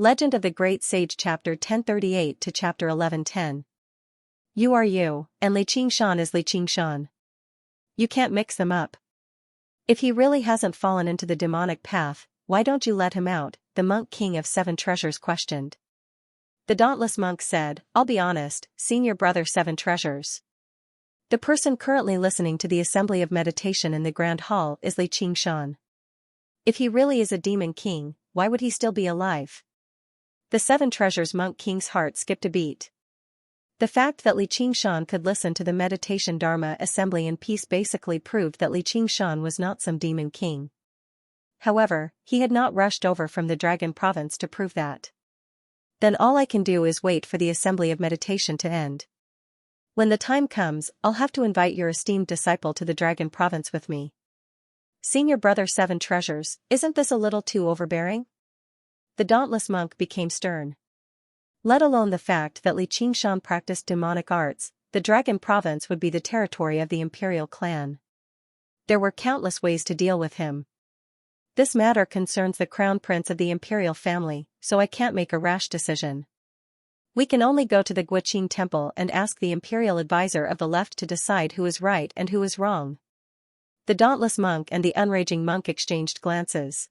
Legend of the Great Sage Chapter 1038 to Chapter 1110. You are you, and Li Qingshan is Li Qingshan. You can't mix them up. If he really hasn't fallen into the demonic path, why don't you let him out? The monk king of seven treasures questioned. The dauntless monk said, I'll be honest, senior brother seven treasures. The person currently listening to the assembly of meditation in the grand hall is Li Qingshan. If he really is a demon king, why would he still be alive? The seven treasures monk king's heart skipped a beat. The fact that Li Qingshan could listen to the meditation Dharma assembly in peace basically proved that Li Qingshan was not some demon king. However, he had not rushed over from the Dragon Province to prove that. Then all I can do is wait for the assembly of meditation to end. When the time comes, I'll have to invite your esteemed disciple to the Dragon Province with me. Senior brother seven treasures, isn't this a little too overbearing? The dauntless monk became stern. Let alone the fact that Li Qingshan practiced demonic arts, the Dragon Province would be the territory of the imperial clan. There were countless ways to deal with him. This matter concerns the crown prince of the imperial family, so I can't make a rash decision. We can only go to the Guiqing temple and ask the imperial advisor of the left to decide who is right and who is wrong. The dauntless monk and the unraging monk exchanged glances.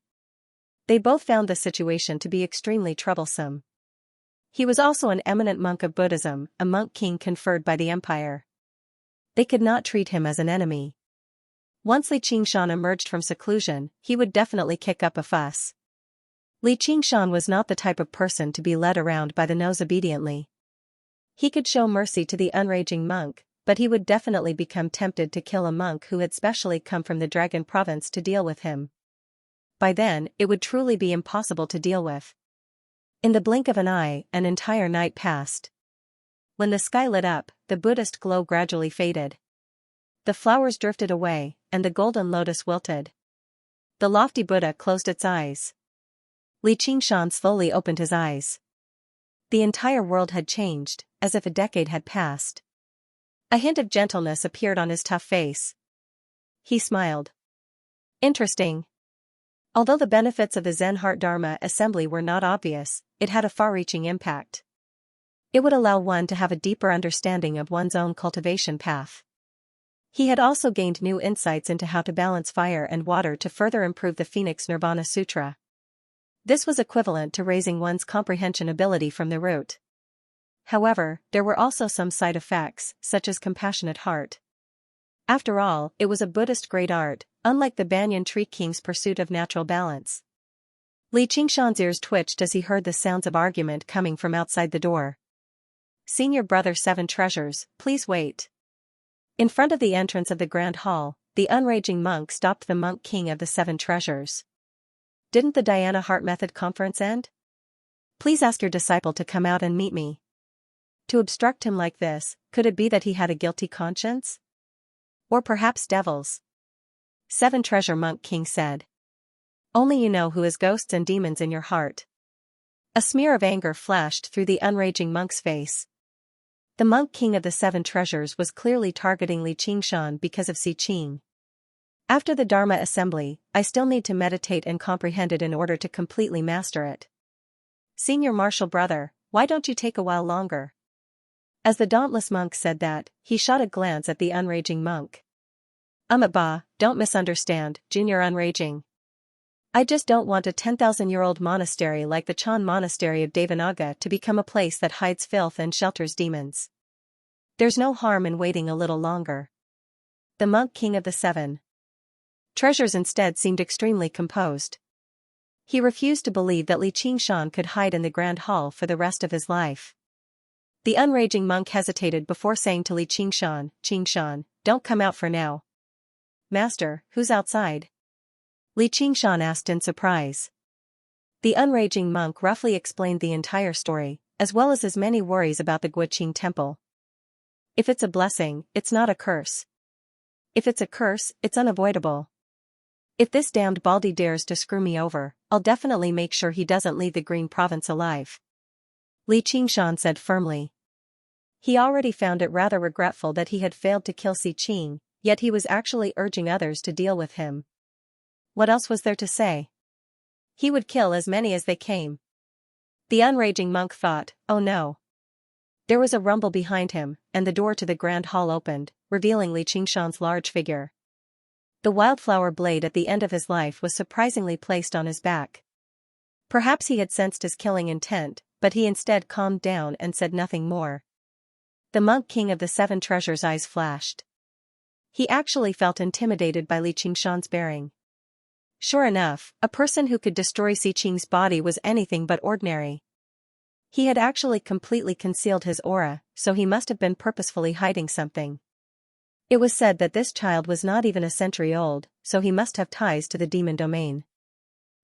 They both found the situation to be extremely troublesome. He was also an eminent monk of Buddhism, a monk king conferred by the empire. They could not treat him as an enemy. Once Li Qingshan emerged from seclusion, he would definitely kick up a fuss. Li Qingshan was not the type of person to be led around by the nose obediently. He could show mercy to the unraging monk, but he would definitely become tempted to kill a monk who had specially come from the Dragon Province to deal with him. By then, it would truly be impossible to deal with. In the blink of an eye, an entire night passed. When the sky lit up, the Buddhist glow gradually faded. The flowers drifted away, and the golden lotus wilted. The lofty Buddha closed its eyes. Li Qingshan slowly opened his eyes. The entire world had changed, as if a decade had passed. A hint of gentleness appeared on his tough face. He smiled. Interesting. Although the benefits of the Zen Heart Dharma assembly were not obvious, it had a far-reaching impact. It would allow one to have a deeper understanding of one's own cultivation path. He had also gained new insights into how to balance fire and water to further improve the Phoenix Nirvana Sutra. This was equivalent to raising one's comprehension ability from the root. However, there were also some side effects, such as compassionate heart. After all, it was a Buddhist great art, unlike the banyan tree king's pursuit of natural balance. Li Qingshan's ears twitched as he heard the sounds of argument coming from outside the door. Senior brother seven treasures, please wait. In front of the entrance of the grand hall, the unraging monk stopped the monk king of the seven treasures. Didn't the Dhyana Heart Method conference end? Please ask your disciple to come out and meet me. To obstruct him like this, could it be that he had a guilty conscience? Or perhaps devils? Seven treasure monk king said. Only you know who is ghosts and demons in your heart. A smear of anger flashed through the unraging monk's face. The monk king of the seven treasures was clearly targeting Li Qingshan because of Si Qing. After the Dharma assembly, I still need to meditate and comprehend it in order to completely master it. Senior martial brother, why don't you take a while longer? As the dauntless monk said that, he shot a glance at the unraging monk. Ba, don't misunderstand, junior unraging. I just don't want a 10,000-year-old monastery like the Chan Monastery of Devanaga to become a place that hides filth and shelters demons. There's no harm in waiting a little longer. The monk king of the seven treasures instead seemed extremely composed. He refused to believe that Li Qingshan could hide in the grand hall for the rest of his life. The unraging monk hesitated before saying to Li Qingshan, Qingshan, don't come out for now. Master, who's outside? Li Qingshan asked in surprise. The unraging monk roughly explained the entire story, as well as his many worries about the Guiqing temple. If it's a blessing, it's not a curse. If it's a curse, it's unavoidable. If this damned baldy dares to screw me over, I'll definitely make sure he doesn't leave the Green Province alive. Li Qingshan said firmly. He already found it rather regretful that he had failed to kill Si Qing, yet he was actually urging others to deal with him. What else was there to say? He would kill as many as they came. The unraging monk thought, oh no. There was a rumble behind him, and the door to the grand hall opened, revealing Li Qingshan's large figure. The wildflower blade at the end of his life was surprisingly placed on his back. Perhaps he had sensed his killing intent, but he instead calmed down and said nothing more. The monk king of the seven treasures' eyes flashed. He actually felt intimidated by Li Qingshan's bearing. Sure enough, a person who could destroy Xi Qing's body was anything but ordinary. He had actually completely concealed his aura, so he must have been purposefully hiding something. It was said that this child was not even a century old, so he must have ties to the demon domain.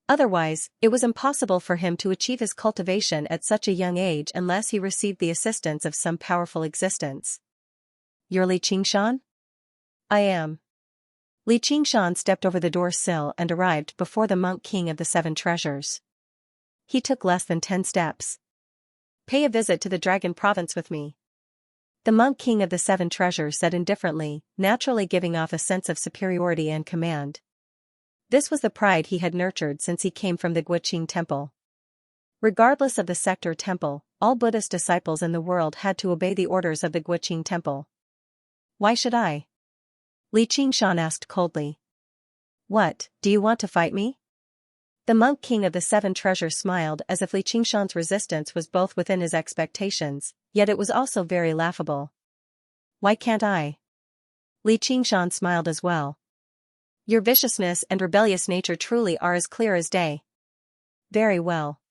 Otherwise, it was impossible for him to achieve his cultivation at such a young age unless he received the assistance of some powerful existence. You're Li Qingshan? I am. Li Qingshan stepped over the door sill and arrived before the monk king of the seven treasures. He took less than 10 steps. Pay a visit to the dragon province with me. The monk king of the seven treasures said indifferently, naturally giving off a sense of superiority and command. This was the pride he had nurtured since he came from the Guqing temple. Regardless of the sect or temple, all Buddhist disciples in the world had to obey the orders of the Guqing temple. Why should I? Li Qingshan asked coldly. What, do you want to fight me? The monk king of the seven treasures smiled as if Li Qingshan's resistance was both within his expectations, yet it was also very laughable. Why can't I? Li Qingshan smiled as well. Your viciousness and rebellious nature truly are as clear as day. Very well.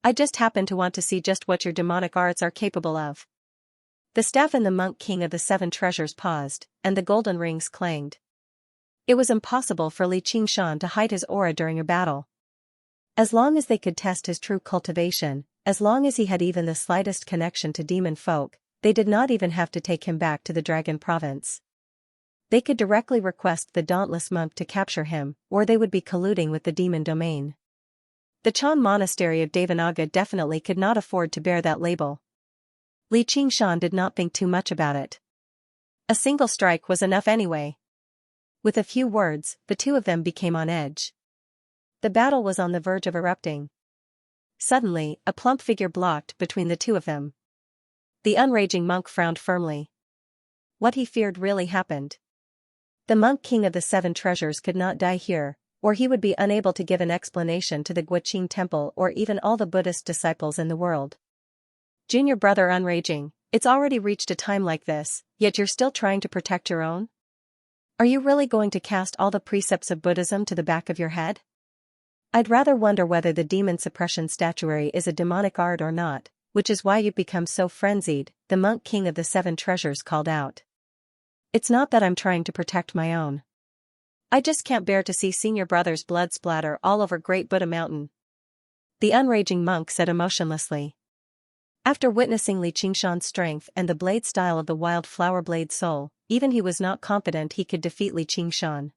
I just happen to want to see just what your demonic arts are capable of. The staff in the monk king of the seven treasures paused, and the golden rings clanged. It was impossible for Li Qingshan to hide his aura during a battle. As long as they could test his true cultivation, as long as he had even the slightest connection to demon folk, they did not even have to take him back to the dragon province. They could directly request the dauntless monk to capture him, or they would be colluding with the demon domain. The Chan monastery of Devanaga definitely could not afford to bear that label. Li Qingshan did not think too much about it. A single strike was enough anyway. With a few words, the two of them became on edge. The battle was on the verge of erupting. Suddenly, a plump figure blocked between the two of them. The unraging monk frowned firmly. What he feared really happened. The monk king of the seven treasures could not die here, or he would be unable to give an explanation to the Guqing temple or even all the Buddhist disciples in the world. Junior brother unraging, it's already reached a time like this, yet you're still trying to protect your own? Are you really going to cast all the precepts of Buddhism to the back of your head? I'd rather wonder whether the demon suppression statuary is a demonic art or not, which is why you've become so frenzied, the monk king of the seven treasures called out. It's not that I'm trying to protect my own. I just can't bear to see senior brother's blood splatter all over Great Buddha Mountain. The unraging monk said emotionlessly. After witnessing Li Qingshan's strength and the blade style of the wild flower blade soul, even he was not confident he could defeat Li Qingshan.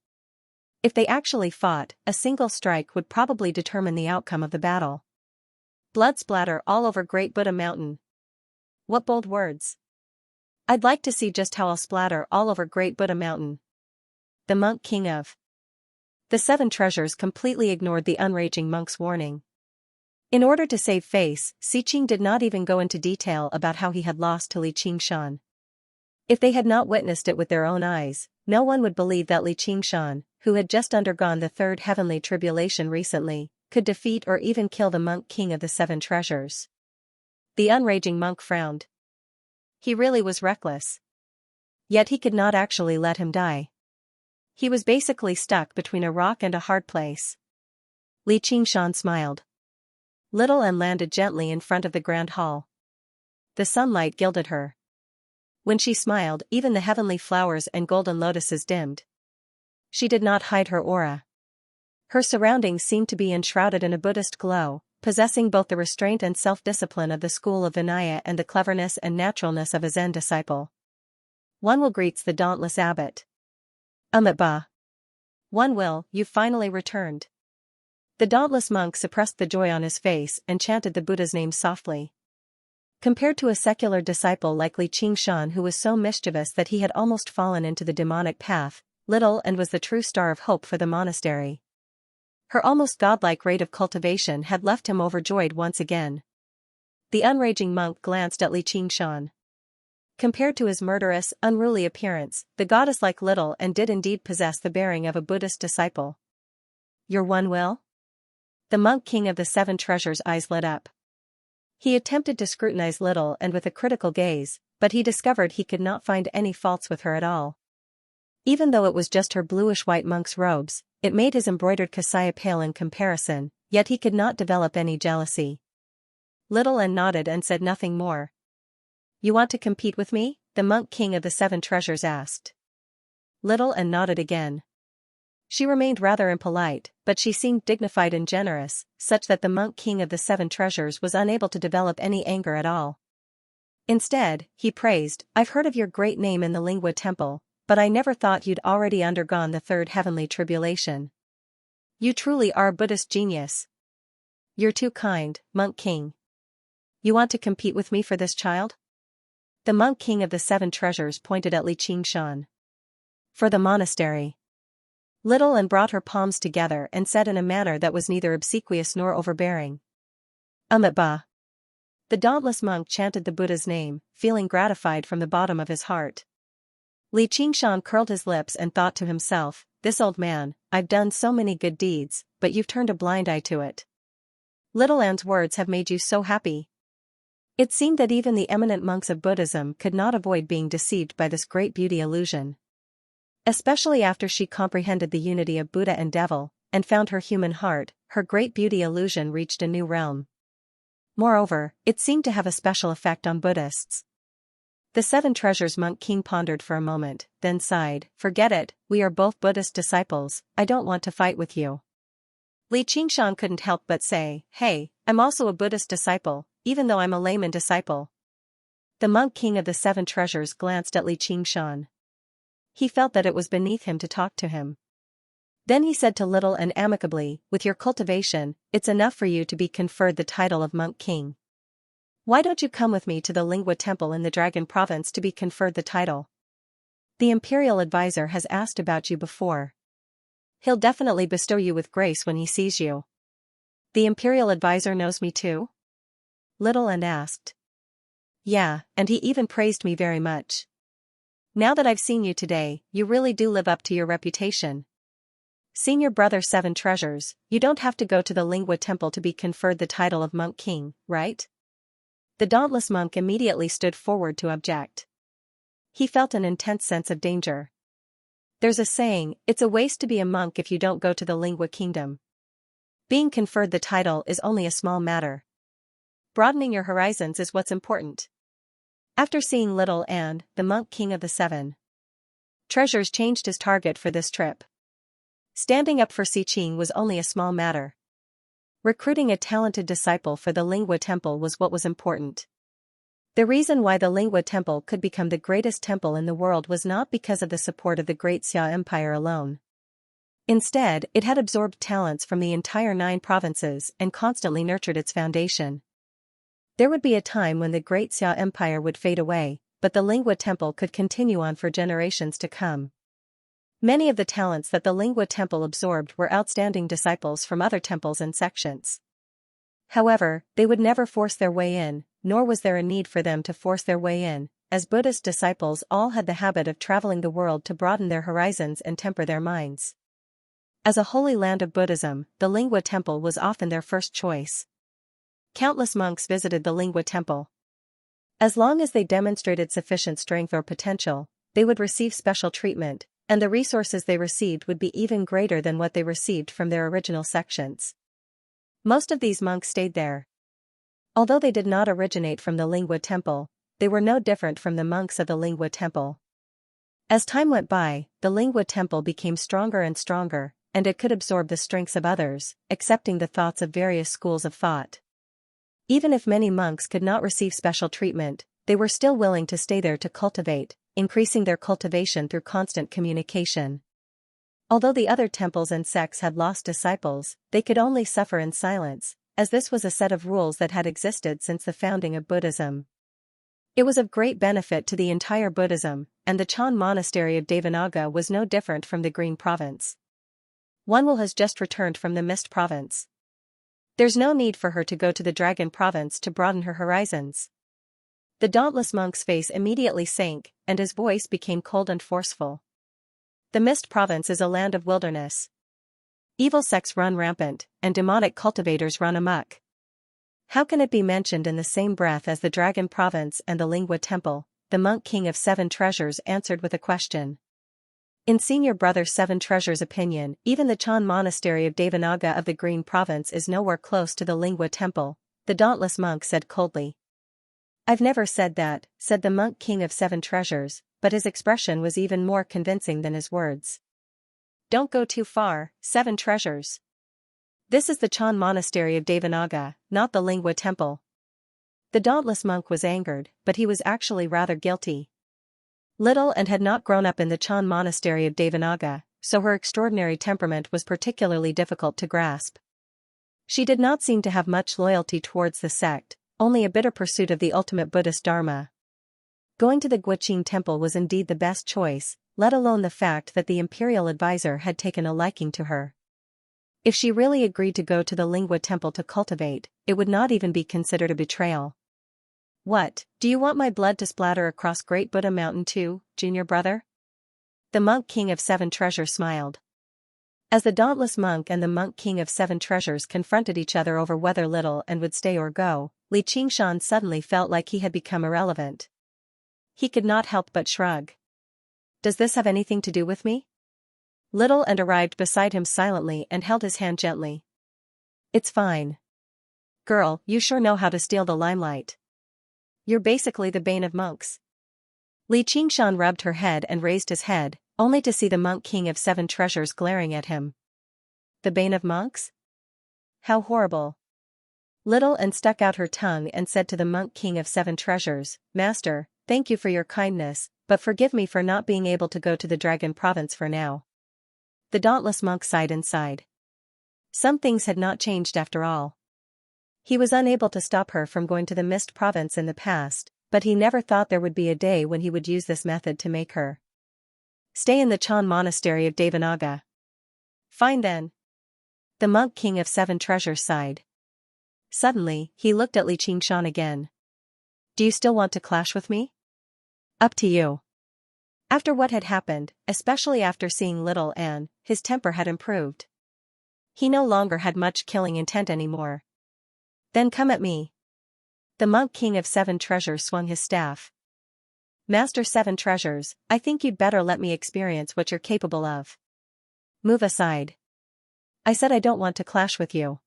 If they actually fought, a single strike would probably determine the outcome of the battle. Blood splatter all over Great Buddha Mountain. What bold words. I'd like to see just how I'll splatter all over Great Buddha Mountain. The monk king of the seven treasures completely ignored the unraging monk's warning. In order to save face, Xi Qing did not even go into detail about how he had lost to Li Qingshan. If they had not witnessed it with their own eyes, no one would believe that Li Qingshan, who had just undergone the third heavenly tribulation recently, could defeat or even kill the monk king of the seven treasures. The unraging monk frowned. He really was reckless. Yet he could not actually let him die. He was basically stuck between a rock and a hard place. Li Qingshan smiled. Little and landed gently in front of the grand hall. The sunlight gilded her. When she smiled, even the heavenly flowers and golden lotuses dimmed. She did not hide her aura. Her surroundings seemed to be enshrouded in a Buddhist glow, possessing both the restraint and self-discipline of the school of Vinaya and the cleverness and naturalness of a Zen disciple. One will greets the dauntless abbot. Ba. One will, you finally returned. The dauntless monk suppressed the joy on his face and chanted the Buddha's name softly. Compared to a secular disciple like Li Qingshan who was so mischievous that he had almost fallen into the demonic path, little and was the true star of hope for the monastery. Her almost godlike rate of cultivation had left him overjoyed once again. The unraging monk glanced at Li Qingshan. Compared to his murderous, unruly appearance, the goddess-like little and did indeed possess the bearing of a Buddhist disciple. Your one will? The monk king of the seven treasures' eyes lit up. He attempted to scrutinize little and with a critical gaze, but he discovered he could not find any faults with her at all. Even though it was just her bluish-white monk's robes, it made his embroidered kasaya pale in comparison, yet he could not develop any jealousy. Little Anne nodded and said nothing more. You want to compete with me? The monk king of the seven treasures asked. Little Anne nodded again. She remained rather impolite, but she seemed dignified and generous, such that the monk king of the seven treasures was unable to develop any anger at all. Instead, he praised, I've heard of your great name in the Lingua Temple, but I never thought you'd already undergone the third heavenly tribulation. You truly are a Buddhist genius. You're too kind, monk king. You want to compete with me for this child? The monk king of the seven treasures pointed at Li Qingshan. For the monastery. Little Anne brought her palms together and said in a manner that was neither obsequious nor overbearing. Ba. The dauntless monk chanted the Buddha's name, feeling gratified from the bottom of his heart. Li Qingshan curled his lips and thought to himself, this old man, I've done so many good deeds, but you've turned a blind eye to it. Little Anne's words have made you so happy. It seemed that even the eminent monks of Buddhism could not avoid being deceived by this great beauty illusion. Especially after she comprehended the unity of Buddha and devil, and found her human heart, her great beauty illusion reached a new realm. Moreover, it seemed to have a special effect on Buddhists. The seven treasures monk king pondered for a moment, then sighed, forget it, we are both Buddhist disciples, I don't want to fight with you. Li Qingshan couldn't help but say, hey, I'm also a Buddhist disciple, even though I'm a layman disciple. The monk king of the seven treasures glanced at Li Qingshan. He felt that it was beneath him to talk to him. Then he said to Little and amicably, with your cultivation, it's enough for you to be conferred the title of monk king. Why don't you come with me to the Lingua Temple in the Dragon Province to be conferred the title? The imperial advisor has asked about you before. He'll definitely bestow you with grace when he sees you. The imperial advisor knows me too? Little Anne asked. Yeah, and he even praised me very much. Now that I've seen you today, you really do live up to your reputation. Senior brother seven treasures, you don't have to go to the Lingua Temple to be conferred the title of monk king, right? The dauntless monk immediately stood forward to object. He felt an intense sense of danger. There's a saying, it's a waste to be a monk if you don't go to the Lingua Kingdom. Being conferred the title is only a small matter. Broadening your horizons is what's important. After seeing Little Anne, the monk king of the seven treasures changed his target for this trip. Standing up for Xiqing was only a small matter. Recruiting a talented disciple for the Lingua Temple was what was important. The reason why the Lingua Temple could become the greatest temple in the world was not because of the support of the Great Xia Empire alone. Instead, it had absorbed talents from the entire 9 provinces and constantly nurtured its foundation. There would be a time when the Great Xia Empire would fade away, but the Lingua Temple could continue on for generations to come. Many of the talents that the Lingua Temple absorbed were outstanding disciples from other temples and sections. However, they would never force their way in, nor was there a need for them to force their way in, as Buddhist disciples all had the habit of traveling the world to broaden their horizons and temper their minds. As a holy land of Buddhism, the Lingua Temple was often their first choice. Countless monks visited the Lingua Temple. As long as they demonstrated sufficient strength or potential, they would receive special treatment, and the resources they received would be even greater than what they received from their original sections. Most of these monks stayed there. Although they did not originate from the Lingua Temple, they were no different from the monks of the Lingua Temple. As time went by, the Lingua Temple became stronger and stronger, and it could absorb the strengths of others, accepting the thoughts of various schools of thought. Even if many monks could not receive special treatment, they were still willing to stay there to cultivate, increasing their cultivation through constant communication. Although the other temples and sects had lost disciples, they could only suffer in silence, as this was a set of rules that had existed since the founding of Buddhism. It was of great benefit to the entire Buddhism, and the Chan monastery of Devanaga was no different from the Green Province. One has just returned from the Mist Province. There's no need for her to go to the Dragon Province to broaden her horizons. The dauntless monk's face immediately sank, and his voice became cold and forceful. The Mist Province is a land of wilderness. Evil sects run rampant, and demonic cultivators run amok. How can it be mentioned in the same breath as the Dragon Province and the Lingua Temple? The monk king of Seven Treasures answered with a question. In Senior Brother Seven Treasures' opinion, even the Chan Monastery of Devanaga of the Green Province is nowhere close to the Lingua Temple, the dauntless monk said coldly. I've never said that, said the monk king of Seven Treasures, but his expression was even more convincing than his words. Don't go too far, Seven Treasures. This is the Chan Monastery of Devanaga, not the Lingua Temple. The dauntless monk was angered, but he was actually rather guilty. Little and had not grown up in the Chan Monastery of Devanaga, so her extraordinary temperament was particularly difficult to grasp. She did not seem to have much loyalty towards the sect, only a bitter pursuit of the ultimate Buddhist Dharma. Going to the Guqing Temple was indeed the best choice, let alone the fact that the imperial advisor had taken a liking to her. If she really agreed to go to the Lingua Temple to cultivate, it would not even be considered a betrayal. What, do you want my blood to splatter across Great Buddha Mountain too, junior brother? The monk king of Seven Treasures smiled. As the dauntless monk and the monk king of Seven Treasures confronted each other over whether Little and would stay or go, Xianxia suddenly felt like he had become irrelevant. He could not help but shrug. Does this have anything to do with me? Little and arrived beside him silently and held his hand gently. It's fine. Girl, you sure know how to steal the limelight. You're basically the bane of monks. Xianxia rubbed her head and raised his head, only to see the monk king of Seven Treasures glaring at him. The bane of monks? How horrible. Little and stuck out her tongue and said to the monk king of Seven Treasures, Master, thank you for your kindness, but forgive me for not being able to go to the Dragon Province for now. The dauntless monk sighed and sighed. Some things had not changed after all. He was unable to stop her from going to the Mist Province in the past, but he never thought there would be a day when he would use this method to make her stay in the Chan Monastery of Devanaga. Fine then. The monk king of Seven Treasures sighed. Suddenly, he looked at Xianxia again. Do you still want to clash with me? Up to you. After what had happened, especially after seeing Little Anne, his temper had improved. He no longer had much killing intent anymore. Then come at me. The monk king of Seven Treasures swung his staff. Master Seven Treasures, I think you'd better let me experience what you're capable of. Move aside. I said I don't want to clash with you.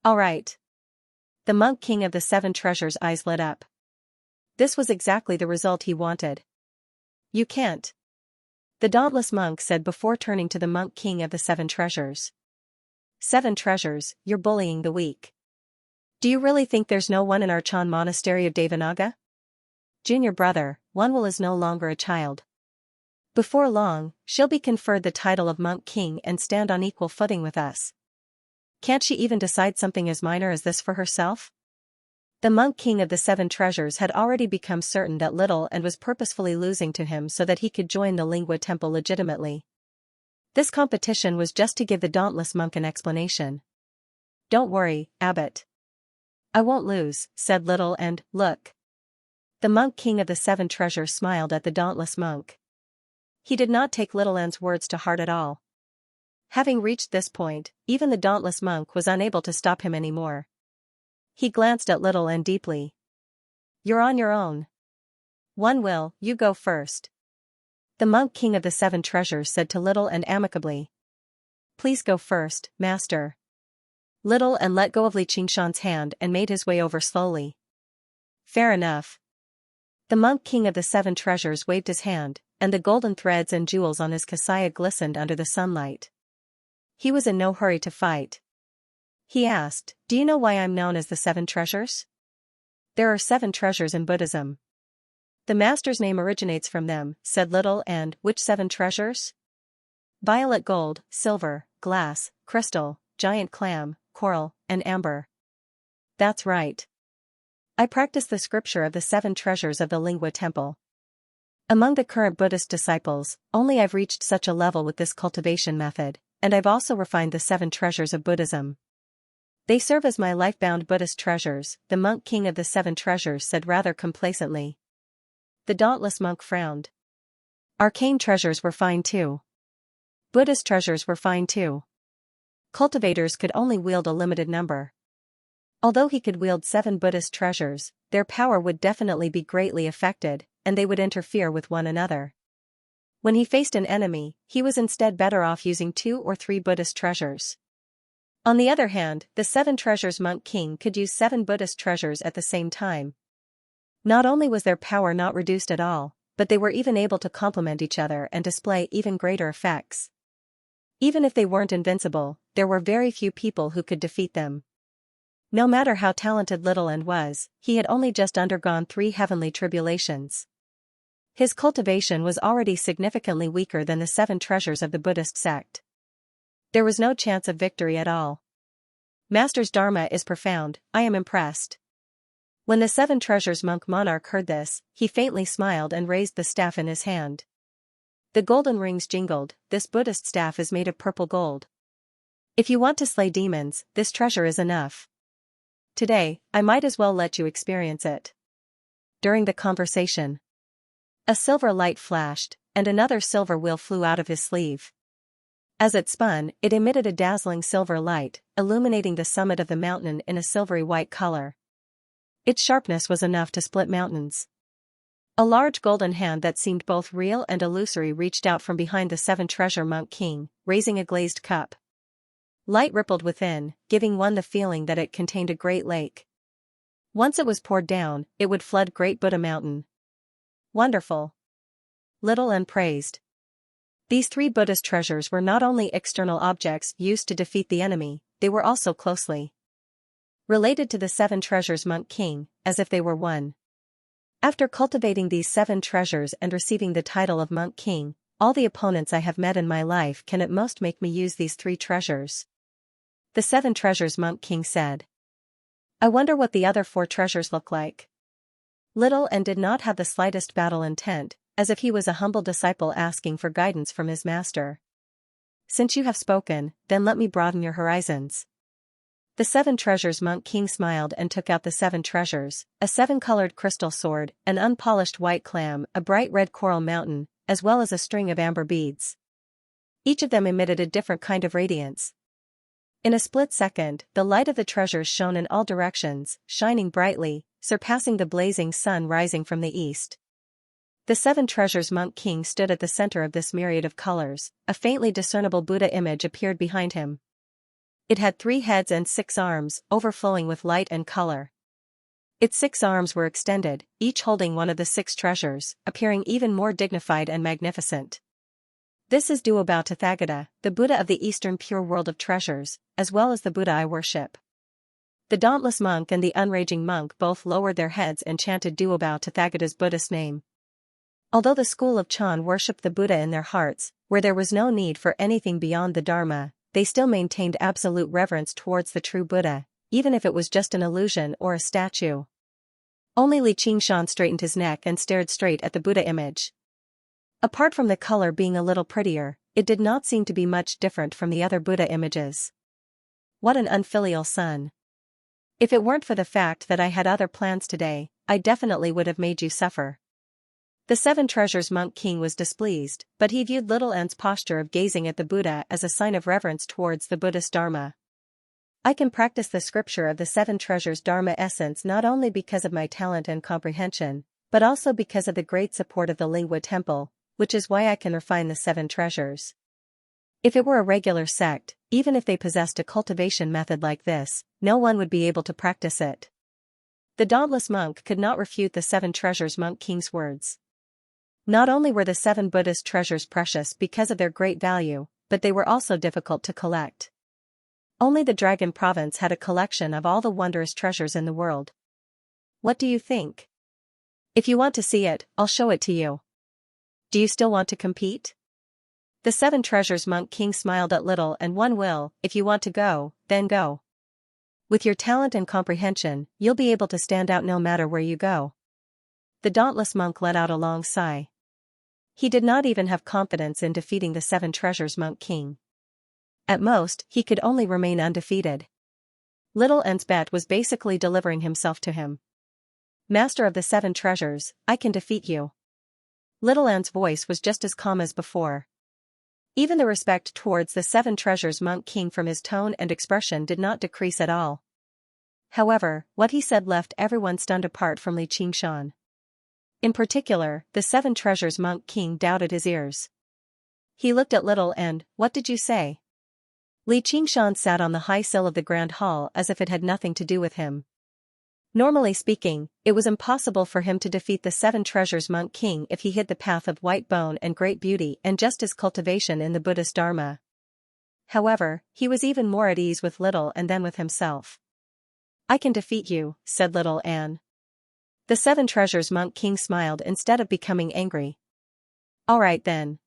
All right. The monk king of the Seven Treasures' eyes lit up. This was exactly the result he wanted. You can't. The dauntless monk said before turning to the monk king of the Seven Treasures. Seven Treasures, you're bullying the weak. Do you really think there's no one in our Chan Monastery of Devanaga? Junior brother, Onewill is no longer a child. Before long, she'll be conferred the title of Monk King and stand on equal footing with us. Can't she even decide something as minor as this for herself? The monk king of the Seven Treasures had already become certain that Little and was purposefully losing to him so that he could join the Lingua Temple legitimately. This competition was just to give the dauntless monk an explanation. Don't worry, Abbot. I won't lose, said Little and, look. The monk king of the Seven Treasures smiled at the dauntless monk. He did not take Little Anne's words to heart at all. Having reached this point, even the dauntless monk was unable to stop him anymore. He glanced at Little Anne deeply. You're on your own. Onewill, you go first. The monk king of the Seven Treasures said to Little Anne amicably. Please go first, master. Little Anne let go of Xianxia's hand and made his way over slowly. Fair enough. The monk king of the Seven Treasures waved his hand, and the golden threads and jewels on his kasaya glistened under the sunlight. He was in no hurry to fight. He asked, do you know why I'm known as the Seven Treasures? There are 7 treasures in Buddhism. The master's name originates from them, said Little and, which 7 treasures? Violet gold, silver, glass, crystal, giant clam, coral, and amber. That's right. I practice the scripture of the 7 treasures of the Lingua Temple. Among the current Buddhist disciples, only I've reached such a level with this cultivation method, and I've also refined the 7 treasures of Buddhism. They serve as my life-bound Buddhist treasures, the monk king of the 7 treasures said rather complacently. The dauntless monk frowned. Arcane treasures were fine too. Buddhist treasures were fine too. Cultivators could only wield a limited number. Although he could wield 7 Buddhist treasures, their power would definitely be greatly affected, and they would interfere with one another. When he faced an enemy, he was instead better off using 2 or 3 Buddhist treasures. On the other hand, the 7 treasures monk king could use 7 Buddhist treasures at the same time. Not only was their power not reduced at all, but they were even able to complement each other and display even greater effects. Even if they weren't invincible, there were very few people who could defeat them. No matter how talented Little End was, he had only just undergone 3 heavenly tribulations. His cultivation was already significantly weaker than the 7 treasures of the Buddhist sect. There was no chance of victory at all. Master's Dharma is profound, I am impressed. When the 7 treasures monk monarch heard this, he faintly smiled and raised the staff in his hand. The golden rings jingled. This Buddhist staff is made of purple gold. If you want to slay demons, this treasure is enough. Today, I might as well let you experience it. During the conversation, a silver light flashed, and another silver wheel flew out of his sleeve. As it spun, it emitted a dazzling silver light, illuminating the summit of the mountain in a silvery white color. Its sharpness was enough to split mountains. A large golden hand that seemed both real and illusory reached out from behind the 7 treasure monk king, raising a glazed cup. Light rippled within, giving one the feeling that it contained a great lake. Once it was poured down, it would flood Great Buddha Mountain. Wonderful. Little End praised. These 3 Buddhist treasures were not only external objects used to defeat the enemy, they were also closely related to the 7 treasures monk king, as if they were one. After cultivating these 7 treasures and receiving the title of monk king, all the opponents I have met in my life can at most make me use these 3 treasures. The 7 treasures monk king said. I wonder what the other 4 treasures look like. Little End did not have the slightest battle intent, as if he was a humble disciple asking for guidance from his master. Since you have spoken, then let me broaden your horizons. The 7 treasures monk king smiled and took out the 7 treasures, a 7-colored crystal sword, an unpolished white clam, a bright red coral mountain, as well as a string of amber beads. Each of them emitted a different kind of radiance. In a split second, the light of the treasures shone in all directions, shining brightly, surpassing the blazing sun rising from the east. The 7 treasures monk king stood at the center of this myriad of colors. A faintly discernible Buddha image appeared behind him. It had 3 heads and 6 arms, overflowing with light and color. Its 6 arms were extended, each holding one of the 6 treasures, appearing even more dignified and magnificent. This is Duobao Tathagata, the Buddha of the Eastern Pure World of Treasures, as well as the Buddha I worship. The dauntless monk and the unraging monk both lowered their heads and chanted Duobao Tathagata's Buddhist name. Although the school of Chan worshipped the Buddha in their hearts, where there was no need for anything beyond the Dharma, they still maintained absolute reverence towards the true Buddha, even if it was just an illusion or a statue. Only Xianxia straightened his neck and stared straight at the Buddha image. Apart from the color being a little prettier, it did not seem to be much different from the other Buddha images. What an unfilial son. If it weren't for the fact that I had other plans today, I definitely would have made you suffer. The 7 treasures monk king was displeased, but he viewed Little End's posture of gazing at the Buddha as a sign of reverence towards the Buddhist Dharma. I can practice the scripture of the 7 treasures Dharma essence not only because of my talent and comprehension, but also because of the great support of the Lingua Temple, which is why I can refine the 7 treasures. If it were a regular sect, even if they possessed a cultivation method like this, no one would be able to practice it. The dauntless monk could not refute the 7 treasures monk king's words. Not only were the 7 Buddhist treasures precious because of their great value, but they were also difficult to collect. Only the Dragon Province had a collection of all the wondrous treasures in the world. What do you think? If you want to see it, I'll show it to you. Do you still want to compete? The 7 treasures monk king smiled at Little and one will. If you want to go, then go. With your talent and comprehension, you'll be able to stand out no matter where you go. The dauntless monk let out a long sigh. He did not even have confidence in defeating the 7 treasures monk king. At most, he could only remain undefeated. Little N's bet was basically delivering himself to him. Master of the 7 treasures, I can defeat you. Little N's voice was just as calm as before. Even the respect towards the 7 treasures monk king from his tone and expression did not decrease at all. However, what he said left everyone stunned apart from Xianxia. In particular, the 7 treasures monk king doubted his ears. He looked at Little and, what did you say? Xianxia sat on the high sill of the grand hall as if it had nothing to do with him. Normally speaking, it was impossible for him to defeat the 7 treasures monk king if he hid the path of white bone and great beauty and just as cultivation in the Buddhist Dharma. However, he was even more at ease with Little and than with himself. I can defeat you, said Little Anne. The 7 treasures monk king smiled instead of becoming angry. All right then.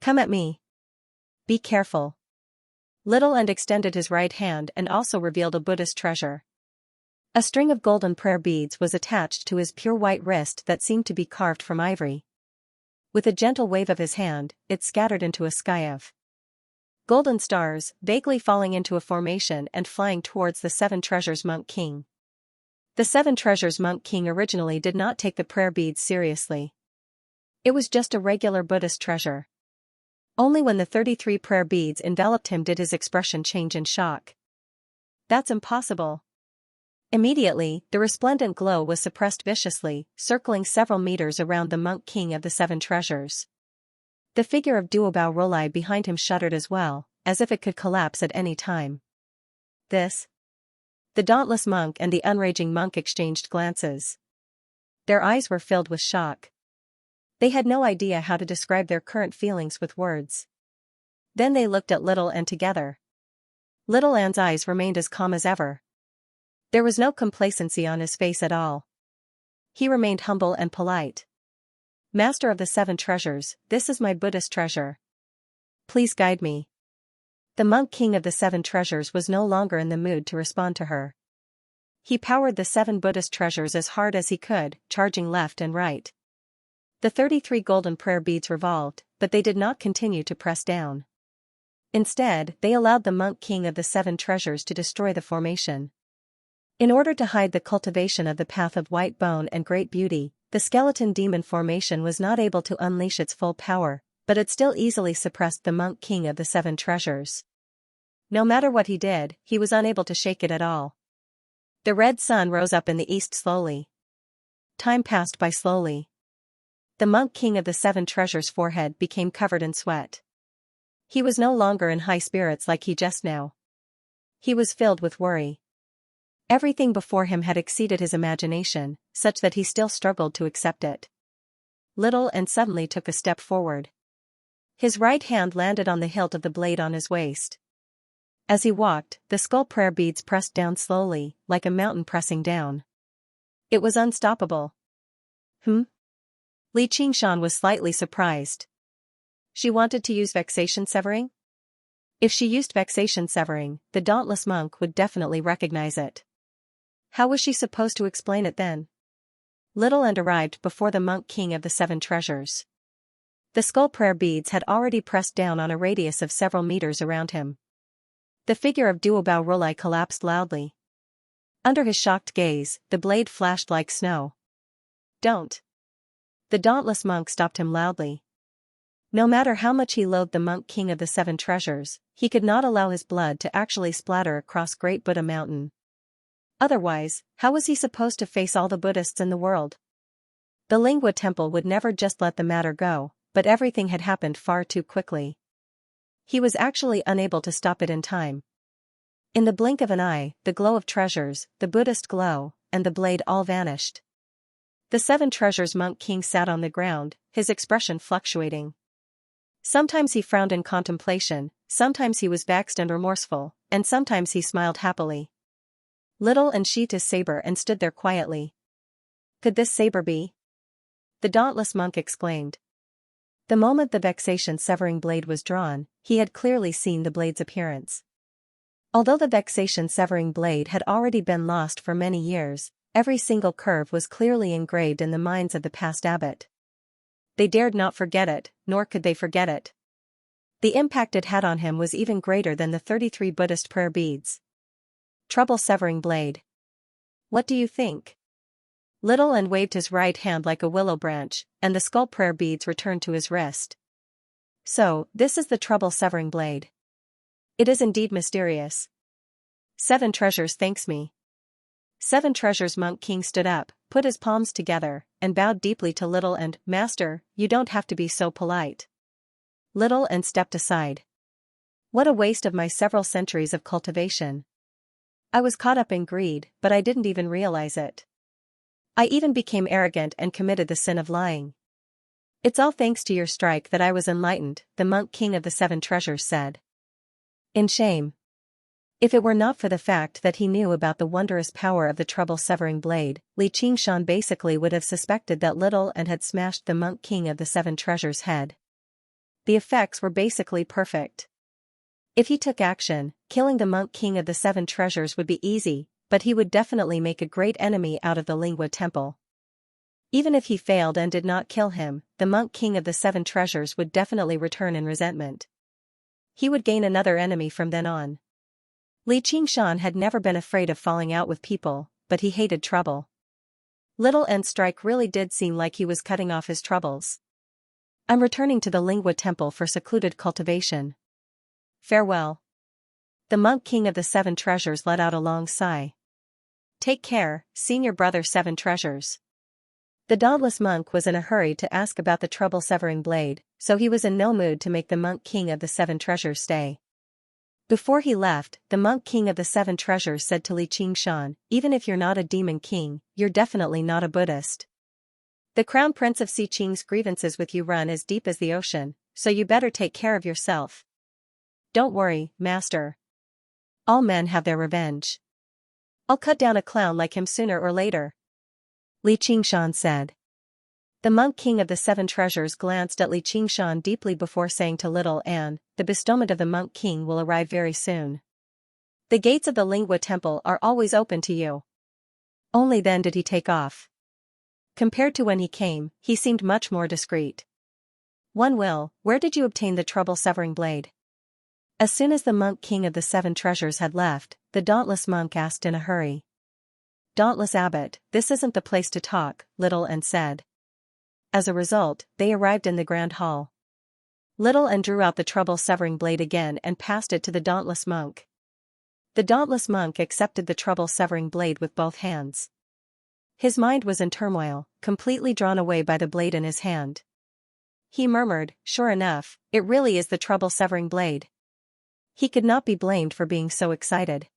Come at me. Be careful. Little Anne extended his right hand and also revealed a Buddhist treasure. A string of golden prayer beads was attached to his pure white wrist that seemed to be carved from ivory. With a gentle wave of his hand, it scattered into a sky of golden stars, vaguely falling into a formation and flying towards the 7 treasures monk king. The 7 treasures monk king originally did not take the prayer beads seriously. It was just a regular Buddhist treasure. Only when the 33 prayer beads enveloped him did his expression change in shock. That's impossible. Immediately, the resplendent glow was suppressed viciously, circling several meters around the monk king of the 7 treasures. The figure of Duobao Rolai behind him shuddered as well, as if it could collapse at any time. This? The dauntless monk and the unraging monk exchanged glances. Their eyes were filled with shock. They had no idea how to describe their current feelings with words. Then they looked at Little Anne together. Little Anne's eyes remained as calm as ever. There was no complacency on his face at all. He remained humble and polite. Master of the 7 treasures, this is my Buddhist treasure. Please guide me. The monk king of the 7 treasures was no longer in the mood to respond to her. He powered the 7 Buddhist treasures as hard as he could, charging left and right. The 33 golden prayer beads revolved, but they did not continue to press down. Instead, they allowed the monk king of the 7 treasures to destroy the formation. In order to hide the cultivation of the path of white bone and great beauty, the skeleton demon formation was not able to unleash its full power, but it still easily suppressed the monk king of the 7 treasures. No matter what he did, he was unable to shake it at all. The red sun rose up in the east slowly. Time passed by slowly. The monk king of the 7 treasures' forehead became covered in sweat. He was no longer in high spirits like he just now. He was filled with worry. Everything before him had exceeded his imagination, such that he still struggled to accept it. Little and suddenly took a step forward. His right hand landed on the hilt of the blade on his waist. As he walked, the skull prayer beads pressed down slowly, like a mountain pressing down. It was unstoppable. Xianxia was slightly surprised. She wanted to use vexation severing? If she used vexation severing, the dauntless monk would definitely recognize it. How was she supposed to explain it then? Little and arrived before the monk king of the 7 treasures. The skull prayer beads had already pressed down on a radius of several meters around him. The figure of Duobao Rolai collapsed loudly. Under his shocked gaze, the blade flashed like snow. Don't. The dauntless monk stopped him loudly. No matter how much he loathed the monk king of the 7 treasures, he could not allow his blood to actually splatter across Great Buddha Mountain. Otherwise, how was he supposed to face all the Buddhists in the world? The Lingua Temple would never just let the matter go, but everything had happened far too quickly. He was actually unable to stop it in time. In the blink of an eye, the glow of treasures, the Buddhist glow, and the blade all vanished. The 7 treasures monk king sat on the ground, his expression fluctuating. Sometimes he frowned in contemplation, sometimes he was vexed and remorseful, and sometimes he smiled happily. Little and sheathed his saber and stood there quietly. Could this saber be? The dauntless monk exclaimed. The moment the vexation-severing blade was drawn, he had clearly seen the blade's appearance. Although the vexation-severing blade had already been lost for many years, every single curve was clearly engraved in the minds of the past abbot. They dared not forget it, nor could they forget it. The impact it had on him was even greater than the 33 Buddhist prayer beads. Trouble-severing blade. What do you think? Little and waved his right hand like a willow branch, and the skull prayer beads returned to his wrist. So, this is the trouble-severing blade. It is indeed mysterious. 7 treasures thanks me. 7 treasures. Monk King stood up, put his palms together, and bowed deeply to Little and, Master, you don't have to be so polite. Little and stepped aside. What a waste of my several centuries of cultivation. I was caught up in greed, but I didn't even realize it. I even became arrogant and committed the sin of lying. It's all thanks to your strike that I was enlightened, the Monk King of the 7 treasures said. In shame. If it were not for the fact that he knew about the wondrous power of the trouble-severing blade, Xianxia basically would have suspected that Little and had smashed the Monk King of the 7 treasures' head. The effects were basically perfect. If he took action, killing the Monk King of the 7 treasures would be easy, but he would definitely make a great enemy out of the Lingua Temple. Even if he failed and did not kill him, the Monk King of the 7 treasures would definitely return in resentment. He would gain another enemy from then on. Xianxia had never been afraid of falling out with people, but he hated trouble. Little End's strike really did seem like he was cutting off his troubles. I'm returning to the Lingua Temple for secluded cultivation. Farewell. The Monk King of the 7 treasures let out a long sigh. Take care, senior brother 7 treasures. The dauntless monk was in a hurry to ask about the trouble-severing blade, so he was in no mood to make the Monk King of the 7 treasures stay. Before he left, the Monk King of the 7 treasures said to Xianxia, even if you're not a demon king, you're definitely not a Buddhist. The Crown Prince of Xiqing's grievances with you run as deep as the ocean, so you better take care of yourself. Don't worry, master. All men have their revenge. I'll cut down a clown like him sooner or later. Xianxia said. The Monk King of the 7 treasures glanced at Xianxia deeply before saying to Little Anne, the bestowment of the Monk King will arrive very soon. The gates of the Lingua Temple are always open to you. Only then did he take off. Compared to when he came, he seemed much more discreet. One will, where did you obtain the trouble-severing blade? As soon as the Monk King of the 7 treasures had left, the dauntless monk asked in a hurry. Dauntless Abbot, this isn't the place to talk, Little Anne said. As a result, they arrived in the grand hall. Little Anne drew out the trouble-severing blade again and passed it to the dauntless monk. The dauntless monk accepted the trouble-severing blade with both hands. His mind was in turmoil, completely drawn away by the blade in his hand. He murmured, sure enough, it really is the trouble-severing blade. He could not be blamed for being so excited.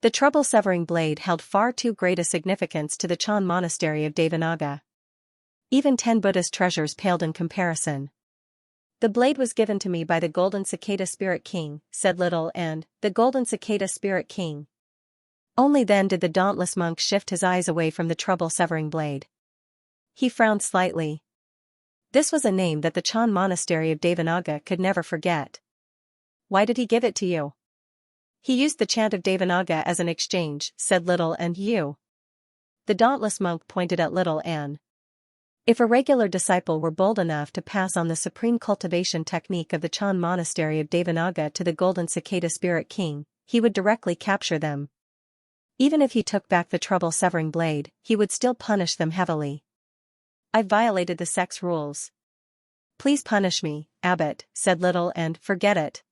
The trouble-severing blade held far too great a significance to the Chan monastery of Devanaga. Even 10 Buddhist treasures paled in comparison. The blade was given to me by the Golden Cicada Spirit King, said Little Anne, the Golden Cicada Spirit King. Only then did the dauntless monk shift his eyes away from the trouble-severing blade. He frowned slightly. This was a name that the Chan monastery of Devanaga could never forget. Why did he give it to you? He used the chant of Devanaga as an exchange, said Little and you. The dauntless monk pointed at Little Anne. If a regular disciple were bold enough to pass on the supreme cultivation technique of the Chan monastery of Devanaga to the Golden Cicada Spirit King, he would directly capture them. Even if he took back the trouble-severing blade, he would still punish them heavily. I violated the sect's rules. Please punish me, Abbot, said Little and forget it.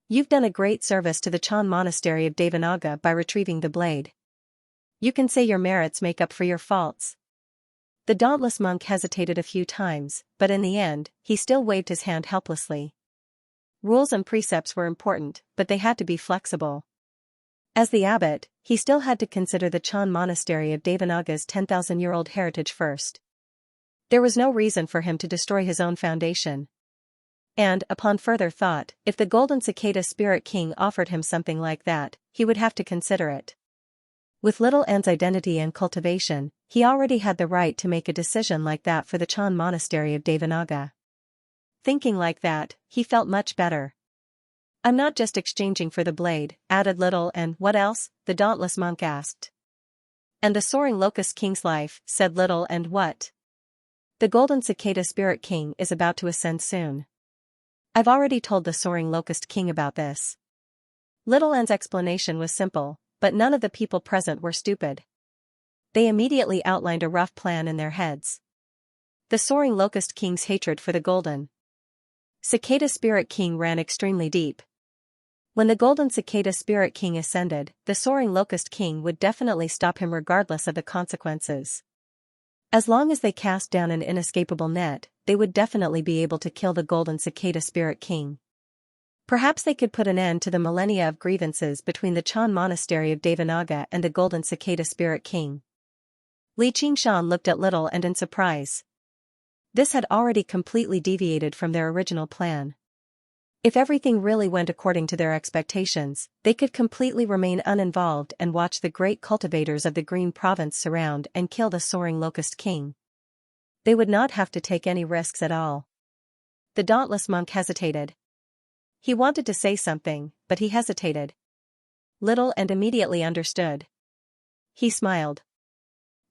You've done a great service to the Chan monastery of Devanaga by retrieving the blade. You can say your merits make up for your faults. The dauntless monk hesitated a few times, but in the end, he still waved his hand helplessly. Rules and precepts were important, but they had to be flexible. As the abbot, he still had to consider the Chan monastery of Devanaga's 10,000-year-old heritage first. There was no reason for him to destroy his own foundation. And, upon further thought, if the Golden Cicada Spirit King offered him something like that, he would have to consider it. With Little Anne's identity and cultivation, he already had the right to make a decision like that for the Chan monastery of Devanaga. Thinking like that, he felt much better. I'm not just exchanging for the blade, added Little Anne. What else? The dauntless monk asked. And the soaring locust king's life, said Little Anne. What? The Golden Cicada Spirit King is about to ascend soon. I've already told the soaring locust king about this. Little Anne's explanation was simple. but none of the people present were stupid. They immediately outlined a rough plan in their heads. The Soaring Locust King's hatred for the Golden Cicada Spirit King ran extremely deep. When the Golden Cicada Spirit King ascended, the Soaring Locust King would definitely stop him regardless of the consequences. As long as they cast down an inescapable net, they would definitely be able to kill the Golden Cicada Spirit King. Perhaps they could put an end to the millennia of grievances between the Chan Monastery of Devanaga and the Golden Cicada Spirit King. Li Qingshan looked at Little and in surprise. This had already completely deviated from their original plan. If everything really went according to their expectations, they could completely remain uninvolved and watch the great cultivators of the Green Province surround and kill the Soaring Locust King. They would not have to take any risks at all. The dauntless monk hesitated. He wanted to say something, but he hesitated. Little and immediately understood. He smiled.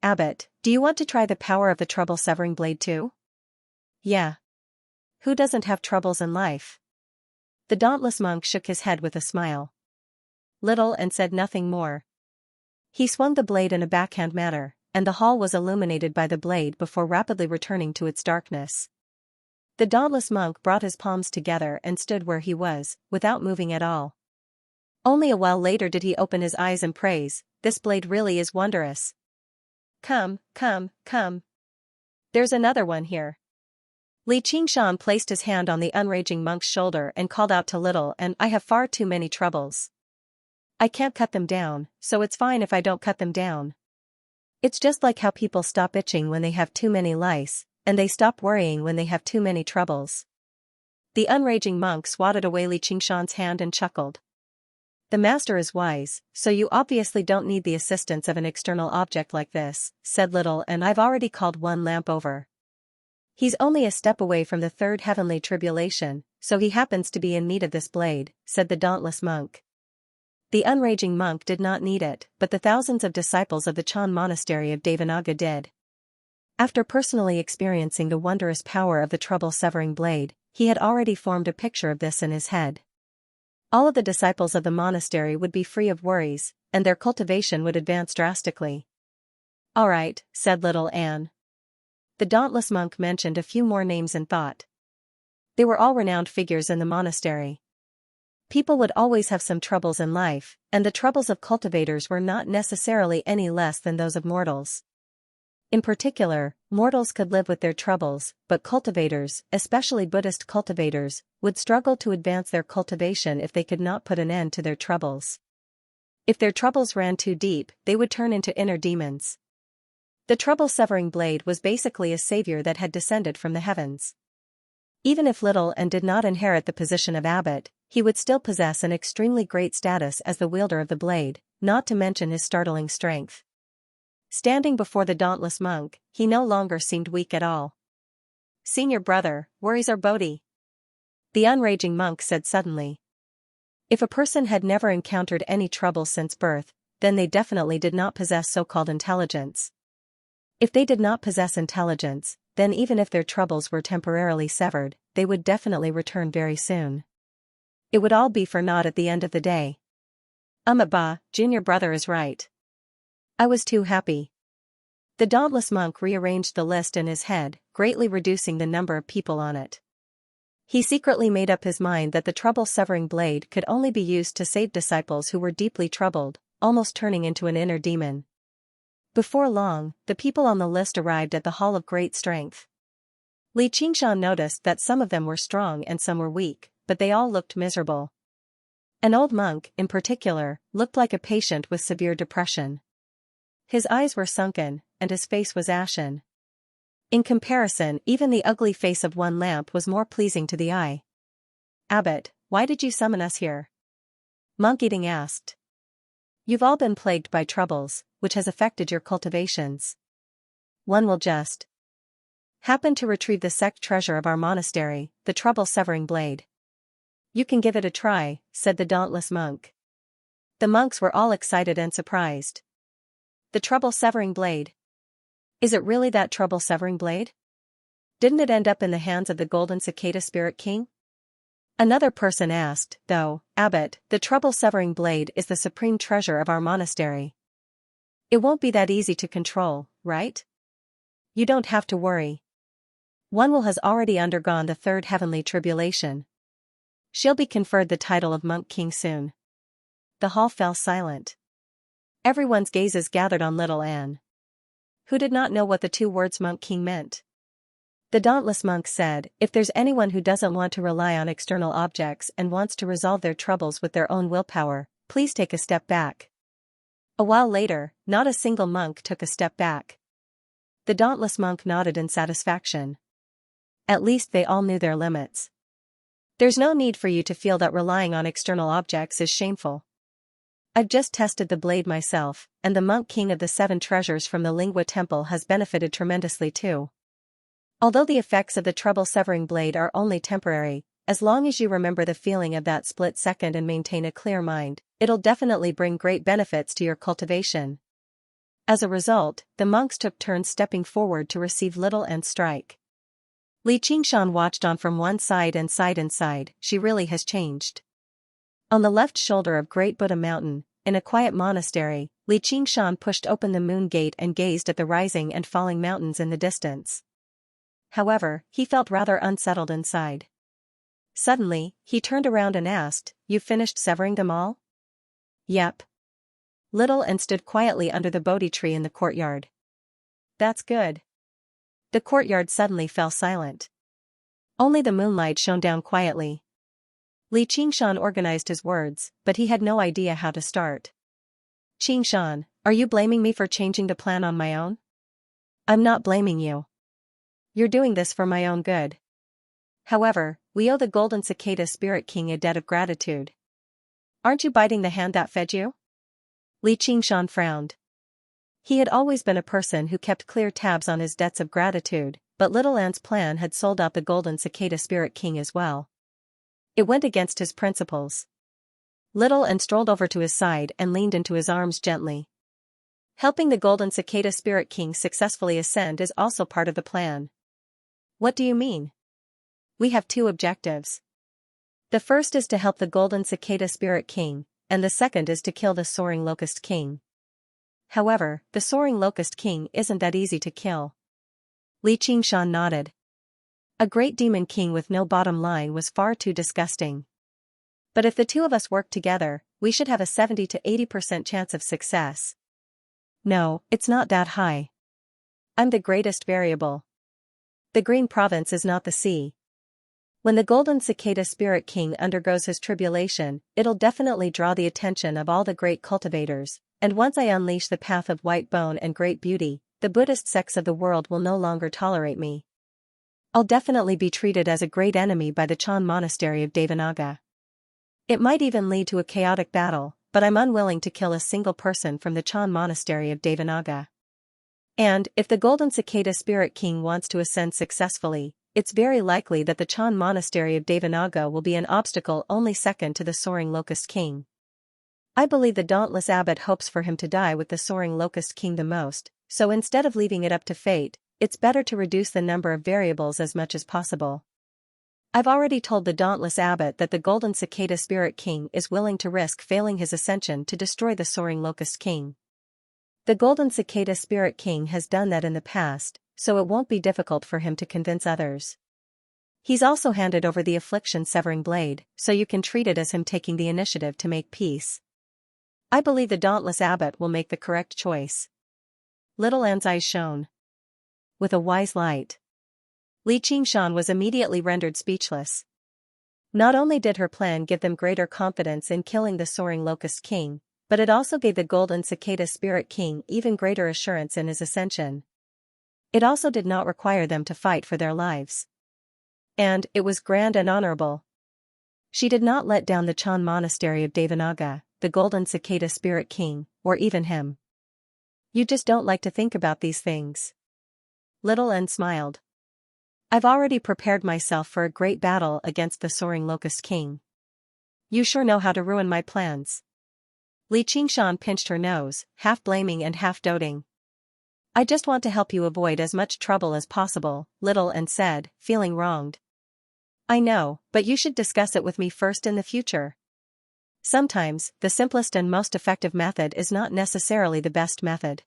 "Abbot, do you want to try the power of the trouble-severing blade too?" "Yeah. Who doesn't have troubles in life?" The dauntless monk shook his head with a smile. Little and said nothing more. He swung the blade in a backhand manner, and the hall was illuminated by the blade before rapidly returning to its darkness. The dauntless monk brought his palms together and stood where he was, without moving at all. Only a while later did he open his eyes and praise, "This blade really is wondrous. Come, come, come. There's another one here." Li Qingshan placed his hand on the unraging monk's shoulder and called out to Little and, "I have far too many troubles. I can't cut them down, so it's fine if I don't cut them down. It's just like how people stop itching when they have too many lice, and they stop worrying when they have too many troubles." The unraging monk swatted away Li Qingshan's hand and chuckled. "The master is wise, so you obviously don't need the assistance of an external object like this," said Little, "and I've already called one lamp over. He's only a step away from the third heavenly tribulation, so he happens to be in need of this blade," said the dauntless monk. The unraging monk did not need it, but the thousands of disciples of the Chan Monastery of Devanaga did. After personally experiencing the wondrous power of the trouble-severing blade, he had already formed a picture of this in his head. All of the disciples of the monastery would be free of worries, and their cultivation would advance drastically. "All right," said Little Anne. The dauntless monk mentioned a few more names in thought. They were all renowned figures in the monastery. People would always have some troubles in life, and the troubles of cultivators were not necessarily any less than those of mortals. In particular, mortals could live with their troubles, but cultivators, especially Buddhist cultivators, would struggle to advance their cultivation if they could not put an end to their troubles. If their troubles ran too deep, they would turn into inner demons. The trouble-severing blade was basically a savior that had descended from the heavens. Even if Little and did not inherit the position of abbot, he would still possess an extremely great status as the wielder of the blade, not to mention his startling strength. Standing before the dauntless monk, he no longer seemed weak at all. "Senior brother, worries are Bodhi," the unraging monk said suddenly. If a person had never encountered any trouble since birth, then they definitely did not possess so-called intelligence. If they did not possess intelligence, then even if their troubles were temporarily severed, they would definitely return very soon. It would all be for naught at the end of the day. Ba, junior brother is right. I was too happy." The dauntless monk rearranged the list in his head, greatly reducing the number of people on it. He secretly made up his mind that the trouble-severing blade could only be used to save disciples who were deeply troubled, almost turning into an inner demon. Before long, the people on the list arrived at the Hall of Great Strength. Li Qingshan noticed that some of them were strong and some were weak, but they all looked miserable. An old monk, in particular, looked like a patient with severe depression. His eyes were sunken, and his face was ashen. In comparison, even the ugly face of one lamp was more pleasing to the eye. "Abbot, why did you summon us here?" Monk Eating asked. "You've all been plagued by troubles, which has affected your cultivations. One will just happen to retrieve the sect treasure of our monastery, the trouble-severing blade. You can give it a try," said the dauntless monk. The monks were all excited and surprised. "The trouble-severing blade? Is it really that trouble-severing blade? Didn't it end up in the hands of the Golden Cicada Spirit King?" Another person asked, though, Abbot, the trouble-severing blade is the supreme treasure of our monastery. It won't be that easy to control, right? You don't have to worry. One will has already undergone the third heavenly tribulation. She'll be conferred the title of Monk King soon. The hall fell silent. Everyone's gazes gathered on little Anne, who did not know what the two words Monk King meant. The dauntless monk said, if there's anyone who doesn't want to rely on external objects and wants to resolve their troubles with their own willpower, please take a step back. A while later, not a single monk took a step back. The dauntless monk nodded in satisfaction. At least they all knew their limits. There's no need for you to feel that relying on external objects is shameful. I've just tested the blade myself, and the monk king of the 7 treasures from the Lingua Temple has benefited tremendously too. Although the effects of the trouble-severing blade are only temporary, as long as you remember the feeling of that split second and maintain a clear mind, it'll definitely bring great benefits to your cultivation. As a result, the monks took turns stepping forward to receive little Anne's strike. Xianxia watched on from one side and side. She really has changed. On the left shoulder of Great Buddha Mountain, in a quiet monastery, Xianxia pushed open the moon gate and gazed at the rising and falling mountains in the distance. However, he felt rather unsettled inside. Suddenly, he turned around and asked, "You've finished severing them all?" "Yep." Little Anne stood quietly under the Bodhi tree in the courtyard. "That's good." The courtyard suddenly fell silent. Only the moonlight shone down quietly. Xianxia organized his words, but he had no idea how to start. "Xianxia, are you blaming me for changing the plan on my own?" "I'm not blaming you. You're doing this for my own good. However, we owe the Golden Cicada Spirit King a debt of gratitude. Aren't you biting the hand that fed you?" Xianxia frowned. He had always been a person who kept clear tabs on his debts of gratitude, but little Anne's plan had sold out the Golden Cicada Spirit King as well. It went against his principles. Little Anne strolled over to his side and leaned into his arms gently. Helping the Golden Cicada Spirit King successfully ascend is also part of the plan. "What do you mean?" "We have 2 objectives. The first is to help the Golden Cicada Spirit King, and the second is to kill the Soaring Locust King. However, the Soaring Locust King isn't that easy to kill." Xianxia nodded. A great demon king with no bottom line was far too disgusting. "But if the 2 of us work together, we should have a 70 to 80% chance of success." "No, it's not that high. I'm the greatest variable. The Green Province is not the sea. When the Golden Cicada Spirit King undergoes his tribulation, it'll definitely draw the attention of all the great cultivators, and once I unleash the path of white bone and great beauty, the Buddhist sects of the world will no longer tolerate me. I'll definitely be treated as a great enemy by the Chan Monastery of Devanaga. It might even lead to a chaotic battle, but I'm unwilling to kill a single person from the Chan Monastery of Devanaga. And, if the Golden Cicada Spirit King wants to ascend successfully, it's very likely that the Chan Monastery of Devanaga will be an obstacle only second to the Soaring Locust King. I believe the dauntless abbot hopes for him to die with the Soaring Locust King the most, so instead of leaving it up to fate, it's better to reduce the number of variables as much as possible. I've already told the dauntless abbot that the Golden Cicada Spirit King is willing to risk failing his ascension to destroy the Soaring Locust King. The Golden Cicada Spirit King has done that in the past, so it won't be difficult for him to convince others. He's also handed over the affliction-severing blade, so you can treat it as him taking the initiative to make peace. I believe the dauntless abbot will make the correct choice." Little Anne's eyes shone with a wise light. Xianxia was immediately rendered speechless. Not only did her plan give them greater confidence in killing the Soaring Locust King, but it also gave the Golden Cicada Spirit King even greater assurance in his ascension. It also did not require them to fight for their lives. And it was grand and honorable. She did not let down the Chan Monastery of Devanaga, the Golden Cicada Spirit King, or even him. "You just don't like to think about these things." Little Anne smiled. "I've already prepared myself for a great battle against the Soaring Locust King. You sure know how to ruin my plans." Xianxia pinched her nose, half blaming and half doting. "I just want to help you avoid as much trouble as possible," Little Anne said, feeling wronged. I know, but you should discuss it with me first in the future. Sometimes, the simplest and most effective method is not necessarily the best method.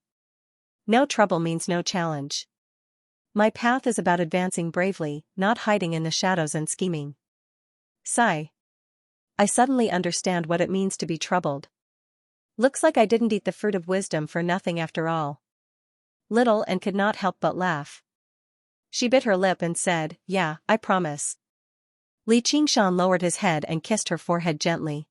No trouble means no challenge. My path is about advancing bravely, not hiding in the shadows and scheming. Sigh. I suddenly understand what it means to be troubled. Looks like I didn't eat the fruit of wisdom for nothing after all. Little and could not help but laugh. She bit her lip and said, "Yeah, I promise." Li Qingshan lowered his head and kissed her forehead gently.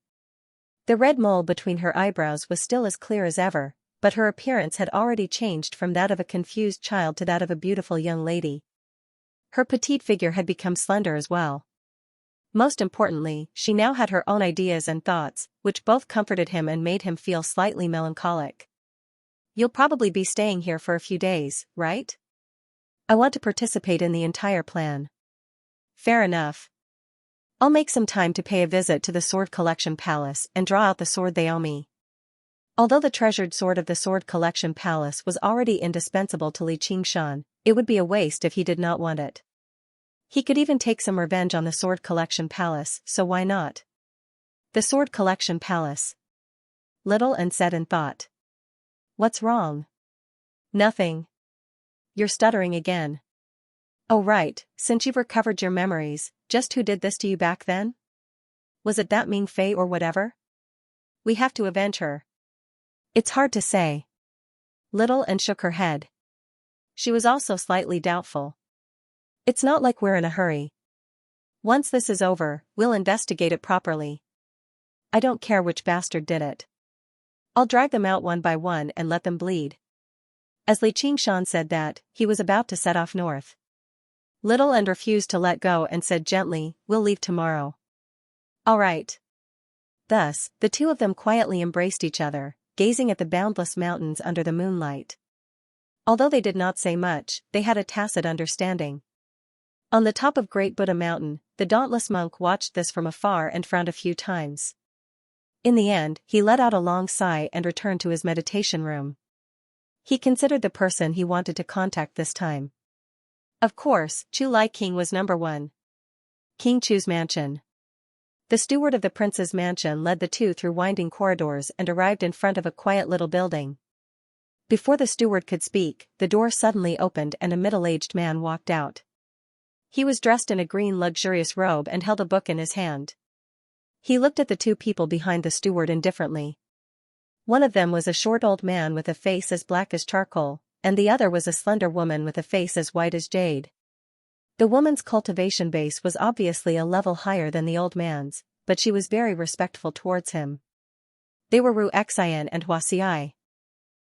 The red mole between her eyebrows was still as clear as ever, but her appearance had already changed from that of a confused child to that of a beautiful young lady. Her petite figure had become slender as well. Most importantly, she now had her own ideas and thoughts, which both comforted him and made him feel slightly melancholic. "You'll probably be staying here for a few days, right? I want to participate in the entire plan." "Fair enough. I'll make some time to pay a visit to the Sword Collection Palace and draw out the sword they owe me." Although the treasured sword of the Sword Collection Palace was already indispensable to Li Qingshan, it would be a waste if he did not want it. He could even take some revenge on the Sword Collection Palace, so why not? The Sword Collection Palace. Little and said in thought. "What's wrong?" "Nothing. You're stuttering again." "Oh right, since you've recovered your memories, just who did this to you back then? Was it that Ming Fei or whatever? We have to avenge her." "It's hard to say." Little and shook her head. She was also slightly doubtful. "It's not like we're in a hurry. Once this is over, we'll investigate it properly. I don't care which bastard did it. I'll drag them out one by one and let them bleed." As Li Qingshan said that, he was about to set off north. Little and refused to let go and said gently, "We'll leave tomorrow." "All right." Thus, the two of them quietly embraced each other, gazing at the boundless mountains under the moonlight. Although they did not say much, they had a tacit understanding. On the top of Great Buddha Mountain, the dauntless monk watched this from afar and frowned a few times. In the end, he let out a long sigh and returned to his meditation room. He considered the person he wanted to contact this time. Of course, Chu Lai King was number one. King Chu's mansion. The steward of the prince's mansion led the two through winding corridors and arrived in front of a quiet little building. Before the steward could speak, the door suddenly opened and a middle-aged man walked out. He was dressed in a green luxurious robe and held a book in his hand. He looked at the two people behind the steward indifferently. One of them was a short old man with a face as black as charcoal, and the other was a slender woman with a face as white as jade. The woman's cultivation base was obviously a level higher than the old man's, but she was very respectful towards him. They were Ru Xian and Hua Xiai.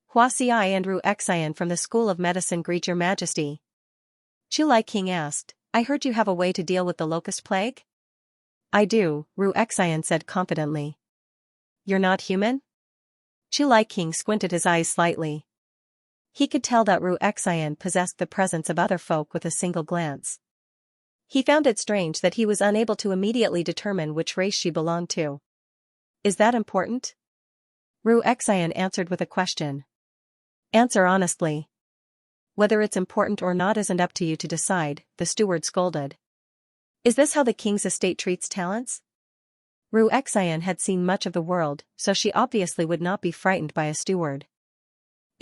"Hua Xiai and Ru Xian from the School of Medicine greet your majesty." Chu Lai King asked, "I heard you have a way to deal with the locust plague?" "I do," Ru Xian said confidently. "You're not human?" Chu Lai King squinted his eyes slightly. He could tell that Ru Xian possessed the presence of other folk with a single glance. He found it strange that he was unable to immediately determine which race she belonged to. "Is that important?" Ru Xian answered with a question. "Answer honestly." "Whether it's important or not isn't up to you to decide," the steward scolded. "Is this how the king's estate treats talents?" Ru Xian had seen much of the world, so she obviously would not be frightened by a steward.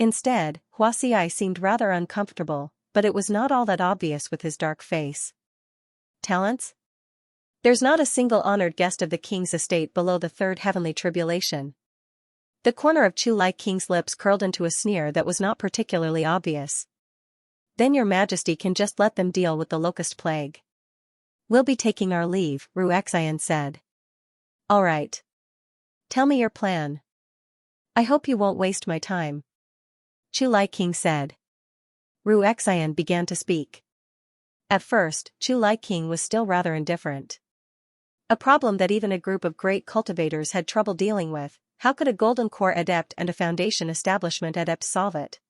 Instead, Hua Xiai seemed rather uncomfortable, but it was not all that obvious with his dark face. "Talents? There's not a single honored guest of the king's estate below the third heavenly tribulation." The corner of Chu Lai King's lips curled into a sneer that was not particularly obvious. "Then your majesty can just let them deal with the locust plague." "We'll be taking our leave," Ru Xian said. "All right. Tell me your plan." "I hope you won't waste my time," Chu Lai King said. Ru Xian began to speak. At first, Chu Lai King was still rather indifferent. A problem that even a group of great cultivators had trouble dealing with. How could a Golden Core adept and a Foundation establishment adept solve it?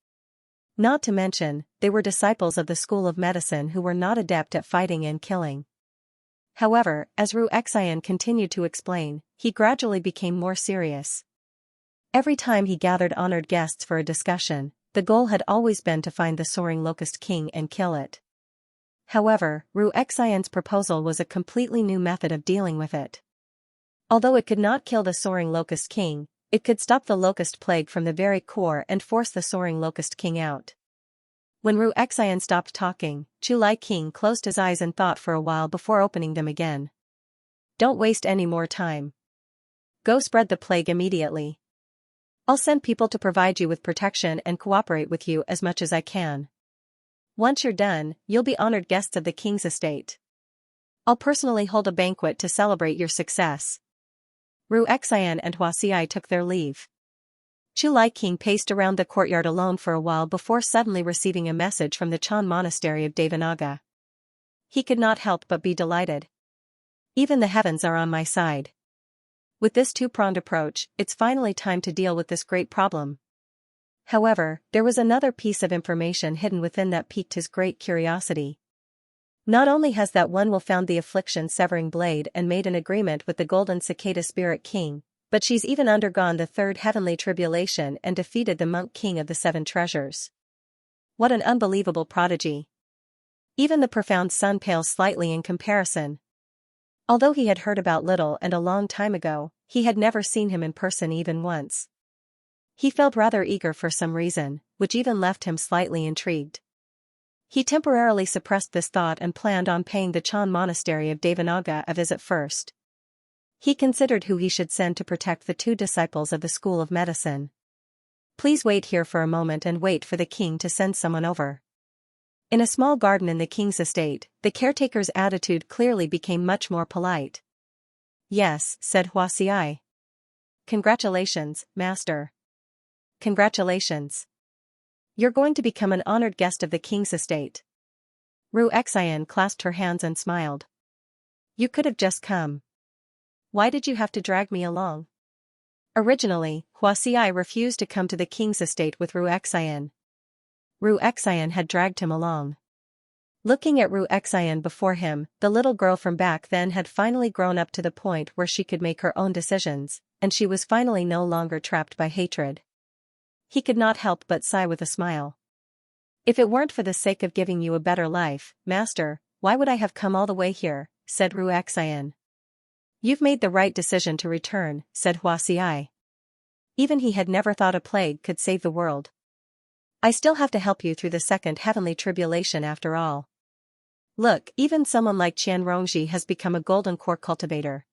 Not to mention, they were disciples of the School of Medicine who were not adept at fighting and killing. However, as Ru Xian continued to explain, he gradually became more serious. Every time he gathered honored guests for a discussion, the goal had always been to find the soaring locust king and kill it. However, Ru Xian's proposal was a completely new method of dealing with it. Although it could not kill the soaring locust king, it could stop the locust plague from the very core and force the soaring locust king out. When Ru Xian stopped talking, Chu Lai King closed his eyes and thought for a while before opening them again. Don't waste any more time. Go spread the plague immediately. I'll send people to provide you with protection and cooperate with you as much as I can. Once you're done, you'll be honored guests of the king's estate. I'll personally hold a banquet to celebrate your success. Ru Xian and Hua Xiai took their leave. Chu Lai King paced around the courtyard alone for a while before suddenly receiving a message from the Chan monastery of Devanaga. He could not help but be delighted. Even the heavens are on my side. With this two-pronged approach, it's finally time to deal with this great problem. However, there was another piece of information hidden within that piqued his great curiosity. Not only has that one will found the affliction-severing blade and made an agreement with the golden cicada spirit king, but she's even undergone the third heavenly tribulation and defeated the monk king of the seven treasures. What an unbelievable prodigy. Even the profound sun pales slightly in comparison. Although he had heard about Little and a long time ago, he had never seen him in person even once. He felt rather eager for some reason, which even left him slightly intrigued. He temporarily suppressed this thought and planned on paying the Chan monastery of Devanaga a visit first. He considered who he should send to protect the two disciples of the School of Medicine. Please wait here for a moment and wait for the king to send someone over. In a small garden in the king's estate, the caretaker's attitude clearly became much more polite. Yes, said Hua Xiai. Congratulations, master. Congratulations. You're going to become an honored guest of the king's estate. Ru Xian clasped her hands and smiled. You could have just come. Why did you have to drag me along? Originally, Hua Xiai refused to come to the king's estate with Ru Xian. Ru Xian had dragged him along. Looking at Ru Xian before him, the little girl from back then had finally grown up to the point where she could make her own decisions, and she was finally no longer trapped by hatred. He could not help but sigh with a smile. If it weren't for the sake of giving you a better life, master, why would I have come all the way here, said Ru Xian. You've made the right decision to return, said Hua Xiai. Even he had never thought a plague could save the world. I still have to help you through the second heavenly tribulation after all. Look, even someone like Qian Rongji has become a golden core cultivator.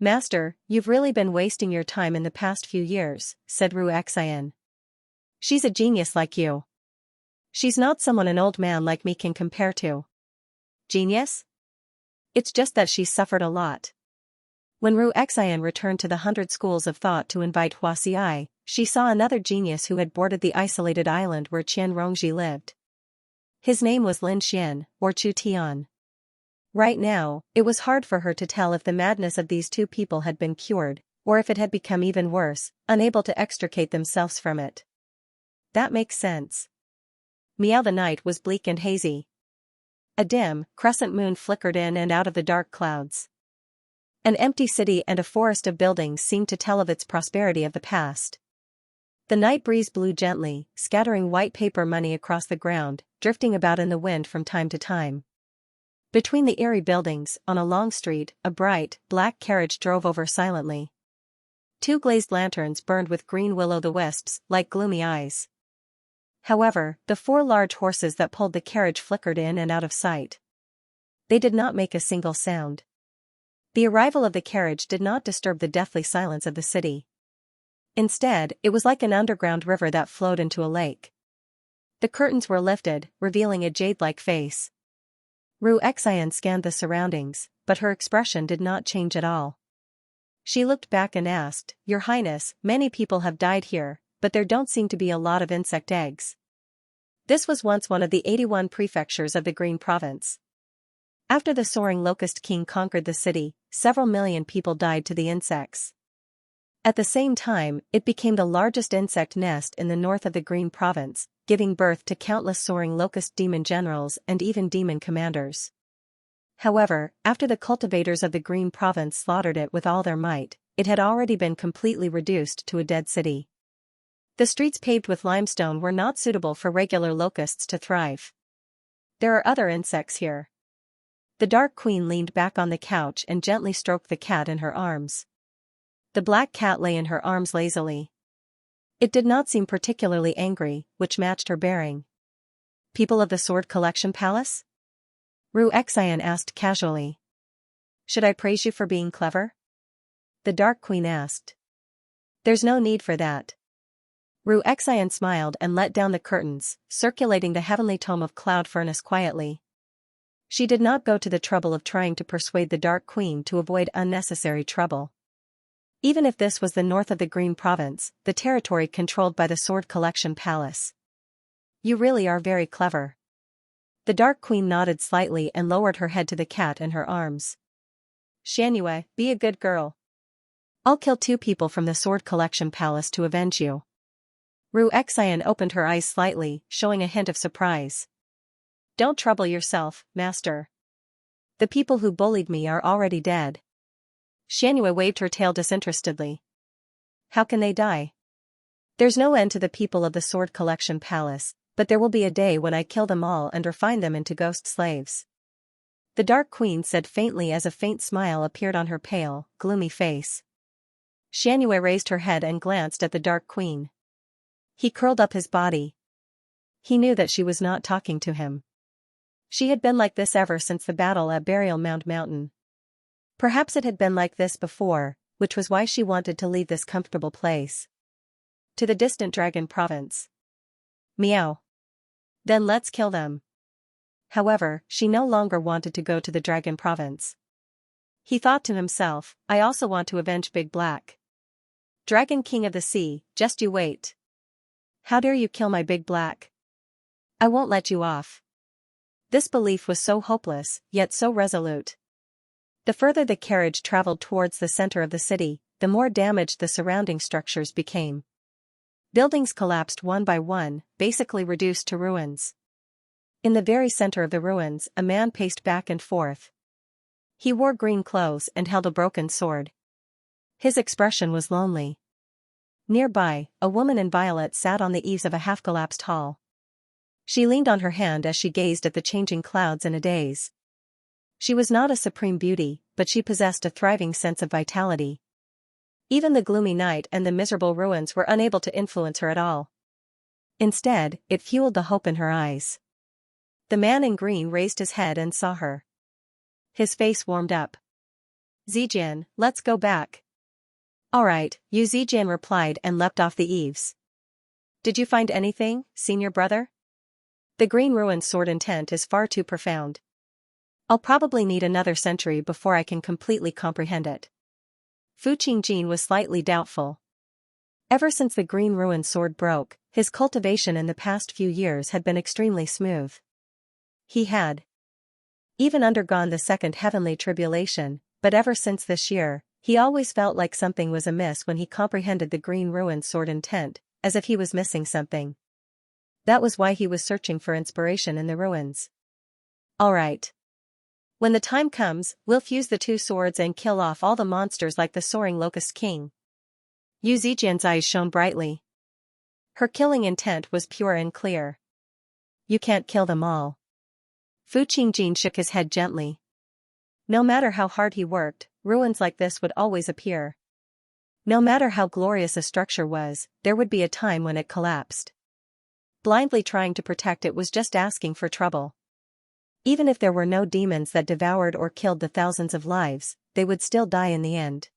Master, you've really been wasting your time in the past few years, said Ru Xian. She's a genius like you. She's not someone an old man like me can compare to. Genius? It's just that she's suffered a lot. When Ru Xian returned to the 100 schools of thought to invite Hua Xiai, she saw another genius who had boarded the isolated island where Qian Rongji lived. His name was Lin Xian, or Chu Tian. Right now, it was hard for her to tell if the madness of these two people had been cured, or if it had become even worse, unable to extricate themselves from it. That makes sense. Meow. The night was bleak and hazy. A dim, crescent moon flickered in and out of the dark clouds. An empty city and a forest of buildings seemed to tell of its prosperity of the past. The night breeze blew gently, scattering white paper money across the ground, drifting about in the wind from time to time. Between the eerie buildings, on a long street, a bright, black carriage drove over silently. Two glazed lanterns burned with green will-o'-the-wisps, like gloomy eyes. However, the 4 large horses that pulled the carriage flickered in and out of sight. They did not make a single sound. The arrival of the carriage did not disturb the deathly silence of the city. Instead, it was like an underground river that flowed into a lake. The curtains were lifted, revealing a jade-like face. Ru Xian scanned the surroundings, but her expression did not change at all. She looked back and asked, Your Highness, many people have died here, but there don't seem to be a lot of insect eggs. This was once one of the 81 prefectures of the Green Province. After the soaring locust king conquered the city, several million people died to the insects. At the same time, it became the largest insect nest in the north of the Green Province, giving birth to countless soaring locust demon generals and even demon commanders. However, after the cultivators of the Green Province slaughtered it with all their might, it had already been completely reduced to a dead city. The streets paved with limestone were not suitable for regular locusts to thrive. There are other insects here. The Dark Queen leaned back on the couch and gently stroked the cat in her arms. The black cat lay in her arms lazily. It did not seem particularly angry, which matched her bearing. People of the Sword Collection Palace? Xian asked casually. Should I praise you for being clever? The Dark Queen asked. There's no need for that. Xian smiled and let down the curtains, circulating the heavenly tome of cloud furnace quietly. She did not go to the trouble of trying to persuade the Dark Queen to avoid unnecessary trouble. Even if this was the north of the Green Province, the territory controlled by the Sword Collection Palace. You really are very clever. The Dark Queen nodded slightly and lowered her head to the cat in her arms. Xianxia, be a good girl. I'll kill 2 people from the Sword Collection Palace to avenge you. Xian opened her eyes slightly, showing a hint of surprise. Don't trouble yourself, master. The people who bullied me are already dead. Xianxia waved her tail disinterestedly. How can they die? There's no end to the people of the Sword Collection Palace, but there will be a day when I kill them all and refine them into ghost slaves. The Dark Queen said faintly as a faint smile appeared on her pale, gloomy face. Xianxia raised her head and glanced at the Dark Queen. He curled up his body. He knew that she was not talking to him. She had been like this ever since the battle at Burial Mound Mountain. Perhaps it had been like this before, which was why she wanted to leave this comfortable place. To the distant Dragon Province. Meow. Then let's kill them. However, she no longer wanted to go to the Dragon Province. He thought to himself, I also want to avenge Big Black. Dragon King of the Sea, just you wait. How dare you kill my Big Black? I won't let you off. This belief was so hopeless, yet so resolute. The further the carriage traveled towards the center of the city, the more damaged the surrounding structures became. Buildings collapsed one by one, basically reduced to ruins. In the very center of the ruins, a man paced back and forth. He wore green clothes and held a broken sword. His expression was lonely. Nearby, a woman in violet sat on the eaves of a half-collapsed hall. She leaned on her hand as she gazed at the changing clouds in a daze. She was not a supreme beauty, but she possessed a thriving sense of vitality. Even the gloomy night and the miserable ruins were unable to influence her at all. Instead, it fueled the hope in her eyes. The man in green raised his head and saw her. His face warmed up. Zijian, let's go back. All right, Yu Zijian replied and leapt off the eaves. Did you find anything, senior brother? The green ruin's sword intent is far too profound. I'll probably need another century before I can completely comprehend it. Fu Qingjin was slightly doubtful. Ever since the green ruin sword broke, his cultivation in the past few years had been extremely smooth. He had even undergone the second heavenly tribulation, but ever since this year, he always felt like something was amiss when he comprehended the green ruin sword intent, as if he was missing something. That was why he was searching for inspiration in the ruins. All right. When the time comes, we'll fuse the 2 swords and kill off all the monsters like the soaring Locust King. Yu Zijian's eyes shone brightly. Her killing intent was pure and clear. You can't kill them all. Fu Qingjin shook his head gently. No matter how hard he worked, ruins like this would always appear. No matter how glorious a structure was, there would be a time when it collapsed. Blindly trying to protect it was just asking for trouble. Even if there were no demons that devoured or killed the thousands of lives, they would still die in the end.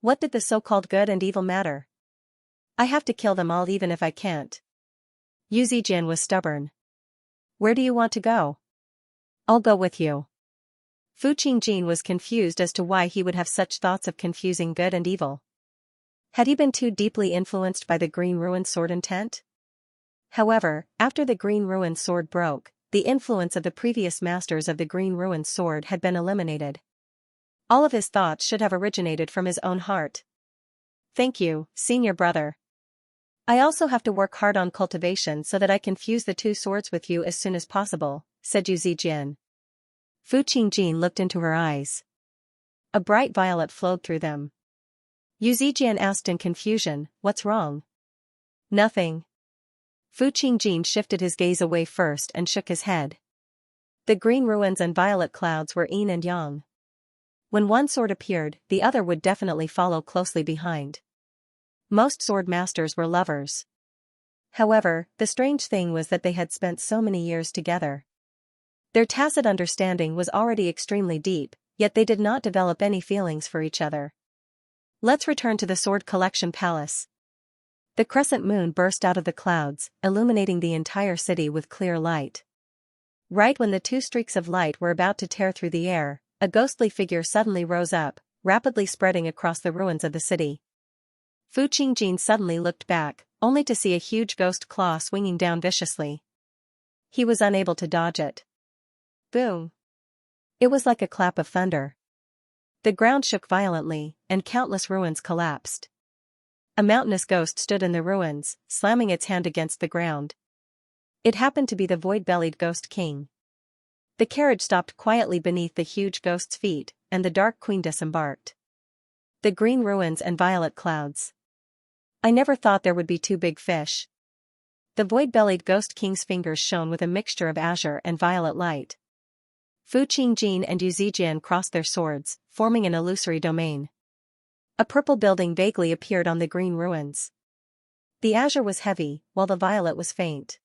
What did the so-called good and evil matter? I have to kill them all even if I can't. Yu Zijian was stubborn. Where do you want to go? I'll go with you. Fu Qingjin was confused as to why he would have such thoughts of confusing good and evil. Had he been too deeply influenced by the green ruin sword intent? However, after the green ruin sword broke, the influence of the previous masters of the green ruin sword had been eliminated. All of his thoughts should have originated from his own heart. Thank you, senior brother. I also have to work hard on cultivation so that I can fuse the 2 swords with you as soon as possible, said Yu Zijian. Fu Qingjin looked into her eyes. A bright violet flowed through them. Yu Zijian asked in confusion, what's wrong? Nothing. Fu Qingjin shifted his gaze away first and shook his head. The green ruins and violet clouds were yin and yang. When one sword appeared, the other would definitely follow closely behind. Most sword masters were lovers. However, the strange thing was that they had spent so many years together. Their tacit understanding was already extremely deep, yet they did not develop any feelings for each other. Let's return to the Sword Collection Palace. The crescent moon burst out of the clouds, illuminating the entire city with clear light. Right when the two streaks of light were about to tear through the air, a ghostly figure suddenly rose up, rapidly spreading across the ruins of the city. Fu Qingjin suddenly looked back, only to see a huge ghost claw swinging down viciously. He was unable to dodge it. Boom! It was like a clap of thunder. The ground shook violently, and countless ruins collapsed. A mountainous ghost stood in the ruins, slamming its hand against the ground. It happened to be the void-bellied Ghost King. The carriage stopped quietly beneath the huge ghost's feet, and the Dark Queen disembarked. The green ruins and violet clouds. I never thought there would be two big fish. The void-bellied Ghost King's fingers shone with a mixture of azure and violet light. Fu Qingjin and Yu Zijian crossed their swords, forming an illusory domain. A purple building vaguely appeared on the green ruins. The azure was heavy, while the violet was faint.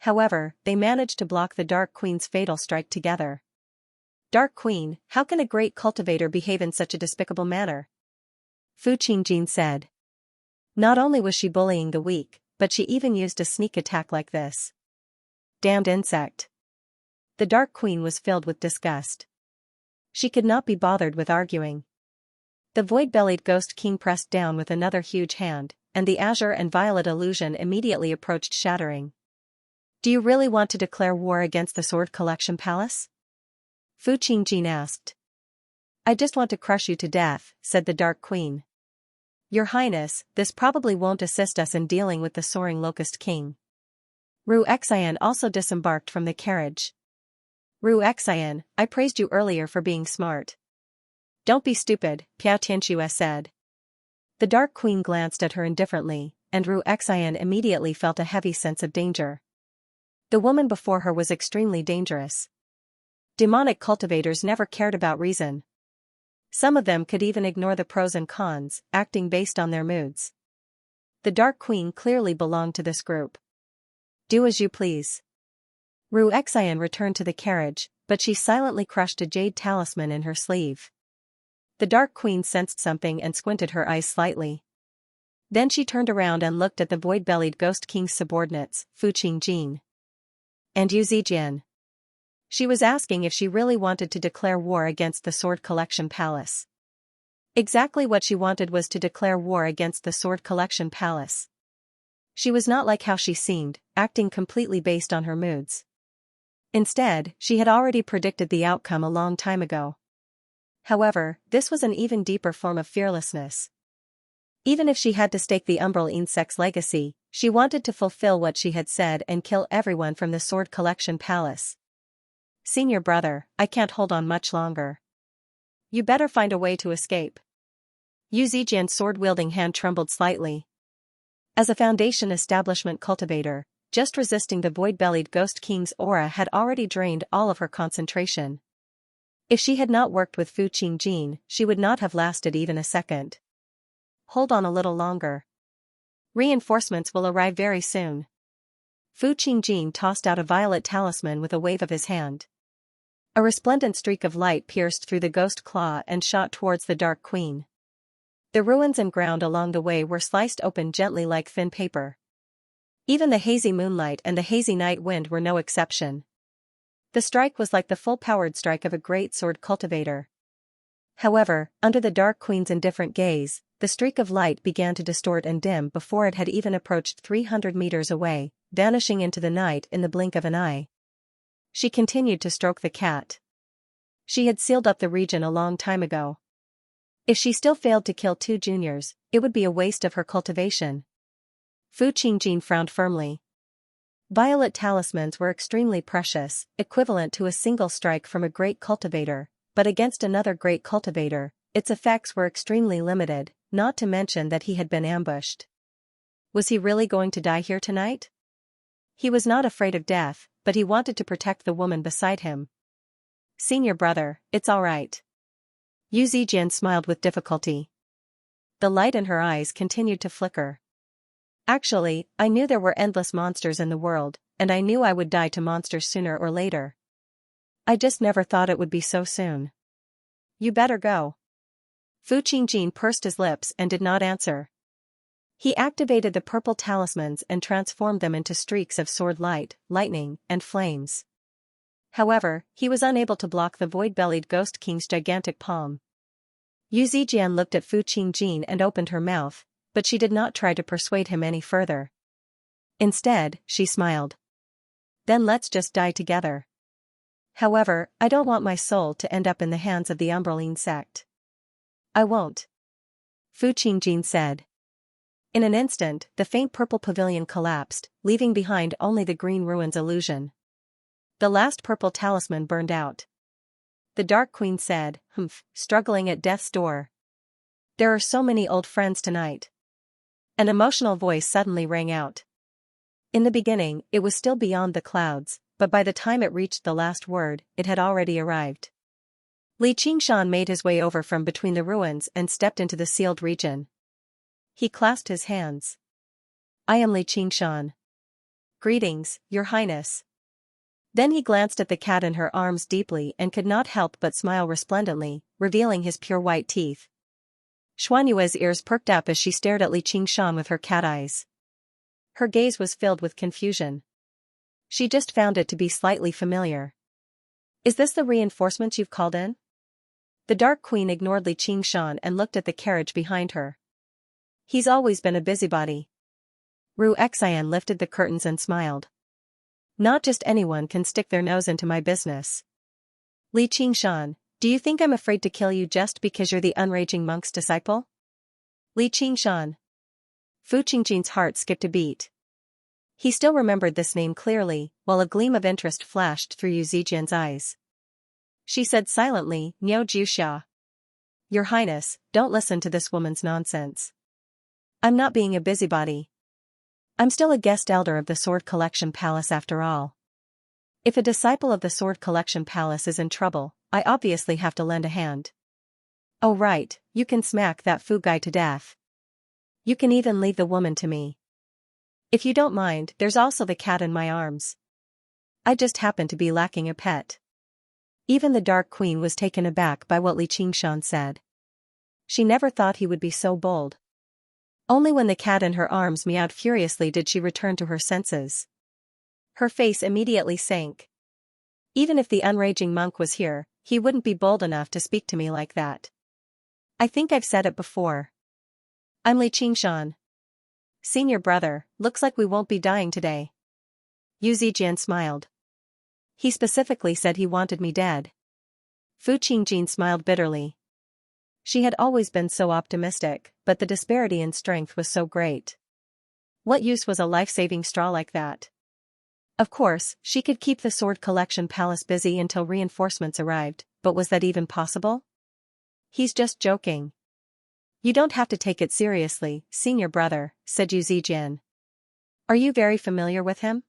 However, they managed to block the Dark Queen's fatal strike together. Dark Queen, how can a great cultivator behave in such a despicable manner? Fu Qingjin said. Not only was she bullying the weak, but she even used a sneak attack like this. Damned insect. The Dark Queen was filled with disgust. She could not be bothered with arguing. The void-bellied Ghost King pressed down with another huge hand, and the azure and violet illusion immediately approached shattering. Do you really want to declare war against the Sword Collection Palace? Fu Qingjin asked. I just want to crush you to death, said the Dark Queen. Your Highness, this probably won't assist us in dealing with the soaring Locust King. Ru Xian also disembarked from the carriage. Ru Xian, I praised you earlier for being smart. Don't be stupid, Piao Tianxue said. The Dark Queen glanced at her indifferently, and Ru Xian immediately felt a heavy sense of danger. The woman before her was extremely dangerous. Demonic cultivators never cared about reason. Some of them could even ignore the pros and cons, acting based on their moods. The Dark Queen clearly belonged to this group. Do as you please. Ru Xian returned to the carriage, but she silently crushed a jade talisman in her sleeve. The Dark Queen sensed something and squinted her eyes slightly. Then she turned around and looked at the void-bellied Ghost King's subordinates, Fu Qingjin and Yu Zijian. She was asking if she really wanted to declare war against the Sword Collection Palace. Exactly what she wanted was to declare war against the Sword Collection Palace. She was not like how she seemed, acting completely based on her moods. Instead, she had already predicted the outcome a long time ago. However, this was an even deeper form of fearlessness. Even if she had to stake the umbral insect's legacy, she wanted to fulfill what she had said and kill everyone from the Sword Collection Palace. Senior brother, I can't hold on much longer. You better find a way to escape. Yu Zijian's sword-wielding hand trembled slightly. As a Foundation establishment cultivator, just resisting the void-bellied Ghost King's aura had already drained all of her concentration. If she had not worked with Fu Qingjin, she would not have lasted even a second. Hold on a little longer. Reinforcements will arrive very soon. Fu Qingjin tossed out a violet talisman with a wave of his hand. A resplendent streak of light pierced through the ghost claw and shot towards the Dark Queen. The ruins and ground along the way were sliced open gently like thin paper. Even the hazy moonlight and the hazy night wind were no exception. The strike was like the full-powered strike of a great sword cultivator. However, under the Dark Queen's indifferent gaze, the streak of light began to distort and dim before it had even approached 300 meters away, vanishing into the night in the blink of an eye. She continued to stroke the cat. She had sealed up the region a long time ago. If she still failed to kill 2 juniors, it would be a waste of her cultivation. Fu Qingjin frowned firmly. Violet talismans were extremely precious, equivalent to a single strike from a great cultivator, but against another great cultivator, its effects were extremely limited, not to mention that he had been ambushed. Was he really going to die here tonight? He was not afraid of death, but he wanted to protect the woman beside him. Senior brother, it's all right. Yu Zijian smiled with difficulty. The light in her eyes continued to flicker. Actually, I knew there were endless monsters in the world, and I knew I would die to monsters sooner or later. I just never thought it would be so soon. You better go. Fu Qingjin pursed his lips and did not answer. He activated the purple talismans and transformed them into streaks of sword light, lightning, and flames. However, he was unable to block the void-bellied Ghost King's gigantic palm. Yu Zijian looked at Fu Qingjin and opened her mouth, but she did not try to persuade him any further. Instead, she smiled. Then let's just die together. However, I don't want my soul to end up in the hands of the Umbraline sect. I won't. Fu Qingjin said. In an instant, the faint purple pavilion collapsed, leaving behind only the green ruins illusion. The last purple talisman burned out. The Dark Queen said, "Humph," struggling at death's door. There are so many old friends tonight. An emotional voice suddenly rang out. In the beginning, it was still beyond the clouds, but by the time it reached the last word, it had already arrived. Li Qingshan made his way over from between the ruins and stepped into the sealed region. He clasped his hands. I am Li Qingshan. Greetings, Your Highness. Then he glanced at the cat in her arms deeply and could not help but smile resplendently, revealing his pure white teeth. Xuanyue's ears perked up as she stared at Li Qingshan with her cat eyes. Her gaze was filled with confusion. She just found it to be slightly familiar. Is this the reinforcements you've called in? The Dark Queen ignored Li Qingshan and looked at the carriage behind her. He's always been a busybody. Ru Xian lifted the curtains and smiled. Not just anyone can stick their nose into my business. Li Qingshan, do you think I'm afraid to kill you just because you're the unraging monk's disciple? Li Qingshan. Fu Qingjin's heart skipped a beat. He still remembered this name clearly, while a gleam of interest flashed through Yu Zijian's eyes. She said silently, Niu Jiuxia. Your Highness, don't listen to this woman's nonsense. I'm not being a busybody. I'm still a guest elder of the Sword Collection Palace after all. If a disciple of the Sword Collection Palace is in trouble, I obviously have to lend a hand. Oh right, you can smack that Fu guy to death. You can even leave the woman to me. If you don't mind, there's also the cat in my arms. I just happen to be lacking a pet. Even the Dark Queen was taken aback by what Li Qingshan said. She never thought he would be so bold. Only when the cat in her arms meowed furiously did she return to her senses. Her face immediately sank. Even if the unraging monk was here, he wouldn't be bold enough to speak to me like that. I think I've said it before. I'm Li Qingshan. Senior brother, looks like we won't be dying today. Yu Zijian smiled. He specifically said he wanted me dead. Fu Qingjin smiled bitterly. She had always been so optimistic, but the disparity in strength was so great. What use was a life-saving straw like that? Of course, she could keep the Sword Collection Palace busy until reinforcements arrived, but was that even possible? He's just joking. You don't have to take it seriously, senior brother, said Yu Zijian. Are you very familiar with him?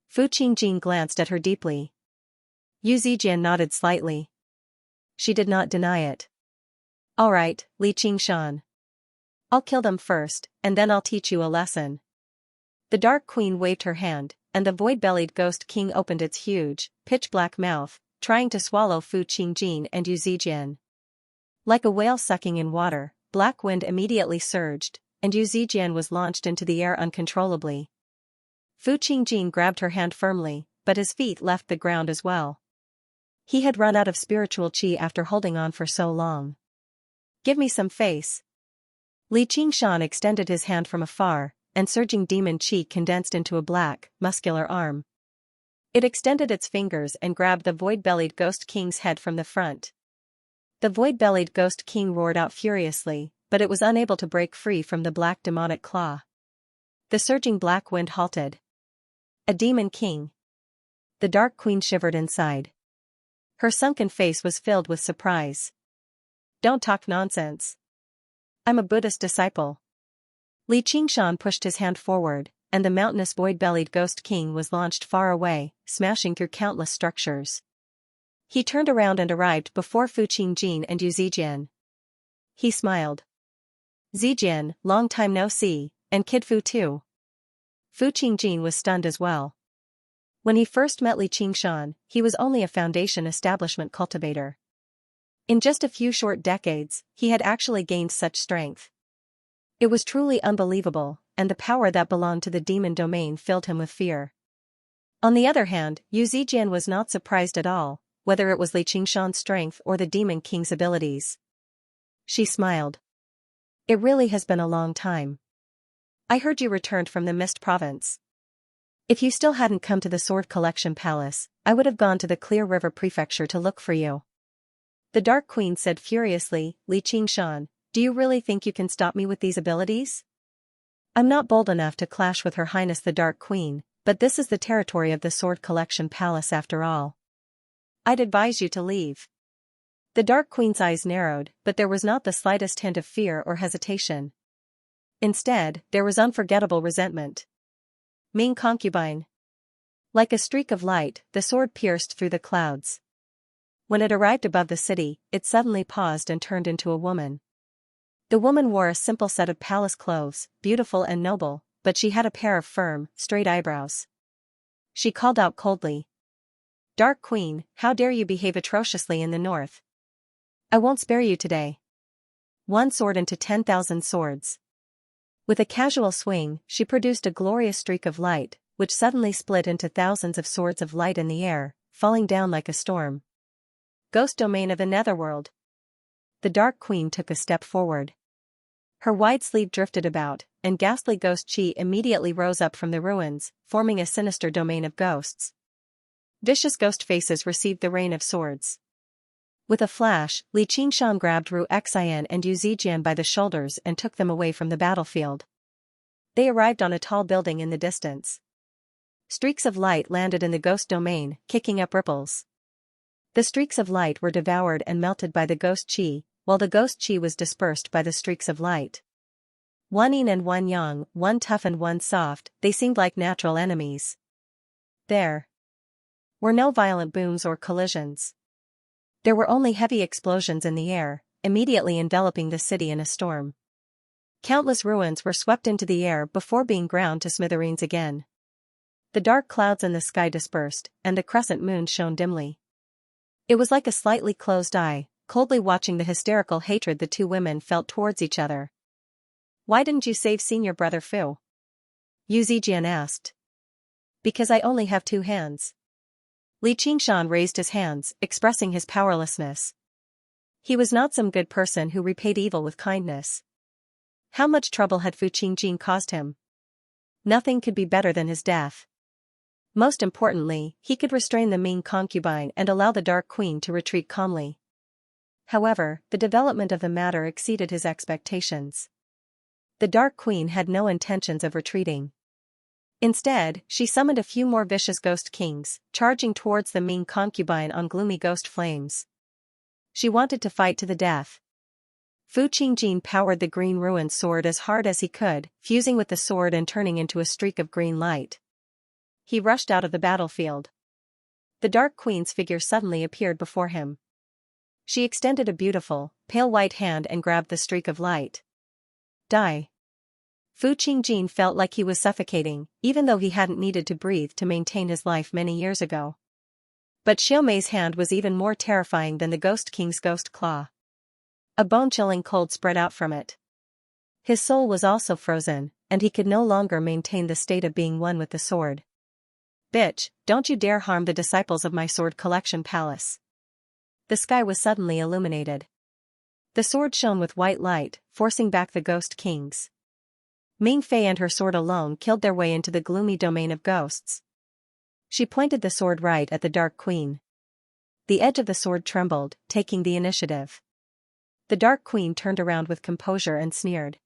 Fu Qingjin glanced at her deeply. Yu Zijian nodded slightly. She did not deny it. All right, Li Qingshan. I'll kill them first, and then I'll teach you a lesson. The Dark Queen waved her hand, and the void-bellied Ghost King opened its huge, pitch-black mouth, trying to swallow Fu Qingjin and Yu Zijian. Like a whale sucking in water, black wind immediately surged, and Yu Zijian was launched into the air uncontrollably. Fu Qingjin grabbed her hand firmly, but his feet left the ground as well. He had run out of spiritual qi after holding on for so long. Give me some face. Li Qingshan extended his hand from afar, and surging demon qi condensed into a black, muscular arm. It extended its fingers and grabbed the void-bellied Ghost King's head from the front. The void-bellied Ghost King roared out furiously, but it was unable to break free from the black demonic claw. The surging black wind halted. A demon king. The Dark Queen shivered inside. Her sunken face was filled with surprise. Don't talk nonsense. I'm a Buddhist disciple. Li Qingshan pushed his hand forward, and the mountainous void-bellied Ghost King was launched far away, smashing through countless structures. He turned around and arrived before Fu Qingjin and Yu Zijian. He smiled. Zijian, long time no see, and Kid Fu too. Fu Qingjin was stunned as well. When he first met Li Qingshan, he was only a foundation establishment cultivator. In just a few short decades, he had actually gained such strength. It was truly unbelievable, and the power that belonged to the demon domain filled him with fear. On the other hand, Yu Zijian was not surprised at all, whether it was Li Qingshan's strength or the demon king's abilities. She smiled. It really has been a long time. I heard you returned from the Mist Province. If you still hadn't come to the Sword Collection Palace, I would have gone to the Clear River Prefecture to look for you. The Dark Queen said furiously, Li Qingshan, do you really think you can stop me with these abilities? I'm not bold enough to clash with Her Highness the Dark Queen, but this is the territory of the Sword Collection Palace after all. I'd advise you to leave. The Dark Queen's eyes narrowed, but there was not the slightest hint of fear or hesitation. Instead, there was unforgettable resentment. Ming concubine. Like a streak of light, the sword pierced through the clouds. When it arrived above the city, it suddenly paused and turned into a woman. The woman wore a simple set of palace clothes, beautiful and noble, but she had a pair of firm, straight eyebrows. She called out coldly. Dark Queen, how dare you behave atrociously in the north? I won't spare you today. One sword into 10,000 swords. With a casual swing, she produced a glorious streak of light, which suddenly split into thousands of swords of light in the air, falling down like a storm. Ghost domain of the netherworld. The Dark Queen took a step forward. Her wide sleeve drifted about, and ghastly ghost chi immediately rose up from the ruins, forming a sinister domain of ghosts. Vicious ghost faces received the rain of swords. With a flash, Li Qingshan grabbed Ru Xian and Yu Zijian by the shoulders and took them away from the battlefield. They arrived on a tall building in the distance. Streaks of light landed in the ghost domain, kicking up ripples. The streaks of light were devoured and melted by the ghost chi, while the ghost chi was dispersed by the streaks of light. One yin and one yang, one tough and one soft, they seemed like natural enemies. There were no violent booms or collisions. There were only heavy explosions in the air, immediately enveloping the city in a storm. Countless ruins were swept into the air before being ground to smithereens again. The dark clouds in the sky dispersed, and the crescent moon shone dimly. It was like a slightly closed eye, coldly watching the hysterical hatred the two women felt towards each other. Why didn't you save senior brother Fu? Yu Zijian asked. Because I only have 2 hands. Li Qingshan raised his hands, expressing his powerlessness. He was not some good person who repaid evil with kindness. How much trouble had Fu Qingjin caused him? Nothing could be better than his death. Most importantly, he could restrain the Ming concubine and allow the Dark Queen to retreat calmly. However, the development of the matter exceeded his expectations. The Dark Queen had no intentions of retreating. Instead, she summoned a few more vicious ghost kings, charging towards the Ming concubine on gloomy ghost flames. She wanted to fight to the death. Fu Qingjin powered the green ruined sword as hard as he could, fusing with the sword and turning into a streak of green light. He rushed out of the battlefield. The Dark Queen's figure suddenly appeared before him. She extended a beautiful, pale white hand and grabbed the streak of light. Die. Fu Qingjin felt like he was suffocating, even though he hadn't needed to breathe to maintain his life many years ago. But Xiaomei's hand was even more terrifying than the Ghost King's ghost claw. A bone-chilling cold spread out from it. His soul was also frozen, and he could no longer maintain the state of being one with the sword. Bitch, don't you dare harm the disciples of my Sword Collection Palace. The sky was suddenly illuminated. The sword shone with white light, forcing back the Ghost Kings. Ming Fei and her sword alone killed their way into the gloomy domain of ghosts. She pointed the sword right at the Dark Queen. The edge of the sword trembled, taking the initiative. The Dark Queen turned around with composure and sneered.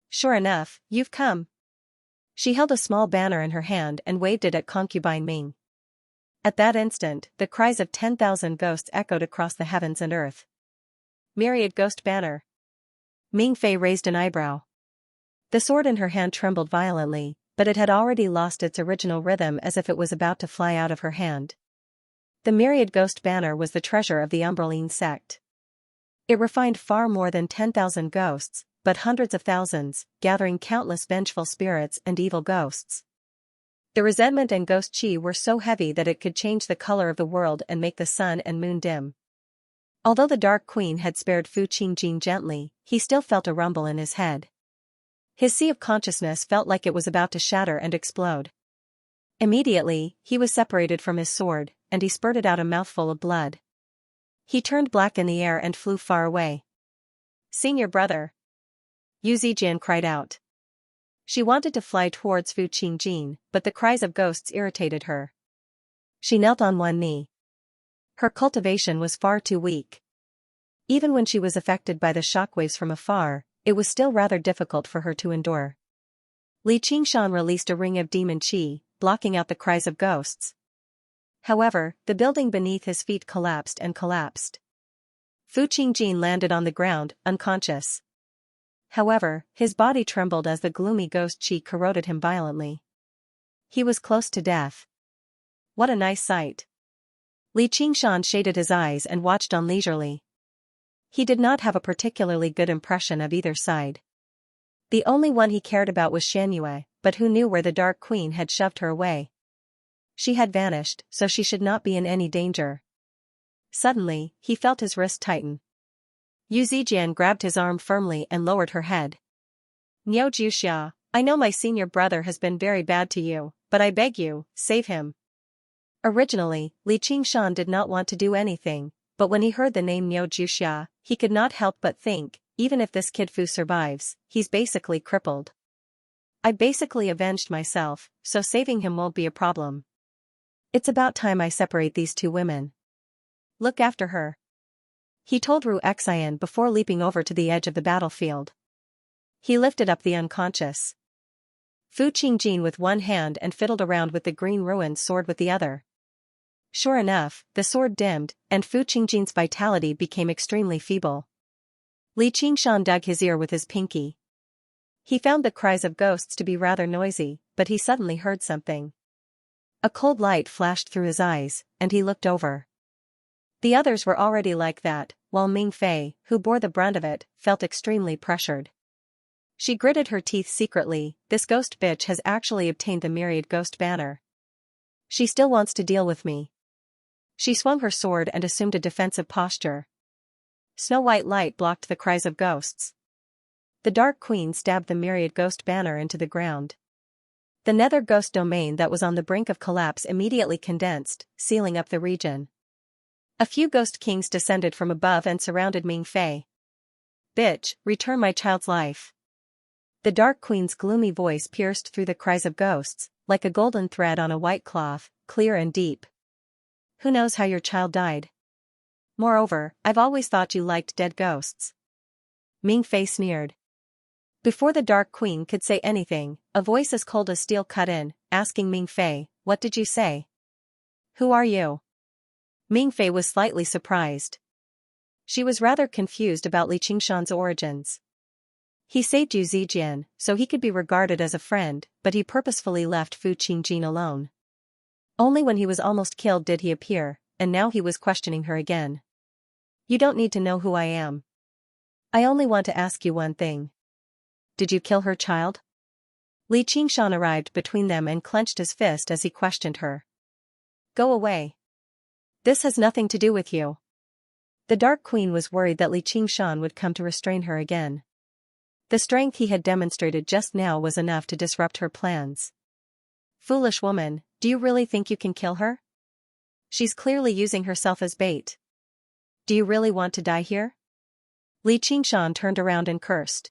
Sure enough, you've come. She held a small banner in her hand and waved it at concubine Ming. At that instant, the cries of 10,000 ghosts echoed across the heavens and earth. Myriad ghost banner. Ming Fei raised an eyebrow. The sword in her hand trembled violently, but it had already lost its original rhythm as if it was about to fly out of her hand. The myriad ghost banner was the treasure of the Umbraline sect. It refined far more than 10,000 ghosts, but hundreds of thousands, gathering countless vengeful spirits and evil ghosts. The resentment and ghost chi were so heavy that it could change the color of the world and make the sun and moon dim. Although the Dark Queen had spared Fu Qingjin gently, he still felt a rumble in his head. His sea of consciousness felt like it was about to shatter and explode. Immediately, he was separated from his sword, and he spurted out a mouthful of blood. He turned black in the air and flew far away. "Senior brother!" Yu Zijian cried out. She wanted to fly towards Fu Qingjin, but the cries of ghosts irritated her. She knelt on one knee. Her cultivation was far too weak. Even when she was affected by the shockwaves from afar, it was still rather difficult for her to endure. Li Qingshan released a ring of demon qi, blocking out the cries of ghosts. However, the building beneath his feet collapsed and collapsed. Fu Qingjin landed on the ground, unconscious. However, his body trembled as the gloomy ghost qi corroded him violently. He was close to death. What a nice sight. Li Qingshan shaded his eyes and watched on leisurely. He did not have a particularly good impression of either side. The only one he cared about was Xianxia, but who knew where the Dark Queen had shoved her away? She had vanished, so she should not be in any danger. Suddenly, he felt his wrist tighten. Yu Zijian grabbed his arm firmly and lowered her head. "Niu Juxia, I know my senior brother has been very bad to you, but I beg you, save him." Originally, Li Qingshan did not want to do anything, but when he heard the name Niu Juxia, he could not help but think, even if this kid Fu survives, he's basically crippled. I basically avenged myself, so saving him won't be a problem. It's about time I separate these two women. Look after her, he told Ru Xian before leaping over to the edge of the battlefield. He lifted up the unconscious Fu Qingjin with one hand and fiddled around with the green ruined sword with the other. Sure enough, the sword dimmed, and Fu Qingjin's vitality became extremely feeble. Li Qingshan dug his ear with his pinky. He found the cries of ghosts to be rather noisy, but he suddenly heard something. A cold light flashed through his eyes, and he looked over. The others were already like that, while Ming Fei, who bore the brunt of it, felt extremely pressured. She gritted her teeth secretly. This ghost bitch has actually obtained the myriad ghost banner. She still wants to deal with me. She swung her sword and assumed a defensive posture. Snow-white light blocked the cries of ghosts. The Dark Queen stabbed the myriad ghost banner into the ground. The nether ghost domain that was on the brink of collapse immediately condensed, sealing up the region. A few ghost kings descended from above and surrounded Ming Fei. "Bitch, return my child's life." The Dark Queen's gloomy voice pierced through the cries of ghosts, like a golden thread on a white cloth, clear and deep. "Who knows how your child died? Moreover, I've always thought you liked dead ghosts." Ming Fei sneered. Before the Dark Queen could say anything, a voice as cold as steel cut in, asking Ming Fei, "What did you say? Who are you?" Ming Fei was slightly surprised. She was rather confused about Li Qingshan's origins. He saved Yu Zijian, so he could be regarded as a friend, but he purposefully left Fu Qingjin alone. Only when he was almost killed did he appear, and now he was questioning her again. "You don't need to know who I am. I only want to ask you one thing. Did you kill her child?" Li Qingshan arrived between them and clenched his fist as he questioned her. "Go away. This has nothing to do with you." The Dark Queen was worried that Li Qingshan would come to restrain her again. The strength he had demonstrated just now was enough to disrupt her plans. "Foolish woman, do you really think you can kill her? She's clearly using herself as bait. Do you really want to die here?" Li Qingshan turned around and cursed.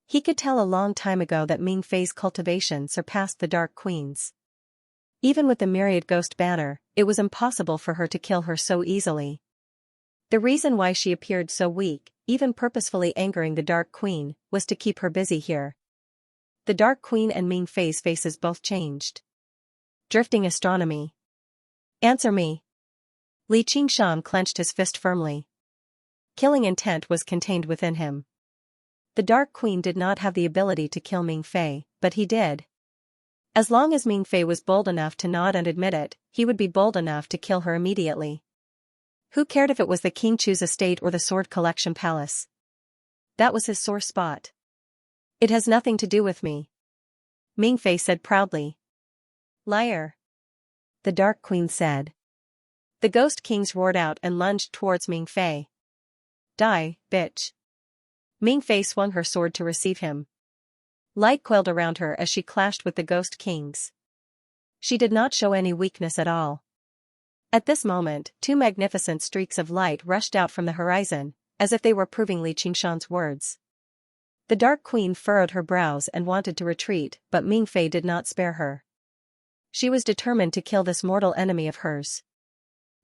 He could tell a long time ago that Ming Fei's cultivation surpassed the Dark Queen's. Even with the myriad ghost banner, it was impossible for her to kill her so easily. The reason why she appeared so weak, even purposefully angering the Dark Queen, was to keep her busy here. The Dark Queen and Ming Fei's faces both changed. Drifting astronomy. "Answer me." Li Qingshan clenched his fist firmly. Killing intent was contained within him. The Dark Queen did not have the ability to kill Ming Fei, but he did. As long as Ming Fei was bold enough to nod and admit it, he would be bold enough to kill her immediately. Who cared if it was the King Chu's estate or the Sword Collection Palace? That was his sore spot. It has nothing to do with me, Ming Fei said proudly. Liar, the Dark Queen said. The Ghost Kings roared out and lunged towards Ming Fei. Die, bitch. Ming Fei swung her sword to receive him. Light coiled around her as she clashed with the Ghost Kings. She did not show any weakness at all. At this moment, two magnificent streaks of light rushed out from the horizon, as if they were proving Li Qingshan's words. The Dark Queen furrowed her brows and wanted to retreat, but Ming Fei did not spare her. She was determined to kill this mortal enemy of hers.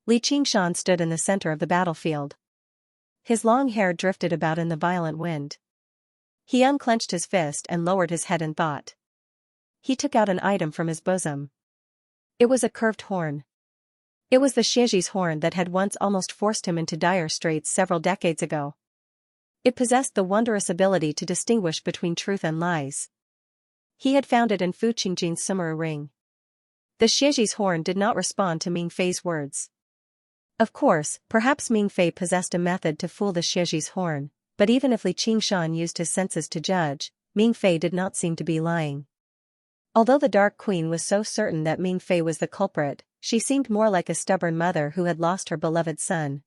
Li Qingshan stood in the center of the battlefield. His long hair drifted about in the violent wind. He unclenched his fist and lowered his head in thought. He took out an item from his bosom. It was a curved horn. It was the Xiaoxi's horn that had once almost forced him into dire straits several decades ago. It possessed the wondrous ability to distinguish between truth and lies. He had found it in Fu Qingjin's Sumeru ring. The Xiaoxi's horn did not respond to Ming Fei's words. Of course, perhaps Ming Fei possessed a method to fool the Xiaoxi's horn, but even if Li Qingshan used his senses to judge, Ming Fei did not seem to be lying. Although the Dark Queen was so certain that Ming Fei was the culprit, she seemed more like a stubborn mother who had lost her beloved son.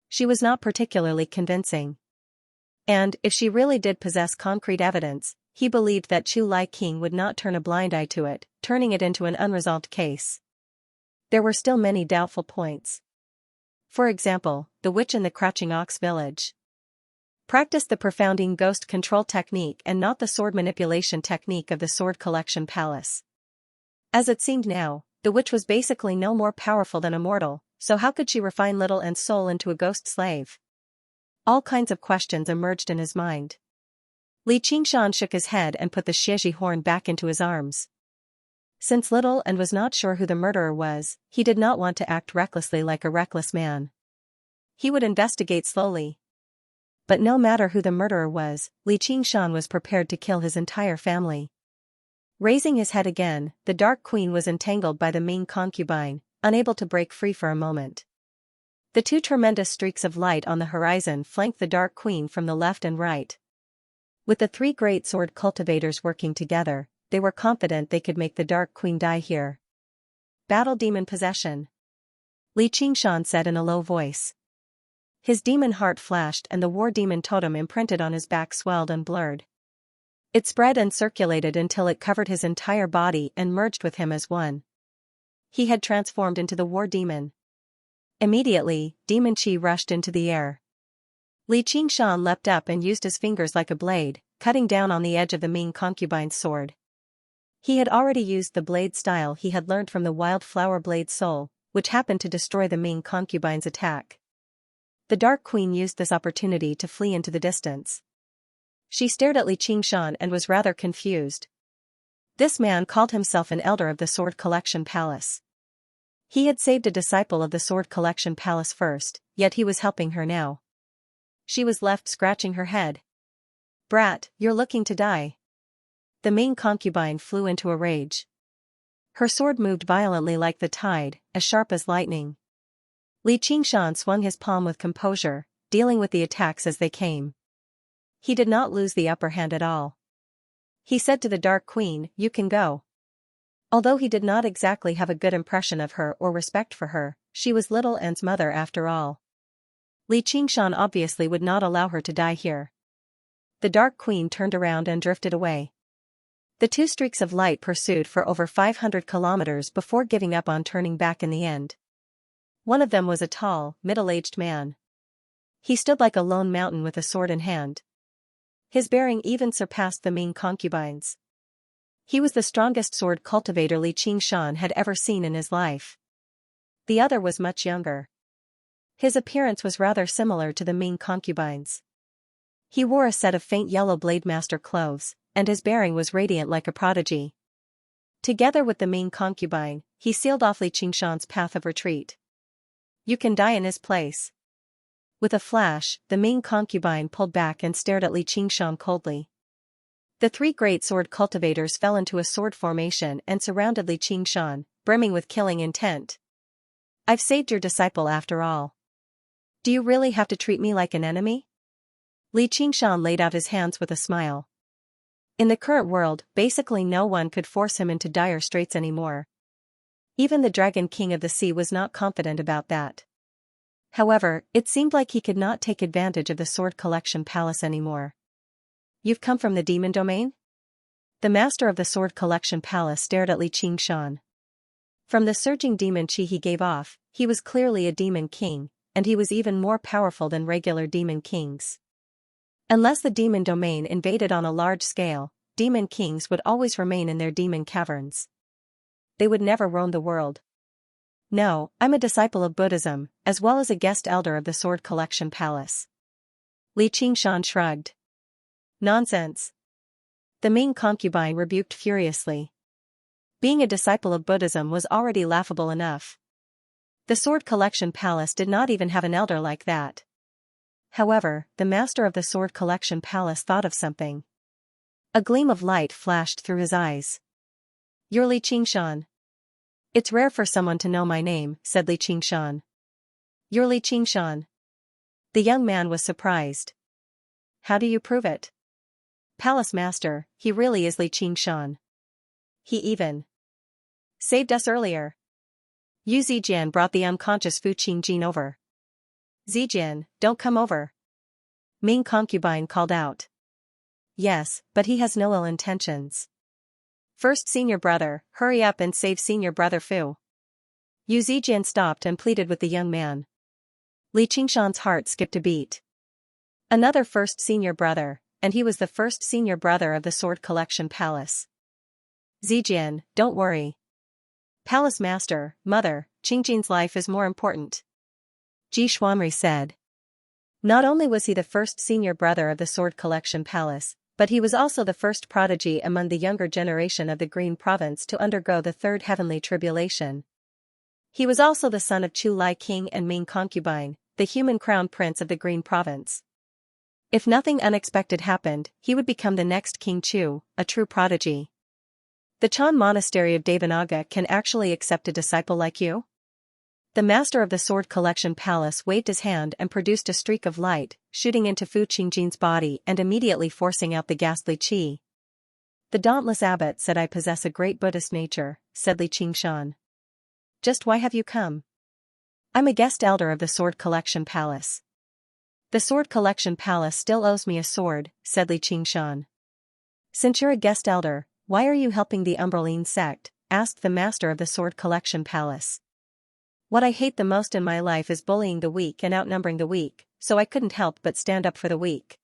She was not particularly convincing. And, if she really did possess concrete evidence, he believed that Chu Lai King would not turn a blind eye to it, turning it into an unresolved case. There were still many doubtful points. For example, the witch in the Crouching Ox village practiced the profounding ghost control technique and not the sword manipulation technique of the Sword Collection Palace. As it seemed now, the witch was basically no more powerful than a mortal, so how could she refine little and soul into a ghost slave? All kinds of questions emerged in his mind. Li Qingshan shook his head and put the Xiaoxi horn back into his arms. Since little and was not sure who the murderer was, he did not want to act recklessly like a reckless man. He would investigate slowly. But no matter who the murderer was, Li Qingshan was prepared to kill his entire family. Raising his head again, the Dark Queen was entangled by the Ming concubine, unable to break free for a moment. The two tremendous streaks of light on the horizon flanked the Dark Queen from the left and right. With the three great sword cultivators working together, they were confident they could make the Dark Queen die here. Battle demon possession, Li Qingshan said in a low voice. His demon heart flashed and the war demon totem imprinted on his back swelled and blurred. It spread and circulated until it covered his entire body and merged with him as one. He had transformed into the war demon. Immediately, demon qi rushed into the air. Li Qingshan leapt up and used his fingers like a blade, cutting down on the edge of the Ming concubine's sword. He had already used the blade style he had learned from the wildflower blade soul, which happened to destroy the Ming concubine's attack. The Dark Queen used this opportunity to flee into the distance. She stared at Li Qingshan and was rather confused. This man called himself an elder of the Sword Collection Palace. He had saved a disciple of the Sword Collection Palace first, yet he was helping her now. She was left scratching her head. Brat, you're looking to die. The Ming concubine flew into a rage. Her sword moved violently like the tide, as sharp as lightning. Li Qingshan swung his palm with composure, dealing with the attacks as they came. He did not lose the upper hand at all. He said to the Dark Queen, "You can go." Although he did not exactly have a good impression of her or respect for her, she was little An's mother after all. Li Qingshan obviously would not allow her to die here. The Dark Queen turned around and drifted away. The two streaks of light pursued for over 500 kilometers before giving up on turning back in the end. One of them was a tall, middle-aged man. He stood like a lone mountain with a sword in hand. His bearing even surpassed the Ming concubines. He was the strongest sword cultivator Li Qingshan had ever seen in his life. The other was much younger. His appearance was rather similar to the Ming concubines. He wore a set of faint yellow Blademaster clothes, and his bearing was radiant like a prodigy. Together with the Ming concubine, he sealed off Li Qingshan's path of retreat. You can die in his place. With a flash, the Ming concubine pulled back and stared at Li Qingshan coldly. The three great sword cultivators fell into a sword formation and surrounded Li Qingshan, brimming with killing intent. I've saved your disciple after all. Do you really have to treat me like an enemy? Li Qingshan laid out his hands with a smile. In the current world, basically no one could force him into dire straits anymore. Even the Dragon King of the Sea was not confident about that. However, it seemed like he could not take advantage of the Sword Collection Palace anymore. You've come from the demon domain? The master of the Sword Collection Palace stared at Li Qingshan. From the surging demon chi he gave off, he was clearly a demon king, and he was even more powerful than regular demon kings. Unless the demon domain invaded on a large scale, demon kings would always remain in their demon caverns. They would never roam the world. No, I'm a disciple of Buddhism, as well as a guest elder of the Sword Collection Palace. Li Qingshan shrugged. Nonsense. The Ming concubine rebuked furiously. Being a disciple of Buddhism was already laughable enough. The Sword Collection Palace did not even have an elder like that. However, the master of the Sword Collection Palace thought of something. A gleam of light flashed through his eyes. You're Li Qingshan. It's rare for someone to know my name, said Li Qingshan. You're Li Qingshan. The young man was surprised. How do you prove it? Palace master, he really is Li Qingshan. He even saved us earlier. Yu Zijian brought the unconscious Fu Qingjin over. Zijian, don't come over. Ming concubine called out. Yes, but he has no ill intentions. First senior brother, hurry up and save senior brother Fu. Yu Zijian stopped and pleaded with the young man. Li Qingshan's heart skipped a beat. Another first senior brother, and he was the first senior brother of the Sword Collection Palace. Zijian, don't worry. Palace master, mother, Qingjin's life is more important. Ji Xuanri said. Not only was he the first senior brother of the Sword Collection Palace, but he was also the first prodigy among the younger generation of the Green Province to undergo the third heavenly tribulation. He was also the son of Chu Lai King and Ming concubine, the human crown prince of the Green Province. If nothing unexpected happened, he would become the next King Chu, a true prodigy. The Chan Monastery of Devanaga can actually accept a disciple like you? The master of the Sword Collection Palace waved his hand and produced a streak of light, shooting into Fu Qingjin's body and immediately forcing out the ghastly qi. The dauntless abbot said I possess a great Buddhist nature, said Li Qingshan. Just why have you come? I'm a guest elder of the Sword Collection Palace. The Sword Collection Palace still owes me a sword, said Li Qingshan. Since you're a guest elder, why are you helping the Umbraline sect? Asked the master of the Sword Collection Palace. What I hate the most in my life is bullying the weak and outnumbering the weak, so I couldn't help but stand up for the weak.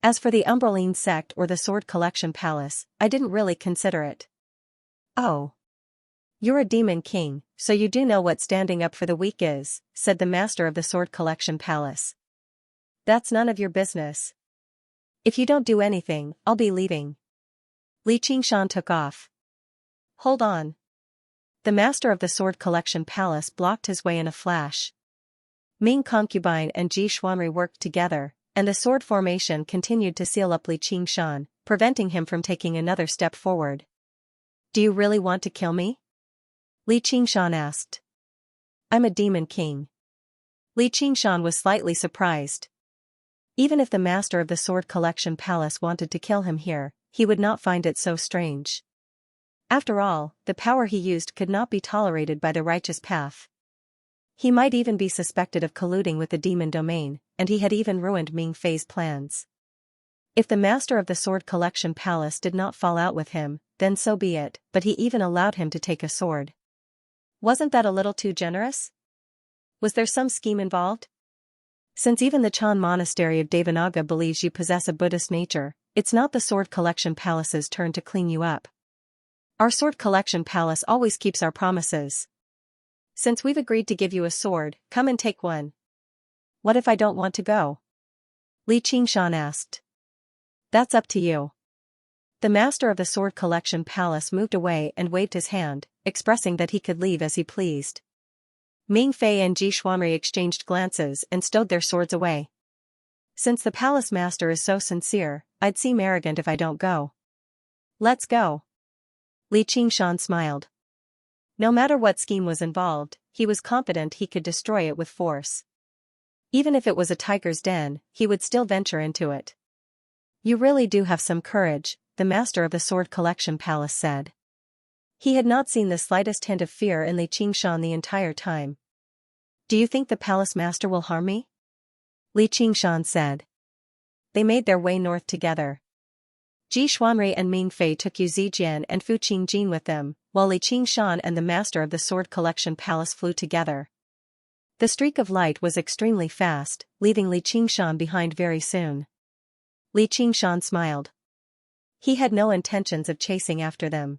As for the Umbraline sect or the Sword Collection Palace, I didn't really consider it. Oh. You're a demon king, so you do know what standing up for the weak is, said the master of the Sword Collection Palace. That's none of your business. If you don't do anything, I'll be leaving. Li Qingshan took off. Hold on. The master of the Sword Collection Palace blocked his way in a flash. Ming concubine and Ji Xuanri worked together, and the sword formation continued to seal up Li Qingshan, preventing him from taking another step forward. Do you really want to kill me? Li Qingshan asked. I'm a demon king. Li Qingshan was slightly surprised. Even if the master of the Sword Collection Palace wanted to kill him here, he would not find it so strange. After all, the power he used could not be tolerated by the righteous path. He might even be suspected of colluding with the demon domain, and he had even ruined Ming Fei's plans. If the master of the Sword Collection Palace did not fall out with him, then so be it, but he even allowed him to take a sword. Wasn't that a little too generous? Was there some scheme involved? Since even the Chan Monastery of Devanaga believes you possess a Buddhist nature, it's not the Sword Collection Palace's turn to clean you up. Our Sword Collection Palace always keeps our promises. Since we've agreed to give you a sword, come and take one. What if I don't want to go? Li Qingshan asked. That's up to you. The master of the Sword Collection Palace moved away and waved his hand, expressing that he could leave as he pleased. Ming Fei and Ji Xuanri exchanged glances and stowed their swords away. Since the palace master is so sincere, I'd seem arrogant if I don't go. Let's go. Li Qingshan smiled. No matter what scheme was involved, he was confident he could destroy it with force. Even if it was a tiger's den, he would still venture into it. You really do have some courage, the master of the sword collection palace said. He had not seen the slightest hint of fear in Li Qingshan the entire time. Do you think the palace master will harm me? Li Qingshan said. They made their way north together. Ji Xuanrui and Ming Fei took Yu Zijian and Fu Qingjin with them, while Li Qingshan and the master of the sword collection palace flew together. The streak of light was extremely fast, leaving Li Qingshan behind very soon. Li Qingshan smiled. He had no intentions of chasing after them.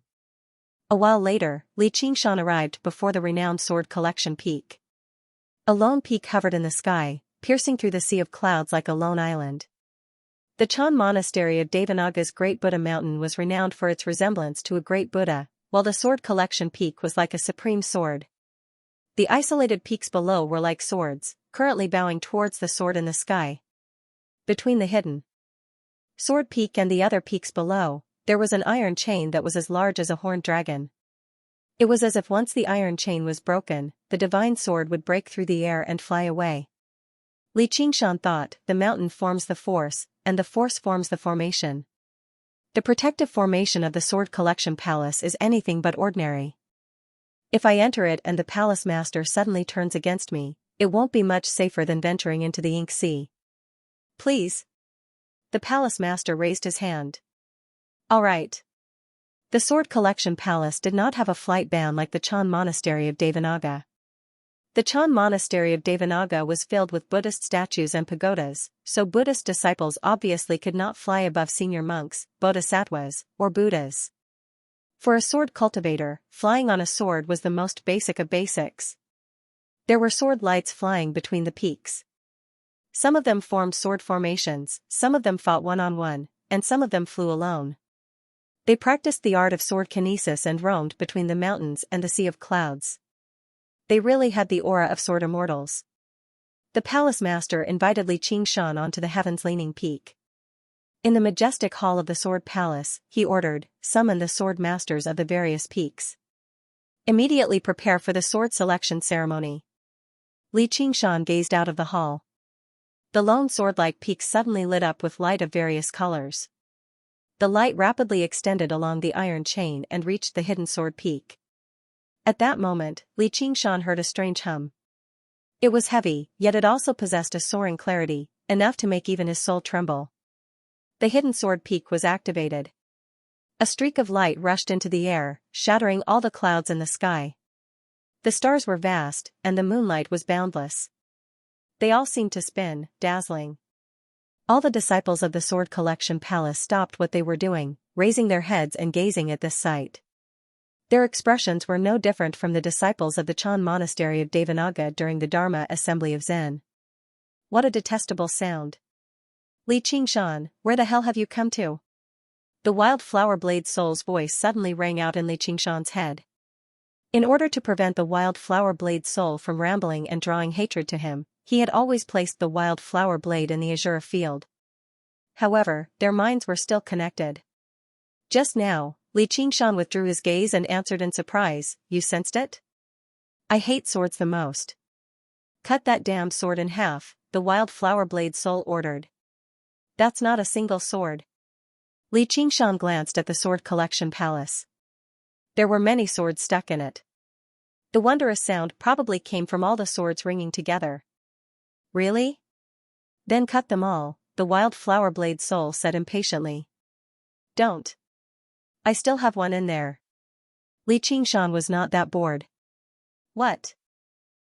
A while later, Li Qingshan arrived before the renowned sword collection peak. A lone peak hovered in the sky, piercing through the sea of clouds like a lone island. The Chan monastery of Devanaga's Great Buddha Mountain was renowned for its resemblance to a great Buddha, while the sword collection peak was like a supreme sword. The isolated peaks below were like swords, currently bowing towards the sword in the sky. Between the hidden sword peak and the other peaks below, there was an iron chain that was as large as a horned dragon. It was as if once the iron chain was broken, the divine sword would break through the air and fly away. Li Qingshan thought, the mountain forms the force, and the force forms the formation. The protective formation of the sword collection palace is anything but ordinary. If I enter it and the palace master suddenly turns against me, it won't be much safer than venturing into the ink sea. Please. The palace master raised his hand. All right. The sword collection palace did not have a flight ban like the Chan monastery of Devanaga. The Chan monastery of Devanaga was filled with Buddhist statues and pagodas, so Buddhist disciples obviously could not fly above senior monks, bodhisattvas, or Buddhas. For a sword cultivator, flying on a sword was the most basic of basics. There were sword lights flying between the peaks. Some of them formed sword formations, some of them fought one-on-one, and some of them flew alone. They practiced the art of sword kinesis and roamed between the mountains and the sea of clouds. They really had the aura of sword immortals. The palace master invited Li Qingshan onto the heavens-leaning peak. In the majestic hall of the sword palace, he ordered, summon the sword masters of the various peaks. Immediately prepare for the sword selection ceremony. Li Qingshan gazed out of the hall. The lone sword-like peaks suddenly lit up with light of various colors. The light rapidly extended along the iron chain and reached the hidden sword peak. At that moment, Li Qingshan heard a strange hum. It was heavy, yet it also possessed a soaring clarity, enough to make even his soul tremble. The hidden sword peak was activated. A streak of light rushed into the air, shattering all the clouds in the sky. The stars were vast, and the moonlight was boundless. They all seemed to spin, dazzling. All the disciples of the sword collection palace stopped what they were doing, raising their heads and gazing at this sight. Their expressions were no different from the disciples of the Chan monastery of Devanaga during the Dharma assembly of Zen. What a detestable sound. Li Qingshan, where the hell have you come to? The wild flower blade soul's voice suddenly rang out in Li Qingshan's head. In order to prevent the wild flower blade soul from rambling and drawing hatred to him, he had always placed the wild flower blade in the azure field. However, their minds were still connected. Just now, Li Qingshan withdrew his gaze and answered in surprise, "You sensed it? I hate swords the most." "Cut that damned sword in half," the wild flower blade soul ordered. "That's not a single sword." Li Qingshan glanced at the sword collection palace. There were many swords stuck in it. The wondrous sound probably came from all the swords ringing together. "Really? Then cut them all," the wild flower blade soul said impatiently. "Don't. I still have one in there." Li Qingshan was not that bored. "What?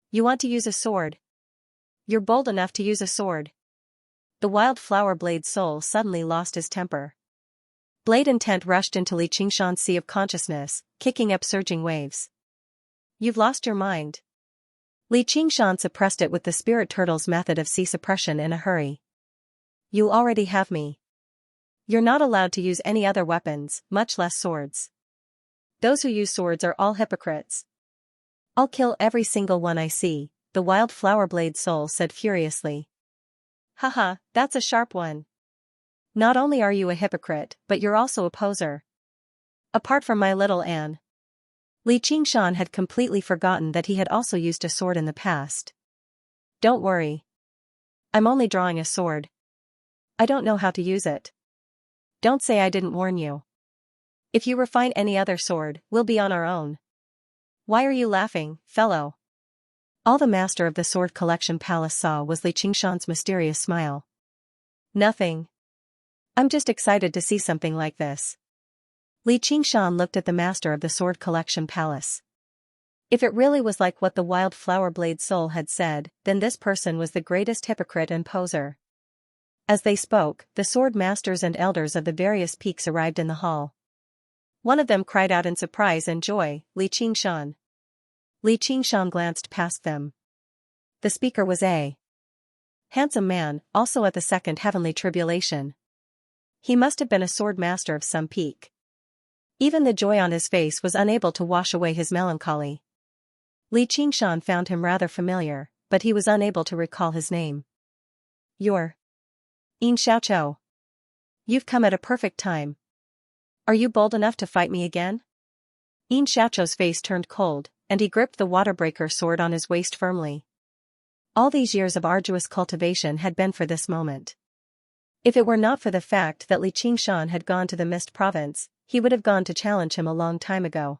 You want to use a sword? You're bold enough to use a sword." The wild flower blade soul suddenly lost his temper. Blade intent rushed into Li Qingshan's sea of consciousness, kicking up surging waves. "You've lost your mind." Li Qingshan suppressed it with the spirit turtle's method of sea suppression in a hurry. "You already have me. You're not allowed to use any other weapons, much less swords. Those who use swords are all hypocrites." "I'll kill every single one I see," the wild flower blade soul said furiously. Haha, that's a sharp one. Not only are you a hypocrite, but you're also a poser. Apart from my little Anne. Li Qingshan had completely forgotten that he had also used a sword in the past. Don't worry. I'm only drawing a sword. I don't know how to use it. Don't say I didn't warn you. If you refine any other sword, we'll be on our own. Why are you laughing, fellow? All the master of the sword collection palace saw was Li Qingshan's mysterious smile. Nothing. I'm just excited to see something like this. Li Qingshan looked at the master of the sword collection palace. If it really was like what the wild flower blade soul had said, then this person was the greatest hypocrite and poser. As they spoke, the sword masters and elders of the various peaks arrived in the hall. One of them cried out in surprise and joy, Li Qingshan. Li Qingshan glanced past them. The speaker was a handsome man, also at the second heavenly tribulation. He must have been a sword master of some peak. Even the joy on his face was unable to wash away his melancholy. Li Qingshan found him rather familiar, but he was unable to recall his name. You're Xianxia. You've come at a perfect time. Are you bold enough to fight me again? Xianxia's face turned cold, and he gripped the waterbreaker sword on his waist firmly. All these years of arduous cultivation had been for this moment. If it were not for the fact that Li Qingshan had gone to the Mist Province, he would have gone to challenge him a long time ago.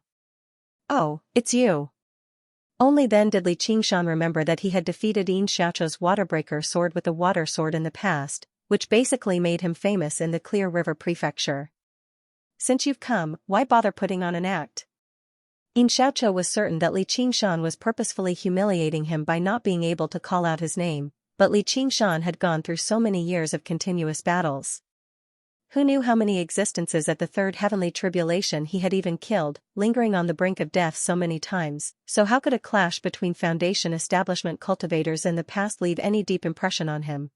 Oh, it's you. Only then did Li Qingshan remember that he had defeated Xianxia's waterbreaker sword with the water sword in the past, which basically made him famous in the Clear River Prefecture. Since you've come, why bother putting on an act? Xianxia was certain that Li Qingshan was purposefully humiliating him by not being able to call out his name, but Li Qingshan had gone through so many years of continuous battles. Who knew how many existences at the third heavenly tribulation he had even killed, lingering on the brink of death so many times, so how could a clash between Foundation establishment cultivators in the past leave any deep impression on him?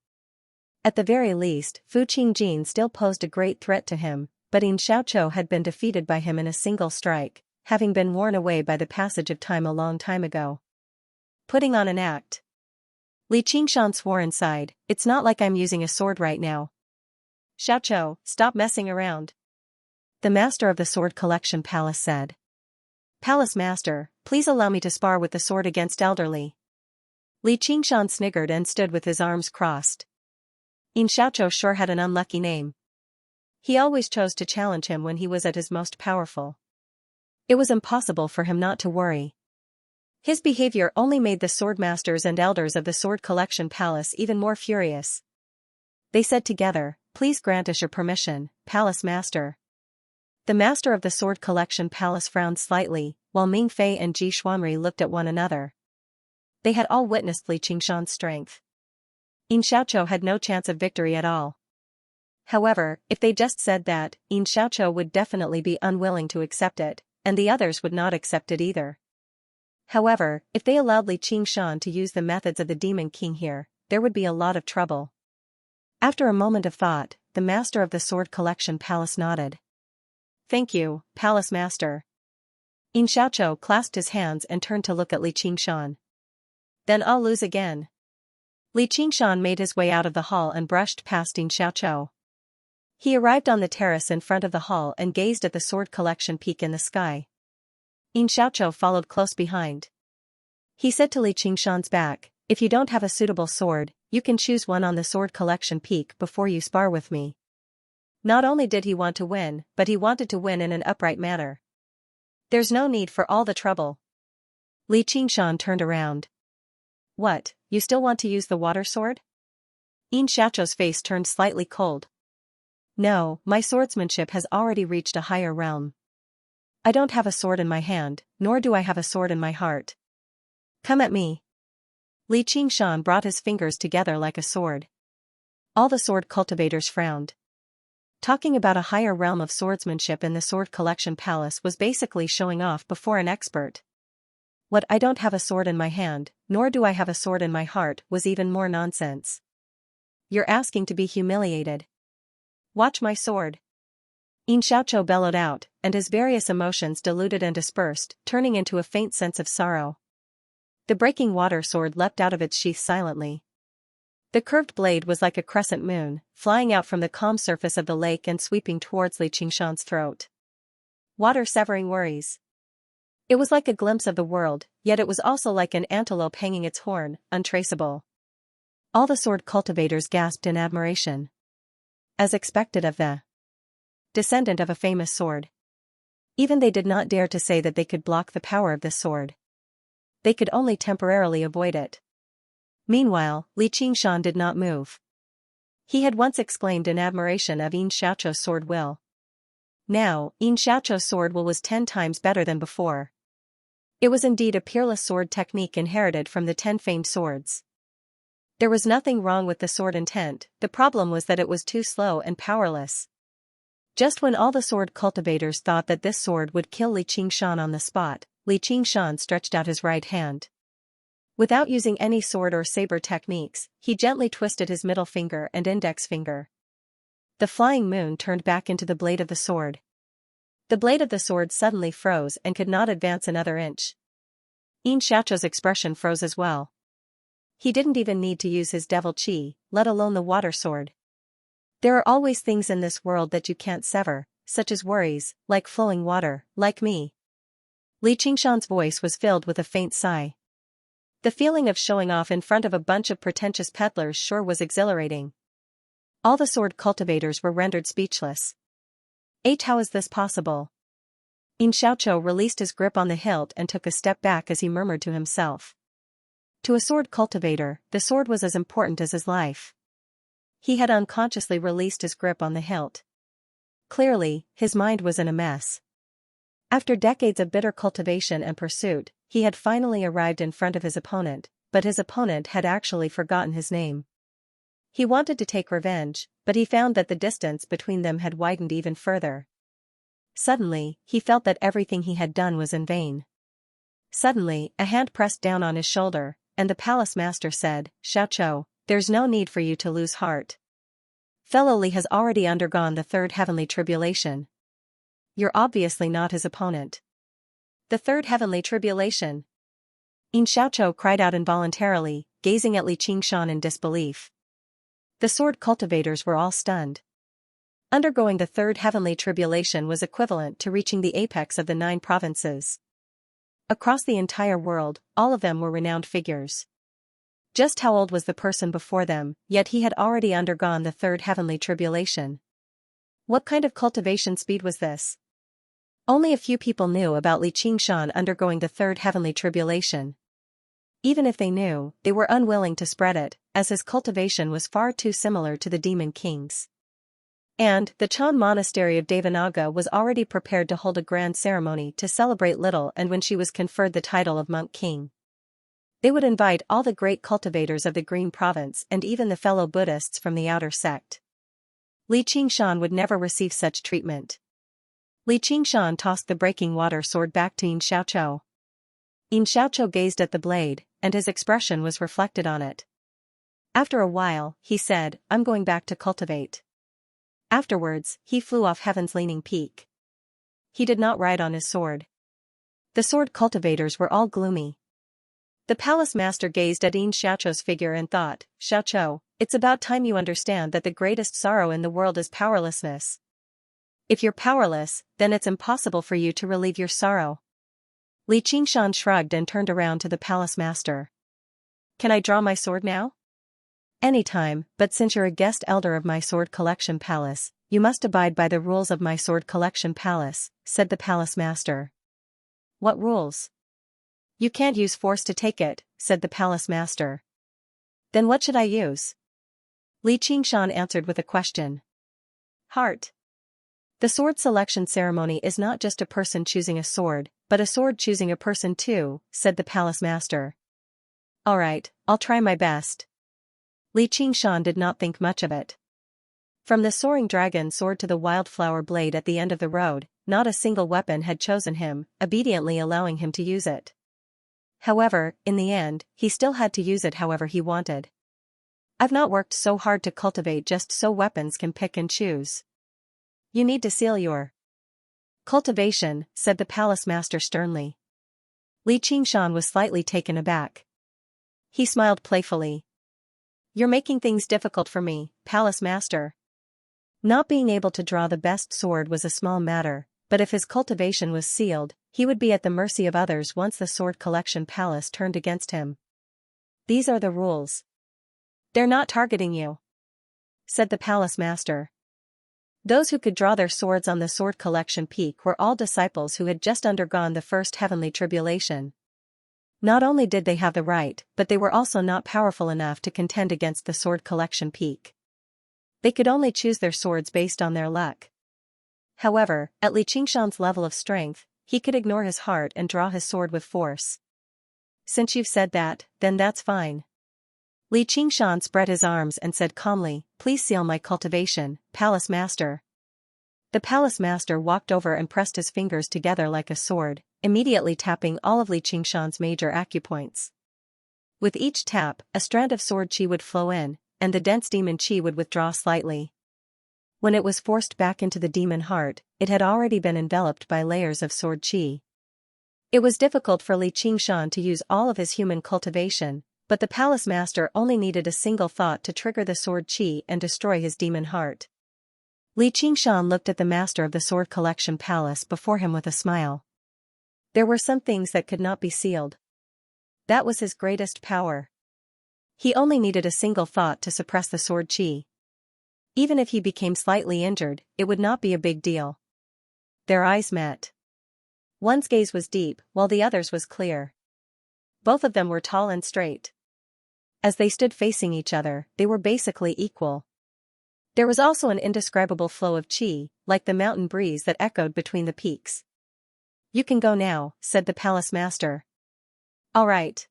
At the very least, Fu Qingjin still posed a great threat to him, but Xianxia had been defeated by him in a single strike, having been worn away by the passage of time a long time ago. Putting on an act. Li Qingshan swore inside, it's not like I'm using a sword right now. Xiaoqiu, stop messing around. The master of the sword collection palace said. Palace master, please allow me to spar with the sword against elderly. Li Qingshan sniggered and stood with his arms crossed. Xiaoqiu sure had an unlucky name. He always chose to challenge him when he was at his most powerful. It was impossible for him not to worry. His behavior only made the sword masters and elders of the sword collection palace even more furious. They said together, please grant us your permission, palace master. The master of the sword collection palace frowned slightly, while Ming Fei and Ji Xuanri looked at one another. They had all witnessed Li Qingshan's strength. Xiaoqiu had no chance of victory at all. However, if they just said that, Xiaoqiu would definitely be unwilling to accept it, and the others would not accept it either. However, if they allowed Li Qingshan to use the methods of the Demon King here, there would be a lot of trouble. After a moment of thought, the master of the sword collection palace nodded. Thank you, palace master. Xiaoqiu clasped his hands and turned to look at Li Qingshan. Then I'll lose again. Li Qingshan made his way out of the hall and brushed past Xiaoqiu. He arrived on the terrace in front of the hall and gazed at the sword collection peak in the sky. Xiaoqiu followed close behind. He said to Li Qingshan's back, if you don't have a suitable sword, you can choose one on the sword collection peak before you spar with me. Not only did he want to win, but he wanted to win in an upright manner. There's no need for all the trouble. Li Qingshan turned around. What, you still want to use the water sword? Xiaoqiu's face turned slightly cold. No, my swordsmanship has already reached a higher realm. I don't have a sword in my hand, nor do I have a sword in my heart. Come at me. Li Qingshan brought his fingers together like a sword. All the sword cultivators frowned. Talking about a higher realm of swordsmanship in the sword collection palace was basically showing off before an expert. What I don't have a sword in my hand, nor do I have a sword in my heart was even more nonsense. You're asking to be humiliated. Watch my sword. Xiaoqiu bellowed out, and his various emotions diluted and dispersed, turning into a faint sense of sorrow. The breaking water sword leapt out of its sheath silently. The curved blade was like a crescent moon, flying out from the calm surface of the lake and sweeping towards Li Qingshan's throat. Water-severing worries. It was like a glimpse of the world, yet it was also like an antelope hanging its horn, untraceable. All the sword cultivators gasped in admiration. As expected of the descendant of a famous sword. Even they did not dare to say that they could block the power of this sword. They could only temporarily avoid it. Meanwhile, Li Qingshan did not move. He had once exclaimed in admiration of Yin Xiaochou's sword will. Now, Yin Xiaochou's sword will was 10 times better than before. It was indeed a peerless sword technique inherited from the 10 famed swords. There was nothing wrong with the sword intent, the problem was that it was too slow and powerless. Just when all the sword cultivators thought that this sword would kill Li Qingshan on the spot, Li Qingshan stretched out his right hand. Without using any sword or saber techniques, he gently twisted his middle finger and index finger. The flying moon turned back into the blade of the sword. The blade of the sword suddenly froze and could not advance another inch. Yin Xiaochou's expression froze as well. He didn't even need to use his devil chi, let alone the water sword. There are always things in this world that you can't sever, such as worries, like flowing water, like me. Li Qingshan's voice was filled with a faint sigh. The feeling of showing off in front of a bunch of pretentious peddlers sure was exhilarating. All the sword cultivators were rendered speechless. How is this possible? Yin Xiaochou released his grip on the hilt and took a step back as he murmured to himself. To a sword cultivator, the sword was as important as his life. He had unconsciously released his grip on the hilt. Clearly, his mind was in a mess. After decades of bitter cultivation and pursuit, he had finally arrived in front of his opponent, but his opponent had actually forgotten his name. He wanted to take revenge, but he found that the distance between them had widened even further. Suddenly, he felt that everything he had done was in vain. Suddenly, a hand pressed down on his shoulder, and the palace master said, "Xiaochou, there's no need for you to lose heart. Fellow Li has already undergone the 3rd heavenly tribulation. You're obviously not his opponent." The 3rd heavenly tribulation? Yin Xiaochou cried out involuntarily, gazing at Li Qingshan in disbelief. The sword cultivators were all stunned. Undergoing the 3rd heavenly tribulation was equivalent to reaching the apex of the 9 provinces. Across the entire world, all of them were renowned figures. Just how old was the person before them, yet he had already undergone the 3rd heavenly tribulation. What kind of cultivation speed was this? Only a few people knew about Li Qingshan undergoing the 3rd heavenly tribulation. Even if they knew, they were unwilling to spread it, as his cultivation was far too similar to the Demon King's. And the Chan monastery of Devanaga was already prepared to hold a grand ceremony to celebrate Little and when she was conferred the title of Monk King. They would invite all the great cultivators of the Green Province and even the fellow Buddhists from the outer sect. Li Qingshan would never receive such treatment. Li Qingshan tossed the breaking water sword back to Yin Xiaochou. Yin Xiaochou gazed at the blade, and his expression was reflected on it. After a while, he said, "I'm going back to cultivate." Afterwards, he flew off heaven's leaning peak. He did not ride on his sword. The sword cultivators were all gloomy. The palace master gazed at Yin Xiaochou's figure and thought, "Xiaochou, it's about time you understand that the greatest sorrow in the world is powerlessness. If you're powerless, then it's impossible for you to relieve your sorrow." Li Qingshan shrugged and turned around to the palace master. "Can I draw my sword now?" "Anytime, but since you're a guest elder of my sword collection palace, you must abide by the rules of my sword collection palace," said the palace master. "What rules?" "You can't use force to take it," said the palace master. "Then what should I use?" Li Qingshan answered with a question. "Heart." The sword selection ceremony is not just a person choosing a sword, but a sword choosing a person too, said the palace master. "Alright, I'll try my best." Li Qingshan did not think much of it. From the soaring dragon sword to the wildflower blade at the end of the road, not a single weapon had chosen him, obediently allowing him to use it. However, in the end, he still had to use it however he wanted. "I've not worked so hard to cultivate just so weapons can pick and choose. You need to seal your cultivation," said the palace master sternly. Li Qingshan was slightly taken aback. He smiled playfully. You're making things difficult for me, Palace Master. Not being able to draw the best sword was a small matter, but if his cultivation was sealed, he would be at the mercy of others once the sword collection palace turned against him. These are the rules. They're not targeting you, said the palace master. Those who could draw their swords on the sword collection peak were all disciples who had just undergone the first heavenly tribulation. Not only did they have the right, but they were also not powerful enough to contend against the sword collection peak. They could only choose their swords based on their luck. However, at Li Qingshan's level of strength, he could ignore his heart and draw his sword with force. Since you've said that, then that's fine. Li Qingshan spread his arms and said calmly, "Please seal my cultivation, Palace Master." The Palace Master walked over and pressed his fingers together like a sword, immediately tapping all of Li Qingshan's major acupoints. With each tap, a strand of sword chi would flow in, and the dense demon chi would withdraw slightly. When it was forced back into the demon heart, it had already been enveloped by layers of sword chi. It was difficult for Li Qingshan to use all of his human cultivation, but the Palace Master only needed a single thought to trigger the sword chi and destroy his demon heart. Li Qingshan looked at the master of the sword collection palace before him with a smile. There were some things that could not be sealed. That was his greatest power. He only needed a single thought to suppress the sword chi. Even if he became slightly injured, it would not be a big deal. Their eyes met. One's gaze was deep, while the other's was clear. Both of them were tall and straight. As they stood facing each other, they were basically equal. There was also an indescribable flow of chi, like the mountain breeze that echoed between the peaks. "You can go now," said the palace master. "All right."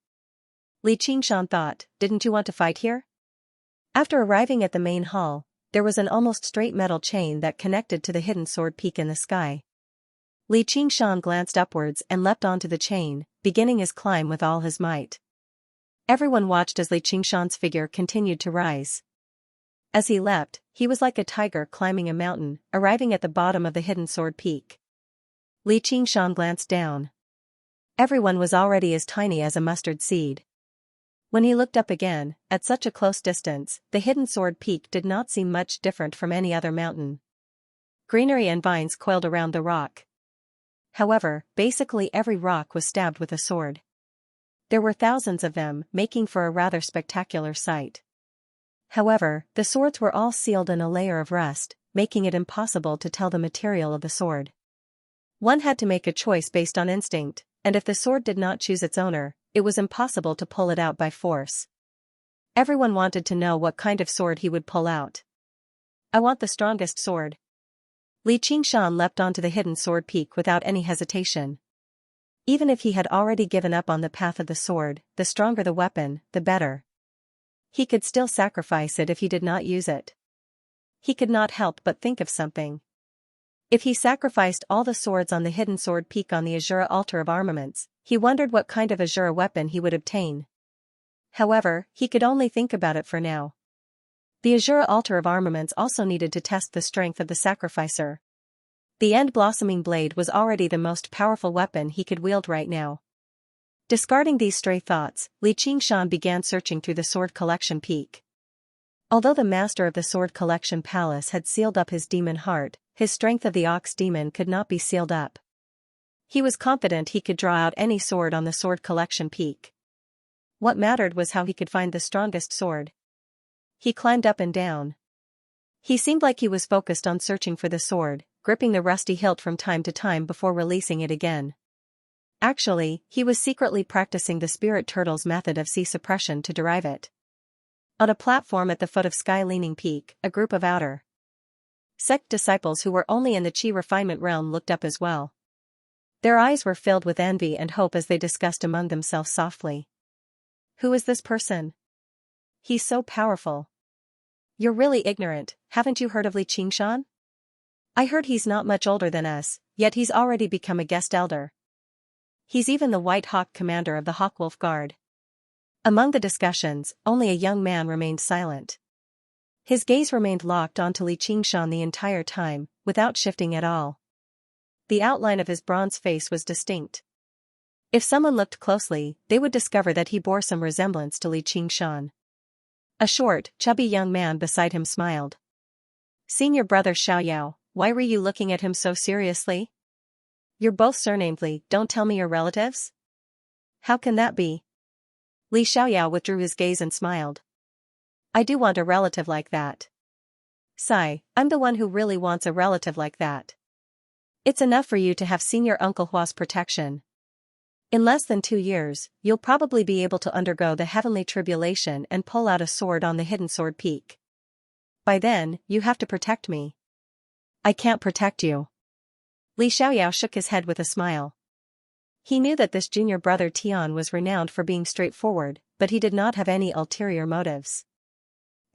Li Qingshan thought, "Didn't you want to fight here?" After arriving at the main hall, there was an almost straight metal chain that connected to the hidden sword peak in the sky. Li Qingshan glanced upwards and leapt onto the chain, beginning his climb with all his might. Everyone watched as Li Qingshan's figure continued to rise. As he leapt, he was like a tiger climbing a mountain, arriving at the bottom of the hidden sword peak. Li Qingshan glanced down. Everyone was already as tiny as a mustard seed. When he looked up again, at such a close distance, the hidden sword peak did not seem much different from any other mountain. Greenery and vines coiled around the rock. However, basically every rock was stabbed with a sword. There were thousands of them, making for a rather spectacular sight. However, the swords were all sealed in a layer of rust, making it impossible to tell the material of the sword. One had to make a choice based on instinct, and if the sword did not choose its owner, it was impossible to pull it out by force. Everyone wanted to know what kind of sword he would pull out. "I want the strongest sword." Li Qingshan leapt onto the hidden sword peak without any hesitation. Even if he had already given up on the path of the sword, the stronger the weapon, the better. He could still sacrifice it if he did not use it. He could not help but think of something. If he sacrificed all the swords on the hidden sword peak on the Azura altar of armaments, he wondered what kind of Azura weapon he would obtain. However, he could only think about it for now. The Azura altar of armaments also needed to test the strength of the sacrificer. The end-blossoming blade was already the most powerful weapon he could wield right now. Discarding these stray thoughts, Li Qingshan began searching through the sword collection peak. Although the master of the sword collection palace had sealed up his demon heart, his strength of the ox demon could not be sealed up. He was confident he could draw out any sword on the sword collection peak. What mattered was how he could find the strongest sword. He climbed up and down. He seemed like he was focused on searching for the sword, gripping the rusty hilt from time to time before releasing it again. Actually, he was secretly practicing the spirit turtle's method of suppression to derive it. On a platform at the foot of Sky Leaning Peak, a group of outer sect disciples who were only in the chi refinement realm looked up as well. Their eyes were filled with envy and hope as they discussed among themselves softly. "Who is this person? He's so powerful." "You're really ignorant, haven't you heard of Li Qingshan? I heard he's not much older than us, yet he's already become a guest elder. He's even the White Hawk commander of the Hawkwolf Guard." Among the discussions, only a young man remained silent. His gaze remained locked onto Li Qingshan the entire time, without shifting at all. The outline of his bronze face was distinct. If someone looked closely, they would discover that he bore some resemblance to Li Qingshan. A short, chubby young man beside him smiled. Senior brother Xiaoyao, why were you looking at him so seriously? You're both surnamed Li, don't tell me you're relatives? How can that be? Li Xiaoyao withdrew his gaze and smiled. I do want a relative like that. Sigh, I'm the one who really wants a relative like that. It's enough for you to have Senior Uncle Hua's protection. In less than 2 years, you'll probably be able to undergo the heavenly tribulation and pull out a sword on the hidden sword peak. By then, you have to protect me. I can't protect you. Li Xiaoyao shook his head with a smile. He knew that this junior brother Tian was renowned for being straightforward, but he did not have any ulterior motives.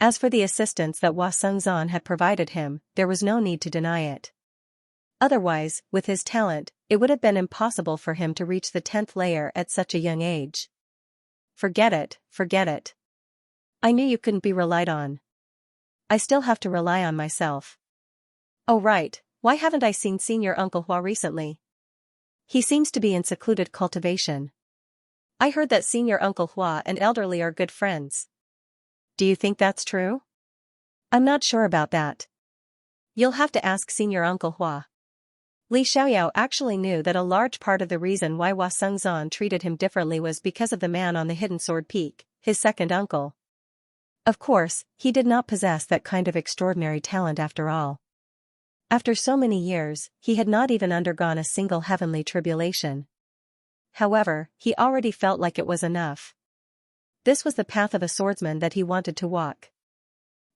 As for the assistance that Hua Sengzan had provided him, there was no need to deny it. Otherwise, with his talent, it would have been impossible for him to reach the 10th layer at such a young age. Forget it, forget it. I knew you couldn't be relied on. I still have to rely on myself. Oh right, why haven't I seen Senior Uncle Hua recently? He seems to be in secluded cultivation. I heard that Senior Uncle Hua and Elderly are good friends. Do you think that's true? I'm not sure about that. You'll have to ask Senior Uncle Hua. Li Xiaoyao actually knew that a large part of the reason why Hua Sengzan treated him differently was because of the man on the hidden sword peak, his second uncle. Of course, he did not possess that kind of extraordinary talent after all. After so many years, he had not even undergone a single heavenly tribulation. However, he already felt like it was enough. This was the path of a swordsman that he wanted to walk.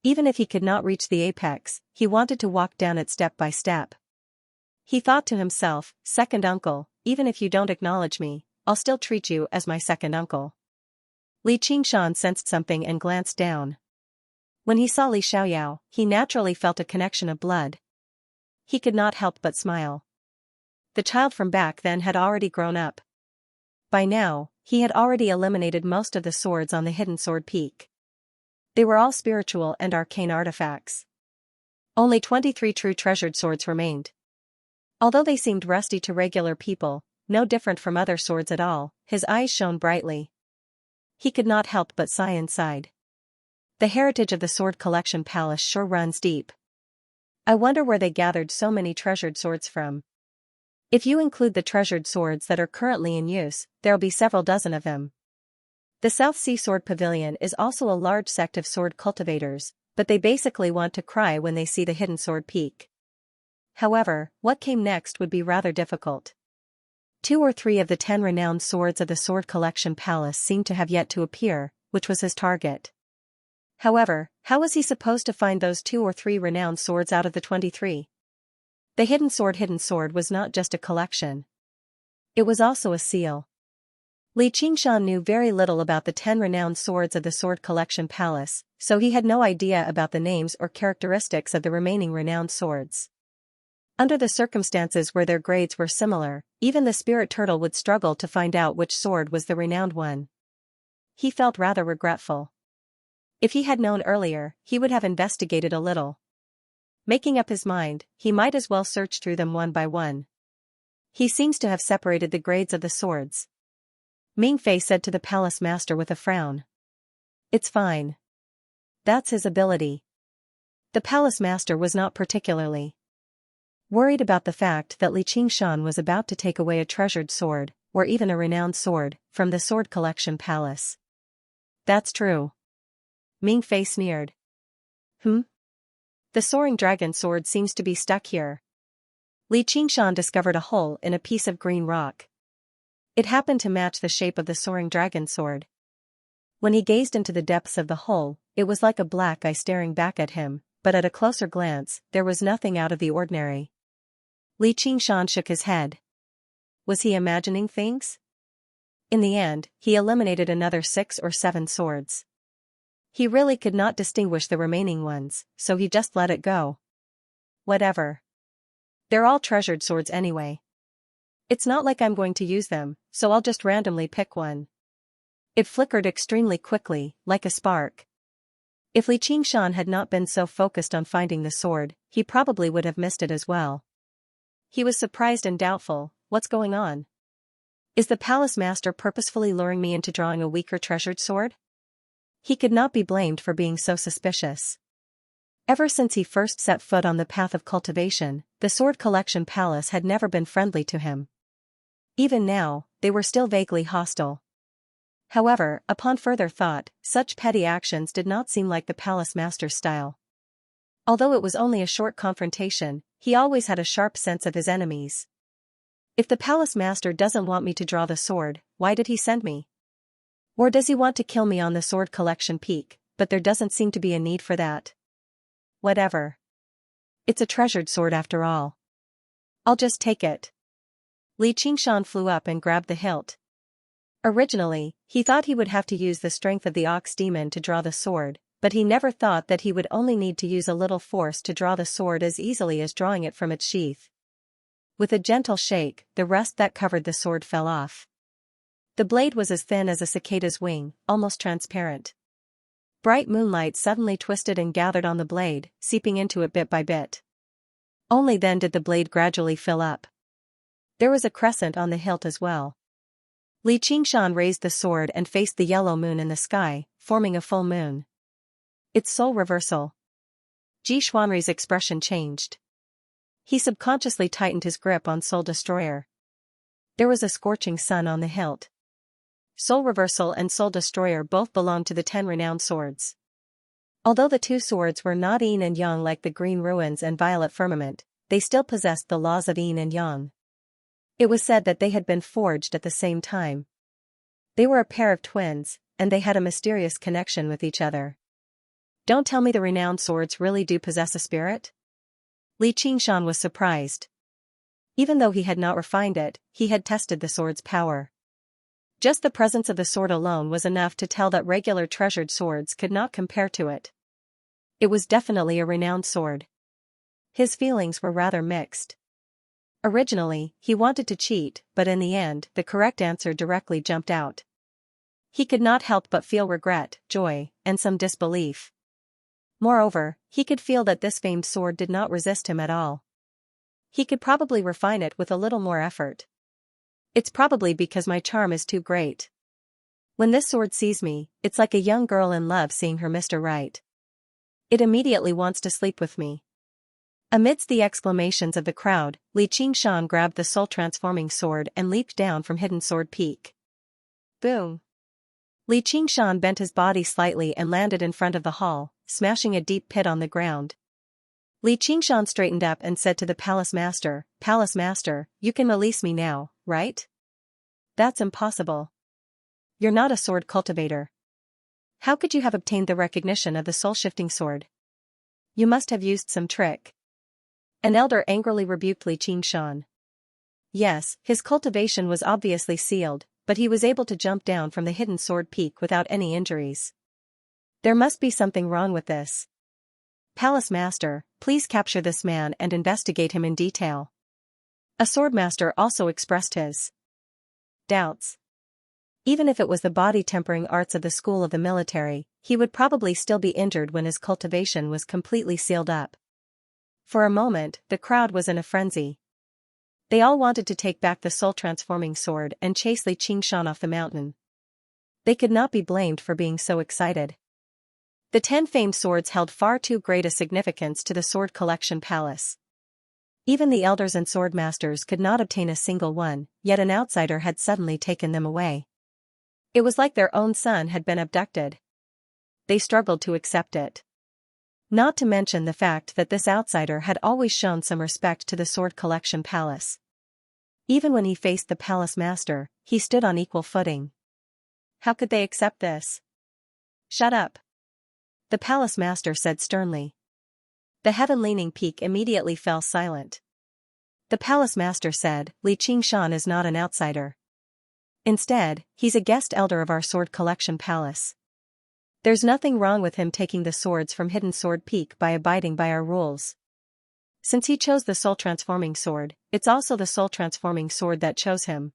Even if he could not reach the apex, he wanted to walk down it step by step. He thought to himself, second uncle, even if you don't acknowledge me, I'll still treat you as my second uncle. Li Qingshan sensed something and glanced down. When he saw Li Xiaoyao, he naturally felt a connection of blood. He could not help but smile. The child from back then had already grown up. By now, he had already eliminated most of the swords on the hidden sword peak. They were all spiritual and arcane artifacts. Only 23 true treasured swords remained. Although they seemed rusty to regular people, no different from other swords at all, his eyes shone brightly. He could not help but sigh inside. The heritage of the Sword Collection Palace sure runs deep. I wonder where they gathered so many treasured swords from. If you include the treasured swords that are currently in use, there'll be several dozen of them. The South Sea Sword Pavilion is also a large sect of sword cultivators, but they basically want to cry when they see the hidden sword peak. However, what came next would be rather difficult. 2 or 3 of the 10 renowned swords of the Sword Collection Palace seemed to have yet to appear, which was his target. However, how was he supposed to find those 2 or 3 renowned swords out of the 23? The hidden sword was not just a collection. It was also a seal. Li Qingshan knew very little about the 10 renowned swords of the Sword Collection Palace, so he had no idea about the names or characteristics of the remaining renowned swords. Under the circumstances where their grades were similar, even the spirit turtle would struggle to find out which sword was the renowned one. He felt rather regretful. If he had known earlier, he would have investigated a little. Making up his mind, he might as well search through them one by one. He seems to have separated the grades of the swords. Ming Fei said to the palace master with a frown. It's fine. That's his ability. The palace master was not particularly worried about the fact that Li Qingshan was about to take away a treasured sword, or even a renowned sword, from the Sword Collection Palace. That's true. Ming Fei sneered. The soaring dragon sword seems to be stuck here. Li Qingshan discovered a hole in a piece of green rock. It happened to match the shape of the soaring dragon sword. When he gazed into the depths of the hole, it was like a black eye staring back at him, but at a closer glance, there was nothing out of the ordinary. Li Qingshan shook his head. Was he imagining things? In the end, he eliminated another 6 or 7 swords. He really could not distinguish the remaining ones, so he just let it go. Whatever. They're all treasured swords anyway. It's not like I'm going to use them, so I'll just randomly pick one. It flickered extremely quickly, like a spark. If Li Qingshan had not been so focused on finding the sword, he probably would have missed it as well. He was surprised and doubtful. What's going on? Is the palace master purposefully luring me into drawing a weaker treasured sword? He could not be blamed for being so suspicious. Ever since he first set foot on the path of cultivation, the Sword Collection Palace had never been friendly to him. Even now, they were still vaguely hostile. However, upon further thought, such petty actions did not seem like the palace master's style. Although it was only a short confrontation, he always had a sharp sense of his enemies. If the palace master doesn't want me to draw the sword, why did he send me? Or does he want to kill me on the Sword Collection Peak, but there doesn't seem to be a need for that. Whatever. It's a treasured sword after all. I'll just take it. Li Qingshan flew up and grabbed the hilt. Originally, he thought he would have to use the strength of the ox demon to draw the sword, but he never thought that he would only need to use a little force to draw the sword as easily as drawing it from its sheath. With a gentle shake, the rust that covered the sword fell off. The blade was as thin as a cicada's wing, almost transparent. Bright moonlight suddenly twisted and gathered on the blade, seeping into it bit by bit. Only then did the blade gradually fill up. There was a crescent on the hilt as well. Li Qingshan raised the sword and faced the yellow moon in the sky, forming a full moon. It's soul reversal. Ji Xuanri's expression changed. He subconsciously tightened his grip on Soul Destroyer. There was a scorching sun on the hilt. Soul Reversal and Soul Destroyer both belonged to the 10 renowned swords. Although the two swords were not yin and yang like the Green Ruins and Violet Firmament, they still possessed the laws of yin and yang. It was said that they had been forged at the same time. They were a pair of twins, and they had a mysterious connection with each other. Don't tell me the renowned swords really do possess a spirit? Li Qingshan was surprised. Even though he had not refined it, he had tested the sword's power. Just the presence of the sword alone was enough to tell that regular treasured swords could not compare to it. It was definitely a renowned sword. His feelings were rather mixed. Originally, he wanted to cheat, but in the end, the correct answer directly jumped out. He could not help but feel regret, joy, and some disbelief. Moreover, he could feel that this famed sword did not resist him at all. He could probably refine it with a little more effort. It's probably because my charm is too great. When this sword sees me, it's like a young girl in love seeing her Mr. Right. It immediately wants to sleep with me. Amidst the exclamations of the crowd, Li Qingshan grabbed the soul-transforming sword and leaped down from Hidden Sword Peak. Boom! Li Qingshan bent his body slightly and landed in front of the hall, smashing a deep pit on the ground. Li Qingshan straightened up and said to the Palace Master, you can release me now, right? That's impossible. You're not a sword cultivator. How could you have obtained the recognition of the soul-shifting sword? You must have used some trick. An elder angrily rebuked Li Qingshan. Yes, his cultivation was obviously sealed, but he was able to jump down from the Hidden Sword Peak without any injuries. There must be something wrong with this. Palace Master, please capture this man and investigate him in detail. A swordmaster also expressed his doubts. Even if it was the body-tempering arts of the school of the military, he would probably still be injured when his cultivation was completely sealed up. For a moment, the crowd was in a frenzy. They all wanted to take back the soul-transforming sword and chase Li Qingshan off the mountain. They could not be blamed for being so excited. The 10 famed swords held far too great a significance to the Sword Collection Palace. Even the elders and swordmasters could not obtain a single one, yet an outsider had suddenly taken them away. It was like their own son had been abducted. They struggled to accept it. Not to mention the fact that this outsider had always shown some respect to the Sword Collection Palace. Even when he faced the Palace Master, he stood on equal footing. How could they accept this? Shut up. The Palace Master said sternly. The heaven-leaning peak immediately fell silent. The Palace Master said, Li Qingshan is not an outsider. Instead, he's a guest elder of our Sword Collection Palace. There's nothing wrong with him taking the swords from Hidden Sword Peak by abiding by our rules. Since he chose the soul-transforming sword, it's also the soul-transforming sword that chose him.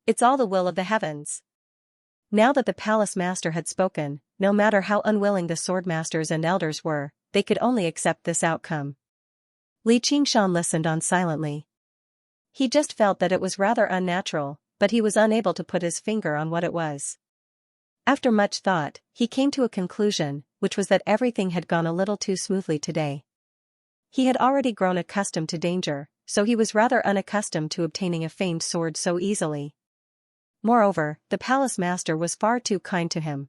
It's all the will of the heavens. Now that the Palace Master had spoken, no matter how unwilling the swordmasters and elders were, they could only accept this outcome. Li Qingshan listened on silently. He just felt that it was rather unnatural, but he was unable to put his finger on what it was. After much thought, he came to a conclusion, which was that everything had gone a little too smoothly today. He had already grown accustomed to danger, so he was rather unaccustomed to obtaining a famed sword so easily. Moreover, the palace master was far too kind to him.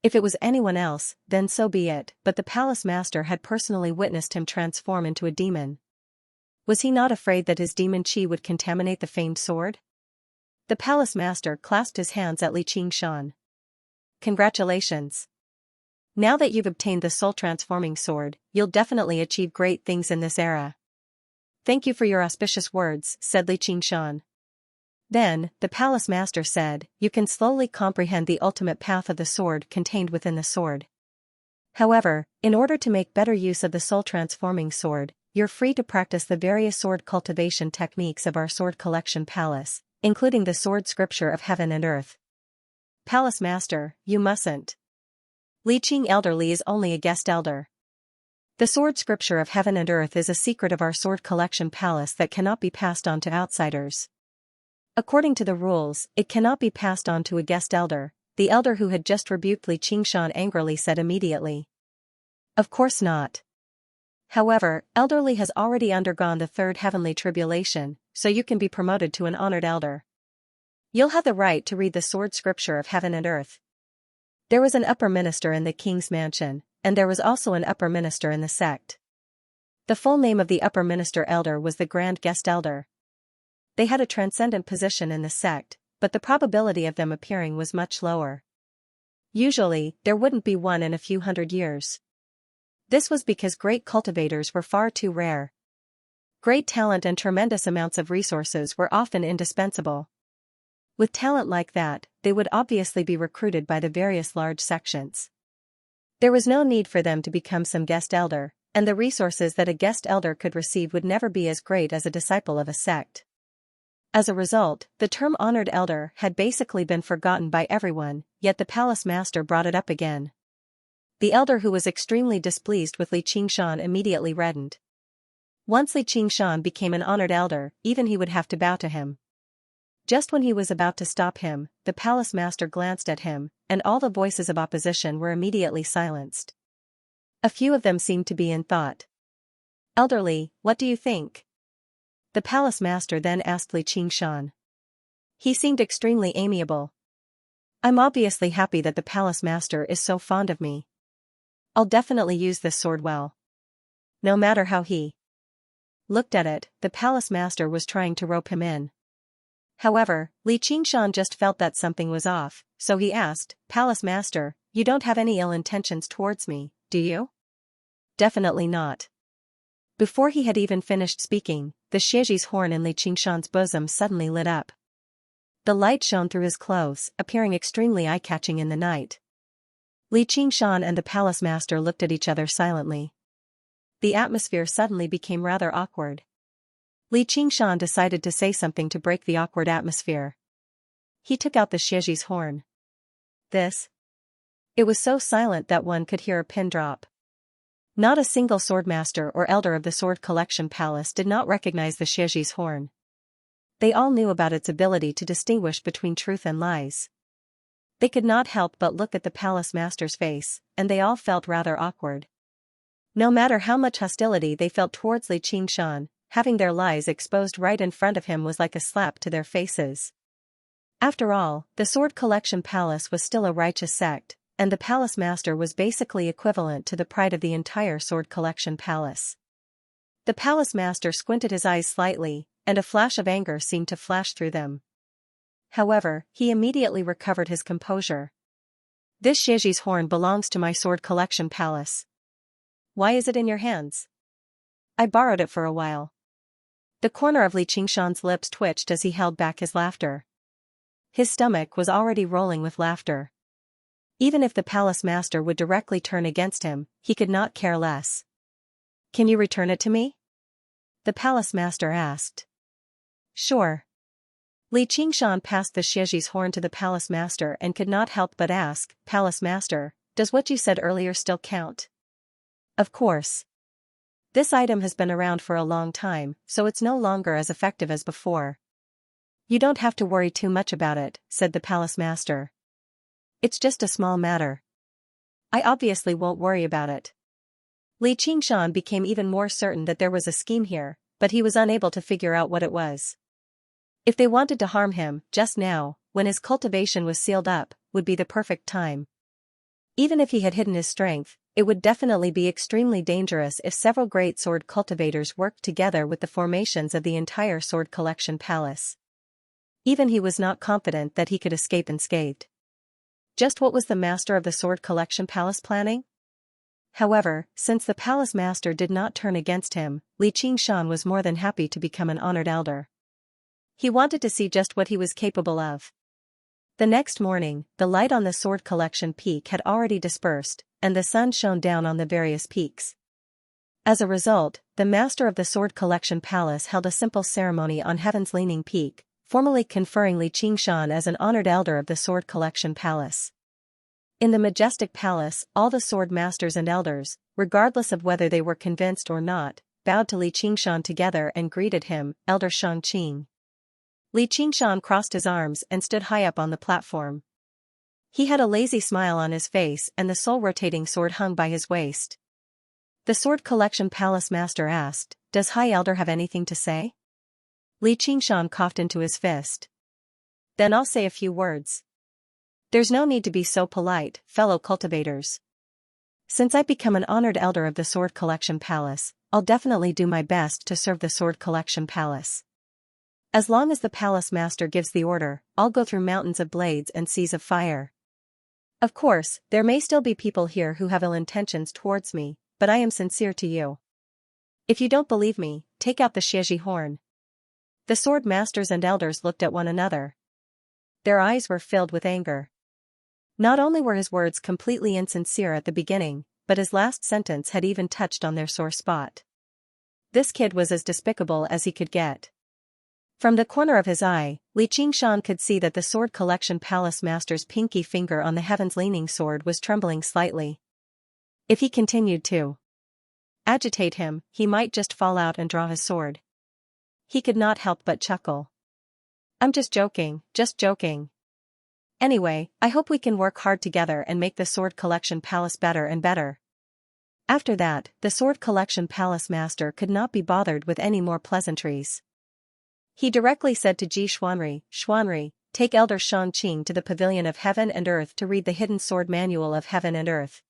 If it was anyone else, then so be it, but the palace master had personally witnessed him transform into a demon. Was he not afraid that his demon chi would contaminate the famed sword? The palace master clasped his hands at Xianxia. Congratulations. Now that you've obtained the soul-transforming sword, you'll definitely achieve great things in this era. Thank you for your auspicious words, said Xianxia. Then, the palace master said, you can slowly comprehend the ultimate path of the sword contained within the sword. However, in order to make better use of the soul-transforming sword, you're free to practice the various sword cultivation techniques of our sword collection palace, including the sword scripture of heaven and earth. Palace master, you mustn't. Liqing elderly is only a guest elder. The sword scripture of heaven and earth is a secret of our sword collection palace that cannot be passed on to outsiders. According to the rules, it cannot be passed on to a guest elder, the elder who had just rebuked Xianxia angrily said immediately. Of course not. However, elderly has already undergone the third heavenly tribulation, so you can be promoted to an honored elder. You'll have the right to read the sword scripture of heaven and earth. There was an upper minister in the king's mansion, and there was also an upper minister in the sect. The full name of the upper minister elder was the Grand Guest Elder. They had a transcendent position in the sect, but the probability of them appearing was much lower. Usually, there wouldn't be one in a few hundred years. This was because great cultivators were far too rare. Great talent and tremendous amounts of resources were often indispensable. With talent like that, they would obviously be recruited by the various large sections. There was no need for them to become some guest elder, and the resources that a guest elder could receive would never be as great as a disciple of a sect. As a result, the term honored elder had basically been forgotten by everyone, yet the palace master brought it up again. The elder who was extremely displeased with Xianxia immediately reddened. Once Xianxia became an honored elder, even he would have to bow to him. Just when he was about to stop him, the palace master glanced at him, and all the voices of opposition were immediately silenced. A few of them seemed to be in thought. Elderly, what do you think? The palace master then asked Xianxia. He seemed extremely amiable. I'm obviously happy that the palace master is so fond of me. I'll definitely use this sword well. No matter how he looked at it, the palace master was trying to rope him in. However, Xianxia just felt that something was off, so he asked, Palace Master, you don't have any ill intentions towards me, do you? Definitely not. Before he had even finished speaking, the Xiaoji's horn in Xianxia's bosom suddenly lit up. The light shone through his clothes, appearing extremely eye-catching in the night. Xianxia and the palace master looked at each other silently. The atmosphere suddenly became rather awkward. Xianxia decided to say something to break the awkward atmosphere. He took out the Xiaoji's horn. This? It was so silent that one could hear a pin drop. Not a single swordmaster or elder of the sword collection palace did not recognize the Xiaoji's horn. They all knew about its ability to distinguish between truth and lies. They could not help but look at the palace master's face, and they all felt rather awkward. No matter how much hostility they felt towards Xianxia, having their lies exposed right in front of him was like a slap to their faces. After all, the sword collection palace was still a righteous sect, and the palace master was basically equivalent to the pride of the entire sword collection palace. The palace master squinted his eyes slightly, and a flash of anger seemed to flash through them. However, he immediately recovered his composure. This Xiaoji's horn belongs to my sword collection palace. Why is it in your hands? I borrowed it for a while. The corner of Xianxia's lips twitched as he held back his laughter. His stomach was already rolling with laughter. Even if the palace master would directly turn against him, he could not care less. Can you return it to me? The palace master asked. Sure. Xianxia passed the Xiaoji's horn to the palace master and could not help but ask, Palace master, does what you said earlier still count? Of course. This item has been around for a long time, so it's no longer as effective as before. You don't have to worry too much about it, said the palace master. It's just a small matter. I obviously won't worry about it. Li Qingshan became even more certain that there was a scheme here, but he was unable to figure out what it was. If they wanted to harm him, just now, when his cultivation was sealed up, would be the perfect time. Even if he had hidden his strength, it would definitely be extremely dangerous if several great sword cultivators worked together with the formations of the entire sword collection palace. Even he was not confident that he could escape unscathed. Just what was the master of the sword collection palace planning? However, since the palace master did not turn against him, Li Qingshan was more than happy to become an honored elder. He wanted to see just what he was capable of. The next morning, the light on the sword collection peak had already dispersed, and the sun shone down on the various peaks. As a result, the master of the sword collection palace held a simple ceremony on Heaven's Leaning Peak, formally conferring Li Qingshan as an honored elder of the sword collection palace. In the majestic palace, all the sword masters and elders, regardless of whether they were convinced or not, bowed to Li Qingshan together and greeted him, Elder Shangqing. Li Qingshan crossed his arms and stood high up on the platform. He had a lazy smile on his face and the soul-rotating sword hung by his waist. The sword collection palace master asked, "Does High Elder have anything to say?" Li Qingshan coughed into his fist. "Then I'll say a few words. There's no need to be so polite, fellow cultivators. Since I've become an honored elder of the sword collection palace, I'll definitely do my best to serve the sword collection palace. As long as the palace master gives the order, I'll go through mountains of blades and seas of fire. Of course, there may still be people here who have ill intentions towards me, but I am sincere to you. If you don't believe me, take out the Xieji horn." The sword masters and elders looked at one another. Their eyes were filled with anger. Not only were his words completely insincere at the beginning, but his last sentence had even touched on their sore spot. This kid was as despicable as he could get. From the corner of his eye, Li Qingshan could see that the sword collection palace master's pinky finger on the Heaven's Leaning sword was trembling slightly. If he continued to agitate him, he might just fall out and draw his sword. He could not help but chuckle. "I'm just joking, just joking. Anyway, I hope we can work hard together and make the sword collection palace better and better." After that, the sword collection palace master could not be bothered with any more pleasantries. He directly said to Ji Xuanri, "Xuanri, take Elder Shangqing to the Pavilion of Heaven and Earth to read the Hidden Sword Manual of Heaven and Earth."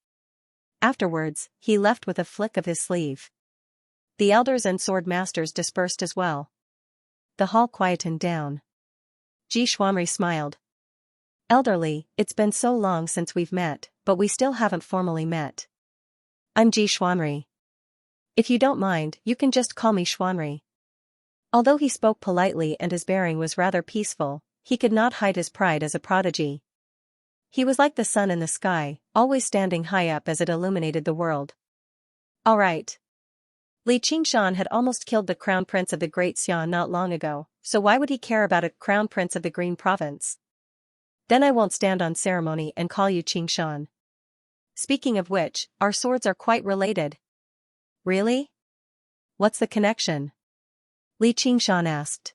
Afterwards, he left with a flick of his sleeve. The elders and sword masters dispersed as well. The hall quietened down. Ji Xuanri smiled. "Elderly, it's been so long since we've met, but we still haven't formally met. I'm Ji Xuanri. If you don't mind, you can just call me Xuanri." Although he spoke politely and his bearing was rather peaceful, he could not hide his pride as a prodigy. He was like the sun in the sky, always standing high up as it illuminated the world. All right. Li Qingshan had almost killed the crown prince of the Great Xia not long ago, so why would he care about a crown prince of the Green Province? Then I won't stand on ceremony and call you Qingshan. Speaking of which, our swords are quite related. Really? What's the connection? Li Qingshan asked.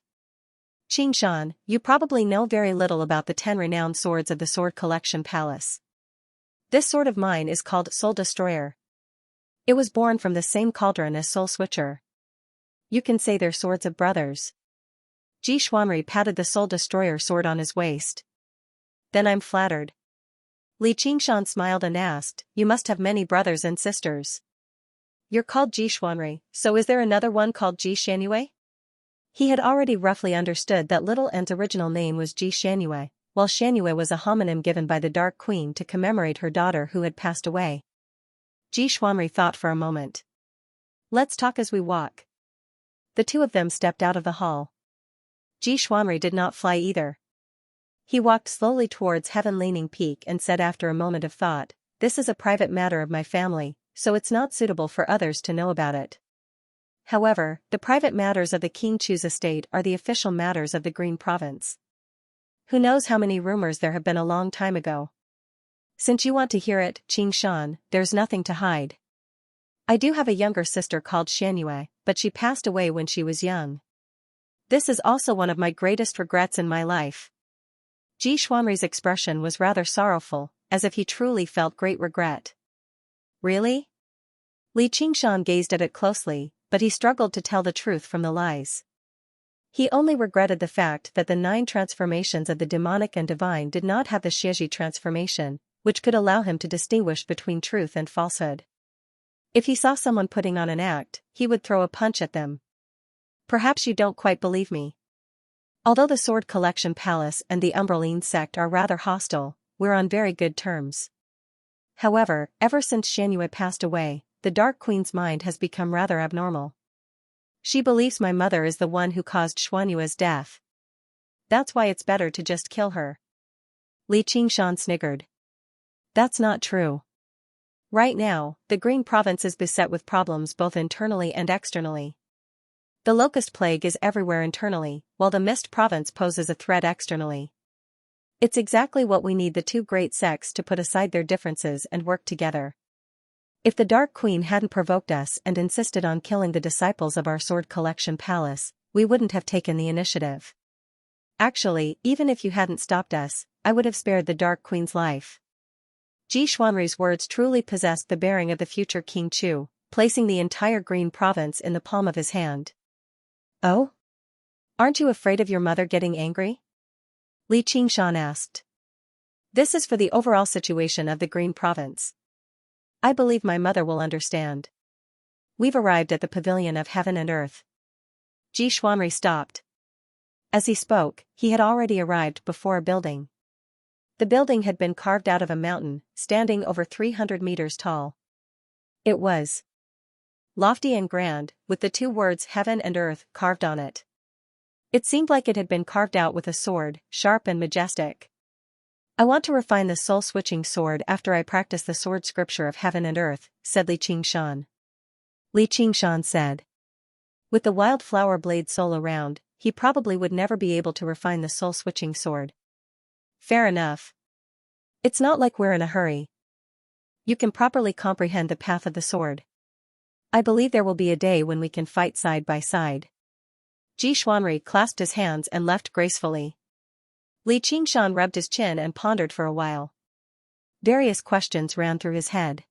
Qingshan, you probably know very little about the 10 renowned swords of the Sword Collection Palace. This sword of mine is called Soul Destroyer. It was born from the same cauldron as Soul Switcher. You can say they're swords of brothers. Ji Xuanri patted the Soul Destroyer sword on his waist. Then I'm flattered. Li Qingshan smiled and asked, "You must have many brothers and sisters. You're called Ji Xuanri, so is there another one called Ji Xianyue?" He had already roughly understood that Little N's original name was Ji Xianyue, while Xianyue was a homonym given by the Dark Queen to commemorate her daughter who had passed away. Ji Xuanri thought for a moment. Let's talk as we walk. The two of them stepped out of the hall. Ji Xuanri did not fly either. He walked slowly towards Heaven Leaning Peak and said after a moment of thought, "This is a private matter of my family, so it's not suitable for others to know about it. However, the private matters of the King Chu's estate are the official matters of the Green Province. Who knows how many rumors there have been a long time ago. Since you want to hear it, Qingshan, there's nothing to hide. I do have a younger sister called Xianyue, but she passed away when she was young. This is also one of my greatest regrets in my life." Ji Xuanrui's expression was rather sorrowful, as if he truly felt great regret. Really? Li Qingshan gazed at it closely, but he struggled to tell the truth from the lies. He only regretted the fact that the 9 transformations of the demonic and divine did not have the Xieji transformation, which could allow him to distinguish between truth and falsehood. If he saw someone putting on an act, he would throw a punch at them. Perhaps you don't quite believe me. Although the Sword Collection Palace and the Umbraline sect are rather hostile, we're on very good terms. However, ever since Xianxia passed away, the Dark Queen's mind has become rather abnormal. She believes my mother is the one who caused Xuanyua's death. That's why it's better to just kill her. Li Qingshan sniggered. That's not true. Right now, the Green Province is beset with problems both internally and externally. The locust plague is everywhere internally, while the Mist Province poses a threat externally. It's exactly what we need the 2 great sects to put aside their differences and work together. If the Dark Queen hadn't provoked us and insisted on killing the disciples of our Sword Collection Palace, we wouldn't have taken the initiative. Actually, even if you hadn't stopped us, I would have spared the Dark Queen's life. Ji Xuanrui's words truly possessed the bearing of the future King Chu, placing the entire Green Province in the palm of his hand. Oh? Aren't you afraid of your mother getting angry? Li Qingshan asked. This is for the overall situation of the Green Province. I believe my mother will understand. We've arrived at the Pavilion of Heaven and Earth. Ji Xuanrui stopped. As he spoke, he had already arrived before a building. The building had been carved out of a mountain, standing over 300 meters tall. It was lofty and grand, with the 2 words Heaven and Earth carved on it. It seemed like it had been carved out with a sword, sharp and majestic. I want to refine the soul-switching sword after I practice the sword scripture of Heaven and Earth, said Li Qingshan. Li Qingshan said. With the wildflower blade soul around, he probably would never be able to refine the soul-switching sword. Fair enough. It's not like we're in a hurry. You can properly comprehend the path of the sword. I believe there will be a day when we can fight side by side. Ji Xuanrui clasped his hands and left gracefully. Li Qingshan rubbed his chin and pondered for a while. Various questions ran through his head.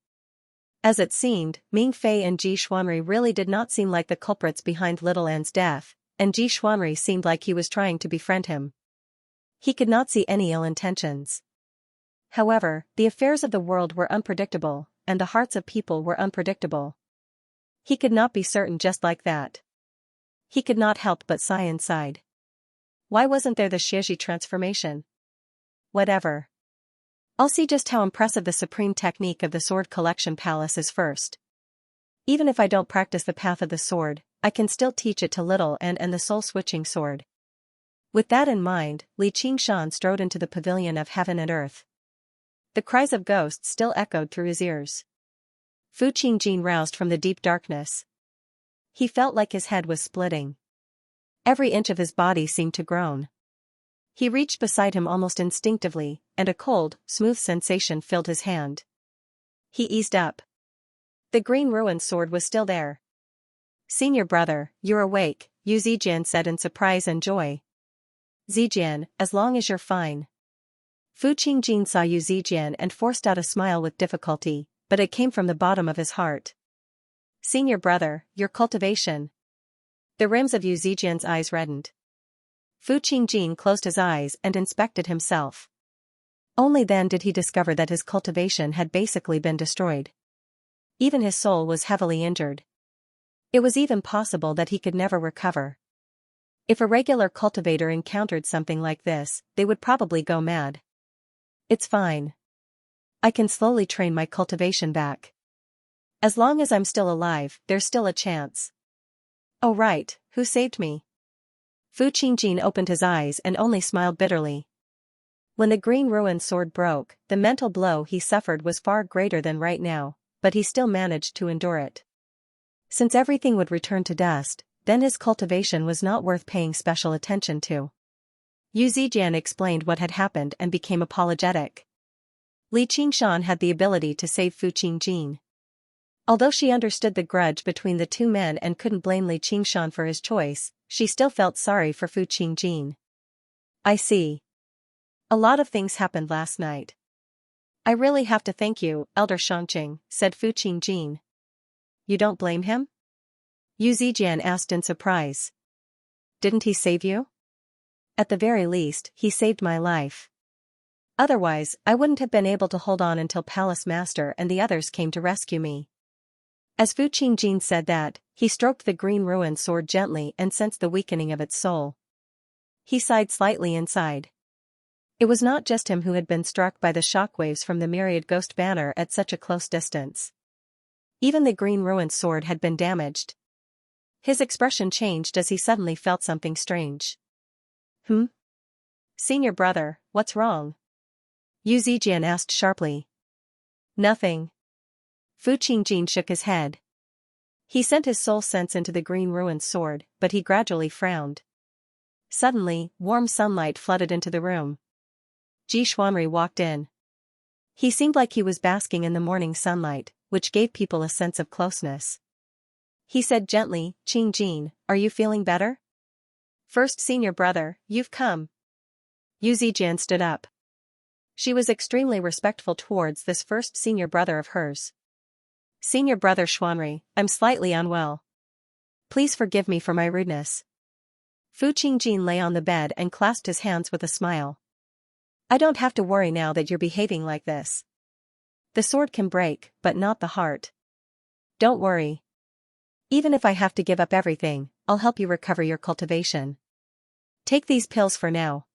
As it seemed, Ming Fei and Ji Xuanrui really did not seem like the culprits behind Little An's death, and Ji Xuanrui seemed like he was trying to befriend him. He could not see any ill intentions. However, the affairs of the world were unpredictable, and the hearts of people were unpredictable. He could not be certain just like that. He could not help but sigh inside. Why wasn't there the Xieji transformation? Whatever. I'll see just how impressive the supreme technique of the Sword Collection Palace is first. Even if I don't practice the path of the sword, I can still teach it to Little and the soul-switching sword. With that in mind, Li Qingshan strode into the Pavilion of Heaven and Earth. The cries of ghosts still echoed through his ears. Fu Qingjin roused from the deep darkness. He felt like his head was splitting. Every inch of his body seemed to groan. He reached beside him almost instinctively, and a cold, smooth sensation filled his hand. He eased up. The green ruined sword was still there. Senior brother, you're awake, Yu Zijian said in surprise and joy. Zijian, as long as you're fine. Fu Qingjin saw Yu Zijian and forced out a smile with difficulty, but it came from the bottom of his heart. Senior brother, your cultivation. The rims of Yu Zijian's eyes reddened. Fu Qingjin closed his eyes and inspected himself. Only then did he discover that his cultivation had basically been destroyed. Even his soul was heavily injured. It was even possible that he could never recover. If a regular cultivator encountered something like this, they would probably go mad. It's fine. I can slowly train my cultivation back. As long as I'm still alive, there's still a chance. Oh right, who saved me? Fu Qingjin opened his eyes and only smiled bitterly. When the green ruined sword broke, the mental blow he suffered was far greater than right now, but he still managed to endure it. Since everything would return to dust, then his cultivation was not worth paying special attention to. Yu Zijian explained what had happened and became apologetic. Li Qingshan had the ability to save Fu Qingjin. Although she understood the grudge between the 2 men and couldn't blame Li Qingshan for his choice, she still felt sorry for Fu Qingjin. I see. A lot of things happened last night. I really have to thank you, Elder Xianxia, said Fu Qingjin. You don't blame him? Yu Zijian asked in surprise. Didn't he save you? At the very least, he saved my life. Otherwise, I wouldn't have been able to hold on until Palace Master and the others came to rescue me. As Fu Qingjin said that, he stroked the green ruined sword gently and sensed the weakening of its soul. He sighed slightly inside. It was not just him who had been struck by the shockwaves from the myriad ghost banner at such a close distance. Even the green ruined sword had been damaged. His expression changed as he suddenly felt something strange. Senior brother, what's wrong? Yu Zijian asked sharply. Nothing. Fu Qingjin shook his head. He sent his soul sense into the green ruined sword, but he gradually frowned. Suddenly, warm sunlight flooded into the room. Ji Xuanri walked in. He seemed like he was basking in the morning sunlight, which gave people a sense of closeness. He said gently, Qingjin, are you feeling better? First senior brother, you've come. Yu Zijian stood up. She was extremely respectful towards this first senior brother of hers. Senior brother Xuanri, I'm slightly unwell. Please forgive me for my rudeness. Fu Qingjin lay on the bed and clasped his hands with a smile. I don't have to worry now that you're behaving like this. The sword can break, but not the heart. Don't worry. Even if I have to give up everything, I'll help you recover your cultivation. Take these pills for now.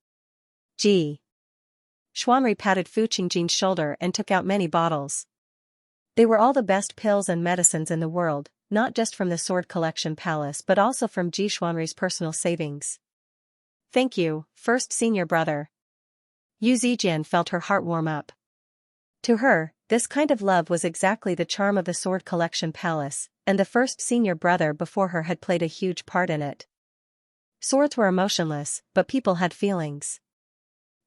Gee. Xuanri patted Fu Qingjin's shoulder and took out many bottles. They were all the best pills and medicines in the world, not just from the Sword Collection Palace but also from Ji Xuanri's personal savings. Thank you, first senior brother. Yu Zijian felt her heart warm up. To her, this kind of love was exactly the charm of the Sword Collection Palace, and the first senior brother before her had played a huge part in it. Swords were emotionless, but people had feelings.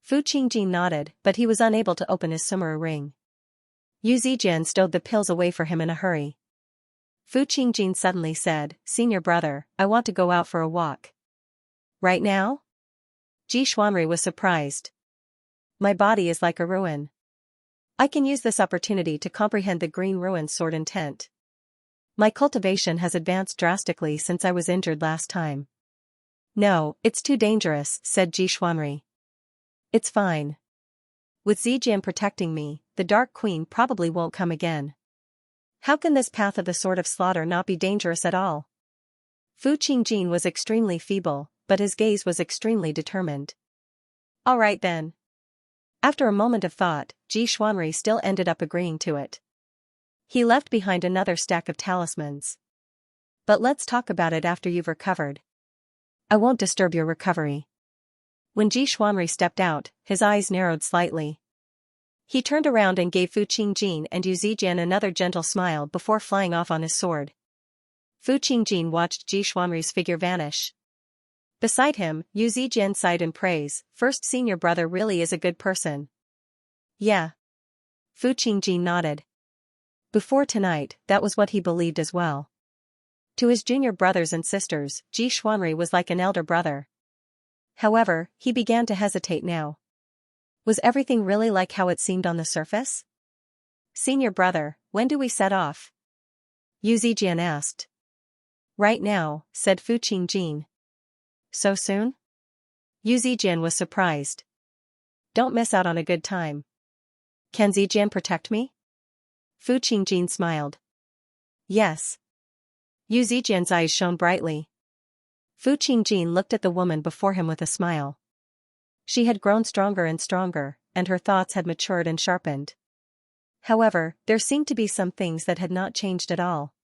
Fu Qingjin nodded, but he was unable to open his sumeru ring. Yu Zijian stowed the pills away for him in a hurry. Fu Qingjin suddenly said, Senior brother, I want to go out for a walk. Right now? Ji Xuanri was surprised. My body is like a ruin. I can use this opportunity to comprehend the green ruined sword intent. My cultivation has advanced drastically since I was injured last time. No, it's too dangerous, said Ji Xuanri. It's fine. With Zijian protecting me, the Dark Queen probably won't come again. How can this path of the Sword of Slaughter not be dangerous at all? Fu Qingjin was extremely feeble, but his gaze was extremely determined. All right then. After a moment of thought, Ji Xuanri still ended up agreeing to it. He left behind another stack of talismans. But let's talk about it after you've recovered. I won't disturb your recovery. When Ji Xuanri stepped out, his eyes narrowed slightly. He turned around and gave Fu Qingjin and Yu Zijian another gentle smile before flying off on his sword. Fu Qingjin watched Ji Xuanri's figure vanish. Beside him, Yu Zijian sighed in praise, first senior brother really is a good person. Yeah. Fu Qingjin nodded. Before tonight, that was what he believed as well. To his junior brothers and sisters, Ji Xuanri was like an elder brother. However, he began to hesitate now. Was everything really like how it seemed on the surface? Senior brother, when do we set off? Yu Zijian asked. Right now, said Fu Qingjin. So soon? Yu Zijian was surprised. Don't miss out on a good time. Can Zijian protect me? Fu Qingjin smiled. Yes. Yu Zijian's eyes shone brightly. Fu Qingjin looked at the woman before him with a smile. She had grown stronger and stronger, and her thoughts had matured and sharpened. However, there seemed to be some things that had not changed at all.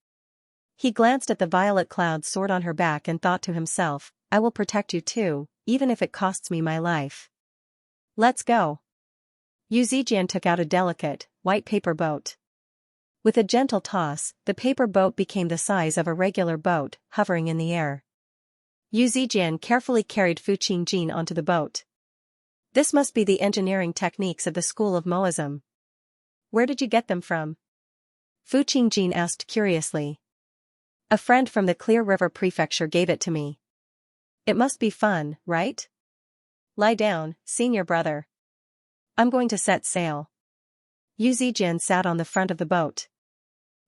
He glanced at the violet cloud sword on her back and thought to himself, I will protect you too, even if it costs me my life. Let's go. Yu Zijian took out a delicate, white paper boat. With a gentle toss, the paper boat became the size of a regular boat, hovering in the air. Yu Zijian carefully carried Fu Qingjin onto the boat. This must be the engineering techniques of the School of Moism. Where did you get them from? Fu Qingjin asked curiously. A friend from the Clear River Prefecture gave it to me. It must be fun, right? Lie down, senior brother. I'm going to set sail. Yu Zijin sat on the front of the boat.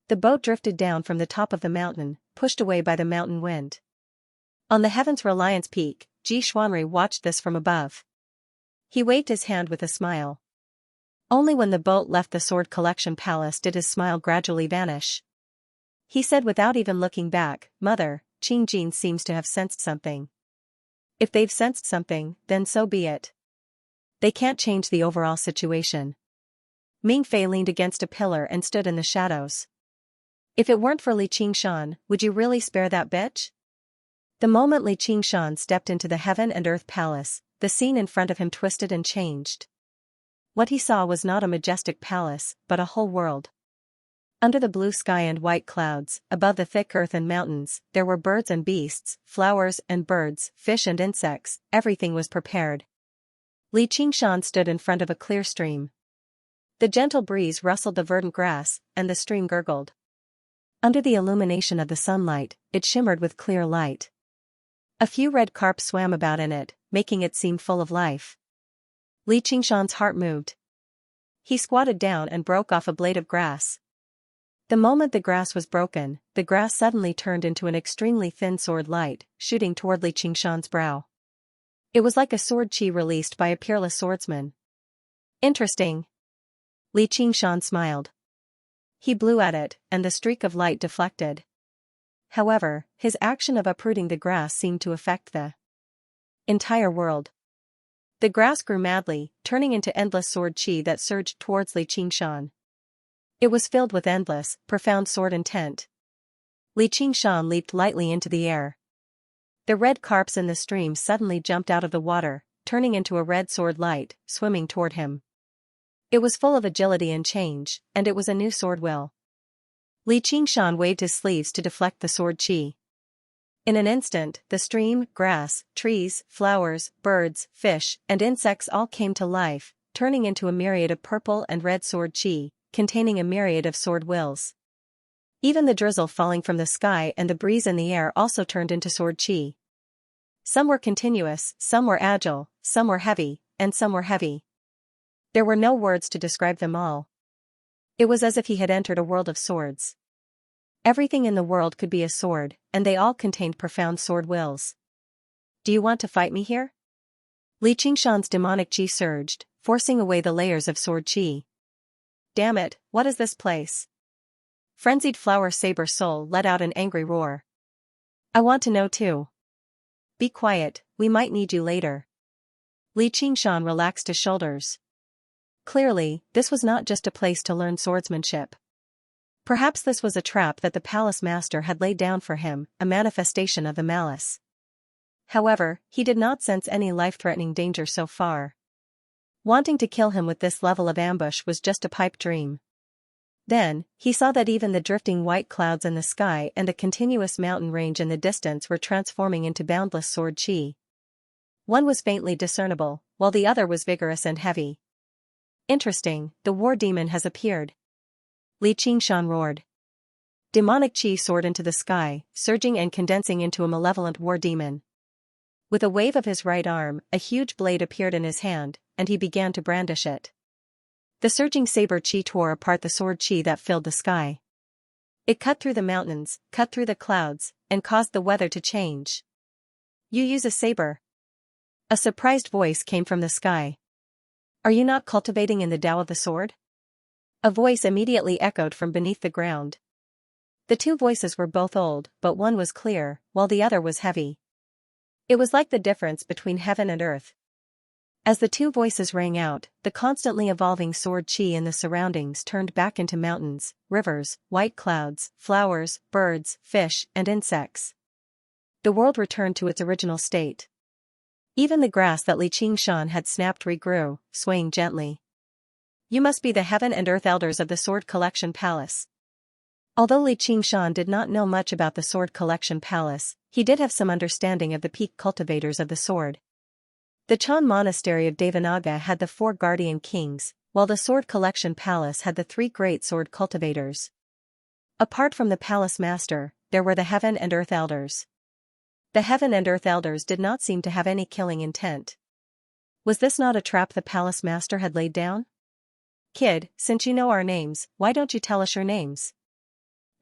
The boat drifted down from the top of the mountain, pushed away by the mountain wind. On the Heaven's Reliance Peak, Ji Xuanri watched this from above. He waved his hand with a smile. Only when the boat left the Sword Collection Palace did his smile gradually vanish. He said without even looking back, "Mother, Qingjin seems to have sensed something. If they've sensed something, then so be it. They can't change the overall situation." Ming Fei leaned against a pillar and stood in the shadows. "If it weren't for Li Qingshan, would you really spare that bitch?" The moment Li Qingshan stepped into the Heaven and Earth Palace, the scene in front of him twisted and changed. What he saw was not a majestic palace, but a whole world. Under the blue sky and white clouds, above the thick earth and mountains, there were birds and beasts, flowers and birds, fish and insects, everything was prepared. Li Qingshan stood in front of a clear stream. The gentle breeze rustled the verdant grass, and the stream gurgled. Under the illumination of the sunlight, it shimmered with clear light. A few red carp swam about in it, making it seem full of life. Li Qingshan's heart moved. He squatted down and broke off a blade of grass. The moment the grass was broken, the grass suddenly turned into an extremely thin sword light, shooting toward Li Qingshan's brow. It was like a sword chi released by a peerless swordsman. "Interesting." Li Qingshan smiled. He blew at it, and the streak of light deflected. However, his action of uprooting the grass seemed to affect the entire world. The grass grew madly, turning into endless sword chi that surged towards Li Qingshan. It was filled with endless, profound sword intent. Li Qingshan leaped lightly into the air. The red carps in the stream suddenly jumped out of the water, turning into a red sword light, swimming toward him. It was full of agility and change, and it was a new sword will. Li Qingshan waved his sleeves to deflect the sword chi. In an instant, the stream, grass, trees, flowers, birds, fish, and insects all came to life, turning into a myriad of purple and red sword chi, containing a myriad of sword wills. Even the drizzle falling from the sky and the breeze in the air also turned into sword chi. Some were continuous, some were agile, some were heavy, and some were heavy. There were no words to describe them all. It was as if he had entered a world of swords. Everything in the world could be a sword, and they all contained profound sword wills. "Do you want to fight me here?" Li Qingshan's demonic chi surged, forcing away the layers of sword chi. "Damn it, what is this place?" Frenzied Flower Saber Soul let out an angry roar. "I want to know too." "Be quiet, we might need you later." Li Qingshan relaxed his shoulders. Clearly, this was not just a place to learn swordsmanship. Perhaps this was a trap that the palace master had laid down for him, a manifestation of the malice. However, he did not sense any life-threatening danger so far. Wanting to kill him with this level of ambush was just a pipe dream. Then, he saw that even the drifting white clouds in the sky and the continuous mountain range in the distance were transforming into boundless sword chi. One was faintly discernible, while the other was vigorous and heavy. "Interesting, the war demon has appeared." Li Qingshan roared. Demonic chi soared into the sky, surging and condensing into a malevolent war demon. With a wave of his right arm, a huge blade appeared in his hand, and he began to brandish it. The surging saber chi tore apart the sword chi that filled the sky. It cut through the mountains, cut through the clouds, and caused the weather to change. "You use a saber?" A surprised voice came from the sky. "Are you not cultivating in the Tao of the sword?" A voice immediately echoed from beneath the ground. The two voices were both old, but one was clear, while the other was heavy. It was like the difference between heaven and earth. As the two voices rang out, the constantly evolving sword chi in the surroundings turned back into mountains, rivers, white clouds, flowers, birds, fish, and insects. The world returned to its original state. Even the grass that Li Qingshan had snapped regrew, swaying gently. "You must be the Heaven and Earth Elders of the Sword Collection Palace." Although Li Qingshan did not know much about the Sword Collection Palace, he did have some understanding of the peak cultivators of the sword. The Chan Monastery of Devanaga had the 4 guardian kings, while the Sword Collection Palace had the 3 great sword cultivators. Apart from the palace master, there were the Heaven and Earth Elders. The Heaven and Earth Elders did not seem to have any killing intent. Was this not a trap the palace master had laid down? Kid, since you know our names, why don't you tell us your names?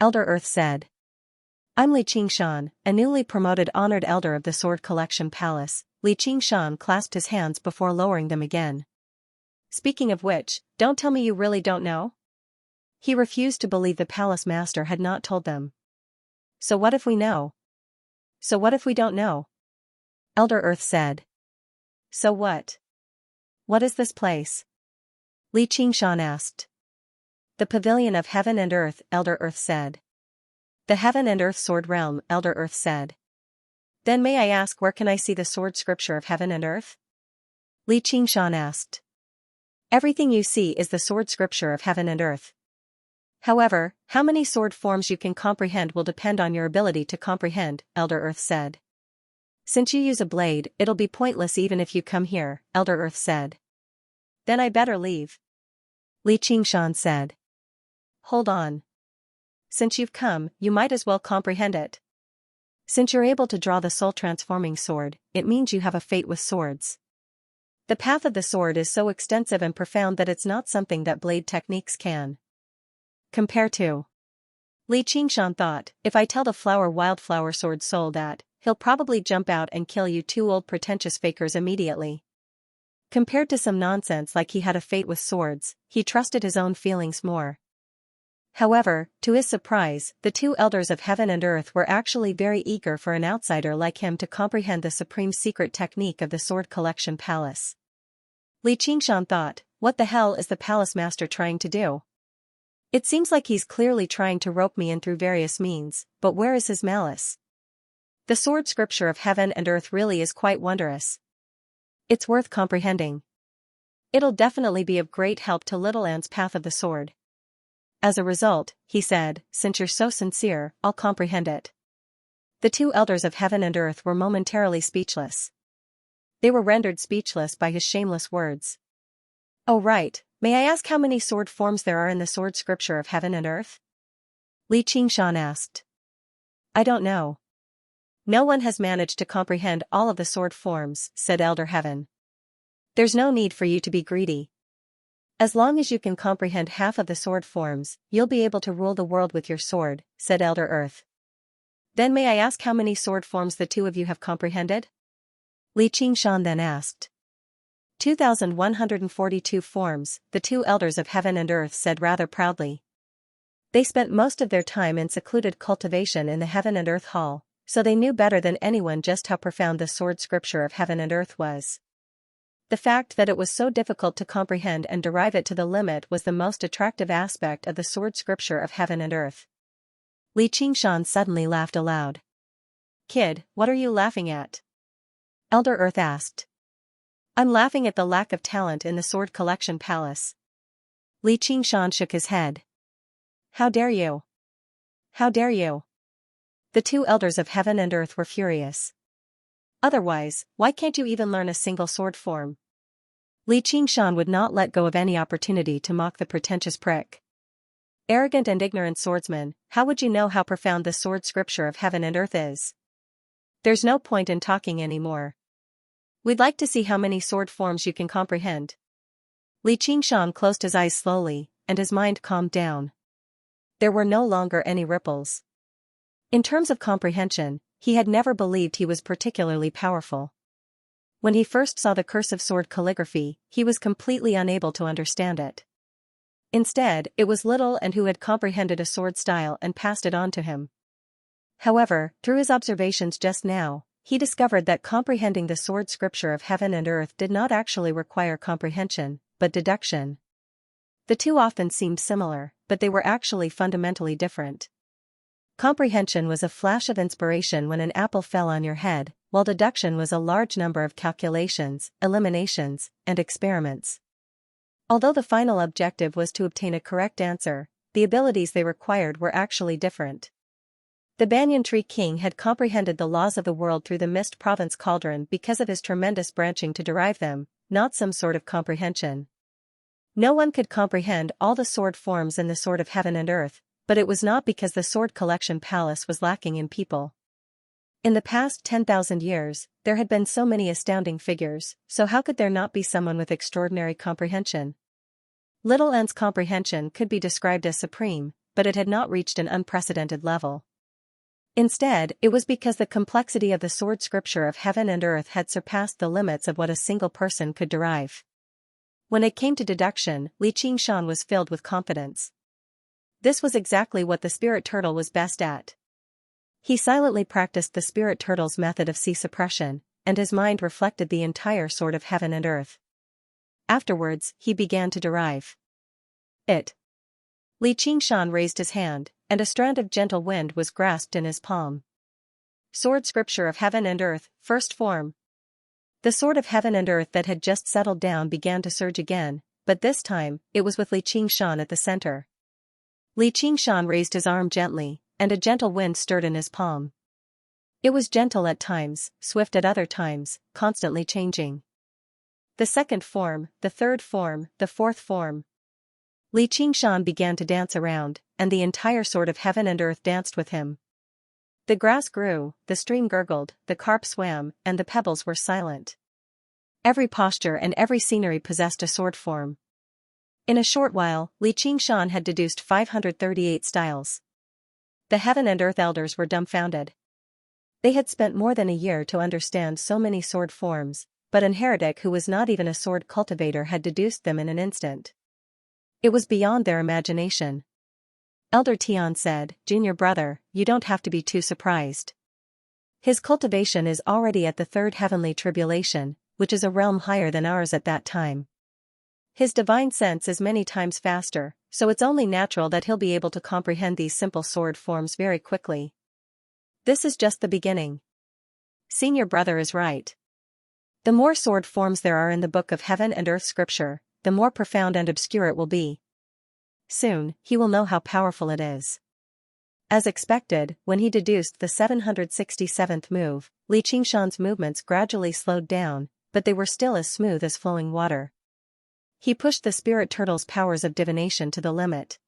Elder Earth said. I'm Li Qingshan, a newly promoted honored elder of the Sword Collection Palace. Li Qingshan clasped his hands before lowering them again. Speaking of which, don't tell me you really don't know? He refused to believe the palace master had not told them. So what if we know? So what if we don't know? Elder Earth said. So what? What is this place? Li Qingshan asked. The Pavilion of Heaven and Earth, Elder Earth said. The Heaven and Earth Sword Realm, Elder Earth said. Then may I ask, where can I see the sword scripture of Heaven and Earth? Li Qingshan asked. Everything you see is the sword scripture of Heaven and Earth. However, how many sword forms you can comprehend will depend on your ability to comprehend, Elder Earth said. Since you use a blade, it'll be pointless even if you come here, Elder Earth said. Then I better leave. Li Qingshan said. Hold on. Since you've come, you might as well comprehend it. Since you're able to draw the soul-transforming sword, it means you have a fate with swords. The path of the sword is so extensive and profound that it's not something that blade techniques can compare to. Li Qingshan thought, if I tell the wildflower sword soul that, he'll probably jump out and kill you two old pretentious fakers immediately. Compared to some nonsense like he had a fate with swords, he trusted his own feelings more. However, to his surprise, the two elders of Heaven and Earth were actually very eager for an outsider like him to comprehend the supreme secret technique of the Sword Collection Palace. Li Qingshan thought, what the hell is the palace master trying to do? It seems like he's clearly trying to rope me in through various means, but where is his malice? The sword scripture of Heaven and Earth really is quite wondrous. It's worth comprehending. It'll definitely be of great help to Little Anne's path of the sword. As a result, he said, since you're so sincere, I'll comprehend it. The two elders of Heaven and Earth were momentarily speechless. They were rendered speechless by his shameless words. Oh right, may I ask how many sword forms there are in the sword scripture of Heaven and Earth? Li Qingshan asked. I don't know. No one has managed to comprehend all of the sword forms, said Elder Heaven. There's no need for you to be greedy. As long as you can comprehend half of the sword forms, you'll be able to rule the world with your sword, said Elder Earth. Then may I ask how many sword forms the two of you have comprehended? Li Qingshan then asked. 2,142 forms, the two elders of Heaven and Earth said rather proudly. They spent most of their time in secluded cultivation in the Heaven and Earth Hall, so they knew better than anyone just how profound the sword scripture of Heaven and Earth was. The fact that it was so difficult to comprehend and derive it to the limit was the most attractive aspect of the sword scripture of Heaven and Earth. Li Qingshan suddenly laughed aloud. Kid, what are you laughing at? Elder Earth asked. I'm laughing at the lack of talent in the Sword Collection Palace. Li Qingshan shook his head. How dare you? How dare you? The two elders of Heaven and Earth were furious. Otherwise, why can't you even learn a single sword form? Li Qingshan would not let go of any opportunity to mock the pretentious prick. Arrogant and ignorant swordsman, how would you know how profound the sword scripture of Heaven and Earth is? There's no point in talking anymore. We'd like to see how many sword forms you can comprehend. Li Qingshan closed his eyes slowly, and his mind calmed down. There were no longer any ripples. In terms of comprehension, he had never believed he was particularly powerful. When he first saw the cursive sword calligraphy, he was completely unable to understand it. Instead, it was Little Anne who had comprehended a sword style and passed it on to him. However, through his observations just now, he discovered that comprehending the sword scripture of Heaven and Earth did not actually require comprehension, but deduction. The two often seemed similar, but they were actually fundamentally different. Comprehension was a flash of inspiration when an apple fell on your head, while deduction was a large number of calculations, eliminations, and experiments. Although the final objective was to obtain a correct answer, the abilities they required were actually different. The Banyan Tree King had comprehended the laws of the world through the Mist Province Cauldron because of his tremendous branching to derive them, not some sort of comprehension. No one could comprehend all the sword forms in the Sword of Heaven and Earth, but it was not because the Sword Collection Palace was lacking in people. In the past 10,000 years, there had been so many astounding figures, so how could there not be someone with extraordinary comprehension? Little N's comprehension could be described as supreme, but it had not reached an unprecedented level. Instead, it was because the complexity of the sword scripture of heaven and earth had surpassed the limits of what a single person could derive. When it came to deduction, Xianxia was filled with confidence. This was exactly what the spirit turtle was best at. He silently practiced the spirit turtle's method of suppression, and his mind reflected the entire sword of heaven and earth. Afterwards, he began to derive it. Xianxia raised his hand, and a strand of gentle wind was grasped in his palm. Sword scripture of heaven and earth, first form. The sword of heaven and earth that had just settled down began to surge again, but this time, it was with Xianxia at the center. Xianxia raised his arm gently, and a gentle wind stirred in his palm. It was gentle at times, swift at other times, constantly changing. The second form, the third form, the fourth form. Xianxia began to dance around, and the entire sword of heaven and earth danced with him. The grass grew, the stream gurgled, the carp swam, and the pebbles were silent. Every posture and every scenery possessed a sword form. In a short while, Xianxia had deduced 538 styles. The heaven and earth elders were dumbfounded. They had spent more than a year to understand so many sword forms, but an heretic who was not even a sword cultivator had deduced them in an instant. It was beyond their imagination. Elder Tian said, "Junior brother, you don't have to be too surprised. His cultivation is already at the third heavenly tribulation, which is a realm higher than ours at that time. His divine sense is many times faster, so it's only natural that he'll be able to comprehend these simple sword forms very quickly. This is just the beginning. Senior brother is right. The more sword forms there are in the book of heaven and earth scripture, the more profound and obscure it will be. Soon, he will know how powerful it is." As expected, when he deduced the 767th move, Xianxia's movements gradually slowed down, but they were still as smooth as flowing water. He pushed the spirit turtle's powers of divination to the limit.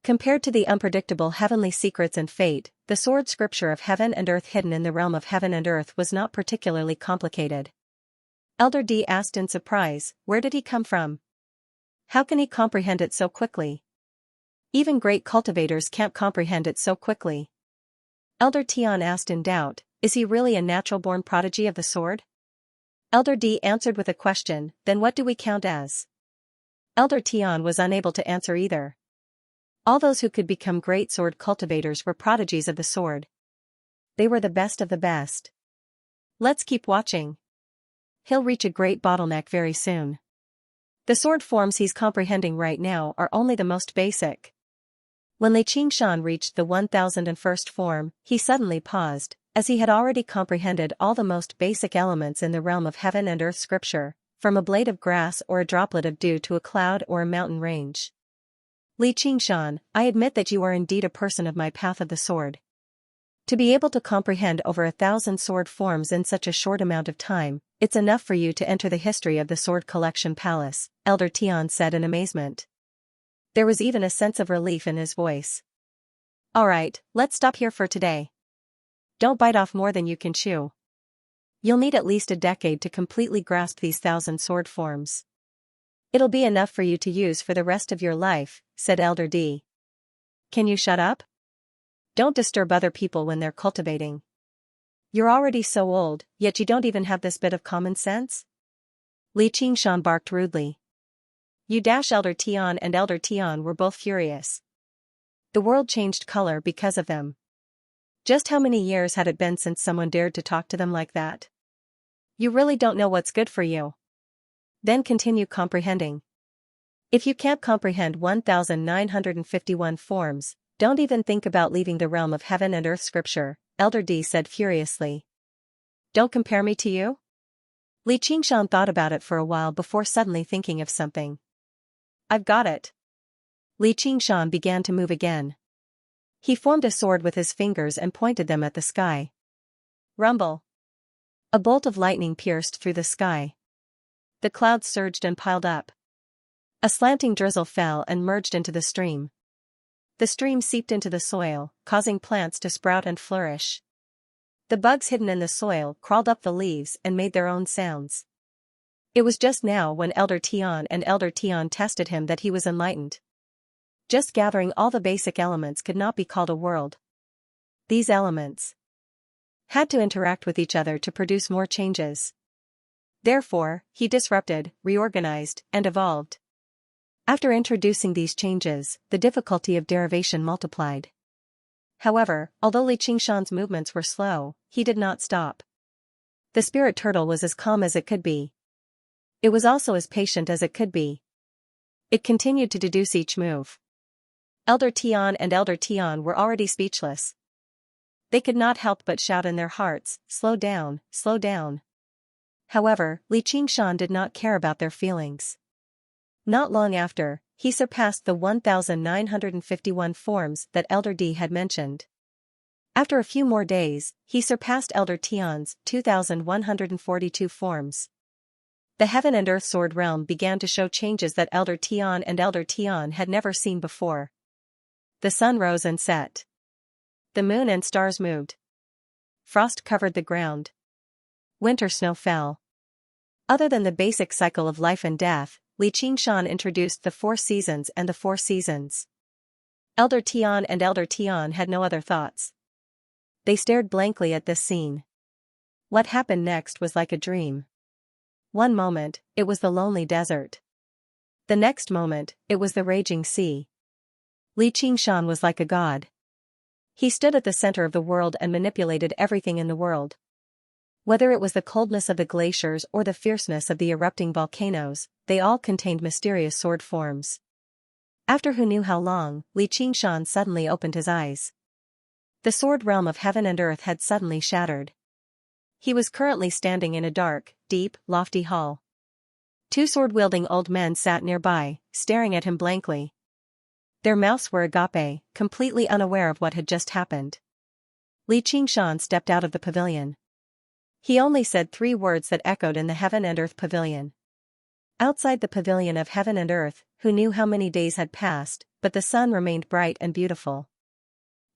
Compared to the unpredictable heavenly secrets and fate, the sword scripture of heaven and earth hidden in the realm of heaven and earth was not particularly complicated. Elder D asked in surprise, "Where did he come from? How can he comprehend it so quickly? Even great cultivators can't comprehend it so quickly." Elder Tian asked in doubt, "Is he really a natural-born prodigy of the sword?" Elder D answered with a question, "Then what do we count as?" Elder Tian was unable to answer either. All those who could become great sword cultivators were prodigies of the sword. They were the best of the best. Let's keep watching. He'll reach a great bottleneck very soon. The sword forms he's comprehending right now are only the most basic. When Xianxia reached the 1001st form, he suddenly paused, as he had already comprehended all the most basic elements in the realm of heaven and earth scripture, from a blade of grass or a droplet of dew to a cloud or a mountain range. Xianxia, I admit that you are indeed a person of my path of the sword. To be able to comprehend over 1,000 sword forms in such a short amount of time, it's enough for you to enter the history of the Sword Collection Palace, Elder Tian said in amazement. There was even a sense of relief in his voice. Alright, let's stop here for today. Don't bite off more than you can chew. You'll need at least a decade to completely grasp these 1,000 sword forms. It'll be enough for you to use for the rest of your life, said Elder D. Can you shut up? Don't disturb other people when they're cultivating. You're already so old, yet you don't even have this bit of common sense? Xianxia barked rudely. Elder Tian and Elder Tian were both furious. The world changed color because of them. Just how many years had it been since someone dared to talk to them like that? You really don't know what's good for you. Then continue comprehending. If you can't comprehend 1,951 forms, don't even think about leaving the realm of heaven and earth scripture, Elder D said furiously. Don't compare me to you? Xianxia thought about it for a while before suddenly thinking of something. I've got it. Xianxia began to move again. He formed a sword with his fingers and pointed them at the sky. Rumble. A bolt of lightning pierced through the sky. The clouds surged and piled up. A slanting drizzle fell and merged into the stream. The stream seeped into the soil, causing plants to sprout and flourish. The bugs hidden in the soil crawled up the leaves and made their own sounds. It was just now when Elder Tian and Elder Tian tested him that he was enlightened. Just gathering all the basic elements could not be called a world. These elements had to interact with each other to produce more changes. Therefore, he disrupted, reorganized, and evolved. After introducing these changes, the difficulty of derivation multiplied. However, although Xianxia's movements were slow, he did not stop. The spirit turtle was as calm as it could be. It was also as patient as it could be. It continued to deduce each move. Elder Tian and Elder Tian were already speechless. They could not help but shout in their hearts, "Slow down, slow down." However, Xianxia did not care about their feelings. Not long after, he surpassed the 1,951 forms that Elder D had mentioned. After a few more days, he surpassed Elder Tian's 2,142 forms. The heaven and earth sword realm began to show changes that Elder Tian and Elder Tian had never seen before. The sun rose and set. The moon and stars moved. Frost covered the ground. Winter snow fell. Other than the basic cycle of life and death, Xianxia introduced the 4 seasons and the 4 seasons. Elder Tian and Elder Tian had no other thoughts. They stared blankly at this scene. What happened next was like a dream. One moment, it was the lonely desert. The next moment, it was the raging sea. Xianxia was like a god. He stood at the center of the world and manipulated everything in the world. Whether it was the coldness of the glaciers or the fierceness of the erupting volcanoes, they all contained mysterious sword forms. After who knew how long, Xianxia suddenly opened his eyes. The sword realm of heaven and earth had suddenly shattered. He was currently standing in a dark, deep, lofty hall. 2 sword-wielding old men sat nearby, staring at him blankly. Their mouths were agape, completely unaware of what had just happened. Xianxia stepped out of the pavilion. He only said 3 words that echoed in the heaven and earth pavilion. Outside the pavilion of heaven and earth, who knew how many days had passed, but the sun remained bright and beautiful.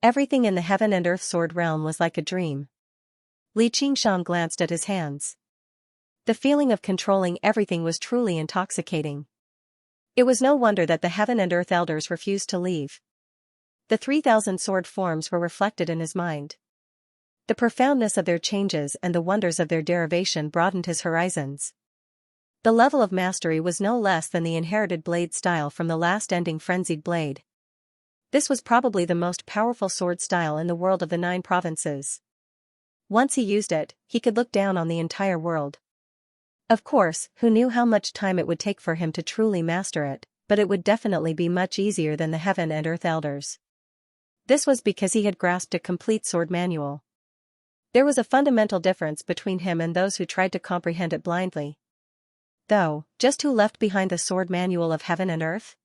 Everything in the heaven and earth sword realm was like a dream. Xianxia glanced at his hands. The feeling of controlling everything was truly intoxicating. It was no wonder that the heaven and earth elders refused to leave. The 3,000 sword forms were reflected in his mind. The profoundness of their changes and the wonders of their derivation broadened his horizons. The level of mastery was no less than the inherited blade style from the last ending frenzied blade. This was probably the most powerful sword style in the world of the 9 provinces. Once he used it, he could look down on the entire world. Of course, who knew how much time it would take for him to truly master it, but it would definitely be much easier than the heaven and earth elders. This was because he had grasped a complete sword manual. There was a fundamental difference between him and those who tried to comprehend it blindly. Though, just who left behind the sword manual of heaven and earth?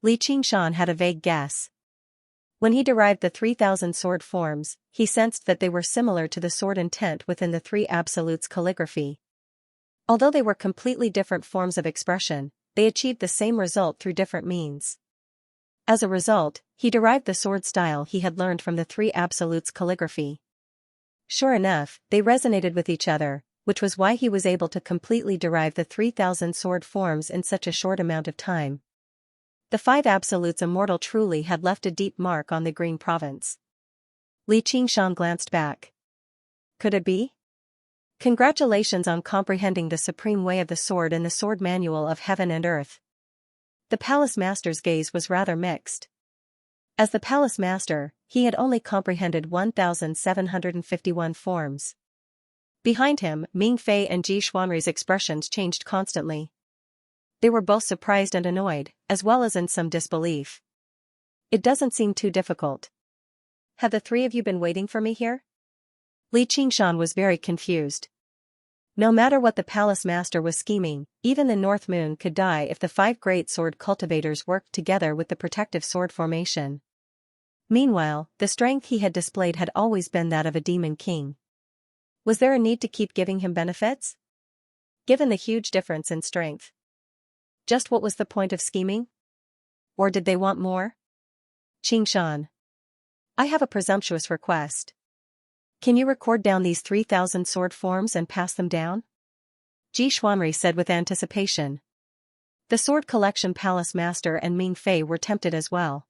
Xianxia had a vague guess. When he derived the 3,000 sword forms, he sensed that they were similar to the sword intent within the 3 absolutes calligraphy. Although they were completely different forms of expression, they achieved the same result through different means. As a result, he derived the sword style he had learned from the 3 absolutes calligraphy. Sure enough, they resonated with each other, which was why he was able to completely derive the 3,000 sword forms in such a short amount of time. The 5 absolutes immortal truly had left a deep mark on the Green Province. Xianxia glanced back. Could it be? Congratulations on comprehending the supreme way of the sword in the sword manual of heaven and earth. The palace master's gaze was rather mixed. As the palace master, he had only comprehended 1,751 forms. Behind him, Ming Fei and Ji Xuanrui's expressions changed constantly. They were both surprised and annoyed, as well as in some disbelief. It doesn't seem too difficult. Have the 3 of you been waiting for me here? Xianxia was very confused. No matter what the palace master was scheming, even the North Moon could die if the 5 great sword cultivators worked together with the protective sword formation. Meanwhile, the strength he had displayed had always been that of a demon king. Was there a need to keep giving him benefits? Given the huge difference in strength. Just what was the point of scheming? Or did they want more? Xianxia. I have a presumptuous request. Can you record down these 3,000 sword forms and pass them down? Ji Xuanri said with anticipation. The Sword Collection Palace Master and Ming Fei were tempted as well.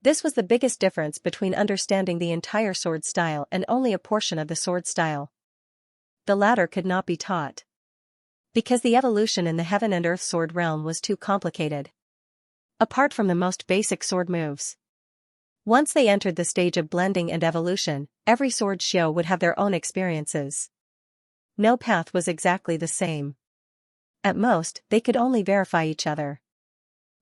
This was the biggest difference between understanding the entire sword style and only a portion of the sword style. The latter could not be taught, because the evolution in the heaven and earth sword realm was too complicated. Apart from the most basic sword moves, once they entered the stage of blending and evolution, every sword show would have their own experiences. No path was exactly the same. At most, they could only verify each other.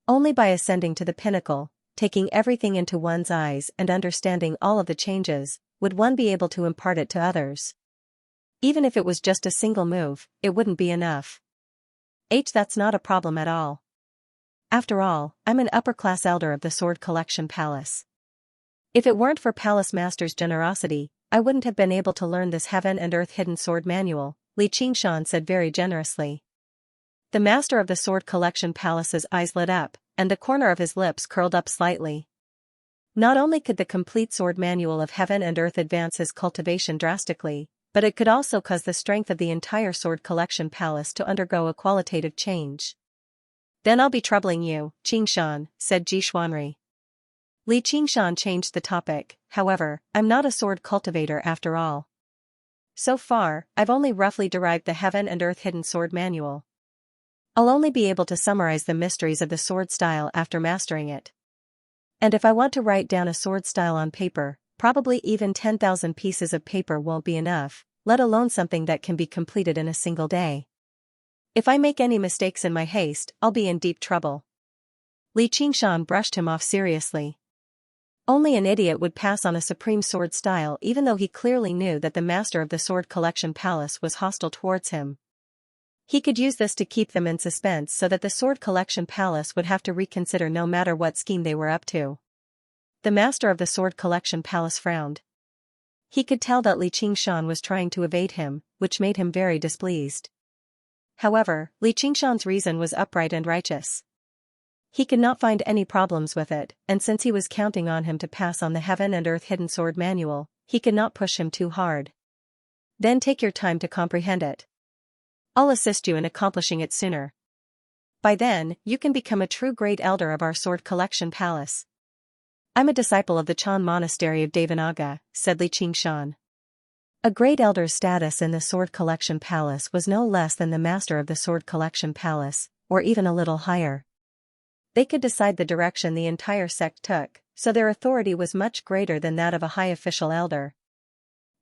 Only by ascending to the pinnacle, taking everything into one's eyes and understanding all of the changes, would one be able to impart it to others. Even if it was just a single move, it wouldn't be enough. That's not a problem at all. After all, I'm an upper-class elder of the Sword Collection Palace. If it weren't for Palace Master's generosity, I wouldn't have been able to learn this heaven and earth hidden sword manual, Li Qingshan said very generously. The Master of the Sword Collection Palace's eyes lit up, and the corner of his lips curled up slightly. Not only could the complete sword manual of heaven and earth advance his cultivation drastically, but it could also cause the strength of the entire Sword Collection Palace to undergo a qualitative change. Then I'll be troubling you, Qingshan, said Ji Xuanri. Li Qingshan changed the topic. However, I'm not a sword cultivator after all. So far, I've only roughly derived the heaven and earth hidden sword manual. I'll only be able to summarize the mysteries of the sword style after mastering it. And if I want to write down a sword style on paper, probably even 10,000 pieces of paper won't be enough, let alone something that can be completed in a single day. If I make any mistakes in my haste, I'll be in deep trouble. Li Qingshan brushed him off seriously. Only an idiot would pass on a supreme sword style even though he clearly knew that the Master of the Sword Collection Palace was hostile towards him. He could use this to keep them in suspense so that the Sword Collection Palace would have to reconsider no matter what scheme they were up to. The Master of the Sword Collection Palace frowned. He could tell that Li Qingshan was trying to evade him, which made him very displeased. However, Li Qingshan's reason was upright and righteous. He could not find any problems with it, and since he was counting on him to pass on the heaven and earth hidden sword manual, he could not push him too hard. Then take your time to comprehend it. I'll assist you in accomplishing it sooner. By then, you can become a true great elder of our Sword Collection Palace. I'm a disciple of the Chan Monastery of Devanaga, said Li Qingshan. A great elder's status in the Sword Collection Palace was no less than the Master of the Sword Collection Palace, or even a little higher. They could decide the direction the entire sect took, so their authority was much greater than that of a high official elder.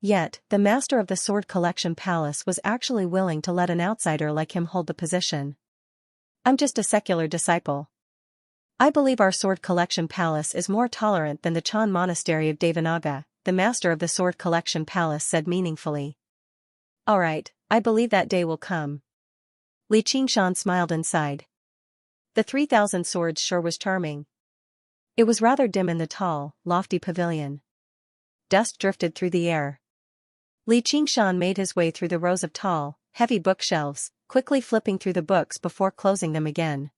Yet, the Master of the Sword Collection Palace was actually willing to let an outsider like him hold the position. I'm just a secular disciple. I believe our Sword Collection Palace is more tolerant than the Chan Monastery of Devanaga, the Master of the Sword Collection Palace said meaningfully. Alright, I believe that day will come. Li Qingshan smiled and sighed. The 3,000 swords sure was charming. It was rather dim in the tall, lofty pavilion. Dust drifted through the air. Li Qingshan made his way through the rows of tall, heavy bookshelves, quickly flipping through the books before closing them again.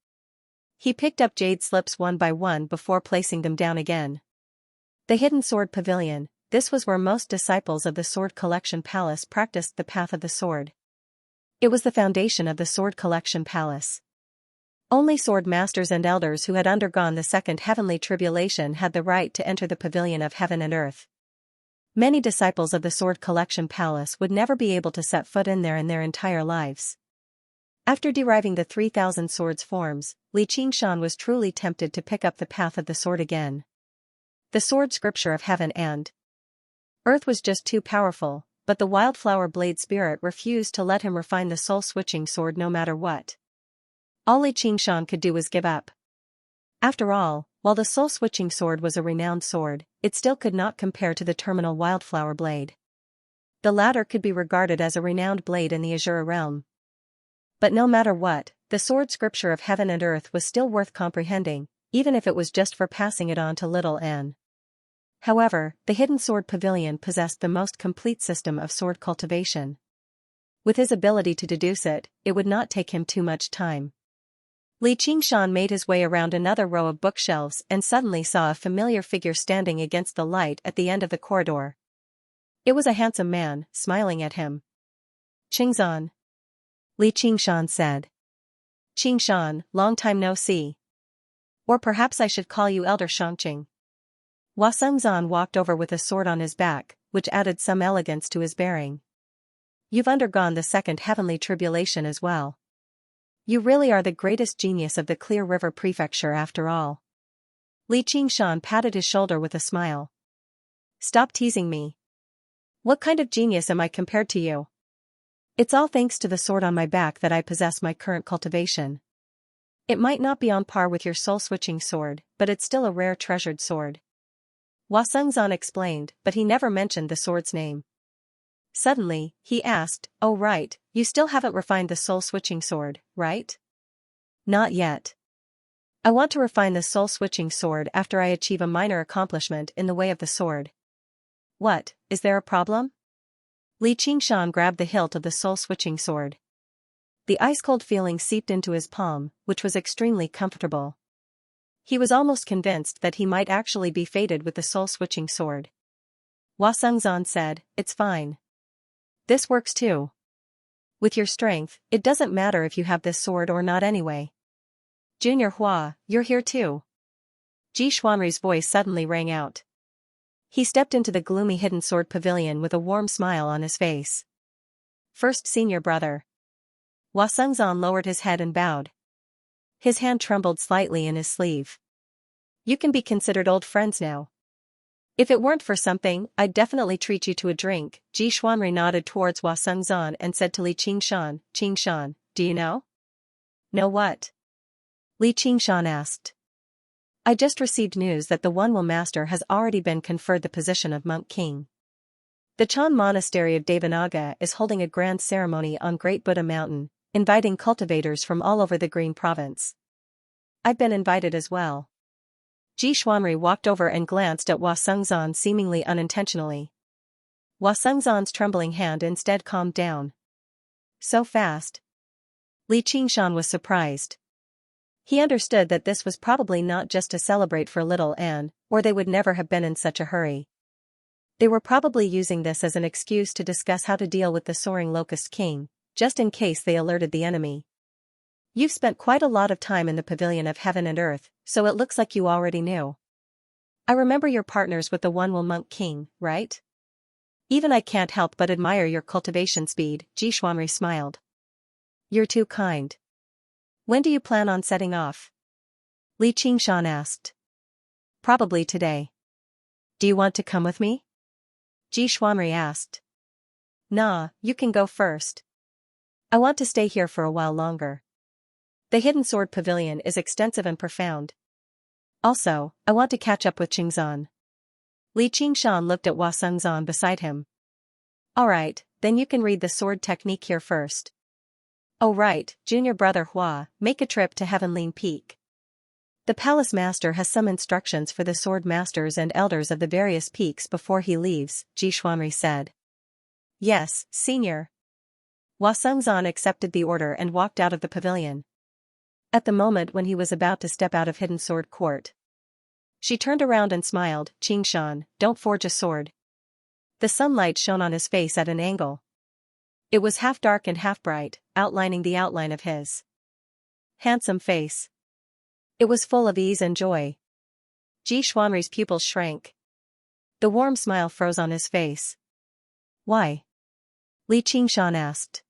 He picked up jade slips one by one before placing them down again. The Hidden Sword Pavilion, this was where most disciples of the Sword Collection Palace practiced the path of the sword. It was the foundation of the Sword Collection Palace. Only sword masters and elders who had undergone the second heavenly tribulation had the right to enter the pavilion of heaven and earth. Many disciples of the Sword Collection Palace would never be able to set foot in their entire lives. After deriving the 3,000 swords forms, Li Qingshan was truly tempted to pick up the path of the sword again. The sword scripture of heaven and earth was just too powerful, but the wildflower blade spirit refused to let him refine the soul-switching sword no matter what. All Li Qingshan could do was give up. After all, while the soul-switching sword was a renowned sword, it still could not compare to the terminal wildflower blade. The latter could be regarded as a renowned blade in the Azura realm. But no matter what, the sword scripture of heaven and earth was still worth comprehending, even if it was just for passing it on to little Anne. However, the Hidden Sword Pavilion possessed the most complete system of sword cultivation. With his ability to deduce it, it would not take him too much time. Li Qingshan made his way around another row of bookshelves and suddenly saw a familiar figure standing against the light at the end of the corridor. It was a handsome man, smiling at him. Qingzan. Li Qingshan said. Qingshan, long time no see. Or perhaps I should call you Elder Shangqing. Hua Sengzan walked over with a sword on his back, which added some elegance to his bearing. You've undergone the second heavenly tribulation as well. You really are the greatest genius of the Clear River Prefecture after all. Li Qingshan patted his shoulder with a smile. Stop teasing me. What kind of genius am I compared to you? It's all thanks to the sword on my back that I possess my current cultivation. It might not be on par with your soul-switching sword, but it's still a rare treasured sword. Hua Sengzan explained, but he never mentioned the sword's name. Suddenly, he asked, oh right, you still haven't refined the soul-switching sword, right? Not yet. I want to refine the soul-switching sword after I achieve a minor accomplishment in the way of the sword. What, is there a problem? Li Qingshan grabbed the hilt of the soul-switching sword. The ice-cold feeling seeped into his palm, which was extremely comfortable. He was almost convinced that he might actually be fated with the soul-switching sword. Hua Sengzan said, it's fine. This works too. With your strength, it doesn't matter if you have this sword or not anyway. Junior Hua, you're here too. Ji Xuanri's voice suddenly rang out. He stepped into the gloomy hidden sword pavilion with a warm smile on his face. First senior brother. Hua Sengzan lowered his head and bowed. His hand trembled slightly in his sleeve. You can be considered old friends now. If it weren't for something, I'd definitely treat you to a drink. Ji Xuanri nodded towards Hua Sengzan and said to Li Qingshan, Qingshan, do you know? Know what? Li Qingshan asked. I just received news that the One-Will Master has already been conferred the position of Monk King. The Chan Monastery of Devanaga is holding a grand ceremony on Great Buddha Mountain, inviting cultivators from all over the Green Province. I've been invited as well. Ji Xuanri walked over and glanced at Hua Sengzan seemingly unintentionally. Hua Sengzan's trembling hand instead calmed down. So fast. Li Qingshan was surprised. He understood that this was probably not just to celebrate for little Anne, or they would never have been in such a hurry. They were probably using this as an excuse to discuss how to deal with the soaring Locust King, just in case they alerted the enemy. You've spent quite a lot of time in the Pavilion of Heaven and Earth, so it looks like you already knew. I remember you're partners with the One-Will Monk King, right? Even I can't help but admire your cultivation speed, Ji Xuanri smiled. You're too kind. When do you plan on setting off? Li Qingshan asked. Probably today. Do you want to come with me? Ji Xuanri asked. Nah, you can go first. I want to stay here for a while longer. The Hidden Sword Pavilion is extensive and profound. Also, I want to catch up with Qingzan. Li Qingshan looked at Hua Sengzan beside him. Alright, then you can read the sword technique here first. Oh right, junior brother Hua, make a trip to Heavenly Peak. The palace master has some instructions for the sword masters and elders of the various peaks before he leaves, Ji Xuanri said. Yes, senior. Hua Sengzan accepted the order and walked out of the pavilion. At the moment when he was about to step out of Hidden Sword Court, she turned around and smiled, Qingshan, don't forge a sword. The sunlight shone on his face at an angle. It was half dark and half bright, outlining the outline of his handsome face. It was full of ease and joy. Ji Xuanri's pupils shrank. The warm smile froze on his face. Why? Li Qingshan asked.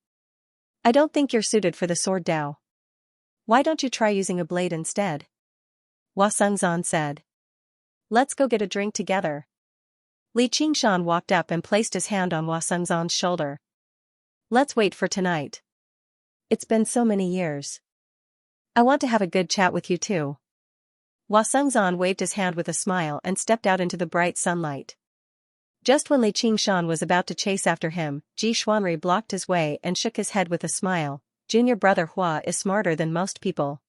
I don't think you're suited for the sword Dao. Why don't you try using a blade instead? Hua Sengzan said. Let's go get a drink together. Li Qingshan walked up and placed his hand on Hua Sengzan's shoulder. Let's wait for tonight. It's been so many years. I want to have a good chat with you too. Hua Sengzan waved his hand with a smile and stepped out into the bright sunlight. Just when Li Qingshan was about to chase after him, Ji Xuanri blocked his way and shook his head with a smile. Junior brother Hua is smarter than most people.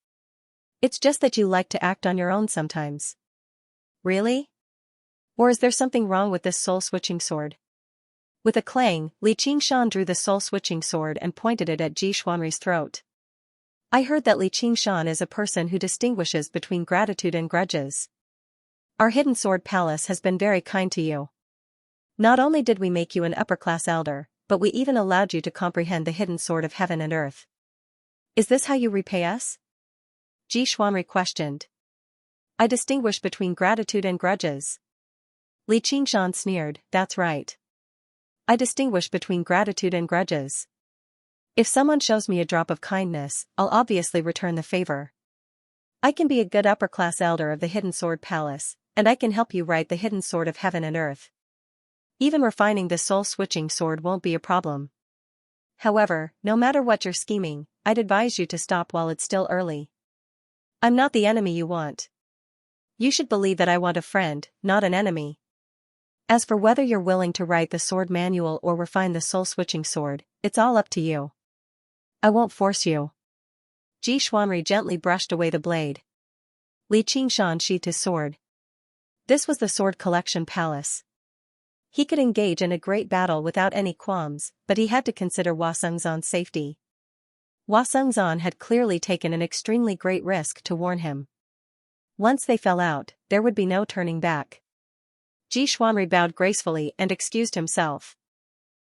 It's just that you like to act on your own sometimes. Really? Or is there something wrong with this soul-switching sword? With a clang, Li Qingshan drew the soul-switching sword and pointed it at Ji Xuanri's throat. I heard that Li Qingshan is a person who distinguishes between gratitude and grudges. Our Hidden Sword Palace has been very kind to you. Not only did we make you an upper-class elder, but we even allowed you to comprehend the hidden sword of heaven and earth. Is this how you repay us? Ji Xuanri questioned. I distinguish between gratitude and grudges. Li Qingshan sneered, that's right. I distinguish between gratitude and grudges. If someone shows me a drop of kindness, I'll obviously return the favor. I can be a good upper-class elder of the Hidden Sword Palace, and I can help you write the hidden sword of heaven and earth. Even refining the soul-switching sword won't be a problem. However, no matter what you're scheming, I'd advise you to stop while it's still early. I'm not the enemy you want. You should believe that I want a friend, not an enemy. As for whether you're willing to write the sword manual or refine the soul-switching sword, it's all up to you. I won't force you. Ji Xuanri gently brushed away the blade. Li Qingshan sheathed his sword. This was the Sword Collection Palace. He could engage in a great battle without any qualms, but he had to consider Hua Sengzan's safety. Hua Sengzan had clearly taken an extremely great risk to warn him. Once they fell out, there would be no turning back. Ji Xuanri bowed gracefully and excused himself.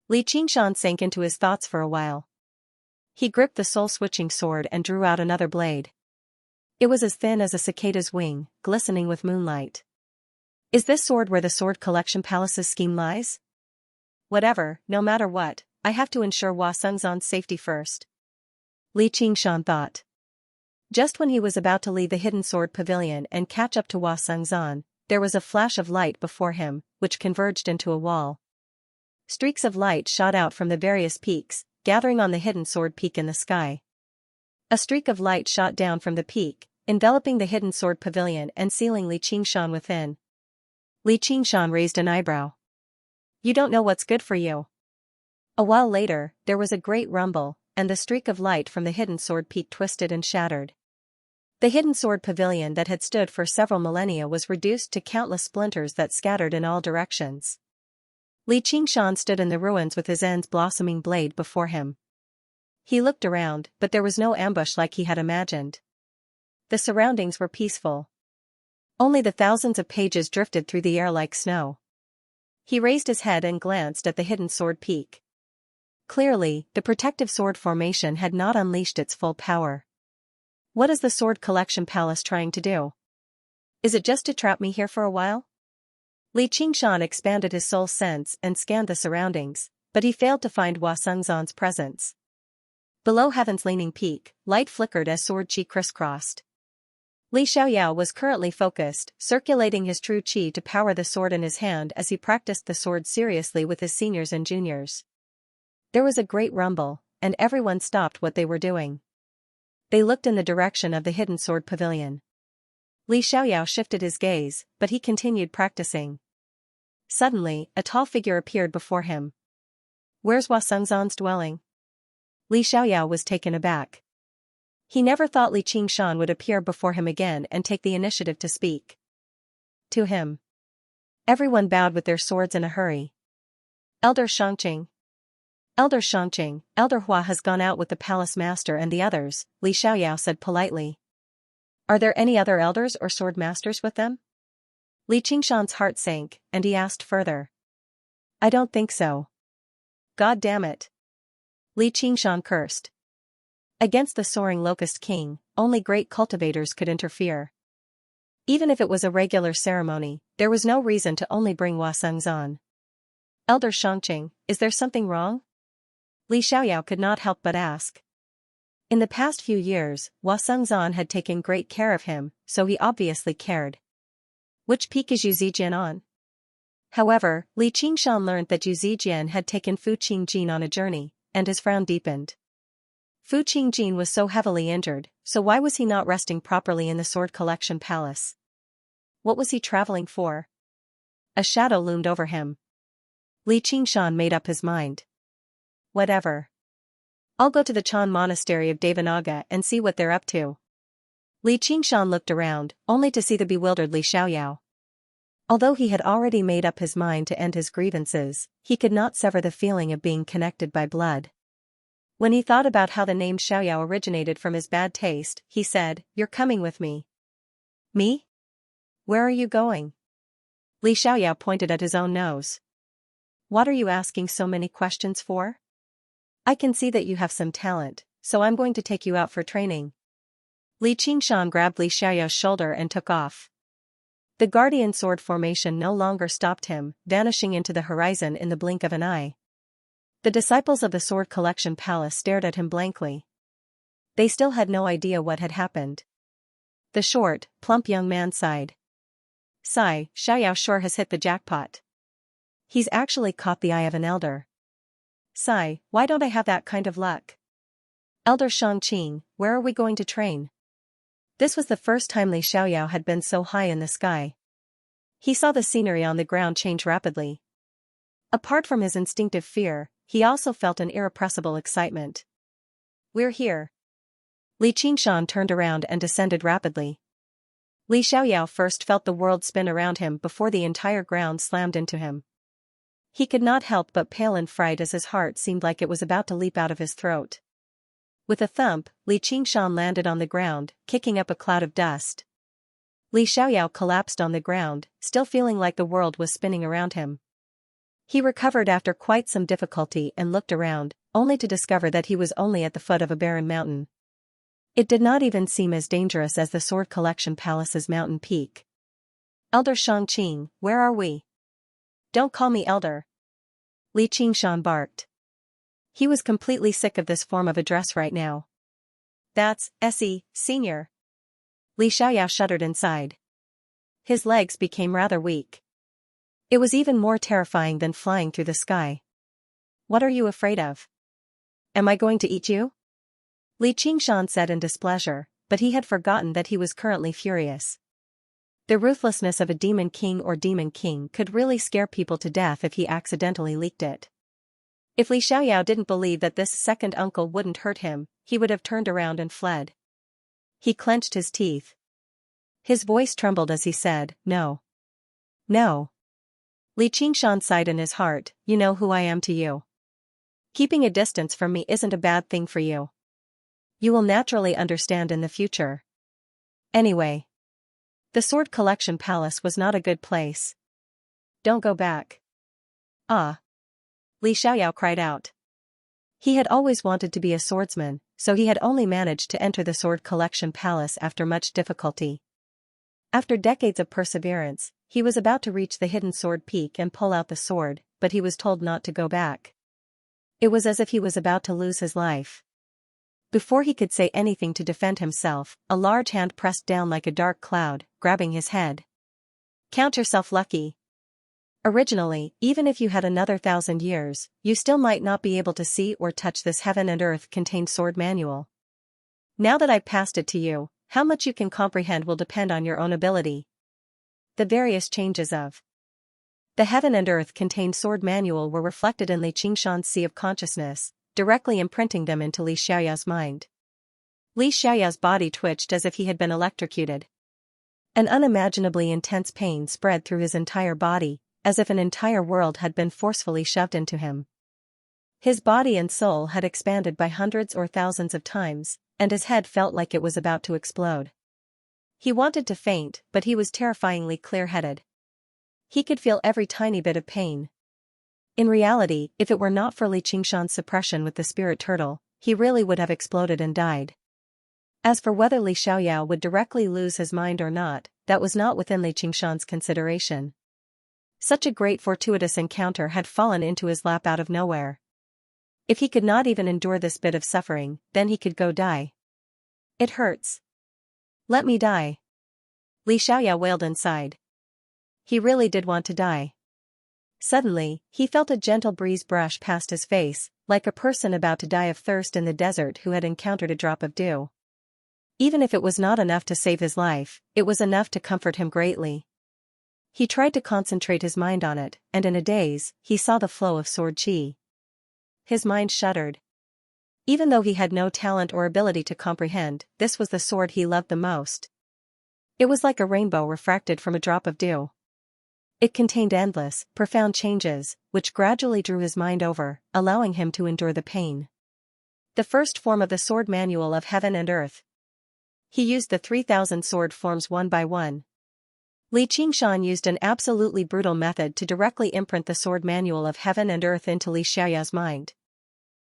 Li Qingshan sank into his thoughts for a while. He gripped the soul-switching sword and drew out another blade. It was as thin as a cicada's wing, glistening with moonlight. Is this sword where the Sword Collection Palace's scheme lies? Whatever, no matter what, I have to ensure Hua Sengzan's safety first. Li Qingshan thought. Just when he was about to leave the Hidden Sword Pavilion and catch up to Hua Sengzan, there was a flash of light before him, which converged into a wall. Streaks of light shot out from the various peaks, gathering on the Hidden Sword Peak in the sky. A streak of light shot down from the peak, enveloping the Hidden Sword Pavilion and sealing Li Qingshan within. Li Qingshan raised an eyebrow. You don't know what's good for you. A while later, there was a great rumble, and the streak of light from the Hidden Sword Peak twisted and shattered. The Hidden Sword Pavilion that had stood for several millennia was reduced to countless splinters that scattered in all directions. Li Qingshan stood in the ruins with his ends blossoming blade before him. He looked around, but there was no ambush like he had imagined. The surroundings were peaceful. Only the thousands of pages drifted through the air like snow. He raised his head and glanced at the Hidden Sword Peak. Clearly, the protective sword formation had not unleashed its full power. What is the Sword Collection Palace trying to do? Is it just to trap me here for a while? Li Qingshan expanded his soul sense and scanned the surroundings, but he failed to find Hua Sengzan's presence. Below Heaven's leaning peak, light flickered as sword qi crisscrossed. Li Xiaoyao was currently focused, circulating his true qi to power the sword in his hand as he practiced the sword seriously with his seniors and juniors. There was a great rumble, and everyone stopped what they were doing. They looked in the direction of the Hidden Sword Pavilion. Li Xiaoyao shifted his gaze, but he continued practicing. Suddenly, a tall figure appeared before him. Where's Hua Sengzan's dwelling? Li Xiaoyao was taken aback. He never thought Li Qingshan would appear before him again and take the initiative to speak to him. Everyone bowed with their swords in a hurry. Elder Xianxia. Elder Xianxia, Elder Hua has gone out with the palace master and the others, Li Xiaoyao said politely. Are there any other elders or sword masters with them? Li Qingshan's heart sank, and he asked further. I don't think so. God damn it. Li Qingshan cursed. Against the soaring locust king, only great cultivators could interfere. Even if it was a regular ceremony, there was no reason to only bring Hua Sengzan. Elder Xianxia, is there something wrong? Li Xiaoyao could not help but ask. In the past few years, Hua Sengzan had taken great care of him, so he obviously cared. Which peak is Yu Zijian on? However, Li Qingshan learned that Yu Zijian had taken Fu Qingjin on a journey, and his frown deepened. Fu Qingjin was so heavily injured, so why was he not resting properly in the Sword Collection Palace? What was he traveling for? A shadow loomed over him. Li Qingshan made up his mind. Whatever. I'll go to the Chan Monastery of Devanaga and see what they're up to. Li Qingshan looked around, only to see the bewildered Li Xiaoyao. Although he had already made up his mind to end his grievances, he could not sever the feeling of being connected by blood. When he thought about how the name Xiaoyao originated from his bad taste, he said, You're coming with me. Me? Where are you going? Li Xiaoyao pointed at his own nose. What are you asking so many questions for? I can see that you have some talent, so I'm going to take you out for training. Li Qingshan grabbed Li Xiaoyao's shoulder and took off. The guardian sword formation no longer stopped him, vanishing into the horizon in the blink of an eye. The disciples of the Sword Collection Palace stared at him blankly. They still had no idea what had happened. The short, plump young man sighed. Sigh, Xiaoyao sure has hit the jackpot. He's actually caught the eye of an elder. Sigh, why don't I have that kind of luck? Elder Shangqing, where are we going to train? This was the first time Li Xiaoyao had been so high in the sky. He saw the scenery on the ground change rapidly. Apart from his instinctive fear, he also felt an irrepressible excitement. We're here. Li Qingshan turned around and descended rapidly. Li Xiaoyao first felt the world spin around him before the entire ground slammed into him. He could not help but pale in fright as his heart seemed like it was about to leap out of his throat. With a thump, Li Qingshan landed on the ground, kicking up a cloud of dust. Li Xiaoyao collapsed on the ground, still feeling like the world was spinning around him. He recovered after quite some difficulty and looked around, only to discover that he was only at the foot of a barren mountain. It did not even seem as dangerous as the Sword Collection Palace's mountain peak. Elder Shangqing, where are we? Don't call me elder. Li Qingshan barked. He was completely sick of this form of address right now. That's, senior. Li Xiaoyao shuddered inside. His legs became rather weak. It was even more terrifying than flying through the sky. What are you afraid of? Am I going to eat you? Li Qingshan said in displeasure, but he had forgotten that he was currently furious. The ruthlessness of a demon king or demon king could really scare people to death if he accidentally leaked it. If Li Xiaoyao didn't believe that this second uncle wouldn't hurt him, he would have turned around and fled. He clenched his teeth. His voice trembled as he said, No. No. Li Qingshan sighed in his heart, you know who I am to you. Keeping a distance from me isn't a bad thing for you. You will naturally understand in the future. Anyway. The Sword Collection Palace was not a good place. Don't go back. Ah. Li Xiaoyao cried out. He had always wanted to be a swordsman, so he had only managed to enter the Sword Collection Palace after much difficulty. After decades of perseverance, he was about to reach the hidden sword peak and pull out the sword, but he was told not to go back. It was as if he was about to lose his life. Before he could say anything to defend himself, a large hand pressed down like a dark cloud, grabbing his head. Count yourself lucky. Originally, even if you had another 1,000 years, you still might not be able to see or touch this heaven and earth contained sword manual. Now that I've passed it to you, how much you can comprehend will depend on your own ability. The various changes of the heaven and earth contained sword manual were reflected in Li Qingshan's sea of consciousness, directly imprinting them into Li Xiaoyao's mind. Li Xiaoyao's body twitched as if he had been electrocuted. An unimaginably intense pain spread through his entire body, as if an entire world had been forcefully shoved into him. His body and soul had expanded by hundreds or thousands of times, and his head felt like it was about to explode. He wanted to faint, but he was terrifyingly clear-headed. He could feel every tiny bit of pain. In reality, if it were not for Li Qingshan's suppression with the spirit turtle, he really would have exploded and died. As for whether Li Xiaoyao would directly lose his mind or not, that was not within Li Qingshan's consideration. Such a great fortuitous encounter had fallen into his lap out of nowhere. If he could not even endure this bit of suffering, then he could go die. It hurts. Let me die. Li Xiaoyao wailed inside. He really did want to die. Suddenly, he felt a gentle breeze brush past his face, like a person about to die of thirst in the desert who had encountered a drop of dew. Even if it was not enough to save his life, it was enough to comfort him greatly. He tried to concentrate his mind on it, and in a daze, he saw the flow of sword qi. His mind shuddered. Even though he had no talent or ability to comprehend, this was the sword he loved the most. It was like a rainbow refracted from a drop of dew. It contained endless, profound changes, which gradually drew his mind over, allowing him to endure the pain. The first form of the sword manual of heaven and earth. He used the 3,000 sword forms one by one. Li Qingshan used an absolutely brutal method to directly imprint the sword manual of heaven and earth into Li Xiaoyao's mind.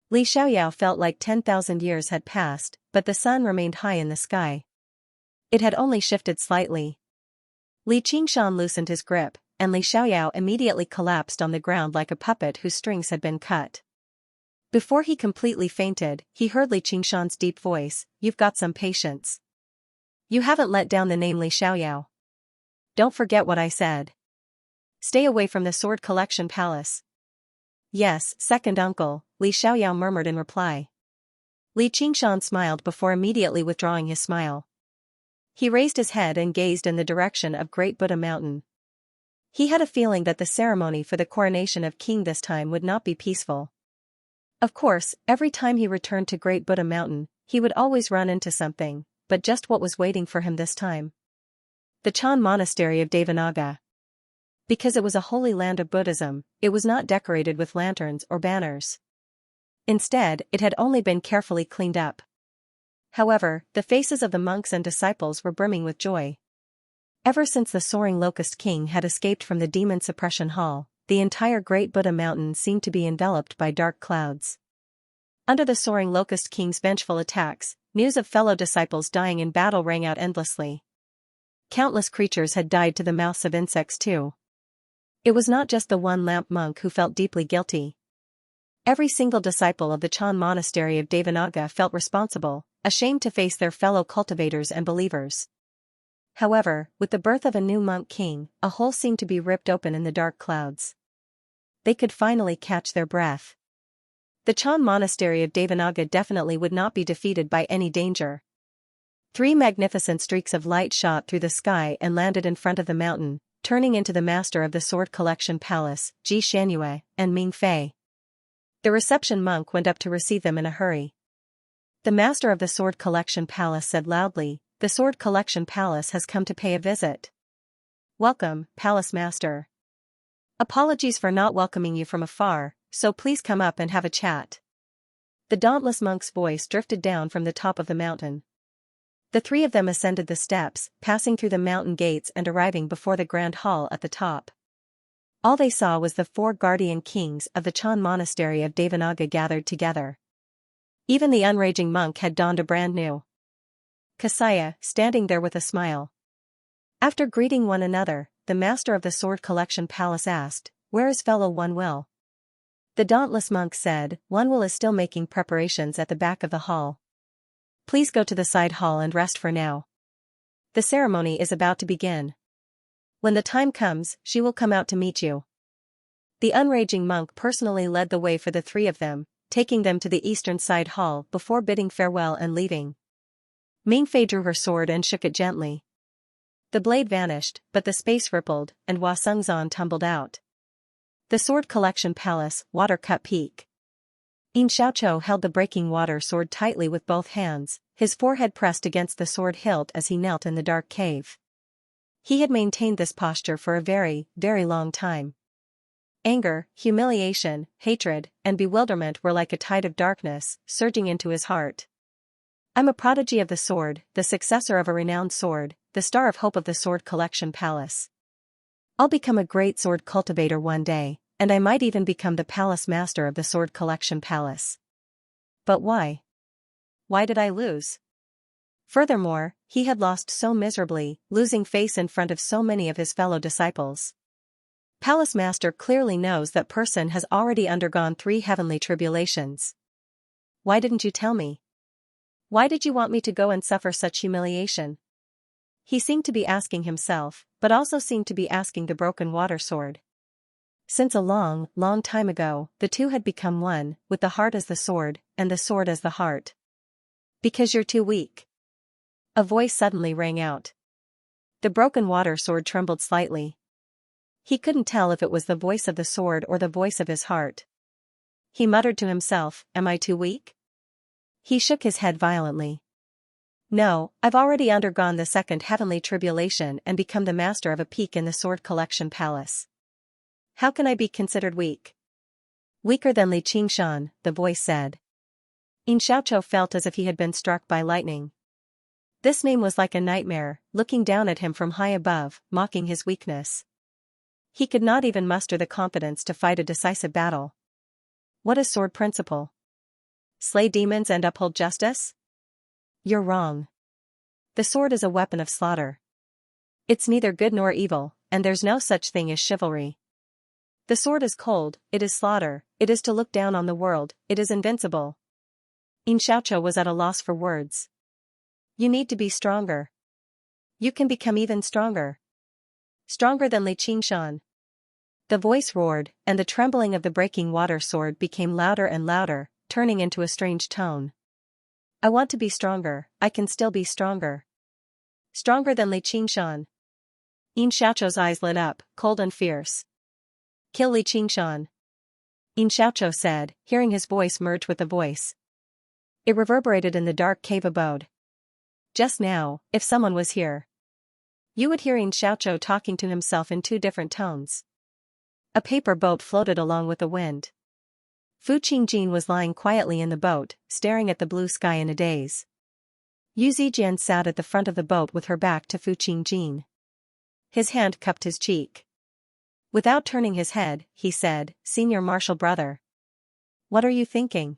Li Xiaoyao felt like 10,000 years had passed, but the sun remained high in the sky. It had only shifted slightly. Li Qingshan loosened his grip, and Li Xiaoyao immediately collapsed on the ground like a puppet whose strings had been cut. Before he completely fainted, he heard Li Qingshan's deep voice, "You've got some patience. You haven't let down the name Li Xiaoyao. Don't forget what I said. Stay away from the Sword Collection Palace." "Yes, second uncle," Li Xiaoyao murmured in reply. Li Qingshan smiled before immediately withdrawing his smile. He raised his head and gazed in the direction of Great Buddha Mountain. He had a feeling that the ceremony for the coronation of king this time would not be peaceful. Of course, every time he returned to Great Buddha Mountain, he would always run into something, but just what was waiting for him this time? The Chan Monastery of Devanaga. Because it was a holy land of Buddhism, it was not decorated with lanterns or banners. Instead, it had only been carefully cleaned up. However, the faces of the monks and disciples were brimming with joy. Ever since the soaring locust king had escaped from the demon suppression hall, the entire Great Buddha Mountain seemed to be enveloped by dark clouds. Under the soaring locust king's vengeful attacks, news of fellow disciples dying in battle rang out endlessly. Countless creatures had died to the mouths of insects too. It was not just the one lamp monk who felt deeply guilty. Every single disciple of the Chan Monastery of Devanaga felt responsible, ashamed to face their fellow cultivators and believers. However, with the birth of a new monk king, a hole seemed to be ripped open in the dark clouds. They could finally catch their breath. The Chan Monastery of Devanaga definitely would not be defeated by any danger. 3 magnificent streaks of light shot through the sky and landed in front of the mountain, turning into the master of the Sword Collection Palace, Xianxia, and Ming Fei. The reception monk went up to receive them in a hurry. The master of the Sword Collection Palace said loudly, "The Sword Collection Palace has come to pay a visit." "Welcome, Palace Master. Apologies for not welcoming you from afar, so please come up and have a chat." The dauntless monk's voice drifted down from the top of the mountain. The 3 of them ascended the steps, passing through the mountain gates and arriving before the grand hall at the top. All they saw was the 4 guardian kings of the Chan Monastery of Devanaga gathered together. Even the unraging monk had donned a brand new kasaya, standing there with a smile. After greeting one another, the master of the Sword Collection Palace asked, "Where is fellow One Will?" The dauntless monk said, "One Will is still making preparations at the back of the hall. Please go to the side hall and rest for now. The ceremony is about to begin. When the time comes, she will come out to meet you." The unraging monk personally led the way for the 3 of them, taking them to the eastern side hall before bidding farewell and leaving. Ming Fei drew her sword and shook it gently. The blade vanished, but the space rippled, and Hua Sengzan tumbled out. The Sword Collection Palace, Water-Cut Peak. Yin Xiaoqiu held the breaking water sword tightly with both hands, his forehead pressed against the sword hilt as he knelt in the dark cave. He had maintained this posture for a very, very long time. Anger, humiliation, hatred, and bewilderment were like a tide of darkness, surging into his heart. "I'm a prodigy of the sword, the successor of a renowned sword, the star of hope of the Sword Collection Palace. I'll become a great sword cultivator one day, and I might even become the palace master of the Sword Collection Palace. But why? Why did I lose?" Furthermore, he had lost so miserably, losing face in front of so many of his fellow disciples. Palace Master clearly knows that person has already undergone 3 heavenly tribulations. "Why didn't you tell me? Why did you want me to go and suffer such humiliation?" He seemed to be asking himself, but also seemed to be asking the broken water sword. Since a long, long time ago, the 2 had become one, with the heart as the sword, and the sword as the heart. "Because you're too weak." A voice suddenly rang out. The broken water sword trembled slightly. He couldn't tell if it was the voice of the sword or the voice of his heart. He muttered to himself, "Am I too weak?" He shook his head violently. "No, I've already undergone the 2nd heavenly tribulation and become the master of a peak in the Sword Collection Palace. How can I be considered weak?" "Weaker than Li Qingshan," the voice said. Yin Xiaoqiu felt as if he had been struck by lightning. This name was like a nightmare, looking down at him from high above, mocking his weakness. He could not even muster the confidence to fight a decisive battle. What is sword principle? Slay demons and uphold justice? You're wrong. The sword is a weapon of slaughter. It's neither good nor evil, and there's no such thing as chivalry. The sword is cold, it is slaughter, it is to look down on the world, it is invincible. Xianxia was at a loss for words. You need to be stronger. You can become even stronger. Stronger than Xianxia. The voice roared, and the trembling of the breaking water sword became louder and louder, turning into a strange tone. I want to be stronger, I can still be stronger. Stronger than Xianxia. Xiaoqiao's eyes lit up, cold and fierce. Kill Xianxia. Xiaoqiao said, hearing his voice merge with the voice. It reverberated in the dark cave abode. Just now, if someone was here, you would hear Xiaoqiao talking to himself in two different tones. A paper boat floated along with the wind. Fu Qingjin was lying quietly in the boat, staring at the blue sky in a daze. Yu Zijian sat at the front of the boat with her back to Fu Qingjin. His hand cupped his cheek. Without turning his head, he said, Senior Marshal Brother. What are you thinking?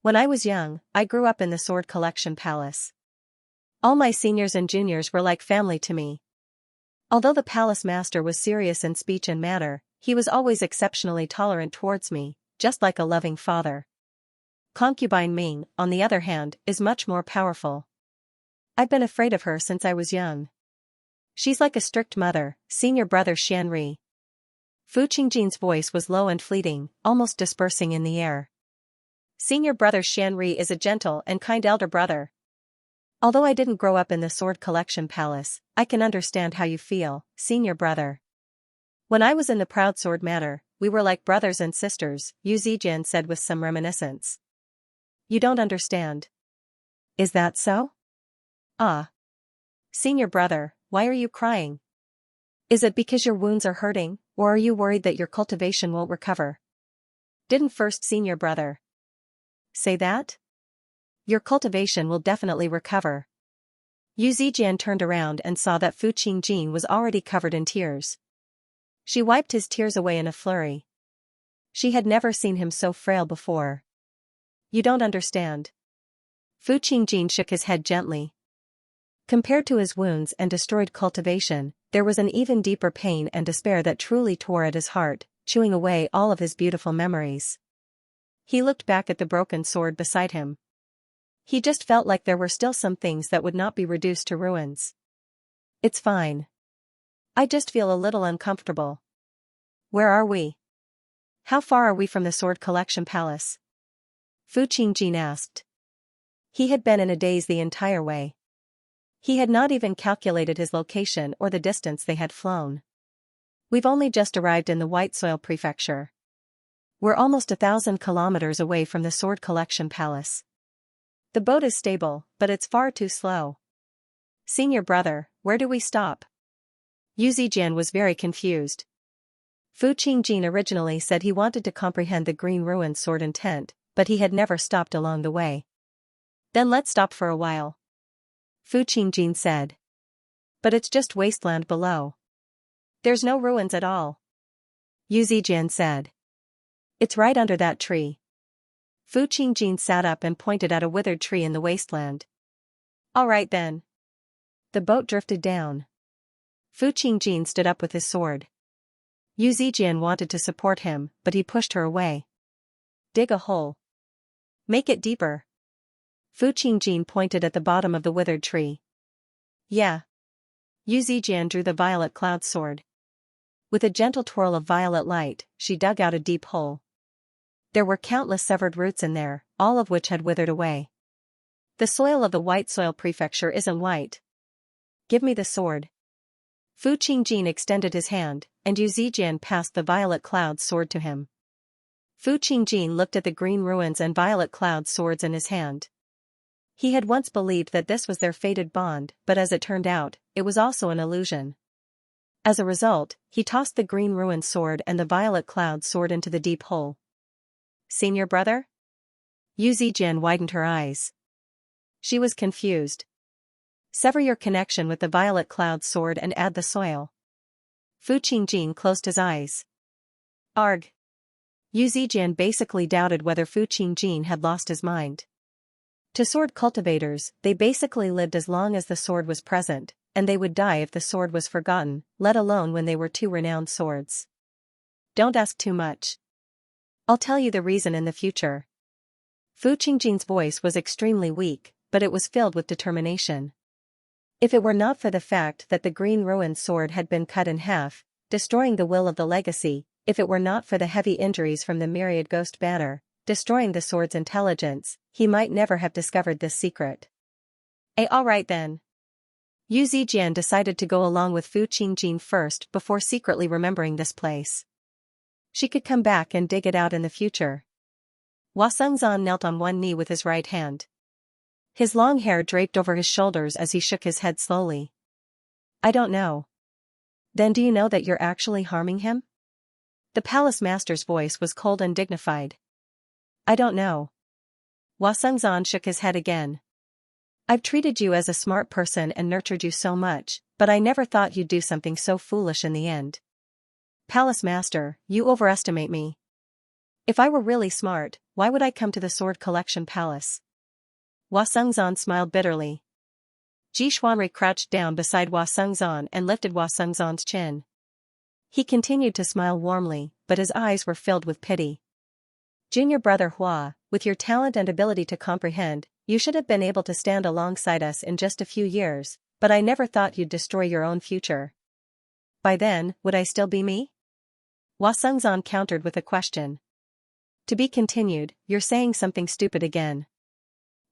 When I was young, I grew up in the Sword Collection Palace. All my seniors and juniors were like family to me. Although the palace master was serious in speech and manner, he was always exceptionally tolerant towards me, just like a loving father. Concubine Ming, on the other hand, is much more powerful. I've been afraid of her since I was young. She's like a strict mother, Senior Brother Xianri. Fu Qingjin's voice was low and fleeting, almost dispersing in the air. Senior Brother Xianri is a gentle and kind elder brother. Although I didn't grow up in the Sword Collection Palace, I can understand how you feel, Senior Brother. When I was in the Proud Sword Manor, we were like brothers and sisters, Yu Zijian said with some reminiscence. You don't understand. Is that so? Ah. Senior Brother, why are you crying? Is it because your wounds are hurting, or are you worried that your cultivation won't recover? Didn't first Senior Brother say that? Your cultivation will definitely recover. Yu Zijian turned around and saw that Fu Qingjin was already covered in tears. She wiped his tears away in a flurry. She had never seen him so frail before. You don't understand. Fu Qingjin shook his head gently. Compared to his wounds and destroyed cultivation, there was an even deeper pain and despair that truly tore at his heart, chewing away all of his beautiful memories. He looked back at the broken sword beside him. He just felt like there were still some things that would not be reduced to ruins. It's fine. I just feel a little uncomfortable. Where are we? How far are we from the Sword Collection Palace? Fu Qingjin asked. He had been in a daze the entire way. He had not even calculated his location or the distance they had flown. We've only just arrived in the White Soil Prefecture. We're almost 1,000 kilometers away from the Sword Collection Palace. The boat is stable, but it's far too slow. Senior Brother, where do we stop? Yu Zijian was very confused. Fu Qingjin originally said he wanted to comprehend the Green Ruin's sword intent, but he had never stopped along the way. Then let's stop for a while. Fu Qingjin said. But it's just wasteland below. There's no ruins at all. Yu Zijian said. It's right under that tree. Fu Qingjin sat up and pointed at a withered tree in the wasteland. All right then. The boat drifted down. Fu Qingjin stood up with his sword. Yu Zijian wanted to support him, but he pushed her away. Dig a hole. Make it deeper. Fu Qingjin pointed at the bottom of the withered tree. Yeah. Yu Zijian drew the violet cloud sword. With a gentle twirl of violet light, she dug out a deep hole. There were countless severed roots in there, all of which had withered away. The soil of the White Soil Prefecture isn't white. Give me the sword. Fu Qingjin extended his hand, and Yu Zijian passed the violet cloud sword to him. Fu Qingjin looked at the green ruins and violet cloud swords in his hand. He had once believed that this was their fated bond, but as it turned out, it was also an illusion. As a result, he tossed the green ruin sword and the violet cloud sword into the deep hole. Senior Brother? Yu Zijian widened her eyes. She was confused. Sever your connection with the Violet Cloud sword and add the soil. Fu Qingjin closed his eyes. Arg. Yu Zijian basically doubted whether Fu Qingjin had lost his mind. To sword cultivators, they basically lived as long as the sword was present, and they would die if the sword was forgotten, let alone when they were two renowned swords. Don't ask too much. I'll tell you the reason in the future. Fu Qingjin's voice was extremely weak, but it was filled with determination. If it were not for the fact that the green ruined sword had been cut in half, destroying the will of the legacy, if it were not for the heavy injuries from the myriad ghost banner, destroying the sword's intelligence, he might never have discovered this secret. Alright then. Yu Zijian decided to go along with Fu Qingjin first before secretly remembering this place. She could come back and dig it out in the future. Hua Sengzan knelt on one knee with his right hand. His long hair draped over his shoulders as he shook his head slowly. I don't know. Then do you know that you're actually harming him? The palace master's voice was cold and dignified. I don't know. Hua Sengzan shook his head again. I've treated you as a smart person and nurtured you so much, but I never thought you'd do something so foolish in the end. Palace master, you overestimate me. If I were really smart, why would I come to the sword collection palace? Hua Sengzan smiled bitterly. Ji Xuanri crouched down beside Hua Sengzan and lifted Hua Sengzan's chin. He continued to smile warmly, but his eyes were filled with pity. Junior brother Hua, with your talent and ability to comprehend, you should have been able to stand alongside us in just a few years, but I never thought you'd destroy your own future. By then, would I still be me? Hua Sengzan countered with a question. To be continued, you're saying something stupid again.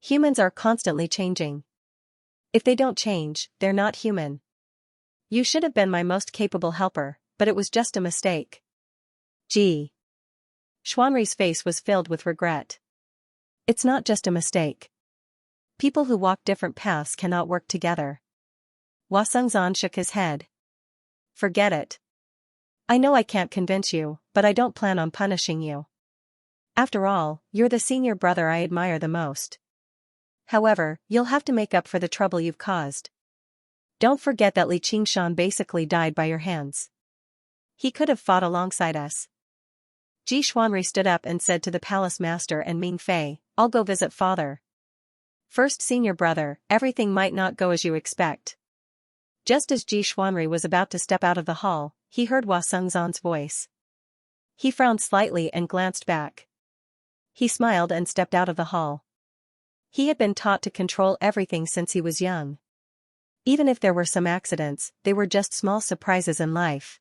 Humans are constantly changing. If they don't change, they're not human. You should have been my most capable helper, but it was just a mistake. Gee. Xuanri's face was filled with regret. It's not just a mistake. People who walk different paths cannot work together. Hua Sengzan shook his head. Forget it. I know I can't convince you, but I don't plan on punishing you. After all, you're the senior brother I admire the most. However, you'll have to make up for the trouble you've caused. Don't forget that Li Qingshan basically died by your hands. He could have fought alongside us. Ji Xuanri stood up and said to the palace master and Ming Fei, I'll go visit father. First senior brother, everything might not go as you expect. Just as Ji Xuanri was about to step out of the hall, he heard Hua Sengzan's voice. He frowned slightly and glanced back. He smiled and stepped out of the hall. He had been taught to control everything since he was young. Even if there were some accidents, they were just small surprises in life.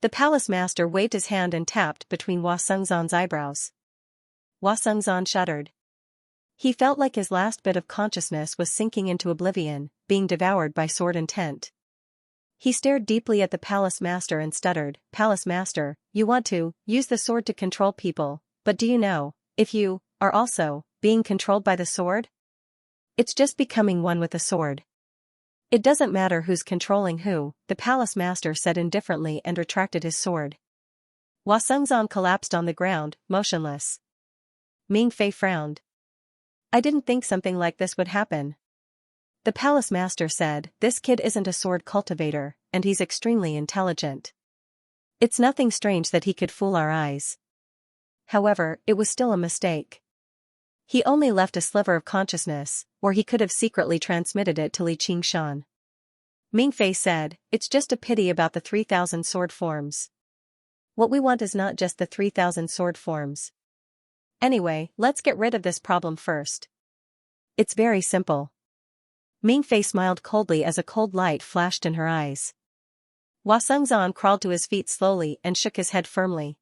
The palace master waved his hand and tapped between Hua Sengzan's eyebrows. Hua Sengzan shuddered. He felt like his last bit of consciousness was sinking into oblivion, being devoured by sword intent. He stared deeply at the palace master and stuttered, Palace master, you want to use the sword to control people, but do you know, if you are also being controlled by the sword? It's just becoming one with the sword. It doesn't matter who's controlling who, the palace master said indifferently and retracted his sword. Hua Sengzan collapsed on the ground, motionless. Ming Fei frowned. I didn't think something like this would happen. The palace master said, this kid isn't a sword cultivator, and he's extremely intelligent. It's nothing strange that he could fool our eyes. However, it was still a mistake. He only left a sliver of consciousness, or he could have secretly transmitted it to Li Qingshan. Ming Fei said, it's just a pity about the 3,000 sword forms. What we want is not just the 3,000 sword forms. Anyway, let's get rid of this problem first. It's very simple. Ming Fei smiled coldly as a cold light flashed in her eyes. Hua Sengzan crawled to his feet slowly and shook his head firmly.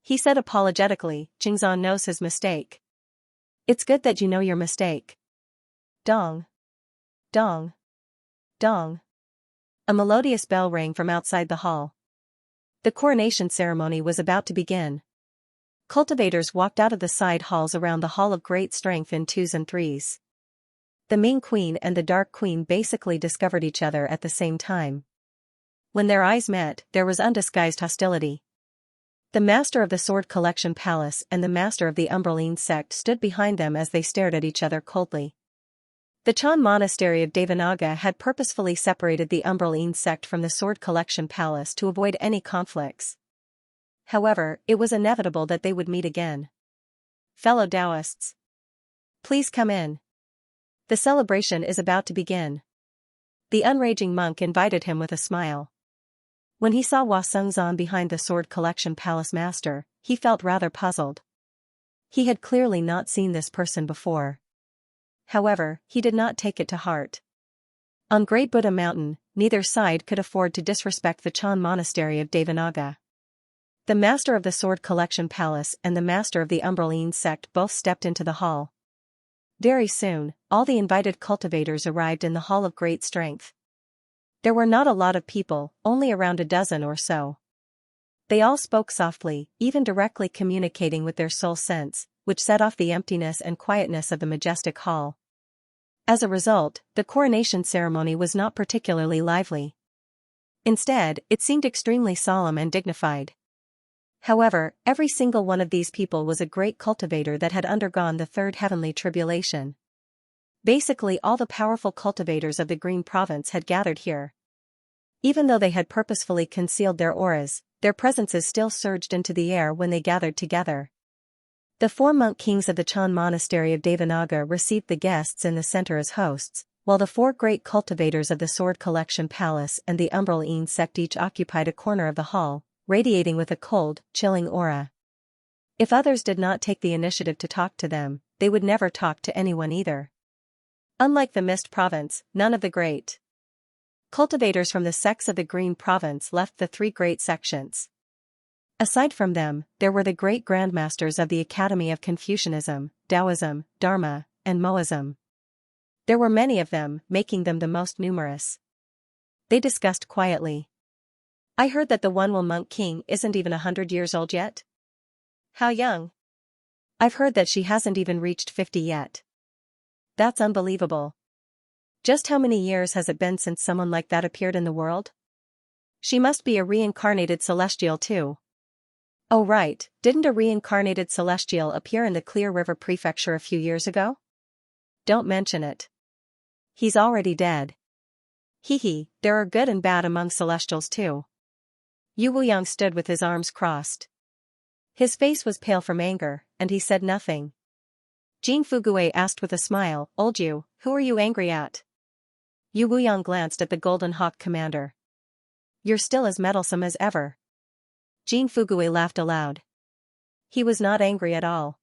He said apologetically, Qingzan knows his mistake. It's good that you know your mistake. Dong. Dong. Dong. A melodious bell rang from outside the hall. The coronation ceremony was about to begin. Cultivators walked out of the side halls around the Hall of Great Strength in twos and threes. The Ming Queen and the Dark Queen basically discovered each other at the same time. When their eyes met, there was undisguised hostility. The master of the Sword Collection Palace and the master of the Umbraline sect stood behind them as they stared at each other coldly. The Chan monastery of Devanaga had purposefully separated the Umbraline sect from the Sword Collection Palace to avoid any conflicts. However, it was inevitable that they would meet again. Fellow Taoists, please come in. The celebration is about to begin. The unraging monk invited him with a smile. When he saw Hua Sengzan behind the Sword Collection Palace master, he felt rather puzzled. He had clearly not seen this person before. However, he did not take it to heart. On Great Buddha Mountain, neither side could afford to disrespect the Chan monastery of Devanaga. The master of the Sword Collection Palace and the master of the Umbraline sect both stepped into the hall. Very soon, all the invited cultivators arrived in the Hall of Great Strength. There were not a lot of people, only around a dozen or so. They all spoke softly, even directly communicating with their soul sense, which set off the emptiness and quietness of the majestic hall. As a result, the coronation ceremony was not particularly lively. Instead, it seemed extremely solemn and dignified. However, every single one of these people was a great cultivator that had undergone the third heavenly tribulation. Basically, all the powerful cultivators of the Green Province had gathered here. Even though they had purposefully concealed their auras, their presences still surged into the air when they gathered together. The 4 monk kings of the Chan monastery of Devanaga received the guests in the center as hosts, while the 4 great cultivators of the Sword Collection Palace and the Umbraline sect each occupied a corner of the hall, radiating with a cold, chilling aura. If others did not take the initiative to talk to them, they would never talk to anyone either. Unlike the Mist Province, none of the great cultivators from the sects of the Green Province left the 3 great sections. Aside from them, there were the great grandmasters of the Academy of Confucianism, Taoism, Dharma, and Moism. There were many of them, making them the most numerous. They discussed quietly. I heard that the One-Will Monk King isn't even 100 years old yet? How young? I've heard that she hasn't even reached 50 yet. That's unbelievable. Just how many years has it been since someone like that appeared in the world? She must be a reincarnated celestial too. Oh right, didn't a reincarnated celestial appear in the Clear River Prefecture a few years ago? Don't mention it. He's already dead. Hee, there are good and bad among celestials too. Yu Wuyang stood with his arms crossed. His face was pale from anger, and he said nothing. Jing Fugui asked with a smile, Old Yu, who are you angry at? Yu Wuyang glanced at the Golden Hawk commander. You're still as meddlesome as ever. Jing Fugui laughed aloud. He was not angry at all.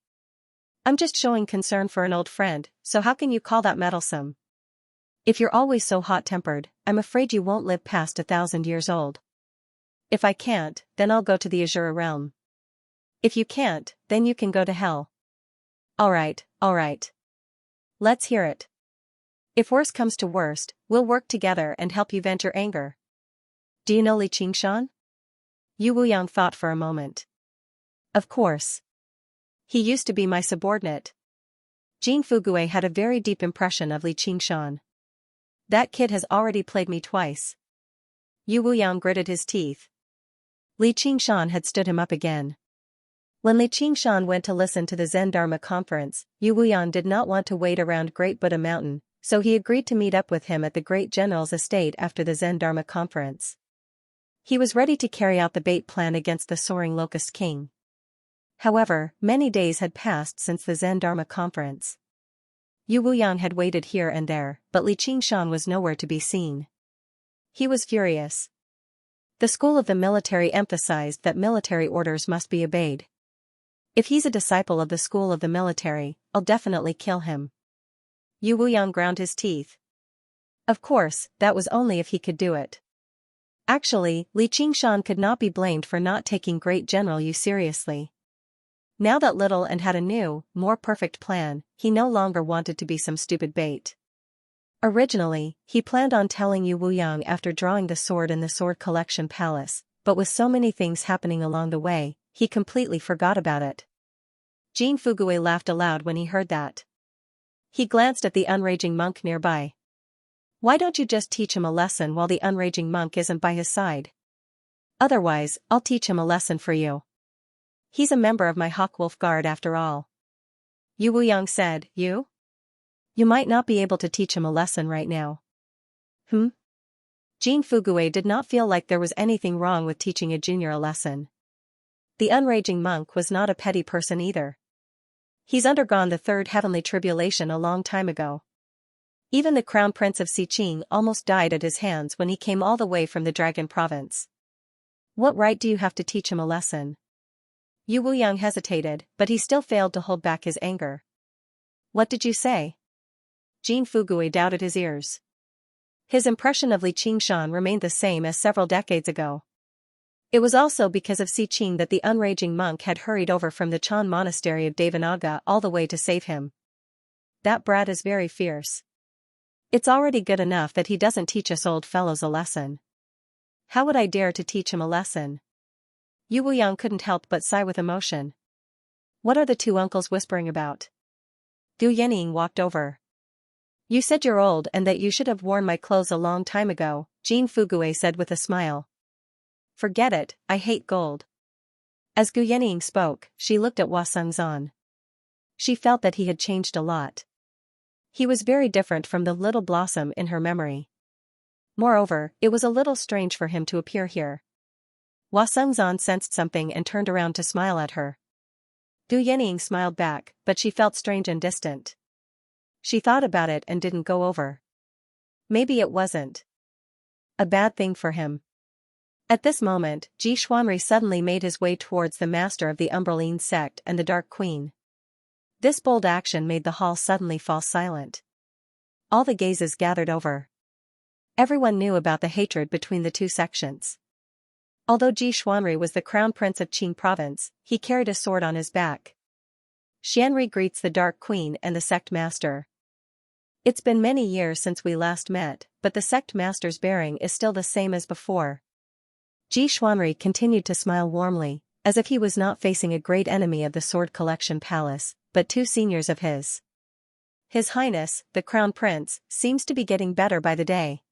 I'm just showing concern for an old friend, so how can you call that meddlesome? If you're always so hot-tempered, I'm afraid you won't live past 1,000 years old. If I can't, then I'll go to the Azure Realm. If you can't, then you can go to hell. Alright. Let's hear it. If worse comes to worst, we'll work together and help you vent your anger. Do you know Li Qingshan? Yu Wuyang thought for a moment. Of course. He used to be my subordinate. Jing Fugui had a very deep impression of Li Qingshan. That kid has already played me twice. Yu Wuyang gritted his teeth. Li Qingshan had stood him up again. When Li Qingshan went to listen to the Zen Dharma conference, Yu Wuyang did not want to wait around Great Buddha Mountain, so he agreed to meet up with him at the Great General's estate after the Zen Dharma conference. He was ready to carry out the bait plan against the soaring Locust King. However, many days had passed since the Zen Dharma conference. Yu Wuyang had waited here and there, but Li Qingshan was nowhere to be seen. He was furious. The school of the military emphasized that military orders must be obeyed. If he's a disciple of the school of the military, I'll definitely kill him. Yu Wuyang ground his teeth. Of course, that was only if he could do it. Actually, Li Qingshan could not be blamed for not taking Great General Yu seriously. Now that Little and had a new, more perfect plan, he no longer wanted to be some stupid bait. Originally, he planned on telling Yu Wuyang after drawing the sword in the Sword Collection Palace, but with so many things happening along the way, he completely forgot about it. Jing Fugui laughed aloud when he heard that. He glanced at the unraging monk nearby. Why don't you just teach him a lesson while the unraging monk isn't by his side? Otherwise, I'll teach him a lesson for you. He's a member of my Hawkwolf Guard after all. Yu Wuyang said, You? You might not be able to teach him a lesson right now. Jean Fugui did not feel like there was anything wrong with teaching a junior a lesson. The unraging monk was not a petty person either. He's undergone the third heavenly tribulation a long time ago. Even the crown prince of Xiqing almost died at his hands when he came all the way from the dragon province. What right do you have to teach him a lesson? Yu Wuyang hesitated, but he still failed to hold back his anger. What did you say? Jean Fugui doubted his ears. His impression of Li Qingshan remained the same as several decades ago. It was also because of Xiqing that the unraging monk had hurried over from the Chan monastery of Devanaga all the way to save him. That brat is very fierce. It's already good enough that he doesn't teach us old fellows a lesson. How would I dare to teach him a lesson? Yu Wuyang couldn't help but sigh with emotion. What are the two uncles whispering about? Du Yening walked over. You said you're old and that you should have worn my clothes a long time ago, Jean Fugui said with a smile. Forget it, I hate gold. As Gu Yening spoke, she looked at Hua Sengzan. She felt that he had changed a lot. He was very different from the little blossom in her memory. Moreover, it was a little strange for him to appear here. Hua Sengzan sensed something and turned around to smile at her. Du Yening smiled back, but she felt strange and distant. She thought about it and didn't go over. Maybe it wasn't a bad thing for him. At this moment, Ji Xuanri suddenly made his way towards the master of the Umbraline sect and the Dark Queen. This bold action made the hall suddenly fall silent. All the gazes gathered over. Everyone knew about the hatred between the two sections. Although Ji Xuanri was the crown prince of Qing province, he carried a sword on his back. Xianri greets the Dark Queen and the sect master. It's been many years since we last met, but the sect master's bearing is still the same as before. Ji Xuanri continued to smile warmly, as if he was not facing a great enemy of the Sword Collection Palace, but two seniors of his. His Highness, the Crown Prince, seems to be getting better by the day.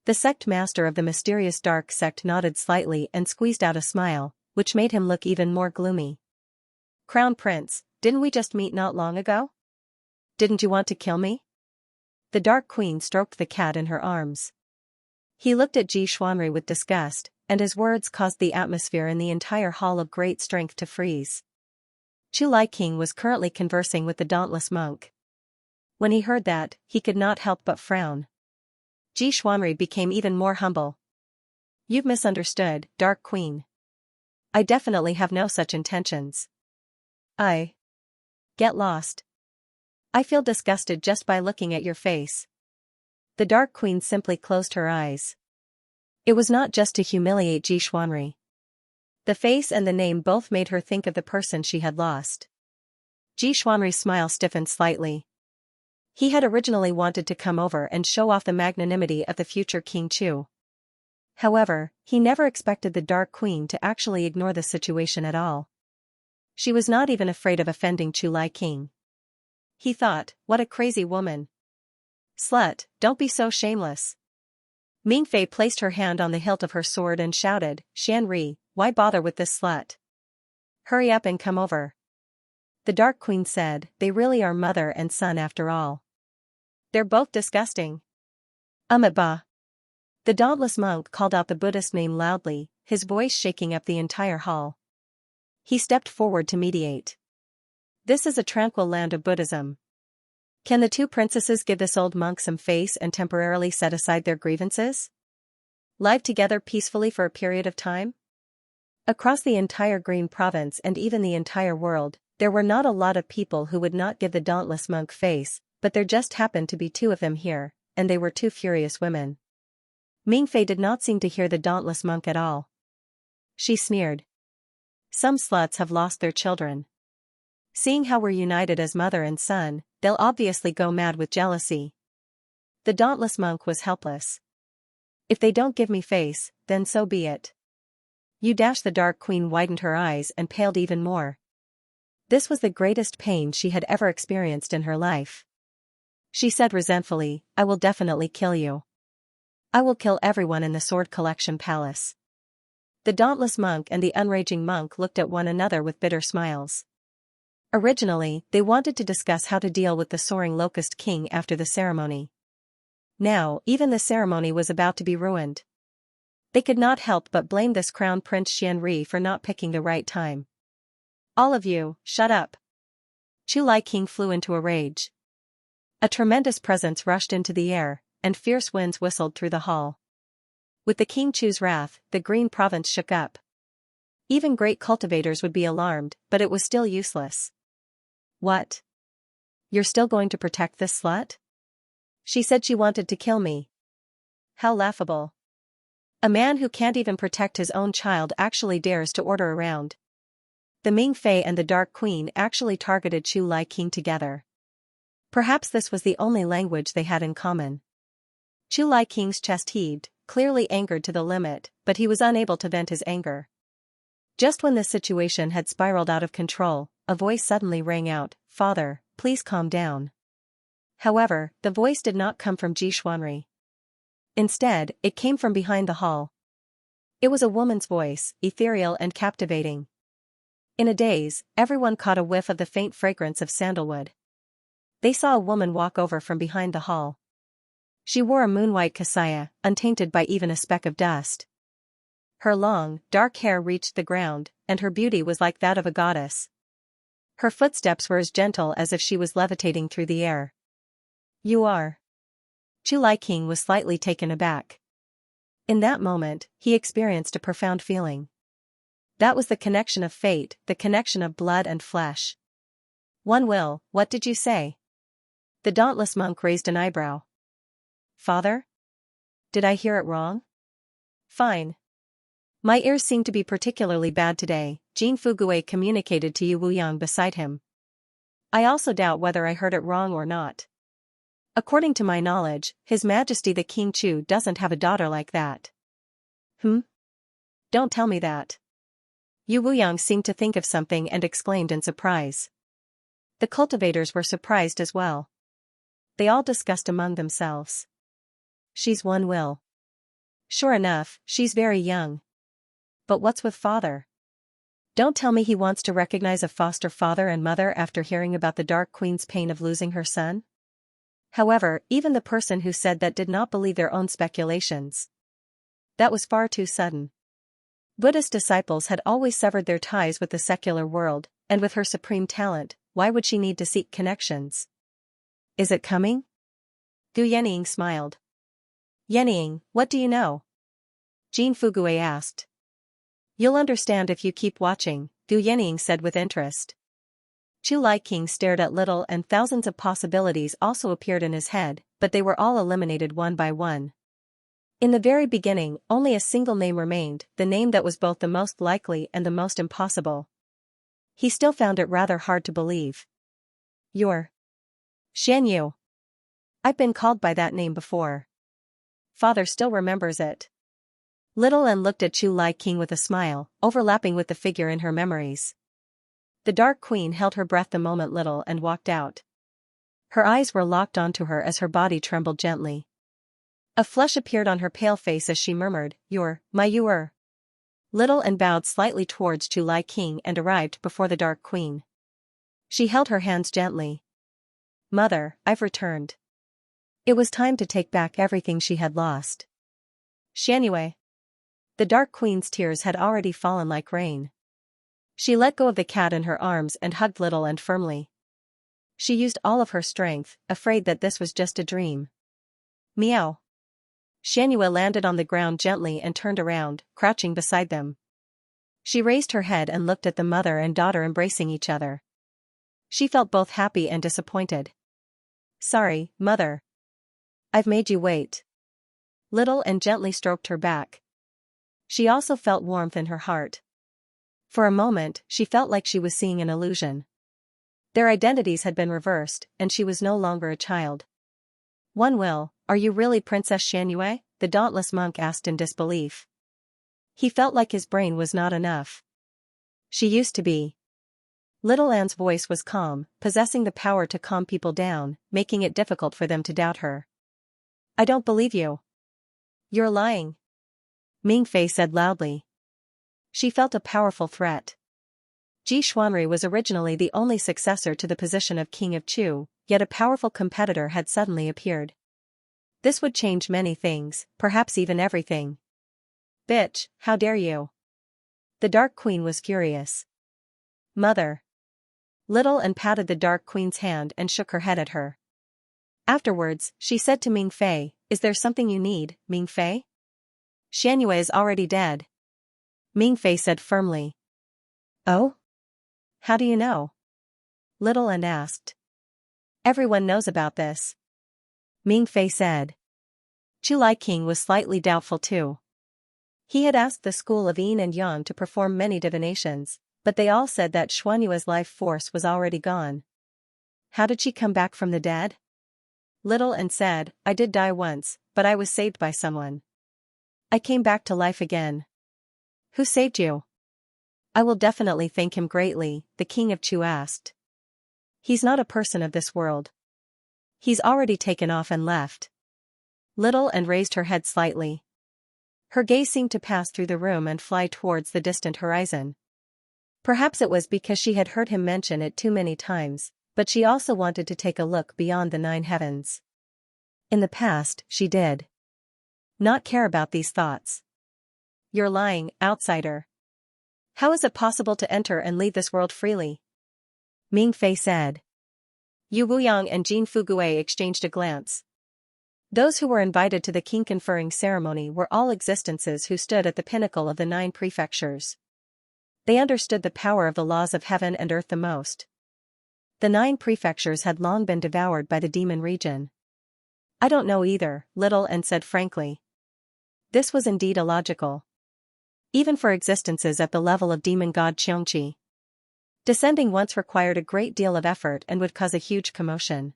The sect master of the mysterious dark sect nodded slightly and squeezed out a smile, which made him look even more gloomy. Crown Prince, didn't we just meet not long ago? Didn't you want to kill me? The Dark Queen stroked the cat in her arms. He looked at Ji Xuanri with disgust, and his words caused the atmosphere in the entire hall of great strength to freeze. Chu Lai King was currently conversing with the dauntless monk. When he heard that, he could not help but frown. Ji Xuanri became even more humble. You've misunderstood, Dark Queen. I definitely have no such intentions. Get lost. I feel disgusted just by looking at your face. The Dark Queen simply closed her eyes. It was not just to humiliate Ji Xuanri. The face and the name both made her think of the person she had lost. Ji Xuanri's smile stiffened slightly. He had originally wanted to come over and show off the magnanimity of the future King Chu. However, he never expected the Dark Queen to actually ignore the situation at all. She was not even afraid of offending Chu Lai King. He thought, what a crazy woman. Slut, don't be so shameless. Mingfei placed her hand on the hilt of her sword and shouted, Xianri, why bother with this slut? Hurry up and come over. The Dark Queen said, they really are mother and son after all. They're both disgusting. Ba. The dauntless monk called out the Buddhist name loudly, his voice shaking up the entire hall. He stepped forward to mediate. This is a tranquil land of Buddhism. Can the two princesses give this old monk some face and temporarily set aside their grievances? Live together peacefully for a period of time? Across the entire Green Province and even the entire world, there were not a lot of people who would not give the dauntless monk face, but there just happened to be two of them here, and they were two furious women. Mingfei did not seem to hear the dauntless monk at all. She sneered. Some sluts have lost their children. Seeing how we're united as mother and son, they'll obviously go mad with jealousy. The dauntless monk was helpless. If they don't give me face, then so be it. The Dark Queen widened her eyes and paled even more. This was the greatest pain she had ever experienced in her life. She said resentfully, I will definitely kill you. I will kill everyone in the Sword Collection Palace. The dauntless monk and the unraging monk looked at one another with bitter smiles. Originally, they wanted to discuss how to deal with the soaring locust king after the ceremony. Now, even the ceremony was about to be ruined. They could not help but blame this crown prince Xianri for not picking the right time. All of you, shut up. Chu Lai King flew into a rage. A tremendous presence rushed into the air, and fierce winds whistled through the hall. With the King Chu's wrath, the Green Province shook up. Even great cultivators would be alarmed, but it was still useless. What? You're still going to protect this slut? She said she wanted to kill me. How laughable. A man who can't even protect his own child actually dares to order around. The Ming Fei and the Dark Queen actually targeted Chu Lai King together. Perhaps this was the only language they had in common. Chu Lai King's chest heaved, clearly angered to the limit, but he was unable to vent his anger. Just when the situation had spiraled out of control, a voice suddenly rang out, "Father, please calm down." However, the voice did not come from Ji Xuanri. Instead, it came from behind the hall. It was a woman's voice, ethereal and captivating. In a daze, everyone caught a whiff of the faint fragrance of sandalwood. They saw a woman walk over from behind the hall. She wore a moon-white kasaya, untainted by even a speck of dust. Her long, dark hair reached the ground, and her beauty was like that of a goddess. Her footsteps were as gentle as if she was levitating through the air. You are. Chu Lai King was slightly taken aback. In that moment, he experienced a profound feeling. That was the connection of fate, the connection of blood and flesh. One will, what did you say? The dauntless monk raised an eyebrow. Father? Did I hear it wrong? Fine. My ears seem to be particularly bad today, Jin Fugui communicated to Yu Wuyang beside him. I also doubt whether I heard it wrong or not. According to my knowledge, His Majesty the King Chu doesn't have a daughter like that. Don't tell me that. Yu Wuyang seemed to think of something and exclaimed in surprise. The cultivators were surprised as well. They all discussed among themselves. She's one will. Sure enough, she's very young. But what's with father? Don't tell me he wants to recognize a foster father and mother after hearing about the Dark Queen's pain of losing her son? However, even the person who said that did not believe their own speculations. That was far too sudden. Buddhist disciples had always severed their ties with the secular world, and with her supreme talent, why would she need to seek connections? Is it coming? Gu Yenying smiled. Yenying, what do you know? Jin Fugui asked. You'll understand if you keep watching, Gu Yenying said with interest. Chu Lai King stared at little and thousands of possibilities also appeared in his head, but they were all eliminated one by one. In the very beginning, only a single name remained, the name that was both the most likely and the most impossible. He still found it rather hard to believe. You're Xianyu. I've been called by that name before. Father still remembers it. Little Anne looked at Chu Lai King with a smile, overlapping with the figure in her memories. The Dark Queen held her breath the moment Little Anne walked out. Her eyes were locked onto her as her body trembled gently. A flush appeared on her pale face as she murmured, "You're my Yuer." Little Anne bowed slightly towards Chu Lai King and arrived before the Dark Queen. She held her hands gently. Mother, I've returned. It was time to take back everything she had lost. Xianyue. The Dark Queen's tears had already fallen like rain. She let go of the cat in her arms and hugged Little Anne firmly. She used all of her strength, afraid that this was just a dream. Meow. Xianyue landed on the ground gently and turned around, crouching beside them. She raised her head and looked at the mother and daughter embracing each other. She felt both happy and disappointed. Sorry, mother. I've made you wait. Little Anne gently stroked her back. She also felt warmth in her heart. For a moment, she felt like she was seeing an illusion. Their identities had been reversed, and she was no longer a child. One will, are you really Princess Xianyue? The dauntless monk asked in disbelief. He felt like his brain was not enough. She used to be. Little Anne's voice was calm, possessing the power to calm people down, making it difficult for them to doubt her. I don't believe you. You're lying. Ming Fei said loudly. She felt a powerful threat. Ji Xuanri was originally the only successor to the position of King of Chu, yet a powerful competitor had suddenly appeared. This would change many things, perhaps even everything. Bitch, how dare you? The Dark Queen was furious. Mother. Little An patted the Dark Queen's hand and shook her head at her. Afterwards, she said to Ming Fei, "Is there something you need, Ming Fei?" "Xianxia is already dead," Ming Fei said firmly. "Oh? How do you know?" Little An asked. "Everyone knows about this," Ming Fei said. Chu Lai King was slightly doubtful too. He had asked the school of Yin and Yang to perform many divinations, but they all said that Xuanyua's life force was already gone. How did she come back from the dead? Little An said, "I did die once, but I was saved by someone. I came back to life again." "Who saved you?" "I will definitely thank him greatly," the King of Chu asked. "He's not a person of this world. He's already taken off and left." Little An raised her head slightly. Her gaze seemed to pass through the room and fly towards the distant horizon. Perhaps it was because she had heard him mention it too many times, but she also wanted to take a look beyond the 9 heavens. In the past, she did not care about these thoughts. "You're lying, outsider. How is it possible to enter and leave this world freely?" Ming Fei said. Yu Wuyang and Jin Fugue exchanged a glance. Those who were invited to the king conferring ceremony were all existences who stood at the pinnacle of the 9 prefectures. They understood the power of the laws of heaven and earth the most. The 9 prefectures had long been devoured by the demon region. "I don't know either," Little An said frankly. This was indeed illogical. Even for existences at the level of demon god Xianxia. Descending once required a great deal of effort and would cause a huge commotion.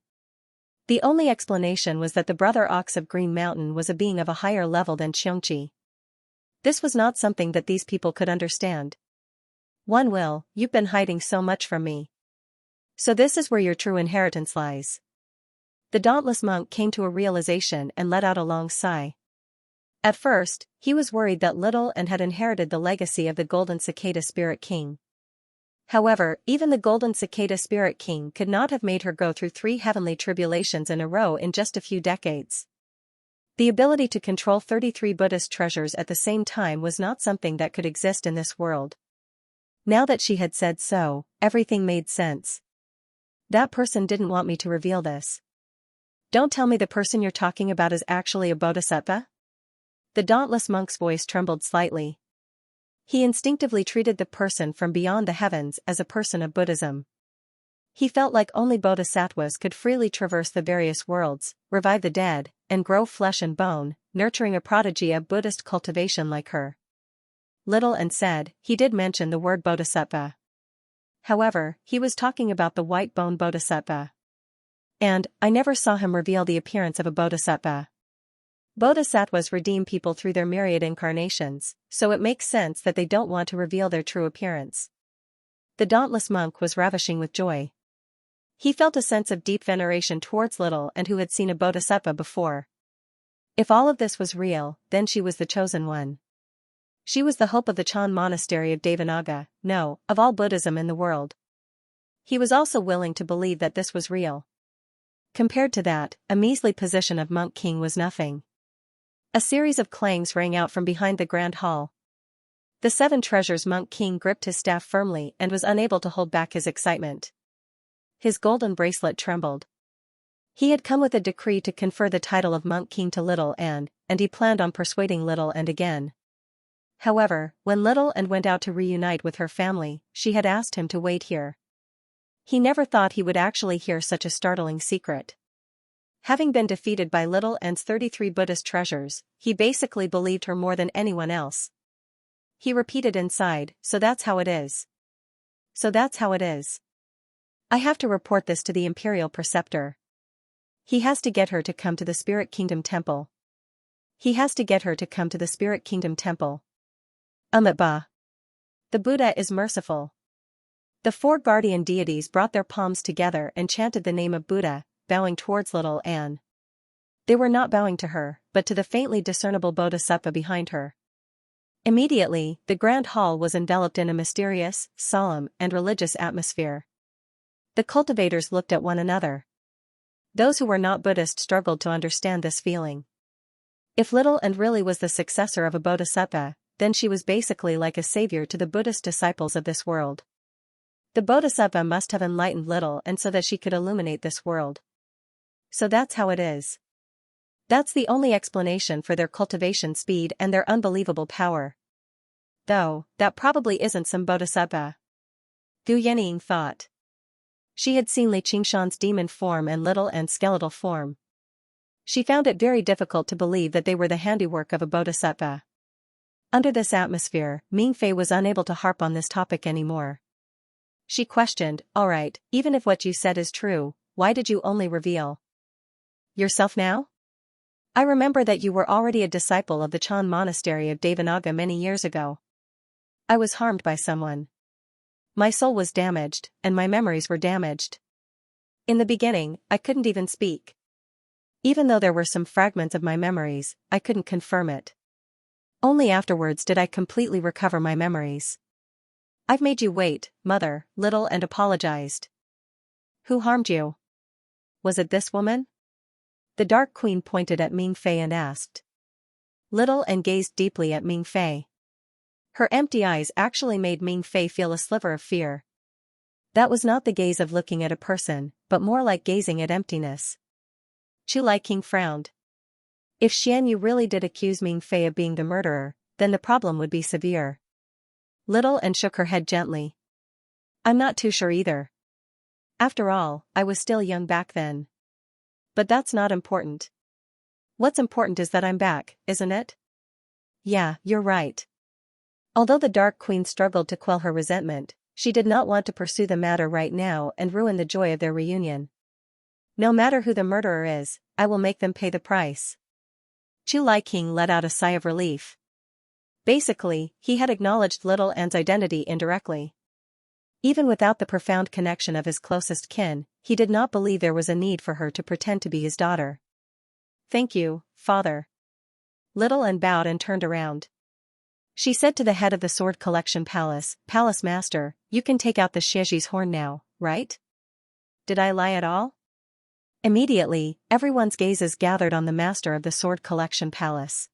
The only explanation was that the brother ox of Green Mountain was a being of a higher level than Xianxia. This was not something that these people could understand. You've been hiding so much from me. So this is where your true inheritance lies." The dauntless monk came to a realization and let out a long sigh. At first, he was worried that Little An had inherited the legacy of the Golden Cicada Spirit King. However, even the Golden Cicada Spirit King could not have made her go through 3 heavenly tribulations in a row in just a few decades. The ability to control 33 Buddhist treasures at the same time was not something that could exist in this world. Now that she had said so, everything made sense. "That person didn't want me to reveal this." "Don't tell me the person you're talking about is actually a bodhisattva?" The dauntless monk's voice trembled slightly. He instinctively treated the person from beyond the heavens as a person of Buddhism. He felt like only bodhisattvas could freely traverse the various worlds, revive the dead, and grow flesh and bone, nurturing a prodigy of Buddhist cultivation like her. Little An said, "He did mention the word bodhisattva. However, he was talking about the white bone bodhisattva. And, I never saw him reveal the appearance of a bodhisattva." Bodhisattvas redeem people through their myriad incarnations, so it makes sense that they don't want to reveal their true appearance. The dauntless monk was ravishing with joy. He felt a sense of deep veneration towards Little An, who had seen a bodhisattva before. If all of this was real, then she was the chosen one. She was the hope of the Chan monastery of Devanaga, no, of all Buddhism in the world. He was also willing to believe that this was real. Compared to that, a measly position of monk king was nothing. A series of clangs rang out from behind the grand hall. The 7 treasures monk king gripped his staff firmly and was unable to hold back his excitement. His golden bracelet trembled. He had come with a decree to confer the title of monk king to Little An, and he planned on persuading Little An again. However, when Little An went out to reunite with her family, she had asked him to wait here. He never thought he would actually hear such a startling secret. Having been defeated by Little An's 33 Buddhist treasures, he basically believed her more than anyone else. He repeated inside, "So that's how it is. So that's how it is. I have to report this to the Imperial Preceptor. He has to get her to come to the Spirit Kingdom Temple. He has to get her to come to the Spirit Kingdom Temple. Ba. The Buddha is merciful." The 4 guardian deities brought their palms together and chanted the name of Buddha, bowing towards Little An. They were not bowing to her, but to the faintly discernible bodhisattva behind her. Immediately, the grand hall was enveloped in a mysterious, solemn, and religious atmosphere. The cultivators looked at one another. Those who were not Buddhist struggled to understand this feeling. If Little and really was the successor of a bodhisattva, then she was basically like a savior to the Buddhist disciples of this world. The bodhisattva must have enlightened Little and so that she could illuminate this world. So that's how it is. That's the only explanation for their cultivation speed and their unbelievable power. Though, that probably isn't some bodhisattva. Gu Yenying thought. She had seen Li Qingshan's demon form and Little and skeletal form. She found it very difficult to believe that they were the handiwork of a bodhisattva. Under this atmosphere, Mingfei was unable to harp on this topic anymore. She questioned, "Alright, even if what you said is true, why did you only reveal yourself now? I remember that you were already a disciple of the Chan monastery of Devanaga many years ago. I was harmed by someone. My soul was damaged, and my memories were damaged. In the beginning, I couldn't even speak. Even though there were some fragments of my memories, I couldn't confirm it. Only afterwards did I completely recover my memories. I've made you wait, Mother, Little, and apologized. Who harmed you? Was it this woman?" The Dark Queen pointed at Mingfei and asked. Little and gazed deeply at Mingfei. Her empty eyes actually made Mingfei feel a sliver of fear. That was not the gaze of looking at a person, but more like gazing at emptiness. Chu Liking frowned. If Xianyu really did accuse Mingfei of being the murderer, then the problem would be severe. Little and shook her head gently. I'm not too sure either. After all, I was still young back then. But that's not important. What's important is that I'm back, isn't it? Yeah, you're right. Although the Dark Queen struggled to quell her resentment, she did not want to pursue the matter right now and ruin the joy of their reunion. No matter who the murderer is, I will make them pay the price. Chu Liking let out a sigh of relief. Basically, he had acknowledged Little An's identity indirectly. Even without the profound connection of his closest kin, he did not believe there was a need for her to pretend to be his daughter. Thank you, Father. Little An bowed and turned around. She said to the head of the Sword Collection Palace, Palace Master, you can take out the Xieji's horn now, right? Did I lie at all? Immediately, everyone's gazes gathered on the master of the Sword Collection Palace.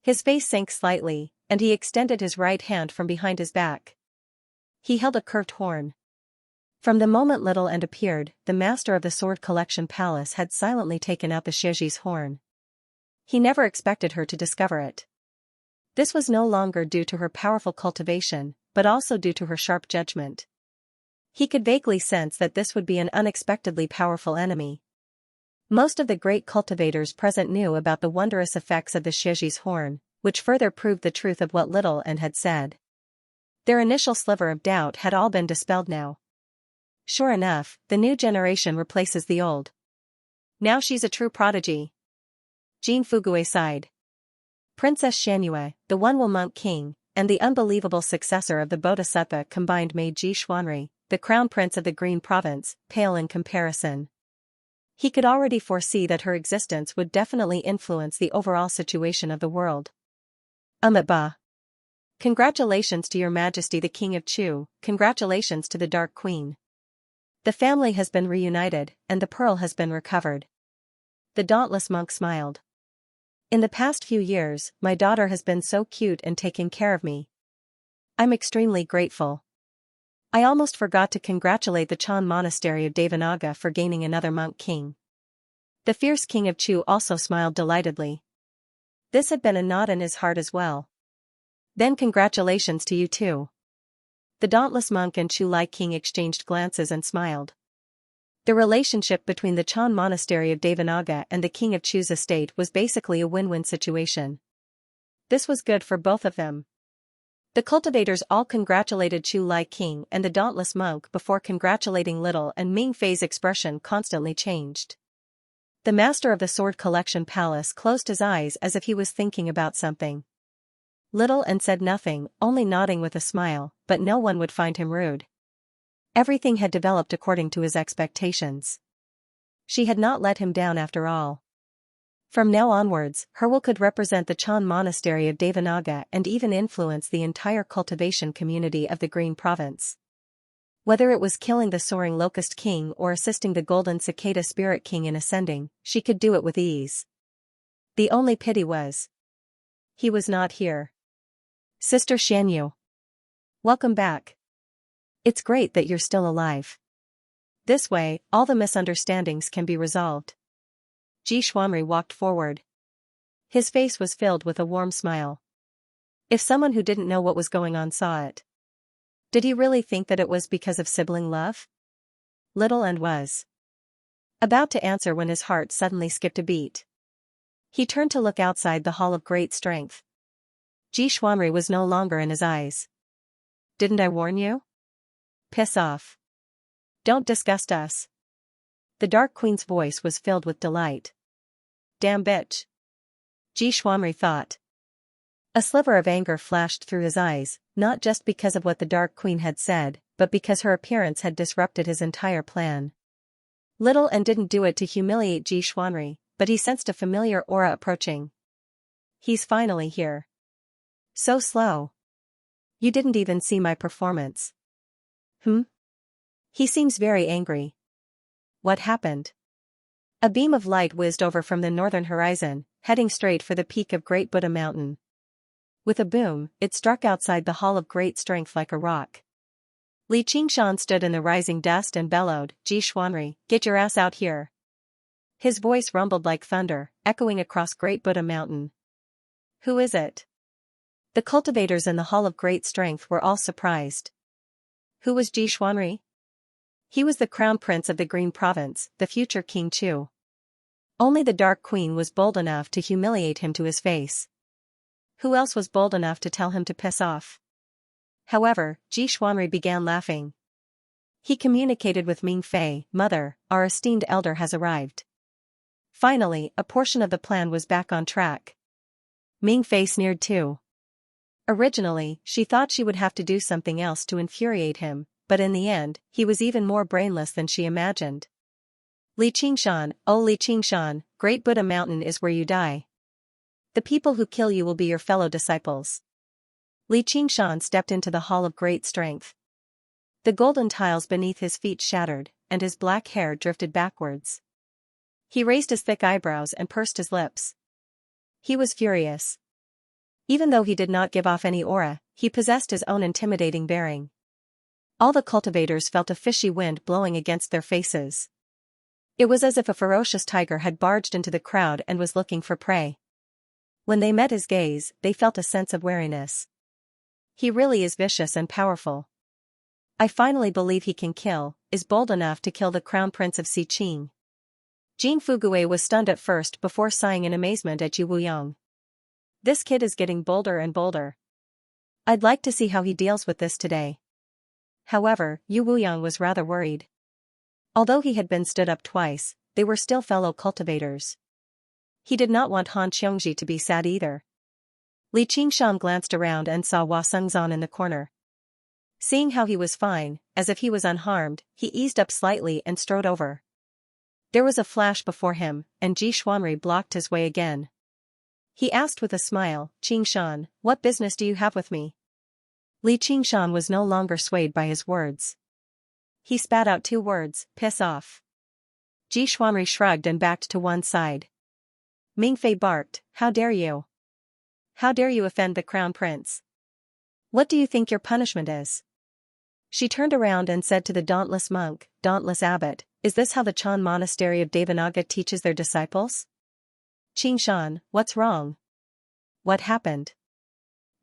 His face sank slightly, and he extended his right hand from behind his back. He held a curved horn. From the moment Little An appeared, the master of the Sword Collection Palace had silently taken out the Xieji's horn. He never expected her to discover it. This was no longer due to her powerful cultivation, but also due to her sharp judgment. He could vaguely sense that this would be an unexpectedly powerful enemy. Most of the great cultivators present knew about the wondrous effects of the Xieji's horn, which further proved the truth of what Little An had said. Their initial sliver of doubt had all been dispelled now. Sure enough, the new generation replaces the old. Now she's a true prodigy. Jean Fugue sighed. Princess Xianxia, the One-Will Monk King, and the unbelievable successor of the Bodhisattva combined made Ji Xuanri, the crown prince of the Green Province, pale in comparison. He could already foresee that her existence would definitely influence the overall situation of the world. Ba. Congratulations to Your Majesty the King of Chu, congratulations to the Dark Queen. The family has been reunited, and the pearl has been recovered. The dauntless monk smiled. In the past few years, my daughter has been so cute and taking care of me. I'm extremely grateful. I almost forgot to congratulate the Chan monastery of Devanaga for gaining another monk king. The fierce king of Chu also smiled delightedly. This had been a knot in his heart as well. Then congratulations to you too. The dauntless monk and Chu Liking exchanged glances and smiled. The relationship between the Chan monastery of Devanaga and the king of Chu's estate was basically a win-win situation. This was good for both of them. The cultivators all congratulated Chu Liking and the dauntless monk before congratulating Little, and Ming Fei's expression constantly changed. The master of the Sword Collection Palace closed his eyes as if he was thinking about something. Little and said nothing, only nodding with a smile, but no one would find him rude. Everything had developed according to his expectations. She had not let him down after all. From now onwards, her will could represent the Chan monastery of Devanaga and even influence the entire cultivation community of the Green Province. Whether it was killing the soaring locust king or assisting the golden cicada spirit king in ascending, she could do it with ease. The only pity was he was not here. Sister Xianxia. Welcome back. It's great that you're still alive. This way, all the misunderstandings can be resolved. Ji Xuanri walked forward. His face was filled with a warm smile. If someone who didn't know what was going on saw it, did he really think that it was because of sibling love? Little and was about to answer when his heart suddenly skipped a beat. He turned to look outside the Hall of Great Strength. Ji Xuanri was no longer in his eyes. Didn't I warn you? Piss off. Don't disgust us. The Dark Queen's voice was filled with delight. Damn bitch. Ji Xuanri thought. A sliver of anger flashed through his eyes, not just because of what the Dark Queen had said, but because her appearance had disrupted his entire plan. Little and didn't do it to humiliate Ji Xuanri, but he sensed a familiar aura approaching. He's finally here. So slow. You didn't even see my performance. He seems very angry. What happened? A beam of light whizzed over from the northern horizon, heading straight for the peak of Great Buddha Mountain. With a boom, it struck outside the Hall of Great Strength like a rock. Li Qingshan stood in the rising dust and bellowed, Ji Xuanri, get your ass out here. His voice rumbled like thunder, echoing across Great Buddha Mountain. Who is it? The cultivators in the Hall of Great Strength were all surprised. Who was Ji Xuanri? He was the crown prince of the Green Province, the future King Chu. Only the Dark Queen was bold enough to humiliate him to his face. Who else was bold enough to tell him to piss off? However, Ji Xuanri began laughing. He communicated with Ming Fei, Mother, our esteemed elder has arrived. Finally, a portion of the plan was back on track. Ming Fei sneered too. Originally, she thought she would have to do something else to infuriate him, but in the end, he was even more brainless than she imagined. Li Qingshan, oh Li Qingshan, Great Buddha Mountain is where you die. The people who kill you will be your fellow disciples. Li Qingshan stepped into the Hall of Great Strength. The golden tiles beneath his feet shattered, and his black hair drifted backwards. He raised his thick eyebrows and pursed his lips. He was furious. Even though he did not give off any aura, he possessed his own intimidating bearing. All the cultivators felt a fishy wind blowing against their faces. It was as if a ferocious tiger had barged into the crowd and was looking for prey. When they met his gaze, they felt a sense of wariness. He really is vicious and powerful. I finally believe he can kill, is bold enough to kill the crown prince of Xiqing. Jing Fugue was stunned at first before sighing in amazement at Yu Wuyong. This kid is getting bolder and bolder. I'd like to see how he deals with this today. However, Yu Wuyong was rather worried. Although he had been stood up twice, they were still fellow cultivators. He did not want Han Xiongji to be sad either. Li Qingshan glanced around and saw Hua Sengzan in the corner. Seeing how he was fine, as if he was unharmed, he eased up slightly and strode over. There was a flash before him, and Ji Xuanri blocked his way again. He asked with a smile, Qingshan, what business do you have with me? Li Qingshan was no longer swayed by his words. He spat out 2 words, piss off. Ji Xuanri shrugged and backed to one side. Ming Fei barked, how dare you? How dare you offend the crown prince? What do you think your punishment is? She turned around and said to the dauntless monk, dauntless abbot, is this how the Chan monastery of Devanaga teaches their disciples? Qingshan, what's wrong? What happened?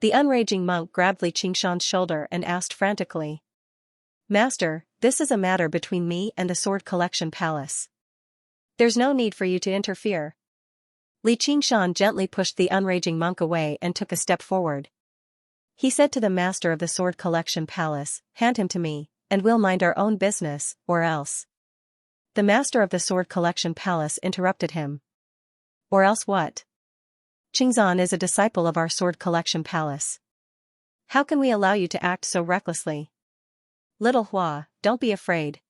The unraging monk grabbed Li Qingshan's shoulder and asked frantically. Master, this is a matter between me and the Sword Collection Palace. There's no need for you to interfere. Li Qingshan gently pushed the unraging monk away and took a step forward. He said to the master of the Sword Collection Palace, hand him to me, and we'll mind our own business, or else. The master of the Sword Collection Palace interrupted him. Or else what? Qingzan is a disciple of our Sword Collection Palace. How can we allow you to act so recklessly? Little Hua, don't be afraid.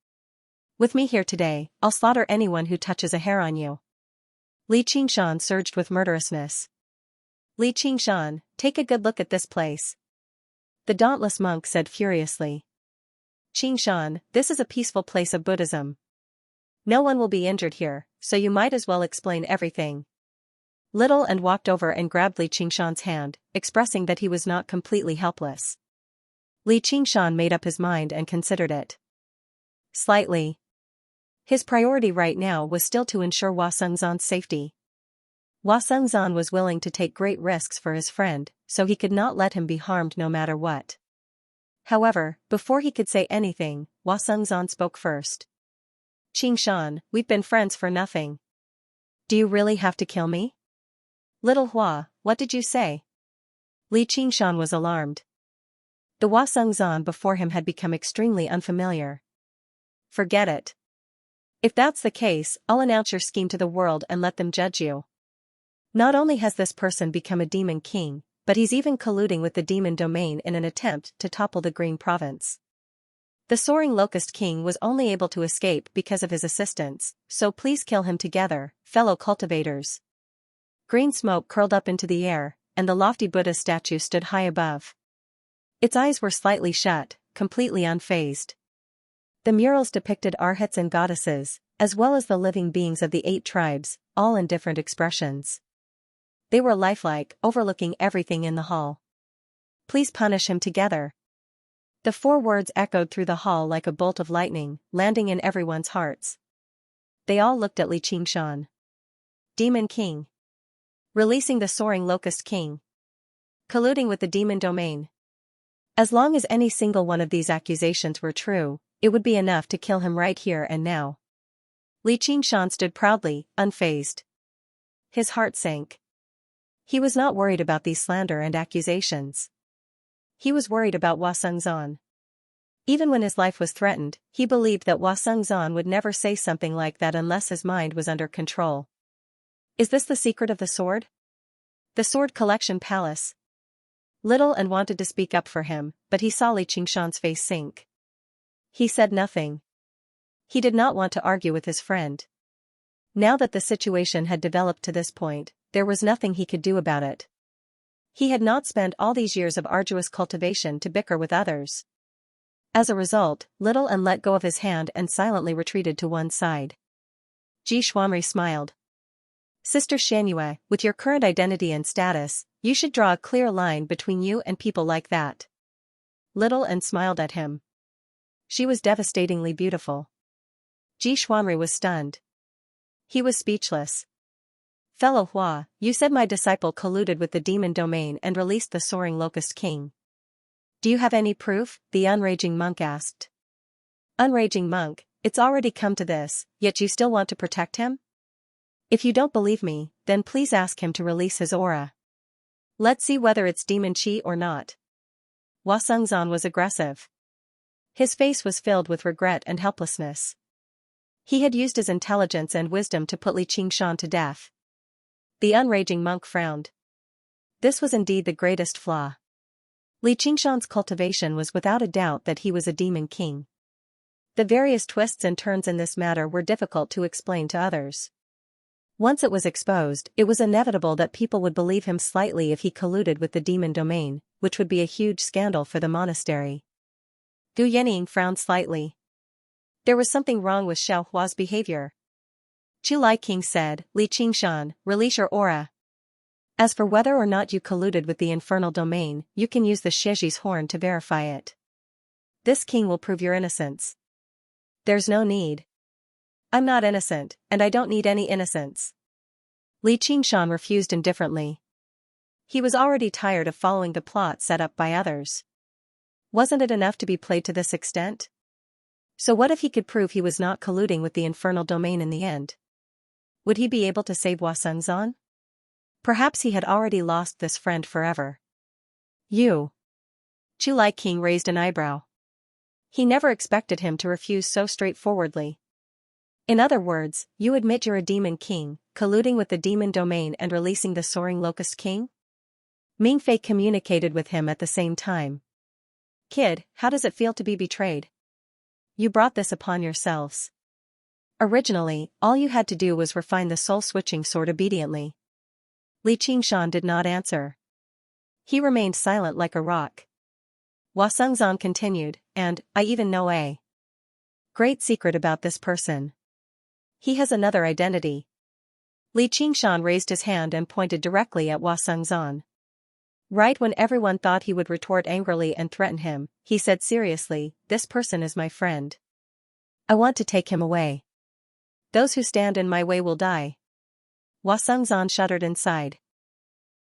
With me here today, I'll slaughter anyone who touches a hair on you. Li Qingshan surged with murderousness. Li Qingshan, take a good look at this place. The dauntless monk said furiously. Qingshan, this is a peaceful place of Buddhism. No one will be injured here, so you might as well explain everything. Little and walked over and grabbed Li Qingshan's hand, expressing that he was not completely helpless. Li Qingshan made up his mind and considered it. Slightly. His priority right now was still to ensure Hua Sengzan's safety. Hua Sengzan was willing to take great risks for his friend, so he could not let him be harmed no matter what. However, before he could say anything, Hua Sengzan spoke first. Qingshan, we've been friends for nothing. Do you really have to kill me? Little Hua, what did you say? Li Qingshan was alarmed. The Hua Sengzan before him had become extremely unfamiliar. Forget it. If that's the case, I'll announce your scheme to the world and let them judge you. Not only has this person become a demon king, but he's even colluding with the demon domain in an attempt to topple the Green Province. The Soaring Locust King was only able to escape because of his assistance, so please kill him together, fellow cultivators. Green smoke curled up into the air, and the lofty Buddha statue stood high above. Its eyes were slightly shut, completely unfazed. The murals depicted arhats and goddesses, as well as the living beings of the 8 tribes, all in different expressions. They were lifelike, overlooking everything in the hall. Please punish him together. The 4 words echoed through the hall like a bolt of lightning, landing in everyone's hearts. They all looked at Li Qingshan. Demon King. Releasing the Soaring Locust King. Colluding with the demon domain. As long as any single one of these accusations were true, it would be enough to kill him right here and now. Li Qingshan stood proudly, unfazed. His heart sank. He was not worried about these slander and accusations. He was worried about Hua Sengzan. Even when his life was threatened, he believed that Hua Sengzan would never say something like that unless his mind was under control. Is this the secret of the sword? The Sword Collection Palace. Little and wanted to speak up for him, but he saw Li Qingshan's face sink. He said nothing. He did not want to argue with his friend. Now that the situation had developed to this point, there was nothing he could do about it. He had not spent all these years of arduous cultivation to bicker with others. As a result, Little and let go of his hand and silently retreated to one side. Ji Xuanri smiled. Sister Xianxia, with your current identity and status, you should draw a clear line between you and people like that. Little and smiled at him. She was devastatingly beautiful. Ji Xuanri was stunned. He was speechless. Fellow Hua, you said my disciple colluded with the demon domain and released the Soaring Locust King. Do you have any proof? The Unraging Monk asked. Unraging Monk, it's already come to this, yet you still want to protect him? If you don't believe me, then please ask him to release his aura. Let's see whether it's demon chi or not. Hua Sengzan was aggressive. His face was filled with regret and helplessness. He had used his intelligence and wisdom to put Li Qingshan to death. The Unraging Monk frowned. This was indeed the greatest flaw. Li Qingshan's cultivation was without a doubt that he was a demon king. The various twists and turns in this matter were difficult to explain to others. Once it was exposed, it was inevitable that people would believe him slightly if he colluded with the demon domain, which would be a huge scandal for the monastery. Gu Yening frowned slightly. There was something wrong with Xiao Hua's behavior. Chu Lai King said, Li Qingshan, release your aura. As for whether or not you colluded with the infernal domain, you can use the Shizhi's horn to verify it. This king will prove your innocence. There's no need. I'm not innocent, and I don't need any innocence. Li Qingshan refused indifferently. He was already tired of following the plot set up by others. Wasn't it enough to be played to this extent? So what if he could prove he was not colluding with the infernal domain in the end? Would he be able to save Hua Sengzan? Perhaps he had already lost this friend forever. You. Chu Lai King raised an eyebrow. He never expected him to refuse so straightforwardly. In other words, you admit you're a demon king, colluding with the demon domain and releasing the Soaring Locust King? Mingfei communicated with him at the same time. Kid, how does it feel to be betrayed? You brought this upon yourselves. Originally, all you had to do was refine the soul-switching sword obediently. Li Qingshan did not answer. He remained silent like a rock. Hua Sengzan continued, and, I even know a great secret about this person. He has another identity. Li Qingshan raised his hand and pointed directly at Hua Sengzan. Right when everyone thought he would retort angrily and threaten him, he said seriously, this person is my friend. I want to take him away. Those who stand in my way will die. Hua Sengzan shuddered inside.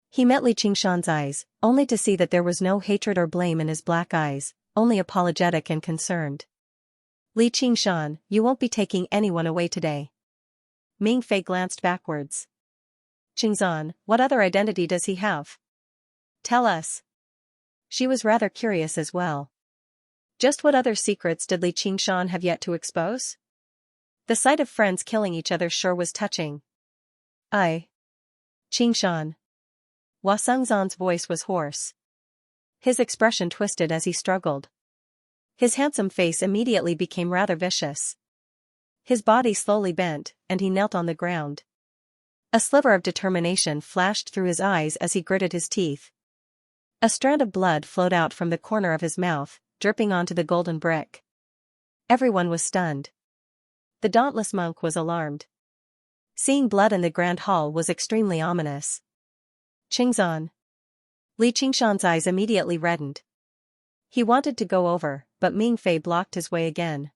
He met Li Qingshan's eyes, only to see that there was no hatred or blame in his black eyes, only apologetic and concerned. Li Qingshan, you won't be taking anyone away today. Ming Fei glanced backwards. Qingzan, what other identity does he have? Tell us. She was rather curious as well. Just what other secrets did Li Qingshan have yet to expose? The sight of friends killing each other sure was touching. Qingshan. Hua Sengzan's voice was hoarse. His expression twisted as he struggled. His handsome face immediately became rather vicious. His body slowly bent, and he knelt on the ground. A sliver of determination flashed through his eyes as he gritted his teeth. A strand of blood flowed out from the corner of his mouth, dripping onto the golden brick. Everyone was stunned. The dauntless monk was alarmed. Seeing blood in the grand hall was extremely ominous. Qingzan. Li Qingshan's eyes immediately reddened. He wanted to go over, but Ming Fei blocked his way again.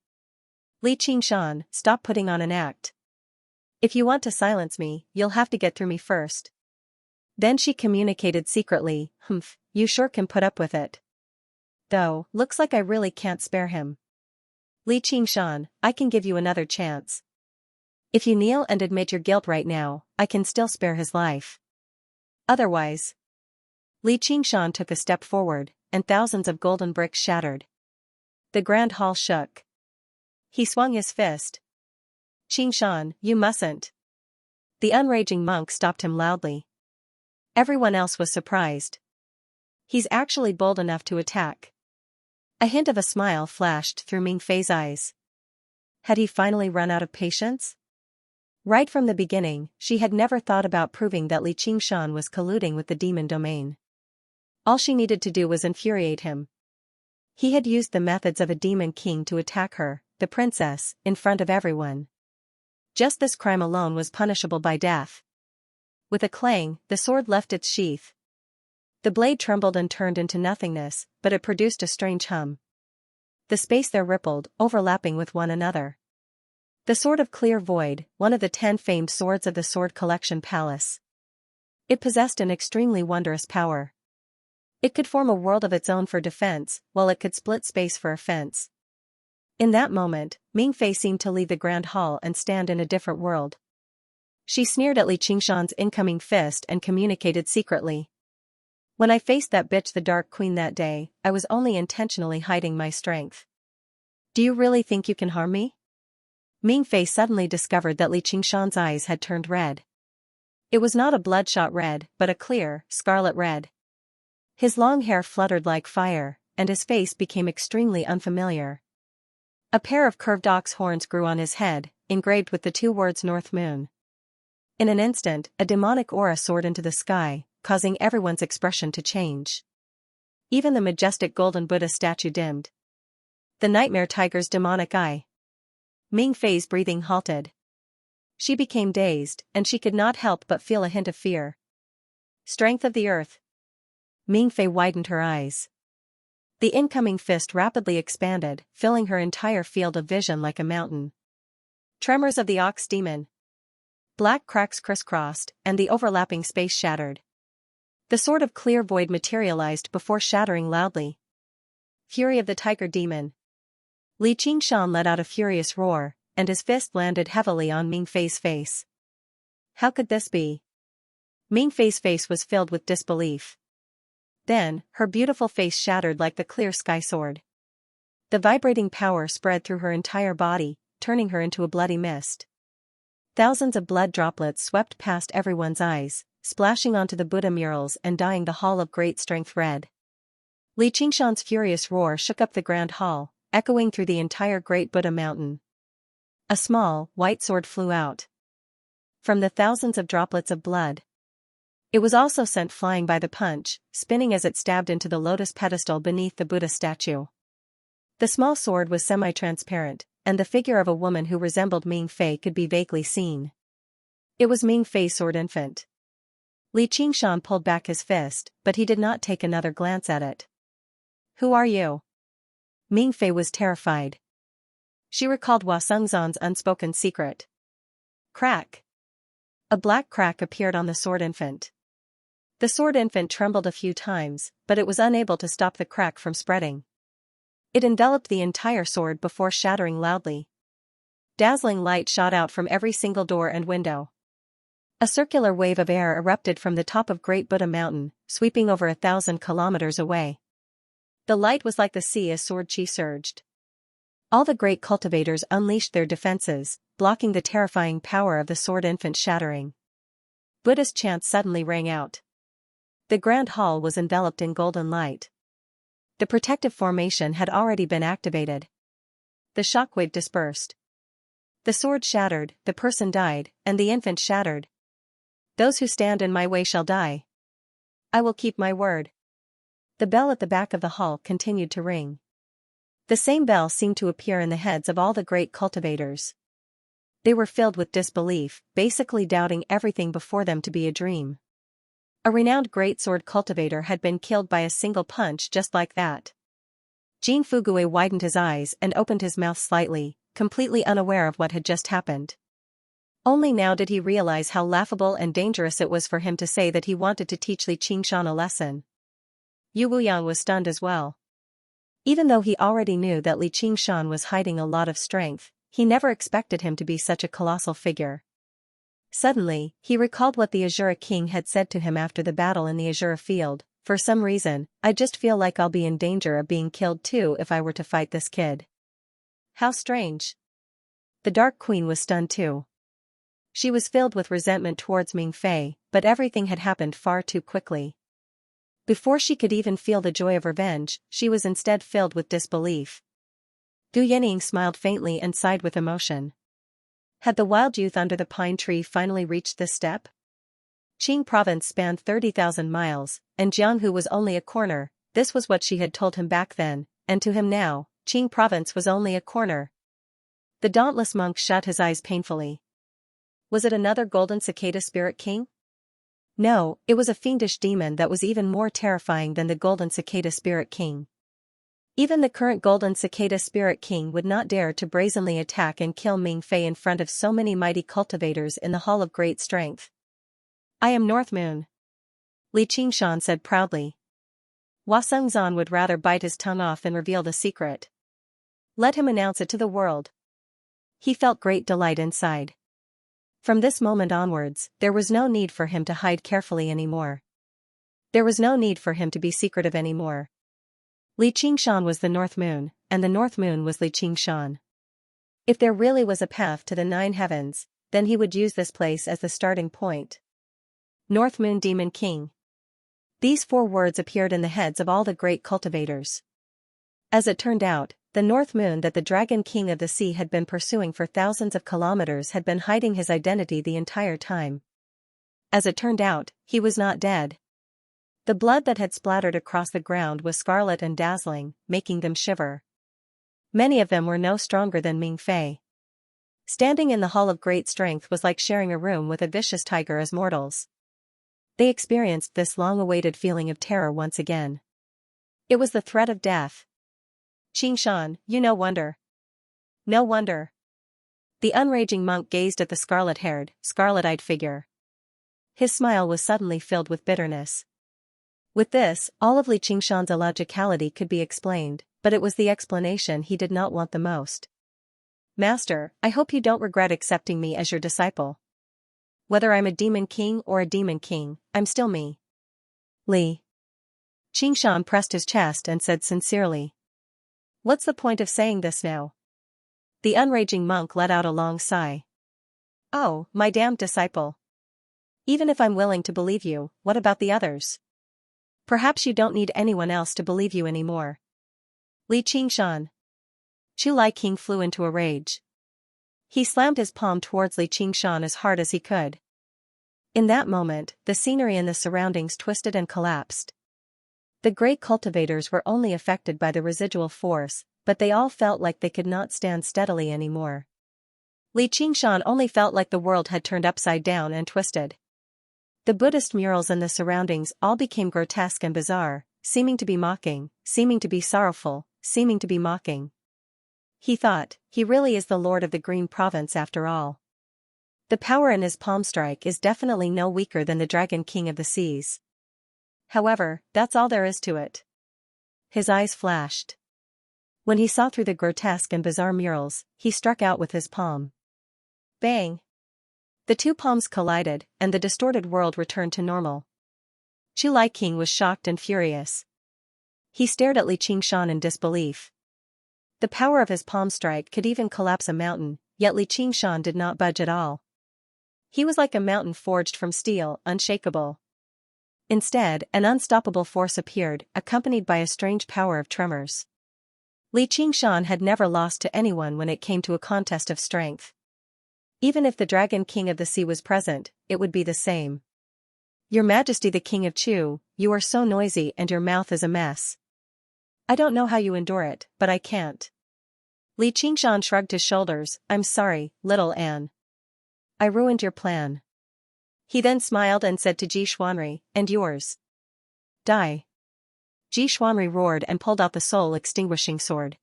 Li Qingshan, stop putting on an act. If you want to silence me, you'll have to get through me first. Then she communicated secretly, you sure can put up with it. Though, looks like I really can't spare him. Li Qingshan, I can give you another chance. If you kneel and admit your guilt right now, I can still spare his life. Otherwise. Li Qingshan took a step forward, and thousands of golden bricks shattered. The grand hall shook. He swung his fist. Qingshan, you mustn't. The unraging monk stopped him loudly. Everyone else was surprised. He's actually bold enough to attack. A hint of a smile flashed through Ming Fei's eyes. Had he finally run out of patience? Right from the beginning, she had never thought about proving that Li Qingshan was colluding with the demon domain. All she needed to do was infuriate him. He had used the methods of a demon king to attack her, the princess, in front of everyone. Just this crime alone was punishable by death. With a clang, the sword left its sheath. The blade trembled and turned into nothingness, but it produced a strange hum. The space there rippled, overlapping with one another. The Sword of Clear Void, one of the 10 famed swords of the Sword Collection Palace. It possessed an extremely wondrous power. It could form a world of its own for defense, while it could split space for offense. In that moment, Ming Fei seemed to leave the grand hall and stand in a different world. She sneered at Li Qingshan's incoming fist and communicated secretly. When I faced that bitch the Dark Queen that day, I was only intentionally hiding my strength. Do you really think you can harm me? Ming Fei suddenly discovered that Li Qingshan's eyes had turned red. It was not a bloodshot red, but a clear, scarlet red. His long hair fluttered like fire, and his face became extremely unfamiliar. A pair of curved ox horns grew on his head, engraved with the 2 words North Moon. In an instant, a demonic aura soared into the sky, causing everyone's expression to change. Even the majestic golden Buddha statue dimmed. The nightmare tiger's demonic eye. Ming Fei's breathing halted. She became dazed, and she could not help but feel a hint of fear. Strength of the earth. Ming Fei widened her eyes. The incoming fist rapidly expanded, filling her entire field of vision like a mountain. Tremors of the ox demon. Black cracks crisscrossed, and the overlapping space shattered. The Sword of Clear Void materialized before shattering loudly. Fury of the tiger demon. Li Qingshan let out a furious roar, and his fist landed heavily on Ming Fei's face. How could this be? Ming Fei's face was filled with disbelief. Then, her beautiful face shattered like the clear sky sword. The vibrating power spread through her entire body, turning her into a bloody mist. Thousands of blood droplets swept past everyone's eyes, splashing onto the Buddha murals and dyeing the hall of great strength red. Li Qingshan's furious roar shook up the grand hall, echoing through the entire great Buddha mountain. A small, white sword flew out from the thousands of droplets of blood. It was also sent flying by the punch, spinning as it stabbed into the lotus pedestal beneath the Buddha statue. The small sword was semi-transparent, and the figure of a woman who resembled Ming Fei could be vaguely seen. It was Ming Fei's sword infant. Li Qingshan pulled back his fist, but he did not take another glance at it. "Who are you?" Ming Fei was terrified. She recalled Hua Sengzan's unspoken secret. Crack! A black crack appeared on the sword infant. The sword infant trembled a few times, but it was unable to stop the crack from spreading. It enveloped the entire sword before shattering loudly. Dazzling light shot out from every single door and window. A circular wave of air erupted from the top of Great Buddha Mountain, sweeping over 1,000 kilometers away. The light was like the sea as sword chi surged. All the great cultivators unleashed their defenses, blocking the terrifying power of the sword infant shattering. Buddhist chants suddenly rang out. The grand hall was enveloped in golden light. The protective formation had already been activated. The shockwave dispersed. The sword shattered, the person died, and the infant shattered. Those who stand in my way shall die. I will keep my word. The bell at the back of the hall continued to ring. The same bell seemed to appear in the heads of all the great cultivators. They were filled with disbelief, basically doubting everything before them to be a dream. A renowned great sword cultivator had been killed by a single punch just like that. Jin Fugui widened his eyes and opened his mouth slightly, completely unaware of what had just happened. Only now did he realize how laughable and dangerous it was for him to say that he wanted to teach Li Qingshan a lesson. Yu Wuyang was stunned as well. Even though he already knew that Li Qingshan was hiding a lot of strength, he never expected him to be such a colossal figure. Suddenly, he recalled what the Azura King had said to him after the battle in the Azura field. For some reason, I just feel like I'll be in danger of being killed too if I were to fight this kid. How strange. The Dark Queen was stunned too. She was filled with resentment towards Ming Fei, but everything had happened far too quickly. Before she could even feel the joy of revenge, she was instead filled with disbelief. Gu Yening smiled faintly and sighed with emotion. Had the wild youth under the pine tree finally reached this step? Qing province spanned 30,000 miles, and Jianghu was only a corner. This was what she had told him back then, and to him now, Qing province was only a corner. The dauntless monk shut his eyes painfully. Was it another golden cicada spirit king? No, it was a fiendish demon that was even more terrifying than the golden cicada spirit king. Even the current golden cicada spirit king would not dare to brazenly attack and kill Ming Fei in front of so many mighty cultivators in the Hall of Great Strength. I am North Moon, Li Qingshan said proudly. Hua Sengzan would rather bite his tongue off than reveal the secret. Let him announce it to the world. He felt great delight inside. From this moment onwards, there was no need for him to hide carefully anymore. There was no need for him to be secretive anymore. Li Qingshan was the North Moon, and the North Moon was Li Qingshan. If there really was a path to the 9 heavens, then he would use this place as the starting point. North Moon Demon King. These 4 words appeared in the heads of all the great cultivators. As it turned out, the North Moon that the Dragon King of the Sea had been pursuing for thousands of kilometers had been hiding his identity the entire time. As it turned out, he was not dead. The blood that had splattered across the ground was scarlet and dazzling, making them shiver. Many of them were no stronger than Ming Fei. Standing in the Hall of Great Strength was like sharing a room with a vicious tiger as mortals. They experienced this long-awaited feeling of terror once again. It was the threat of death. Qingshan, you no wonder. No wonder. The unraging monk gazed at the scarlet-haired, scarlet-eyed figure. His smile was suddenly filled with bitterness. With this, all of Li Qingshan's illogicality could be explained, but it was the explanation he did not want the most. Master, I hope you don't regret accepting me as your disciple. Whether I'm a demon king or a demon king, I'm still me. Li Qingshan pressed his chest and said sincerely. What's the point of saying this now? The unraging monk let out a long sigh. Oh, my damned disciple. Even if I'm willing to believe you, what about the others? Perhaps you don't need anyone else to believe you anymore. Li Qingshan. Chu Lai King flew into a rage. He slammed his palm towards Li Qingshan as hard as he could. In that moment, the scenery and the surroundings twisted and collapsed. The great cultivators were only affected by the residual force, but they all felt like they could not stand steadily anymore. Li Qingshan only felt like the world had turned upside down and twisted. The Buddhist murals and the surroundings all became grotesque and bizarre, seeming to be mocking, seeming to be sorrowful, seeming to be mocking. He thought, he really is the lord of the Green Province after all. The power in his palm strike is definitely no weaker than the Dragon King of the Seas. However, that's all there is to it. His eyes flashed. When he saw through the grotesque and bizarre murals, he struck out with his palm. Bang! The two palms collided, and the distorted world returned to normal. Chu Lai King was shocked and furious. He stared at Li Qingshan in disbelief. The power of his palm strike could even collapse a mountain, yet Li Qingshan did not budge at all. He was like a mountain forged from steel, unshakable. Instead, an unstoppable force appeared, accompanied by a strange power of tremors. Li Qingshan had never lost to anyone when it came to a contest of strength. Even if the Dragon King of the Sea was present, it would be the same. Your Majesty the King of Chu, you are so noisy and your mouth is a mess. I don't know how you endure it, but I can't. Li Qingshan shrugged his shoulders. I'm sorry, little Anne. I ruined your plan. He then smiled and said to Ji Xuanri, and yours. Die. Ji Xuanri roared and pulled out the soul-extinguishing sword.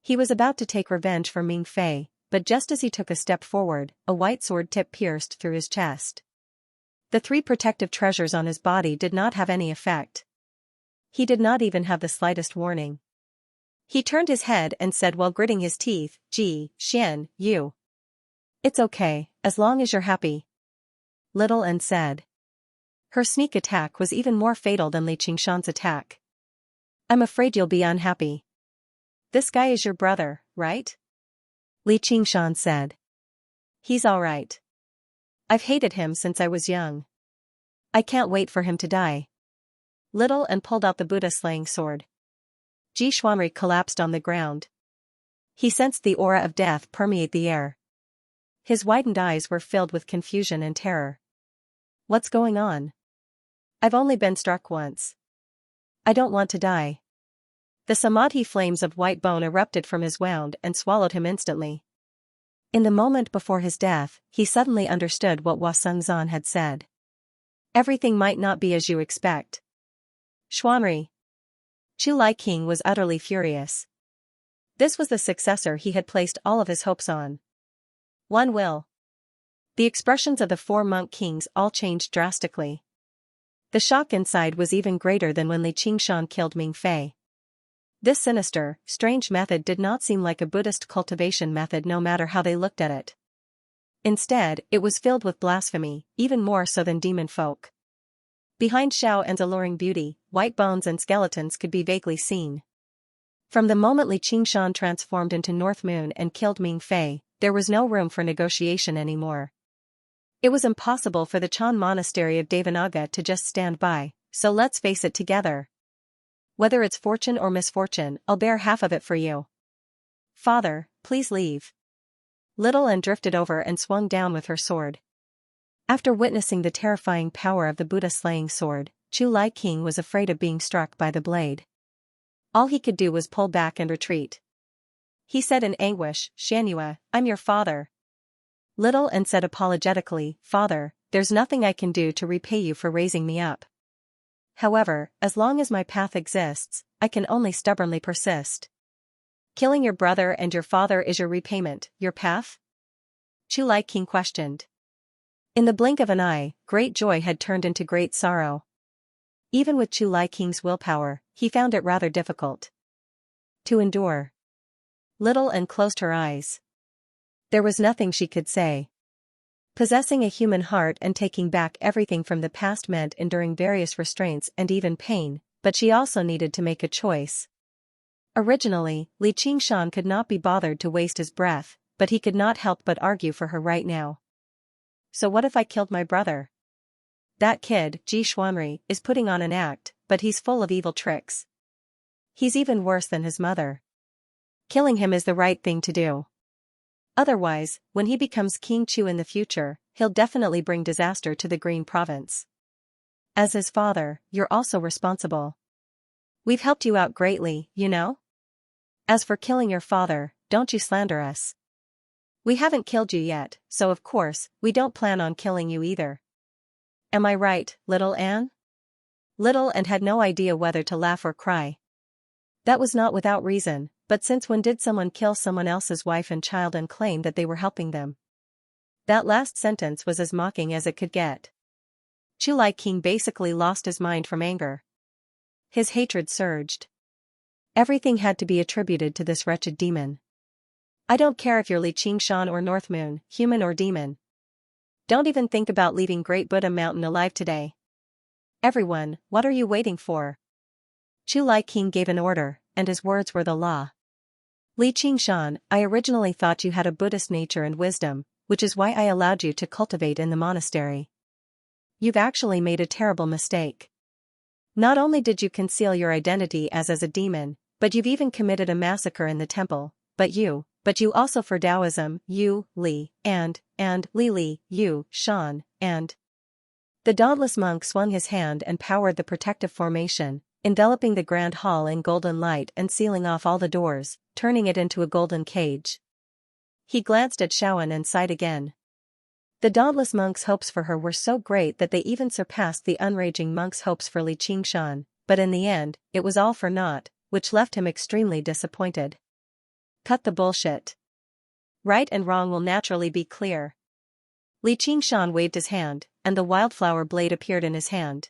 He was about to take revenge for Ming Fei, but just as he took a step forward, a white sword tip pierced through his chest. The 3 protective treasures on his body did not have any effect. He did not even have the slightest warning. He turned his head and said while gritting his teeth, Ji, Xian, you. It's okay, as long as you're happy. Little Anne said. Her sneak attack was even more fatal than Li Qingshan's attack. I'm afraid you'll be unhappy. This guy is your brother, right? Li Qingshan said. He's all right. I've hated him since I was young. I can't wait for him to die. Little Anne pulled out the Buddha-slaying sword. Ji Xuanri collapsed on the ground. He sensed the aura of death permeate the air. His widened eyes were filled with confusion and terror. What's going on? I've only been struck once. I don't want to die. The samadhi flames of white bone erupted from his wound and swallowed him instantly. In the moment before his death, he suddenly understood what Hua Sengzan had said. Everything might not be as you expect. Xuanri. Chu Lai King was utterly furious. This was the successor he had placed all of his hopes on. One will. The expressions of the 4 monk kings all changed drastically. The shock inside was even greater than when Li Qingshan killed Ming Fei. This sinister, strange method did not seem like a Buddhist cultivation method no matter how they looked at it. Instead, it was filled with blasphemy, even more so than demon folk. Behind Xiao An's alluring beauty, white bones and skeletons could be vaguely seen. From the moment Li Qingshan transformed into North Moon and killed Ming Fei, there was no room for negotiation anymore. It was impossible for the Chan monastery of Devanaga to just stand by, so let's face it together. Whether it's fortune or misfortune, I'll bear half of it for you. Father, please leave. Little Anne drifted over and swung down with her sword. After witnessing the terrifying power of the Buddha-slaying sword, Chu Lai King was afraid of being struck by the blade. All he could do was pull back and retreat. He said in anguish, Xianxia, I'm your father. Little Anne said apologetically, Father, there's nothing I can do to repay you for raising me up. However, as long as my path exists, I can only stubbornly persist. Killing your brother and your father is your repayment, your path? Chu Lai King questioned. In the blink of an eye, great joy had turned into great sorrow. Even with Chu Lai King's willpower, he found it rather difficult to endure. Little Anne closed her eyes. There was nothing she could say. Possessing a human heart and taking back everything from the past meant enduring various restraints and even pain, but she also needed to make a choice. Originally, Li Qingshan could not be bothered to waste his breath, but he could not help but argue for her right now. So what if I killed my brother? That kid, Ji Xuanri, is putting on an act, but he's full of evil tricks. He's even worse than his mother. Killing him is the right thing to do. Otherwise, when he becomes King Chu in the future, he'll definitely bring disaster to the Green Province. As his father, you're also responsible. We've helped you out greatly, you know? As for killing your father, don't you slander us. We haven't killed you yet, so of course, we don't plan on killing you either. Am I right, little Anne? Little Anne had no idea whether to laugh or cry. That was not without reason, but since when did someone kill someone else's wife and child and claim that they were helping them? That last sentence was as mocking as it could get. Chu Lai King basically lost his mind from anger. His hatred surged. Everything had to be attributed to this wretched demon. I don't care if you're Li Qingshan or North Moon, human or demon. Don't even think about leaving Great Buddha Mountain alive today. Everyone, what are you waiting for? Chu Lai King gave an order, and his words were the law. Li Qingshan, I originally thought you had a Buddhist nature and wisdom, which is why I allowed you to cultivate in the monastery. You've actually made a terrible mistake. Not only did you conceal your identity as a demon, but you've even committed a massacre in the temple, but you also for Taoism, you, Li, and Li, you, Shan, and. The dauntless monk swung his hand and powered the protective formation, enveloping the grand hall in golden light and sealing off all the doors, turning it into a golden cage. He glanced at Shaoan and sighed again. The dauntless monk's hopes for her were so great that they even surpassed the unraging monk's hopes for Li Qingshan, but in the end, it was all for naught, which left him extremely disappointed. Cut the bullshit. Right and wrong will naturally be clear. Li Qingshan waved his hand, and the wildflower blade appeared in his hand.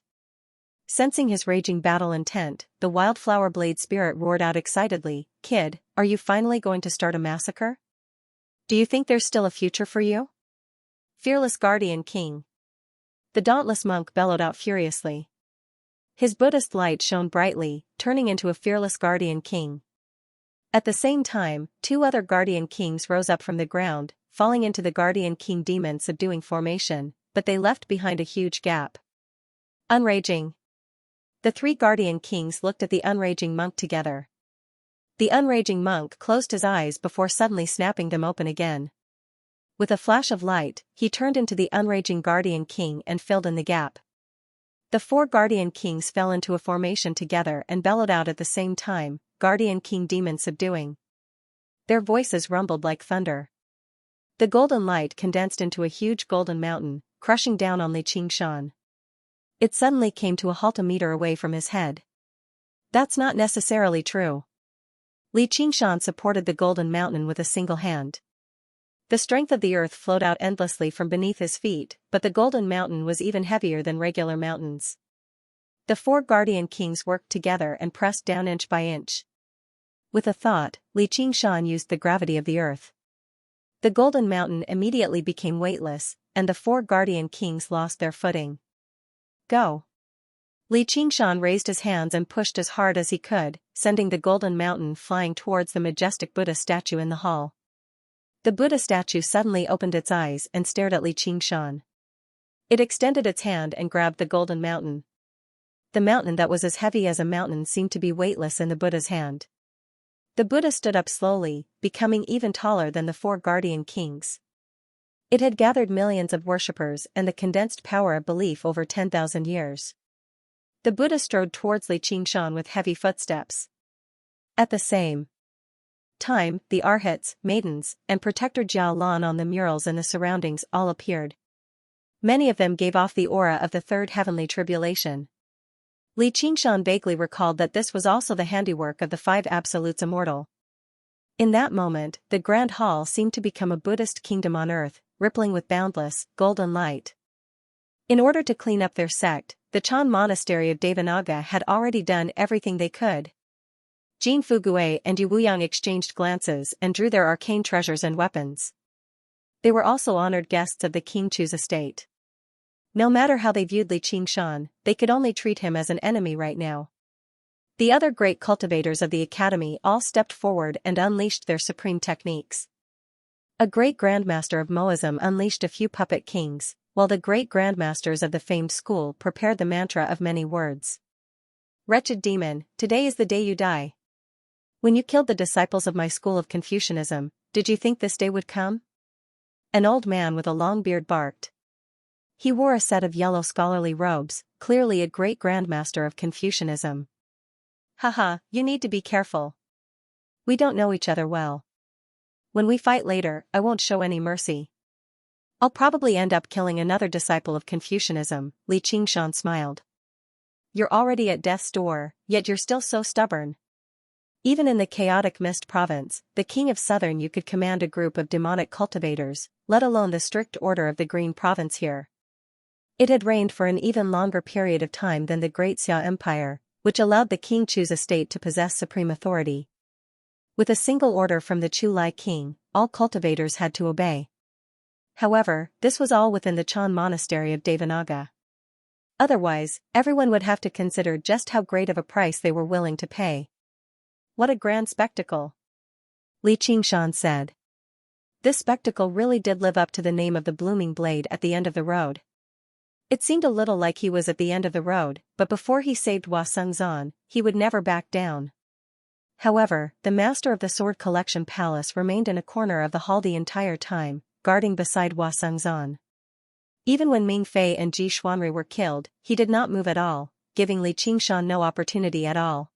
Sensing his raging battle intent, the wildflower blade spirit roared out excitedly, Kid, are you finally going to start a massacre? Do you think there's still a future for you? Fearless guardian king. The dauntless monk bellowed out furiously. His Buddhist light shone brightly, turning into a fearless guardian king. At the same time, two other guardian kings rose up from the ground, falling into the guardian king demon subduing formation, but they left behind a huge gap. Unraging. The three guardian kings looked at the unraging monk together. The unraging monk closed his eyes before suddenly snapping them open again. With a flash of light, he turned into the unraging guardian king and filled in the gap. The four guardian kings fell into a formation together and bellowed out at the same time, Guardian King demon subduing. Their voices rumbled like thunder. The golden light condensed into a huge golden mountain, crushing down on Li Qingshan. It suddenly came to a halt a meter away from his head. That's not necessarily true. Li Qingshan supported the golden mountain with a single hand. The strength of the earth flowed out endlessly from beneath his feet, but the golden mountain was even heavier than regular mountains. The four guardian kings worked together and pressed down inch by inch. With a thought, Li Qingshan used the gravity of the earth. The golden mountain immediately became weightless, and the four guardian kings lost their footing. Go! Li Qingshan raised his hands and pushed as hard as he could, sending the golden mountain flying towards the majestic Buddha statue in the hall. The Buddha statue suddenly opened its eyes and stared at Li Qingshan. It extended its hand and grabbed the golden mountain. The mountain that was as heavy as a mountain seemed to be weightless in the Buddha's hand. The Buddha stood up slowly, becoming even taller than the four guardian kings. It had gathered millions of worshippers and the condensed power of belief over 10,000 years. The Buddha strode towards Li Qingshan with heavy footsteps. At the same time, the arhats, maidens, and protector Jiao Lan on the murals in the surroundings all appeared. Many of them gave off the aura of the third heavenly tribulation. Li Qingshan vaguely recalled that this was also the handiwork of the five absolutes immortal. In that moment, the grand hall seemed to become a Buddhist kingdom on earth, rippling with boundless, golden light. In order to clean up their sect, the Chan monastery of Devanaga had already done everything they could. Jin Fugue and Yu Wuyang exchanged glances and drew their arcane treasures and weapons. They were also honored guests of the King Chu's estate. No matter how they viewed Li Qingshan, they could only treat him as an enemy right now. The other great cultivators of the academy all stepped forward and unleashed their supreme techniques. A great grandmaster of Moism unleashed a few puppet kings, while the great grandmasters of the famed school prepared the mantra of many words. Wretched demon, today is the day you die. When you killed the disciples of my school of Confucianism, did you think this day would come? An old man with a long beard barked. He wore a set of yellow scholarly robes, clearly a great grandmaster of Confucianism. Haha, you need to be careful. We don't know each other well. When we fight later, I won't show any mercy. I'll probably end up killing another disciple of Confucianism, Li Qingshan smiled. You're already at death's door, yet you're still so stubborn. Even in the chaotic Mist province, the king of southern you could command a group of demonic cultivators, let alone the strict order of the Green province here. It had reigned for an even longer period of time than the Great Xia Empire, which allowed the king Chu's estate to possess supreme authority. With a single order from the Chu Lai king, all cultivators had to obey. However, this was all within the Chan monastery of Devanaga. Otherwise, everyone would have to consider just how great of a price they were willing to pay. What a grand spectacle! Li Qingshan said. This spectacle really did live up to the name of the blooming blade at the end of the road. It seemed a little like he was at the end of the road, but before he saved Hua Sengzan, he would never back down. However, the master of the sword collection palace remained in a corner of the hall the entire time, guarding beside Hua Sengzan. Even when Ming Fei and Ji Xuanrui were killed, he did not move at all, giving Li Qingshan no opportunity at all.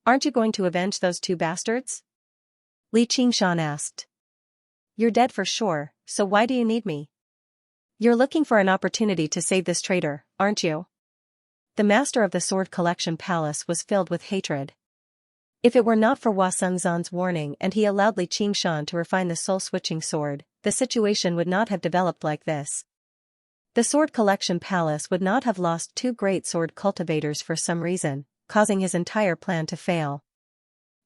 Aren't you going to avenge those two bastards? Li Qingshan asked. You're dead for sure, so why do you need me? You're looking for an opportunity to save this traitor, aren't you? The master of the sword collection palace was filled with hatred. If it were not for Hua Sengzan's warning and he allowed Li Qingshan to refine the soul-switching sword, the situation would not have developed like this. The sword collection palace would not have lost two great sword cultivators for some reason, causing his entire plan to fail.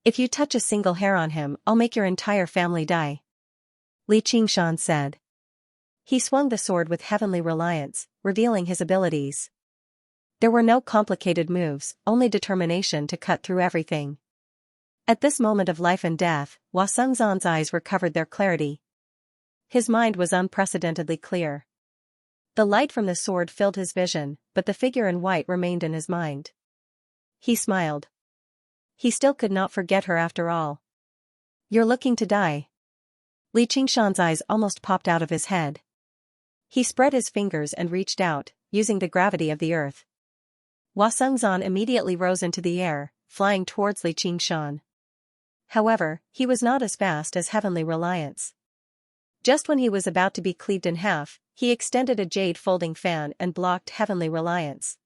If you touch a single hair on him, I'll make your entire family die. Li Qingshan said. He swung the sword with heavenly reliance, revealing his abilities. There were no complicated moves, only determination to cut through everything. At this moment of life and death, Hua Sengzan's eyes recovered their clarity. His mind was unprecedentedly clear. The light from the sword filled his vision, but the figure in white remained in his mind. He smiled. He still could not forget her after all. You're looking to die. Li Qingshan's eyes almost popped out of his head. He spread his fingers and reached out, using the gravity of the earth. Hua Sengzan immediately rose into the air, flying towards Li Qingshan. However, he was not as fast as heavenly reliance. Just when he was about to be cleaved in half, he extended a jade folding fan and blocked heavenly reliance.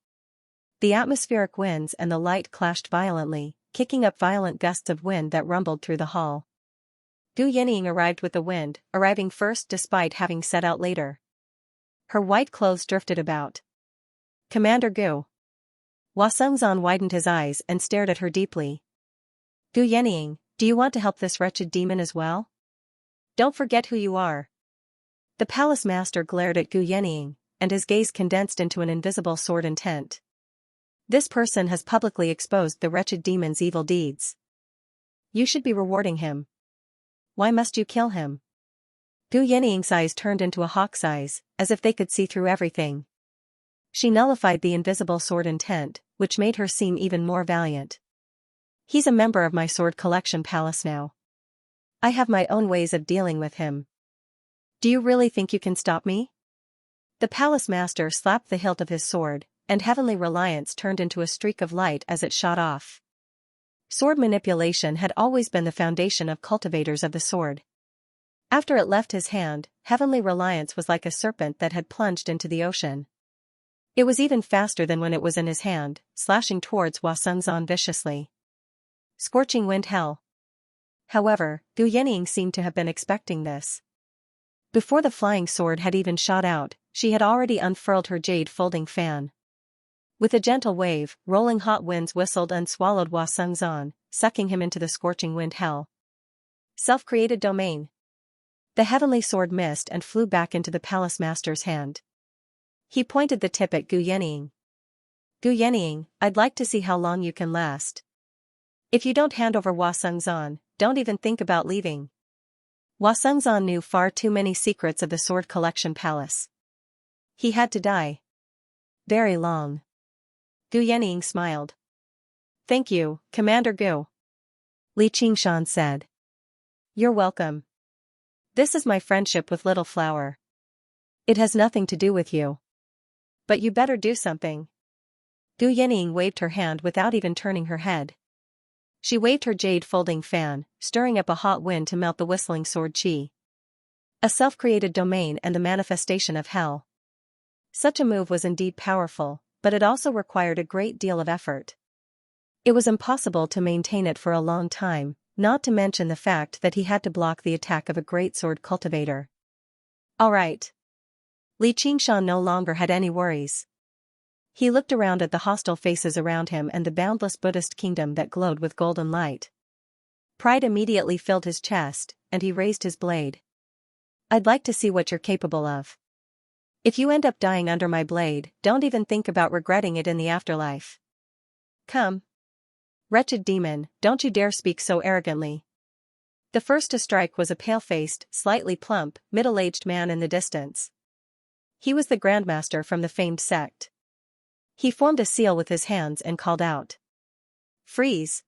The atmospheric winds and the light clashed violently, kicking up violent gusts of wind that rumbled through the hall. Gu Yinying arrived with the wind, arriving first despite having set out later. Her white clothes drifted about. Commander Gu. Hua Sengzan widened his eyes and stared at her deeply. Gu Yinying, do you want to help this wretched demon as well? Don't forget who you are. The palace master glared at Gu Yinying, and his gaze condensed into an invisible sword intent. This person has publicly exposed the wretched demon's evil deeds. You should be rewarding him. Why must you kill him? Gu Yinying's eyes turned into a hawk's eyes, as if they could see through everything. She nullified the invisible sword intent, which made her seem even more valiant. He's a member of my sword collection palace now. I have my own ways of dealing with him. Do you really think you can stop me? The palace master slapped the hilt of his sword, and heavenly reliance turned into a streak of light as it shot off. Sword manipulation had always been the foundation of cultivators of the sword. After it left his hand, heavenly reliance was like a serpent that had plunged into the ocean. It was even faster than when it was in his hand, slashing towards Hua Sengzan viciously. Scorching wind hell. However, Gu Yinying seemed to have been expecting this. Before the flying sword had even shot out, she had already unfurled her jade folding fan. With a gentle wave, rolling hot winds whistled and swallowed Hua Sengzan, sucking him into the scorching wind hell. Self-created domain. The heavenly sword missed and flew back into the palace master's hand. He pointed the tip at Gu Yinying. Gu Yinying, I'd like to see how long you can last. If you don't hand over Hua Sengzan, don't even think about leaving. Hua Sengzan knew far too many secrets of the sword collection palace. He had to die. Very long. Gu Yinying smiled. Thank you, Commander Gu. Li Qingshan said. You're welcome. This is my friendship with Little Flower. It has nothing to do with you. But you better do something. Gu Yining waved her hand without even turning her head. She waved her jade folding fan, stirring up a hot wind to melt the whistling sword chi. A self-created domain and the manifestation of hell. Such a move was indeed powerful, but it also required a great deal of effort. It was impossible to maintain it for a long time, not to mention the fact that he had to block the attack of a great sword cultivator. All right. Li Qingshan no longer had any worries. He looked around at the hostile faces around him and the boundless Buddhist kingdom that glowed with golden light. Pride immediately filled his chest, and he raised his blade. I'd like to see what you're capable of. If you end up dying under my blade, don't even think about regretting it in the afterlife. Come. Wretched demon, don't you dare speak so arrogantly. The first to strike was a pale-faced, slightly plump, middle-aged man in the distance. He was the Grandmaster from the famed sect. He formed a seal with his hands and called out. Freeze.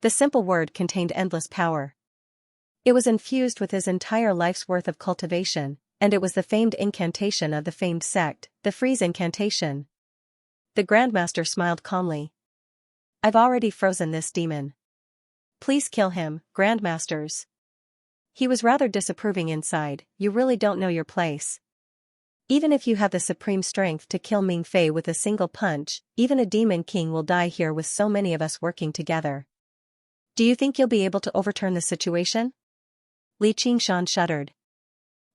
The simple word contained endless power. It was infused with his entire life's worth of cultivation, and it was the famed incantation of the famed sect, the freeze incantation. The Grandmaster smiled calmly. I've already frozen this demon. Please kill him, Grandmasters. He was rather disapproving inside. You really don't know your place. Even if you have the supreme strength to kill Ming Fei with a single punch, even a demon king will die here with so many of us working together. Do you think you'll be able to overturn the situation? Li Qingshan shuddered.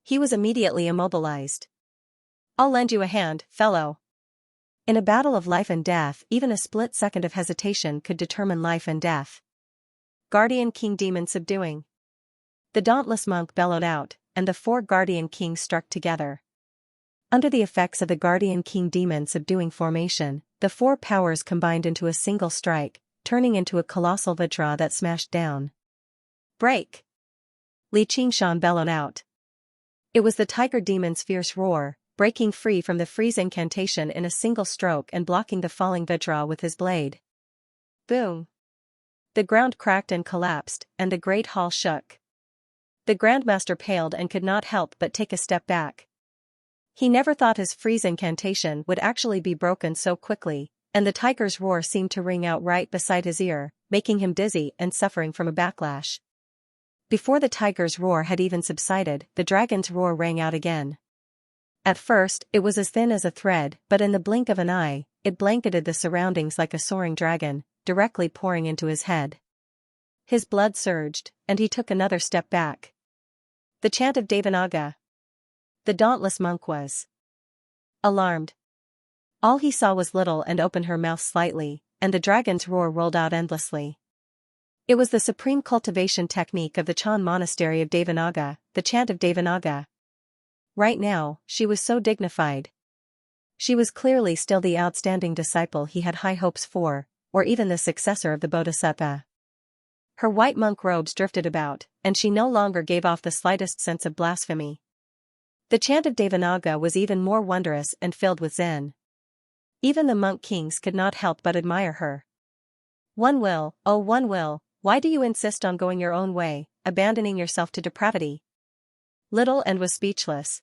He was immediately immobilized. I'll lend you a hand, fellow. In a battle of life and death, even a split second of hesitation could determine life and death. Guardian King Demon subduing. The dauntless monk bellowed out, and the four Guardian Kings struck together. Under the effects of the Guardian King Demon subduing formation, the four powers combined into a single strike, turning into a colossal vajra that smashed down. Break! Li Qingshan bellowed out. It was the Tiger Demon's fierce roar, breaking free from the freeze incantation in a single stroke and blocking the falling vajra with his blade. Boom! The ground cracked and collapsed, and the great hall shook. The Grandmaster paled and could not help but take a step back. He never thought his freeze incantation would actually be broken so quickly, and the tiger's roar seemed to ring out right beside his ear, making him dizzy and suffering from a backlash. Before the tiger's roar had even subsided, the dragon's roar rang out again. At first, it was as thin as a thread, but in the blink of an eye, it blanketed the surroundings like a soaring dragon, directly pouring into his head. His blood surged, and he took another step back. The chant of Devanaga. The dauntless monk was alarmed. All he saw was Little and opened her mouth slightly, and the dragon's roar rolled out endlessly. It was the supreme cultivation technique of the Chan monastery of Devanaga, the chant of Devanaga. Right now, she was so dignified. She was clearly still the outstanding disciple he had high hopes for, or even the successor of the Bodhisattva. Her white monk robes drifted about, and she no longer gave off the slightest sense of blasphemy. The chant of Devanaga was even more wondrous and filled with zen. Even the monk kings could not help but admire her. One will, oh one will, why do you insist on going your own way, abandoning yourself to depravity? Little and was speechless.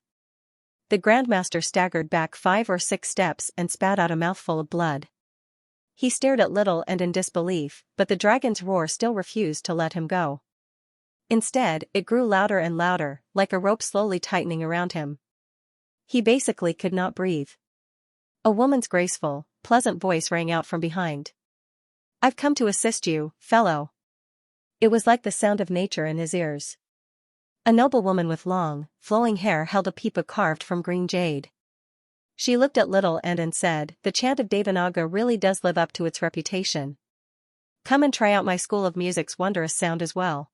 The Grandmaster staggered back 5 or 6 steps and spat out a mouthful of blood. He stared at Little and in disbelief, but the dragon's roar still refused to let him go. Instead, it grew louder and louder, like a rope slowly tightening around him. He basically could not breathe. A woman's graceful, pleasant voice rang out from behind. I've come to assist you, fellow. It was like the sound of nature in his ears. A noble woman with long, flowing hair held a peepa carved from green jade. She looked at Little and said, the chant of Devanaga really does live up to its reputation. Come and try out my school of music's wondrous sound as well.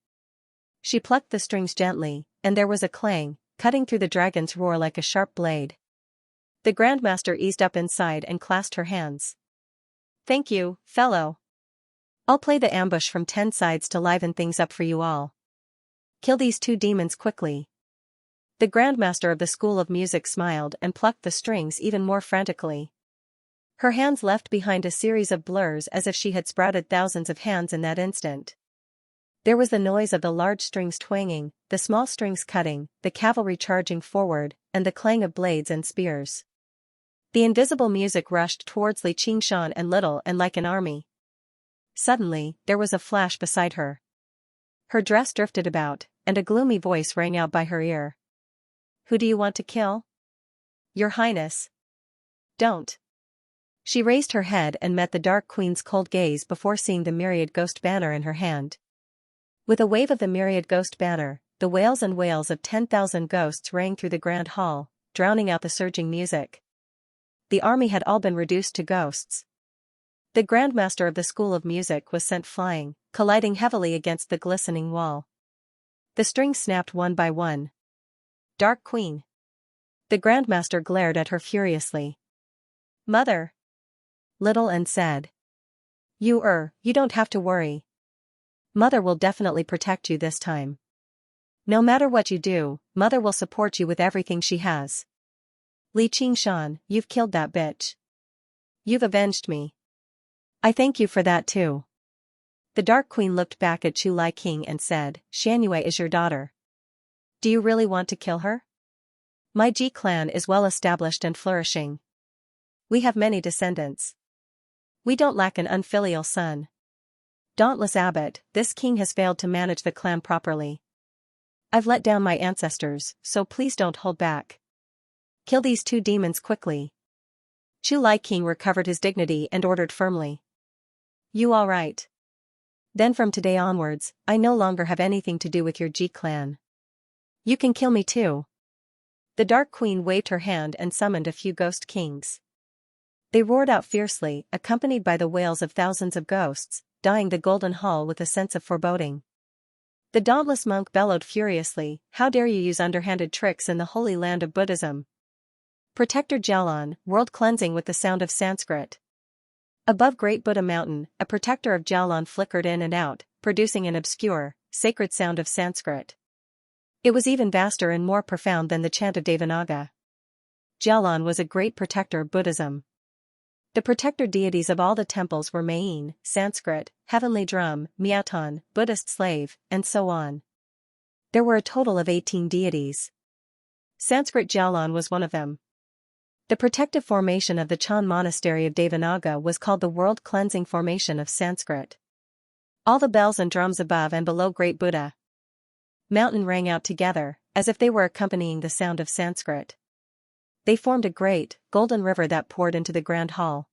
She plucked the strings gently, and there was a clang, cutting through the dragon's roar like a sharp blade. The Grandmaster eased up inside and clasped her hands. Thank you, fellow. I'll play the ambush from 10 sides to liven things up for you all. Kill these 2 demons quickly. The Grandmaster of the School of Music smiled and plucked the strings even more frantically. Her hands left behind a series of blurs as if she had sprouted thousands of hands in that instant. There was the noise of the large strings twanging, the small strings cutting, the cavalry charging forward, and the clang of blades and spears. The invisible music rushed towards Li Qingshan and little and like an army. Suddenly, there was a flash beside her. Her dress drifted about, and a gloomy voice rang out by her ear. "Who do you want to kill?" "Your Highness." "Don't." She raised her head and met the Dark Queen's cold gaze before seeing the myriad ghost banner in her hand. With a wave of the myriad ghost banner, the wails and wails of 10,000 ghosts rang through the grand hall, drowning out the surging music. The army had all been reduced to ghosts. The Grandmaster of the School of Music was sent flying, colliding heavily against the glistening wall. The strings snapped one by one. "Dark Queen." The Grandmaster glared at her furiously. "Mother." Little An said. You don't have to worry. Mother will definitely protect you this time. No matter what you do, Mother will support you with everything she has. Li Qingshan, you've killed that bitch. You've avenged me. I thank you for that too." The Dark Queen looked back at Chu Lai King and said, "Xianxia is your daughter. Do you really want to kill her? My Ji clan is well established and flourishing. We have many descendants. We don't lack an unfilial son. Dauntless Abbot, this king has failed to manage the clan properly. I've let down my ancestors, so please don't hold back. Kill these two demons quickly." Chu Lai King recovered his dignity and ordered firmly. "You all right? Then from today onwards, I no longer have anything to do with your Ji clan. You can kill me too." The Dark Queen waved her hand and summoned a few ghost kings. They roared out fiercely, accompanied by the wails of thousands of ghosts, dyeing the golden hall with a sense of foreboding. The dauntless monk bellowed furiously, "How dare you use underhanded tricks in the holy land of Buddhism? Protector Jialan, world cleansing with the sound of Sanskrit." Above Great Buddha Mountain, a protector of Jialan flickered in and out, producing an obscure, sacred sound of Sanskrit. It was even vaster and more profound than the chant of Devanaga. Jialan was a great protector of Buddhism. The protector deities of all the temples were Main, Sanskrit, Heavenly Drum, Miatan, Buddhist Slave, and so on. There were a total of 18 deities. Sanskrit Jialan was one of them. The protective formation of the Chan Monastery of Devanaga was called the World Cleansing Formation of Sanskrit. All the bells and drums above and below Great Buddha Mountain rang out together, as if they were accompanying the sound of Sanskrit. They formed a great, golden river that poured into the grand hall.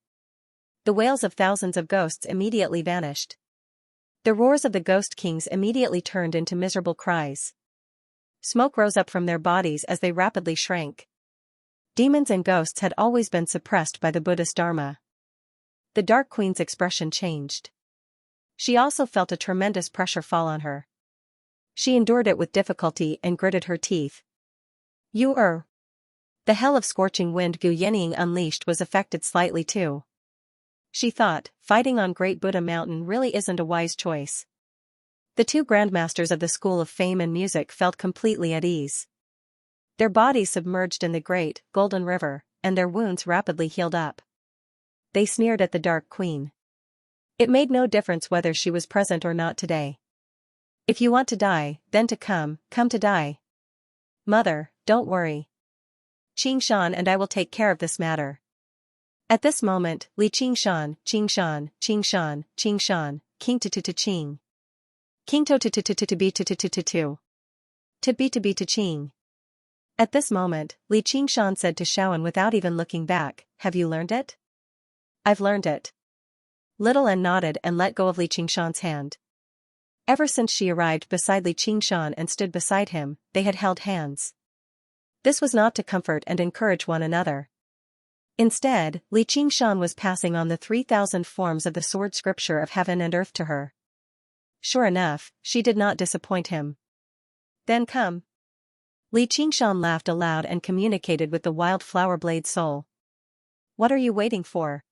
The wails of thousands of ghosts immediately vanished. The roars of the ghost kings immediately turned into miserable cries. Smoke rose up from their bodies as they rapidly shrank. Demons and ghosts had always been suppressed by the Buddhist Dharma. The Dark Queen's expression changed. She also felt a tremendous pressure fall on her. She endured it with difficulty and gritted her teeth. The hell of scorching wind Gu Yenying unleashed was affected slightly too. She thought, fighting on Great Buddha Mountain really isn't a wise choice. The two grandmasters of the School of Fame and Music felt completely at ease. Their bodies submerged in the great, golden river, and their wounds rapidly healed up. They sneered at the Dark Queen. It made no difference whether she was present or not today. If you want to die, then come to die. Mother, don't worry. Qingshan and I will take care of this matter. At this moment, Li Qingshan, King to-to-to-to-ching. King to-to-to-to-to-be-to-to-to-to. To-be-to-be-to-ching. At this moment, Li Qingshan said to Shaoan without even looking back, "Have you learned it?" "I've learned it." Little An nodded and let go of Li Qingshan's hand. Ever since she arrived beside Li Qingshan and stood beside him, they had held hands. This was not to comfort and encourage one another. Instead, Li Qingshan was passing on the 3,000 forms of the sword scripture of heaven and earth to her. Sure enough, she did not disappoint him. "Then come." Li Qingshan laughed aloud and communicated with the wild flower blade soul. "What are you waiting for?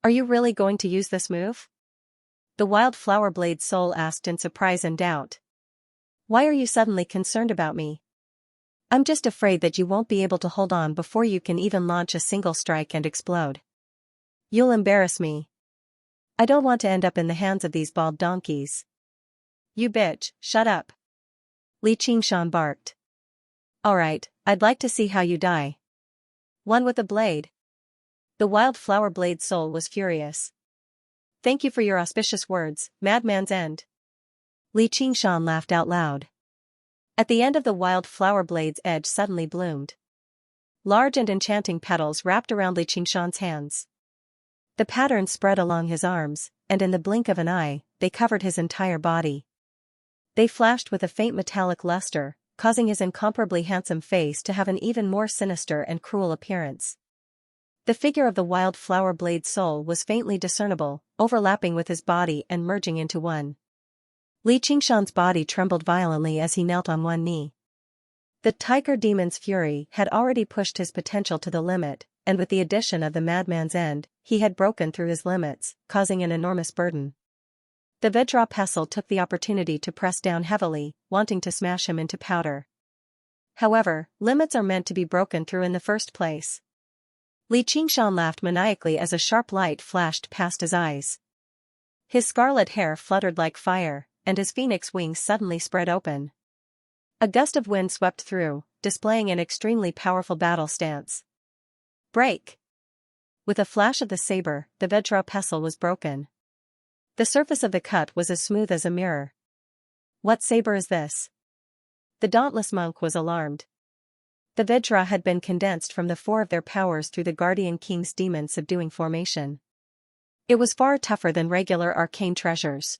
Are you really going to use this move?" The wild flower blade soul asked in surprise and doubt. "Why are you suddenly concerned about me?" "I'm just afraid that you won't be able to hold on before you can even launch a single strike and explode. You'll embarrass me. I don't want to end up in the hands of these bald donkeys." You bitch, shut up. Li Qingshan barked. Alright, I'd like to see how you die. One with a blade. The wildflower blade soul was furious. Thank you for your auspicious words, Madman's End. Li Qingshan laughed out loud. At the end of the wildflower blade's edge suddenly bloomed. Large and enchanting petals wrapped around Li Qingshan's hands. The pattern spread along his arms, and in the blink of an eye, they covered his entire body. They flashed with a faint metallic luster, causing his incomparably handsome face to have an even more sinister and cruel appearance. The figure of the wildflower blade soul was faintly discernible, overlapping with his body and merging into one. Li Qingshan's body trembled violently as he knelt on one knee. The tiger demon's fury had already pushed his potential to the limit, and with the addition of the Madman's End, he had broken through his limits, causing an enormous burden. The Vajra pestle took the opportunity to press down heavily, wanting to smash him into powder. However, limits are meant to be broken through in the first place. Li Qingshan laughed maniacally as a sharp light flashed past his eyes. His scarlet hair fluttered like fire, and his phoenix wings suddenly spread open. A gust of wind swept through, displaying an extremely powerful battle stance. Break! With a flash of the saber, the Vajra pestle was broken. The surface of the cut was as smooth as a mirror. What saber is this? The dauntless monk was alarmed. The Vajra had been condensed from the four of their powers through the Guardian King's demon-subduing formation. It was far tougher than regular arcane treasures.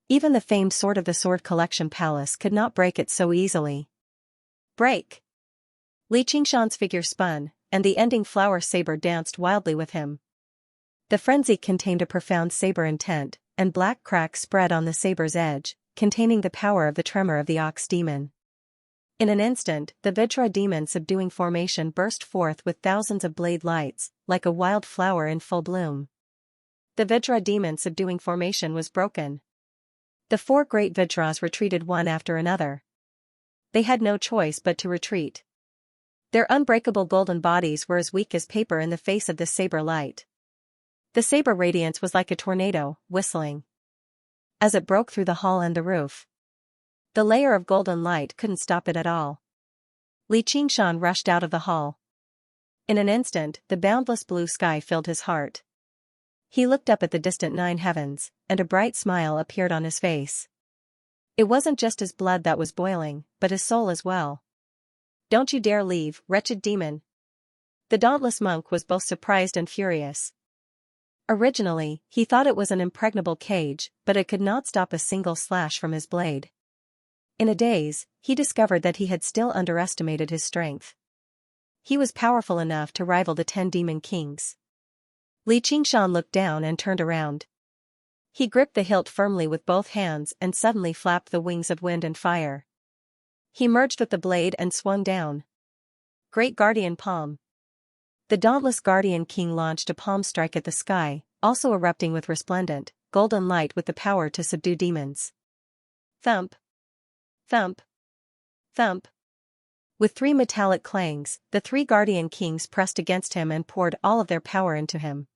Even the famed Sword of the Sword Collection Palace could not break it so easily. Break! Li Qingshan's figure spun, and the ending flower saber danced wildly with him. The frenzy contained a profound saber intent, and black cracks spread on the saber's edge, containing the power of the tremor of the ox demon. In an instant, the Vajra demon-subduing formation burst forth with thousands of blade lights, like a wild flower in full bloom. The Vajra demon-subduing formation was broken. The four great Vajras retreated one after another. They had no choice but to retreat. Their unbreakable golden bodies were as weak as paper in the face of the saber light. The saber radiance was like a tornado, whistling. As it broke through the hall and the roof, the layer of golden light couldn't stop it at all. Li Qingshan rushed out of the hall. In an instant, the boundless blue sky filled his heart. He looked up at the distant 9 heavens, and a bright smile appeared on his face. It wasn't just his blood that was boiling, but his soul as well. Don't you dare leave, wretched demon! The dauntless monk was both surprised and furious. Originally, he thought it was an impregnable cage, but it could not stop a single slash from his blade. In a daze, he discovered that he had still underestimated his strength. He was powerful enough to rival the 10 demon kings. Li Qingshan looked down and turned around. He gripped the hilt firmly with both hands and suddenly flapped the wings of wind and fire. He merged with the blade and swung down. Great Guardian Palm. The dauntless Guardian King launched a palm strike at the sky, also erupting with resplendent, golden light with the power to subdue demons. Thump! Thump! Thump! With 3 metallic clangs, the 3 Guardian Kings pressed against him and poured all of their power into him.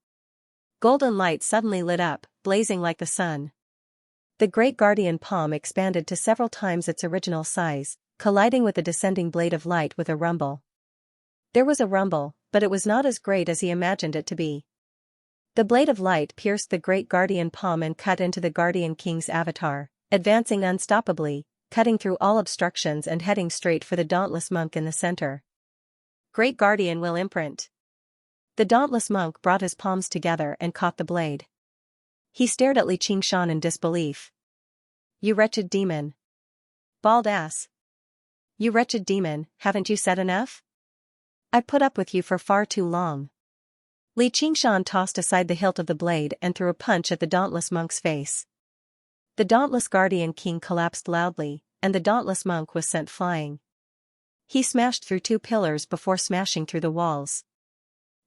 Golden light suddenly lit up, blazing like the sun. The great Guardian Palm expanded to several times its original size, colliding with the descending blade of light with a rumble. There was a rumble, but it was not as great as he imagined it to be. The blade of light pierced the great Guardian Palm and cut into the Guardian King's avatar, advancing unstoppably, cutting through all obstructions and heading straight for the dauntless monk in the center. Great Guardian will imprint. The dauntless monk brought his palms together and caught the blade. He stared at Li Qingshan in disbelief. You wretched demon. Bald ass. You wretched demon, haven't you said enough? I put up with you for far too long. Li Qingshan tossed aside the hilt of the blade and threw a punch at the dauntless monk's face. The dauntless Guardian King collapsed loudly, and the dauntless monk was sent flying. He smashed through 2 pillars before smashing through the walls.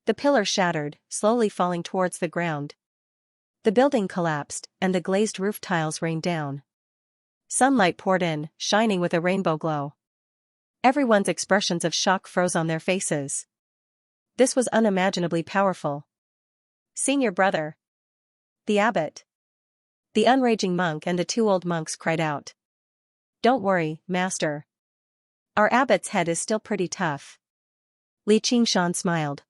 The pillar shattered, slowly falling towards the ground. The building collapsed, and the glazed roof tiles rained down. Sunlight poured in, shining with a rainbow glow. Everyone's expressions of shock froze on their faces. This was unimaginably powerful. Senior brother. The abbot. The unraging monk and the two old monks cried out. Don't worry, master. Our abbot's head is still pretty tough. Li Qingshan smiled.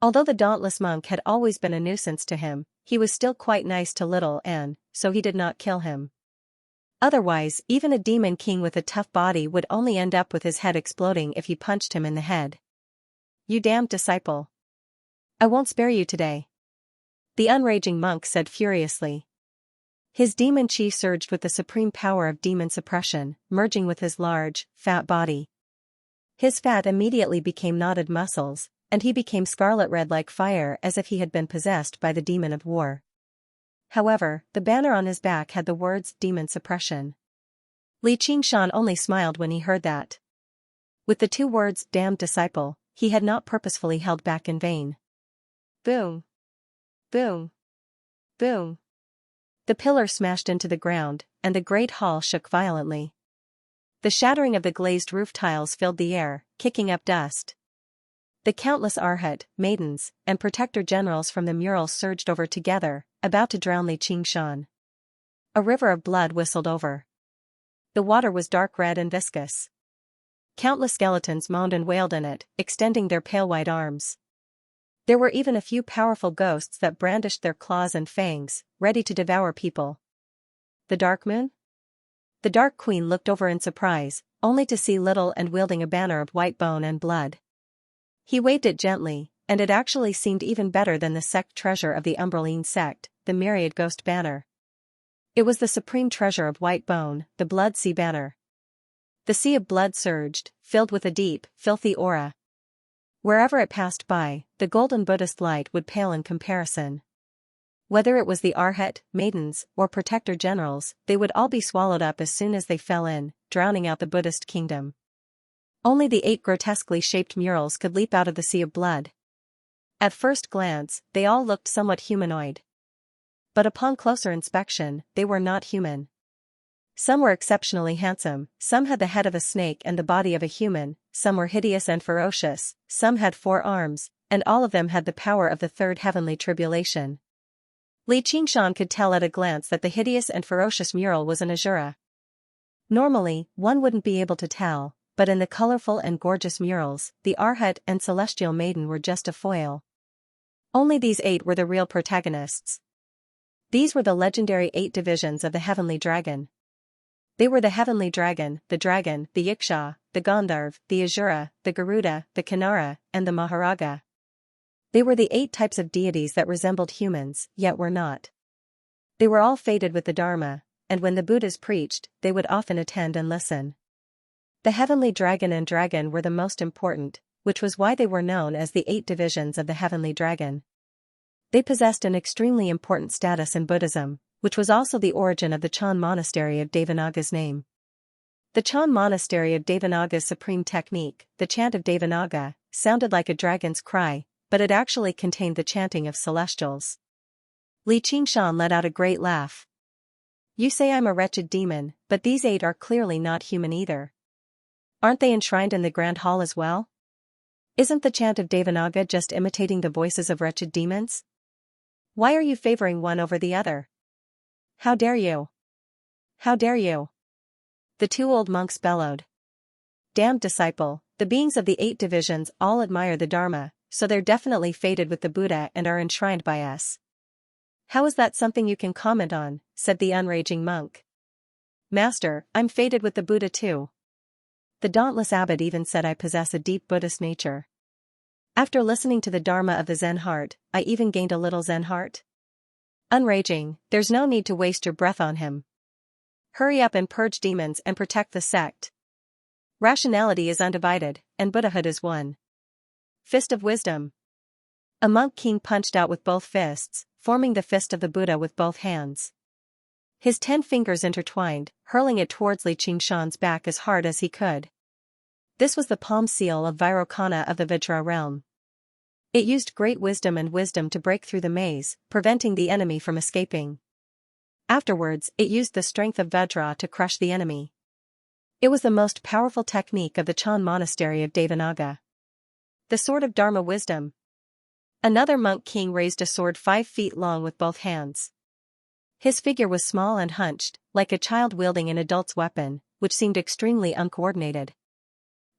Although the dauntless monk had always been a nuisance to him, he was still quite nice to little An, so he did not kill him. Otherwise, even a demon king with a tough body would only end up with his head exploding if he punched him in the head. You damned disciple. I won't spare you today. The unraging monk said furiously. His demon chi surged with the supreme power of demon suppression, merging with his large, fat body. His fat immediately became knotted muscles, and he became scarlet red like fire as if he had been possessed by the demon of war. However, the banner on his back had the words demon suppression. Li Qingshan only smiled when he heard that. With the two words damned disciple, he had not purposefully held back in vain. Boom! Boom! Boom! The pillar smashed into the ground, and the great hall shook violently. The shattering of the glazed roof tiles filled the air, kicking up dust. The countless arhat, maidens, and protector generals from the murals surged over together, about to drown Li Qingshan. A river of blood whistled over. The water was dark red and viscous. Countless skeletons moaned and wailed in it, extending their pale white arms. There were even a few powerful ghosts that brandished their claws and fangs, ready to devour people. The Dark Moon? The Dark Queen looked over in surprise, only to see Little and wielding a banner of white bone and blood. He waved it gently, and it actually seemed even better than the sect treasure of the Umbraline sect, the Myriad Ghost Banner. It was the supreme treasure of white bone, the Blood Sea Banner. The sea of blood surged, filled with a deep, filthy aura. Wherever it passed by, the golden Buddhist light would pale in comparison. Whether it was the arhat, maidens, or protector generals, they would all be swallowed up as soon as they fell in, drowning out the Buddhist kingdom. Only the 8 grotesquely shaped murals could leap out of the sea of blood. At first glance, they all looked somewhat humanoid. But upon closer inspection, they were not human. Some were exceptionally handsome, some had the head of a snake and the body of a human, some were hideous and ferocious, some had 4 arms, and all of them had the power of the third heavenly tribulation. Li Qingshan could tell at a glance that the hideous and ferocious mural was an Asura. Normally, one wouldn't be able to tell, but in the colorful and gorgeous murals, the Arhat and Celestial Maiden were just a foil. Only these 8 were the real protagonists. These were the legendary 8 divisions of the Heavenly Dragon. They were the Heavenly Dragon, the Yiksha, the Gandharv, the Asura, the Garuda, the Kinara, and the Maharaga. They were the 8 types of deities that resembled humans, yet were not. They were all fated with the Dharma, and when the Buddhas preached, they would often attend and listen. The Heavenly Dragon and Dragon were the most important, which was why they were known as the 8 divisions of the Heavenly Dragon. They possessed an extremely important status in Buddhism, which was also the origin of the Chan monastery of Devanaga's name. The Chan monastery of Devanaga's supreme technique, the chant of Devanaga, sounded like a dragon's cry, but it actually contained the chanting of celestials. Li Qingshan let out a great laugh. You say I'm a wretched demon, but these 8 are clearly not human either. Aren't they enshrined in the Grand Hall as well? Isn't the chant of Devanaga just imitating the voices of wretched demons? Why are you favoring one over the other? How dare you? How dare you? The 2 old monks bellowed. Damned disciple, the beings of the 8 divisions all admire the Dharma, so they're definitely fated with the Buddha and are enshrined by us. How is that something you can comment on? Said the unraging monk. Master, I'm fated with the Buddha too. The dauntless abbot even said I possess a deep Buddhist nature. After listening to the Dharma of the Zen heart, I even gained a little Zen heart. Unraging, there's no need to waste your breath on him. Hurry up and purge demons and protect the sect. Rationality is undivided, and Buddhahood is one. Fist of Wisdom. A monk king punched out with both fists, forming the fist of the Buddha with both hands. His 10 fingers intertwined, hurling it towards Li Qingshan's back as hard as he could. This was the palm seal of Vairocana of the Vajra realm. It used great wisdom to break through the maze, preventing the enemy from escaping. Afterwards, it used the strength of Vajra to crush the enemy. It was the most powerful technique of the Chan monastery of Devanaga. The sword of Dharma wisdom. Another monk king raised a sword 5 feet long with both hands. His figure was small and hunched, like a child wielding an adult's weapon, which seemed extremely uncoordinated.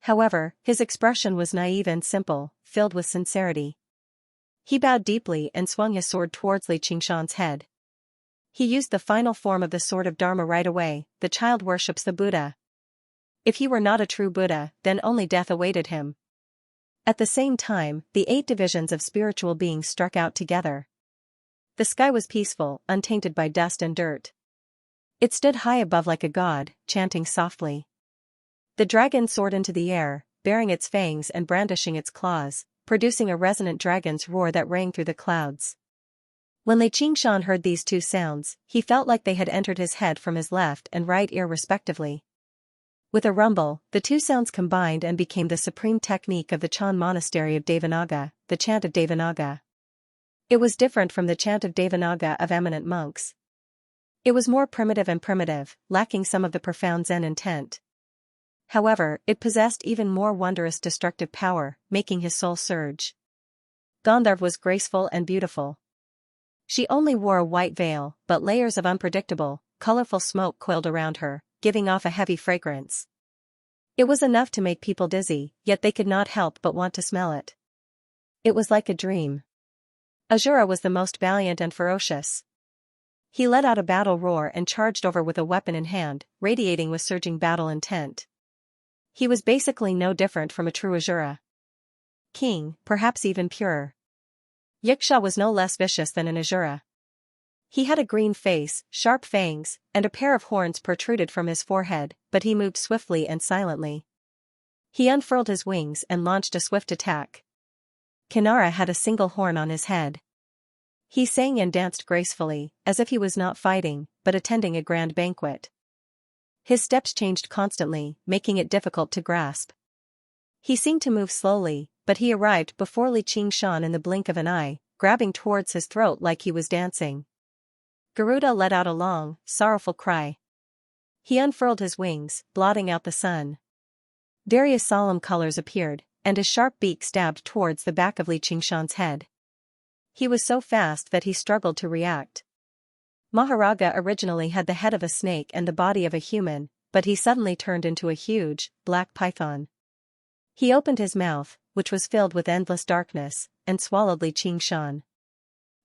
However, his expression was naive and simple, filled with sincerity. He bowed deeply and swung his sword towards Li Qingshan's head. He used the final form of the sword of Dharma right away. The child worships the Buddha. If he were not a true Buddha, then only death awaited him. At the same time, the 8 divisions of spiritual beings struck out together. The sky was peaceful, untainted by dust and dirt. It stood high above like a god, chanting softly. The dragon soared into the air, baring its fangs and brandishing its claws, producing a resonant dragon's roar that rang through the clouds. When Li Qingshan heard these 2 sounds, he felt like they had entered his head from his left and right ear respectively. With a rumble, the 2 sounds combined and became the supreme technique of the Chan monastery of Devanaga, the chant of Devanaga. It was different from the chant of Devanaga of eminent monks. It was more primitive and primitive, lacking some of the profound Zen intent. However, it possessed even more wondrous destructive power, making his soul surge. Gandharv was graceful and beautiful. She only wore a white veil, but layers of unpredictable, colorful smoke coiled around her, giving off a heavy fragrance. It was enough to make people dizzy, yet they could not help but want to smell it. It was like a dream. Ahura was the most valiant and ferocious. He let out a battle roar and charged over with a weapon in hand, radiating with surging battle intent. He was basically no different from a true Ahura. King, perhaps even purer. Yiksha was no less vicious than an Ahura. He had a green face, sharp fangs, and a pair of horns protruded from his forehead, but he moved swiftly and silently. He unfurled his wings and launched a swift attack. Kinara had a single horn on his head. He sang and danced gracefully, as if he was not fighting, but attending a grand banquet. His steps changed constantly, making it difficult to grasp. He seemed to move slowly, but he arrived before Li Qingshan in the blink of an eye, grabbing towards his throat like he was dancing. Garuda let out a long, sorrowful cry. He unfurled his wings, blotting out the sun. Various solemn colors appeared, and his sharp beak stabbed towards the back of Li Qingshan's head. He was so fast that he struggled to react. Maharaga originally had the head of a snake and the body of a human, but he suddenly turned into a huge, black python. He opened his mouth, which was filled with endless darkness, and swallowed Li Qingshan.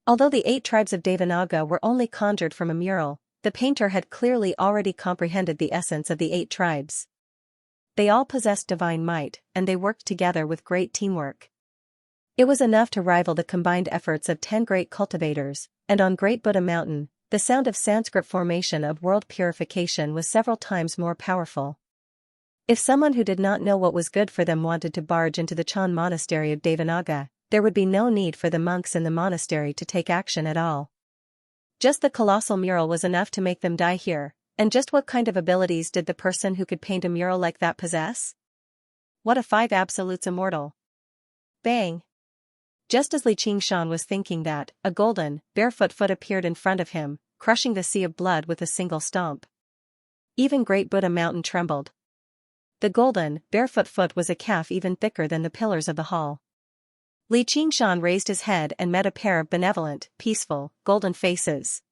Although the 8 tribes of Devanaga were only conjured from a mural, the painter had clearly already comprehended the essence of the 8 tribes. They all possessed divine might, and they worked together with great teamwork. It was enough to rival the combined efforts of 10 great cultivators, and on Great Buddha Mountain, the sound of Sanskrit formation of world purification was several times more powerful. If someone who did not know what was good for them wanted to barge into the Chan monastery of Devanaga, there would be no need for the monks in the monastery to take action at all. Just the colossal mural was enough to make them die here, and just what kind of abilities did the person who could paint a mural like that possess? What a 5 absolutes immortal! Bang! Just as Li Qingshan was thinking that, a golden, barefoot foot appeared in front of him, crushing the sea of blood with a single stomp. Even Great Buddha Mountain trembled. The golden, barefoot foot was a calf even thicker than the pillars of the hall. Li Qingshan raised his head and met a pair of benevolent, peaceful, golden faces.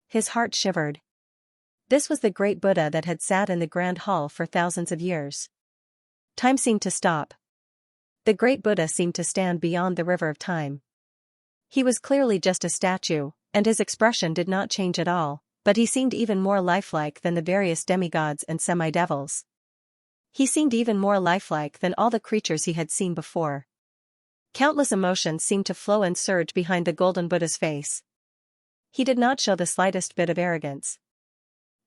His heart shivered. This was the great Buddha that had sat in the grand hall for thousands of years. Time seemed to stop. The great Buddha seemed to stand beyond the river of time. He was clearly just a statue, and his expression did not change at all, but he seemed even more lifelike than the various demigods and semi-devils. He seemed even more lifelike than all the creatures he had seen before. Countless emotions seemed to flow and surge behind the golden Buddha's face. He did not show the slightest bit of arrogance.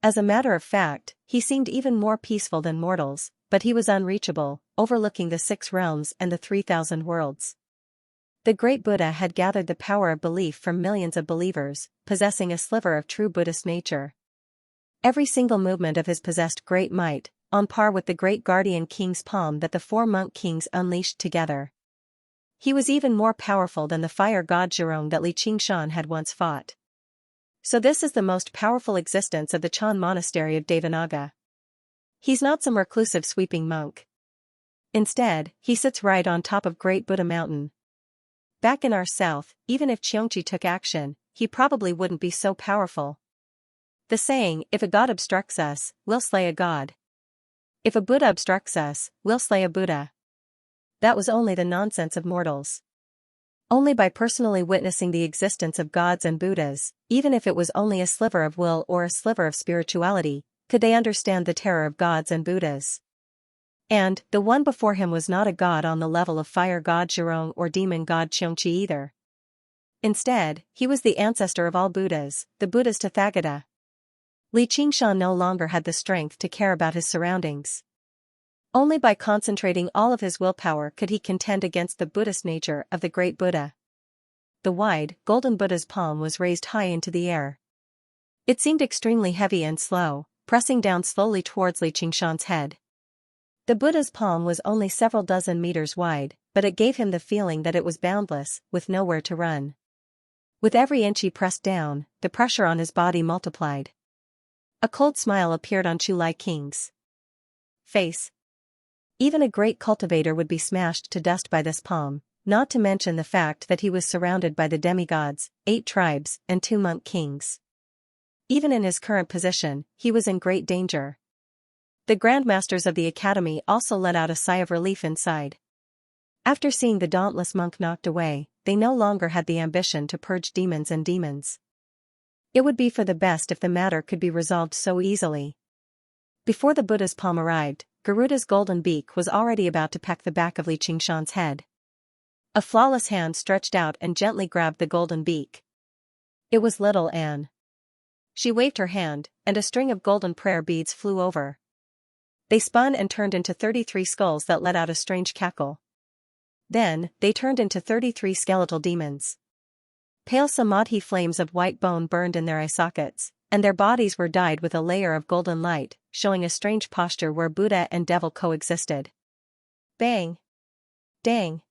As a matter of fact, he seemed even more peaceful than mortals, but he was unreachable, overlooking the 6 realms and the 3,000 worlds. The great Buddha had gathered the power of belief from millions of believers, possessing a sliver of true Buddhist nature. Every single movement of his possessed great might, on par with the great guardian king's palm that the 4 monk kings unleashed together. He was even more powerful than the fire god Zhurong that Li Qingshan had once fought. So this is the most powerful existence of the Chan monastery of Devanaga. He's not some reclusive sweeping monk. Instead, he sits right on top of Great Buddha Mountain. Back in our south, even if Xianxia took action, he probably wouldn't be so powerful. The saying, if a god obstructs us, we'll slay a god. If a Buddha obstructs us, we'll slay a Buddha. That was only the nonsense of mortals. Only by personally witnessing the existence of gods and Buddhas, even if it was only a sliver of will or a sliver of spirituality, could they understand the terror of gods and Buddhas. And, the one before him was not a god on the level of fire god Zhurong or demon god Xianxia either. Instead, he was the ancestor of all Buddhas, the Buddha's Tathagata. Xianxia no longer had the strength to care about his surroundings. Only by concentrating all of his willpower could he contend against the Buddhist nature of the great Buddha. The wide, golden Buddha's palm was raised high into the air. It seemed extremely heavy and slow, pressing down slowly towards Xianxia's head. The Buddha's palm was only several dozen meters wide, but it gave him the feeling that it was boundless, with nowhere to run. With every inch he pressed down, the pressure on his body multiplied. A cold smile appeared on Chu Lai King's face. Even a great cultivator would be smashed to dust by this palm, not to mention the fact that he was surrounded by the demigods, 8 tribes, and 2 monk kings. Even in his current position, he was in great danger. The grandmasters of the academy also let out a sigh of relief inside. After seeing the dauntless monk knocked away, they no longer had the ambition to purge demons and demons. It would be for the best if the matter could be resolved so easily. Before the Buddha's palm arrived, Garuda's golden beak was already about to peck the back of Xianxia's head. A flawless hand stretched out and gently grabbed the golden beak. It was little Anne. She waved her hand, and a string of golden prayer beads flew over. They spun and turned into 33 skulls that let out a strange cackle. Then, they turned into 33 skeletal demons. Pale samadhi flames of white bone burned in their eye sockets, and their bodies were dyed with a layer of golden light, showing a strange posture where Buddha and devil coexisted. Bang! Dang!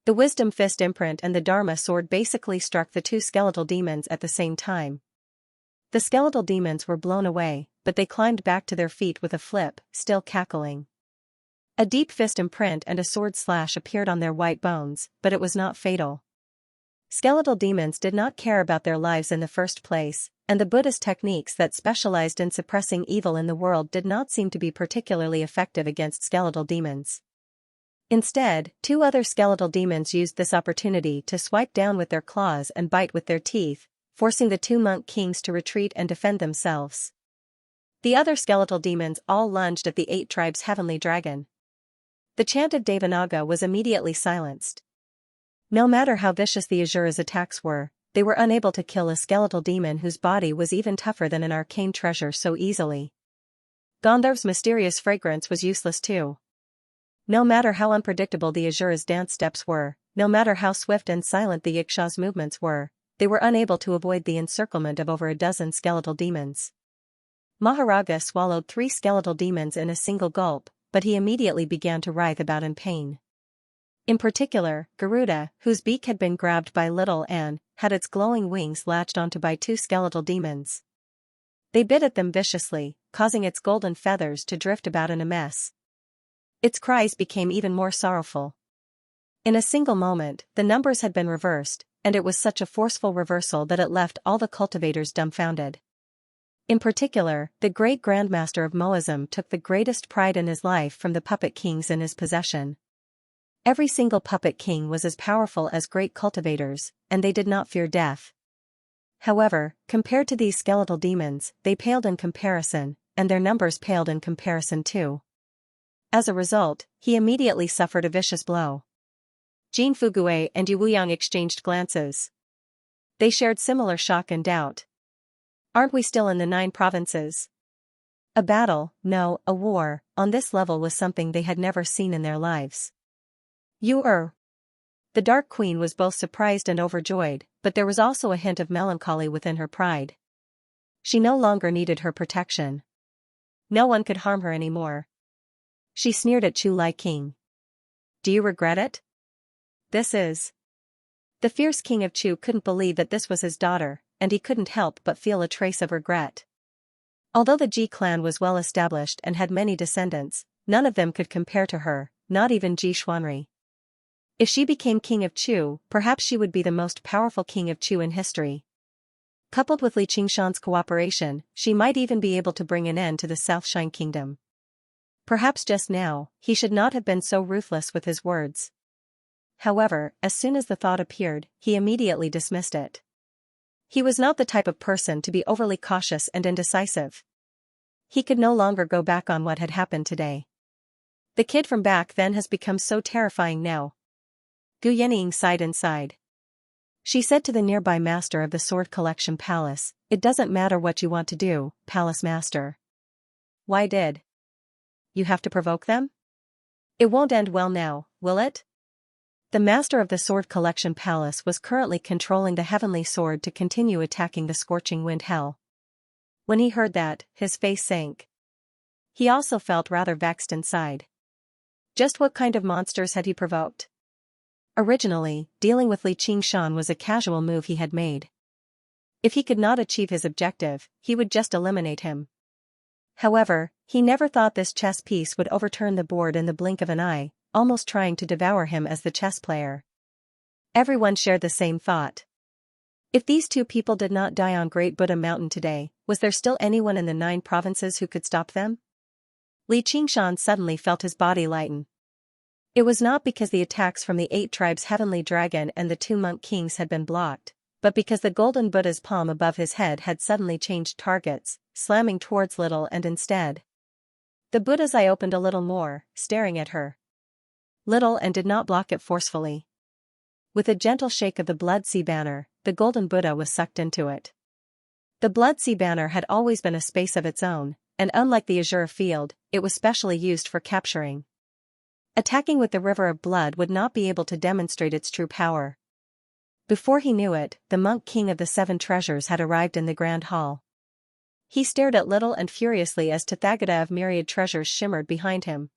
The wisdom fist imprint and the Dharma sword basically struck the 2 skeletal demons at the same time. The skeletal demons were blown away, but they climbed back to their feet with a flip, still cackling. A deep fist imprint and a sword slash appeared on their white bones, but it was not fatal. Skeletal demons did not care about their lives in the first place, and the Buddhist techniques that specialized in suppressing evil in the world did not seem to be particularly effective against skeletal demons. Instead, 2 other skeletal demons used this opportunity to swipe down with their claws and bite with their teeth, forcing the 2 monk kings to retreat and defend themselves. The other skeletal demons all lunged at the 8 tribes' heavenly dragon. The chant of Devanaga was immediately silenced. No matter how vicious the Asura's attacks were, they were unable to kill a skeletal demon whose body was even tougher than an arcane treasure so easily. Gandharv's mysterious fragrance was useless too. No matter how unpredictable the Asura's dance steps were, no matter how swift and silent the Yaksha's movements were, they were unable to avoid the encirclement of over a dozen skeletal demons. Maharaga swallowed 3 skeletal demons in a single gulp, but he immediately began to writhe about in pain. In particular, Garuda, whose beak had been grabbed by little Anne, had its glowing wings latched onto by 2 skeletal demons. They bit at them viciously, causing its golden feathers to drift about in a mess. Its cries became even more sorrowful. In a single moment, the numbers had been reversed, and it was such a forceful reversal that it left all the cultivators dumbfounded. In particular, the great Grandmaster of Moism took the greatest pride in his life from the puppet kings in his possession. Every single puppet king was as powerful as great cultivators, and they did not fear death. However, compared to these skeletal demons, they paled in comparison, and their numbers paled in comparison too. As a result, he immediately suffered a vicious blow. Jin Fugue and Yu Wuyang exchanged glances. They shared similar shock and doubt. Aren't we still in the 9 provinces? A battle, no, a war, on this level was something they had never seen in their lives. The Dark Queen was both surprised and overjoyed, but there was also a hint of melancholy within her pride. She no longer needed her protection. No one could harm her anymore. She sneered at Chu Lai King. Do you regret it? The fierce king of Chu couldn't believe that this was his daughter, and he couldn't help but feel a trace of regret. Although the Ji clan was well established and had many descendants, none of them could compare to her, not even Ji Xuanri. If she became king of Chu, perhaps she would be the most powerful king of Chu in history. Coupled with Li Qingshan's cooperation, she might even be able to bring an end to the South Shine Kingdom. Perhaps just now, he should not have been so ruthless with his words. However, as soon as the thought appeared, he immediately dismissed it. He was not the type of person to be overly cautious and indecisive. He could no longer go back on what had happened today. The kid from back then has become so terrifying now. Gu Yenying sighed inside. She said to the nearby master of the Sword Collection Palace, "It doesn't matter what you want to do, Palace Master." "Why did you have to provoke them? It won't end well now, will it?" The master of the Sword Collection Palace was currently controlling the heavenly sword to continue attacking the scorching wind hell. When he heard that, his face sank. He also felt rather vexed inside. Just what kind of monsters had he provoked? Originally, dealing with Li Qingshan was a casual move he had made. If he could not achieve his objective, he would just eliminate him. However, he never thought this chess piece would overturn the board in the blink of an eye, almost trying to devour him as the chess player. Everyone shared the same thought. If these two people did not die on Great Buddha Mountain today, was there still anyone in the 9 provinces who could stop them? Li Qingshan suddenly felt his body lighten. It was not because the attacks from the 8 tribes' heavenly dragon and the 2 monk kings had been blocked, but because the golden Buddha's palm above his head had suddenly changed targets, slamming towards Little and instead. The Buddha's eye opened a little more, staring at her. Little and did not block it forcefully. With a gentle shake of the Blood Sea banner, the golden Buddha was sucked into it. The Blood Sea banner had always been a space of its own, and unlike the azure field, it was specially used for capturing. Attacking with the river of blood would not be able to demonstrate its true power. Before he knew it, the monk king of the 7 treasures had arrived in the grand hall. He stared at Little and furiously as Tathagata of myriad treasures shimmered behind him.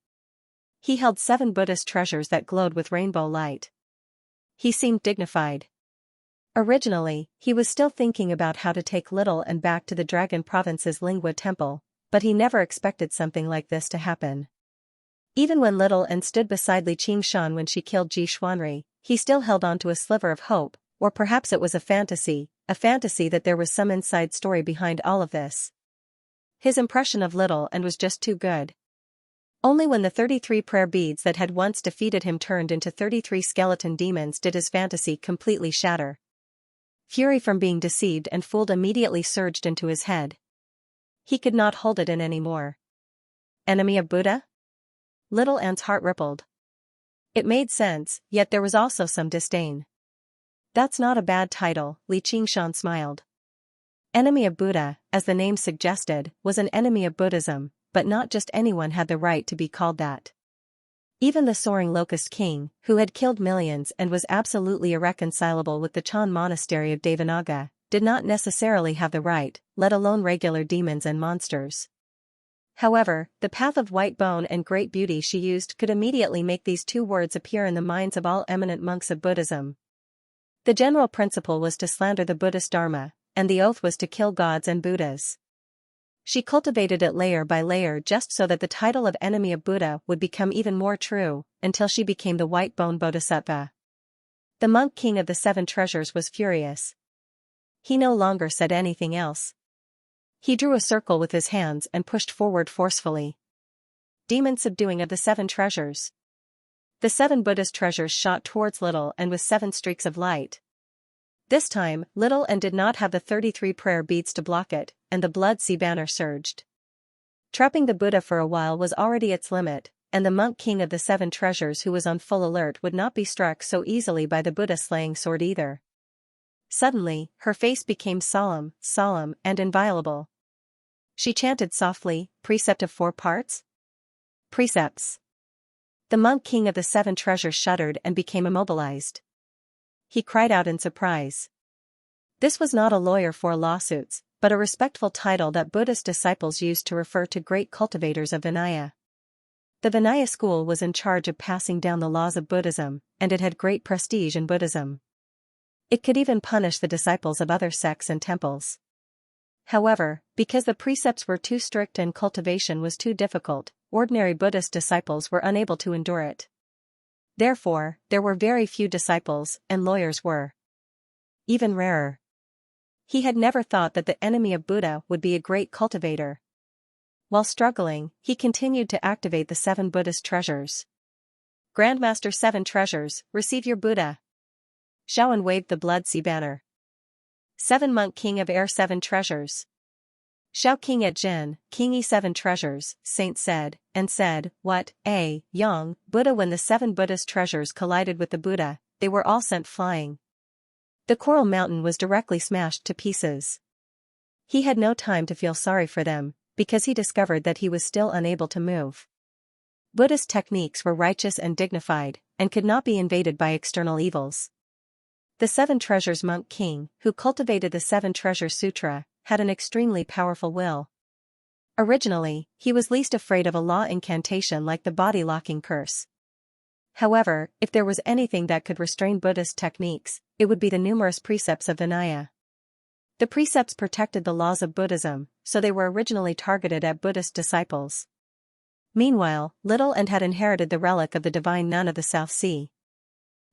He held 7 Buddhist treasures that glowed with rainbow light. He seemed dignified. Originally, he was still thinking about how to take Little and back to the Dragon Province's Lingua Temple, but he never expected something like this to happen. Even when Little and stood beside Li Qingshan when she killed Ji Xuanri, he still held on to a sliver of hope, or perhaps it was a fantasy that there was some inside story behind all of this. His impression of Little and was just too good. Only when the 33 prayer beads that had once defeated him turned into 33 skeleton demons did his fantasy completely shatter. Fury from being deceived and fooled immediately surged into his head. He could not hold it in anymore. Enemy of Buddha? Little Ant's heart rippled. It made sense, yet there was also some disdain. That's not a bad title, Li Qingshan smiled. Enemy of Buddha, as the name suggested, was an enemy of Buddhism, but not just anyone had the right to be called that. Even the soaring Locust King, who had killed millions and was absolutely irreconcilable with the Chan monastery of Devanaga, did not necessarily have the right, let alone regular demons and monsters. However, the path of white bone and great beauty she used could immediately make these 2 words appear in the minds of all eminent monks of Buddhism. The general principle was to slander the Buddhist Dharma, and the oath was to kill gods and Buddhas. She cultivated it layer by layer just so that the title of enemy of Buddha would become even more true, until she became the white bone bodhisattva. The monk king of the 7 treasures was furious. He no longer said anything else. He drew a circle with his hands and pushed forward forcefully. Demon subduing of the 7 treasures. The 7 Buddhist treasures shot towards Little and with 7 streaks of light. This time, Little and did not have the 33 prayer beads to block it, and the Blood Sea banner surged. Trapping the Buddha for a while was already its limit, and the monk king of the 7 treasures who was on full alert would not be struck so easily by the Buddha-slaying sword either. Suddenly, her face became solemn, and inviolable. She chanted softly, "Precept of 4 parts? Precepts." The monk king of the 7 treasures shuddered and became immobilized. He cried out in surprise. This was not a lawyer for lawsuits, but a respectful title that Buddhist disciples used to refer to great cultivators of Vinaya. The Vinaya school was in charge of passing down the laws of Buddhism, and it had great prestige in Buddhism. It could even punish the disciples of other sects and temples. However, because the precepts were too strict and cultivation was too difficult, ordinary Buddhist disciples were unable to endure it. Therefore, there were very few disciples, and lawyers were even rarer. He had never thought that the enemy of Buddha would be a great cultivator. While struggling, he continued to activate the 7 Buddhist treasures. Grandmaster 7 treasures, receive your Buddha. Shaoan waved the Blood Sea banner. 7 Monk King of Air 7 treasures. Shao King at Jin, King E 7 treasures, Saint said, what, Yang, Buddha. When the 7 Buddhist treasures collided with the Buddha, they were all sent flying. The coral mountain was directly smashed to pieces. He had no time to feel sorry for them, because he discovered that he was still unable to move. Buddhist techniques were righteous and dignified, and could not be invaded by external evils. The 7 Treasures Monk King, who cultivated the 7 Treasure Sutra, had an extremely powerful will. Originally, he was least afraid of a law incantation like the body-locking curse. However, if there was anything that could restrain Buddhist techniques, it would be the numerous precepts of Vinaya. The precepts protected the laws of Buddhism, so they were originally targeted at Buddhist disciples. Meanwhile, Little End had inherited the relic of the divine nun of the South Sea.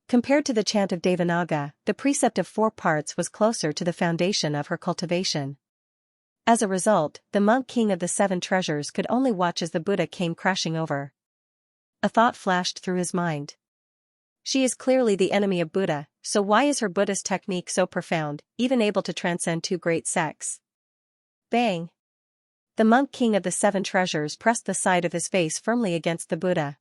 Compared to the chant of Devanaga, the precept of 4 parts was closer to the foundation of her cultivation. As a result, the monk king of the 7 treasures could only watch as the Buddha came crashing over. A thought flashed through his mind. She is clearly the enemy of Buddha, so why is her Buddhist technique so profound, even able to transcend 2 great sects? Bang! The monk king of the 7 treasures pressed the side of his face firmly against the Buddha.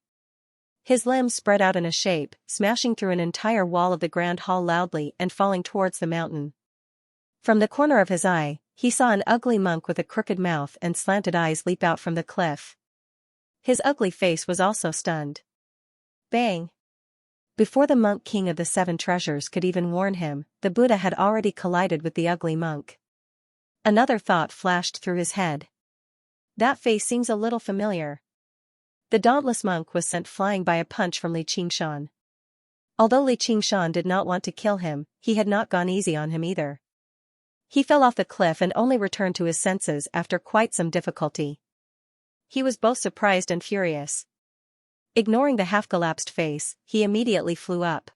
His limbs spread out in a shape, smashing through an entire wall of the grand hall loudly and falling towards the mountain. From the corner of his eye, he saw an ugly monk with a crooked mouth and slanted eyes leap out from the cliff. His ugly face was also stunned. Bang! Before the monk king of the 7 treasures could even warn him, the Buddha had already collided with the ugly monk. Another thought flashed through his head. That face seems a little familiar. The dauntless monk was sent flying by a punch from Xianxia. Although Xianxia did not want to kill him, he had not gone easy on him either. He fell off the cliff and only returned to his senses after quite some difficulty. He was both surprised and furious. Ignoring the half-collapsed face, he immediately flew up.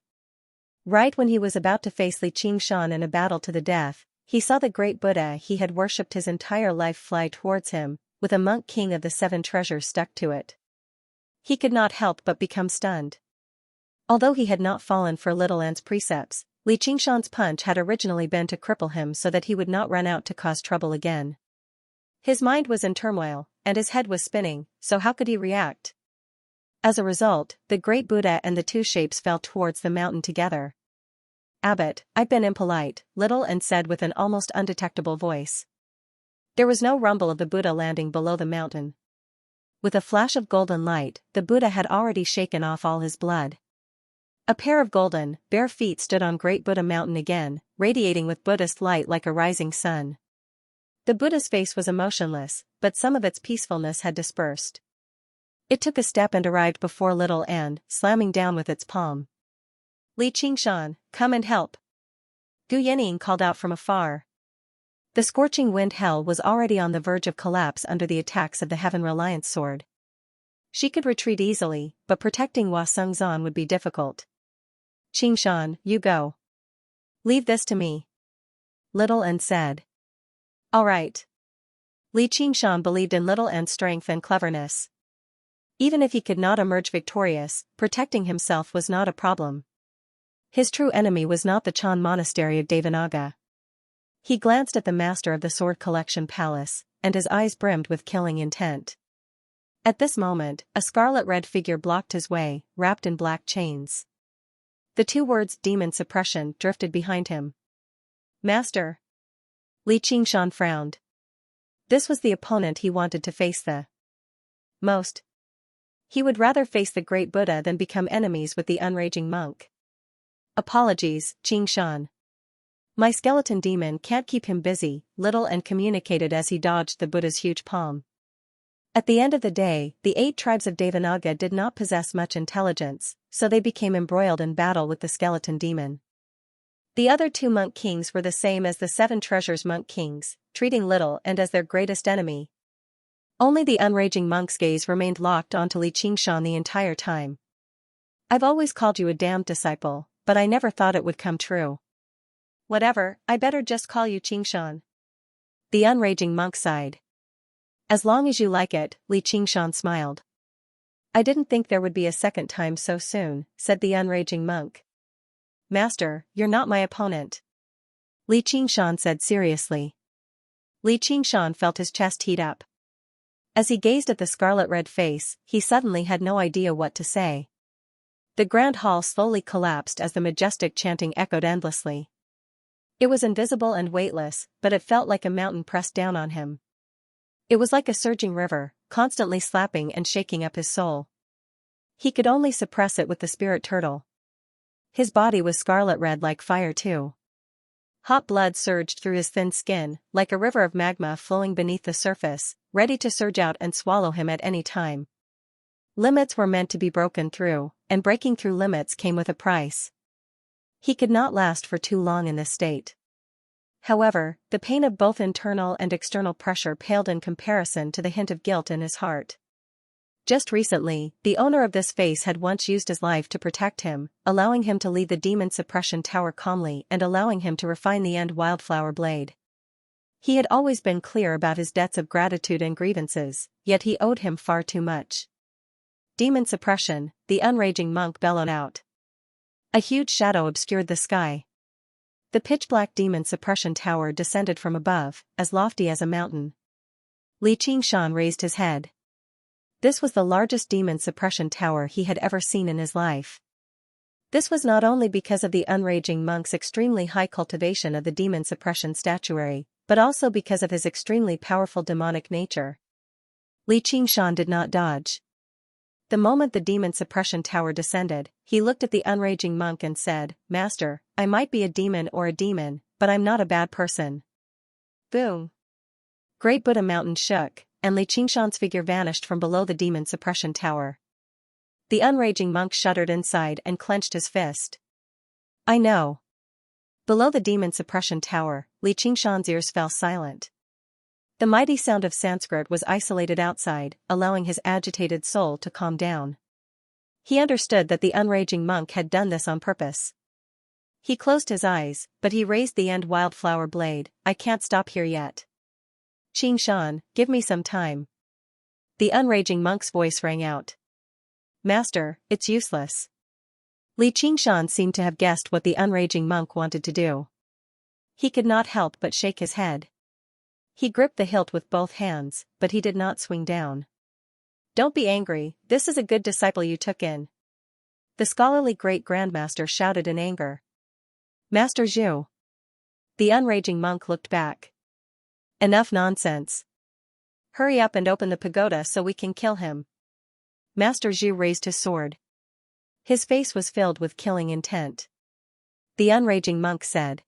Right when he was about to face Xianxia in a battle to the death, he saw the great Buddha he had worshipped his entire life fly towards him, with a monk king of the 7 treasures stuck to it. He could not help but become stunned. Although he had not fallen for Little End's precepts, Xianxia's punch had originally been to cripple him so that he would not run out to cause trouble again. His mind was in turmoil, and his head was spinning, so how could he react? As a result, the great Buddha and the 2 shapes fell towards the mountain together. Abbot, I've been impolite, Little End said with an almost undetectable voice. There was no rumble of the Buddha landing below the mountain. With a flash of golden light, the Buddha had already shaken off all his blood. A pair of golden, bare feet stood on Great Buddha Mountain again, radiating with Buddhist light like a rising sun. The Buddha's face was emotionless, but some of its peacefulness had dispersed. It took a step and arrived before Little End, slamming down with its palm. Xianxia, come and help! Gu Yanning called out from afar. The scorching wind hell was already on the verge of collapse under the attacks of the Heaven Reliance sword. She could retreat easily, but protecting Hua Sengzan would be difficult. Xianxia, you go. Leave this to me. Little End said. All right. Xianxia believed in Little End's strength and cleverness. Even if he could not emerge victorious, protecting himself was not a problem. His true enemy was not the Chan monastery of Devanaga. He glanced at the master of the sword collection palace, and his eyes brimmed with killing intent. At this moment, a scarlet-red figure blocked his way, wrapped in black chains. The 2 words demon suppression drifted behind him. Master. Xianxia frowned. This was the opponent he wanted to face the most. He would rather face the great Buddha than become enemies with the unraging monk. Apologies, Xianxia. My skeleton demon can't keep him busy, Little End communicated as he dodged the Buddha's huge palm. At the end of the day, the 8 tribes of Devanaga did not possess much intelligence, so they became embroiled in battle with the skeleton demon. The other 2 monk kings were the same as the 7 treasures monk kings, treating Little End as their greatest enemy. Only the unraging monk's gaze remained locked onto Xianxia the entire time. I've always called you a damned disciple, but I never thought it would come true. Whatever, I better just call you Xianxia. The unraging monk sighed. As long as you like it, Xianxia smiled. I didn't think there would be a second time so soon, said the unraging monk. Master, you're not my opponent. Xianxia said seriously. Xianxia felt his chest heat up. As he gazed at the scarlet-red face, he suddenly had no idea what to say. The grand hall slowly collapsed as the majestic chanting echoed endlessly. It was invisible and weightless, but it felt like a mountain pressed down on him. It was like a surging river, constantly slapping and shaking up his soul. He could only suppress it with the spirit turtle. His body was scarlet-red like fire too. Hot blood surged through his thin skin, like a river of magma flowing beneath the surface, ready to surge out and swallow him at any time. Limits were meant to be broken through, and breaking through limits came with a price. He could not last for too long in this state. However, the pain of both internal and external pressure paled in comparison to the hint of guilt in his heart. Just recently, the owner of this face had once used his life to protect him, allowing him to lead the demon suppression tower calmly and allowing him to refine the end wildflower blade. He had always been clear about his debts of gratitude and grievances, yet he owed him far too much. Demon suppression, the unraging monk bellowed out. A huge shadow obscured the sky. The pitch-black demon suppression tower descended from above, as lofty as a mountain. Xianxia raised his head. This was the largest demon suppression tower he had ever seen in his life. This was not only because of the unraging monk's extremely high cultivation of the demon suppression statuary, but also because of his extremely powerful demonic nature. Xianxia did not dodge. The moment the demon suppression tower descended, he looked at the unraging monk and said, Master, I might be a demon, but I'm not a bad person. Boom! Great Buddha Mountain shook, and Xianxia's figure vanished from below the demon suppression tower. The unraging monk shuddered inside and clenched his fist. I know. Below the demon suppression tower, Xianxia's ears fell silent. The mighty sound of Sanskrit was isolated outside, allowing his agitated soul to calm down. He understood that the unraging monk had done this on purpose. He closed his eyes, but he raised the end wildflower blade. I can't stop here yet. Xianxia, give me some time. The unraging monk's voice rang out. Master, it's useless. Xianxia seemed to have guessed what the unraging monk wanted to do. He could not help but shake his head. He gripped the hilt with both hands, but he did not swing down. Don't be angry, this is a good disciple you took in. The scholarly great grandmaster shouted in anger. Master Zhu. The unraging monk looked back. Enough nonsense. Hurry up and open the pagoda so we can kill him. Master Zhu raised his sword. His face was filled with killing intent. The unraging monk said.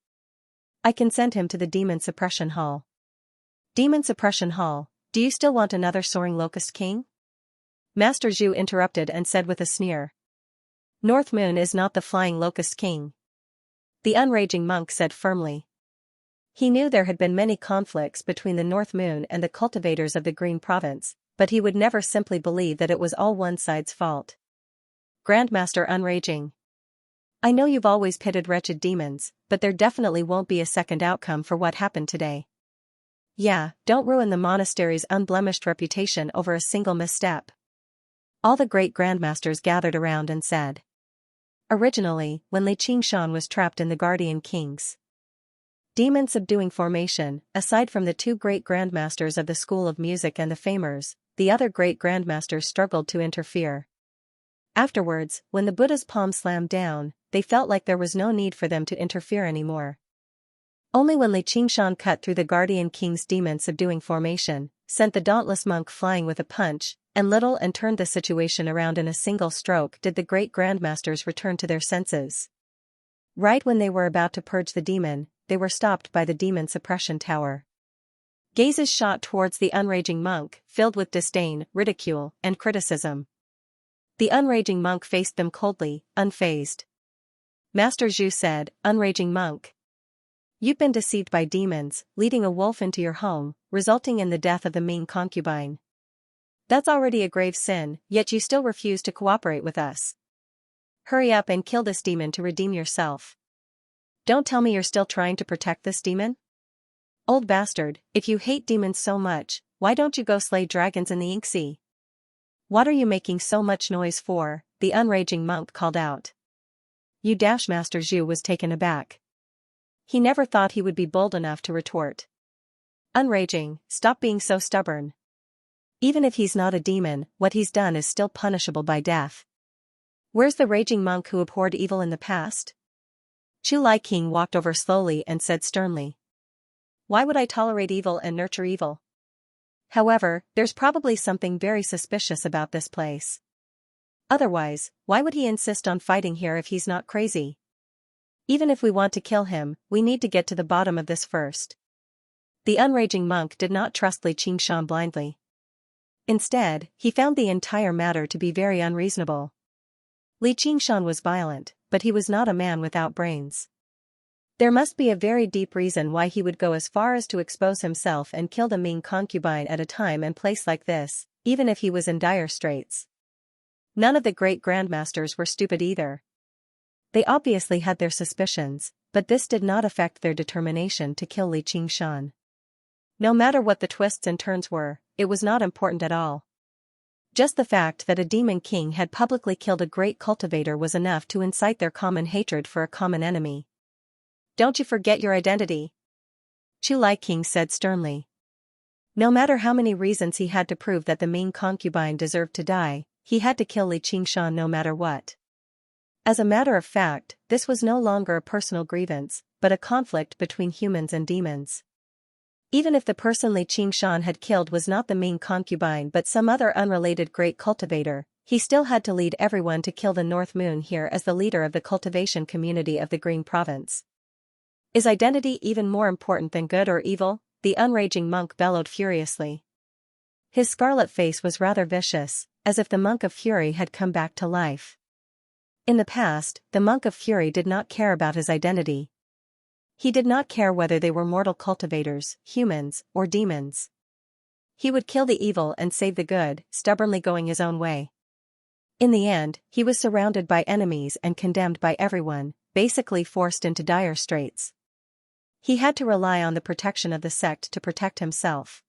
I can send him to the demon suppression hall. Demon suppression hall, do you still want another soaring locust king? Master Zhu interrupted and said with a sneer. North Moon is not the flying locust king. The unraging monk said firmly. He knew there had been many conflicts between the North Moon and the cultivators of the Green Province, but he would never simply believe that it was all one side's fault. Grandmaster Unraging. I know you've always pitted wretched demons, but there definitely won't be a second outcome for what happened today. Yeah, don't ruin the monastery's unblemished reputation over a single misstep. All the great grandmasters gathered around and said. Originally, when Xianxia was trapped in the Guardian King's demon subduing formation, aside from the two great grandmasters of the School of Music and the Famers, the other great grandmasters struggled to interfere. Afterwards, when the Buddha's palm slammed down, they felt like there was no need for them to interfere anymore. Only when Xianxia cut through the Guardian King's demon subduing formation, sent the dauntless monk flying with a punch, and turned the situation around in a single stroke did the great grandmasters return to their senses. Right when they were about to purge the demon, they were stopped by the demon suppression tower. Gazes shot towards the unraging monk, filled with disdain, ridicule, and criticism. The unraging monk faced them coldly, unfazed. Master Zhu said, Unraging monk. You've been deceived by demons, leading a wolf into your home, resulting in the death of the main concubine. That's already a grave sin, yet you still refuse to cooperate with us. Hurry up and kill this demon to redeem yourself. Don't tell me you're still trying to protect this demon? Old bastard, if you hate demons so much, why don't you go slay dragons in the Ink-Sea? What are you making so much noise for? The unraging monk called out. Master Zhu was taken aback. He never thought he would be bold enough to retort. Unraging, stop being so stubborn. Even if he's not a demon, what he's done is still punishable by death. Where's the raging monk who abhorred evil in the past? Chu Lai King walked over slowly and said sternly. Why would I tolerate evil and nurture evil? However, there's probably something very suspicious about this place. Otherwise, why would he insist on fighting here if he's not crazy? Even if we want to kill him, we need to get to the bottom of this first. The unraging monk did not trust Li Qingshan blindly. Instead, he found the entire matter to be very unreasonable. Li Qingshan was violent, but he was not a man without brains. There must be a very deep reason why he would go as far as to expose himself and kill the Ming concubine at a time and place like this, even if he was in dire straits. None of the great grandmasters were stupid either. They obviously had their suspicions, but this did not affect their determination to kill Li Qingshan. No matter what the twists and turns were, it was not important at all. Just the fact that a demon king had publicly killed a great cultivator was enough to incite their common hatred for a common enemy. Don't you forget your identity? Chu Lai King said sternly. No matter how many reasons he had to prove that the Ming concubine deserved to die, he had to kill Li Qingshan no matter what. As a matter of fact, this was no longer a personal grievance, but a conflict between humans and demons. Even if the person Li Qingshan had killed was not the Ming concubine but some other unrelated great cultivator, he still had to lead everyone to kill the North Moon here as the leader of the cultivation community of the Green Province. Is identity even more important than good or evil? The unraging monk bellowed furiously. His scarlet face was rather vicious, as if the monk of fury had come back to life. In the past, the monk of fury did not care about his identity. He did not care whether they were mortal cultivators, humans, or demons. He would kill the evil and save the good, stubbornly going his own way. In the end, he was surrounded by enemies and condemned by everyone, basically forced into dire straits. He had to rely on the protection of the sect to protect himself.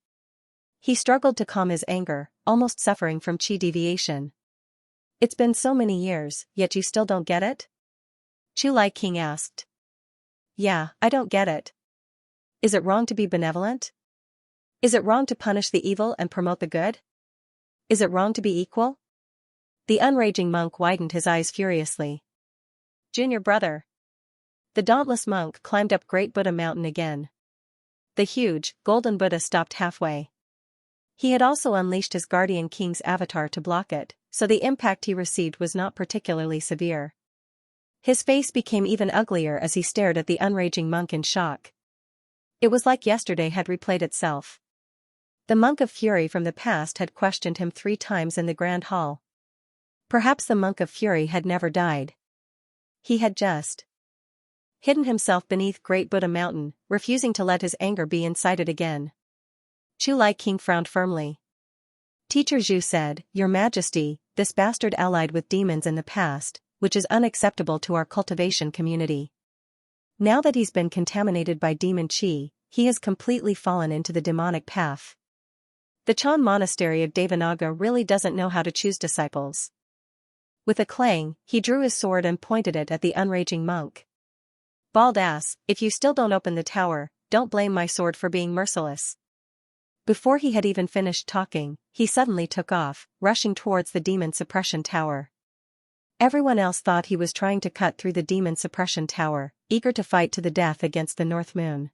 He struggled to calm his anger, almost suffering from chi deviation. It's been so many years, yet you still don't get it? Chu Lai King asked. Yeah, I don't get it. Is it wrong to be benevolent? Is it wrong to punish the evil and promote the good? Is it wrong to be equal? The unraging monk widened his eyes furiously. Junior brother. The dauntless monk climbed up Great Buddha Mountain again. The huge, golden Buddha stopped halfway. He had also unleashed his guardian king's avatar to block it, so the impact he received was not particularly severe. His face became even uglier as he stared at the unraging monk in shock. It was like yesterday had replayed itself. The monk of fury from the past had questioned him 3 times in the Grand Hall. Perhaps the monk of fury had never died. He had just hidden himself beneath Great Buddha Mountain, refusing to let his anger be incited again. Chu Lai King frowned firmly. Teacher Zhu said, Your Majesty, this bastard allied with demons in the past, which is unacceptable to our cultivation community. Now that he's been contaminated by demon chi, he has completely fallen into the demonic path. The Chan monastery of Devanaga really doesn't know how to choose disciples. With a clang, he drew his sword and pointed it at the unraging monk. Bald ass, if you still don't open the tower, don't blame my sword for being merciless. Before he had even finished talking, he suddenly took off, rushing towards the demon suppression tower. Everyone else thought he was trying to cut through the demon suppression tower, eager to fight to the death against the North Moon.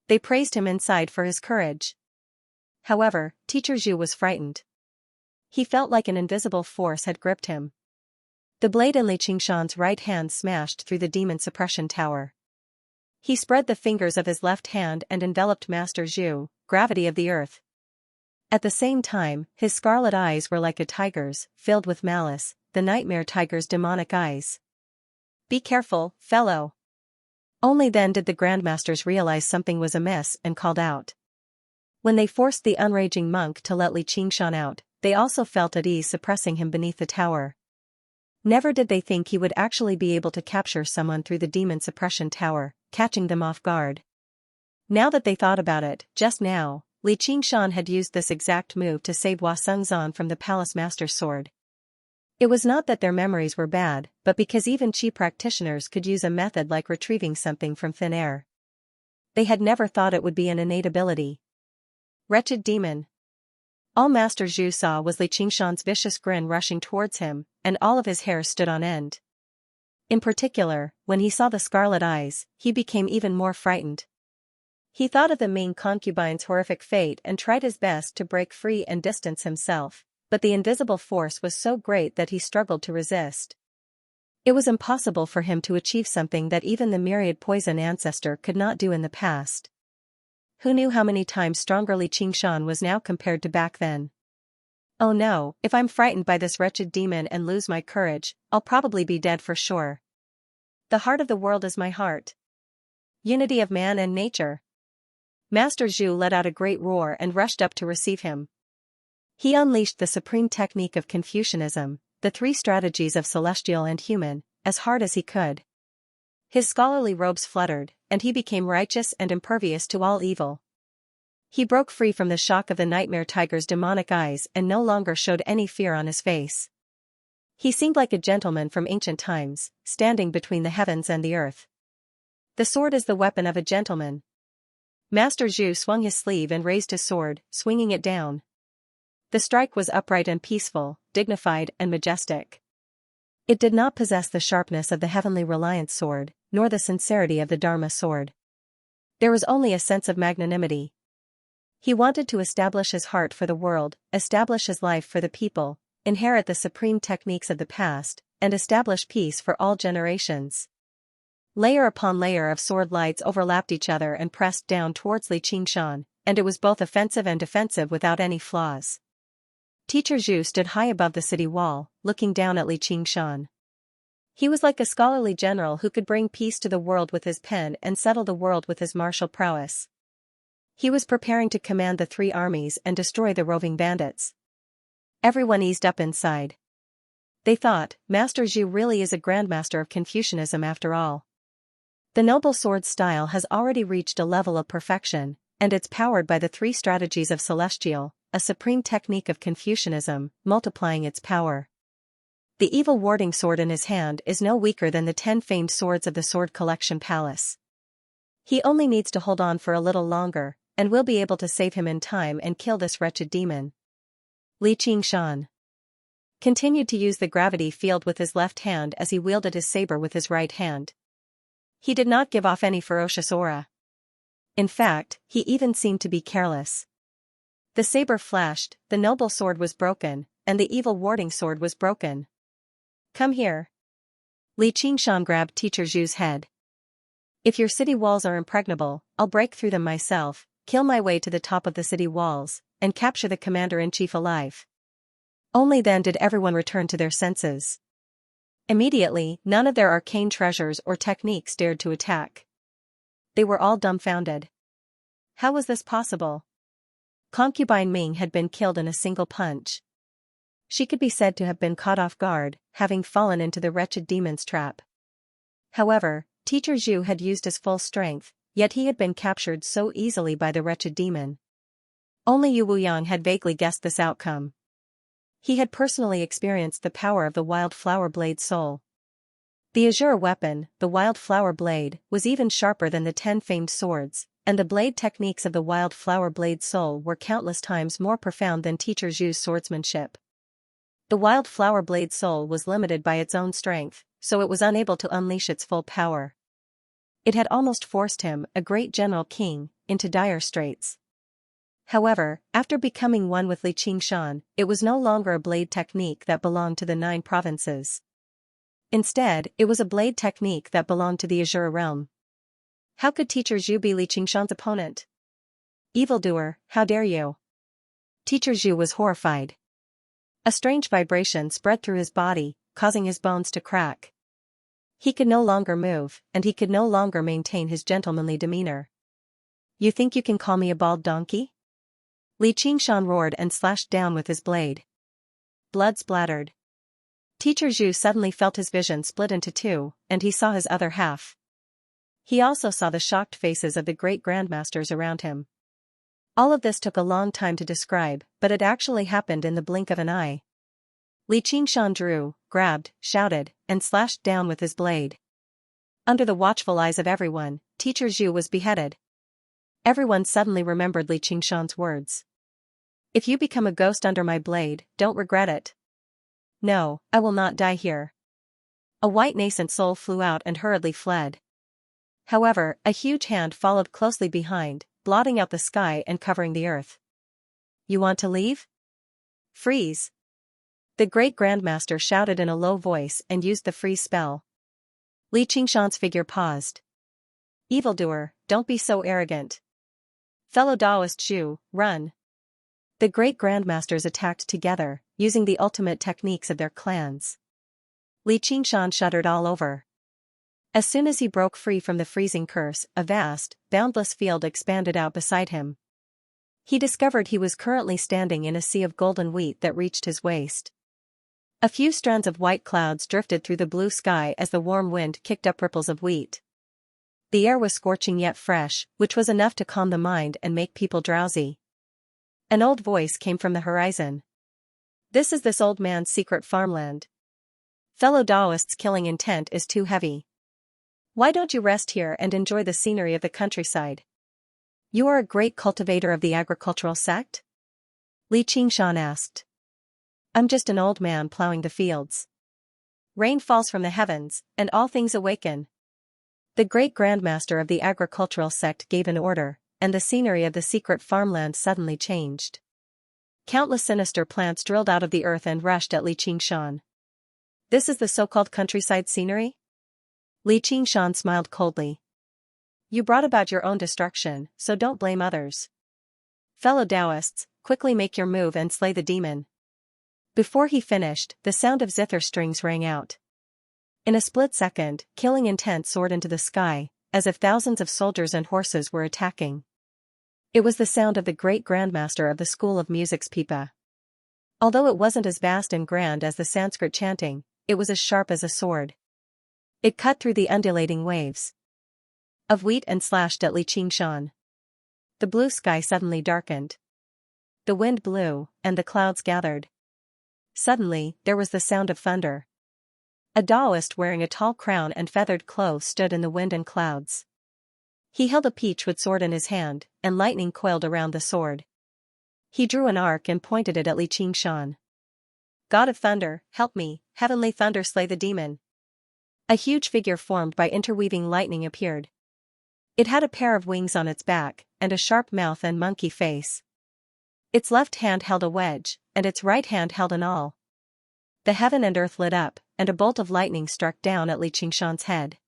They praised him inside for his courage. However, Teacher Zhu was frightened. He felt like an invisible force had gripped him. The blade in Li Qingshan's right hand smashed through the demon suppression tower. He spread the fingers of his left hand and enveloped Master Zhu, gravity of the earth. At the same time, his scarlet eyes were like a tiger's, filled with malice, the nightmare tiger's demonic eyes. Be careful, fellow. Only then did the grandmasters realize something was amiss and called out. When they forced the unraging monk to let Li Qingshan out, they also felt at ease suppressing him beneath the tower. Never did they think he would actually be able to capture someone through the demon suppression tower, catching them off guard. Now that they thought about it, just now, Li Qingshan had used this exact move to save Hua Sengzan from the palace master's sword. It was not that their memories were bad, but because even Qi practitioners could use a method like retrieving something from thin air. They had never thought it would be an innate ability. Wretched demon. All Master Zhu saw was Li Qingshan's vicious grin rushing towards him, and all of his hair stood on end. In particular, when he saw the scarlet eyes, he became even more frightened. He thought of the Ming concubine's horrific fate and tried his best to break free and distance himself, but the invisible force was so great that he struggled to resist. It was impossible for him to achieve something that even the myriad poison ancestor could not do in the past. Who knew how many times stronger Li Qingshan was now compared to back then? Oh no, if I'm frightened by this wretched demon and lose my courage, I'll probably be dead for sure. The heart of the world is my heart. Unity of man and nature. Master Zhu let out a great roar and rushed up to receive him. He unleashed the supreme technique of Confucianism, the three strategies of celestial and human, as hard as he could. His scholarly robes fluttered, and he became righteous and impervious to all evil. He broke free from the shock of the nightmare tiger's demonic eyes and no longer showed any fear on his face. He seemed like a gentleman from ancient times, standing between the heavens and the earth. The sword is the weapon of a gentleman. Master Zhu swung his sleeve and raised his sword, swinging it down. The strike was upright and peaceful, dignified and majestic. It did not possess the sharpness of the heavenly Reliance sword, nor the sincerity of the Dharma sword. There was only a sense of magnanimity. He wanted to establish his heart for the world, establish his life for the people, inherit the supreme techniques of the past, and establish peace for all generations. Layer upon layer of sword lights overlapped each other and pressed down towards Li Qingshan, and it was both offensive and defensive without any flaws. Teacher Zhu stood high above the city wall, looking down at Li Qingshan. He was like a scholarly general who could bring peace to the world with his pen and settle the world with his martial prowess. He was preparing to command the three armies and destroy the roving bandits. Everyone eased up inside. They thought, Master Zhu really is a grandmaster of Confucianism after all. The noble sword style has already reached a level of perfection, and it's powered by the three strategies of Celestial, a supreme technique of Confucianism, multiplying its power. The evil warding sword in his hand is no weaker than the 10 famed swords of the Sword Collection Palace. He only needs to hold on for a little longer, and we'll be able to save him in time and kill this wretched demon. Li Qingshan continued to use the gravity field with his left hand as he wielded his saber with his right hand. He did not give off any ferocious aura. In fact, he even seemed to be careless. The saber flashed, the noble sword was broken, and the evil warding sword was broken. Come here. Li Qingshan grabbed Teacher Zhu's head. If your city walls are impregnable, I'll break through them myself, kill my way to the top of the city walls, and capture the commander-in-chief alive. Only then did everyone return to their senses. Immediately, none of their arcane treasures or techniques dared to attack. They were all dumbfounded. How was this possible? Concubine Ming had been killed in a single punch. She could be said to have been caught off guard, having fallen into the wretched demon's trap. However, Teacher Zhu had used his full strength, yet he had been captured so easily by the wretched demon. Only Yu Wuyang had vaguely guessed this outcome. He had personally experienced the power of the wild flower blade soul. The azure weapon, the wild flower blade, was even sharper than the 10 famed swords, and the blade techniques of the wild flower blade soul were countless times more profound than Teacher Zhu's swordsmanship. The wild flower blade soul was limited by its own strength, so it was unable to unleash its full power. It had almost forced him, a great general king, into dire straits. However, after becoming one with Li Qingshan, it was no longer a blade technique that belonged to the 9 provinces. Instead, it was a blade technique that belonged to the Azure realm. How could Teacher Zhu be Li Qingshan's opponent? Evildoer, how dare you? Teacher Zhu was horrified. A strange vibration spread through his body, causing his bones to crack. He could no longer move, and he could no longer maintain his gentlemanly demeanor. You think you can call me a bald donkey? Li Qingshan roared and slashed down with his blade. Blood splattered. Teacher Zhu suddenly felt his vision split into two, and he saw his other half. He also saw the shocked faces of the great grandmasters around him. All of this took a long time to describe, but it actually happened in the blink of an eye. Li Qingshan drew, grabbed, shouted, and slashed down with his blade. Under the watchful eyes of everyone, Teacher Zhu was beheaded. Everyone suddenly remembered Li Qingshan's words. If you become a ghost under my blade, don't regret it. No, I will not die here. A white nascent soul flew out and hurriedly fled. However, a huge hand followed closely behind, blotting out the sky and covering the earth. You want to leave? Freeze! The great grandmaster shouted in a low voice and used the freeze spell. Li Qingshan's figure paused. Evildoer, don't be so arrogant. Fellow Taoist Zhu, run. The great grandmasters attacked together, using the ultimate techniques of their clans. Li Qingshan shuddered all over. As soon as he broke free from the freezing curse, a vast, boundless field expanded out beside him. He discovered he was currently standing in a sea of golden wheat that reached his waist. A few strands of white clouds drifted through the blue sky as the warm wind kicked up ripples of wheat. The air was scorching yet fresh, which was enough to calm the mind and make people drowsy. An old voice came from the horizon. This old man's secret farmland. Fellow Taoists' killing intent is too heavy. Why don't you rest here and enjoy the scenery of the countryside? You are a great cultivator of the agricultural sect? Li Qingshan asked. I'm just an old man plowing the fields. Rain falls from the heavens, and all things awaken. The great grandmaster of the agricultural sect gave an order, and the scenery of the secret farmland suddenly changed. Countless sinister plants drilled out of the earth and rushed at Li Qingshan. This is the so-called countryside scenery? Li Qingshan smiled coldly. You brought about your own destruction, so don't blame others. Fellow Taoists, quickly make your move and slay the demon. Before he finished, the sound of zither strings rang out. In a split second, killing intent soared into the sky, as if thousands of soldiers and horses were attacking. It was the sound of the great grandmaster of the school of music's pipa. Although it wasn't as vast and grand as the Sanskrit chanting, it was as sharp as a sword. It cut through the undulating waves of wheat and slashed at Li Qingshan. The blue sky suddenly darkened. The wind blew, and the clouds gathered. Suddenly, there was the sound of thunder. A Taoist wearing a tall crown and feathered clothes stood in the wind and clouds. He held a peachwood sword in his hand, and lightning coiled around the sword. He drew an arc and pointed it at Li Qingshan. God of thunder, help me, heavenly thunder slay the demon. A huge figure formed by interweaving lightning appeared. It had a pair of wings on its back, and a sharp mouth and monkey face. Its left hand held a wedge, and its right hand held an awl. The heaven and earth lit up, and a bolt of lightning struck down at Li Qingshan's head.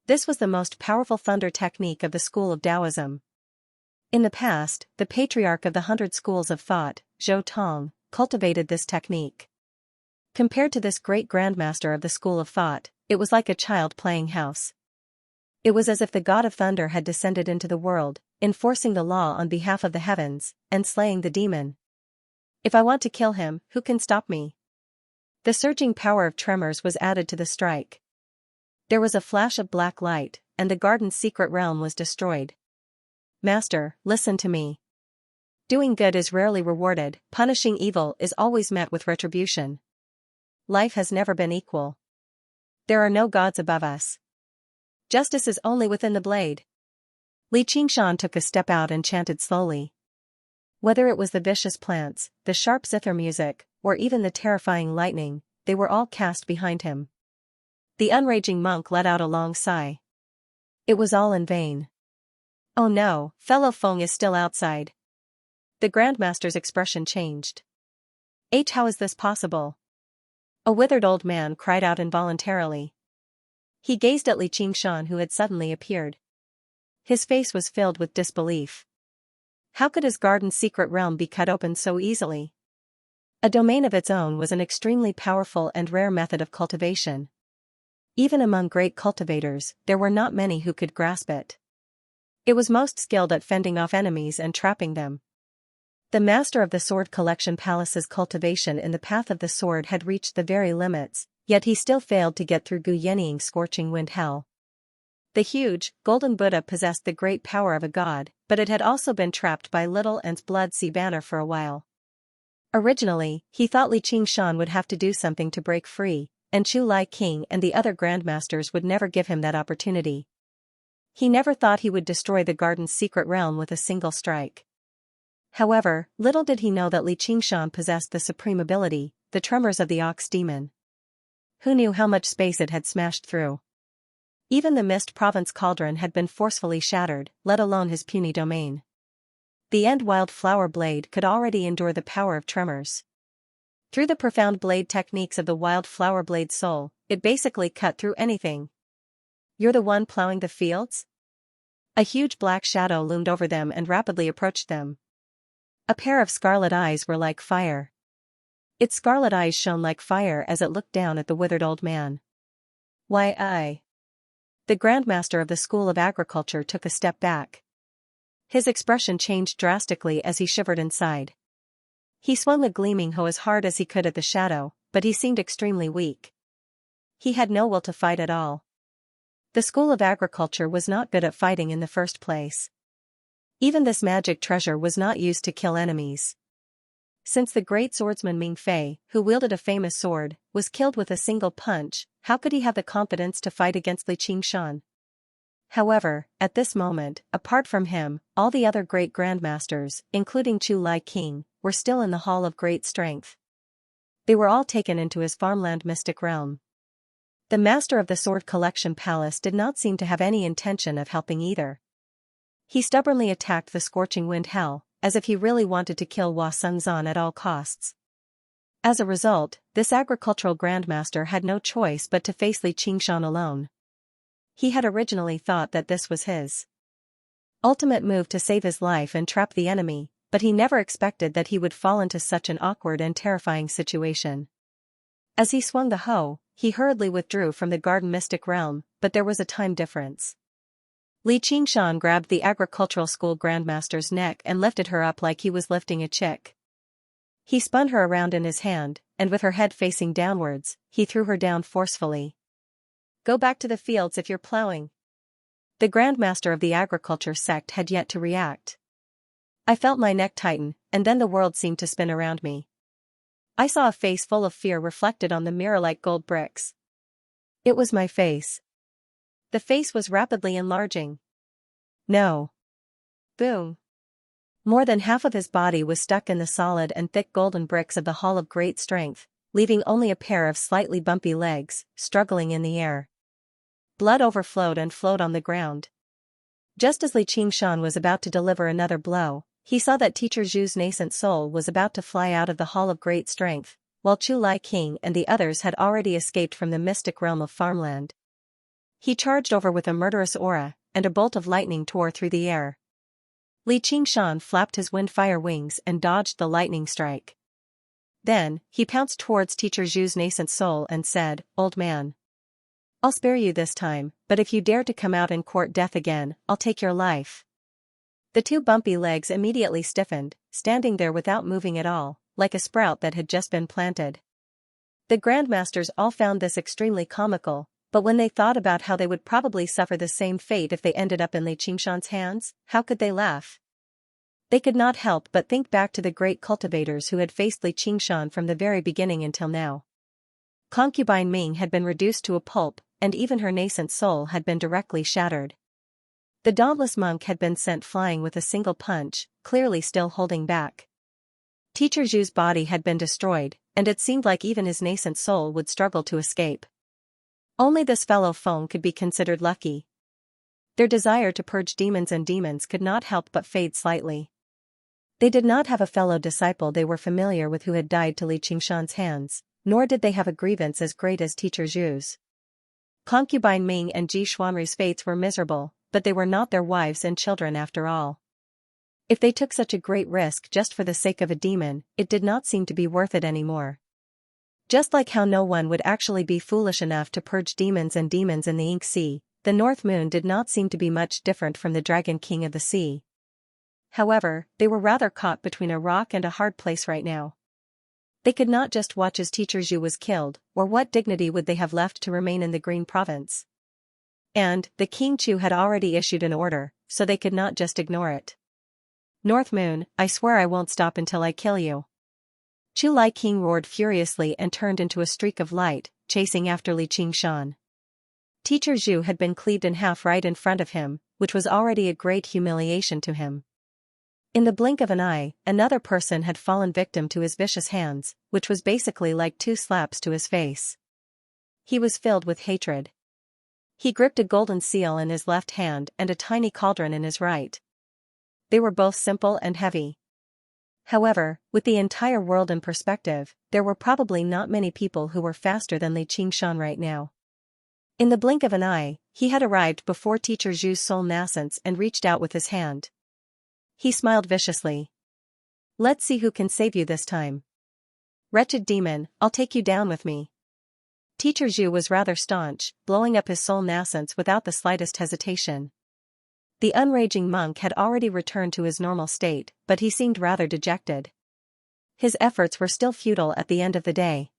This was the most powerful thunder technique of the school of Taoism. In the past, the patriarch of the 100 schools of thought, Zhou Tong, cultivated this technique. Compared to this great grandmaster of the school of thought, it was like a child playing house. It was as if the god of thunder had descended into the world, enforcing the law on behalf of the heavens, and slaying the demon. If I want to kill him, who can stop me? The surging power of tremors was added to the strike. There was a flash of black light, and the garden's secret realm was destroyed. Master, listen to me. Doing good is rarely rewarded, punishing evil is always met with retribution. Life has never been equal. There are no gods above us. Justice is only within the blade. Li Qingshan took a step out and chanted slowly. Whether it was the vicious plants, the sharp zither music, or even the terrifying lightning, they were all cast behind him. The unraging monk let out a long sigh. It was all in vain. Oh no, fellow Feng is still outside. The Grandmaster's expression changed. How is this possible? A withered old man cried out involuntarily. He gazed at Li Qingshan, who had suddenly appeared. His face was filled with disbelief. How could his garden's secret realm be cut open so easily? A domain of its own was an extremely powerful and rare method of cultivation. Even among great cultivators, there were not many who could grasp it. It was most skilled at fending off enemies and trapping them. The master of the sword collection palace's cultivation in the path of the sword had reached the very limits, yet he still failed to get through Gu Yenying's scorching wind hell. The huge, golden Buddha possessed the great power of a god, but it had also been trapped by Little Ant's blood sea banner for a while. Originally, he thought Li Qingshan would have to do something to break free, and Chu Lai King and the other grandmasters would never give him that opportunity. He never thought he would destroy the garden's secret realm with a single strike. However, little did he know that Li Qingshan possessed the supreme ability, the tremors of the ox demon. Who knew how much space it had smashed through? Even the Mist Province cauldron had been forcefully shattered, let alone his puny domain. The end wild flower blade could already endure the power of tremors. Through the profound blade techniques of the wild flower blade soul, it basically cut through anything. You're the one plowing the fields? A huge black shadow loomed over them and rapidly approached them. A pair of scarlet eyes were like fire. Its scarlet eyes shone like fire as it looked down at the withered old man. Why I? The Grandmaster of the School of Agriculture took a step back. His expression changed drastically as he shivered inside. He swung the gleaming hoe as hard as he could at the shadow, but he seemed extremely weak. He had no will to fight at all. The School of Agriculture was not good at fighting in the first place. Even this magic treasure was not used to kill enemies. Since the great swordsman Ming Fei, who wielded a famous sword, was killed with a single punch, how could he have the confidence to fight against Li Qingshan? However, at this moment, apart from him, all the other great grandmasters, including Chu Lai King, were still in the Hall of Great Strength. They were all taken into his farmland mystic realm. The master of the Sword Collection Palace did not seem to have any intention of helping either. He stubbornly attacked the scorching wind hell, as if he really wanted to kill Hua Sengzan at all costs. As a result, this agricultural grandmaster had no choice but to face Li Qingshan alone. He had originally thought that this was his ultimate move to save his life and trap the enemy, but he never expected that he would fall into such an awkward and terrifying situation. As he swung the hoe, he hurriedly withdrew from the garden mystic realm, but there was a time difference. Li Qingshan grabbed the agricultural school grandmaster's neck and lifted her up like he was lifting a chick. He spun her around in his hand, and with her head facing downwards, he threw her down forcefully. Go back to the fields if you're plowing. The grandmaster of the agriculture sect had yet to react. I felt my neck tighten, and then the world seemed to spin around me. I saw a face full of fear reflected on the mirror like gold bricks. It was my face. The face was rapidly enlarging. No. Boom. More than half of his body was stuck in the solid and thick golden bricks of the Hall of Great Strength, leaving only a pair of slightly bumpy legs, struggling in the air. Blood overflowed and flowed on the ground. Just as Li Qingshan was about to deliver another blow, he saw that Teacher Zhu's nascent soul was about to fly out of the Hall of Great Strength, while Chu Lai King and the others had already escaped from the mystic realm of farmland. He charged over with a murderous aura, and a bolt of lightning tore through the air. Li Qingshan flapped his windfire wings and dodged the lightning strike. Then, he pounced towards Teacher Zhu's nascent soul and said, "Old man. I'll spare you this time, but if you dare to come out and court death again, I'll take your life." The two bumpy legs immediately stiffened, standing there without moving at all, like a sprout that had just been planted. The grandmasters all found this extremely comical, but when they thought about how they would probably suffer the same fate if they ended up in Li Qingshan's hands, how could they laugh? They could not help but think back to the great cultivators who had faced Li Qingshan from the very beginning until now. Concubine Ming had been reduced to a pulp, and even her nascent soul had been directly shattered. The dauntless monk had been sent flying with a single punch, clearly still holding back. Teacher Zhu's body had been destroyed, and it seemed like even his nascent soul would struggle to escape. Only this fellow Feng could be considered lucky. Their desire to purge demons and demons could not help but fade slightly. They did not have a fellow disciple they were familiar with who had died to Li Qingshan's hands, nor did they have a grievance as great as Teacher Zhu's. Concubine Ming and Ji Xuanru's fates were miserable, but they were not their wives and children after all. If they took such a great risk just for the sake of a demon, it did not seem to be worth it anymore. Just like how no one would actually be foolish enough to purge demons and demons in the Ink Sea, the North Moon did not seem to be much different from the Dragon King of the Sea. However, they were rather caught between a rock and a hard place right now. They could not just watch as teacher Zhu was killed, or what dignity would they have left to remain in the Green Province? And, the King Chu had already issued an order, so they could not just ignore it. North Moon, I swear I won't stop until I kill you. Chu Lai King roared furiously and turned into a streak of light, chasing after Li Qingshan. Teacher Zhu had been cleaved in half right in front of him, which was already a great humiliation to him. In the blink of an eye, another person had fallen victim to his vicious hands, which was basically like 2 slaps to his face. He was filled with hatred. He gripped a golden seal in his left hand and a tiny cauldron in his right. They were both simple and heavy. However, with the entire world in perspective, there were probably not many people who were faster than Li Qingshan right now. In the blink of an eye, he had arrived before teacher Zhu's soul nascence and reached out with his hand. He smiled viciously. Let's see who can save you this time. Wretched demon, I'll take you down with me. Teacher Zhu was rather staunch, blowing up his soul nascence without the slightest hesitation. The unraging monk had already returned to his normal state, but he seemed rather dejected. His efforts were still futile at the end of the day.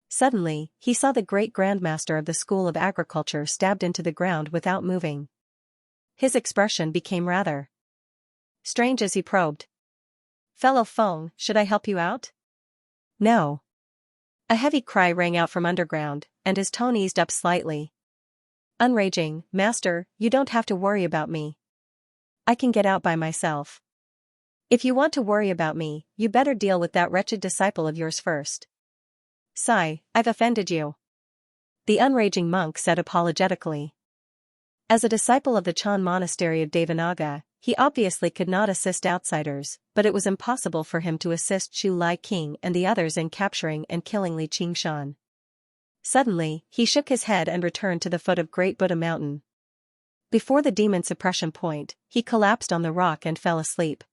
Suddenly, he saw the great grandmaster of the School of Agriculture stabbed into the ground without moving. His expression became rather strange as he probed. Fellow Feng, should I help you out? No. A heavy cry rang out from underground, and his tone eased up slightly. Unraging, Master, you don't have to worry about me. I can get out by myself. If you want to worry about me, you better deal with that wretched disciple of yours first. Sigh, I've offended you. The unraging monk said apologetically. As a disciple of the Chan monastery of Devanaga, he obviously could not assist outsiders, but it was impossible for him to assist Chu Lai King and the others in capturing and killing Li Qingshan. Suddenly, he shook his head and returned to the foot of Great Buddha Mountain. Before the demon suppression point, he collapsed on the rock and fell asleep.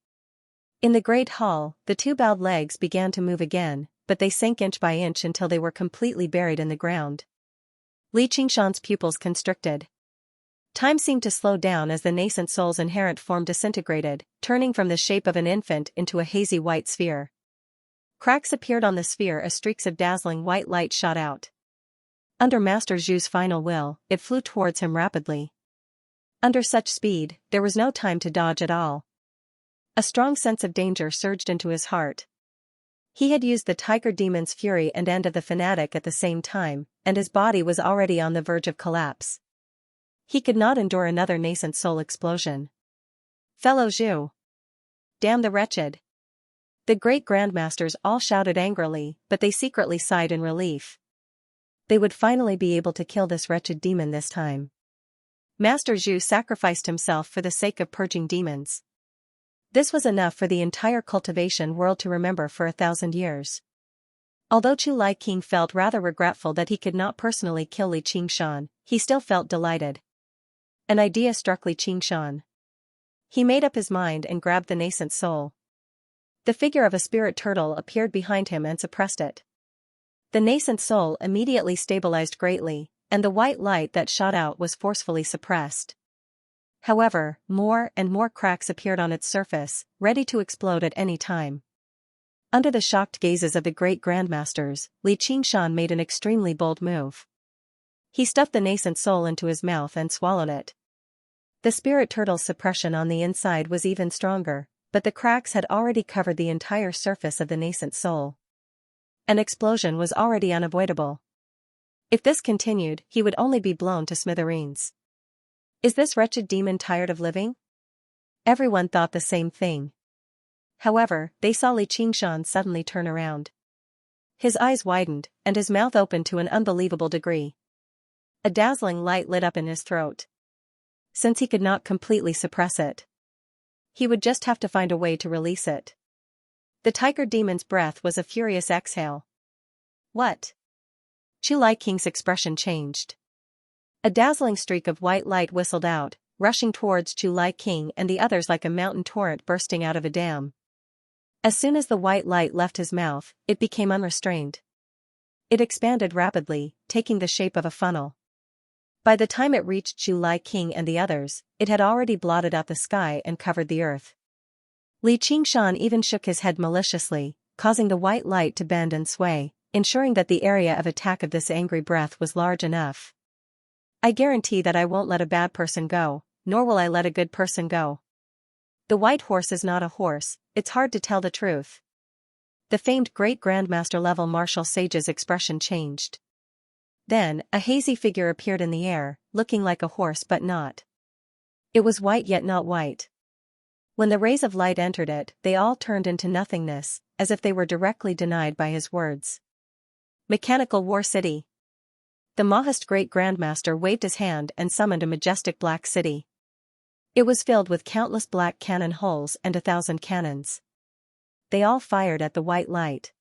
In the great hall, the 2 bowed legs began to move again, but they sank inch by inch until they were completely buried in the ground. Li Qingshan's pupils constricted. Time seemed to slow down as the nascent soul's inherent form disintegrated, turning from the shape of an infant into a hazy white sphere. Cracks appeared on the sphere as streaks of dazzling white light shot out. Under Master Zhu's final will, it flew towards him rapidly. Under such speed, there was no time to dodge at all. A strong sense of danger surged into his heart. He had used the tiger demon's fury and end of the fanatic at the same time, and his body was already on the verge of collapse. He could not endure another nascent soul explosion. Fellow Zhu! Damn the wretched! The great grandmasters all shouted angrily, but they secretly sighed in relief. They would finally be able to kill this wretched demon this time. Master Zhu sacrificed himself for the sake of purging demons. This was enough for the entire cultivation world to remember for 1,000 years. Although Chu Lai King felt rather regretful that he could not personally kill Li Qingshan, he still felt delighted. An idea struck Li Qingshan. He made up his mind and grabbed the nascent soul. The figure of a spirit turtle appeared behind him and suppressed it. The nascent soul immediately stabilized greatly, and the white light that shot out was forcefully suppressed. However, more and more cracks appeared on its surface, ready to explode at any time. Under the shocked gazes of the great grandmasters, Li Qingshan made an extremely bold move. He stuffed the nascent soul into his mouth and swallowed it. The spirit turtle's suppression on the inside was even stronger, but the cracks had already covered the entire surface of the nascent soul. An explosion was already unavoidable. If this continued, he would only be blown to smithereens. Is this wretched demon tired of living? Everyone thought the same thing. However, they saw Li Qingshan suddenly turn around. His eyes widened, and his mouth opened to an unbelievable degree. A dazzling light lit up in his throat. Since he could not completely suppress it, he would just have to find a way to release it. The tiger demon's breath was a furious exhale. What? Chu Lai King's expression changed. A dazzling streak of white light whistled out, rushing towards Chu Lai King and the others like a mountain torrent bursting out of a dam. As soon as the white light left his mouth, it became unrestrained. It expanded rapidly, taking the shape of a funnel. By the time it reached Chu Lai King and the others, it had already blotted out the sky and covered the earth. Li Qingshan even shook his head maliciously, causing the white light to bend and sway, ensuring that the area of attack of this angry breath was large enough. I guarantee that I won't let a bad person go, nor will I let a good person go. The white horse is not a horse, it's hard to tell the truth. The famed great grandmaster level martial sage's expression changed. Then, a hazy figure appeared in the air, looking like a horse but not. It was white yet not white. When the rays of light entered it, they all turned into nothingness, as if they were directly denied by his words. Mechanical War City. The Mahist Great Grandmaster waved his hand and summoned a majestic black city. It was filled with countless black cannon holes and 1,000 cannons. They all fired at the white light.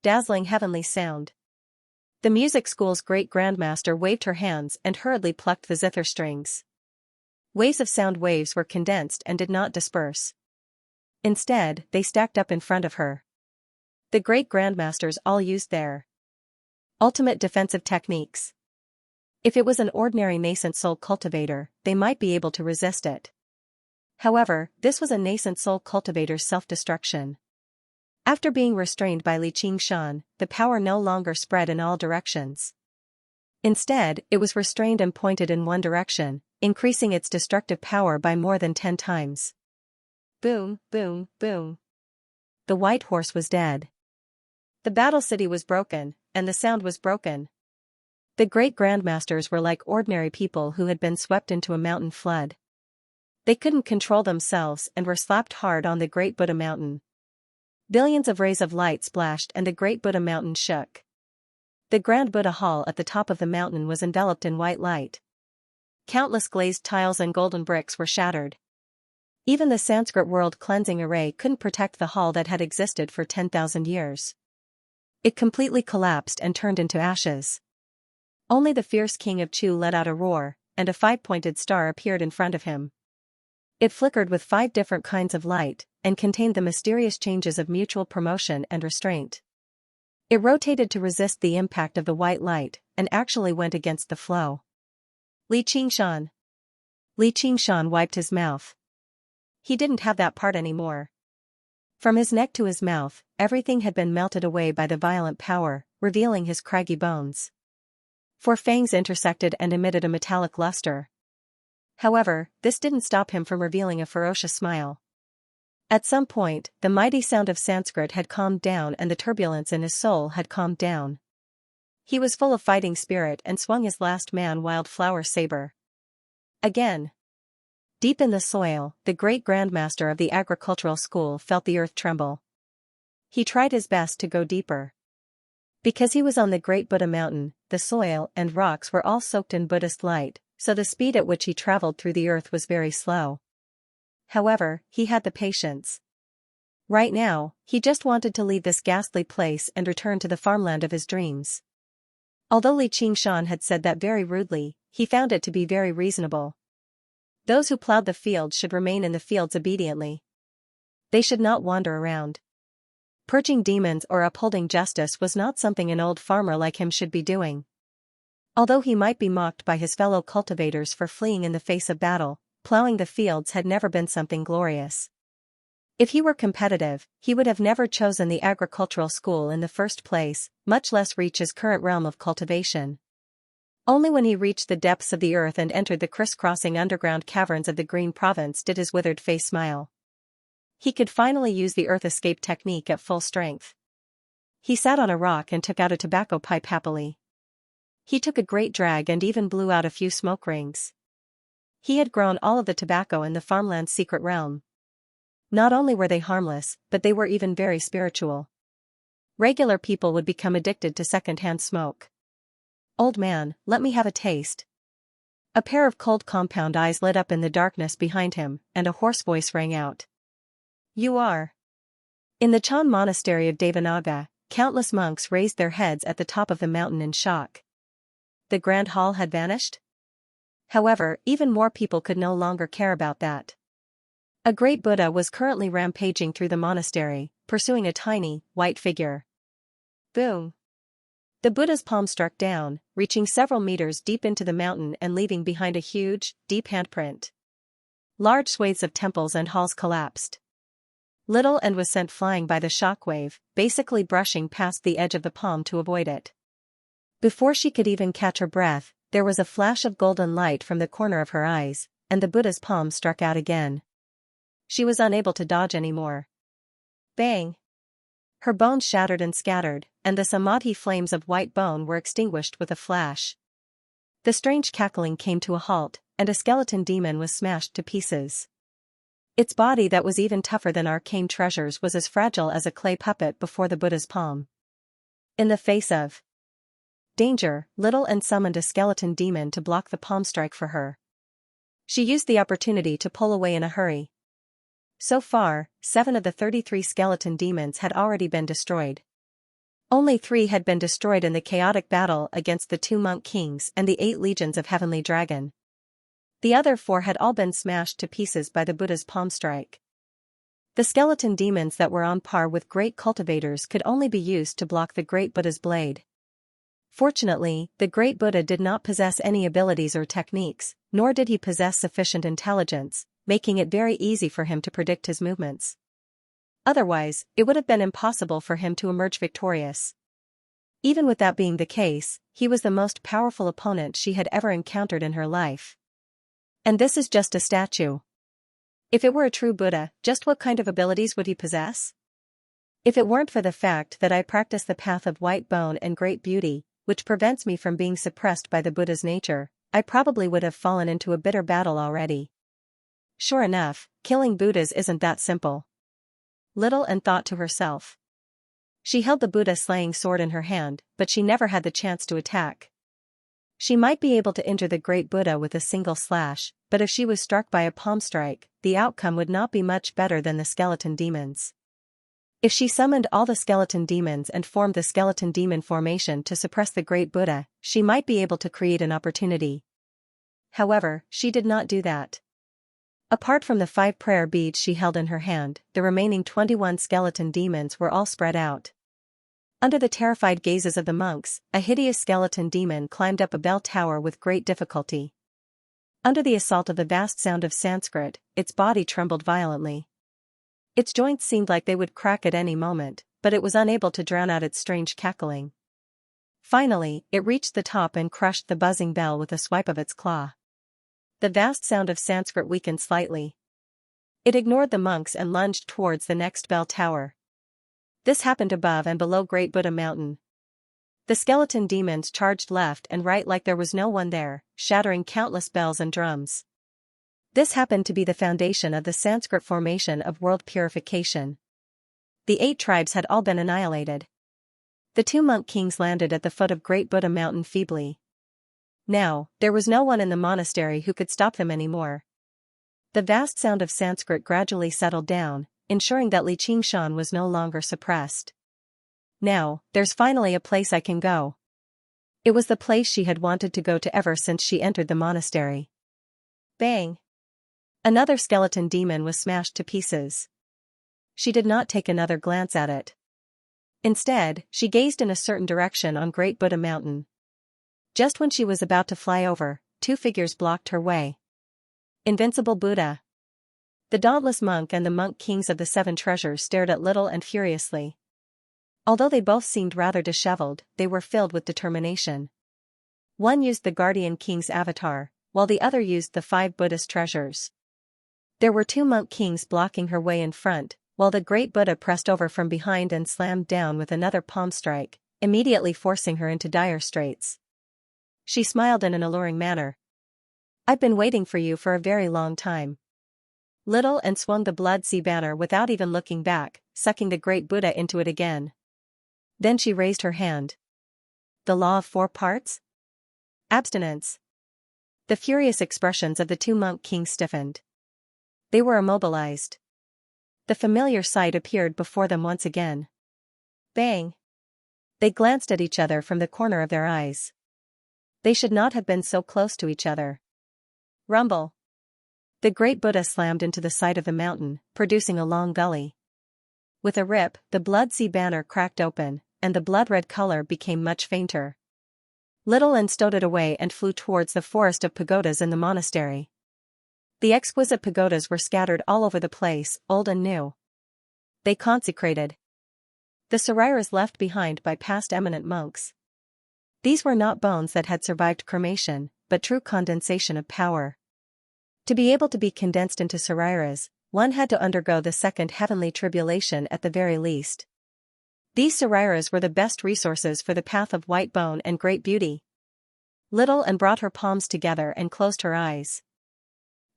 Dazzling heavenly sound. The music school's great grandmaster waved her hands and hurriedly plucked the zither strings. Waves of sound waves were condensed and did not disperse. Instead, they stacked up in front of her. The great grandmasters all used their ultimate defensive techniques. If it was an ordinary nascent soul cultivator, they might be able to resist it. However, this was a nascent soul cultivator's self-destruction. After being restrained by Li Qingshan, the power no longer spread in all directions. Instead, it was restrained and pointed in one direction, increasing its destructive power by more than 10 times. Boom, boom, boom. The white horse was dead. The battle city was broken, and the sound was broken. The great grandmasters were like ordinary people who had been swept into a mountain flood. They couldn't control themselves and were slapped hard on the great Buddha mountain. Billions of rays of light splashed and the great Buddha mountain shook. The grand Buddha hall at the top of the mountain was enveloped in white light. Countless glazed tiles and golden bricks were shattered. Even the Sanskrit world cleansing array couldn't protect the hall that had existed for 10,000 years. It completely collapsed and turned into ashes. Only the fierce king of Chu let out a roar, and a 5-pointed star appeared in front of him. It flickered with 5 different kinds of light, and contained the mysterious changes of mutual promotion and restraint. It rotated to resist the impact of the white light, and actually went against the flow. Li Qingshan. Li Qingshan wiped his mouth. He didn't have that part anymore. From his neck to his mouth, everything had been melted away by the violent power, revealing his craggy bones. 4 fangs intersected and emitted a metallic luster. However, this didn't stop him from revealing a ferocious smile. At some point, the mighty sound of Sanskrit had calmed down and the turbulence in his soul had calmed down. He was full of fighting spirit and swung his last man wildflower saber. Again. Deep in the soil, the great grandmaster of the agricultural school felt the earth tremble. He tried his best to go deeper. Because he was on the great Buddha mountain, the soil and rocks were all soaked in Buddhist light, so the speed at which he traveled through the earth was very slow. However, he had the patience. Right now, he just wanted to leave this ghastly place and return to the farmland of his dreams. Although Li Qingshan had said that very rudely, he found it to be very reasonable. Those who plowed the fields should remain in the fields obediently. They should not wander around. Purging demons or upholding justice was not something an old farmer like him should be doing. Although he might be mocked by his fellow cultivators for fleeing in the face of battle, plowing the fields had never been something glorious. If he were competitive, he would have never chosen the agricultural school in the first place, much less reach his current realm of cultivation. Only when he reached the depths of the earth and entered the crisscrossing underground caverns of the Green Province did his withered face smile. He could finally use the earth escape technique at full strength. He sat on a rock and took out a tobacco pipe happily. He took a great drag and even blew out a few smoke rings. He had grown all of the tobacco in the farmland's secret realm. Not only were they harmless, but they were even very spiritual. Regular people would become addicted to second-hand smoke. "Old man, let me have a taste." A pair of cold compound eyes lit up in the darkness behind him, and a hoarse voice rang out. "You are." In the Chan monastery of Devanaga, countless monks raised their heads at the top of the mountain in shock. The grand hall had vanished? However, even more people could no longer care about that. A great Buddha was currently rampaging through the monastery, pursuing a tiny, white figure. Boom! The Buddha's palm struck down, reaching several meters deep into the mountain and leaving behind a huge, deep handprint. Large swathes of temples and halls collapsed. Little and was sent flying by the shockwave, basically brushing past the edge of the palm to avoid it. Before she could even catch her breath, there was a flash of golden light from the corner of her eyes, and the Buddha's palm struck out again. She was unable to dodge anymore. Bang! Her bones shattered and scattered, and the samadhi flames of white bone were extinguished with a flash. The strange cackling came to a halt, and a skeleton demon was smashed to pieces. Its body that was even tougher than arcane treasures was as fragile as a clay puppet before the Buddha's palm. In the face of danger, Little and summoned a skeleton demon to block the palm strike for her. She used the opportunity to pull away in a hurry. So far, 7 of the 33 skeleton demons had already been destroyed. Only 3 had been destroyed in the chaotic battle against the 2 monk kings and the 8 legions of heavenly dragon. The other 4 had all been smashed to pieces by the Buddha's palm strike. The skeleton demons that were on par with great cultivators could only be used to block the great Buddha's blade. Fortunately, the great Buddha did not possess any abilities or techniques, nor did he possess sufficient intelligence, making it very easy for him to predict his movements. Otherwise, it would have been impossible for him to emerge victorious. Even with that being the case, he was the most powerful opponent she had ever encountered in her life. And this is just a statue. If it were a true Buddha, just what kind of abilities would he possess? If it weren't for the fact that I practice the path of white bone and great beauty, which prevents me from being suppressed by the Buddha's nature, I probably would have fallen into a bitter battle already. Sure enough, killing Buddhas isn't that simple. Little and thought to herself. She held the Buddha slaying sword in her hand, but she never had the chance to attack. She might be able to injure the great Buddha with a single slash, but if she was struck by a palm strike, the outcome would not be much better than the skeleton demons. If she summoned all the skeleton demons and formed the skeleton demon formation to suppress the great Buddha, she might be able to create an opportunity. However, she did not do that. Apart from the 5 prayer beads she held in her hand, the remaining 21 skeleton demons were all spread out. Under the terrified gazes of the monks, a hideous skeleton demon climbed up a bell tower with great difficulty. Under the assault of the vast sound of Sanskrit, its body trembled violently. Its joints seemed like they would crack at any moment, but it was unable to drown out its strange cackling. Finally, it reached the top and crushed the buzzing bell with a swipe of its claw. The vast sound of Sanskrit weakened slightly. It ignored the monks and lunged towards the next bell tower. This happened above and below Great Buddha Mountain. The skeleton demons charged left and right like there was no one there, shattering countless bells and drums. This happened to be the foundation of the Sanskrit formation of world purification. The 8 tribes had all been annihilated. The 2 monk kings landed at the foot of Great Buddha Mountain feebly. Now, there was no one in the monastery who could stop them anymore. The vast sound of Sanskrit gradually settled down, ensuring that Xianxia was no longer suppressed. Now, there's finally a place I can go. It was the place she had wanted to go to ever since she entered the monastery. Bang! Another skeleton demon was smashed to pieces. She did not take another glance at it. Instead, she gazed in a certain direction on Great Buddha Mountain. Just when she was about to fly over, 2 figures blocked her way. Invincible Buddha. The dauntless monk and the monk kings of the 7 treasures stared at Little and furiously. Although they both seemed rather disheveled, they were filled with determination. One used the guardian king's avatar, while the other used the 5 Buddhist treasures. There were 2 monk kings blocking her way in front, while the great Buddha pressed over from behind and slammed down with another palm strike, immediately forcing her into dire straits. She smiled in an alluring manner. I've been waiting for you for a very long time. Little and swung the blood sea banner without even looking back, sucking the great Buddha into it again. Then she raised her hand. The law of 4 parts? Abstinence. The furious expressions of the 2 monk kings stiffened. They were immobilized. The familiar sight appeared before them once again. Bang! They glanced at each other from the corner of their eyes. They should not have been so close to each other. Rumble! The great Buddha slammed into the side of the mountain, producing a long gully. With a rip, the blood sea banner cracked open, and the blood-red color became much fainter. Little and stowed it away and flew towards the forest of pagodas in the monastery. The exquisite pagodas were scattered all over the place, old and new. They consecrated. The sariras left behind by past eminent monks. These were not bones that had survived cremation, but true condensation of power. To be able to be condensed into sariras, one had to undergo the second heavenly tribulation at the very least. These sariras were the best resources for the path of white bone and great beauty. Little Anne brought her palms together and closed her eyes.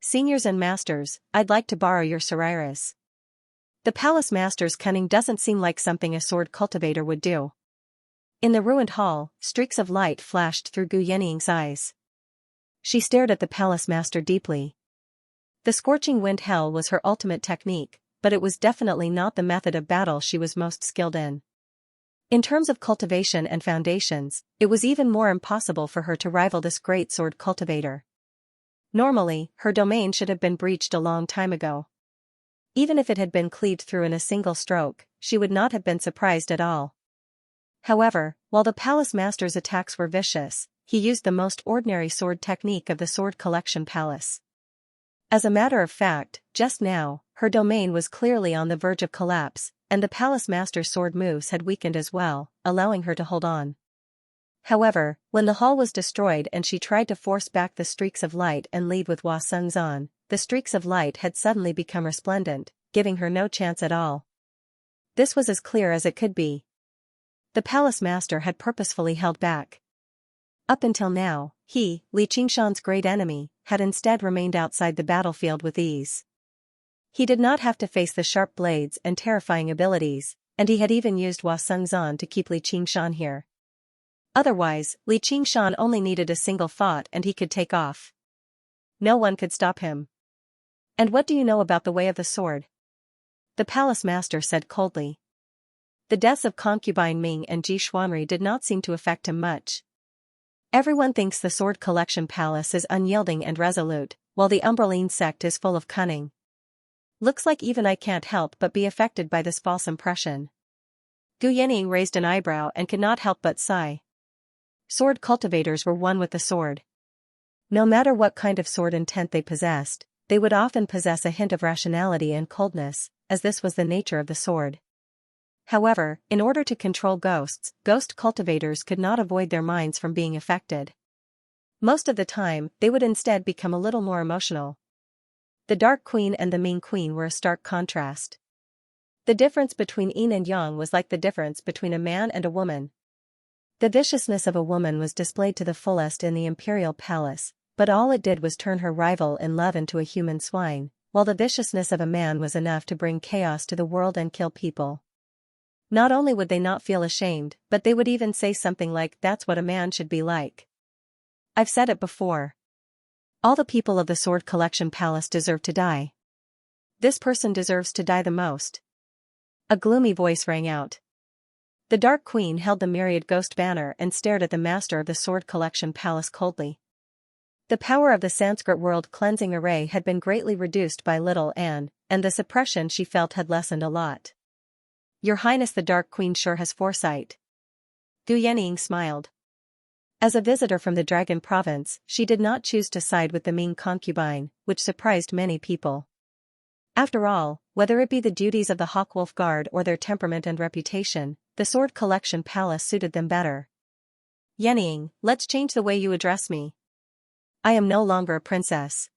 Seniors and masters, I'd like to borrow your sariras. The palace master's cunning doesn't seem like something a sword cultivator would do. In the ruined hall, streaks of light flashed through Gu Yannying's eyes. She stared at the palace master deeply. The scorching wind hell was her ultimate technique, but it was definitely not the method of battle she was most skilled in. In terms of cultivation and foundations, it was even more impossible for her to rival this great sword cultivator. Normally, her domain should have been breached a long time ago. Even if it had been cleaved through in a single stroke, she would not have been surprised at all. However, while the palace master's attacks were vicious, he used the most ordinary sword technique of the sword collection palace. As a matter of fact, just now, her domain was clearly on the verge of collapse, and the palace master's sword moves had weakened as well, allowing her to hold on. However, when the hall was destroyed and she tried to force back the streaks of light and lead with Hua Sengzan, the streaks of light had suddenly become resplendent, giving her no chance at all. This was as clear as it could be. The palace master had purposefully held back. Up until now, he, Li Qingshan's great enemy, had instead remained outside the battlefield with ease. He did not have to face the sharp blades and terrifying abilities, and he had even used Hua Sengzan to keep Li Qingshan here. Otherwise, Li Qingshan only needed a single thought and he could take off. No one could stop him. And what do you know about the way of the sword? The palace master said coldly. The deaths of concubine Ming and Ji Xuanri did not seem to affect him much. Everyone thinks the sword collection palace is unyielding and resolute, while the Umbraline sect is full of cunning. Looks like even I can't help but be affected by this false impression. Gu Yannying raised an eyebrow and could not help but sigh. Sword cultivators were one with the sword. No matter what kind of sword intent they possessed, they would often possess a hint of rationality and coldness, as this was the nature of the sword. However, in order to control ghosts, ghost cultivators could not avoid their minds from being affected. Most of the time, they would instead become a little more emotional. The Dark Queen and the Mean Queen were a stark contrast. The difference between yin and yang was like the difference between a man and a woman. The viciousness of a woman was displayed to the fullest in the imperial palace, but all it did was turn her rival in love into a human swine, while the viciousness of a man was enough to bring chaos to the world and kill people. Not only would they not feel ashamed, but they would even say something like, "That's what a man should be like." I've said it before. All the people of the Sword Collection Palace deserve to die. This person deserves to die the most. A gloomy voice rang out. The Dark Queen held the myriad ghost banner and stared at the master of the Sword Collection Palace coldly. The power of the Sanskrit world cleansing array had been greatly reduced by little Anne, and the suppression she felt had lessened a lot. Your Highness the Dark Queen sure has foresight. Gu Yannying smiled. As a visitor from the Dragon Province, she did not choose to side with the mean concubine, which surprised many people. After all, whether it be the duties of the Hawkwolf Guard or their temperament and reputation, the Sword Collection Palace suited them better. Yannying, let's change the way you address me. I am no longer a princess.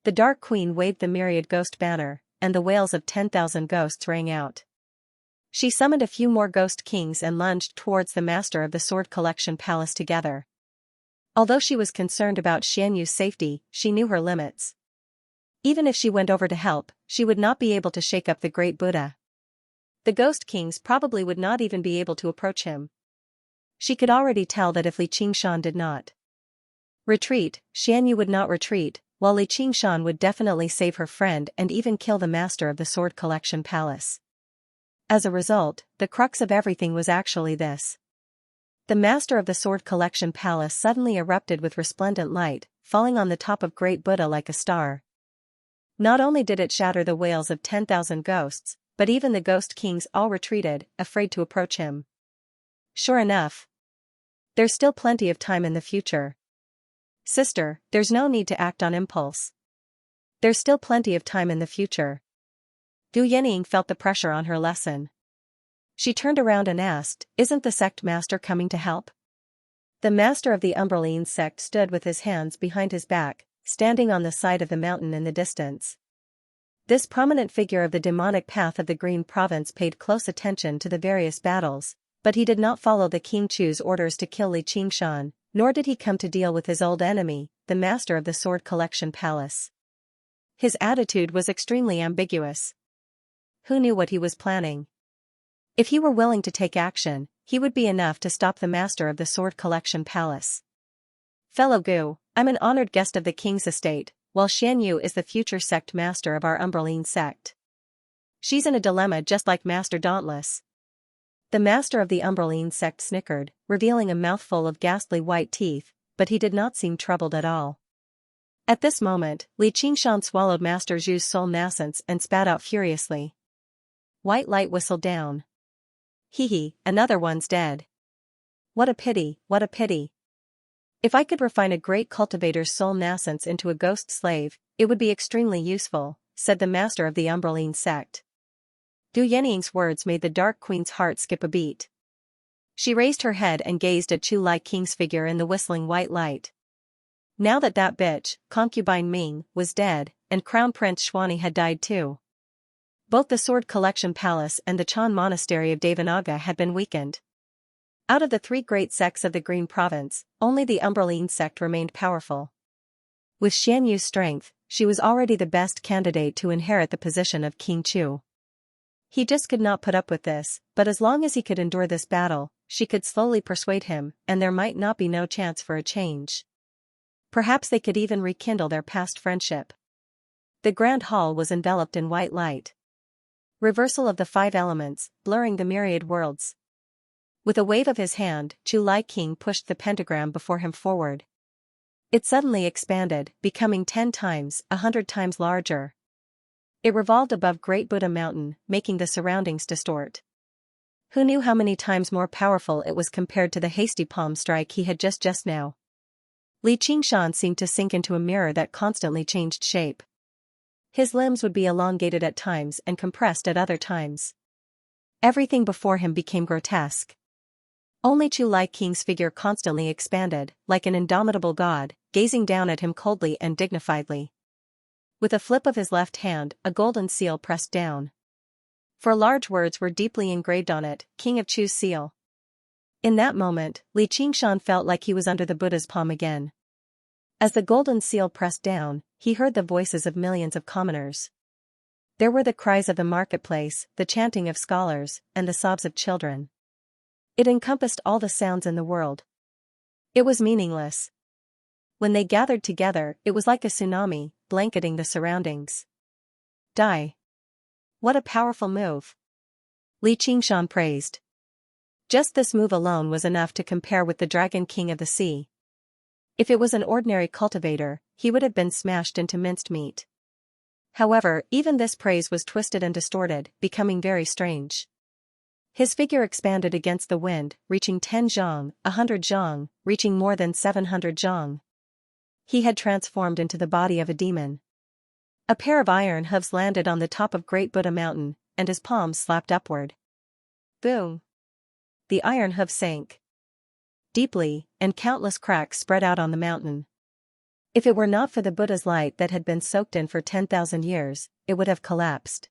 The Dark Queen waved the myriad ghost banner, and the wails of 10,000 ghosts rang out. She summoned a few more ghost kings and lunged towards the master of the Sword Collection Palace together. Although she was concerned about Xianyu's safety, she knew her limits. Even if she went over to help, she would not be able to shake up the great Buddha. The ghost kings probably would not even be able to approach him. She could already tell that if Li Qingshan did not retreat, Xianyu would not retreat, while Li Qingshan would definitely save her friend and even kill the master of the Sword Collection Palace. As a result, the crux of everything was actually this. The master of the Sword Collection Palace suddenly erupted with resplendent light, falling on the top of Great Buddha like a star. Not only did it shatter the wails of 10,000 ghosts, but even the ghost kings all retreated, afraid to approach him. Sure enough. There's still plenty of time in the future. Sister, there's no need to act on impulse. There's still plenty of time in the future. Gu Yening felt the pressure on her lesson. She turned around and asked, "Isn't the sect master coming to help?" The master of the Umbraline sect stood with his hands behind his back, standing on the side of the mountain in the distance. This prominent figure of the demonic path of the Green Province paid close attention to the various battles, but he did not follow the King Chu's orders to kill Li Qingshan, nor did he come to deal with his old enemy, the master of the Sword Collection Palace. His attitude was extremely ambiguous. Who knew what he was planning? If he were willing to take action, he would be enough to stop the master of the Sword Collection Palace. "Fellow Gu, I'm an honored guest of the king's estate, while Xianyu is the future sect master of our Umbraline sect. She's in a dilemma just like Master Dauntless." The master of the Umbraline sect snickered, revealing a mouthful of ghastly white teeth, but he did not seem troubled at all. At this moment, Li Qingshan swallowed Master Zhu's soul nascence and spat out furiously. White light whistled down. "Hee, another one's dead. What a pity, what a pity. If I could refine a great cultivator's soul nascence into a ghost slave, it would be extremely useful," said the master of the Umbraline sect. Gu Yening's words made the Dark Queen's heart skip a beat. She raised her head and gazed at Chu Lai King's figure in the whistling white light. Now that bitch, concubine Ming, was dead, and Crown Prince Xuani had died too. Both the Sword Collection Palace and the Chan Monastery of Devanaga had been weakened. Out of the three great sects of the Green Province, only the Umbraline sect remained powerful. With Xianyu's strength, she was already the best candidate to inherit the position of King Chu. He just could not put up with this, but as long as he could endure this battle, she could slowly persuade him, and there might not be no chance for a change. Perhaps they could even rekindle their past friendship. The Grand Hall was enveloped in white light. Reversal of the five elements, blurring the myriad worlds. With a wave of his hand, Chu Lai King pushed the pentagram before him forward. It suddenly expanded, becoming 10 times, 100 times larger. It revolved above Great Buddha Mountain, making the surroundings distort. Who knew how many times more powerful it was compared to the hasty palm strike he had just now? Li Qingshan seemed to sink into a mirror that constantly changed shape. His limbs would be elongated at times and compressed at other times. Everything before him became grotesque. Only Chu Lai King's figure constantly expanded, like an indomitable god, gazing down at him coldly and dignifiedly. With a flip of his left hand, a golden seal pressed down. 4 large words were deeply engraved on it, "King of Chu's seal." In that moment, Li Qingshan felt like he was under the Buddha's palm again. As the golden seal pressed down, he heard the voices of millions of commoners. There were the cries of the marketplace, the chanting of scholars, and the sobs of children. It encompassed all the sounds in the world. It was meaningless. When they gathered together, it was like a tsunami, blanketing the surroundings. "Die. What a powerful move," Li Qingshan praised. Just this move alone was enough to compare with the Dragon King of the Sea. If it was an ordinary cultivator, he would have been smashed into minced meat. However, even this praise was twisted and distorted, becoming very strange. His figure expanded against the wind, reaching 10 zhang, 100 zhang, reaching more than 700 zhang. He had transformed into the body of a demon. A pair of iron hooves landed on the top of Great Buddha Mountain, and his palms slapped upward. Boom! The iron hoof sank deeply, and countless cracks spread out on the mountain. If it were not for the Buddha's light that had been soaked in for 10,000 years, it would have collapsed.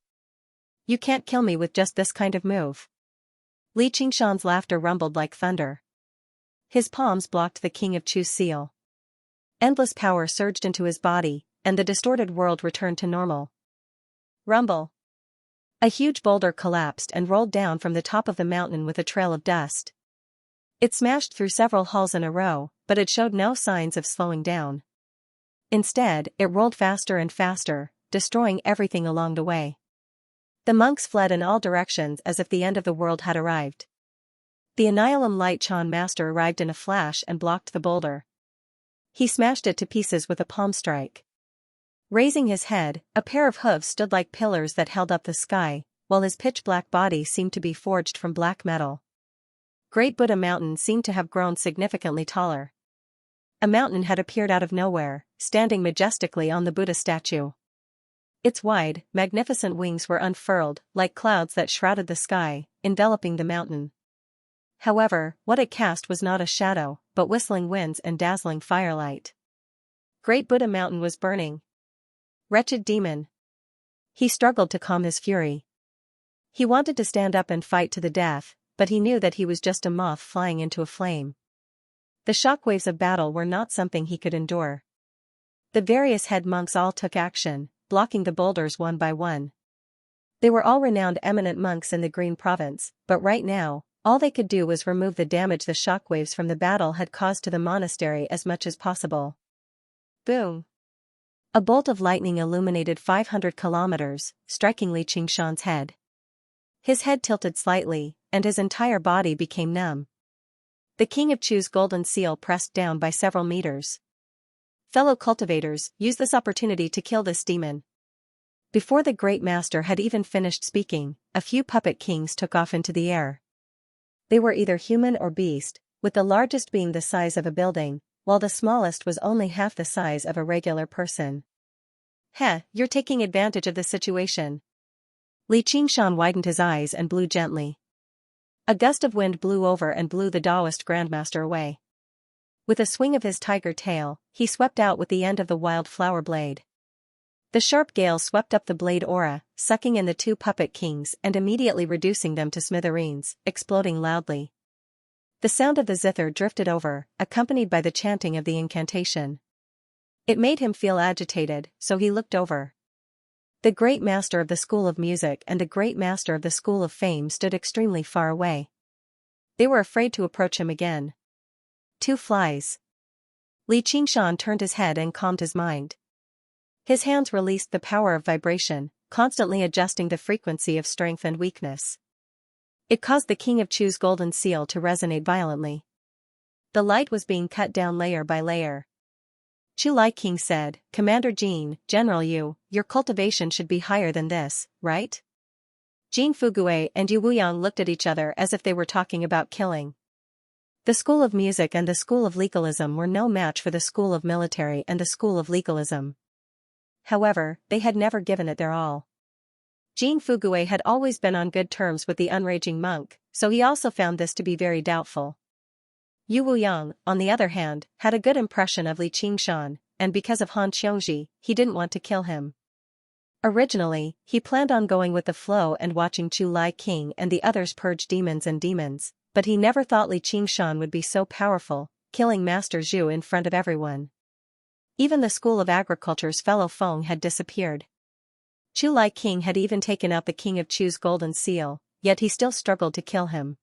"You can't kill me with just this kind of move." Li Qingshan's laughter rumbled like thunder. His palms blocked the King of Chu's seal. Endless power surged into his body, and the distorted world returned to normal. Rumble. A huge boulder collapsed and rolled down from the top of the mountain with a trail of dust. It smashed through several halls in a row, but it showed no signs of slowing down. Instead, it rolled faster and faster, destroying everything along the way. The monks fled in all directions as if the end of the world had arrived. The Annihilum Light Chan Master arrived in a flash and blocked the boulder. He smashed it to pieces with a palm strike. Raising his head, a pair of hooves stood like pillars that held up the sky, while his pitch-black body seemed to be forged from black metal. Great Buddha Mountain seemed to have grown significantly taller. A mountain had appeared out of nowhere, standing majestically on the Buddha statue. Its wide, magnificent wings were unfurled, like clouds that shrouded the sky, enveloping the mountain. However, what it cast was not a shadow, but whistling winds and dazzling firelight. Great Buddha Mountain was burning. Wretched demon. He struggled to calm his fury. He wanted to stand up and fight to the death, but he knew that he was just a moth flying into a flame. The shockwaves of battle were not something he could endure. The various head monks all took action, blocking the boulders one by one. They were all renowned eminent monks in the Green Province, but right now, all they could do was remove the damage the shockwaves from the battle had caused to the monastery as much as possible. Boom! A bolt of lightning illuminated 500 kilometers, striking Xianxia's head. His head tilted slightly, and his entire body became numb. The King of Chu's golden seal pressed down by several meters. Fellow cultivators, use this opportunity to kill this demon. Before the great master had even finished speaking, a few puppet kings took off into the air. They were either human or beast, with the largest being the size of a building, while the smallest was only half the size of a regular person. Heh, you're taking advantage of the situation. Xianxia widened his eyes and blew gently. A gust of wind blew over and blew the Taoist grandmaster away. With a swing of his tiger tail, he swept out with the end of the wild flower blade. The sharp gale swept up the blade aura, sucking in the two puppet kings and immediately reducing them to smithereens, exploding loudly. The sound of the zither drifted over, accompanied by the chanting of the incantation. It made him feel agitated, so he looked over. The great master of the School of Music and the great master of the School of Fame stood extremely far away. They were afraid to approach him again. Two flies. Xianxia turned his head and calmed his mind. His hands released the power of vibration, constantly adjusting the frequency of strength and weakness. It caused the King of Chu's golden seal to resonate violently. The light was being cut down layer by layer. Chu Lai King said, "Commander Jin, General Yu, your cultivation should be higher than this, right?" Jin Fugui and Yu Wuyang looked at each other as if they were talking about killing. The School of Music and the School of Legalism were no match for the School of Military and the School of Legalism. However, they had never given it their all. Jin Fugui had always been on good terms with the unraging monk, so he also found this to be very doubtful. Yu Wuyang, on the other hand, had a good impression of Xianxia, and because of Han Xiongji, he didn't want to kill him. Originally, he planned on going with the flow and watching Chu Lai King and the others purge demons, but he never thought Xianxia would be so powerful, killing Master Zhu in front of everyone. Even the School of Agriculture's fellow Feng had disappeared. Chu Lai King had even taken out the King of Chu's golden seal, yet he still struggled to kill him.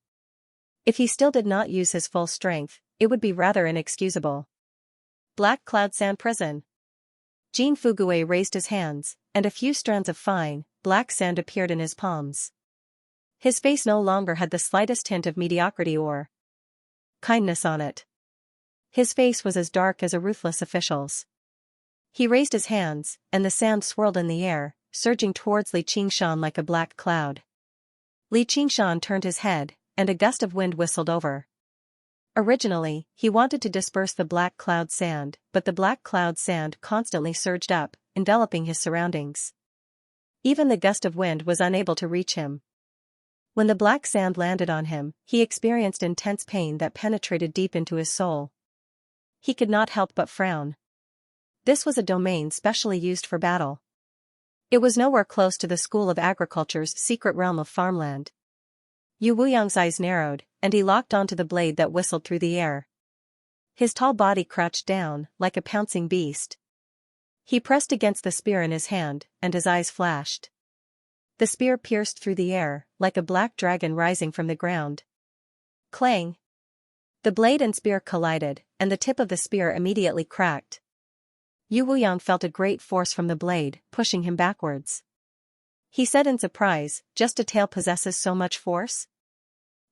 If he still did not use his full strength, it would be rather inexcusable. Black Cloud Sand Prison. Jin Fugui raised his hands, and a few strands of fine, black sand appeared in his palms. His face no longer had the slightest hint of mediocrity or kindness on it. His face was as dark as a ruthless official's. He raised his hands, and the sand swirled in the air, surging towards Xianxia like a black cloud. Xianxia turned his head, and a gust of wind whistled over. Originally, he wanted to disperse the black cloud sand, but the black cloud sand constantly surged up, enveloping his surroundings. Even the gust of wind was unable to reach him. When the black sand landed on him, he experienced intense pain that penetrated deep into his soul. He could not help but frown. This was a domain specially used for battle. It was nowhere close to the School of Agriculture's secret realm of farmland. Yu Wuyang's eyes narrowed, and he locked onto the blade that whistled through the air. His tall body crouched down, like a pouncing beast. He pressed against the spear in his hand, and his eyes flashed. The spear pierced through the air, like a black dragon rising from the ground. Clang! The blade and spear collided, and the tip of the spear immediately cracked. Yu Wuyang felt a great force from the blade, pushing him backwards. He said in surprise, "Just a tail possesses so much force?"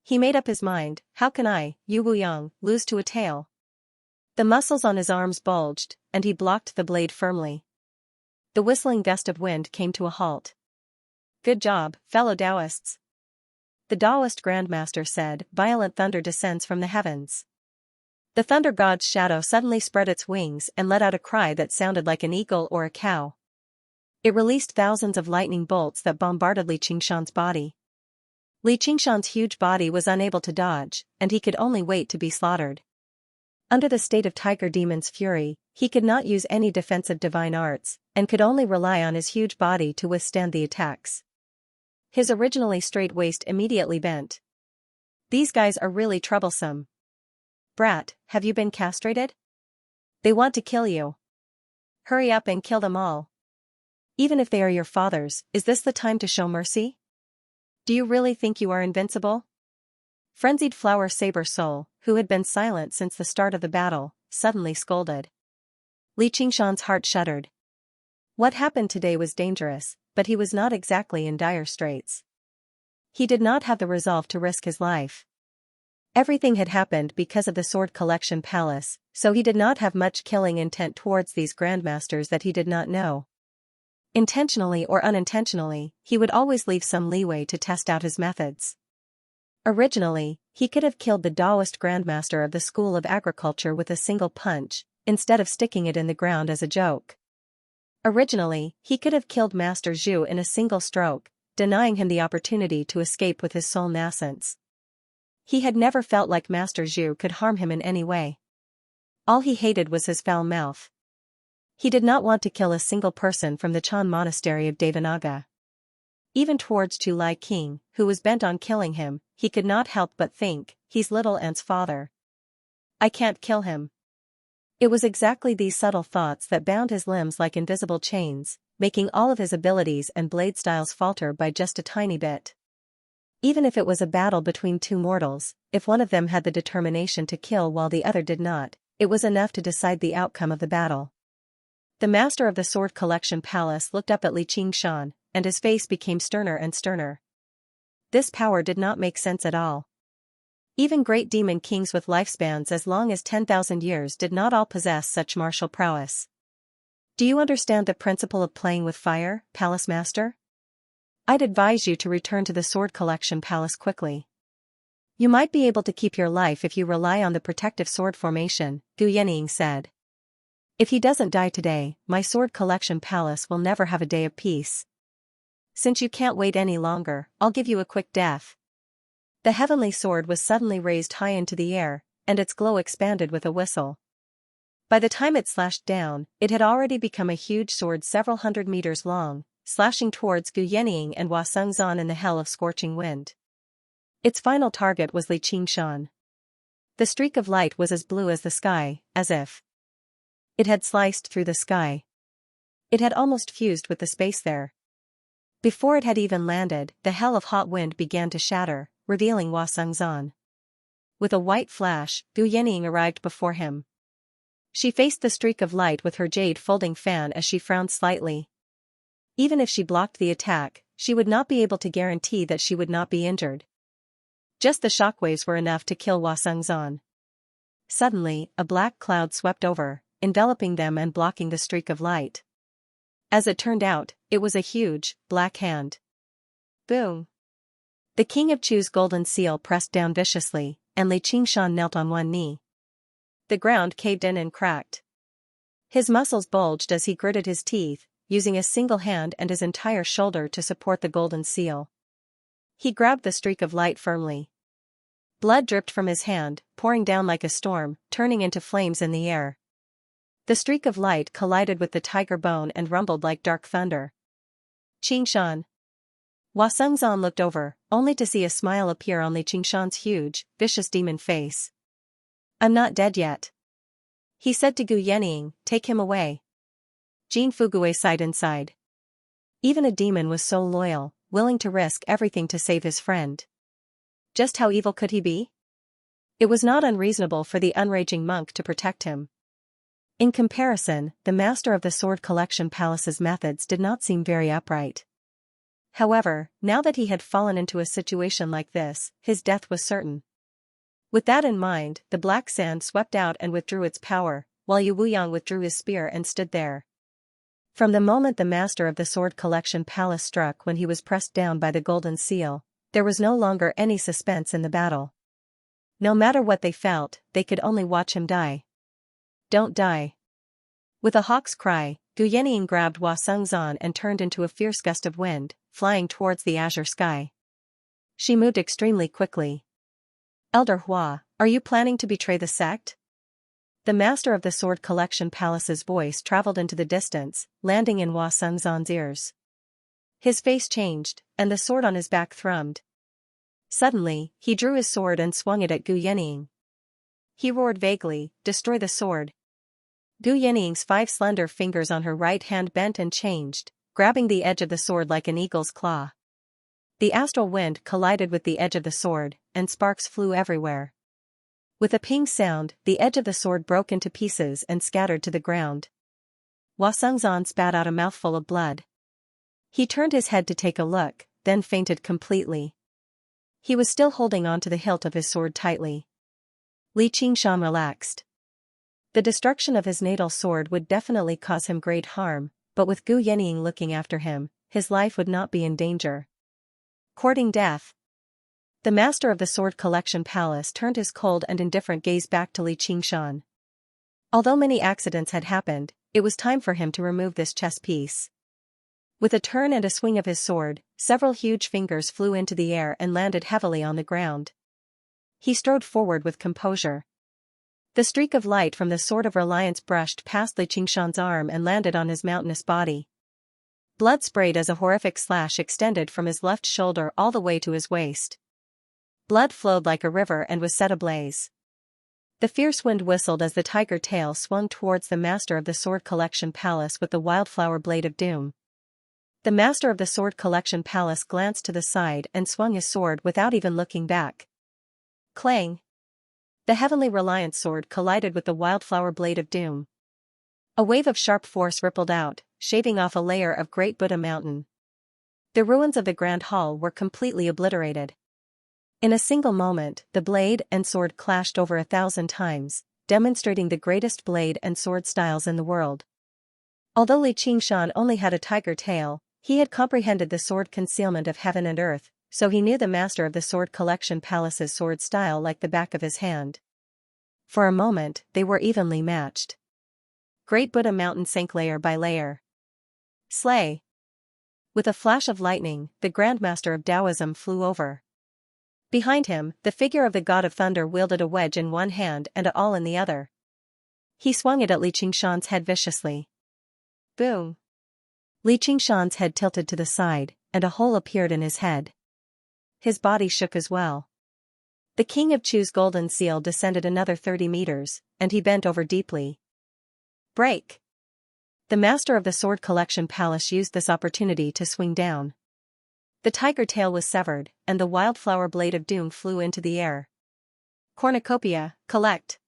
He made up his mind, "How can I, Yu Wuyang, lose to a tail?" The muscles on his arms bulged, and he blocked the blade firmly. The whistling gust of wind came to a halt. "Good job, fellow Taoists," the Taoist Grandmaster said. Violent thunder descends from the heavens. The thunder god's shadow suddenly spread its wings and let out a cry that sounded like an eagle or a cow. It released thousands of lightning bolts that bombarded Li Qingshan's body. Li Qingshan's huge body was unable to dodge, and he could only wait to be slaughtered. Under the state of Tiger Demon's fury, he could not use any defensive divine arts, and could only rely on his huge body to withstand the attacks. His originally straight waist immediately bent. These guys are really troublesome. Brat, have you been castrated? They want to kill you. Hurry up and kill them all. Even if they are your fathers, is this the time to show mercy? Do you really think you are invincible? Frenzied Flower Saber Soul, who had been silent since the start of the battle, suddenly scolded. Li Qingshan's heart shuddered. What happened today was dangerous, but he was not exactly in dire straits. He did not have the resolve to risk his life. Everything had happened because of the Sword Collection Palace, so he did not have much killing intent towards these grandmasters that he did not know. Intentionally or unintentionally, he would always leave some leeway to test out his methods. Originally, he could have killed the Taoist grandmaster of the School of Agriculture with a single punch, instead of sticking it in the ground as a joke. Originally, he could have killed Master Zhu in a single stroke, denying him the opportunity to escape with his soul nascence. He had never felt like Master Zhu could harm him in any way. All he hated was his foul mouth. He did not want to kill a single person from the Chan monastery of Devanaga. Even towards Chu Lai King, who was bent on killing him, he could not help but think, he's little Ant's father. I can't kill him. It was exactly these subtle thoughts that bound his limbs like invisible chains, making all of his abilities and blade styles falter by just a tiny bit. Even if it was a battle between two mortals, if one of them had the determination to kill while the other did not, it was enough to decide the outcome of the battle. The master of the Sword Collection Palace looked up at Li Qingshan, and his face became sterner and sterner. This power did not make sense at all. Even great demon kings with lifespans as long as 10,000 years did not all possess such martial prowess. Do you understand the principle of playing with fire, Palace Master? I'd advise you to return to the Sword Collection Palace quickly. You might be able to keep your life if you rely on the protective sword formation, Gu Yenying said. If he doesn't die today, my Sword Collection Palace will never have a day of peace. Since you can't wait any longer, I'll give you a quick death. The heavenly sword was suddenly raised high into the air, and its glow expanded with a whistle. By the time it slashed down, it had already become a huge sword several hundred meters long, slashing towards Gu Yenying and Hua Sengzan in the hell of scorching wind. Its final target was Li Qingshan. The streak of light was as blue as the sky, as if it had sliced through the sky. It had almost fused with the space there. Before it had even landed, the hell of hot wind began to shatter, revealing Hua Sengzan. With a white flash, Gu Yenying arrived before him. She faced the streak of light with her jade folding fan as she frowned slightly. Even if she blocked the attack, she would not be able to guarantee that she would not be injured. Just the shockwaves were enough to kill Hua Sengzan. Suddenly, a black cloud swept over, enveloping them and blocking the streak of light. As it turned out, it was a huge, black hand. Boom! The King of Chu's golden seal pressed down viciously, and Li Qingshan knelt on one knee. The ground caved in and cracked. His muscles bulged as he gritted his teeth, using a single hand and his entire shoulder to support the golden seal. He grabbed the streak of light firmly. Blood dripped from his hand, pouring down like a storm, turning into flames in the air. The streak of light collided with the tiger bone and rumbled like dark thunder. Qingshan. Hua Sengzan looked over, only to see a smile appear on Li Qingshan's huge, vicious demon face. I'm not dead yet. He said to Gu Yenying, take him away. Jin Fugui sighed inside. Even a demon was so loyal, willing to risk everything to save his friend. Just how evil could he be? It was not unreasonable for the unraging monk to protect him. In comparison, the master of the Sword Collection Palace's methods did not seem very upright. However, now that he had fallen into a situation like this, his death was certain. With that in mind, the black sand swept out and withdrew its power, while Yu Wuyang withdrew his spear and stood there. From the moment the master of the Sword Collection Palace struck when he was pressed down by the golden seal, there was no longer any suspense in the battle. No matter what they felt, they could only watch him die. Don't die. With a hawk's cry, Gu Yanning grabbed Hua Sengzan and turned into a fierce gust of wind, flying towards the azure sky. She moved extremely quickly. Elder Hua, are you planning to betray the sect? The master of the Sword Collection Palace's voice traveled into the distance, landing in Hua Sengzan's ears. His face changed, and the sword on his back thrummed. Suddenly, he drew his sword and swung it at Gu Yanning. He roared vaguely, "Destroy the sword." Gu Yanning's 5 slender fingers on her right hand bent and changed, grabbing the edge of the sword like an eagle's claw. The astral wind collided with the edge of the sword, and sparks flew everywhere. With a ping sound, the edge of the sword broke into pieces and scattered to the ground. Hua Sengzan spat out a mouthful of blood. He turned his head to take a look, then fainted completely. He was still holding on to the hilt of his sword tightly. Li Qingshan relaxed. The destruction of his natal sword would definitely cause him great harm, but with Gu Yanning looking after him, his life would not be in danger. Courting death. The master of the Sword Collection Palace turned his cold and indifferent gaze back to Li Qingshan. Although many accidents had happened, it was time for him to remove this chess piece. With a turn and a swing of his sword, several huge fingers flew into the air and landed heavily on the ground. He strode forward with composure. The streak of light from the Sword of Reliance brushed past Li Qingshan's arm and landed on his mountainous body. Blood sprayed as a horrific slash extended from his left shoulder all the way to his waist. Blood flowed like a river and was set ablaze. The fierce wind whistled as the tiger tail swung towards the master of the Sword Collection Palace with the wildflower blade of doom. The master of the Sword Collection Palace glanced to the side and swung his sword without even looking back. Clang! The heavenly Reliance sword collided with the wildflower blade of doom. A wave of sharp force rippled out, shaving off a layer of Great Buddha Mountain. The ruins of the Grand Hall were completely obliterated. In a single moment, the blade and sword clashed over 1,000 times, demonstrating the greatest blade and sword styles in the world. Although Li Qingshan only had a tiger tail, he had comprehended the sword concealment of heaven and earth, so he knew the master of the Sword Collection Palace's sword style like the back of his hand. For a moment, they were evenly matched. Great Buddha Mountain sank layer by layer. Slay! With a flash of lightning, the Grandmaster of Taoism flew over. Behind him, the figure of the God of Thunder wielded a wedge in one hand and a awl in the other. He swung it at Li Qingshan's head viciously. Boom! Li Qingshan's head tilted to the side, and a hole appeared in his head. His body shook as well. The King of Chu's golden seal descended another 30 meters, and he bent over deeply. Break! The master of the Sword Collection Palace used this opportunity to swing down. The tiger tail was severed, and the wildflower blade of doom flew into the air. Cornucopia, collect!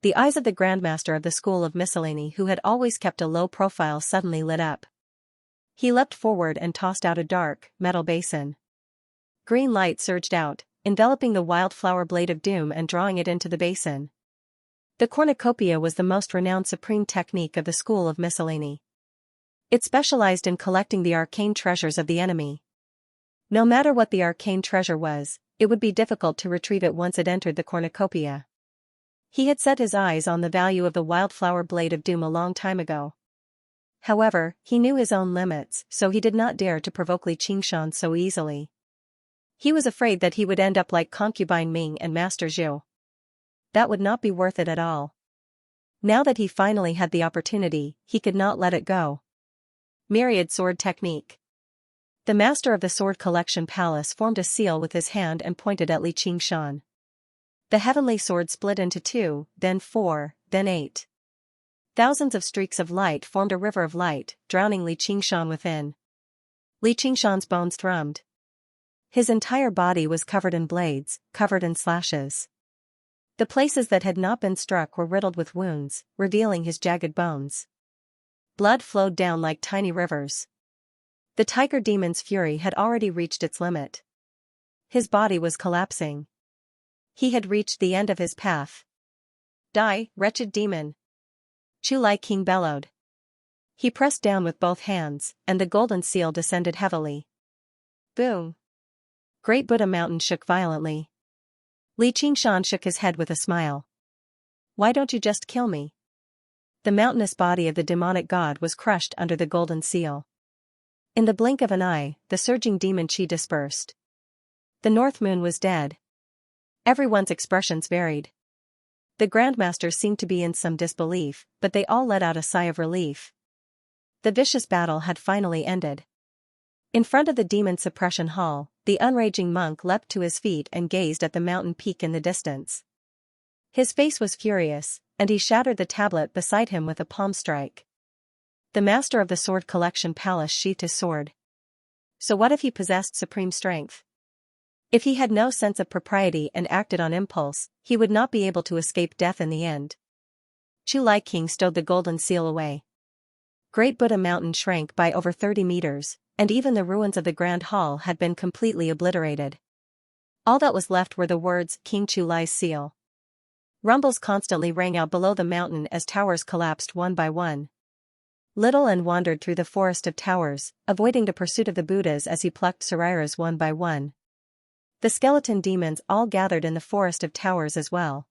The eyes of the Grandmaster of the School of Miscellany, who had always kept a low profile, suddenly lit up. He leapt forward and tossed out a dark, metal basin. Green light surged out, enveloping the wildflower blade of doom and drawing it into the basin. The cornucopia was the most renowned supreme technique of the School of Miscellany. It specialized in collecting the arcane treasures of the enemy. No matter what the arcane treasure was, it would be difficult to retrieve it once it entered the cornucopia. He had set his eyes on the value of the wildflower blade of doom a long time ago. However, he knew his own limits, so he did not dare to provoke Li Qingshan so easily. He was afraid that he would end up like Concubine Ming and Master Zhu. That would not be worth it at all. Now that he finally had the opportunity, he could not let it go. Myriad sword technique. The master of the Sword Collection Palace formed a seal with his hand and pointed at Li Qingshan. The heavenly sword split into 2, then 4, then 8. Thousands of streaks of light formed a river of light, drowning Li Qingshan within. Li Qingshan's bones thrummed. His entire body was covered in blades, covered in slashes. The places that had not been struck were riddled with wounds, revealing his jagged bones. Blood flowed down like tiny rivers. The tiger demon's fury had already reached its limit. His body was collapsing. He had reached the end of his path. Die, wretched demon! Chu Lai King bellowed. He pressed down with both hands, and the golden seal descended heavily. Boom! Great Buddha Mountain shook violently. Li Qingshan shook his head with a smile. Why don't you just kill me? The mountainous body of the demonic god was crushed under the golden seal. In the blink of an eye, the surging demon chi dispersed. The North Moon was dead. Everyone's expressions varied. The Grandmasters seemed to be in some disbelief, but they all let out a sigh of relief. The vicious battle had finally ended. In front of the demon suppression hall, the unraging monk leapt to his feet and gazed at the mountain peak in the distance. His face was furious, and he shattered the tablet beside him with a palm strike. The master of the sword collection palace sheathed his sword. So what if he possessed supreme strength? If he had no sense of propriety and acted on impulse, he would not be able to escape death in the end. Chu Lai King stowed the golden seal away. Great Buddha Mountain shrank by over 30 meters, and even the ruins of the Grand Hall had been completely obliterated. All that was left were the words, King Chu Lai's seal. Rumbles constantly rang out below the mountain as towers collapsed one by one. Little N wandered through the forest of towers, avoiding the pursuit of the Buddhas as he plucked sariras one by one. The skeleton demons all gathered in the forest of towers as well.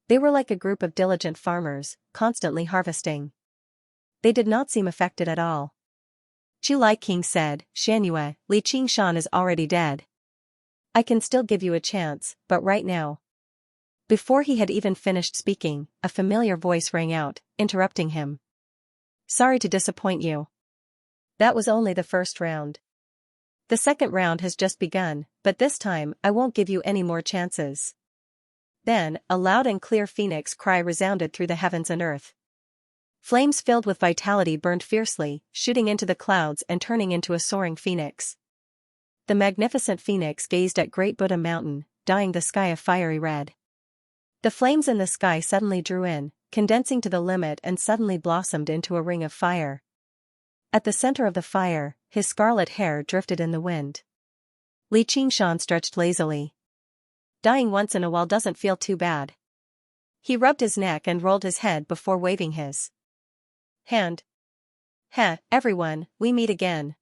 They were like a group of diligent farmers, constantly harvesting. They did not seem affected at all. Chu Lai King said, Xianxia, Li Qingshan is already dead. I can still give you a chance, but right now. Before he had even finished speaking, a familiar voice rang out, interrupting him. Sorry to disappoint you. That was only the first round. The second round has just begun, but this time, I won't give you any more chances. Then, a loud and clear phoenix cry resounded through the heavens and earth. Flames filled with vitality burned fiercely, shooting into the clouds and turning into a soaring phoenix. The magnificent phoenix gazed at Great Buddha Mountain, dyeing the sky a fiery red. The flames in the sky suddenly drew in, condensing to the limit and suddenly blossomed into a ring of fire. At the center of the fire, his scarlet hair drifted in the wind. Li Qingshan stretched lazily. Dying once in a while doesn't feel too bad. He rubbed his neck and rolled his head before waving his hand. Heh, everyone, we meet again.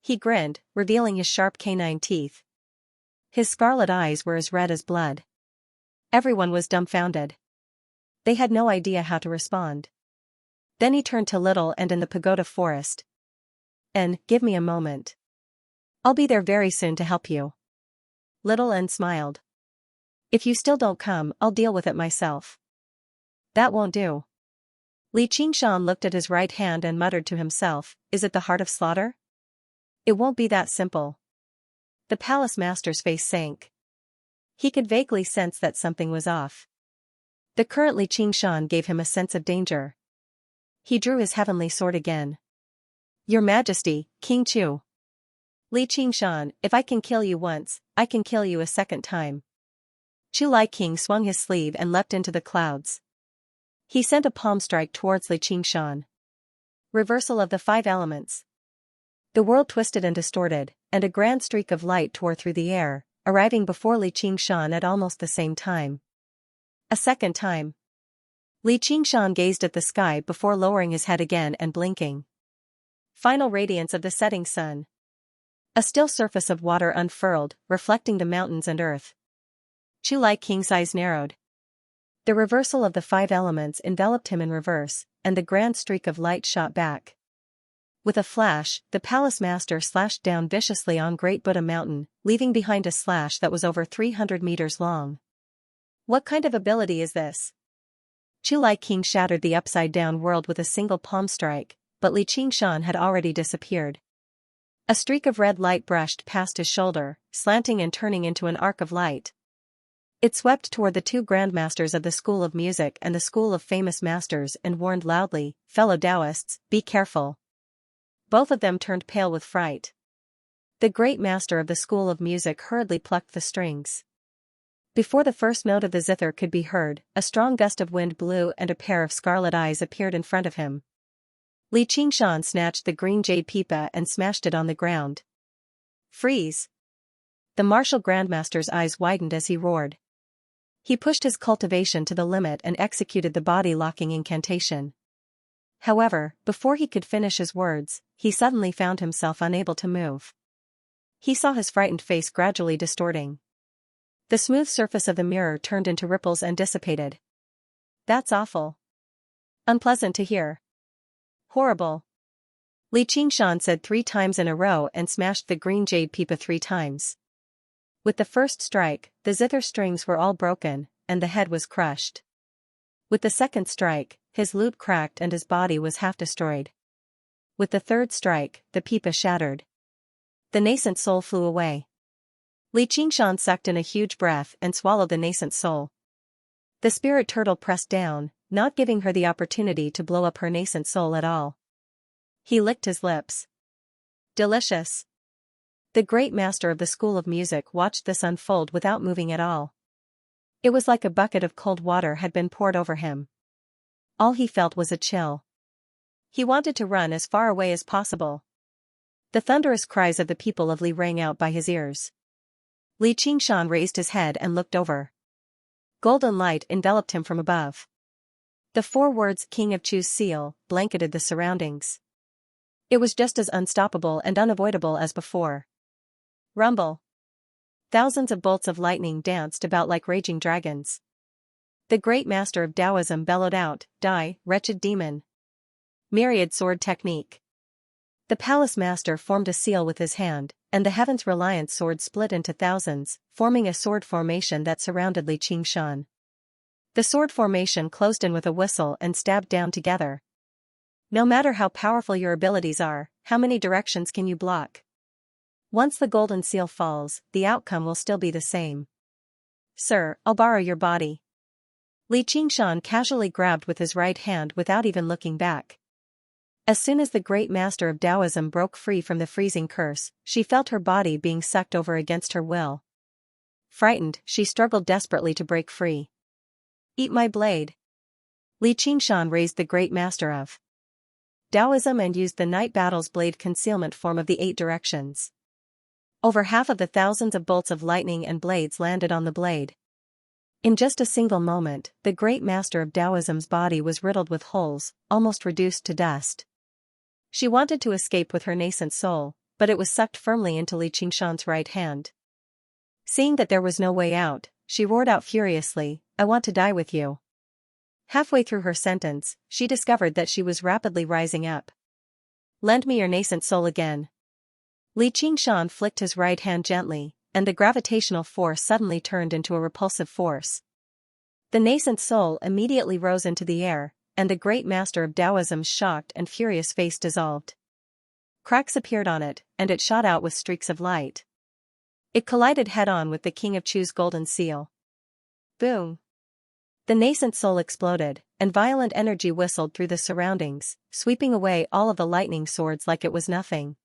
He grinned, revealing his sharp canine teeth. His scarlet eyes were as red as blood. Everyone was dumbfounded. They had no idea how to respond. Then he turned to Little and in the pagoda forest. And, give me a moment. I'll be there very soon to help you. Little N smiled. If you still don't come, I'll deal with it myself. That won't do. Li Qingshan looked at his right hand and muttered to himself, is it the heart of slaughter? It won't be that simple. The palace master's face sank. He could vaguely sense that something was off. The current Li Qingshan gave him a sense of danger. He drew his heavenly sword again. Your Majesty, King Chu. Li Qingshan, if I can kill you once, I can kill you a second time. Chu Lai King swung his sleeve and leapt into the clouds. He sent a palm strike towards Li Qingshan. Reversal of the 5 elements. The world twisted and distorted, and a grand streak of light tore through the air, arriving before Li Qingshan at almost the same time. A second time. Li Qingshan gazed at the sky before lowering his head again and blinking. Final radiance of the setting sun. A still surface of water unfurled, reflecting the mountains and earth. Chu Lai King's eyes narrowed. The reversal of the 5 elements enveloped him in reverse, and the grand streak of light shot back. With a flash, the palace master slashed down viciously on Great Buddha Mountain, leaving behind a slash that was over 300 meters long. What kind of ability is this? Chu Lai King shattered the upside-down world with a single palm strike, but Li Qingshan had already disappeared. A streak of red light brushed past his shoulder, slanting and turning into an arc of light. It swept toward the 2 grandmasters of the School of Music and the School of Famous Masters and warned loudly, fellow Taoists, be careful. Both of them turned pale with fright. The great master of the School of Music hurriedly plucked the strings. Before the first note of the zither could be heard, a strong gust of wind blew and a pair of scarlet eyes appeared in front of him. Li Qingshan snatched the green jade pipa and smashed it on the ground. Freeze! The martial grandmaster's eyes widened as he roared. He pushed his cultivation to the limit and executed the body-locking incantation. However, before he could finish his words, he suddenly found himself unable to move. He saw his frightened face gradually distorting. The smooth surface of the mirror turned into ripples and dissipated. That's awful. Unpleasant to hear. Horrible. Li Qingshan said 3 times in a row and smashed the green jade pipa 3 times. With the first strike, the zither strings were all broken, and the head was crushed. With the second strike, his lute cracked and his body was half destroyed. With the third strike, the pipa shattered. The nascent soul flew away. Li Qingshan sucked in a huge breath and swallowed the nascent soul. The spirit turtle pressed down, not giving her the opportunity to blow up her nascent soul at all. He licked his lips. Delicious. The great master of the school of music watched this unfold without moving at all. It was like a bucket of cold water had been poured over him. All he felt was a chill. He wanted to run as far away as possible. The thunderous cries of the people of Li rang out by his ears. Li Qingshan raised his head and looked over. Golden light enveloped him from above. The 4 words King of Chu's seal blanketed the surroundings. It was just as unstoppable and unavoidable as before. Rumble. Thousands of bolts of lightning danced about like raging dragons. The great master of Taoism bellowed out, "Die, wretched demon." Myriad sword technique. The palace master formed a seal with his hand, and the Heaven's Reliance sword split into thousands, forming a sword formation that surrounded Li Qingshan. The sword formation closed in with a whistle and stabbed down together. No matter how powerful your abilities are, how many directions can you block? Once the golden seal falls, the outcome will still be the same. Sir, I'll borrow your body. Li Qingshan casually grabbed with his right hand without even looking back. As soon as the great master of Taoism broke free from the freezing curse, she felt her body being sucked over against her will. Frightened, she struggled desperately to break free. Eat my blade. Li Qingshan raised the great master of Taoism and used the night battle's blade concealment form of the 8 directions. Over half of the thousands of bolts of lightning and blades landed on the blade. In just a single moment, the great master of Taoism's body was riddled with holes, almost reduced to dust. She wanted to escape with her nascent soul, but it was sucked firmly into Li Qingshan's right hand. Seeing that there was no way out, she roared out furiously, "I want to die with you." Halfway through her sentence, she discovered that she was rapidly rising up. "Lend me your nascent soul again." Li Qingshan flicked his right hand gently, and the gravitational force suddenly turned into a repulsive force. The nascent soul immediately rose into the air, and the great master of Taoism's shocked and furious face dissolved. Cracks appeared on it, and it shot out with streaks of light. It collided head-on with the King of Chu's golden seal. Boom! The nascent soul exploded, and violent energy whistled through the surroundings, sweeping away all of the lightning swords like it was nothing.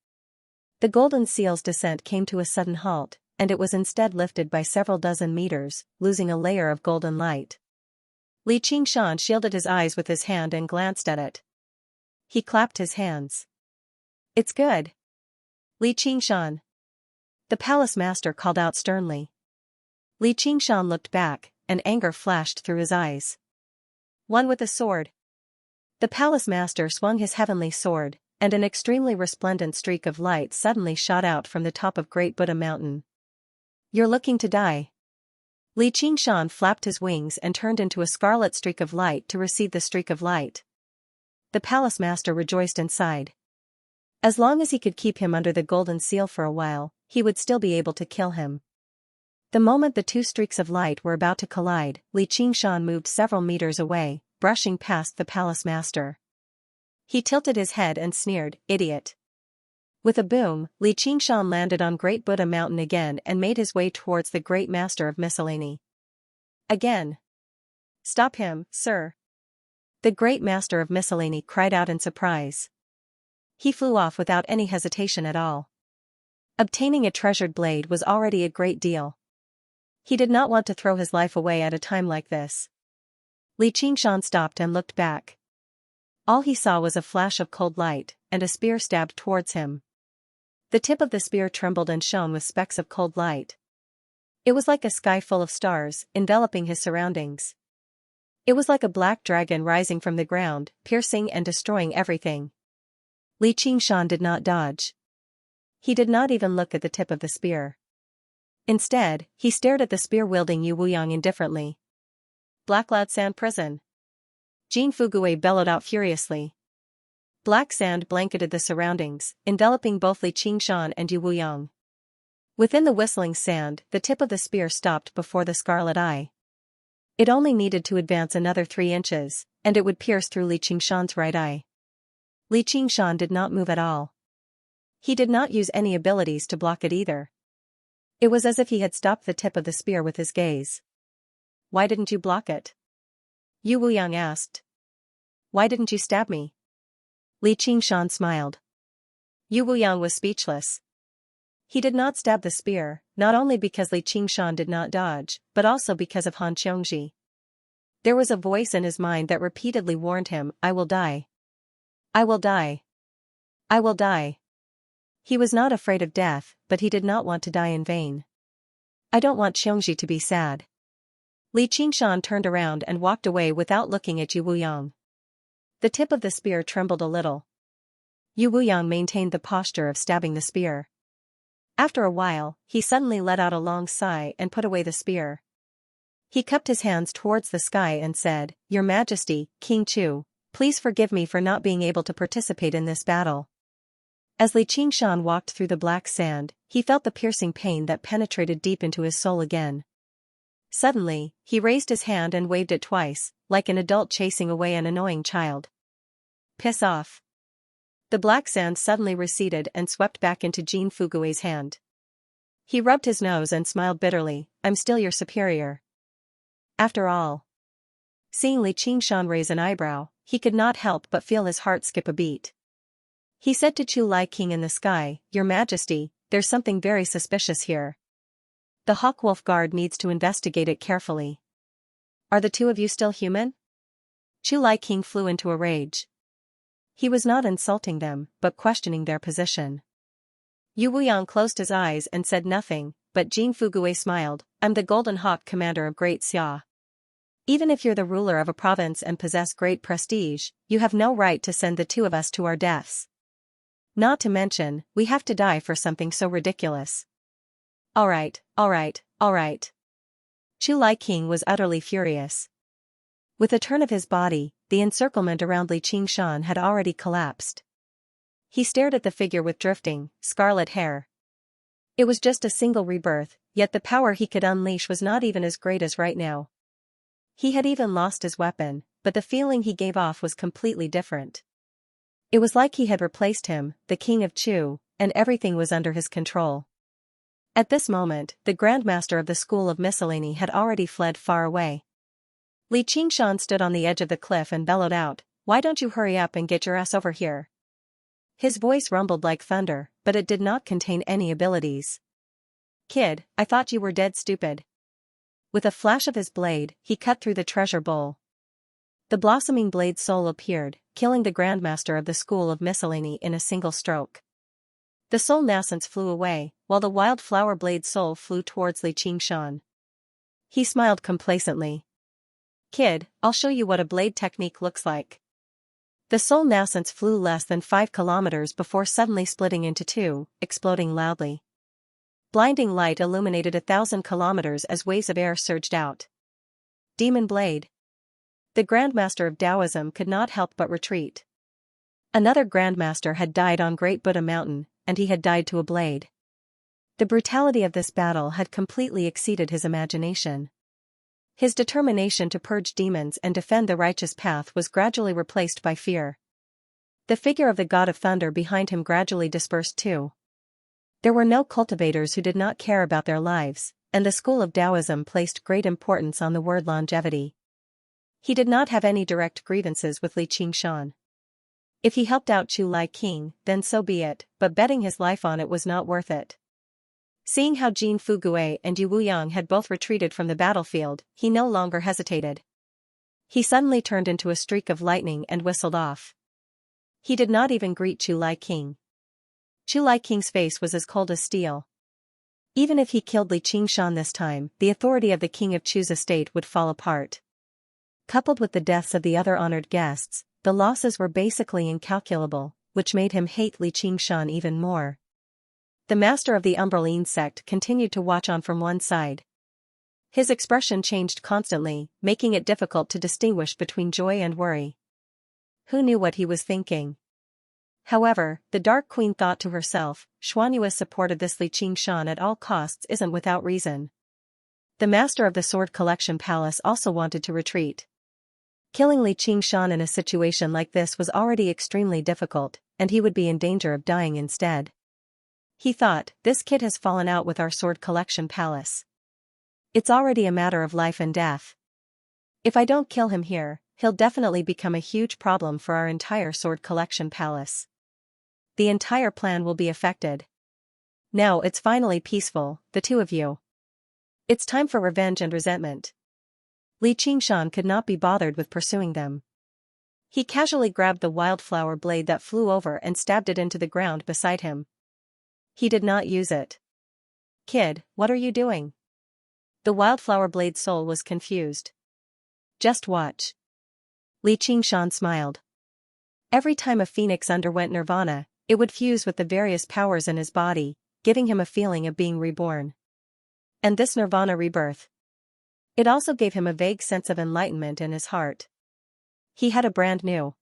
The golden seal's descent came to a sudden halt, and it was instead lifted by several dozen meters, losing a layer of golden light. Li Qingshan shielded his eyes with his hand and glanced at it. He clapped his hands. "It's good." Li Qingshan. The palace master called out sternly. Li Qingshan looked back, and anger flashed through his eyes. "One with a sword." The palace master swung his heavenly sword, and an extremely resplendent streak of light suddenly shot out from the top of Great Buddha Mountain. "You're looking to die." Li Qingshan flapped his wings and turned into a scarlet streak of light to receive the streak of light. The palace master rejoiced inside. As long as he could keep him under the golden seal for a while, he would still be able to kill him. The moment the 2 streaks of light were about to collide, Li Qingshan moved several meters away, brushing past the palace master. He tilted his head and sneered, "Idiot." With a boom, Li Qingshan landed on Great Buddha Mountain again and made his way towards the great master of miscellany. Again. "Stop him, sir." The great master of miscellany cried out in surprise. He flew off without any hesitation at all. Obtaining a treasured blade was already a great deal. He did not want to throw his life away at a time like this. Li Qingshan stopped and looked back. All he saw was a flash of cold light, and a spear stabbed towards him. The tip of the spear trembled and shone with specks of cold light. It was like a sky full of stars, enveloping his surroundings. It was like a black dragon rising from the ground, piercing and destroying everything. Li Qingshan did not dodge. He did not even look at the tip of the spear. Instead, he stared at the spear-wielding Yu Wuyang indifferently. Black Cloud Sand Prison. Jin Fugui bellowed out furiously. Black sand blanketed the surroundings, enveloping both Li Qingshan and Yu Wuyang. Within the whistling sand, the tip of the spear stopped before the scarlet eye. It only needed to advance another 3 inches, and it would pierce through Li Qingshan's right eye. Li Qingshan did not move at all. He did not use any abilities to block it either. It was as if he had stopped the tip of the spear with his gaze. Why didn't you block it? Yu Wuyang asked. Why didn't you stab me? Li Qingshan smiled. Yu Wuyang was speechless. He did not stab the spear, not only because Li Qingshan did not dodge, but also because of Han Xiongji. There was a voice in his mind that repeatedly warned him, I will die. I will die. I will die. He was not afraid of death, but he did not want to die in vain. I don't want Xiongji to be sad. Li Qingshan turned around and walked away without looking at Yu Wuyang. The tip of the spear trembled a little. Yu Wuyang maintained the posture of stabbing the spear. After a while, he suddenly let out a long sigh and put away the spear. He cupped his hands towards the sky and said, Your Majesty, King Chu, please forgive me for not being able to participate in this battle. As Li Qingshan walked through the black sand, he felt the piercing pain that penetrated deep into his soul again. Suddenly, he raised his hand and waved it twice, like an adult chasing away an annoying child. Piss off. The black sand suddenly receded and swept back into Jin Fugui's hand. He rubbed his nose and smiled bitterly, I'm still your superior. After all. Seeing Li Qingshan raise an eyebrow, he could not help but feel his heart skip a beat. He said to Chu Lai King in the sky, Your Majesty, there's something very suspicious here. The Hawkwolf Guard needs to investigate it carefully. Are the 2 of you still human? Chu Lai King flew into a rage. He was not insulting them, but questioning their position. Yu Wuyang closed his eyes and said nothing, but Jin Fugui smiled, I'm the Golden Hawk commander of Great Xia. Even if you're the ruler of a province and possess great prestige, you have no right to send the 2 of us to our deaths. Not to mention, we have to die for something so ridiculous. Alright, alright, alright. Chu Lai King was utterly furious. With a turn of his body, the encirclement around Li Qingshan had already collapsed. He stared at the figure with drifting, scarlet hair. It was just a single rebirth, yet the power he could unleash was not even as great as right now. He had even lost his weapon, but the feeling he gave off was completely different. It was like he had replaced him, the king of Chu, and everything was under his control. At this moment, the Grandmaster of the School of Miscellany had already fled far away. Li Qingshan stood on the edge of the cliff and bellowed out, Why don't you hurry up and get your ass over here? His voice rumbled like thunder, but it did not contain any abilities. Kid, I thought you were dead stupid. With a flash of his blade, he cut through the treasure bowl. The blossoming blade soul appeared, killing the Grandmaster of the School of Miscellany in a single stroke. The soul nascence flew away, while the wildflower blade soul flew towards Li Qingshan. He smiled complacently. Kid, I'll show you what a blade technique looks like. The soul nascence flew less than 5 kilometers before suddenly splitting into 2, exploding loudly. Blinding light illuminated 1,000 kilometers as waves of air surged out. Demon blade. The Grandmaster of Taoism could not help but retreat. Another Grandmaster had died on Great Buddha Mountain, and he had died to a blade. The brutality of this battle had completely exceeded his imagination. His determination to purge demons and defend the righteous path was gradually replaced by fear. The figure of the God of Thunder behind him gradually dispersed too. There were no cultivators who did not care about their lives, and the school of Taoism placed great importance on the word longevity. He did not have any direct grievances with Li Qingshan. If he helped out Chu Lai King, then so be it, but betting his life on it was not worth it. Seeing how Jin Fugui and Yu Wuyang had both retreated from the battlefield, he no longer hesitated. He suddenly turned into a streak of lightning and whistled off. He did not even greet Chu Lai King. Chu Lai King's face was as cold as steel. Even if he killed Li Qingshan this time, the authority of the king of Chu's estate would fall apart. Coupled with the deaths of the other honored guests, the losses were basically incalculable, which made him hate Li Qingshan even more. The master of the Umbraline sect continued to watch on from one side. His expression changed constantly, making it difficult to distinguish between joy and worry. Who knew what he was thinking? However, the Dark Queen thought to herself, Xianxia supported this Li Qingshan at all costs isn't without reason. The master of the Sword Collection Palace also wanted to retreat. Killing Li Qingshan in a situation like this was already extremely difficult, and he would be in danger of dying instead. He thought, this kid has fallen out with our Sword Collection Palace. It's already a matter of life and death. If I don't kill him here, he'll definitely become a huge problem for our entire Sword Collection Palace. The entire plan will be affected. Now it's finally peaceful, the two of you. It's time for revenge and resentment. Li Qingshan could not be bothered with pursuing them. He casually grabbed the wildflower blade that flew over and stabbed it into the ground beside him. He did not use it. Kid, what are you doing? The wildflower blade's soul was confused. Just watch. Li Qingshan smiled. Every time a phoenix underwent nirvana, it would fuse with the various powers in his body, giving him a feeling of being reborn. And this nirvana rebirth. It also gave him a vague sense of enlightenment in his heart. He had a brand new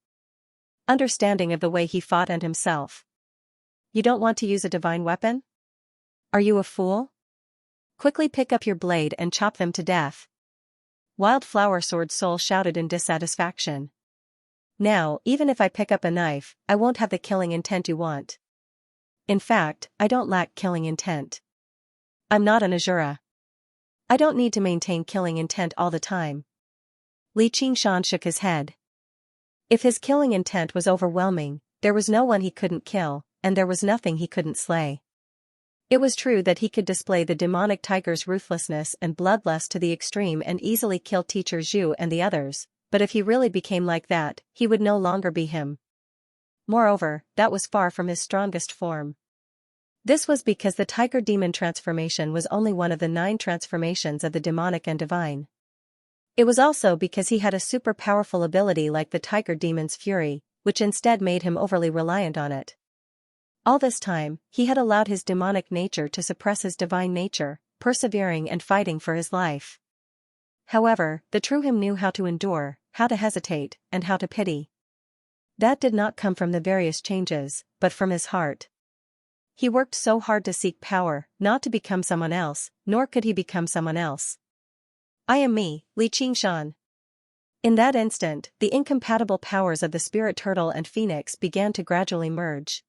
understanding of the way he fought and himself. You don't want to use a divine weapon? Are you a fool? Quickly pick up your blade and chop them to death. Wildflower Sword Soul shouted in dissatisfaction. Now, even if I pick up a knife, I won't have the killing intent you want. In fact, I don't lack killing intent. I'm not an Azura. I don't need to maintain killing intent all the time. Li Qingshan shook his head. If his killing intent was overwhelming, there was no one he couldn't kill, and there was nothing he couldn't slay. It was true that he could display the demonic tiger's ruthlessness and bloodlust to the extreme and easily kill Teacher Zhu and the others, but if he really became like that, he would no longer be him. Moreover, that was far from his strongest form. This was because the tiger demon transformation was only one of the 9 transformations of the demonic and divine. It was also because he had a super powerful ability like the tiger demon's fury, which instead made him overly reliant on it. All this time, he had allowed his demonic nature to suppress his divine nature, persevering and fighting for his life. However, the true him knew how to endure, how to hesitate, and how to pity. That did not come from the various changes, but from his heart. He worked so hard to seek power, not to become someone else, nor could he become someone else. I am me, Li Qingshan. In that instant, the incompatible powers of the spirit turtle and phoenix began to gradually merge.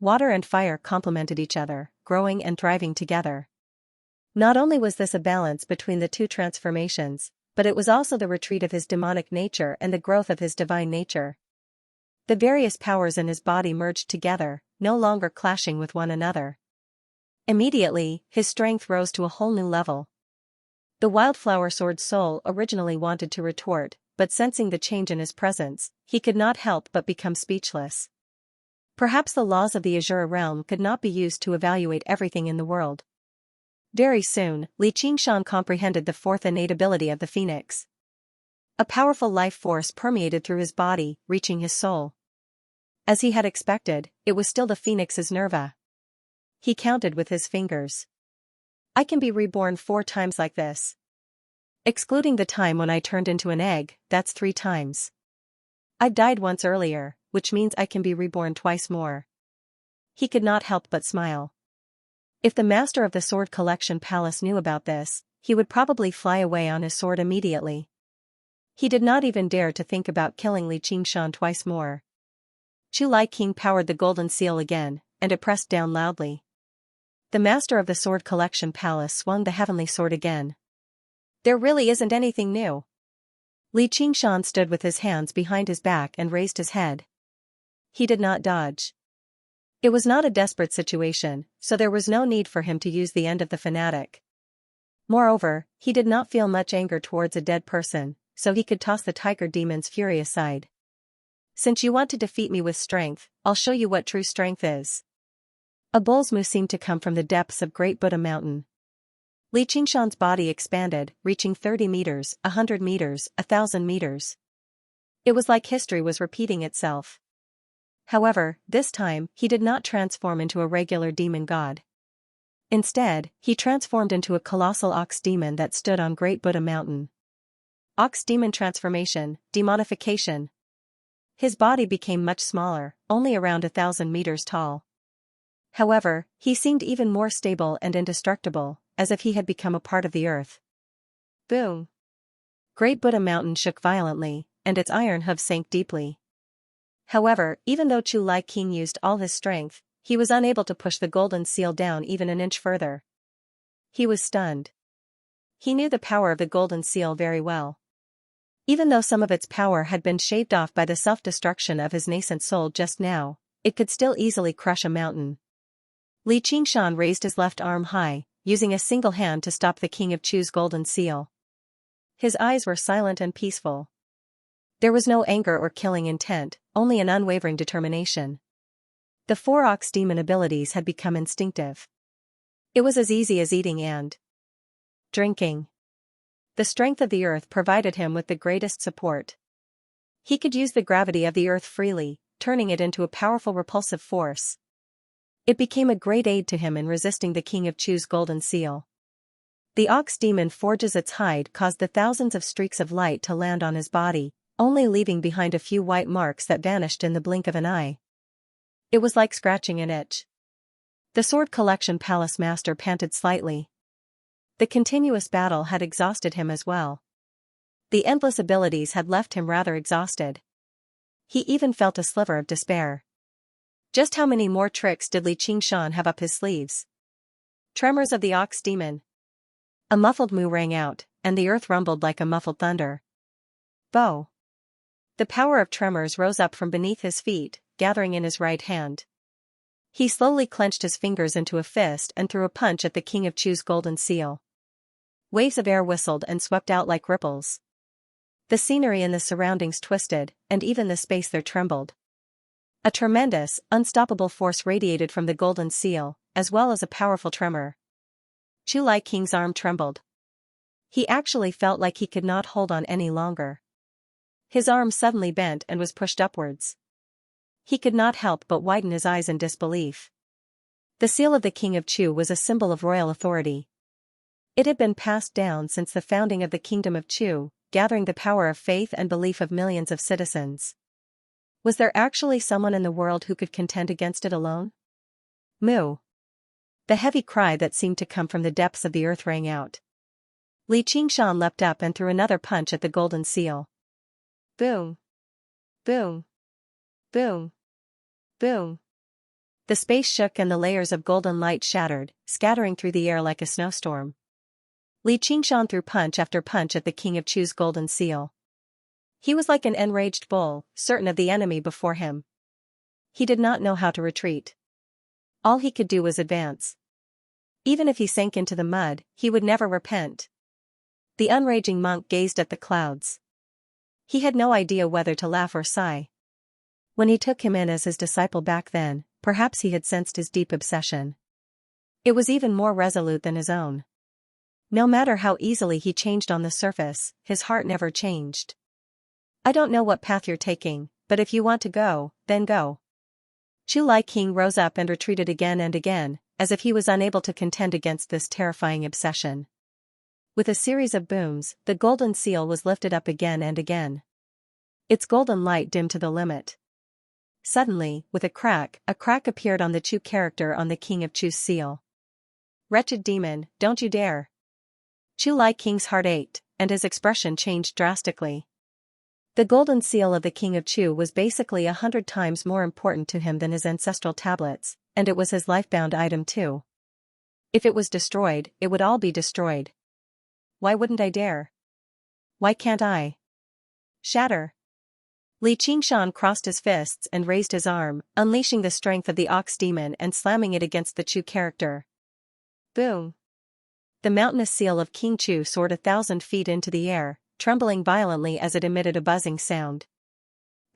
Water and fire complemented each other, growing and thriving together. Not only was this a balance between the 2 transformations, but it was also the retreat of his demonic nature and the growth of his divine nature. The various powers in his body merged together, no longer clashing with one another. Immediately, his strength rose to a whole new level. The wildflower sword soul originally wanted to retort, but sensing the change in his presence, he could not help but become speechless. Perhaps the laws of the Azura realm could not be used to evaluate everything in the world. Very soon, Li Qingshan comprehended the 4th innate ability of the phoenix. A powerful life force permeated through his body, reaching his soul. As he had expected, it was still the phoenix's nerva. He counted with his fingers. I can be reborn 4 times like this. Excluding the time when I turned into an egg, that's 3 times. I've died once earlier, which means I can be reborn twice more. He could not help but smile. If the master of the Sword Collection Palace knew about this, he would probably fly away on his sword immediately. He did not even dare to think about killing Li Qingshan twice more. Chu Lai King powered the golden seal again, and it pressed down loudly. The master of the Sword Collection Palace swung the heavenly sword again. There really isn't anything new. Li Qingshan stood with his hands behind his back and raised his head. He did not dodge. It was not a desperate situation, so there was no need for him to use the end of the fanatic. Moreover, he did not feel much anger towards a dead person, so he could toss the tiger demon's fury aside. Since you want to defeat me with strength, I'll show you what true strength is. A bull's moo seemed to come from the depths of Great Buddha Mountain. Li Qingshan's body expanded, reaching 30 meters, 100 meters, 1,000 meters. It was like history was repeating itself. However, this time, he did not transform into a regular demon god. Instead, he transformed into a colossal ox demon that stood on Great Buddha Mountain. Ox demon transformation, demonification. His body became much smaller, only around 1,000 meters tall. However, he seemed even more stable and indestructible, as if he had become a part of the earth. Boom! Great Buddha Mountain shook violently, and its iron hooves sank deeply. However, even though Chu Lai King used all his strength, he was unable to push the golden seal down even an inch further. He was stunned. He knew the power of the golden seal very well. Even though some of its power had been shaved off by the self-destruction of his nascent soul just now, it could still easily crush a mountain. Li Qingshan raised his left arm high, using a single hand to stop the King of Chu's golden seal. His eyes were silent and peaceful. There was no anger or killing intent, only an unwavering determination. The 4 ox demon abilities had become instinctive. It was as easy as eating and drinking. The strength of the earth provided him with the greatest support. He could use the gravity of the earth freely, turning it into a powerful repulsive force. It became a great aid to him in resisting the King of Chu's golden seal. The ox demon forges its hide caused the thousands of streaks of light to land on his body, only leaving behind a few white marks that vanished in the blink of an eye. It was like scratching an itch. The Sword Collection Palace Master panted slightly. The continuous battle had exhausted him as well. The endless abilities had left him rather exhausted. He even felt a sliver of despair. Just how many more tricks did Li Qingshan have up his sleeves? Tremors of the ox demon. A muffled moo rang out, and the earth rumbled like a muffled thunder. Bow. The power of tremors rose up from beneath his feet, gathering in his right hand. He slowly clenched his fingers into a fist and threw a punch at the King of Chu's golden seal. Waves of air whistled and swept out like ripples. The scenery and the surroundings twisted, and even the space there trembled. A tremendous, unstoppable force radiated from the golden seal, as well as a powerful tremor. Chu Lai King's arm trembled. He actually felt like he could not hold on any longer. His arm suddenly bent and was pushed upwards. He could not help but widen his eyes in disbelief. The seal of the King of Chu was a symbol of royal authority. It had been passed down since the founding of the Kingdom of Chu, gathering the power of faith and belief of millions of citizens. Was there actually someone in the world who could contend against it alone? Moo. The heavy cry that seemed to come from the depths of the earth rang out. Li Qingshan leapt up and threw another punch at the golden seal. Boom. Boom. Boom. Boom. The space shook and the layers of golden light shattered, scattering through the air like a snowstorm. Li Qingshan threw punch after punch at the King of Chu's golden seal. He was like an enraged bull, certain of the enemy before him. He did not know how to retreat. All he could do was advance. Even if he sank into the mud, he would never repent. The unraging monk gazed at the clouds. He had no idea whether to laugh or sigh. When he took him in as his disciple back then, perhaps he had sensed his deep obsession. It was even more resolute than his own. No matter how easily he changed on the surface, his heart never changed. I don't know what path you're taking, but if you want to go, then go. Chu Lai King rose up and retreated again and again, as if he was unable to contend against this terrifying obsession. With a series of booms, the golden seal was lifted up again and again. Its golden light dimmed to the limit. Suddenly, with a crack appeared on the Chu character on the King of Chu's seal. Wretched demon, don't you dare! Chu Lai King's heart ached, and his expression changed drastically. The golden seal of the King of Chu was basically 100 times more important to him than his ancestral tablets, and it was his life-bound item too. If it was destroyed, it would all be destroyed. Why wouldn't I dare? Why can't I? Shatter! Li Qingshan crossed his fists and raised his arm, unleashing the strength of the ox demon and slamming it against the Chu character. Boom! The mountainous seal of King Chu soared 1,000 feet into the air, trembling violently as it emitted a buzzing sound.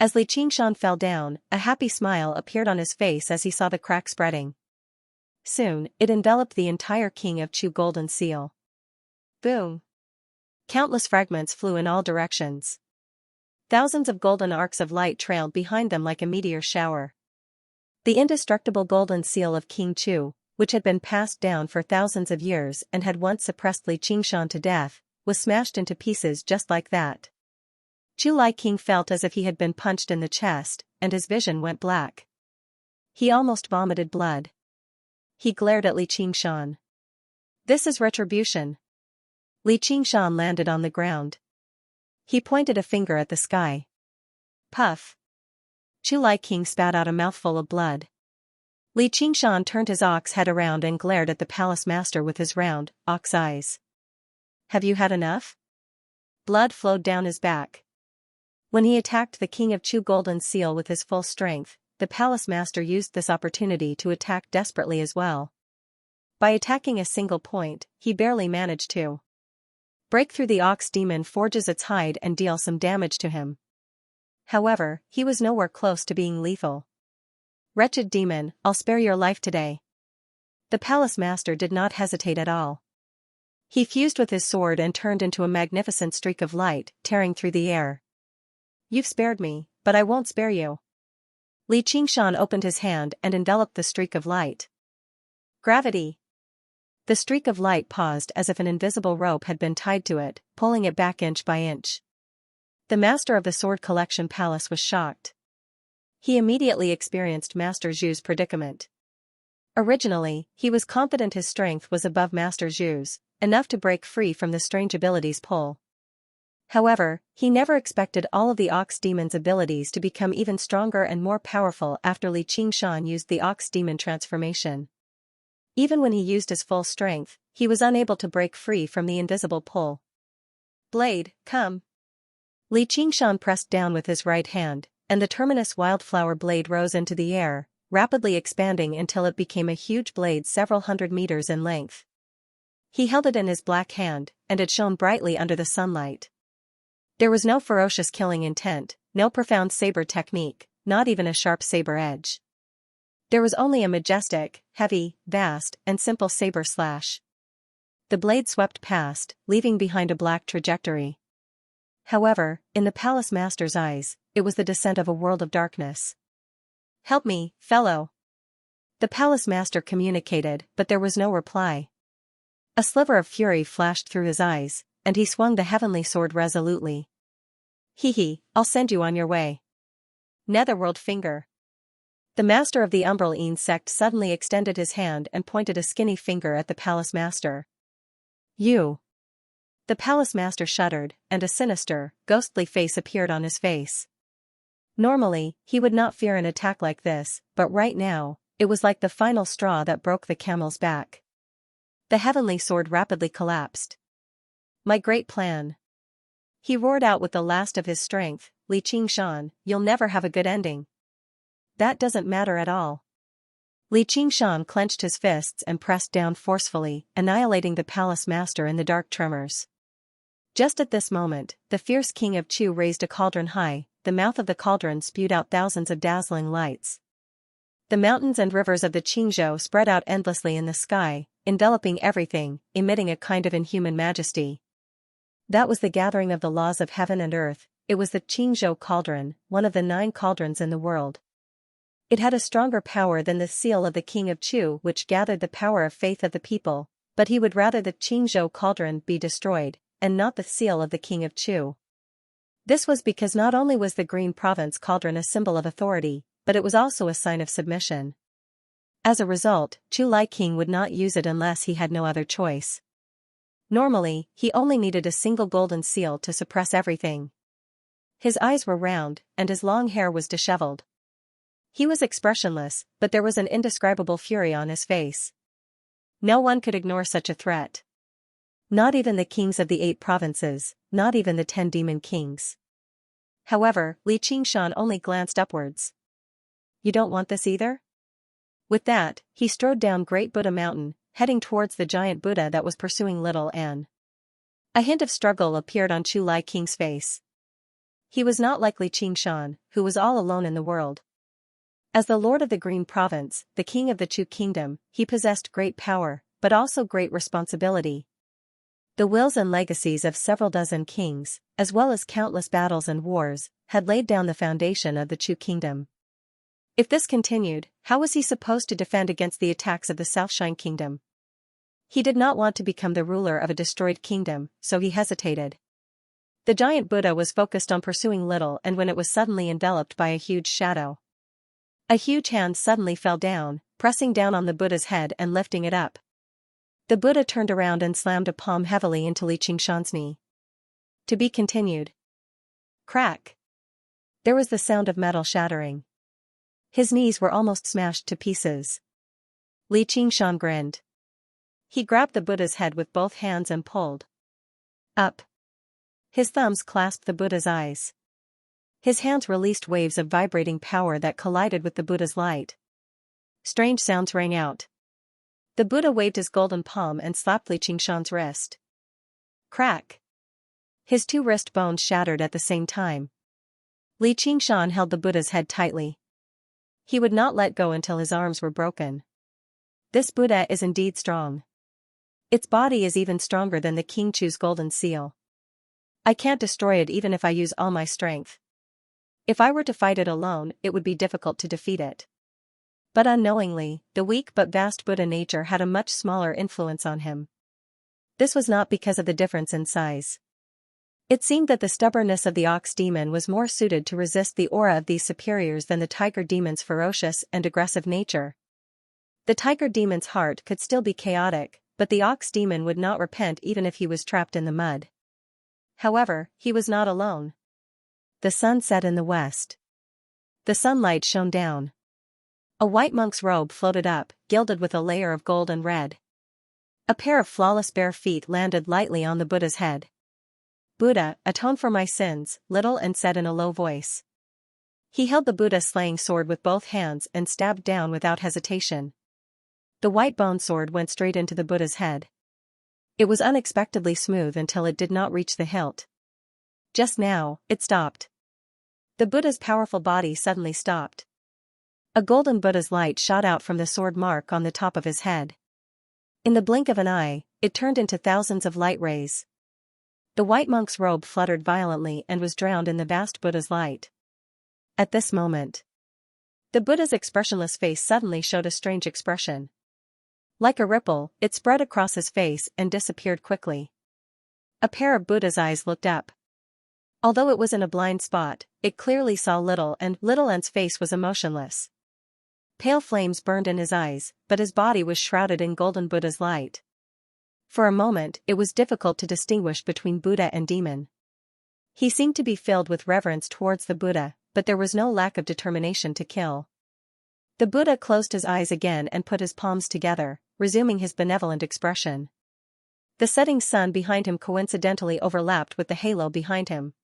As Li Qingshan fell down, a happy smile appeared on his face as he saw the crack spreading. Soon, it enveloped the entire King of Chu golden seal. Boom! Countless fragments flew in all directions. Thousands of golden arcs of light trailed behind them like a meteor shower. The indestructible golden seal of King Chu, which had been passed down for thousands of years and had once suppressed Li Qingshan to death, was smashed into pieces just like that. Chu Lai King felt as if he had been punched in the chest, and his vision went black. He almost vomited blood. He glared at Li Qingshan. This is retribution. Li Qingshan landed on the ground. He pointed a finger at the sky. Puff. Chu Lai King spat out a mouthful of blood. Li Qingshan turned his ox head around and glared at the palace master with his round, ox eyes. Have you had enough? Blood flowed down his back. When he attacked the king of Chu Golden Seal with his full strength, the palace master used this opportunity to attack desperately as well. By attacking a single point, he barely managed to break through the ox demon forge's its hide and deal some damage to him. However, he was nowhere close to being lethal. Wretched demon, I'll spare your life today. The palace master did not hesitate at all. He fused with his sword and turned into a magnificent streak of light, tearing through the air. You've spared me, but I won't spare you. Li Qingshan opened his hand and enveloped the streak of light. Gravity. The streak of light paused as if an invisible rope had been tied to it, pulling it back inch by inch. The master of the Sword Collection Palace was shocked. He immediately experienced Master Zhu's predicament. Originally, he was confident his strength was above Master Zhu's, enough to break free from the strange ability's pull. However, he never expected all of the Ox Demon's abilities to become even stronger and more powerful after Li Qingshan used the Ox Demon transformation. Even when he used his full strength, he was unable to break free from the invisible pull. Blade, come. Li Qingshan pressed down with his right hand, and the terminus wildflower blade rose into the air, rapidly expanding until it became a huge blade several hundred meters in length. He held it in his black hand, and it shone brightly under the sunlight. There was no ferocious killing intent, no profound saber technique, not even a sharp saber edge. There was only a majestic, heavy, vast, and simple saber slash. The blade swept past, leaving behind a black trajectory. However, in the palace master's eyes, it was the descent of a world of darkness. Help me, fellow. The palace master communicated, but there was no reply. A sliver of fury flashed through his eyes, and he swung the heavenly sword resolutely. Hee, I'll send you on your way. Netherworld finger. The master of the Umbral sect suddenly extended his hand and pointed a skinny finger at the palace master. You. The palace master shuddered, and a sinister, ghostly face appeared on his face. Normally, he would not fear an attack like this, but right now, it was like the final straw that broke the camel's back. The heavenly sword rapidly collapsed. My great plan. He roared out with the last of his strength, Li Qingshan, you'll never have a good ending. That doesn't matter at all. Li Qingshan clenched his fists and pressed down forcefully, annihilating the palace master in the dark tremors. Just at this moment, the fierce king of Chu raised a cauldron high, the mouth of the cauldron spewed out thousands of dazzling lights. The mountains and rivers of the Qingzhou spread out endlessly in the sky, enveloping everything, emitting a kind of inhuman majesty. That was the gathering of the laws of heaven and earth. It was the Qingzhou cauldron, one of the 9 cauldrons in the world. It had a stronger power than the seal of the king of Chu, which gathered the power of faith of the people, but he would rather the Qingzhou cauldron be destroyed, and not the seal of the king of Chu. This was because not only was the Green Province cauldron a symbol of authority, but it was also a sign of submission. As a result, Chu Lai King would not use it unless he had no other choice. Normally, he only needed a single golden seal to suppress everything. His eyes were round, and his long hair was disheveled. He was expressionless, but there was an indescribable fury on his face. No one could ignore such a threat. Not even the kings of the 8 provinces, not even the 10 demon kings. However, Li Qingshan only glanced upwards. You don't want this either? With that, he strode down Great Buddha Mountain, heading towards the giant Buddha that was pursuing little Anne. A hint of struggle appeared on Chu Lai King's face. He was not like Li Qingshan, who was all alone in the world. As the lord of the Green Province, the king of the Chu Kingdom, he possessed great power, but also great responsibility. The wills and legacies of several dozen kings, as well as countless battles and wars, had laid down the foundation of the Chu Kingdom. If this continued, how was he supposed to defend against the attacks of the Southshine Kingdom? He did not want to become the ruler of a destroyed kingdom, so he hesitated. The giant Buddha was focused on pursuing little, and when it was suddenly enveloped by a huge shadow. A huge hand suddenly fell down, pressing down on the Buddha's head and lifting it up. The Buddha turned around and slammed a palm heavily into Xianxia's knee. To be continued. Crack. There was the sound of metal shattering. His knees were almost smashed to pieces. Xianxia grinned. He grabbed the Buddha's head with both hands and pulled up. His thumbs clasped the Buddha's eyes. His hands released waves of vibrating power that collided with the Buddha's light. Strange sounds rang out. The Buddha waved his golden palm and slapped Xianxia's wrist. Crack. His two wrist bones shattered at the same time. Xianxia held the Buddha's head tightly. He would not let go until his arms were broken. This Buddha is indeed strong. Its body is even stronger than the King Chu's golden seal. I can't destroy it even if I use all my strength. If I were to fight it alone, it would be difficult to defeat it. But unknowingly, the weak but vast Buddha nature had a much smaller influence on him. This was not because of the difference in size. It seemed that the stubbornness of the ox demon was more suited to resist the aura of these superiors than the tiger demon's ferocious and aggressive nature. The tiger demon's heart could still be chaotic, but the ox demon would not repent even if he was trapped in the mud. However, he was not alone. The sun set in the west. The sunlight shone down. A white monk's robe floated up, gilded with a layer of gold and red. A pair of flawless bare feet landed lightly on the Buddha's head. Buddha, atone for my sins, little and said in a low voice. He held the Buddha's slaying sword with both hands and stabbed down without hesitation. The white bone sword went straight into the Buddha's head. It was unexpectedly smooth until it did not reach the hilt. Just now, it stopped. The Buddha's powerful body suddenly stopped. A golden Buddha's light shot out from the sword mark on the top of his head. In the blink of an eye, it turned into thousands of light rays. The white monk's robe fluttered violently and was drowned in the vast Buddha's light. At this moment, the Buddha's expressionless face suddenly showed a strange expression. Like a ripple, it spread across his face and disappeared quickly. A pair of Buddha's eyes looked up. Although it was in a blind spot, it clearly saw Little An's face was emotionless. Pale flames burned in his eyes, but his body was shrouded in golden Buddha's light. For a moment, it was difficult to distinguish between Buddha and demon. He seemed to be filled with reverence towards the Buddha, but there was no lack of determination to kill. The Buddha closed his eyes again and put his palms together, resuming his benevolent expression. The setting sun behind him coincidentally overlapped with the halo behind him.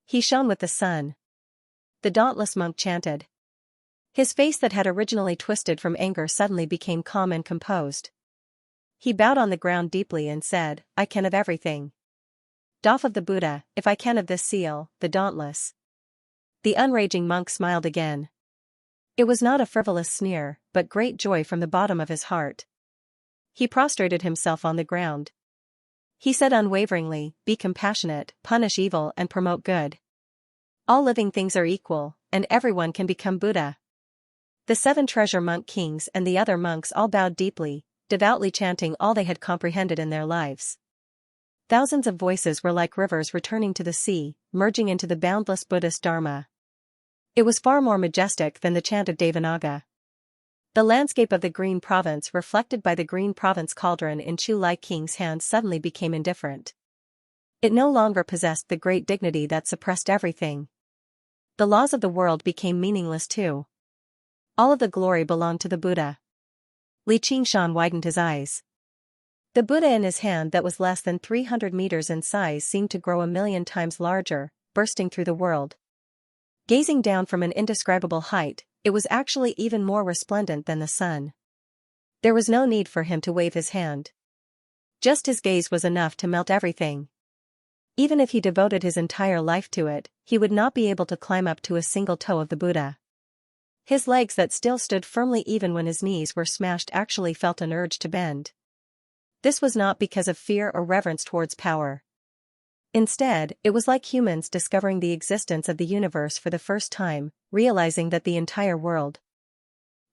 He shone with the sun. The dauntless monk chanted. His face that had originally twisted from anger suddenly became calm and composed. He bowed on the ground deeply and said, I can of everything. Doff of the Buddha, if I can of this seal, the dauntless. The unraging monk smiled again. It was not a frivolous sneer, but great joy from the bottom of his heart. He prostrated himself on the ground. He said unwaveringly, be compassionate, punish evil and promote good. All living things are equal, and everyone can become Buddha. The 7 treasure monk kings and the other monks all bowed deeply, devoutly chanting all they had comprehended in their lives. Thousands of voices were like rivers returning to the sea, merging into the boundless Buddhist Dharma. It was far more majestic than the chant of Devanaga. The landscape of the Green Province reflected by the Green Province cauldron in Chu Lai King's hands suddenly became indifferent. It no longer possessed the great dignity that suppressed everything. The laws of the world became meaningless too. All of the glory belonged to the Buddha. Xianxia widened his eyes. The Buddha in his hand that was less than 300 meters in size seemed to grow 1,000,000 times larger, bursting through the world. Gazing down from an indescribable height, it was actually even more resplendent than the sun. There was no need for him to wave his hand. Just his gaze was enough to melt everything. Even if he devoted his entire life to it, he would not be able to climb up to a single toe of the Buddha. His legs that still stood firmly even when his knees were smashed actually felt an urge to bend. This was not because of fear or reverence towards power. Instead, it was like humans discovering the existence of the universe for the first time, realizing that the entire world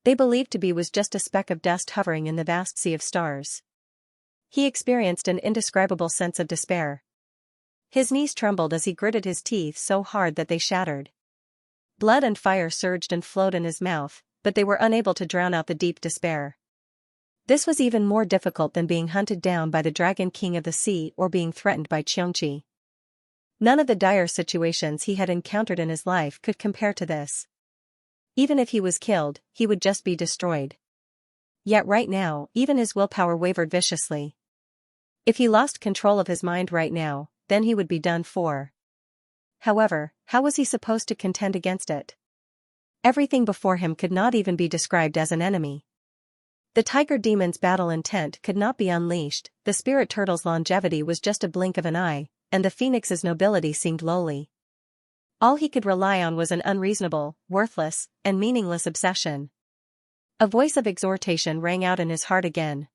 they believed to be was just a speck of dust hovering in the vast sea of stars. He experienced an indescribable sense of despair. His knees trembled as he gritted his teeth so hard that they shattered. Blood and fire surged and flowed in his mouth, but they were unable to drown out the deep despair. This was even more difficult than being hunted down by the Dragon King of the Sea or being threatened by Xianxia. None of the dire situations he had encountered in his life could compare to this. Even if he was killed, he would just be destroyed. Yet right now, even his willpower wavered viciously. If he lost control of his mind right now, then he would be done for. However, how was he supposed to contend against it? Everything before him could not even be described as an enemy. The tiger demon's battle intent could not be unleashed, the spirit turtle's longevity was just a blink of an eye, and the phoenix's nobility seemed lowly. All he could rely on was an unreasonable, worthless, and meaningless obsession. A voice of exhortation rang out in his heart again.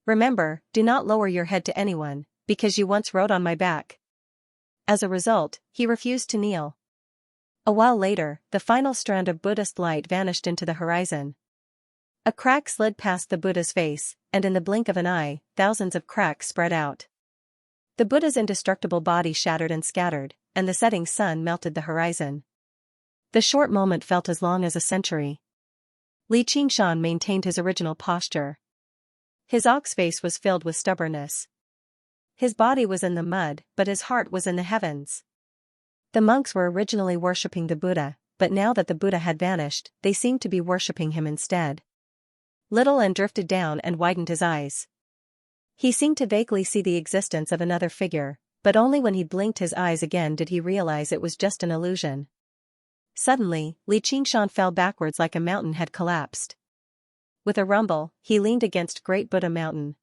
Remember, do not lower your head to anyone, because you once rode on my back. As a result, he refused to kneel. A while later, the final strand of Buddhist light vanished into the horizon. A crack slid past the Buddha's face, and in the blink of an eye, thousands of cracks spread out. The Buddha's indestructible body shattered and scattered, and the setting sun melted the horizon. The short moment felt as long as a century. Li Qingshan maintained his original posture. His ox face was filled with stubbornness. His body was in the mud, but his heart was in the heavens. The monks were originally worshipping the Buddha, but now that the Buddha had vanished, they seemed to be worshipping him instead. Little N drifted down and widened his eyes. He seemed to vaguely see the existence of another figure, but only when he blinked his eyes again did he realize it was just an illusion. Suddenly, Li Qingshan fell backwards like a mountain had collapsed. With a rumble, he leaned against Great Buddha Mountain.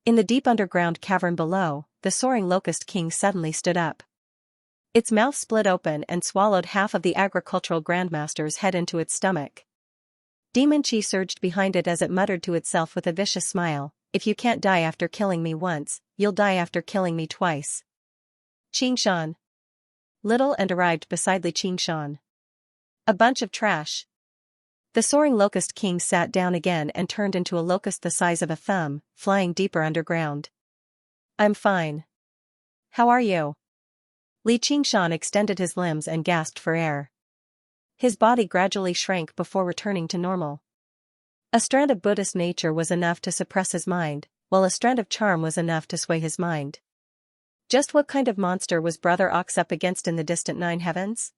In the deep underground cavern below, the soaring Locust King suddenly stood up. Its mouth split open and swallowed half of the agricultural grandmaster's head into its stomach. Demon Chi surged behind it as it muttered to itself with a vicious smile, "If you can't die after killing me once, you'll die after killing me twice." Qingshan. Little and arrived beside Li Qingshan. A bunch of trash. The soaring Locust King sat down again and turned into a locust the size of a thumb, flying deeper underground. "I'm fine. How are you?" Li Qingshan extended his limbs and gasped for air. His body gradually shrank before returning to normal. A strand of Buddhist nature was enough to suppress his mind, while a strand of charm was enough to sway his mind. Just what kind of monster was Brother Ox up against in the distant 9 heavens?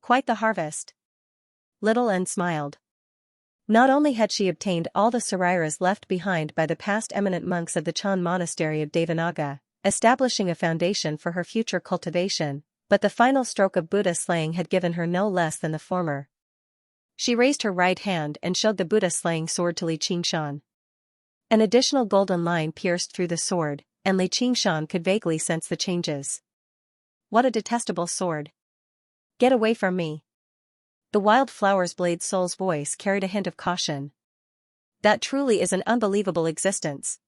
Quite the harvest. Little N smiled. Not only had she obtained all the Sarairas left behind by the past eminent monks of the Chan monastery of Devanaga, establishing a foundation for her future cultivation, but the final stroke of Buddha slaying had given her no less than the former. She raised her right hand and showed the Buddha slaying sword to Li Qingshan. An additional golden line pierced through the sword, and Li Qingshan could vaguely sense the changes. "What a detestable sword. Get away from me." The Wildflower's Blade Soul's voice carried a hint of caution. "That truly is an unbelievable existence."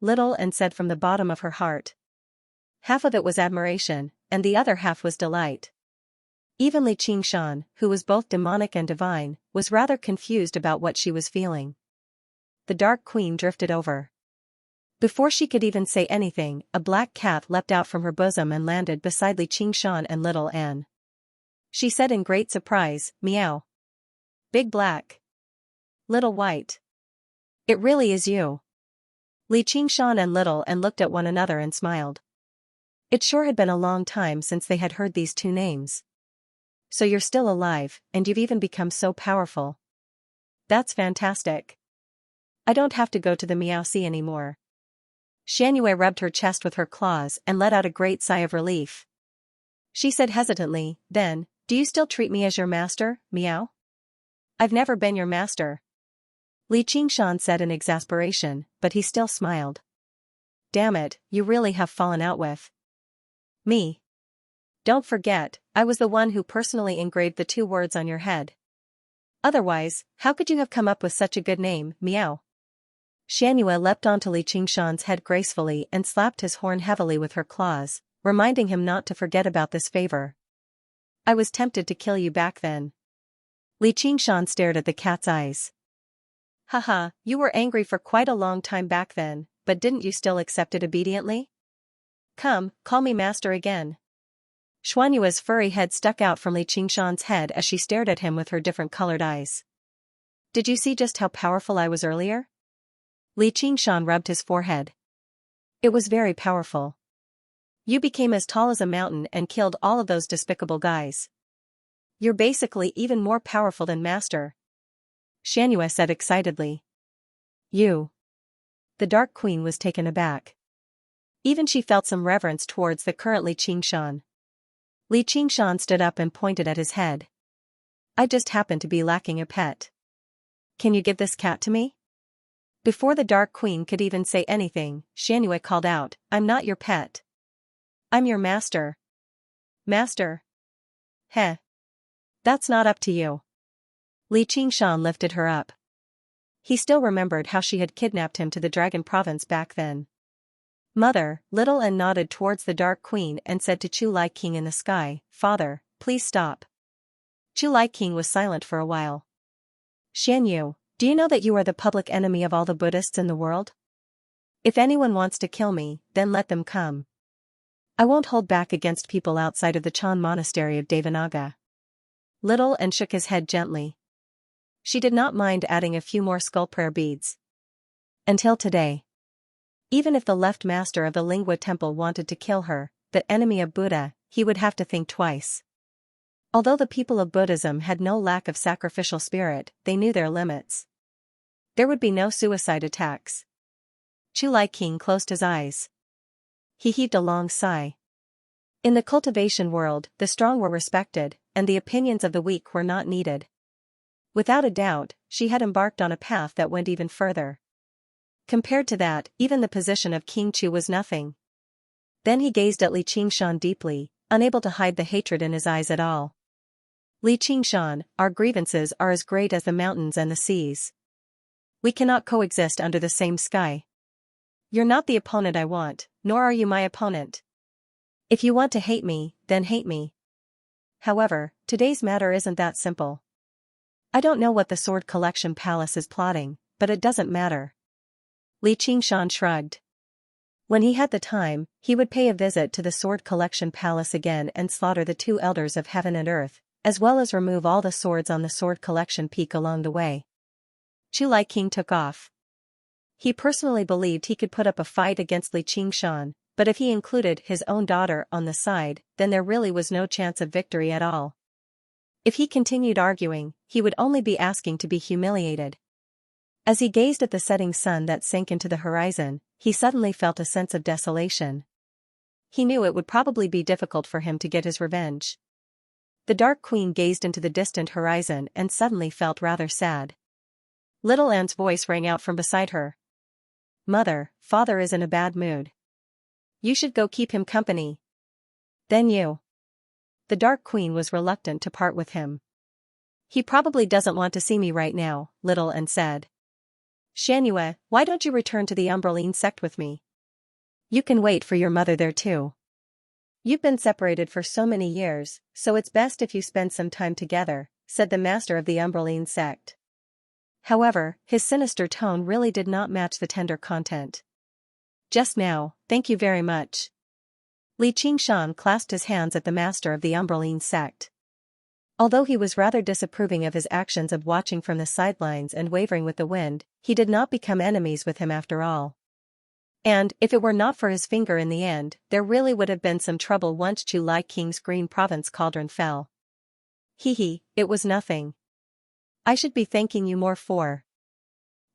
Little and said from the bottom of her heart. Half of it was admiration, and the other half was delight. Even Li Qingshan, who was both demonic and divine, was rather confused about what she was feeling. The Dark Queen drifted over. Before she could even say anything, a black cat leapt out from her bosom and landed beside Li Qingshan and Little Anne. She said in great surprise, "Meow. Big Black. Little White. It really is you." Li Qingshan and Little Anne looked at one another and smiled. It sure had been a long time since they had heard these two names. "So you're still alive, and you've even become so powerful. That's fantastic. I don't have to go to the Meow Sea anymore." Xianxia rubbed her chest with her claws and let out a great sigh of relief. She said hesitantly, "Then, do you still treat me as your master, Meow?" "I've never been your master." Li Qingshan said in exasperation, but he still smiled. "Damn it, you really have fallen out with me. Don't forget, I was the one who personally engraved the 2 words on your head. Otherwise, how could you have come up with such a good name, Meow?" Xianxia leapt onto Li Qingshan's head gracefully and slapped his horn heavily with her claws, reminding him not to forget about this favor. I was tempted to kill you back then. Li Qingshan stared at the cat's eyes. Haha, you were angry for quite a long time back then, but didn't you still accept it obediently? Come, call me master again. Xuanyue's furry head stuck out from Li Qingshan's head as she stared at him with her different colored eyes. Did you see just how powerful I was earlier? Li Qingshan rubbed his forehead. It was very powerful. You became as tall as a mountain and killed all of those despicable guys. You're basically even more powerful than master. Xianxia said excitedly. You. The Dark Queen was taken aback. Even she felt some reverence towards the current Li Qingshan. Li Qingshan stood up and pointed at his head. I just happen to be lacking a pet. Can you give this cat to me? Before the Dark Queen could even say anything, Xianxia called out, I'm not your pet. I'm your master. Master? Heh. That's not up to you. Li Qingshan lifted her up. He still remembered how she had kidnapped him to the Dragon Province back then. Mother, Little N nodded towards the Dark Queen and said to Chu Lai King in the sky, Father, please stop. Chu Lai King was silent for a while. Xianyu, do you know that you are the public enemy of all the Buddhists in the world? If anyone wants to kill me, then let them come. I won't hold back against people outside of the Chan Monastery of Devanaga. Little N shook his head gently. She did not mind adding a few more skull prayer beads. Until today. Even if the left master of the Lingua Temple wanted to kill her, the enemy of Buddha, he would have to think twice. Although the people of Buddhism had no lack of sacrificial spirit, they knew their limits. There would be no suicide attacks. Chu Lai King closed his eyes. He heaved a long sigh. In the cultivation world, the strong were respected, and the opinions of the weak were not needed. Without a doubt, she had embarked on a path that went even further. Compared to that, even the position of King Chu was nothing. Then he gazed at Li Qingshan deeply, unable to hide the hatred in his eyes at all. Li Qingshan, our grievances are as great as the mountains and the seas. We cannot coexist under the same sky. You're not the opponent I want, nor are you my opponent. If you want to hate me, then hate me. However, today's matter isn't that simple. I don't know what the Sword Collection Palace is plotting, but it doesn't matter. Li Qingshan shrugged. When he had the time, he would pay a visit to the Sword Collection Palace again and slaughter the two elders of heaven and earth, as well as remove all the swords on the Sword Collection Peak along the way. Chu Lai King took off. He personally believed he could put up a fight against Li Qingshan, but if he included his own daughter on the side, then there really was no chance of victory at all. If he continued arguing, he would only be asking to be humiliated. As he gazed at the setting sun that sank into the horizon, he suddenly felt a sense of desolation. He knew it would probably be difficult for him to get his revenge. The Dark Queen gazed into the distant horizon and suddenly felt rather sad. Little Anne's voice rang out from beside her. Mother, father is in a bad mood. You should go keep him company. Then you. The Dark Queen was reluctant to part with him. He probably doesn't want to see me right now, Little Anne said. Xianxia, why don't you return to the Umbraline sect with me? You can wait for your mother there too. You've been separated for so many years, so it's best if you spend some time together, said the master of the Umbraline sect. However, his sinister tone really did not match the tender content. Just now, thank you very much. Li Qingshan clasped his hands at the master of the Umbraline sect. Although he was rather disapproving of his actions of watching from the sidelines and wavering with the wind, he did not become enemies with him after all. And, if it were not for his finger in the end, there really would have been some trouble once Chu Lai King's Green Province cauldron fell. It was nothing. I should be thanking you more for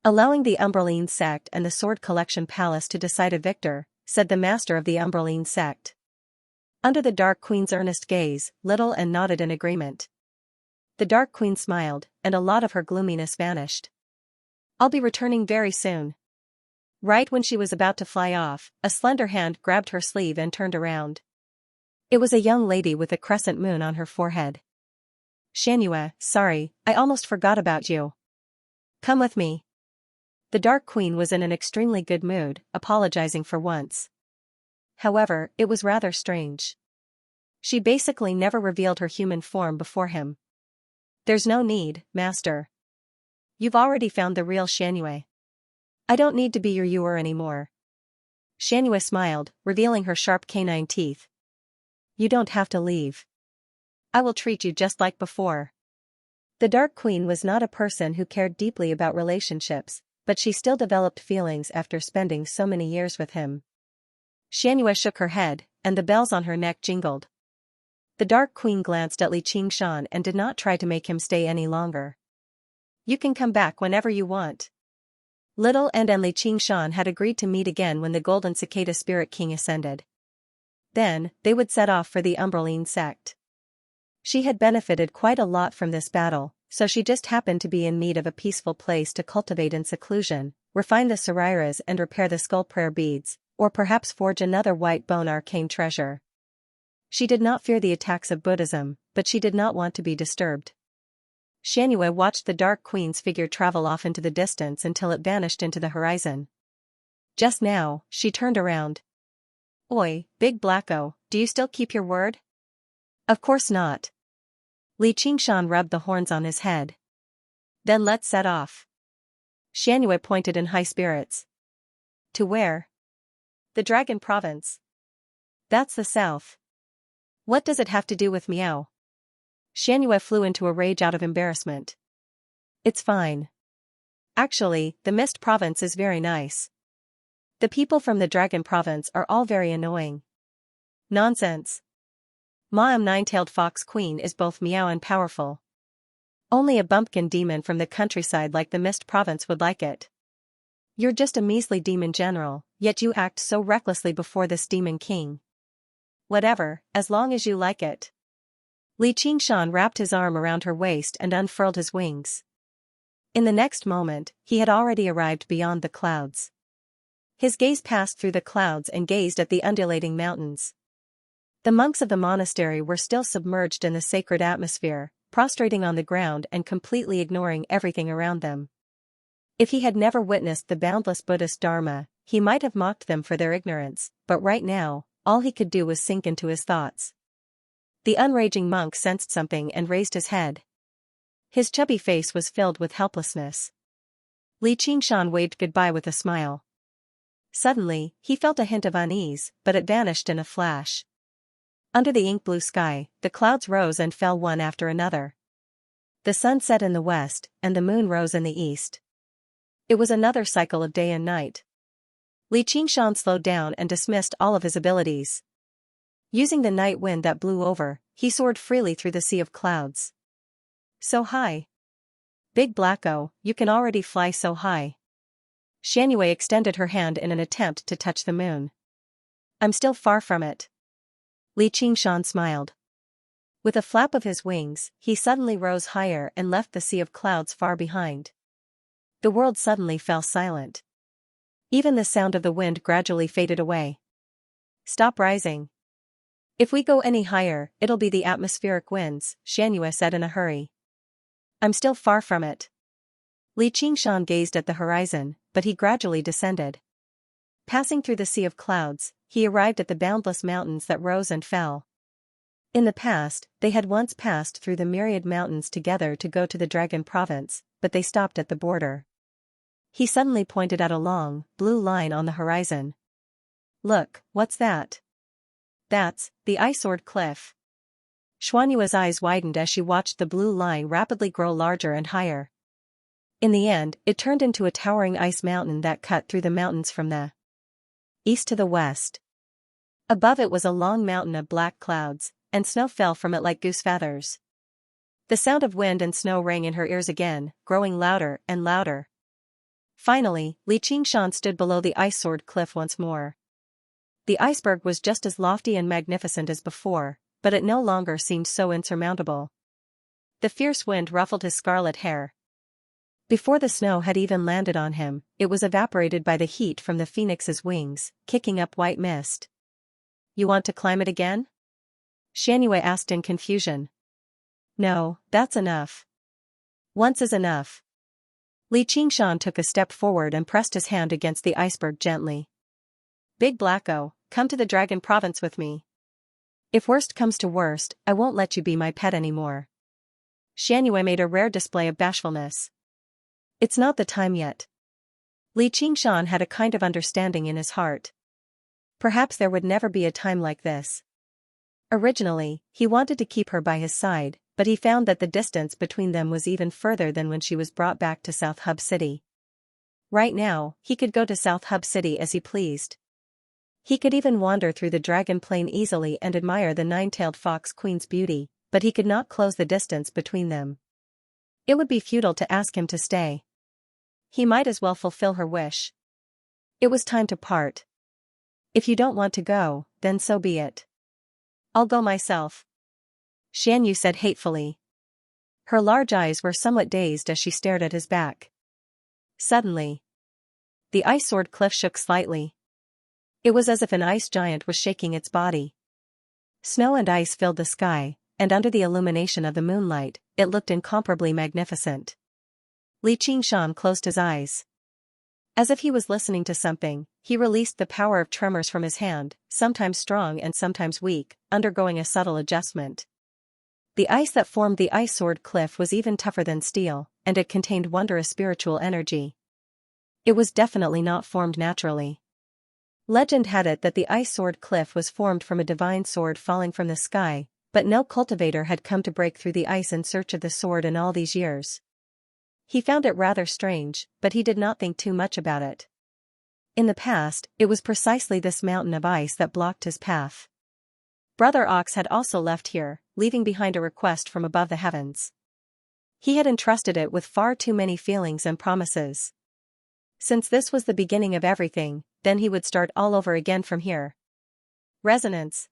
allowing the Umbraline sect and the Sword Collection Palace to decide a victor, said the master of the Umbraline sect. Under the Dark Queen's earnest gaze, Little Anne nodded in agreement. The Dark Queen smiled, and a lot of her gloominess vanished. I'll be returning very soon. Right when she was about to fly off, a slender hand grabbed her sleeve and turned around. It was a young lady with a crescent moon on her forehead. Xianxia, sorry, I almost forgot about you. Come with me. The Dark Queen was in an extremely good mood, apologizing for once. However, it was rather strange. She basically never revealed her human form before him. There's no need, Master. You've already found the real Xianxia. I don't need to be your Yuer anymore. Xianxia smiled, revealing her sharp canine teeth. You don't have to leave. I will treat you just like before. The Dark Queen was not a person who cared deeply about relationships, but she still developed feelings after spending so many years with him. Xianxia shook her head, and the bells on her neck jingled. The Dark Queen glanced at Xianxia and did not try to make him stay any longer. You can come back whenever you want. Little and Xianxia had agreed to meet again when the Golden Cicada Spirit King ascended. Then, they would set off for the Umbraline sect. She had benefited quite a lot from this battle, so she just happened to be in need of a peaceful place to cultivate in seclusion, refine the sariras and repair the skull prayer beads, or perhaps forge another white bone arcane treasure. She did not fear the attacks of Buddhism, but she did not want to be disturbed. Xianxia watched the Dark Queen's figure travel off into the distance until it vanished into the horizon. Just now, she turned around. Oi, Big Blacko, do you still keep your word? Of course not. Xianxia rubbed the horns on his head. Then let's set off. Xianxia pointed in high spirits. To where? The Dragon Province. That's the south. What does it have to do with Meow? Xianxia flew into a rage out of embarrassment. It's fine. Actually, the Mist Province is very nice. The people from the Dragon Province are all very annoying. Nonsense. Ma'am Nine-Tailed Fox Queen is both meow and powerful. Only a bumpkin demon from the countryside like the Mist Province would like it. You're just a measly demon general, yet you act so recklessly before this demon king. Whatever, as long as you like it. Xianxia wrapped his arm around her waist and unfurled his wings. In the next moment, he had already arrived beyond the clouds. His gaze passed through the clouds and gazed at the undulating mountains. The monks of the monastery were still submerged in the sacred atmosphere, prostrating on the ground and completely ignoring everything around them. If he had never witnessed the boundless Buddhist Dharma, he might have mocked them for their ignorance, but right now, all he could do was sink into his thoughts. The unraging monk sensed something and raised his head. His chubby face was filled with helplessness. Xianxia waved goodbye with a smile. Suddenly, he felt a hint of unease, but it vanished in a flash. Under the ink-blue sky, the clouds rose and fell one after another. The sun set in the west, and the moon rose in the east. It was another cycle of day and night. Xianxia slowed down and dismissed all of his abilities. Using the night wind that blew over, he soared freely through the sea of clouds. So high. Big Blacko, you can already fly so high. Xianxia extended her hand in an attempt to touch the moon. I'm still far from it. Xianxia smiled. With a flap of his wings, he suddenly rose higher and left the sea of clouds far behind. The world suddenly fell silent. Even the sound of the wind gradually faded away. Stop rising. If we go any higher, it'll be the atmospheric winds, Xianxia said in a hurry. I'm still far from it. Xianxia gazed at the horizon, but he gradually descended. Passing through the sea of clouds, he arrived at the boundless mountains that rose and fell. In the past, they had once passed through the myriad mountains together to go to the Dragon Province, but they stopped at the border. He suddenly pointed out a long, blue line on the horizon. Look, what's that? That's the Ice-Sword Cliff. Xuanyua's eyes widened as she watched the blue line rapidly grow larger and higher. In the end, it turned into a towering ice mountain that cut through the mountains from the east to the west. Above it was a long mountain of black clouds, and snow fell from it like goose feathers. The sound of wind and snow rang in her ears again, growing louder and louder. Finally, Xianxia stood below the Ice-Sword Cliff once more. The iceberg was just as lofty and magnificent as before, but it no longer seemed so insurmountable. The fierce wind ruffled his scarlet hair. Before the snow had even landed on him, it was evaporated by the heat from the phoenix's wings, kicking up white mist. You want to climb it again? Xianxia asked in confusion. No, that's enough. Once is enough. Li Qingshan took a step forward and pressed his hand against the iceberg gently. Big Blacko, come to the Dragon Province with me. If worst comes to worst, I won't let you be my pet anymore. Xianxia made a rare display of bashfulness. It's not the time yet. Li Qingshan had a kind of understanding in his heart. Perhaps there would never be a time like this. Originally, he wanted to keep her by his side, but he found that the distance between them was even further than when she was brought back to South Hub City. Right now, he could go to South Hub City as he pleased. He could even wander through the Dragon Plain easily and admire the nine-tailed fox queen's beauty, but he could not close the distance between them. It would be futile to ask him to stay. He might as well fulfill her wish. It was time to part. If you don't want to go, then so be it. I'll go myself. Xianxia said hatefully. Her large eyes were somewhat dazed as she stared at his back. Suddenly, the ice sword cliff shook slightly. It was as if an ice giant was shaking its body. Snow and ice filled the sky, and under the illumination of the moonlight, it looked incomparably magnificent. Li Qingshan closed his eyes. As if he was listening to something, he released the power of tremors from his hand, sometimes strong and sometimes weak, undergoing a subtle adjustment. The ice that formed the ice sword cliff was even tougher than steel, and it contained wondrous spiritual energy. It was definitely not formed naturally. Legend had it that the ice sword cliff was formed from a divine sword falling from the sky, but no cultivator had come to break through the ice in search of the sword in all these years. He found it rather strange, but he did not think too much about it. In the past, it was precisely this mountain of ice that blocked his path. Brother Ox had also left here, leaving behind a request from above the heavens. He had entrusted it with far too many feelings and promises. Since this was the beginning of everything, then he would start all over again from here. Resonance.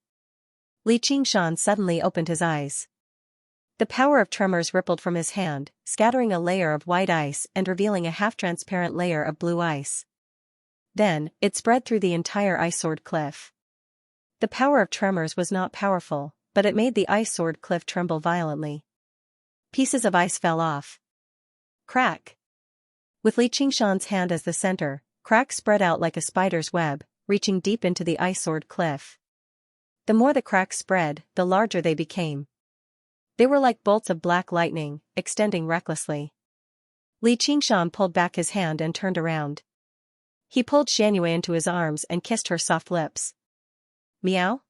Li Qingshan suddenly opened his eyes. The power of tremors rippled from his hand, scattering a layer of white ice and revealing a half-transparent layer of blue ice. Then, it spread through the entire ice sword cliff. The power of tremors was not powerful, but it made the ice sword cliff tremble violently. Pieces of ice fell off. Crack! With Li Qingshan's hand as the center, cracks spread out like a spider's web, reaching deep into the ice sword cliff. The more the cracks spread, the larger they became. They were like bolts of black lightning, extending recklessly. Li Qingshan pulled back his hand and turned around. He pulled Xianxia into his arms and kissed her soft lips. Meow?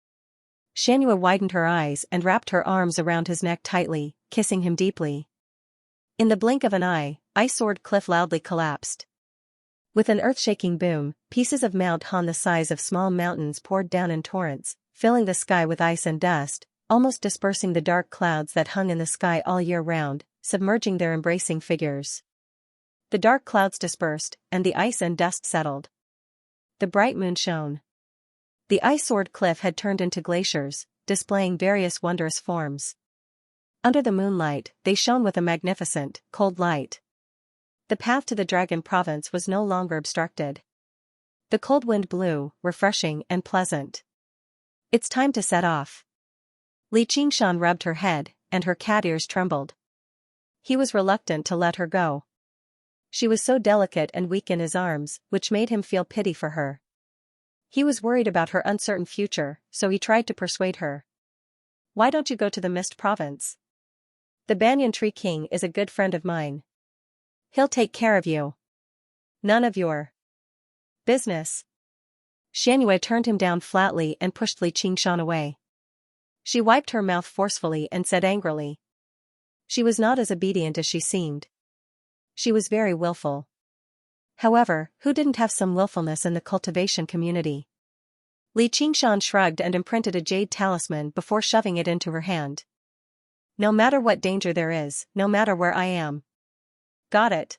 Xianxia widened her eyes and wrapped her arms around his neck tightly, kissing him deeply. In the blink of an eye, Ice Sword Cliff loudly collapsed. With an earth-shaking boom, pieces of Mount Han the size of small mountains poured down in torrents, filling the sky with ice and dust, almost dispersing the dark clouds that hung in the sky all year round, submerging their embracing figures. The dark clouds dispersed, and the ice and dust settled. The bright moon shone. The Ice Sword Cliff had turned into glaciers, displaying various wondrous forms. Under the moonlight, they shone with a magnificent, cold light. The path to the Dragon Province was no longer obstructed. The cold wind blew, refreshing and pleasant. It's time to set off. Li Qingshan rubbed her head, and her cat ears trembled. He was reluctant to let her go. She was so delicate and weak in his arms, which made him feel pity for her. He was worried about her uncertain future, so he tried to persuade her. Why don't you go to the Mist Province? The Banyan Tree King is a good friend of mine. He'll take care of you. None of your business. Xianxia turned him down flatly and pushed Li Qingshan away. She wiped her mouth forcefully and said angrily. She was not as obedient as she seemed. She was very willful. However, who didn't have some willfulness in the cultivation community? Li Qingshan shrugged and imprinted a jade talisman before shoving it into her hand. No matter what danger there is, no matter where I am. Got it.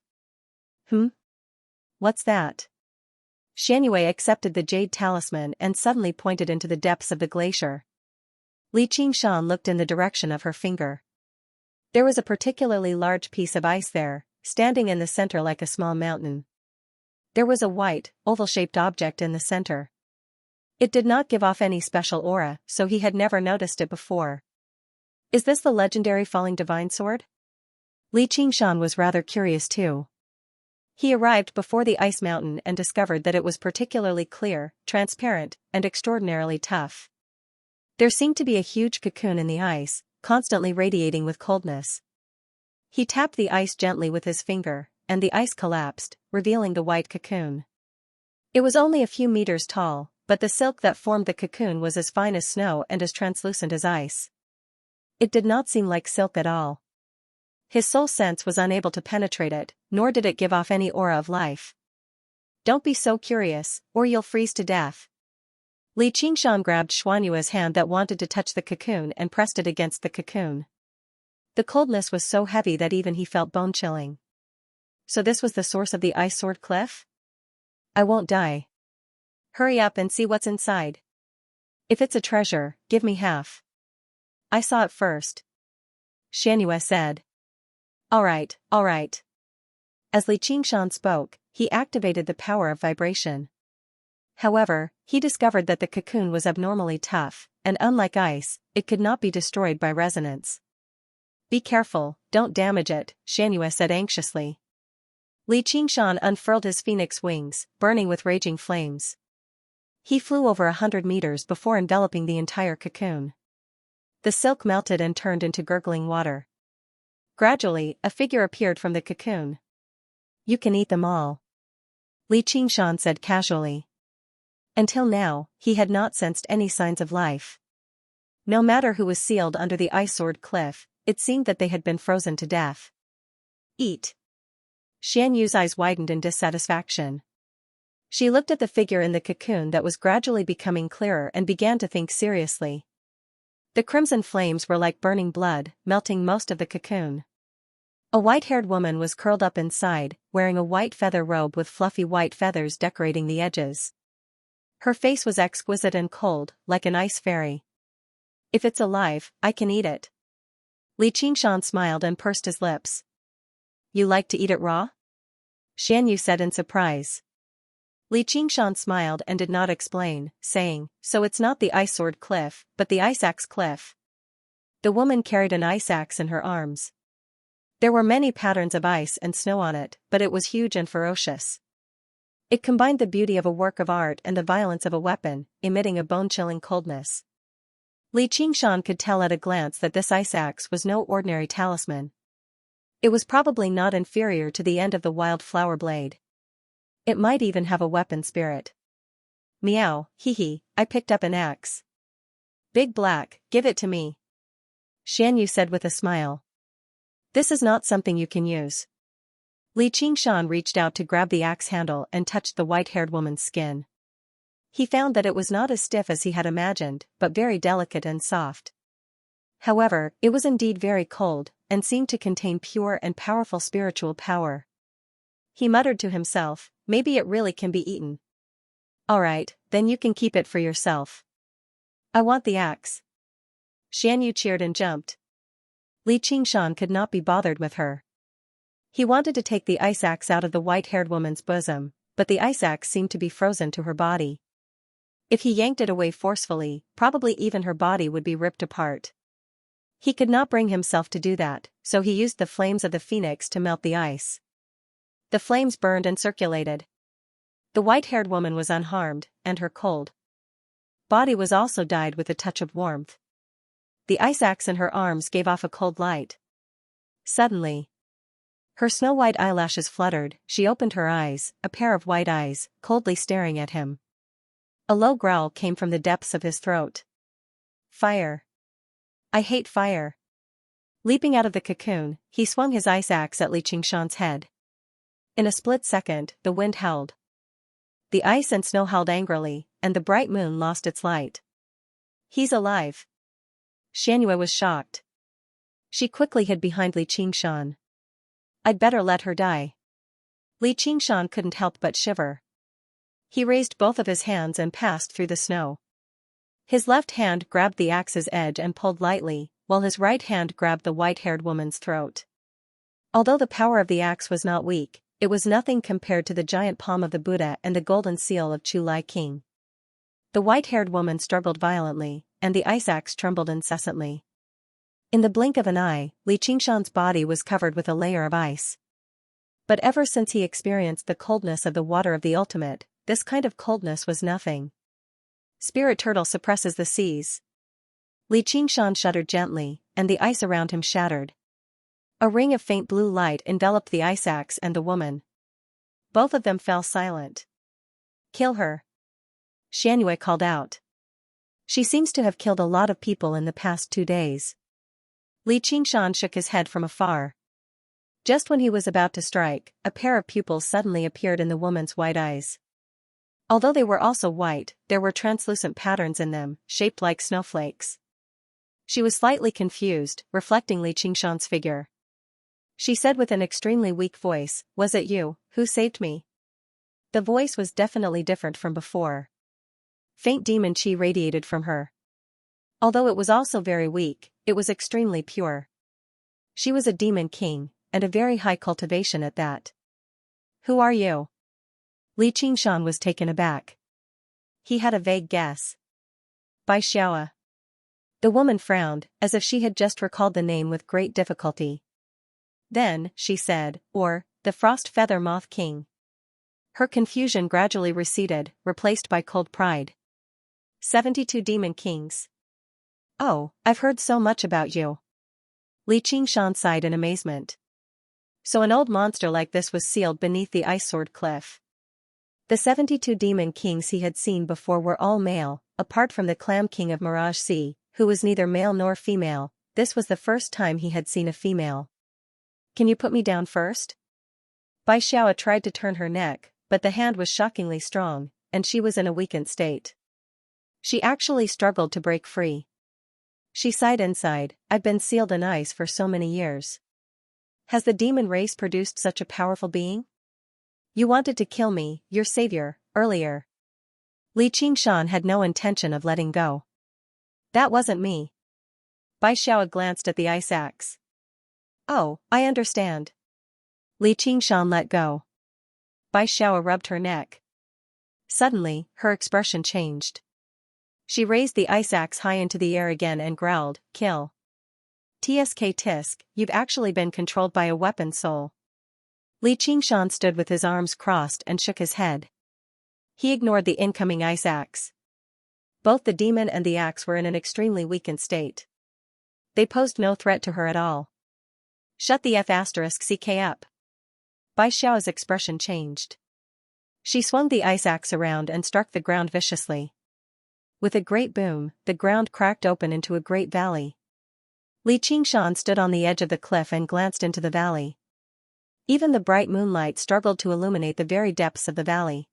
What's that? Xianxia accepted the jade talisman and suddenly pointed into the depths of the glacier. Li Qingshan looked in the direction of her finger. There was a particularly large piece of ice there, standing in the center like a small mountain. There was a white, oval-shaped object in the center. It did not give off any special aura, so he had never noticed it before. Is this the legendary falling divine sword? Li Qingshan was rather curious too. He arrived before the ice mountain and discovered that it was particularly clear, transparent, and extraordinarily tough. There seemed to be a huge cocoon in the ice, constantly radiating with coldness. He tapped the ice gently with his finger, and the ice collapsed, revealing the white cocoon. It was only a few meters tall, but the silk that formed the cocoon was as fine as snow and as translucent as ice. It did not seem like silk at all. His soul sense was unable to penetrate it, nor did it give off any aura of life. "Don't be so curious, or you'll freeze to death." Li Qingshan grabbed Xuanyue's hand that wanted to touch the cocoon and pressed it against the cocoon. The coldness was so heavy that even he felt bone-chilling. So this was the source of the ice sword cliff? "I won't die. Hurry up and see what's inside. If it's a treasure, give me half." "I saw it first," Xianxia said. All right. As Li Qingshan spoke, he activated the power of vibration. However, he discovered that the cocoon was abnormally tough, and unlike ice, it could not be destroyed by resonance. "Be careful, don't damage it," Xianxia said anxiously. Li Qingshan unfurled his phoenix wings, burning with raging flames. He flew over 100 meters before enveloping the entire cocoon. The silk melted and turned into gurgling water. Gradually, a figure appeared from the cocoon. "You can eat them all," Li Qingshan said casually. Until now, he had not sensed any signs of life. No matter who was sealed under the ice sword cliff, it seemed that they had been frozen to death. "Eat." Xian Yu's eyes widened in dissatisfaction. She looked at the figure in the cocoon that was gradually becoming clearer and began to think seriously. The crimson flames were like burning blood, melting most of the cocoon. A white-haired woman was curled up inside, wearing a white feather robe with fluffy white feathers decorating the edges. Her face was exquisite and cold, like an ice fairy. "If it's alive, I can eat it." Li Qingshan smiled and pursed his lips. "You like to eat it raw?" Xian Yu said in surprise. Li Qingshan smiled and did not explain, saying, "So it's not the ice sword cliff, but the ice axe cliff." The woman carried an ice axe in her arms. There were many patterns of ice and snow on it, but it was huge and ferocious. It combined the beauty of a work of art and the violence of a weapon, emitting a bone-chilling coldness. Li Qingshan could tell at a glance that this ice axe was no ordinary talisman. It was probably not inferior to the end of the wild flower blade. It might even have a weapon spirit. "Meow, hee, I picked up an axe." "Big Black, give it to me," Xian Yu said with a smile. "This is not something you can use." Li Qingshan reached out to grab the axe handle and touched the white-haired woman's skin. He found that it was not as stiff as he had imagined, but very delicate and soft. However, it was indeed very cold, and seemed to contain pure and powerful spiritual power. He muttered to himself, "Maybe it really can be eaten." "All right, then you can keep it for yourself." "I want the axe." Xian Yu cheered and jumped. Li Qingshan could not be bothered with her. He wanted to take the ice axe out of the white-haired woman's bosom, but the ice axe seemed to be frozen to her body. If he yanked it away forcefully, probably even her body would be ripped apart. He could not bring himself to do that, so he used the flames of the phoenix to melt the ice. The flames burned and circulated. The white-haired woman was unharmed, and her cold body was also dyed with a touch of warmth. The ice axe in her arms gave off a cold light. Suddenly, her snow-white eyelashes fluttered, she opened her eyes, a pair of white eyes, coldly staring at him. A low growl came from the depths of his throat. "Fire. I hate fire." Leaping out of the cocoon, he swung his ice axe at Li Qingshan's head. In a split second, the wind howled. The ice and snow howled angrily, and the bright moon lost its light. "He's alive." Xianxia was shocked. She quickly hid behind Li Qingshan. "I'd better let her die." Li Qingshan couldn't help but shiver. He raised both of his hands and passed through the snow. His left hand grabbed the axe's edge and pulled lightly, while his right hand grabbed the white-haired woman's throat. Although the power of the axe was not weak, it was nothing compared to the giant palm of the Buddha and the golden seal of Chu Lai King. The white-haired woman struggled violently, and the ice axe trembled incessantly. In the blink of an eye, Li Qingshan's body was covered with a layer of ice. But ever since he experienced the coldness of the water of the ultimate, this kind of coldness was nothing. Spirit turtle suppresses the seas. Li Qingshan shuddered gently, and the ice around him shattered. A ring of faint blue light enveloped the ice axe and the woman. Both of them fell silent. Kill her. Xianxia called out. She seems to have killed a lot of people in the past 2 days. Li Qingshan shook his head from afar. Just when he was about to strike, a pair of pupils suddenly appeared in the woman's white eyes. Although they were also white, there were translucent patterns in them, shaped like snowflakes. She was slightly confused, reflecting Li Qingshan's figure. She said with an extremely weak voice, "Was it you who saved me?" The voice was definitely different from before. Faint demon qi radiated from her. Although it was also very weak, it was extremely pure. She was a demon king, and a very high cultivation at that. Who are you? Li Qingshan was taken aback. He had a vague guess. Bai Xiao. The woman frowned, as if she had just recalled the name with great difficulty. Then, she said, the Frost Feather Moth King. Her confusion gradually receded, replaced by cold pride. 72 Demon Kings. Oh, I've heard so much about you. Li Qingshan sighed in amazement. So an old monster like this was sealed beneath the ice sword cliff. The 72 demon kings he had seen before were all male, apart from the clam king of Mirage Sea, who was neither male nor female. This was the first time he had seen a female. Can you put me down first? Bai Xiao tried to turn her neck, but the hand was shockingly strong, and she was in a weakened state. She actually struggled to break free. She sighed inside, I've been sealed in ice for so many years. Has the demon race produced such a powerful being? You wanted to kill me, your savior, earlier. Li Qingshan had no intention of letting go. That wasn't me. Bai Xiao glanced at the ice axe. Oh, I understand. Li Qingshan let go. Bai Xiao rubbed her neck. Suddenly, her expression changed. She raised the ice axe high into the air again and growled, "Kill." Tsk tisk, you've actually been controlled by a weapon soul. Li Qingshan stood with his arms crossed and shook his head. He ignored the incoming ice axe. Both the demon and the axe were in an extremely weakened state. They posed no threat to her at all. Shut the *ck up. Bai Xiao's expression changed. She swung the ice axe around and struck the ground viciously. With a great boom, the ground cracked open into a great valley. Li Qingshan stood on the edge of the cliff and glanced into the valley. Even the bright moonlight struggled to illuminate the very depths of the valley.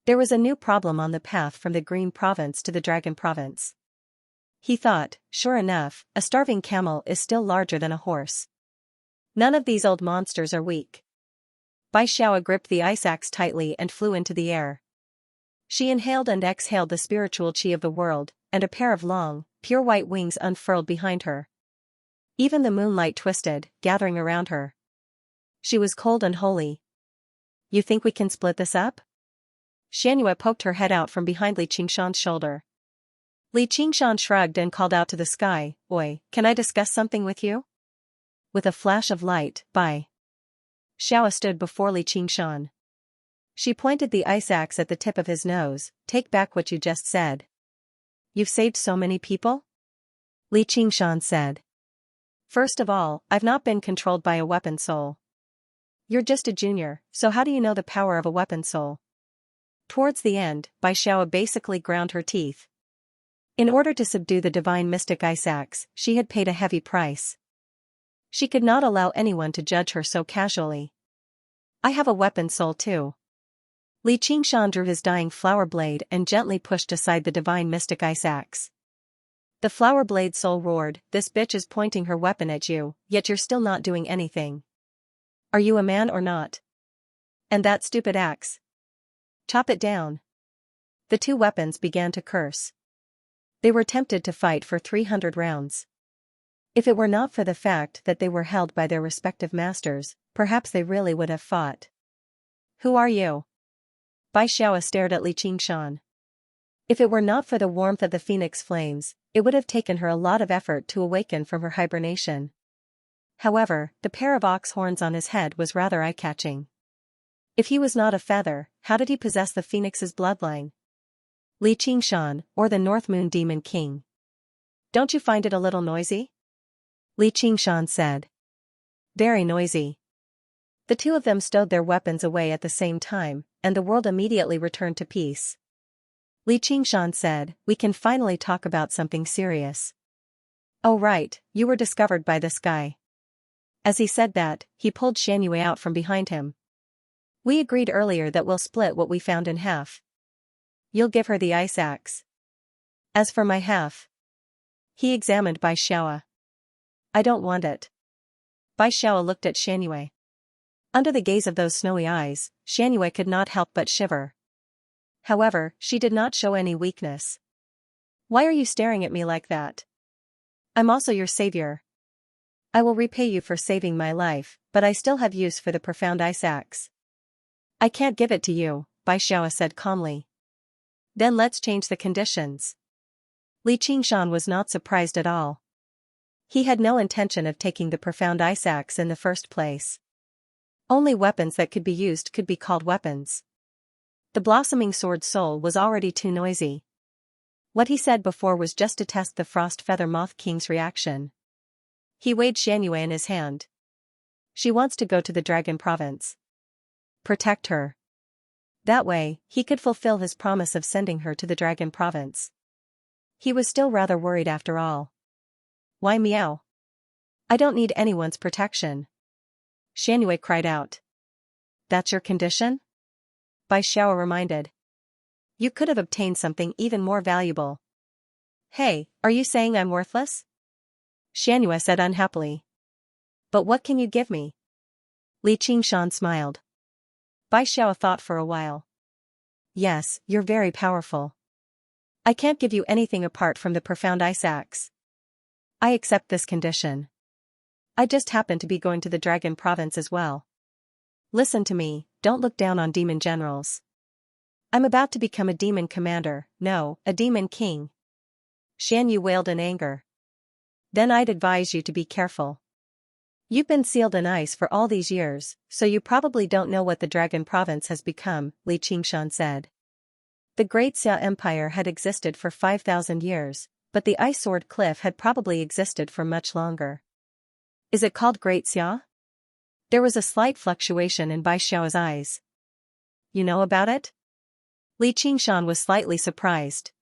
There was a new problem on the path from the Green Province to the Dragon Province. He thought, sure enough, a starving camel is still larger than a horse. None of these old monsters are weak. Bai Xiao gripped the ice axe tightly and flew into the air. She inhaled and exhaled the spiritual qi of the world, and a pair of long, pure white wings unfurled behind her. Even the moonlight twisted, gathering around her. She was cold and holy. You think we can split this up? Xianxia poked her head out from behind Li Qingshan's shoulder. Li Qingshan shrugged and called out to the sky, Oi, can I discuss something with you? With a flash of light, Bai Xiao stood before Li Qingshan. She pointed the ice axe at the tip of his nose, take back what you just said. You've saved so many people? Li Qingshan said. First of all, I've not been controlled by a weapon soul. You're just a junior, so how do you know the power of a weapon soul? Towards the end, Bai Xiao basically ground her teeth. In order to subdue the divine mystic ice axe, she had paid a heavy price. She could not allow anyone to judge her so casually. I have a weapon soul too. Li Qingshan drew his dying flower blade and gently pushed aside the divine mystic ice axe. The flower blade soul roared, this bitch is pointing her weapon at you, yet you're still not doing anything. Are you a man or not? And that stupid axe? Chop it down. The two weapons began to curse. They were tempted to fight for 300 rounds. If it were not for the fact that they were held by their respective masters, perhaps they really would have fought. Who are you? Bai Xiao stared at Li Qingshan. If it were not for the warmth of the phoenix flames, it would have taken her a lot of effort to awaken from her hibernation. However, the pair of ox horns on his head was rather eye-catching. If he was not a feather, how did he possess the phoenix's bloodline? Li Qingshan, or the North Moon Demon King. Don't you find it a little noisy? Li Qingshan said. Very noisy. The two of them stowed their weapons away at the same time, and the world immediately returned to peace. Li Qingshan said, "We can finally talk about something serious." "Oh right, you were discovered by this guy." As he said that, he pulled Xianxia out from behind him. "We agreed earlier that we'll split what we found in half. You'll give her the ice axe. As for my half..." He examined Bai Xiao. "I don't want it." Bai Xiao looked at Xianxia. Under the gaze of those snowy eyes, Xianxia could not help but shiver. However, she did not show any weakness. "Why are you staring at me like that? I'm also your savior. I will repay you for saving my life, but I still have use for the profound ice axe." "I can't give it to you," Bai Xiao said calmly. "Then let's change the conditions." Li Qingshan was not surprised at all. He had no intention of taking the profound ice axe in the first place. Only weapons that could be used could be called weapons. The blossoming sword soul was already too noisy. What he said before was just to test the Frost Feather Moth King's reaction. He weighed Xianxia in his hand. "She wants to go to the Dragon Province. Protect her." That way, he could fulfill his promise of sending her to the Dragon Province. He was still rather worried after all. "Why meow? I don't need anyone's protection." Xianxia cried out. "That's your condition?" Bai Xiao reminded. "You could have obtained something even more valuable." "Hey, are you saying I'm worthless?" Xianxia said unhappily. "But what can you give me?" Li Qingshan smiled. Bai Xiao thought for a while. "Yes, you're very powerful. I can't give you anything apart from the profound ice axe. I accept this condition. I just happen to be going to the Dragon Province as well. Listen to me, don't look down on demon generals. I'm about to become a demon commander, no, a demon king." Xianxia wailed in anger. "Then I'd advise you to be careful. You've been sealed in ice for all these years, so you probably don't know what the Dragon Province has become," Li Qingshan said. The Great Xia Empire had existed for 5,000 years, but the Ice Sword Cliff had probably existed for much longer. "Is it called Great Xia?" There was a slight fluctuation in Bai Xiao's eyes. "You know about it?" Li Qingshan was slightly surprised.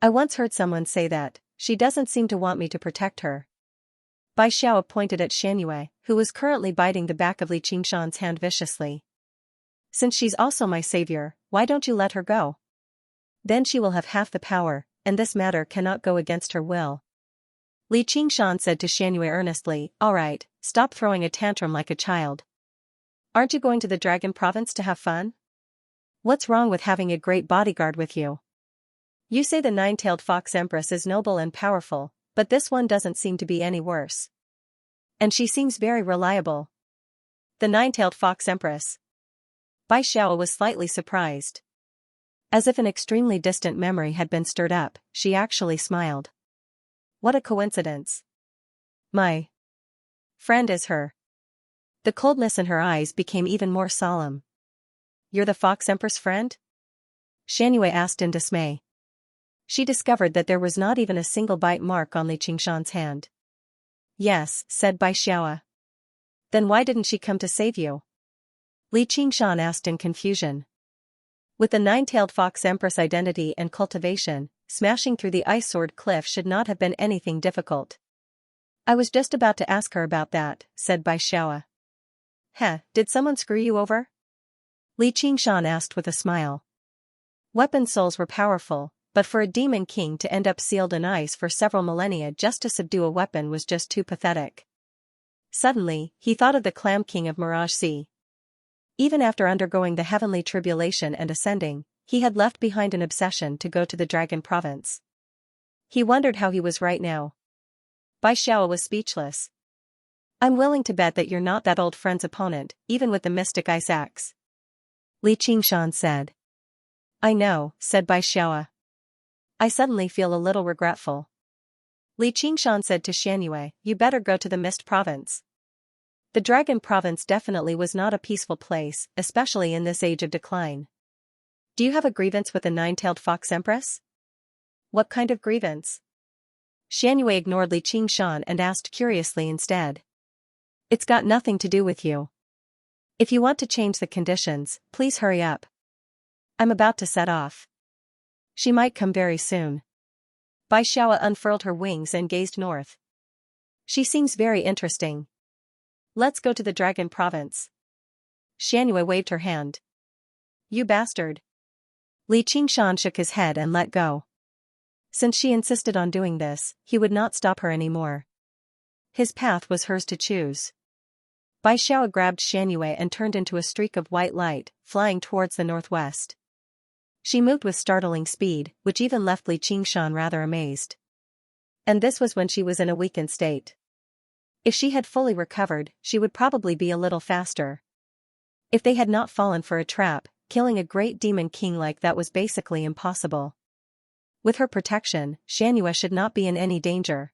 "I once heard someone say that, she doesn't seem to want me to protect her." Bai Xiao pointed at Xianxia, who was currently biting the back of Li Qingshan's hand viciously. "Since she's also my savior, why don't you let her go? Then she will have half the power, and this matter cannot go against her will." Li Qingshan said to Xianxia earnestly, "All right, stop throwing a tantrum like a child. Aren't you going to the Dragon Province to have fun? What's wrong with having a great bodyguard with you? You say the nine-tailed fox empress is noble and powerful, but this one doesn't seem to be any worse. And she seems very reliable." "The nine-tailed fox empress?" Bai Xiao was slightly surprised. As if an extremely distant memory had been stirred up, she actually smiled. "What a coincidence. My friend is her." The coldness in her eyes became even more solemn. "You're the Fox Empress friend?" Xianxia asked in dismay. She discovered that there was not even a single bite mark on Li Qingshan's hand. "Yes," said Bai Xiao. "Then why didn't she come to save you?" Li Qingshan asked in confusion. With the nine-tailed fox empress identity and cultivation, smashing through the ice sword cliff should not have been anything difficult. "I was just about to ask her about that," said Bai Xiao. "Heh, did someone screw you over?" Li Qingshan asked with a smile. Weapon souls were powerful, but for a demon king to end up sealed in ice for several millennia just to subdue a weapon was just too pathetic. Suddenly, he thought of the Clam King of Mirage Sea. Even after undergoing the heavenly tribulation and ascending, he had left behind an obsession to go to the Dragon Province. He wondered how he was right now. Bai Xiao was speechless. "I'm willing to bet that you're not that old friend's opponent, even with the mystic ice axe," Li Qingshan said. "I know," said Bai Xiao. "I suddenly feel a little regretful." Li Qingshan said to Xianxia, you better go to the Mist Province. The Dragon Province definitely was not a peaceful place, especially in this age of decline. Do you have a grievance with the nine-tailed fox empress? What kind of grievance? Xianxia ignored Li Qingshan and asked curiously instead. It's got nothing to do with you. If you want to change the conditions, please hurry up. I'm about to set off. She might come very soon. Bai Xiao unfurled her wings and gazed north. She seems very interesting. Let's go to the Dragon Province. Xianxia waved her hand. You bastard. Li Qingshan shook his head and let go. Since she insisted on doing this, he would not stop her anymore. His path was hers to choose. Bai Xiao grabbed Xianxia and turned into a streak of white light, flying towards the northwest. She moved with startling speed, which even left Li Qingshan rather amazed. And this was when she was in a weakened state. If she had fully recovered, she would probably be a little faster. If they had not fallen for a trap, killing a great demon king like that was basically impossible. With her protection, Xianxia should not be in any danger.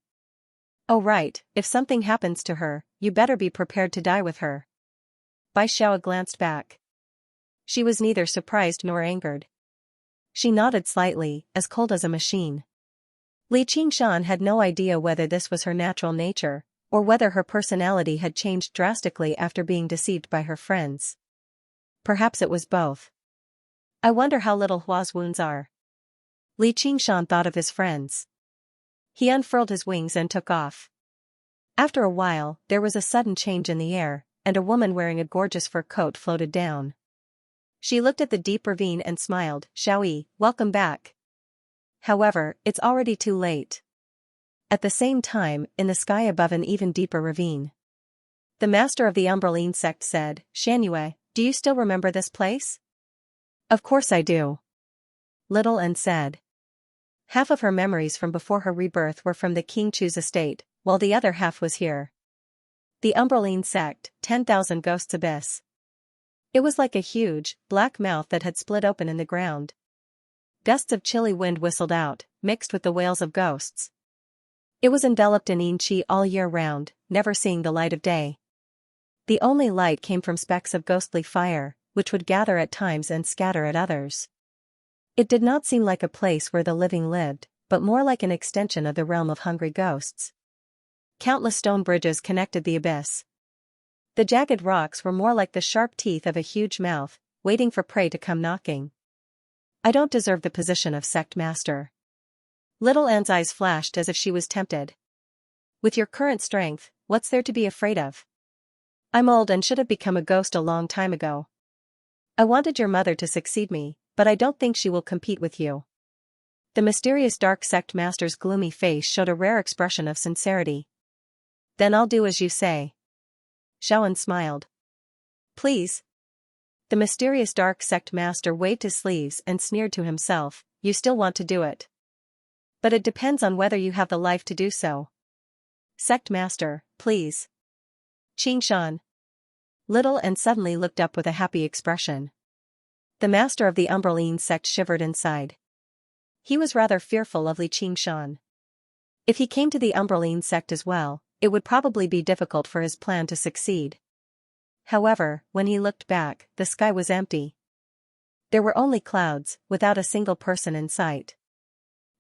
Oh right, if something happens to her, you better be prepared to die with her. Bai Xiao glanced back. She was neither surprised nor angered. She nodded slightly, as cold as a machine. Li Qingshan had no idea whether this was her natural nature, or whether her personality had changed drastically after being deceived by her friends. Perhaps it was both. I wonder how little Hua's wounds are. Li Qingshan thought of his friends. He unfurled his wings and took off. After a while, there was a sudden change in the air, and a woman wearing a gorgeous fur coat floated down. She looked at the deep ravine and smiled. Xiaoyi, welcome back. However, it's already too late. At the same time, in the sky above an even deeper ravine, the master of the Umbraline sect said, Xianxia, do you still remember this place? Of course I do. Little An said. Half of her memories from before her rebirth were from the King Chu's estate, while the other half was here. The Umbraline sect, 10,000 Ghosts Abyss. It was like a huge, black mouth that had split open in the ground. Gusts of chilly wind whistled out, mixed with the wails of ghosts. It was enveloped in yin qi all year round, never seeing the light of day. The only light came from specks of ghostly fire, which would gather at times and scatter at others. It did not seem like a place where the living lived, but more like an extension of the realm of hungry ghosts. Countless stone bridges connected the abyss. The jagged rocks were more like the sharp teeth of a huge mouth, waiting for prey to come knocking. I don't deserve the position of sect master. Little Anne's eyes flashed as if she was tempted. With your current strength, what's there to be afraid of? I'm old and should have become a ghost a long time ago. I wanted your mother to succeed me, but I don't think she will compete with you. The mysterious dark sect master's gloomy face showed a rare expression of sincerity. Then I'll do as you say. Xiaoan smiled. Please. The mysterious dark sect master waved his sleeves and sneered to himself, you still want to do it. But it depends on whether you have the life to do so. Sect master, please. Qingshan. Little and suddenly looked up with a happy expression. The master of the Umbraline sect shivered inside. He was rather fearful of Li Qingshan. If he came to the Umbraline sect as well, it would probably be difficult for his plan to succeed. However, when he looked back, the sky was empty. There were only clouds, without a single person in sight.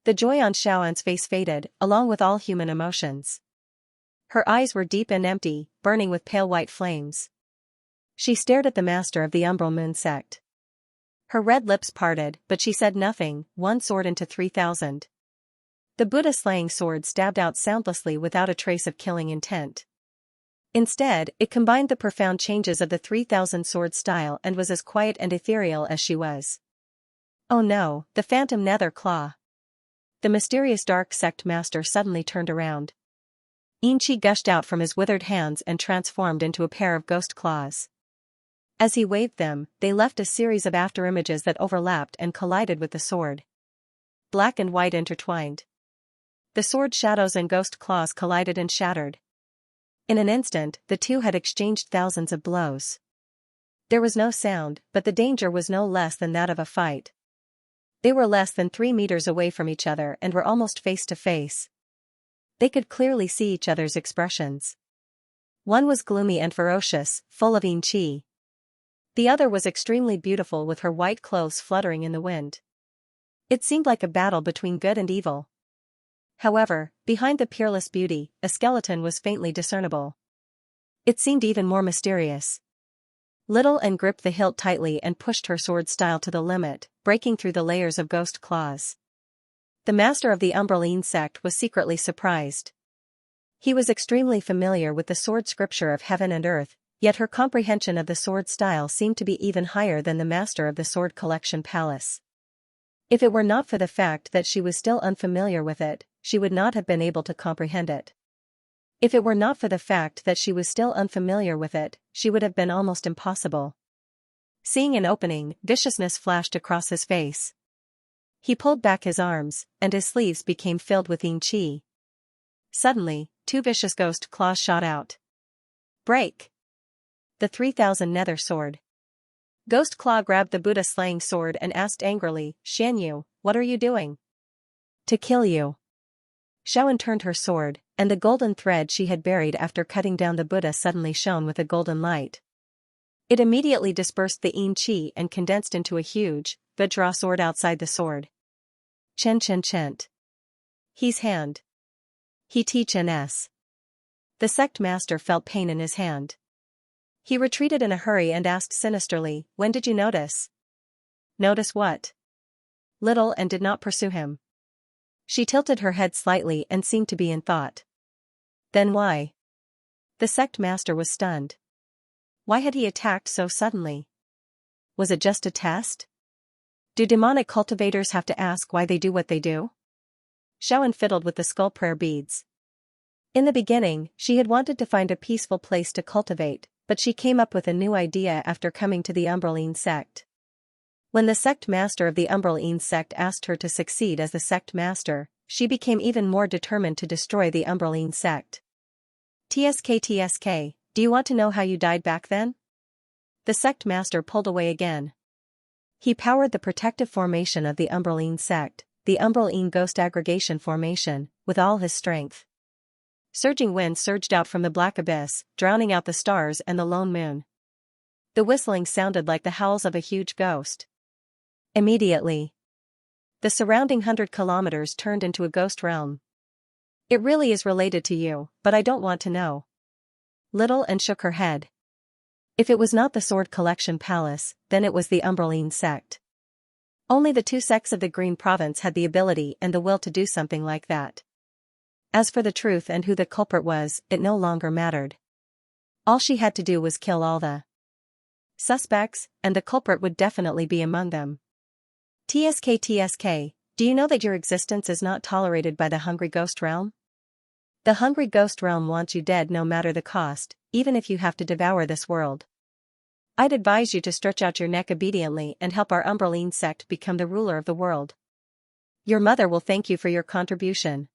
The joy on Xiaoan's face faded, along with all human emotions. Her eyes were deep and empty, burning with pale white flames. She stared at the master of the Umbral Moon sect. Her red lips parted, but she said nothing, one sword into 3,000. The Buddha slaying sword stabbed out soundlessly without a trace of killing intent. Instead, it combined the profound changes of the 3,000 sword style and was as quiet and ethereal as she was. Oh no, the phantom nether claw. The mysterious dark sect master suddenly turned around. Yin qi gushed out from his withered hands and transformed into a pair of ghost claws. As he waved them, they left a series of afterimages that overlapped and collided with the sword. Black and white intertwined. The sword shadows and ghost claws collided and shattered. In an instant, the two had exchanged thousands of blows. There was no sound, but the danger was no less than that of a fight. They were less than 3 meters away from each other and were almost face to face. They could clearly see each other's expressions. One was gloomy and ferocious, full of Xianxia. The other was extremely beautiful with her white clothes fluttering in the wind. It seemed like a battle between good and evil. However, behind the peerless beauty, a skeleton was faintly discernible. It seemed even more mysterious. Little Anne gripped the hilt tightly and pushed her sword style to the limit, breaking through the layers of ghost claws. The master of the Umbraline sect was secretly surprised. He was extremely familiar with the sword scripture of heaven and earth, yet her comprehension of the sword style seemed to be even higher than the master of the sword collection palace. If it were not for the fact that she was still unfamiliar with it, she would not have been able to comprehend it. If it were not for the fact that she was still unfamiliar with it, she would have been almost impossible. Seeing an opening, viciousness flashed across his face. He pulled back his arms, and his sleeves became filled with Xianxia. Suddenly, 2 vicious ghost claws shot out. Break! The 3000 nether sword. Ghost Claw grabbed the Buddha slaying sword and asked angrily, Xianxia, what are you doing? To kill you. Xiaoan turned her sword, and the golden thread she had buried after cutting down the Buddha suddenly shone with a golden light. It immediately dispersed the Xianxia and condensed into a huge, Vajra sword outside the sword. Chen Chen Chent. He's hand. He teach NS. The sect master felt pain in his hand. He retreated in a hurry and asked sinisterly, when did you notice? Notice what? Little Anne did not pursue him. She tilted her head slightly and seemed to be in thought. Then why? The sect master was stunned. Why had he attacked so suddenly? Was it just a test? Do demonic cultivators have to ask why they do what they do? Xiaoan fiddled with the skull prayer beads. In the beginning, she had wanted to find a peaceful place to cultivate, but she came up with a new idea after coming to the Umbraline sect. When the sect master of the Umbraline sect asked her to succeed as the sect master, she became even more determined to destroy the Umbraline sect. TSK, do you want to know how you died back then? The sect master pulled away again. He powered the protective formation of the Umbraline sect, the Umbraline Ghost Aggregation Formation, with all his strength. Surging wind surged out from the black abyss, drowning out the stars and the lone moon. The whistling sounded like the howls of a huge ghost. Immediately, the surrounding 100 kilometers turned into a ghost realm. It really is related to you, but I don't want to know. Little Anne shook her head. If it was not the Sword Collection Palace, then it was the Umbraline sect. Only the 2 sects of the Green Province had the ability and the will to do something like that. As for the truth and who the culprit was, it no longer mattered. All she had to do was kill all the suspects, and the culprit would definitely be among them. TSK, do you know that your existence is not tolerated by the Hungry Ghost Realm? The Hungry Ghost Realm wants you dead no matter the cost, even if you have to devour this world. I'd advise you to stretch out your neck obediently and help our Umbraline sect become the ruler of the world. Your mother will thank you for your contribution.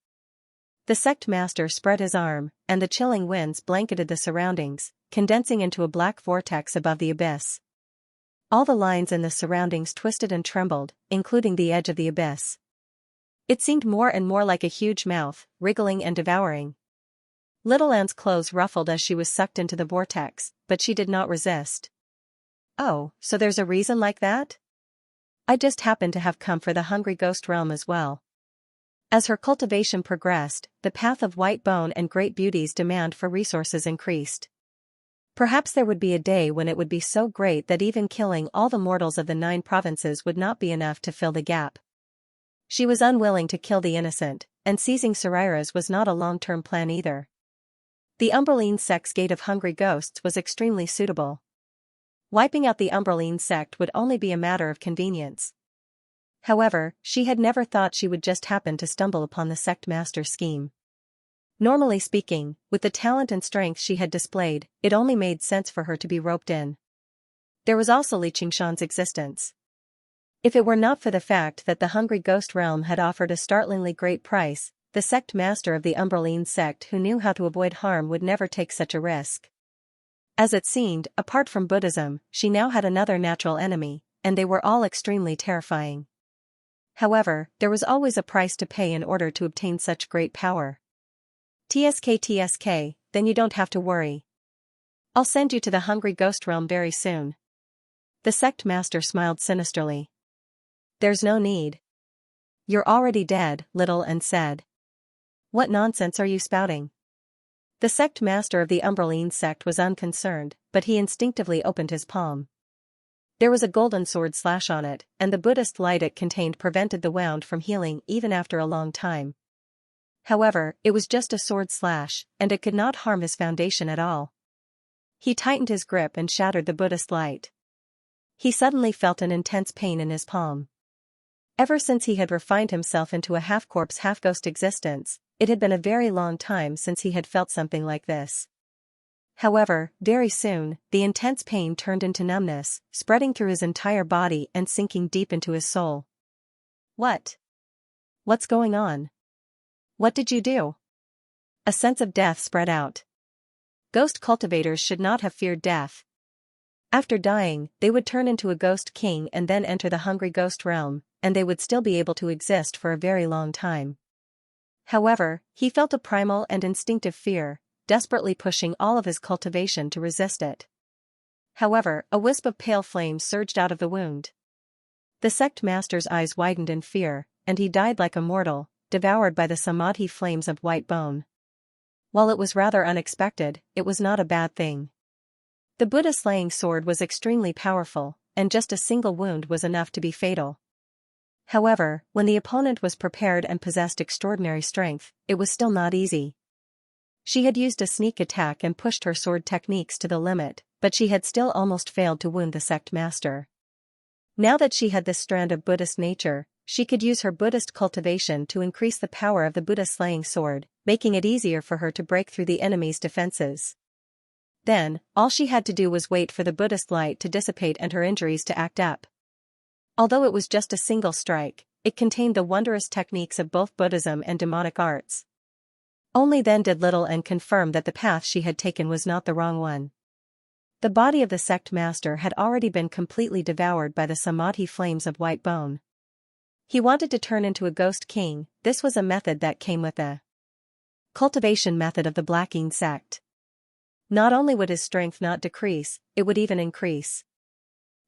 The sect master spread his arm, and the chilling winds blanketed the surroundings, condensing into a black vortex above the abyss. All the lines in the surroundings twisted and trembled, including the edge of the abyss. It seemed more and more like a huge mouth, wriggling and devouring. Little Anne's clothes ruffled as she was sucked into the vortex, but she did not resist. Oh, so there's a reason like that? I just happened to have come for the Hungry Ghost Realm as well. As her cultivation progressed, the path of white bone and great beauty's demand for resources increased. Perhaps there would be a day when it would be so great that even killing all the mortals of the 9 provinces would not be enough to fill the gap. She was unwilling to kill the innocent, and seizing Sariras was not a long-term plan either. The Umbraline sect's gate of hungry ghosts was extremely suitable. Wiping out the Umbraline sect would only be a matter of convenience. However, she had never thought she would just happen to stumble upon the sect master's scheme. Normally speaking, with the talent and strength she had displayed, it only made sense for her to be roped in. There was also Xianxia's existence. If it were not for the fact that the Hungry Ghost Realm had offered a startlingly great price, the sect master of the Umbraline sect who knew how to avoid harm would never take such a risk. As it seemed, apart from Buddhism, she now had another natural enemy, and they were all extremely terrifying. However, there was always a price to pay in order to obtain such great power. TSK, then you don't have to worry. I'll send you to the hungry ghost realm very soon. The sect master smiled sinisterly. There's no need. You're already dead, little and said. What nonsense are you spouting? The sect master of the Umbraline sect was unconcerned, but he instinctively opened his palm. There was a golden sword slash on it, and the Buddhist light it contained prevented the wound from healing even after a long time. However, it was just a sword slash, and it could not harm his foundation at all. He tightened his grip and shattered the Buddhist light. He suddenly felt an intense pain in his palm. Ever since he had refined himself into a half-corpse half-ghost existence, it had been a very long time since he had felt something like this. However, very soon, the intense pain turned into numbness, spreading through his entire body and sinking deep into his soul. What? What's going on? What did you do? A sense of death spread out. Ghost cultivators should not have feared death. After dying, they would turn into a ghost king and then enter the hungry ghost realm, and they would still be able to exist for a very long time. However, he felt a primal and instinctive fear, desperately pushing all of his cultivation to resist it. However, a wisp of pale flame surged out of the wound. The sect master's eyes widened in fear, and he died like a mortal, devoured by the samadhi flames of white bone. While it was rather unexpected, it was not a bad thing. The Buddha slaying sword was extremely powerful, and just a single wound was enough to be fatal. However, when the opponent was prepared and possessed extraordinary strength, it was still not easy. She had used a sneak attack and pushed her sword techniques to the limit, but she had still almost failed to wound the sect master. Now that she had this strand of Buddhist nature, she could use her Buddhist cultivation to increase the power of the Buddha slaying sword, making it easier for her to break through the enemy's defenses. Then, all she had to do was wait for the Buddhist light to dissipate and her injuries to act up. Although it was just a single strike, it contained the wondrous techniques of both Buddhism and demonic arts. Only then did Little N confirm that the path she had taken was not the wrong one. The body of the sect master had already been completely devoured by the samadhi flames of white bone. He wanted to turn into a ghost king. This was a method that came with the cultivation method of the Blackine sect. Not only would his strength not decrease, it would even increase.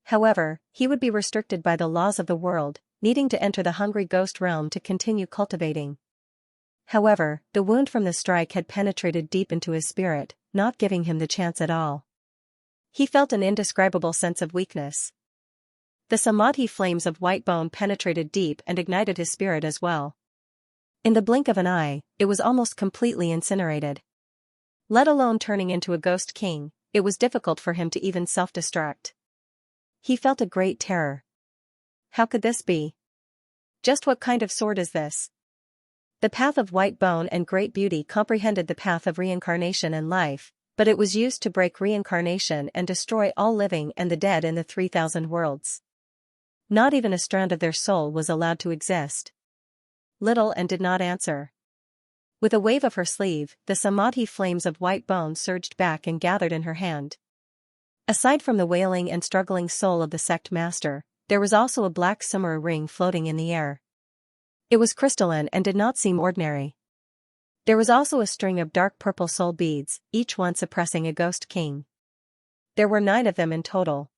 However, he would be restricted by the laws of the world, needing to enter the hungry ghost realm to continue cultivating. However, the wound from the strike had penetrated deep into his spirit, not giving him the chance at all. He felt an indescribable sense of weakness. The samadhi flames of white bone penetrated deep and ignited his spirit as well. In the blink of an eye, it was almost completely incinerated. Let alone turning into a ghost king, it was difficult for him to even self-destruct. He felt a great terror. How could this be? Just what kind of sword is this? The path of white bone and great beauty comprehended the path of reincarnation and life, but it was used to break reincarnation and destroy all living and the dead in the 3,000 worlds. Not even a strand of their soul was allowed to exist. Little N did not answer. With a wave of her sleeve, the samadhi flames of white bone surged back and gathered in her hand. Aside from the wailing and struggling soul of the sect master, there was also a black summer ring floating in the air. It was crystalline and did not seem ordinary. There was also a string of dark purple soul beads, each one suppressing a ghost king. There were 9 of them in total.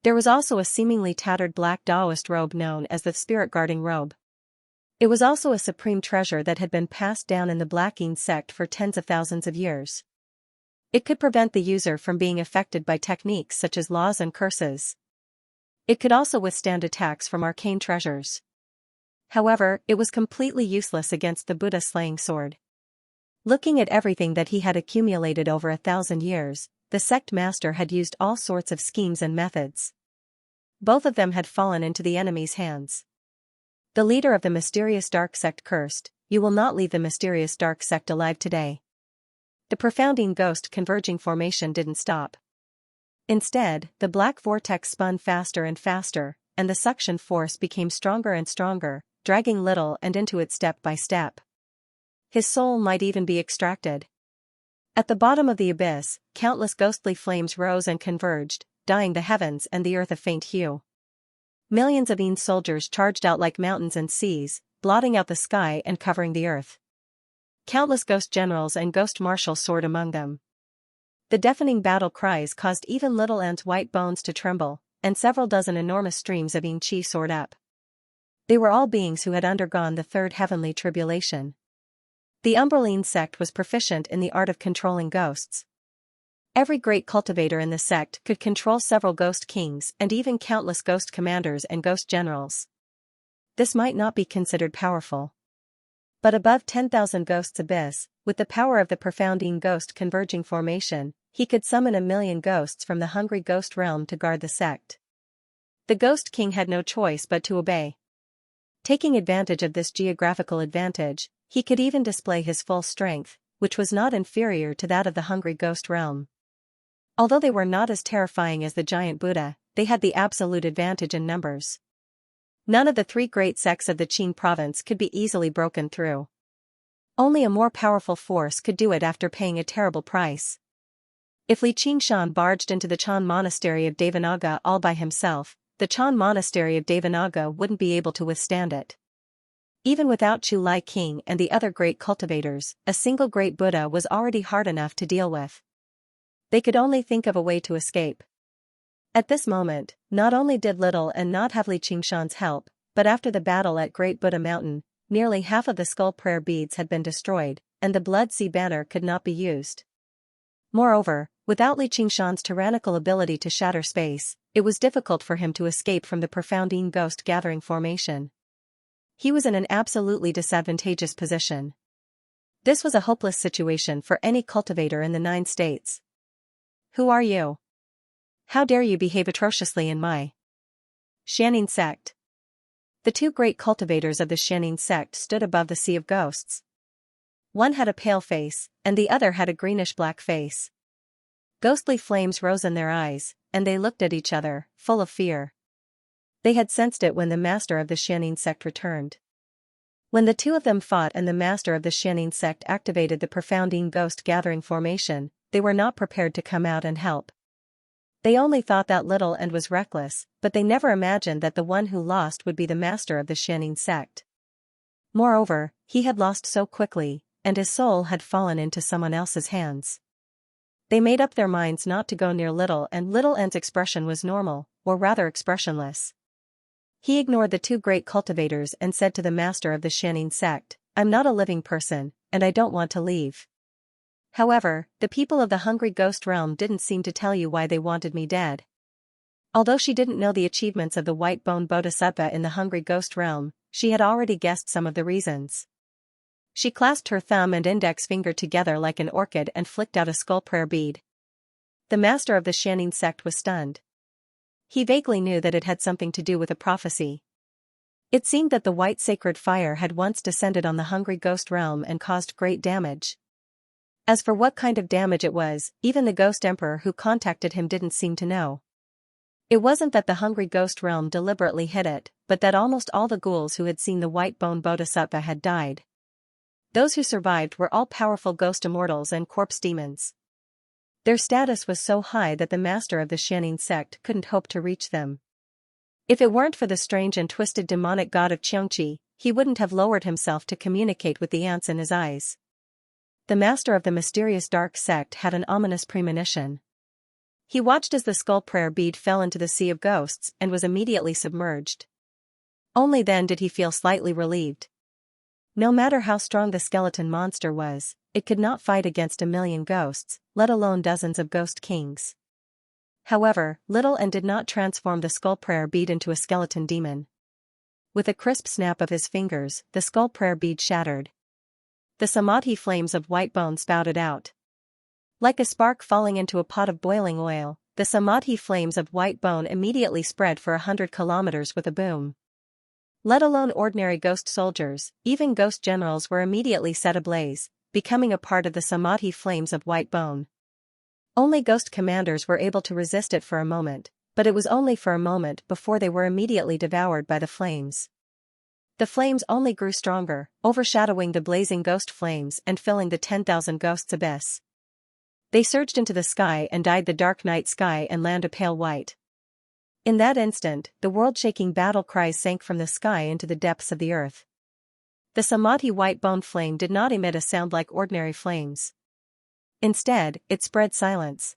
There was also a seemingly tattered black Taoist robe known as the spirit guarding robe. It was also a supreme treasure that had been passed down in the Blackine sect for tens of thousands of years. It could prevent the user from being affected by techniques such as laws and curses. It could also withstand attacks from arcane treasures. However, it was completely useless against the Buddha slaying sword. Looking at everything that he had accumulated over 1,000 years, the sect master had used all sorts of schemes and methods. Both of them had fallen into the enemy's hands. The leader of the mysterious dark sect cursed, "You will not leave the mysterious dark sect alive today." The profounding ghost converging formation didn't stop. Instead, the black vortex spun faster and faster, and the suction force became stronger and stronger, dragging Little and into it step by step. His soul might even be extracted. At the bottom of the abyss, countless ghostly flames rose and converged, dyeing the heavens and the earth a faint hue. Millions of Een soldiers charged out like mountains and seas, blotting out the sky and covering the earth. Countless ghost generals and ghost marshals soared among them. The deafening battle cries caused even little ants' white bones to tremble, and several dozen enormous streams of Xianxia soared up. They were all beings who had undergone the third heavenly tribulation. The Umbraline sect was proficient in the art of controlling ghosts. Every great cultivator in the sect could control several ghost kings and even countless ghost commanders and ghost generals. This might not be considered powerful. But above 10,000 ghosts abyss, with the power of the profounding ghost converging formation, he could summon 1,000,000 ghosts from the hungry ghost realm to guard the sect. The ghost king had no choice but to obey. Taking advantage of this geographical advantage, he could even display his full strength, which was not inferior to that of the hungry ghost realm. Although they were not as terrifying as the giant Buddha, they had the absolute advantage in numbers. None of the three great sects of the Qing province could be easily broken through. Only a more powerful force could do it after paying a terrible price. If Xianxia barged into the Chan monastery of Devanaga all by himself, the Chan monastery of Devanaga wouldn't be able to withstand it. Even without Chu Lai King and the other great cultivators, a single great Buddha was already hard enough to deal with. They could only think of a way to escape. At this moment, not only did Little and not have Xianxia's help, but after the battle at Great Buddha Mountain, nearly half of the skull prayer beads had been destroyed, and the Blood Sea banner could not be used. Moreover, without Xianxia's tyrannical ability to shatter space, it was difficult for him to escape from the profounding ghost gathering formation. He was in an absolutely disadvantageous position. This was a hopeless situation for any cultivator in the 9 states. Who are you? How dare you behave atrociously in my Xianxia sect? The 2 great cultivators of the Xianxia sect stood above the sea of ghosts. One had a pale face, and the other had a greenish-black face. Ghostly flames rose in their eyes, and they looked at each other, full of fear. They had sensed it when the master of the Xianxia sect returned. When the 2 of them fought and the master of the Xianxia sect activated the profounding ghost gathering formation, they were not prepared to come out and help. They only thought that Little and was reckless, but they never imagined that the one who lost would be the master of the Xianxia sect. Moreover, he had lost so quickly, and his soul had fallen into someone else's hands. They made up their minds not to go near Little, and Little N's expression was normal, or rather expressionless. He ignored the 2 great cultivators and said to the master of the Xianxia sect, "I'm not a living person, and I don't want to leave. However, the people of the hungry ghost realm didn't seem to tell you why they wanted me dead." Although she didn't know the achievements of the white bone bodhisattva in the hungry ghost realm, she had already guessed some of the reasons. She clasped her thumb and index finger together like an orchid and flicked out a skull prayer bead. The master of the Xianxia sect was stunned. He vaguely knew that it had something to do with a prophecy. It seemed that the white sacred fire had once descended on the hungry ghost realm and caused great damage. As for what kind of damage it was, even the ghost emperor who contacted him didn't seem to know. It wasn't that the hungry ghost realm deliberately hid it, but that almost all the ghouls who had seen the white bone bodhisattva had died. Those who survived were all powerful ghost immortals and corpse demons. Their status was so high that the master of the Xianxia sect couldn't hope to reach them. If it weren't for the strange and twisted demonic god of Xianxia, he wouldn't have lowered himself to communicate with the ants in his eyes. The master of the mysterious dark sect had an ominous premonition. He watched as the skull prayer bead fell into the sea of ghosts and was immediately submerged. Only then did he feel slightly relieved. No matter how strong the skeleton monster was, it could not fight against 1,000,000 ghosts, let alone dozens of ghost kings. However, Little and did not transform the skull prayer bead into a skeleton demon. With a crisp snap of his fingers, the skull prayer bead shattered. The samadhi flames of white bone spouted out. Like a spark falling into a pot of boiling oil, the samadhi flames of white bone immediately spread for 100 kilometers with a boom. Let alone ordinary ghost soldiers, even ghost generals were immediately set ablaze, becoming a part of the samadhi flames of white bone. Only ghost commanders were able to resist it for a moment, but it was only for a moment before they were immediately devoured by the flames. The flames only grew stronger, overshadowing the blazing ghost flames and filling the 10,000 ghosts abyss. They surged into the sky and dyed the dark night sky and land a pale white. In that instant, the world-shaking battle cries sank from the sky into the depths of the earth. The samadhi white bone flame did not emit a sound like ordinary flames. Instead, it spread silence.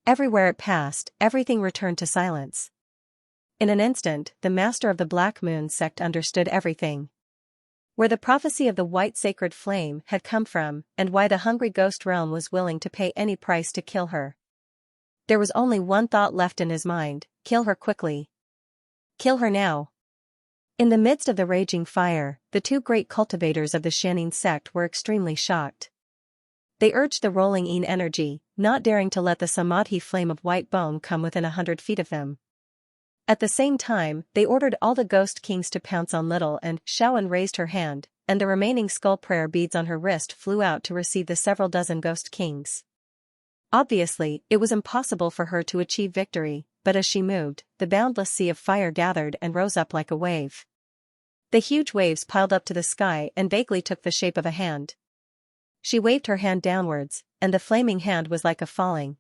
Everywhere it passed, everything returned to silence. In an instant, the master of the Black Moon sect understood everything. Where the prophecy of the white sacred flame had come from, and why the hungry ghost realm was willing to pay any price to kill her. There was only one thought left in his mind: kill her quickly. Kill her now. In the midst of the raging fire, the two great cultivators of the Xianxia sect were extremely shocked. They urged the rolling in energy, not daring to let the samadhi flame of white bone come within 100 feet of them. At the same time, they ordered all the ghost kings to pounce on Little, and Xiaoan raised her hand, and the remaining skull prayer beads on her wrist flew out to receive the several dozen ghost kings. Obviously, it was impossible for her to achieve victory, but as she moved, the boundless sea of fire gathered and rose up like a wave. The huge waves piled up to the sky and vaguely took the shape of a hand. She waved her hand downwards, and the flaming hand was like a falling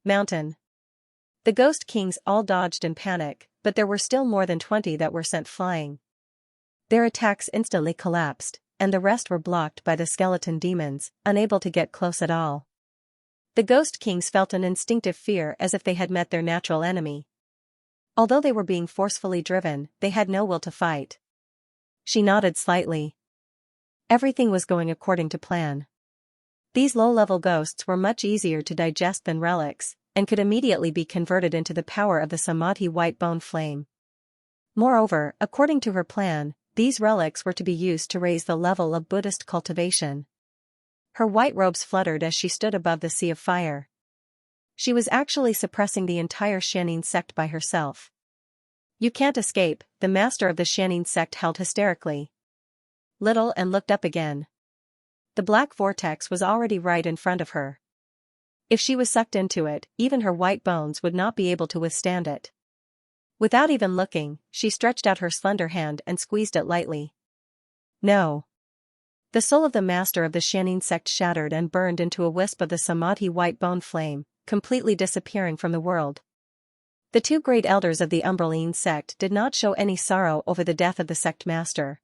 mountain. The ghost kings all dodged in panic, but there were still more than 20 that were sent flying. Their attacks instantly collapsed, and the rest were blocked by the skeleton demons, unable to get close at all. The ghost kings felt an instinctive fear as if they had met their natural enemy. Although they were being forcefully driven, they had no will to fight. She nodded slightly. Everything was going according to plan. These low-level ghosts were much easier to digest than relics, and could immediately be converted into the power of the samadhi white bone flame. Moreover, according to her plan, these relics were to be used to raise the level of Buddhist cultivation. Her white robes fluttered as she stood above the sea of fire. She was actually suppressing the entire Xianxia sect by herself. "You can't escape," the master of the Xianxia sect held hysterically. Little and looked up again. The black vortex was already right in front of her. If she was sucked into it, even her white bones would not be able to withstand it. Without even looking, she stretched out her slender hand and squeezed it lightly. No. The soul of the master of the Xianxia sect shattered and burned into a wisp of the samadhi white bone flame, completely disappearing from the world. The two great elders of the Umbraline sect did not show any sorrow over the death of the sect master.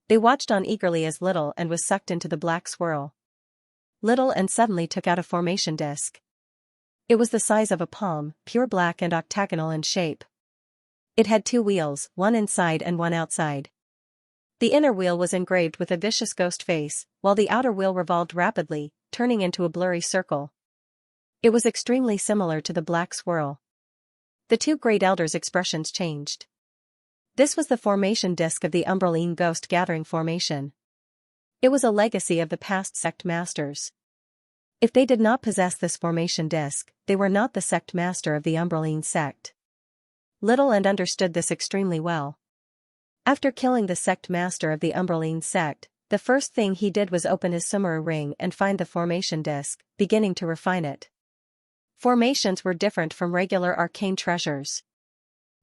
They watched on eagerly as Little and was sucked into the black swirl. Little and suddenly took out a formation disc. It was the size of a palm, pure black and octagonal in shape. It had two wheels, one inside and one outside. The inner wheel was engraved with a vicious ghost face, while the outer wheel revolved rapidly, turning into a blurry circle. It was extremely similar to the black swirl. The two great elders' expressions changed. This was the formation disc of the Umbraline Ghost Gathering Formation. It was a legacy of the past sect masters. If they did not possess this formation disc, they were not the sect master of the Umbraline sect. Little and understood this extremely well. After killing the sect master of the Umbraline sect, the first thing he did was open his Sumuru ring and find the formation disc, beginning to refine it. Formations were different from regular arcane treasures.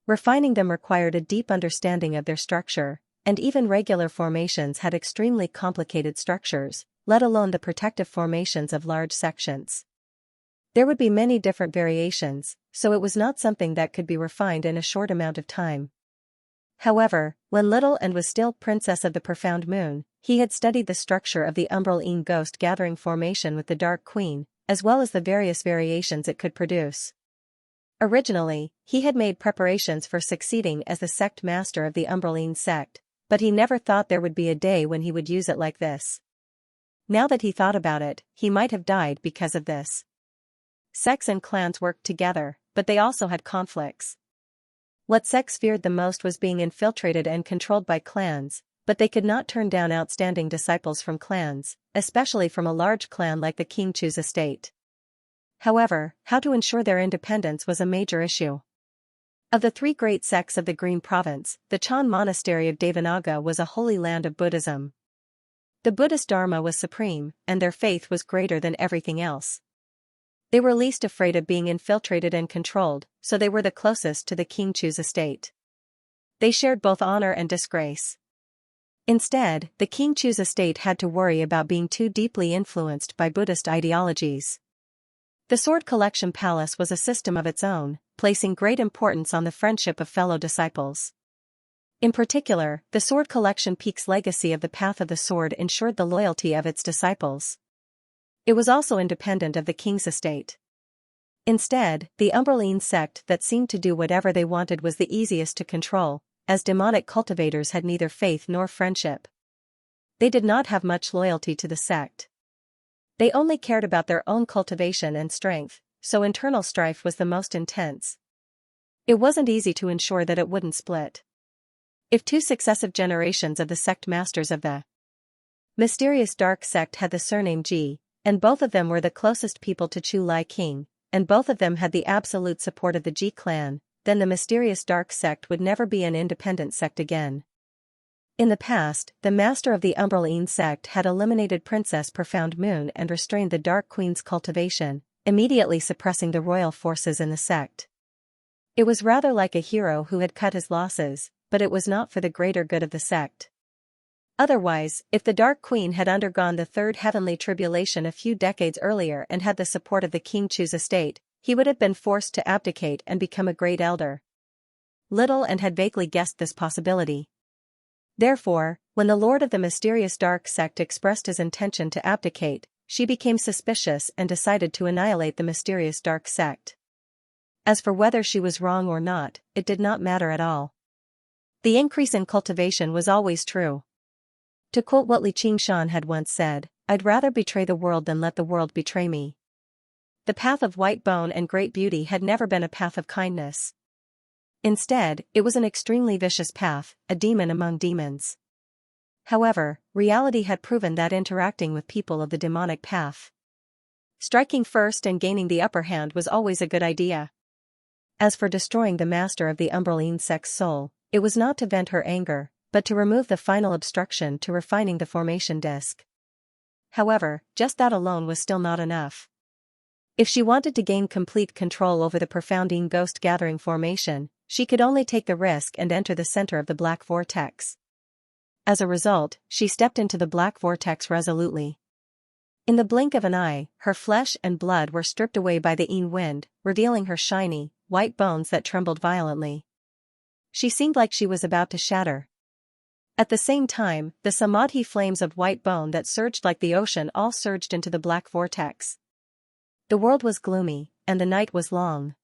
Refining them required a deep understanding of their structure, and even regular formations had extremely complicated structures, let alone the protective formations of large sections. There would be many different variations, so it was not something that could be refined in a short amount of time. However, when Little and was still Princess of the Profound Moon, he had studied the structure of the Umbraline Ghost Gathering Formation with the Dark Queen, as well as the various variations it could produce. Originally, he had made preparations for succeeding as the sect master of the Umbraline sect, but he never thought there would be a day when he would use it like this. Now that he thought about it, he might have died because of this. Sects and clans worked together, but they also had conflicts. What sects feared the most was being infiltrated and controlled by clans, but they could not turn down outstanding disciples from clans, especially from a large clan like the Xianxia estate. However, how to ensure their independence was a major issue. Of the three great sects of the Green Province, the Chan Monastery of Devanaga was a holy land of Buddhism. The Buddhist Dharma was supreme, and their faith was greater than everything else. They were least afraid of being infiltrated and controlled, so they were the closest to the Xianxia estate. They shared both honor and disgrace. Instead, the Xianxia estate had to worry about being too deeply influenced by Buddhist ideologies. The Sword Collection Palace was a system of its own, placing great importance on the friendship of fellow disciples. In particular, the Sword Collection Peak's legacy of the Path of the Sword ensured the loyalty of its disciples. It was also independent of the king's estate. Instead, the Umberline sect that seemed to do whatever they wanted was the easiest to control, as demonic cultivators had neither faith nor friendship. They did not have much loyalty to the sect. They only cared about their own cultivation and strength, so internal strife was the most intense. It wasn't easy to ensure that it wouldn't split. If two successive generations of the sect masters of the mysterious dark sect had the surname Ji, and both of them were the closest people to Chu Lai King, and both of them had the absolute support of the Ji clan, then the mysterious dark sect would never be an independent sect again. In the past, the master of the Umberline sect had eliminated Princess Profound Moon and restrained the Dark Queen's cultivation, immediately suppressing the royal forces in the sect. It was rather like a hero who had cut his losses, but it was not for the greater good of the sect. Otherwise, if the Dark Queen had undergone the third heavenly tribulation a few decades earlier and had the support of the King Chu's estate, he would have been forced to abdicate and become a great elder. Little and had vaguely guessed this possibility. Therefore, when the lord of the mysterious dark sect expressed his intention to abdicate, she became suspicious and decided to annihilate the mysterious dark sect. As for whether she was wrong or not, it did not matter at all. The increase in cultivation was always true. To quote what Xianxia had once said, "I'd rather betray the world than let the world betray me." The path of white bone and great beauty had never been a path of kindness. Instead, it was an extremely vicious path, a demon among demons. However, reality had proven that interacting with people of the demonic path, striking first and gaining the upper hand was always a good idea. As for destroying the master of the Umberline sect's soul, it was not to vent her anger, but to remove the final obstruction to refining the formation disk. However, just that alone was still not enough. If she wanted to gain complete control over the Profoundine Ghost Gathering formation, she could only take the risk and enter the center of the black vortex. As a result, she stepped into the black vortex resolutely. In the blink of an eye, her flesh and blood were stripped away by the Yin wind, revealing her shiny, white bones that trembled violently. She seemed like she was about to shatter. At the same time, the samadhi flames of white bone that surged like the ocean all surged into the black vortex. The world was gloomy, and the night was long.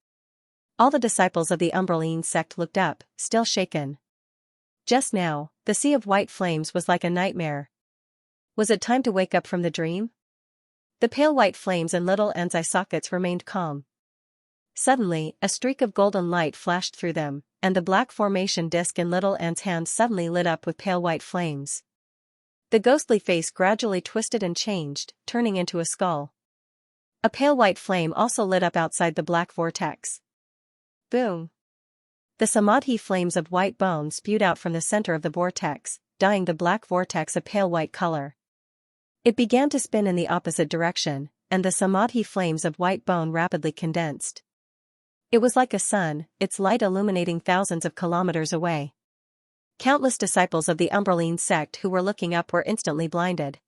All the disciples of the Umberline sect looked up, still shaken. Just now, the sea of white flames was like a nightmare. Was it time to wake up from the dream? The pale white flames in little An's eye sockets remained calm. Suddenly, a streak of golden light flashed through them, and the black formation disk in little An's hand suddenly lit up with pale white flames. The ghostly face gradually twisted and changed, turning into a skull. A pale white flame also lit up outside the black vortex. Boom! The samadhi flames of white bone spewed out from the center of the vortex, dyeing the black vortex a pale white color. It began to spin in the opposite direction, and the samadhi flames of white bone rapidly condensed. It was like a sun, its light illuminating thousands of kilometers away. Countless disciples of the Umberline sect who were looking up were instantly blinded.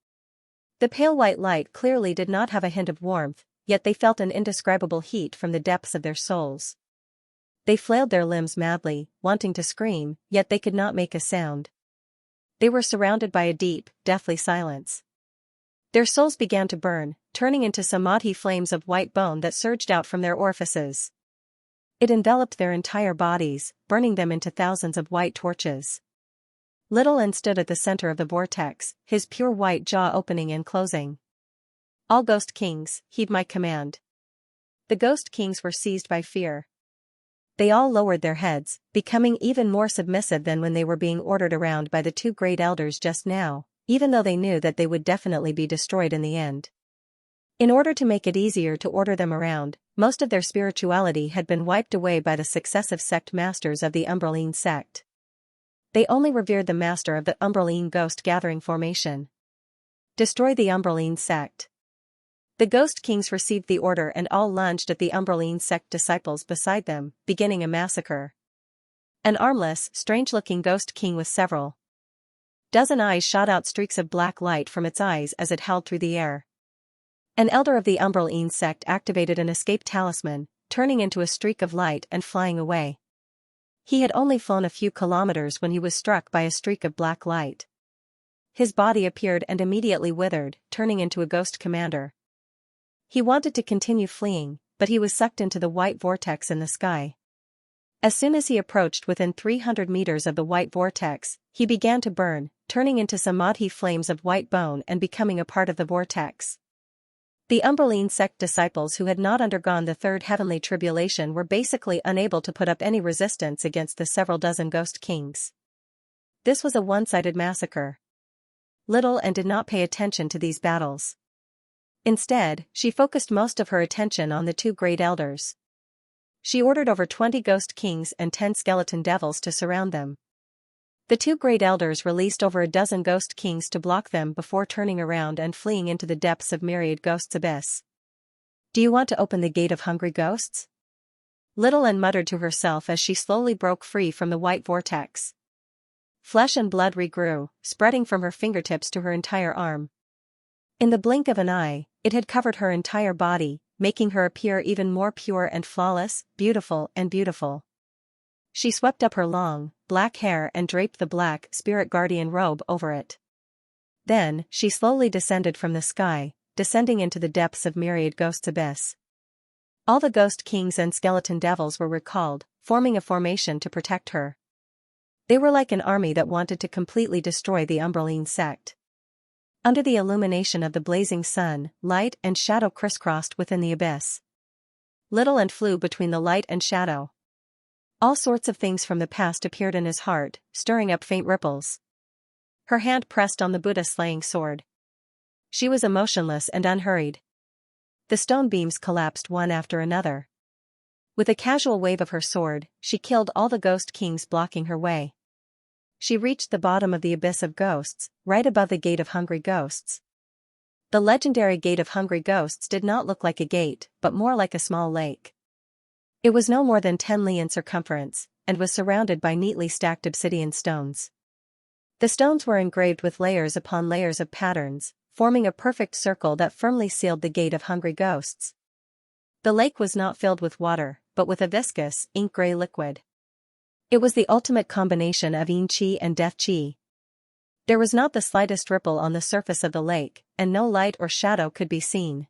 The pale white light clearly did not have a hint of warmth, yet they felt an indescribable heat from the depths of their souls. They flailed their limbs madly, wanting to scream, yet they could not make a sound. They were surrounded by a deep, deathly silence. Their souls began to burn, turning into samadhi flames of white bone that surged out from their orifices. It enveloped their entire bodies, burning them into thousands of white torches. Little An stood at the center of the vortex, his pure white jaw opening and closing. "All Ghost Kings, heed my command." The Ghost Kings were seized by fear. They all lowered their heads, becoming even more submissive than when they were being ordered around by the two great elders just now, even though they knew that they would definitely be destroyed in the end. In order to make it easier to order them around, most of their spirituality had been wiped away by the successive sect masters of the Umberline sect. They only revered the master of the Umberline Ghost Gathering formation. Destroy the Umberline sect. The Ghost Kings received the order and all lunged at the Umberline sect disciples beside them, beginning a massacre. An armless, strange-looking Ghost King with several dozen eyes shot out streaks of black light from its eyes as it howled through the air. An elder of the Umberline sect activated an escape talisman, turning into a streak of light and flying away. He had only flown a few kilometers when he was struck by a streak of black light. His body appeared and immediately withered, turning into a ghost commander. He wanted to continue fleeing, but he was sucked into the white vortex in the sky. As soon as he approached within 300 meters of the white vortex, he began to burn, turning into samadhi flames of white bone and becoming a part of the vortex. The Umbraline sect disciples who had not undergone the third heavenly tribulation were basically unable to put up any resistance against the several dozen ghost kings. This was a one-sided massacre. Little and did not pay attention to these battles. Instead, she focused most of her attention on the two great elders. She ordered over 20 ghost kings and 10 skeleton devils to surround them. The two great elders released over a dozen ghost kings to block them before turning around and fleeing into the depths of myriad ghosts' abyss. "Do you want to open the gate of hungry ghosts?" Little Ann muttered to herself as she slowly broke free from the white vortex. Flesh and blood regrew, spreading from her fingertips to her entire arm. In the blink of an eye, it had covered her entire body, making her appear even more pure and flawless, beautiful and beautiful. She swept up her long, black hair and draped the black spirit guardian robe over it. Then, she slowly descended from the sky, descending into the depths of myriad ghosts' abyss. All the ghost kings and skeleton devils were recalled, forming a formation to protect her. They were like an army that wanted to completely destroy the Umbraline sect. Under the illumination of the blazing sun, light and shadow crisscrossed within the abyss. Little Ann flew between the light and shadow. All sorts of things from the past appeared in his heart, stirring up faint ripples. Her hand pressed on the Buddha-slaying sword. She was emotionless and unhurried. The stone beams collapsed one after another. With a casual wave of her sword, she killed all the ghost kings blocking her way. She reached the bottom of the abyss of ghosts, right above the gate of hungry ghosts. The legendary gate of hungry ghosts did not look like a gate, but more like a small lake. It was no more than 10 li in circumference, and was surrounded by neatly stacked obsidian stones. The stones were engraved with layers upon layers of patterns, forming a perfect circle that firmly sealed the gate of hungry ghosts. The lake was not filled with water, but with a viscous, ink-gray liquid. It was the ultimate combination of yin qi and death qi. There was not the slightest ripple on the surface of the lake, and no light or shadow could be seen.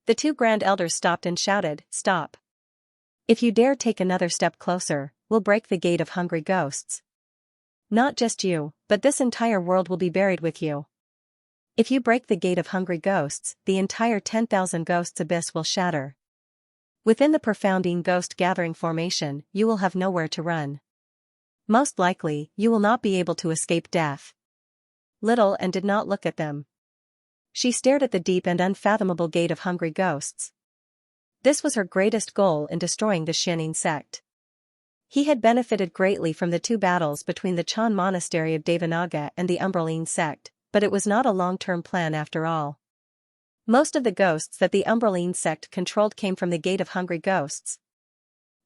The two grand elders stopped and shouted, "Stop! If you dare take another step closer, we'll break the gate of hungry ghosts. Not just you, but this entire world will be buried with you. If you break the gate of hungry ghosts, the entire 10,000 ghosts abyss will shatter. Within the profounding ghost gathering formation, you will have nowhere to run. Most likely, you will not be able to escape death." Little Ann did not look at them. She stared at the deep and unfathomable gate of hungry ghosts. This was her greatest goal in destroying the Xianxia sect. He had benefited greatly from the two battles between the Chan monastery of Devanaga and the Umbraline sect, but it was not a long-term plan after all. Most of the ghosts that the Umbraline sect controlled came from the gate of hungry ghosts.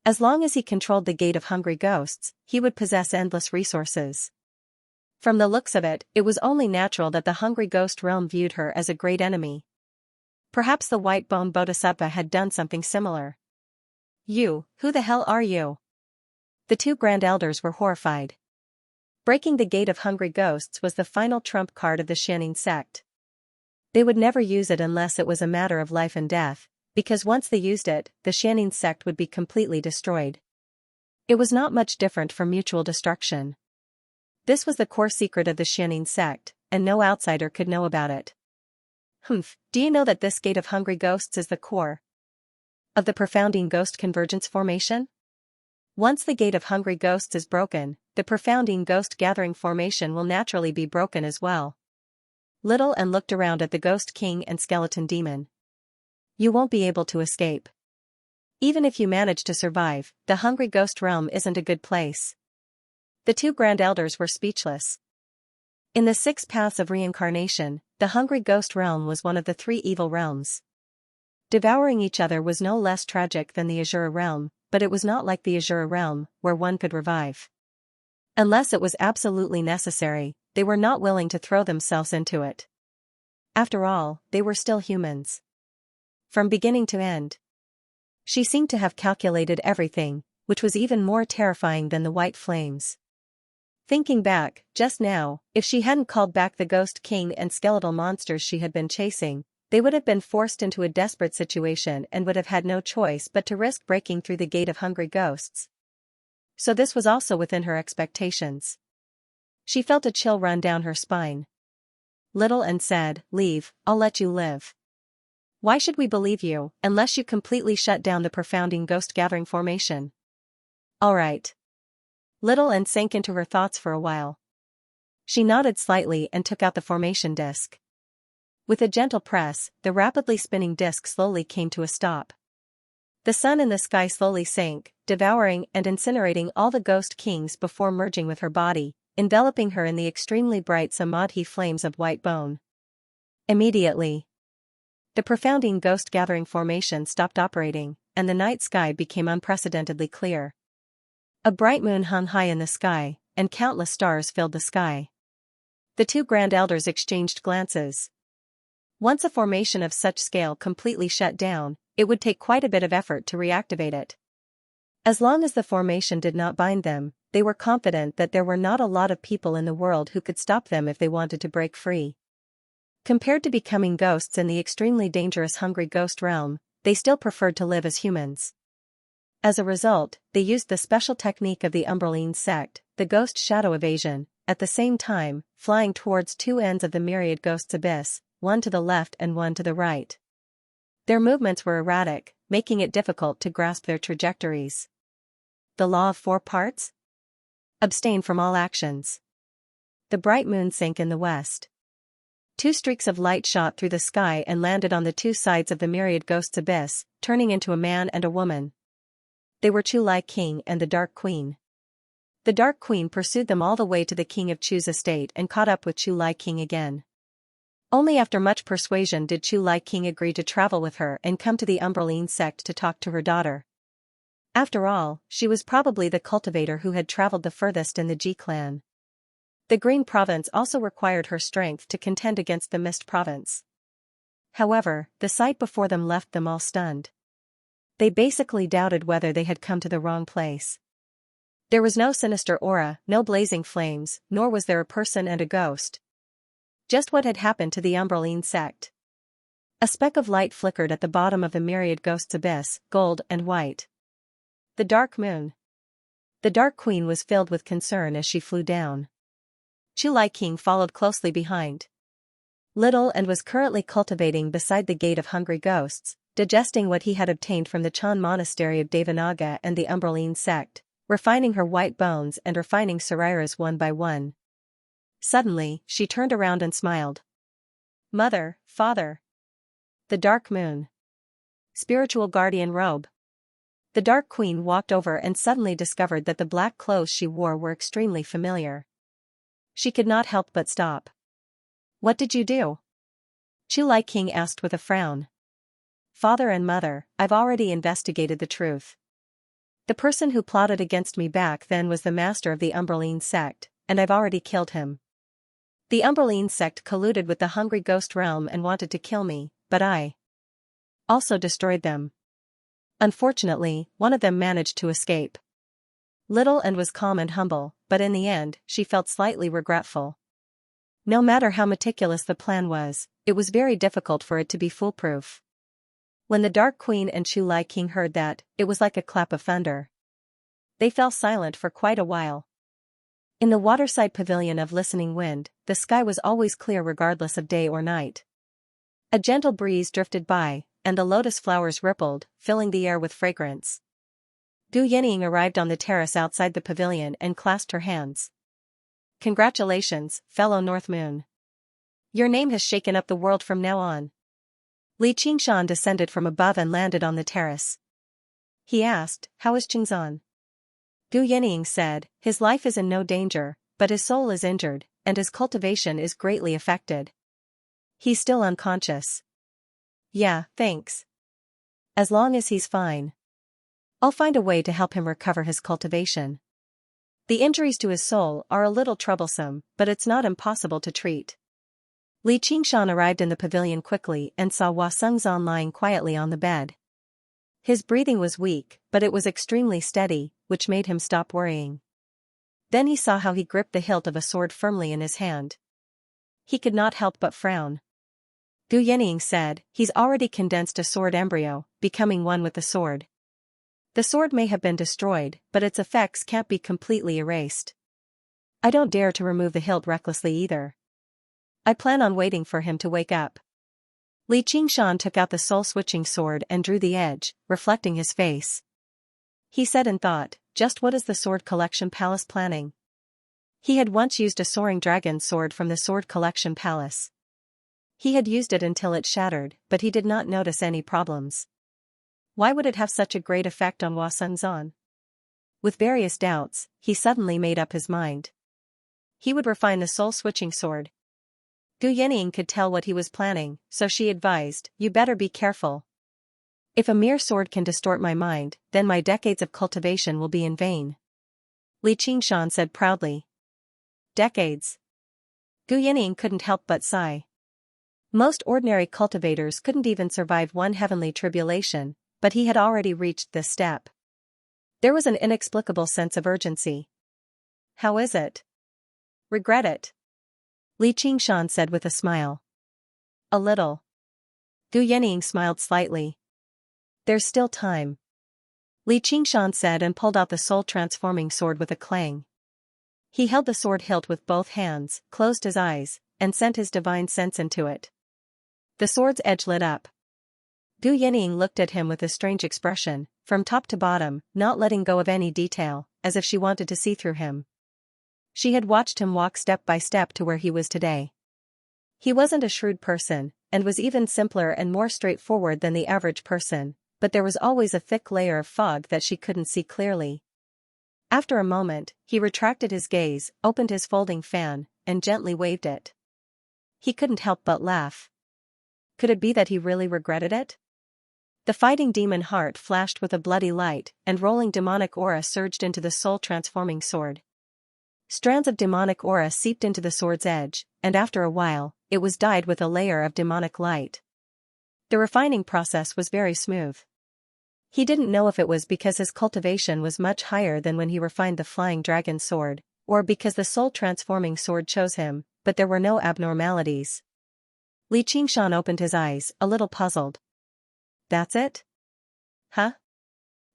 As long as he controlled the gate of hungry ghosts, he would possess endless resources. From the looks of it, it was only natural that the hungry ghost realm viewed her as a great enemy. Perhaps the white-bone bodhisattva had done something similar. "You, who the hell are you?" The two grand elders were horrified. Breaking the gate of hungry ghosts was the final trump card of the Xianxia sect. They would never use it unless it was a matter of life and death, because once they used it, the Xianxia sect would be completely destroyed. It was not much different from mutual destruction. This was the core secret of the Xianxia sect, and no outsider could know about it. Do you know that this gate of hungry ghosts is the core of the profounding ghost convergence formation? Once the gate of hungry ghosts is broken, the profounding ghost gathering formation will naturally be broken as well. Little Ann looked around at the ghost king and skeleton demon. You won't be able to escape. Even if you manage to survive, the hungry ghost realm isn't a good place. The two grand elders were speechless. In the 6 paths of reincarnation, the hungry ghost realm was one of the 3 evil realms. Devouring each other was no less tragic than the Azura realm, but it was not like the Azura realm, where one could revive. Unless it was absolutely necessary, they were not willing to throw themselves into it. After all, they were still humans. From beginning to end. She seemed to have calculated everything, which was even more terrifying than the white flames. Thinking back, just now, if she hadn't called back the Ghost King and skeletal monsters she had been chasing, they would have been forced into a desperate situation and would have had no choice but to risk breaking through the gate of hungry ghosts. So this was also within her expectations. She felt a chill run down her spine. Little and said, "Leave, I'll let you live. Why should we believe you, unless you completely shut down the profounding ghost-gathering formation?" "All right." Little and sank into her thoughts for a while. She nodded slightly and took out the formation disc. With a gentle press, the rapidly spinning disc slowly came to a stop. The sun in the sky slowly sank, devouring and incinerating all the Ghost Kings before merging with her body, enveloping her in the extremely bright samadhi flames of white bone. Immediately, the profounding ghost-gathering formation stopped operating, and the night sky became unprecedentedly clear. A bright moon hung high in the sky, and countless stars filled the sky. The two grand elders exchanged glances. Once a formation of such scale completely shut down, it would take quite a bit of effort to reactivate it. As long as the formation did not bind them, they were confident that there were not a lot of people in the world who could stop them if they wanted to break free. Compared to becoming ghosts in the extremely dangerous hungry ghost realm, they still preferred to live as humans. As a result, they used the special technique of the Umbraline sect, the ghost shadow evasion, at the same time, flying towards two ends of the myriad ghosts' abyss, one to the left and one to the right. Their movements were erratic, making it difficult to grasp their trajectories. The law of 4 parts? Abstain from all actions. The bright moon sank in the west. 2 streaks of light shot through the sky and landed on the 2 sides of the myriad ghosts' abyss, turning into a man and a woman. They were Chu Lai King and the Dark Queen. The Dark Queen pursued them all the way to the King of Chu's estate and caught up with Chu Lai King again. Only after much persuasion did Chu Lai King agree to travel with her and come to the Umbraline sect to talk to her daughter. After all, she was probably the cultivator who had traveled the furthest in the Ji clan. The Green Province also required her strength to contend against the Mist Province. However, the sight before them left them all stunned. They basically doubted whether they had come to the wrong place. There was no sinister aura, no blazing flames, nor was there a person and a ghost. Just what had happened to the Umbraline sect. A speck of light flickered at the bottom of the myriad ghosts' abyss, gold and white. The dark moon. The Dark Queen was filled with concern as she flew down. Chu Lai King followed closely behind. Little and was currently cultivating beside the gate of hungry ghosts, digesting what he had obtained from the Chan monastery of Devanaga and the Umbraline sect, refining her white bones and refining Sarira's one by one. Suddenly, she turned around and smiled. "Mother, father." The dark moon. Spiritual guardian robe. The Dark Queen walked over and suddenly discovered that the black clothes she wore were extremely familiar. She could not help but stop. "What did you do?" Chu Lai King asked with a frown. "Father and mother, I've already investigated the truth. The person who plotted against me back then was the master of the Umbraline sect, and I've already killed him. The Umbraline sect colluded with the hungry ghost realm and wanted to kill me, but I also destroyed them. Unfortunately, one of them managed to escape." Little and was calm and humble, but in the end, she felt slightly regretful. No matter how meticulous the plan was, it was very difficult for it to be foolproof. When the Dark Queen and Chu Lai King heard that, it was like a clap of thunder. They fell silent for quite a while. In the waterside pavilion of Listening Wind, the sky was always clear regardless of day or night. A gentle breeze drifted by, and the lotus flowers rippled, filling the air with fragrance. Gu Yenying arrived on the terrace outside the pavilion and clasped her hands. "Congratulations, fellow North Moon. Your name has shaken up the world from now on." Li Qingshan descended from above and landed on the terrace. He asked, "How is Qingzan?" Gu Yenying said, "His life is in no danger, but his soul is injured, and his cultivation is greatly affected. He's still unconscious." "Yeah, thanks. As long as he's fine. I'll find a way to help him recover his cultivation. The injuries to his soul are a little troublesome, but it's not impossible to treat." Li Qingshan arrived in the pavilion quickly and saw Hua Sengzan lying quietly on the bed. His breathing was weak, but it was extremely steady, which made him stop worrying. Then he saw how he gripped the hilt of a sword firmly in his hand. He could not help but frown. Gu Yening said, "He's already condensed a sword embryo, becoming one with the sword. The sword may have been destroyed, but its effects can't be completely erased. I don't dare to remove the hilt recklessly either. I plan on waiting for him to wake up." Li Qingshan took out the soul-switching sword and drew the edge, reflecting his face. He said in thought, "Just what is the Sword Collection Palace planning?" He had once used a soaring dragon sword from the Sword Collection Palace. He had used it until it shattered, but he did not notice any problems. Why would it have such a great effect on Hua Sengzan? With various doubts, he suddenly made up his mind. He would refine the soul-switching sword. Gu Yening could tell what he was planning, so she advised, "You better be careful. If a mere sword can distort my mind, then my decades of cultivation will be in vain." Li Qingshan said proudly. Decades. Gu Yening couldn't help but sigh. Most ordinary cultivators couldn't even survive one heavenly tribulation, but he had already reached this step. There was an inexplicable sense of urgency. "How is it? Regret it?" Li Qingshan said with a smile. "A little." Gu Yening smiled slightly. "There's still time." Li Qingshan said and pulled out the soul-transforming sword with a clang. He held the sword hilt with both hands, closed his eyes, and sent his divine sense into it. The sword's edge lit up. Gu Yening looked at him with a strange expression, from top to bottom, not letting go of any detail, as if she wanted to see through him. She had watched him walk step by step to where he was today. He wasn't a shrewd person, and was even simpler and more straightforward than the average person, but there was always a thick layer of fog that she couldn't see clearly. After a moment, he retracted his gaze, opened his folding fan, and gently waved it. He couldn't help but laugh. Could it be that he really regretted it? The fighting demon heart flashed with a bloody light, and rolling demonic aura surged into the soul-transforming sword. Strands of demonic aura seeped into the sword's edge, and after a while, it was dyed with a layer of demonic light. The refining process was very smooth. He didn't know if it was because his cultivation was much higher than when he refined the flying dragon sword, or because the soul-transforming sword chose him, but there were no abnormalities. Li Qingshan opened his eyes, a little puzzled. "That's it? Huh?"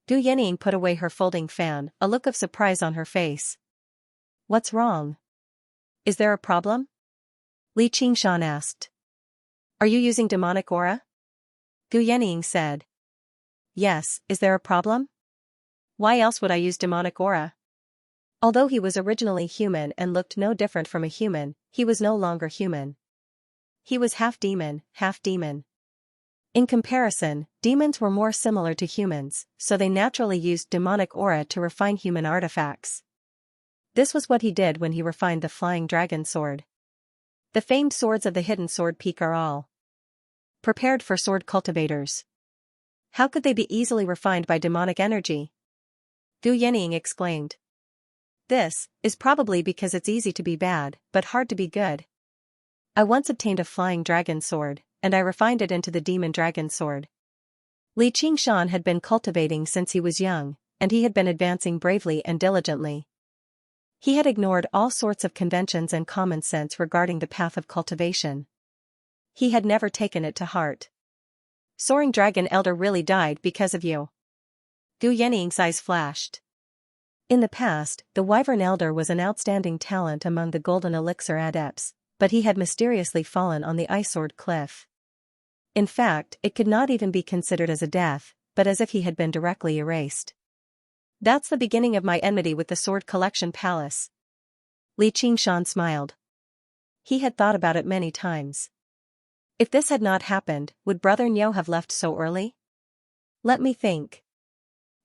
Gu Yening put away her folding fan, a look of surprise on her face. "What's wrong? Is there a problem?" Li Qingshan asked. "Are you using demonic aura?" Gu Yening said. "Yes, is there a problem? Why else would I use demonic aura?" Although he was originally human and looked no different from a human, he was no longer human. He was half demon, half demon. In comparison, demons were more similar to humans, so they naturally used demonic aura to refine human artifacts. This was what he did when he refined the flying dragon sword. The famed swords of the hidden sword peak are all prepared for sword cultivators. How could they be easily refined by demonic energy? Gu Yening exclaimed. This is probably because it's easy to be bad, but hard to be good. I once obtained a flying dragon sword, and I refined it into the demon dragon sword. Li Qingshan had been cultivating since he was young, and he had been advancing bravely and diligently. He had ignored all sorts of conventions and common sense regarding the path of cultivation. He had never taken it to heart. Soaring Dragon Elder really died because of you. Gu Yening's eyes flashed. In the past, the Wyvern Elder was an outstanding talent among the Golden Elixir adepts, but he had mysteriously fallen on the Ice Sword Cliff. In fact, it could not even be considered as a death, but as if he had been directly erased. That's the beginning of my enmity with the Sword Collection Palace. Li Qingshan smiled. He had thought about it many times. If this had not happened, would Brother Nyo have left so early? Let me think.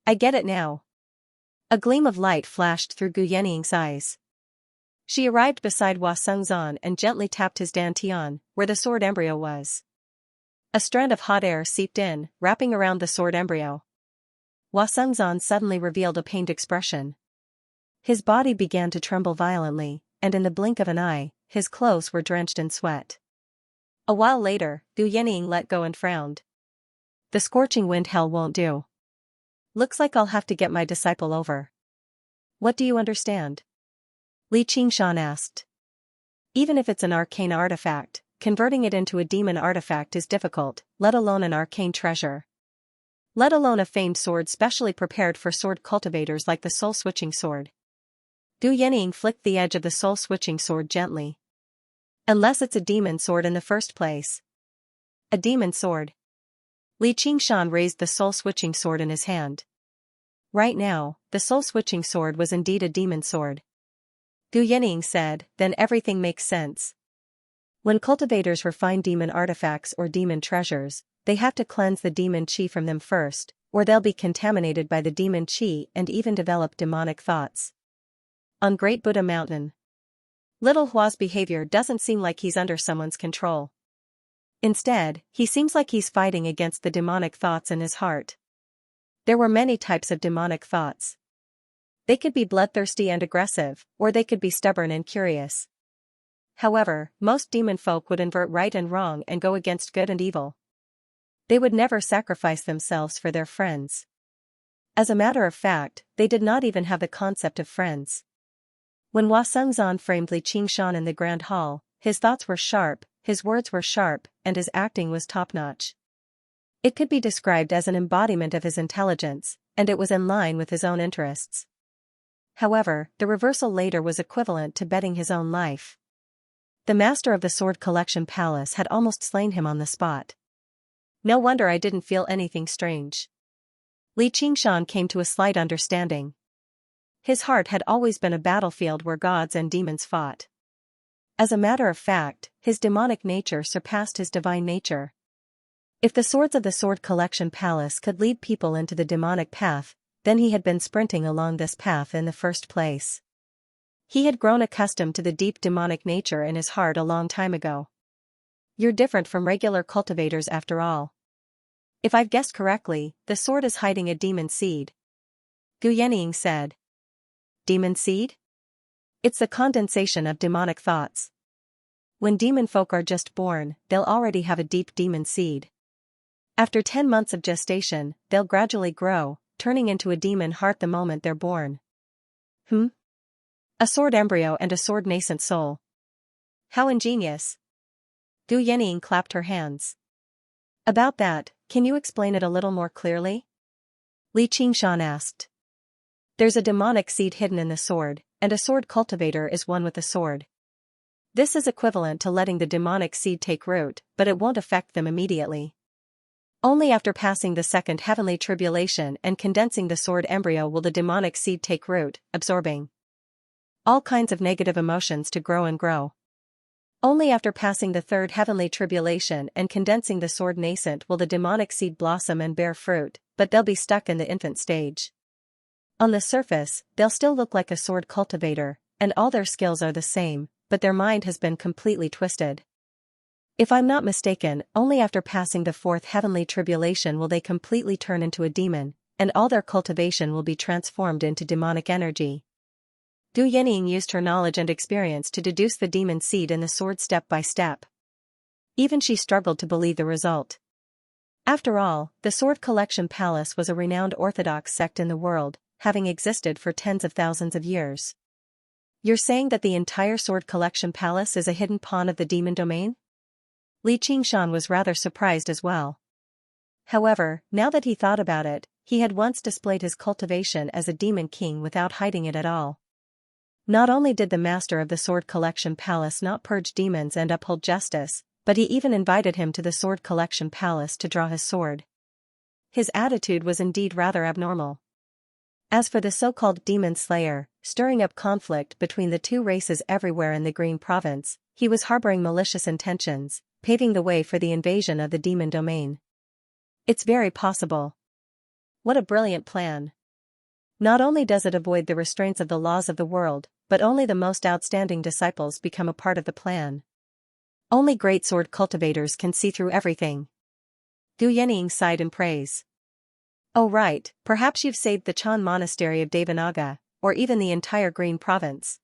I get it now. A gleam of light flashed through Gu Yening's eyes. She arrived beside Hua Sengzan and gently tapped his dantian, where the sword embryo was. A strand of hot air seeped in, wrapping around the sword embryo. Hua Sengzan suddenly revealed a pained expression. His body began to tremble violently, and in the blink of an eye, his clothes were drenched in sweat. A while later, Gu Yening let go and frowned. The scorching wind hell won't do. Looks like I'll have to get my disciple over. What do you understand? Li Qingshan asked. Even if it's an arcane artifact, converting it into a demon artifact is difficult, let alone an arcane treasure. Let alone a famed sword specially prepared for sword cultivators like the soul-switching sword. Gu Yening flicked the edge of the soul-switching sword gently. Unless it's a demon sword in the first place. A demon sword. Li Qingshan raised the soul-switching sword in his hand. Right now, the soul-switching sword was indeed a demon sword. Gu Yening said, then everything makes sense. When cultivators refine demon artifacts or demon treasures, they have to cleanse the demon qi from them first, or they'll be contaminated by the demon qi and even develop demonic thoughts. On Great Buddha Mountain. Little Hua's behavior doesn't seem like he's under someone's control. Instead, he seems like he's fighting against the demonic thoughts in his heart. There were many types of demonic thoughts. They could be bloodthirsty and aggressive, or they could be stubborn and curious. However, most demon folk would invert right and wrong and go against good and evil. They would never sacrifice themselves for their friends. As a matter of fact, they did not even have the concept of friends. When Hua Sengzan framed Li Qingshan in the Grand Hall, his thoughts were sharp, his words were sharp, and his acting was top-notch. It could be described as an embodiment of his intelligence, and it was in line with his own interests. However, the reversal later was equivalent to betting his own life. The master of the Sword Collection Palace had almost slain him on the spot. No wonder I didn't feel anything strange. Li Qingshan came to a slight understanding. His heart had always been a battlefield where gods and demons fought. As a matter of fact, his demonic nature surpassed his divine nature. If the swords of the Sword Collection Palace could lead people into the demonic path, then he had been sprinting along this path in the first place. He had grown accustomed to the deep demonic nature in his heart a long time ago. You're different from regular cultivators after all. If I've guessed correctly, the sword is hiding a demon seed. Gu Yening said. Demon seed? It's the condensation of demonic thoughts. When demon folk are just born, they'll already have a deep demon seed. After 10 months of gestation, they'll gradually grow, turning into a demon heart the moment they're born. A sword embryo and a sword nascent soul. How ingenious. Gu Yening clapped her hands. About that, can you explain it a little more clearly? Li Qingshan asked. There's a demonic seed hidden in the sword, and a sword cultivator is one with a sword. This is equivalent to letting the demonic seed take root, but it won't affect them immediately. Only after passing the second heavenly tribulation and condensing the sword embryo will the demonic seed take root, absorbing all kinds of negative emotions to grow and grow. Only after passing the third heavenly tribulation and condensing the sword nascent will the demonic seed blossom and bear fruit, but they'll be stuck in the infant stage. On the surface, they'll still look like a sword cultivator, and all their skills are the same, but their mind has been completely twisted. If I'm not mistaken, only after passing the fourth heavenly tribulation will they completely turn into a demon, and all their cultivation will be transformed into demonic energy. Gu Yening used her knowledge and experience to deduce the demon seed in the sword step by step. Even she struggled to believe the result. After all, the Sword Collection Palace was a renowned orthodox sect in the world, having existed for tens of thousands of years. You're saying that the entire Sword Collection Palace is a hidden pawn of the demon domain? Li Qingshan was rather surprised as well. However, now that he thought about it, he had once displayed his cultivation as a demon king without hiding it at all. Not only did the master of the Sword Collection Palace not purge demons and uphold justice, but he even invited him to the Sword Collection Palace to draw his sword. His attitude was indeed rather abnormal. As for the so-called demon slayer, stirring up conflict between the two races everywhere in the Green Province, he was harboring malicious intentions, paving the way for the invasion of the demon domain. It's very possible. What a brilliant plan. Not only does it avoid the restraints of the laws of the world, but only the most outstanding disciples become a part of the plan. Only great sword cultivators can see through everything. Gu Yening sighed in praise. Oh right, perhaps you've saved the Chan Monastery of Devanaga, or even the entire Green Province.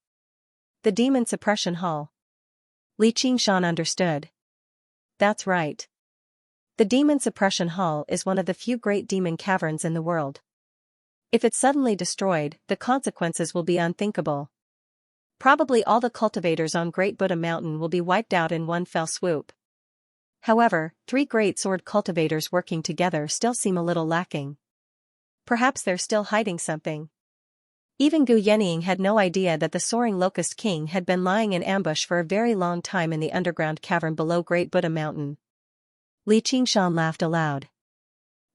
The Demon Suppression Hall. Li Qingshan understood. That's right. The Demon Suppression Hall is one of the few great demon caverns in the world. If it's suddenly destroyed, the consequences will be unthinkable. Probably all the cultivators on Great Buddha Mountain will be wiped out in one fell swoop. However, 3 great sword cultivators working together still seem a little lacking. Perhaps they're still hiding something. Even Gu Yenying had no idea that the soaring Locust King had been lying in ambush for a very long time in the underground cavern below Great Buddha Mountain. Li Qingshan laughed aloud.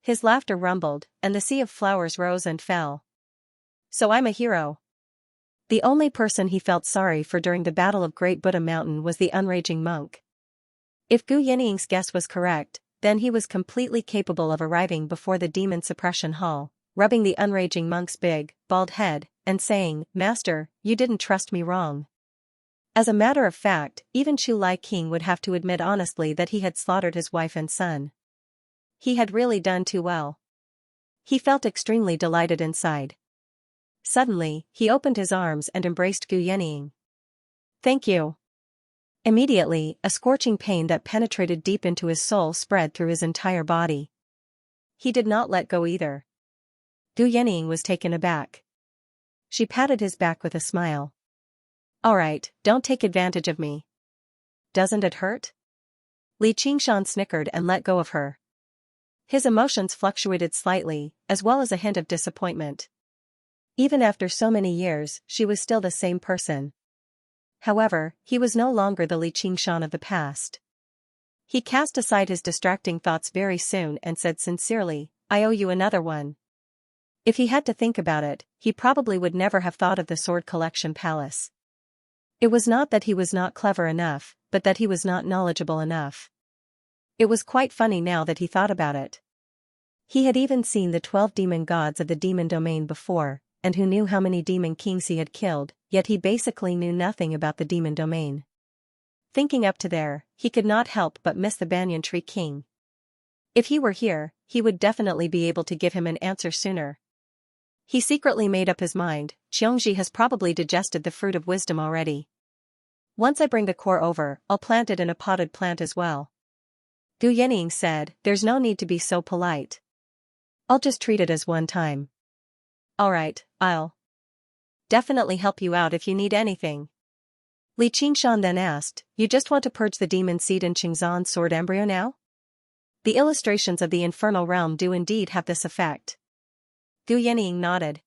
His laughter rumbled, and the sea of flowers rose and fell. So I'm a hero. The only person he felt sorry for during the Battle of Great Buddha Mountain was the unraging monk. If Gu Yenying's guess was correct, then he was completely capable of arriving before the demon suppression hall, rubbing the unraging monk's big, bald head, and saying, "Master, you didn't trust me wrong." As a matter of fact, even Chu Lai King would have to admit honestly that he had slaughtered his wife and son. He had really done too well. He felt extremely delighted inside. Suddenly, he opened his arms and embraced Gu Yenying. "Thank you." Immediately, a scorching pain that penetrated deep into his soul spread through his entire body. He did not let go either. Gu Yenying was taken aback. She patted his back with a smile. "All right, don't take advantage of me. Doesn't it hurt?" Li Qingshan snickered and let go of her. His emotions fluctuated slightly, as well as a hint of disappointment. Even after so many years, she was still the same person. However, he was no longer the Li Qingshan of the past. He cast aside his distracting thoughts very soon and said sincerely, "I owe you another one." If he had to think about it, he probably would never have thought of the Sword Collection Palace. It was not that he was not clever enough, but that he was not knowledgeable enough. It was quite funny now that he thought about it. He had even seen the 12 demon gods of the demon domain before, and who knew how many demon kings he had killed, yet he basically knew nothing about the demon domain. Thinking up to there, he could not help but miss the Banyan Tree King. If he were here, he would definitely be able to give him an answer sooner. He secretly made up his mind, Xianxia has probably digested the fruit of wisdom already. Once I bring the core over, I'll plant it in a potted plant as well. Gu Yenying said, "There's no need to be so polite. I'll just treat it as one time." "Alright, I'll definitely help you out if you need anything." Li Qingshan then asked, "You just want to purge the demon seed in Qingzhan's sword embryo now?" The illustrations of the infernal realm do indeed have this effect. Gu Yenying nodded.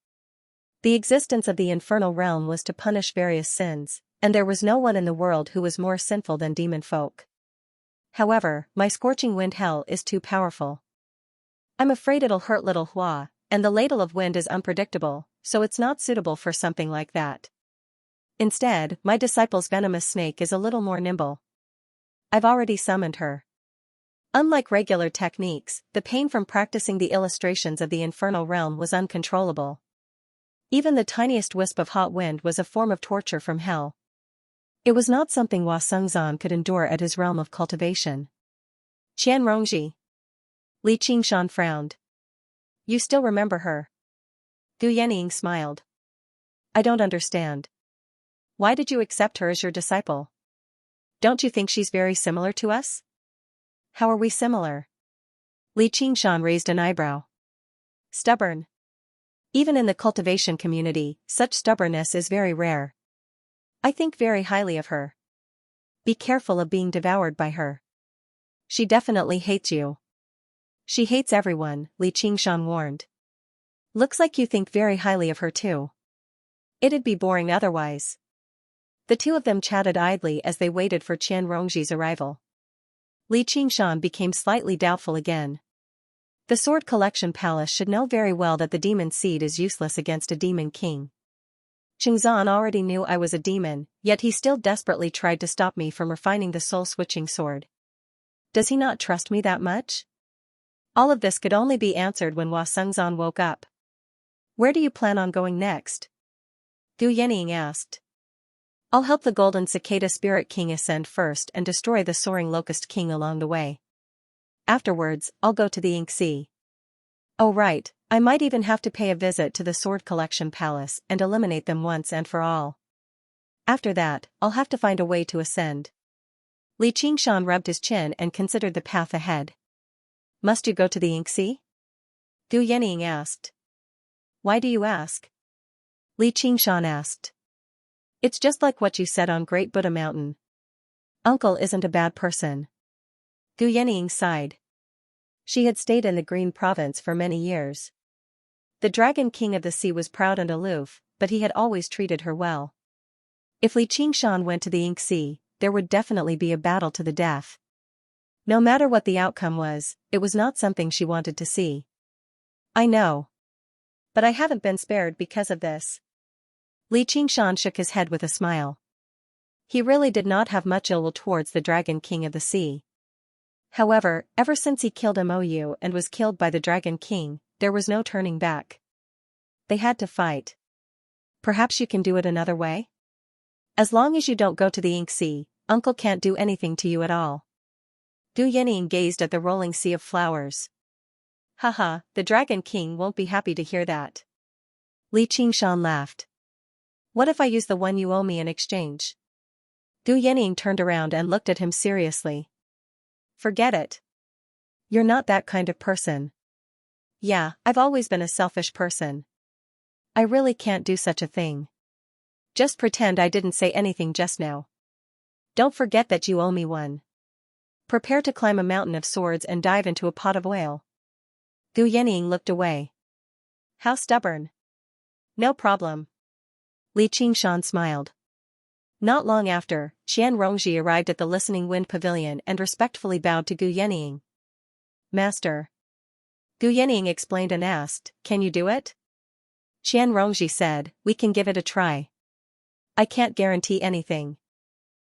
The existence of the infernal realm was to punish various sins, and there was no one in the world who was more sinful than demon folk. However, my scorching wind hell is too powerful. I'm afraid it'll hurt little Hua, and the ladle of wind is unpredictable, so it's not suitable for something like that. Instead, my disciple's venomous snake is a little more nimble. I've already summoned her. Unlike regular techniques, the pain from practicing the illustrations of the infernal realm was uncontrollable. Even the tiniest wisp of hot wind was a form of torture from hell. It was not something Hua Sengzan could endure at his realm of cultivation. "Qian Rongji." Li Qingshan frowned. "You still remember her?" Gu Yenying smiled. "I don't understand. Why did you accept her as your disciple? Don't you think she's very similar to us?" "How are we similar?" Li Qingshan raised an eyebrow. "Stubborn. Even in the cultivation community, such stubbornness is very rare. I think very highly of her. Be careful of being devoured by her. She definitely hates you." "She hates everyone," Li Qingshan warned. "Looks like you think very highly of her too. It'd be boring otherwise." The two of them chatted idly as they waited for Qian Rongji's arrival. Li Qingshan became slightly doubtful again. The Sword Collection Palace should know very well that the demon seed is useless against a demon king. Qingzhan already knew I was a demon, yet he still desperately tried to stop me from refining the soul-switching sword. Does he not trust me that much? All of this could only be answered when Hua Sengzan woke up. "Where do you plan on going next?" Gu Yenying asked. "I'll help the Golden Cicada Spirit King ascend first and destroy the Soaring Locust King along the way. Afterwards, I'll go to the Ink Sea. Oh right, I might even have to pay a visit to the Sword Collection Palace and eliminate them once and for all. After that, I'll have to find a way to ascend." Li Qingshan rubbed his chin and considered the path ahead. "Must you go to the Ink Sea?" Gu Yenying asked. Why do you ask? Li Qingshan asked. It's just like what you said on Great Buddha Mountain. Uncle isn't a bad person. Gu Yenying sighed. She had stayed in the Green Province for many years. The Dragon King of the Sea was proud and aloof, but he had always treated her well. If Li Qingshan went to the Ink Sea, there would definitely be a battle to the death. No matter what the outcome was, it was not something she wanted to see. I know. But I haven't been spared because of this. Li Qingshan shook his head with a smile. He really did not have much ill will towards the Dragon King of the Sea. However, ever since he killed Mou and was killed by the Dragon King, there was no turning back. They had to fight. Perhaps you can do it another way? As long as you don't go to the Ink Sea, Uncle can't do anything to you at all. Gu Yenying gazed at the rolling sea of flowers. Haha, the Dragon King won't be happy to hear that. Li Qingshan laughed. What if I use the one you owe me in exchange? Gu Yenying turned around and looked at him seriously. Forget it. You're not that kind of person. Yeah, I've always been a selfish person. I really can't do such a thing. Just pretend I didn't say anything just now. Don't forget that you owe me one. Prepare to climb a mountain of swords and dive into a pot of oil. Gu Yenying looked away. How stubborn. No problem. Li Qingshan smiled. Not long after, Qian Rongji arrived at the Listening Wind Pavilion and respectfully bowed to Gu Yenying. Master. Gu Yenying explained and asked, can you do it? Qian Rongji said, we can give it a try. I can't guarantee anything.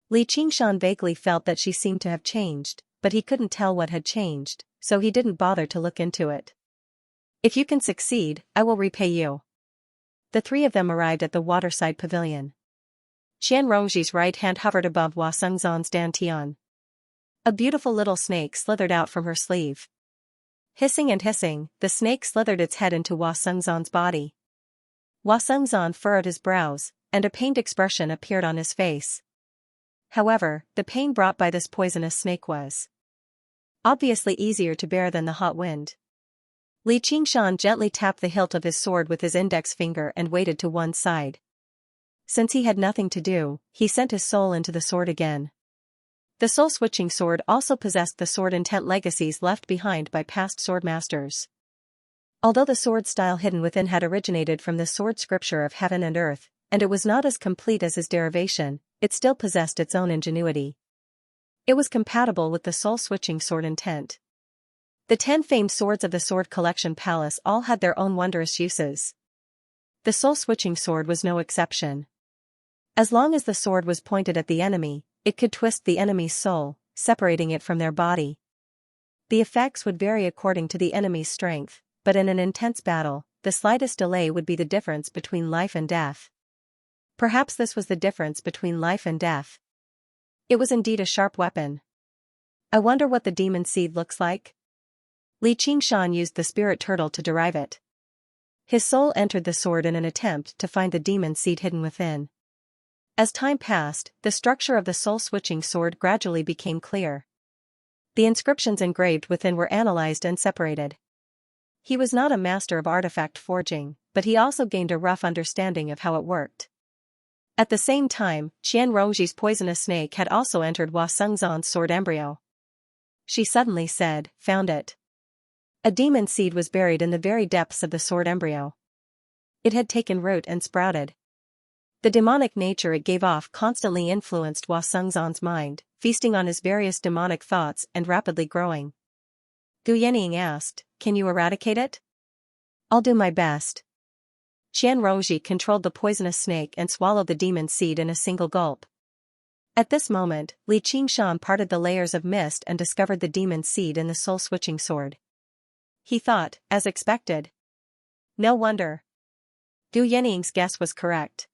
Li Qingshan vaguely felt that she seemed to have changed, but he couldn't tell what had changed, so he didn't bother to look into it. If you can succeed, I will repay you. The three of them arrived at the waterside pavilion. Qian Rongji's right hand hovered above Hua Sengzan's dantian. A beautiful little snake slithered out from her sleeve. Hissing and hissing, the snake slithered its head into Hua Sengzan's body. Hua Sengzan furrowed his brows, and a pained expression appeared on his face. However, the pain brought by this poisonous snake was obviously easier to bear than the hot wind. Li Qingshan gently tapped the hilt of his sword with his index finger and waited to one side. Since he had nothing to do, he sent his soul into the sword again. The soul-switching sword also possessed the sword intent legacies left behind by past swordmasters. Although the sword style hidden within had originated from the sword scripture of heaven and earth, and it was not as complete as his derivation, it still possessed its own ingenuity. It was compatible with the soul-switching sword intent. The 10 famed swords of the Sword Collection Palace all had their own wondrous uses. The soul-switching sword was no exception. As long as the sword was pointed at the enemy, it could twist the enemy's soul, separating it from their body. The effects would vary according to the enemy's strength, but in an intense battle, the slightest delay would be the difference between life and death. Perhaps this was the difference between life and death. It was indeed a sharp weapon. I wonder what the demon seed looks like? Li Qingshan used the spirit turtle to derive it. His soul entered the sword in an attempt to find the demon seed hidden within. As time passed, the structure of the soul-switching sword gradually became clear. The inscriptions engraved within were analyzed and separated. He was not a master of artifact forging, but he also gained a rough understanding of how it worked. At the same time, Qian Rongji's poisonous snake had also entered Hua Sengzan's sword embryo. She suddenly said, found it. A demon seed was buried in the very depths of the sword embryo. It had taken root and sprouted. The demonic nature it gave off constantly influenced Hua Sengzan's mind, feasting on his various demonic thoughts and rapidly growing. Gu Yenying asked, can you eradicate it? I'll do my best. Qian Rongji controlled the poisonous snake and swallowed the demon seed in a single gulp. At this moment, Li Qingshan parted the layers of mist and discovered the demon seed in the soul-switching sword. He thought, as expected. No wonder. Gu Yenying's guess was correct.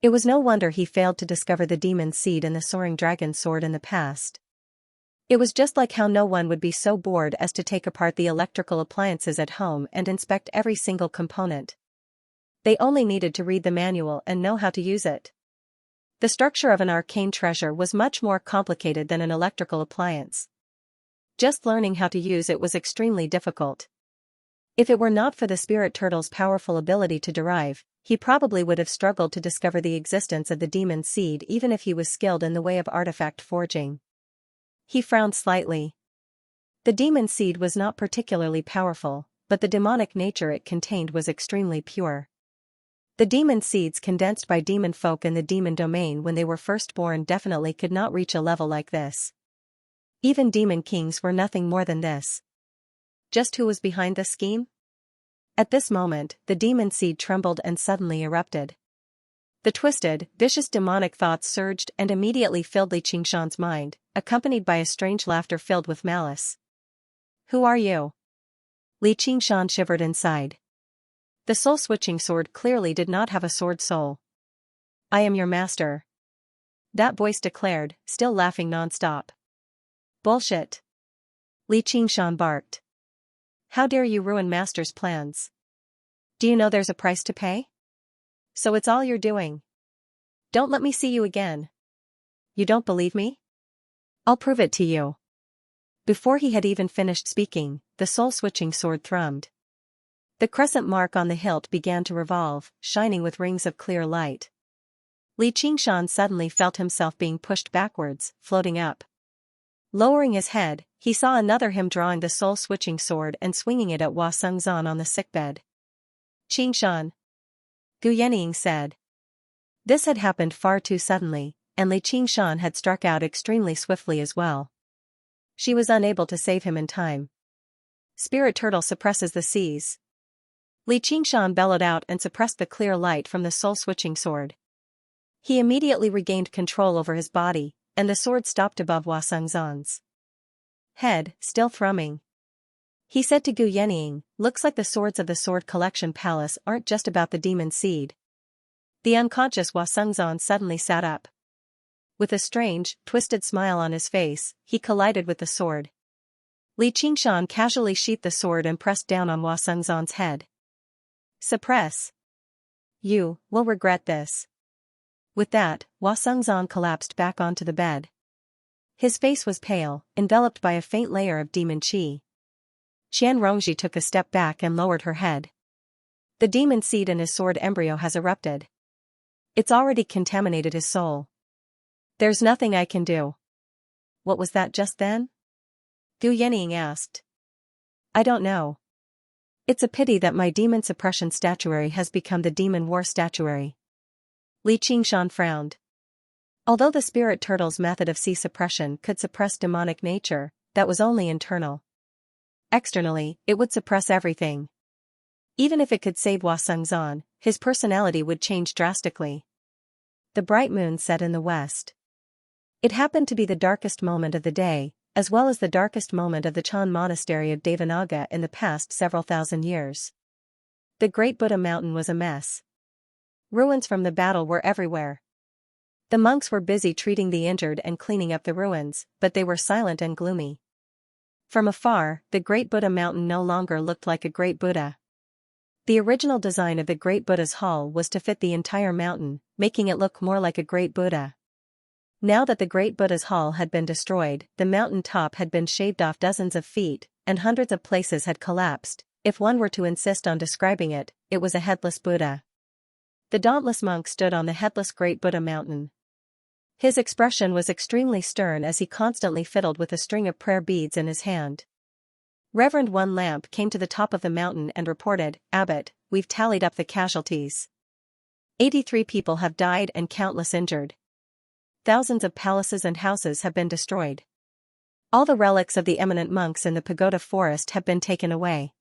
It was no wonder he failed to discover the demon seed in the soaring dragon sword in the past. It was just like how no one would be so bored as to take apart the electrical appliances at home and inspect every single component. They only needed to read the manual and know how to use it. The structure of an arcane treasure was much more complicated than an electrical appliance. Just learning how to use it was extremely difficult. If it were not for the spirit turtle's powerful ability to derive, he probably would have struggled to discover the existence of the demon seed even if he was skilled in the way of artifact forging. He frowned slightly. The demon seed was not particularly powerful, but the demonic nature it contained was extremely pure. The demon seeds condensed by demon folk in the demon domain when they were first born definitely could not reach a level like this. Even demon kings were nothing more than this. Just who was behind this scheme? At this moment, the demon seed trembled and suddenly erupted. The twisted, vicious demonic thoughts surged and immediately filled Li Qingshan's mind, accompanied by a strange laughter filled with malice. Who are you? Li Qingshan shivered inside. The soul-switching sword clearly did not have a sword soul. I am your master. That voice declared, still laughing non-stop. Bullshit. Li Qingshan barked. How dare you ruin master's plans? Do you know there's a price to pay? So it's all you're doing. Don't let me see you again. You don't believe me? I'll prove it to you. Before he had even finished speaking, the soul-switching sword thrummed. The crescent mark on the hilt began to revolve, shining with rings of clear light. Li Qingshan suddenly felt himself being pushed backwards, floating up. Lowering his head, he saw another him drawing the soul-switching sword and swinging it at Hua Sengzan on the sickbed. Qingshan. Gu Yenying said. This had happened far too suddenly, and Li Qingshan had struck out extremely swiftly as well. She was unable to save him in time. Spirit turtle suppresses the seas. Li Qingshan bellowed out and suppressed the clear light from the soul-switching sword. He immediately regained control over his body, and the sword stopped above Hua Sengzan's head, still thrumming. He said to Gu Yenying, looks like the swords of the Sword Collection Palace aren't just about the demon seed. The unconscious Hua Sengzan suddenly sat up. With a strange, twisted smile on his face, he collided with the sword. Li Qingshan casually sheathed the sword and pressed down on Hua Sengzan's head. Suppress. You will regret this. With that, Hua Sengzan collapsed back onto the bed. His face was pale, enveloped by a faint layer of demon qi. Qian Rongji took a step back and lowered her head. The demon seed in his sword embryo has erupted. It's already contaminated his soul. There's nothing I can do. What was that just then? Gu Yenying asked. I don't know. It's a pity that my demon suppression statuary has become the demon war statuary. Li Qingshan frowned. Although the spirit turtle's method of sea suppression could suppress demonic nature, that was only internal. Externally, it would suppress everything. Even if it could save Hua Sengzan, his personality would change drastically. The bright moon set in the west. It happened to be the darkest moment of the day, as well as the darkest moment of the Chan monastery of Devanaga in the past several thousand years. The Great Buddha Mountain was a mess. Ruins from the battle were everywhere. The monks were busy treating the injured and cleaning up the ruins, but they were silent and gloomy. From afar, the Great Buddha Mountain no longer looked like a Great Buddha. The original design of the Great Buddha's hall was to fit the entire mountain, making it look more like a Great Buddha. Now that the Great Buddha's hall had been destroyed, the mountain top had been shaved off dozens of feet, and hundreds of places had collapsed. If one were to insist on describing it, it was a headless Buddha. The dauntless monk stood on the headless Great Buddha Mountain. His expression was extremely stern as he constantly fiddled with a string of prayer beads in his hand. Reverend One Lamp came to the top of the mountain and reported, Abbot, we've tallied up the casualties. 83 people have died and countless injured. Thousands of palaces and houses have been destroyed. All the relics of the eminent monks in the pagoda forest have been taken away.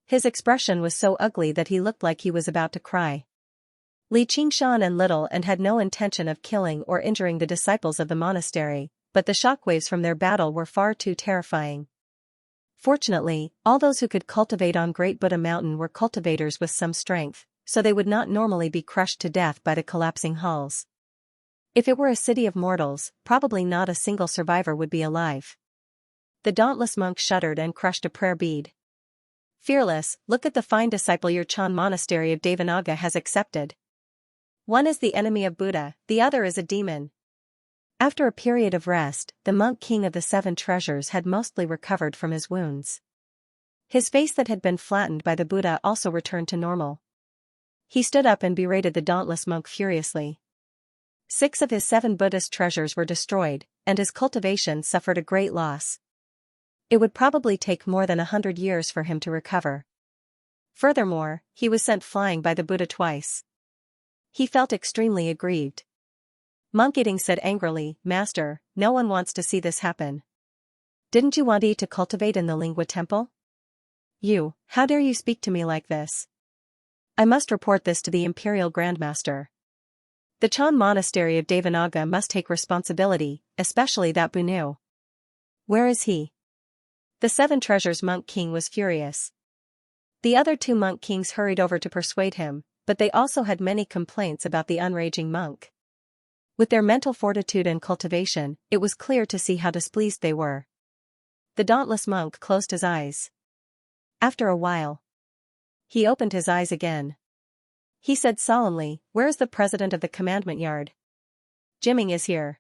His expression was so ugly that he looked like he was about to cry. Li Qingshan and Little and had no intention of killing or injuring the disciples of the monastery, but the shockwaves from their battle were far too terrifying. Fortunately, all those who could cultivate on Great Buddha Mountain were cultivators with some strength, so they would not normally be crushed to death by the collapsing hulls. If it were a city of mortals, probably not a single survivor would be alive. The dauntless monk shuddered and crushed a prayer bead. Fearless, look at the fine disciple your Chan monastery of Devanaga has accepted. One is the enemy of Buddha, the other is a demon. After a period of rest, the monk king of the 7 treasures had mostly recovered from his wounds. His face that had been flattened by the Buddha also returned to normal. He stood up and berated the dauntless monk furiously. 6 of his 7 Buddhist treasures were destroyed, and his cultivation suffered a great loss. It would probably take more than 100 years for him to recover. Furthermore, he was sent flying by the Buddha twice. He felt extremely aggrieved. Monk Yiding said angrily, "Master, no one wants to see this happen. Didn't you want to cultivate in the Lingua temple? You, how dare you speak to me like this? I must report this to the Imperial Grandmaster. The Chan Monastery of Devanaga must take responsibility, especially that Bunu. Where is he?" The 7 Treasures Monk King was furious. The other 2 Monk Kings hurried over to persuade him, but they also had many complaints about the unraging monk. With their mental fortitude and cultivation, it was clear to see how displeased they were. The dauntless monk closed his eyes. After a while, he opened his eyes again. He said solemnly, "Where is the president of the commandment yard?" "Jimming is here."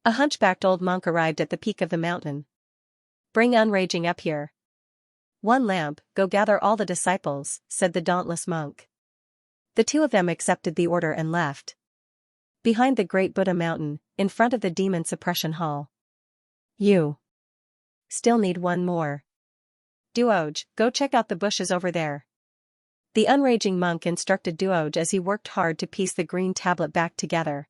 A hunchbacked old monk arrived at the peak of the mountain. "Bring unraging up here." "One lamp, go gather all the disciples," said the dauntless monk. The 2 of them accepted the order and left. Behind the great Buddha mountain, in front of the demon suppression hall. "You still need one more. Duoj, go check out the bushes over there." The unraging monk instructed Duoj as he worked hard to piece the green tablet back together.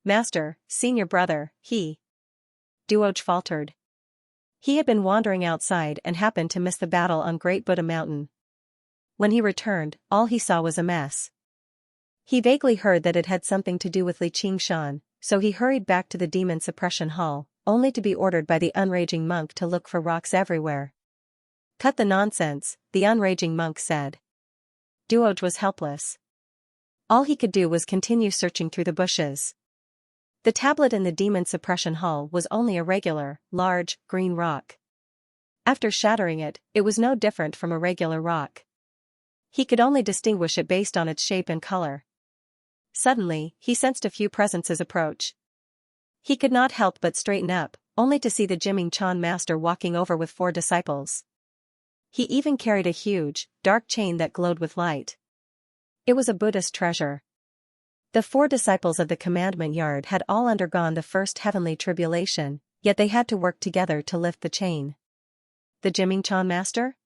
"Master, senior brother, Duoj faltered. He had been wandering outside and happened to miss the battle on Great Buddha Mountain. When he returned, all he saw was a mess. He vaguely heard that it had something to do with Xianxia, so he hurried back to the demon suppression hall, only to be ordered by the unraging monk to look for rocks everywhere. "Cut the nonsense," the unraging monk said. Duoj was helpless. All he could do was continue searching through the bushes. The tablet in the demon suppression hall was only a regular, large, green rock. After shattering it, it was no different from a regular rock. He could only distinguish it based on its shape and color. Suddenly, he sensed a few presences approach. He could not help but straighten up, only to see the Jiming Chan master walking over with 4 disciples. He even carried a huge, dark chain that glowed with light. It was a Buddhist treasure. The 4 disciples of the commandment yard had all undergone the first heavenly tribulation, yet they had to work together to lift the chain. The Jiming Chan master?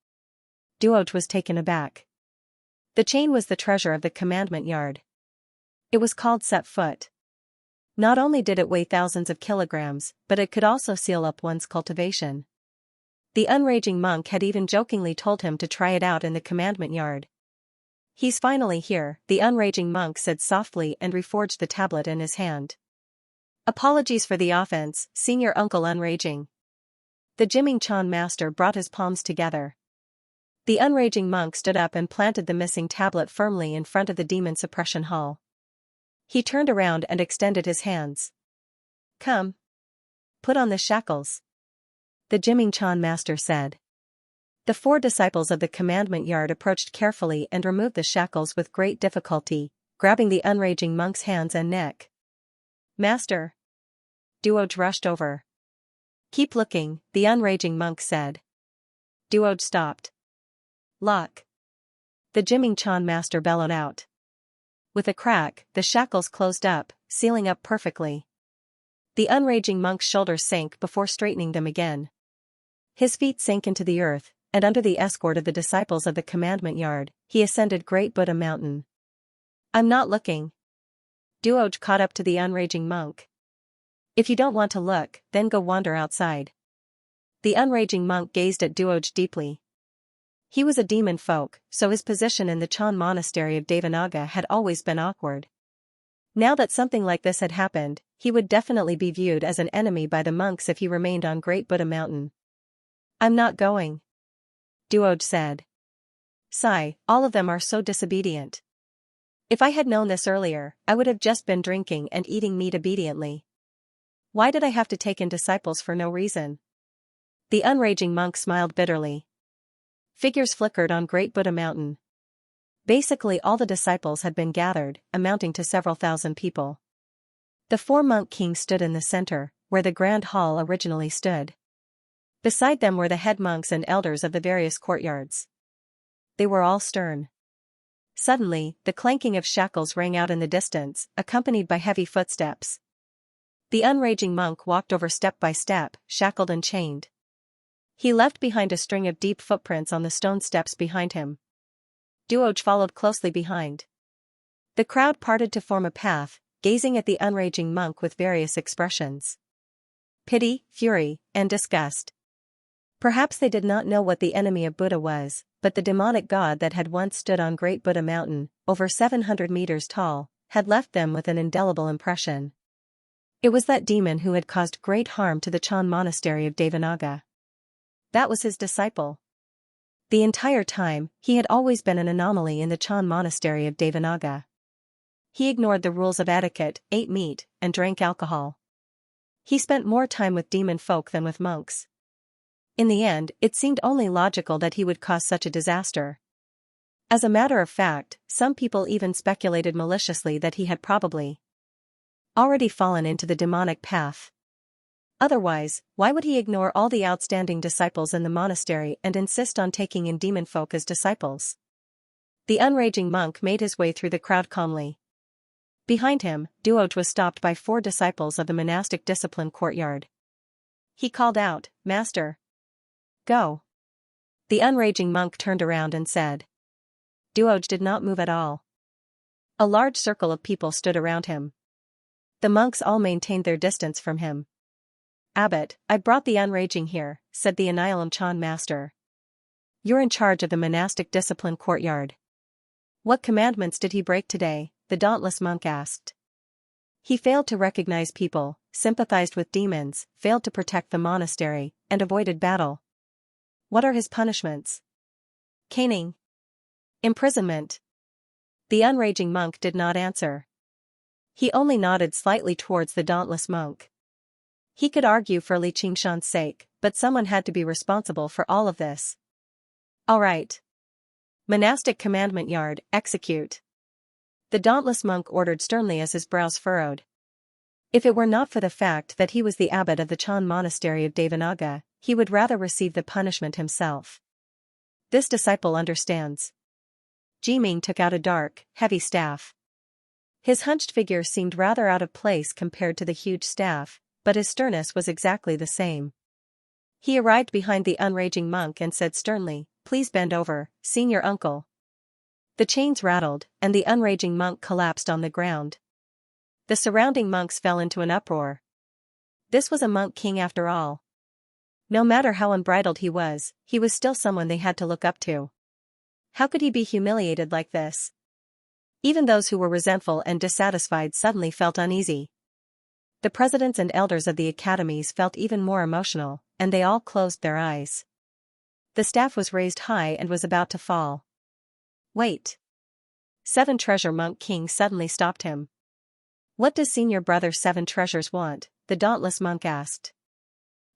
Duoj was taken aback. The chain was the treasure of the commandment yard. It was called set foot. Not only did it weigh thousands of kilograms, but it could also seal up one's cultivation. The unraging monk had even jokingly told him to try it out in the commandment yard. "He's finally here," the unraging monk said softly and reforged the tablet in his hand. "Apologies for the offense, senior uncle unraging." The Jiming Chan master brought his palms together. The unraging monk stood up and planted the missing tablet firmly in front of the demon suppression hall. He turned around and extended his hands. "Come. Put on the shackles," the Jiming Chan master said. The 4 disciples of the commandment yard approached carefully and removed the shackles with great difficulty, grabbing the unraging monk's hands and neck. "Master." Duoj rushed over. "Keep looking," the unraging monk said. Duoj stopped. "Lock." The Jiming Chan master bellowed out. With a crack, the shackles closed up, sealing up perfectly. The unraging monk's shoulders sank before straightening them again. His feet sank into the earth, and under the escort of the disciples of the commandment yard, he ascended Great Buddha Mountain. "I'm not looking." Duoj caught up to the unraging monk. "If you don't want to look, then go wander outside." The unraging monk gazed at Duoj deeply. He was a demon folk, so his position in the Chan monastery of Devanaga had always been awkward. Now that something like this had happened, he would definitely be viewed as an enemy by the monks if he remained on Great Buddha Mountain. "I'm not going," Duoj said. "Sigh, all of them are so disobedient. If I had known this earlier, I would have just been drinking and eating meat obediently. Why did I have to take in disciples for no reason?" The unraging monk smiled bitterly. Figures flickered on Great Buddha Mountain. Basically all the disciples had been gathered, amounting to several thousand people. The 4 monk kings stood in the center, where the grand hall originally stood. Beside them were the head monks and elders of the various courtyards. They were all stern. Suddenly, the clanking of shackles rang out in the distance, accompanied by heavy footsteps. The unraging monk walked over step by step, shackled and chained. He left behind a string of deep footprints on the stone steps behind him. Duoj followed closely behind. The crowd parted to form a path, gazing at the unraging monk with various expressions. Pity, fury, and disgust. Perhaps they did not know what the enemy of Buddha was, but the demonic god that had once stood on Great Buddha Mountain, over 700 meters tall, had left them with an indelible impression. It was that demon who had caused great harm to the Chan monastery of Devanaga. That was his disciple. The entire time, he had always been an anomaly in the Chan monastery of Devanaga. He ignored the rules of etiquette, ate meat, and drank alcohol. He spent more time with demon folk than with monks. In the end, it seemed only logical that he would cause such a disaster. As a matter of fact, some people even speculated maliciously that he had probably already fallen into the demonic path. Otherwise, why would he ignore all the outstanding disciples in the monastery and insist on taking in demon folk as disciples? The unraging monk made his way through the crowd calmly. Behind him, Duoj was stopped by 4 disciples of the monastic discipline courtyard. He called out, "Master, go." The unraging monk turned around and said. Duoj did not move at all. A large circle of people stood around him. The monks all maintained their distance from him. "Abbot, I brought the unraging here," said the Anilam Chan master. "You're in charge of the monastic discipline courtyard." "What commandments did he break today?" the dauntless monk asked. "He failed to recognize people, sympathized with demons, failed to protect the monastery, and avoided battle." "What are his punishments?" "Caning. Imprisonment." The unraging monk did not answer. He only nodded slightly towards the dauntless monk. He could argue for Li Qingshan's sake, but someone had to be responsible for all of this. "All right. Monastic commandment yard, execute." The dauntless monk ordered sternly as his brows furrowed. If it were not for the fact that he was the abbot of the Chan monastery of Devanaga, he would rather receive the punishment himself. "This disciple understands." Jiming took out a dark, heavy staff. His hunched figure seemed rather out of place compared to the huge staff, but his sternness was exactly the same. He arrived behind the unraging monk and said sternly, "Please bend over, senior uncle." The chains rattled, and the unraging monk collapsed on the ground. The surrounding monks fell into an uproar. This was a monk king after all. No matter how unbridled he was still someone they had to look up to. How could he be humiliated like this? Even those who were resentful and dissatisfied suddenly felt uneasy. The presidents and elders of the academies felt even more emotional, and they all closed their eyes. The staff was raised high and was about to fall. "Wait." Seven Treasure Monk King suddenly stopped him. "What does senior brother Seven Treasures want?" the dauntless monk asked.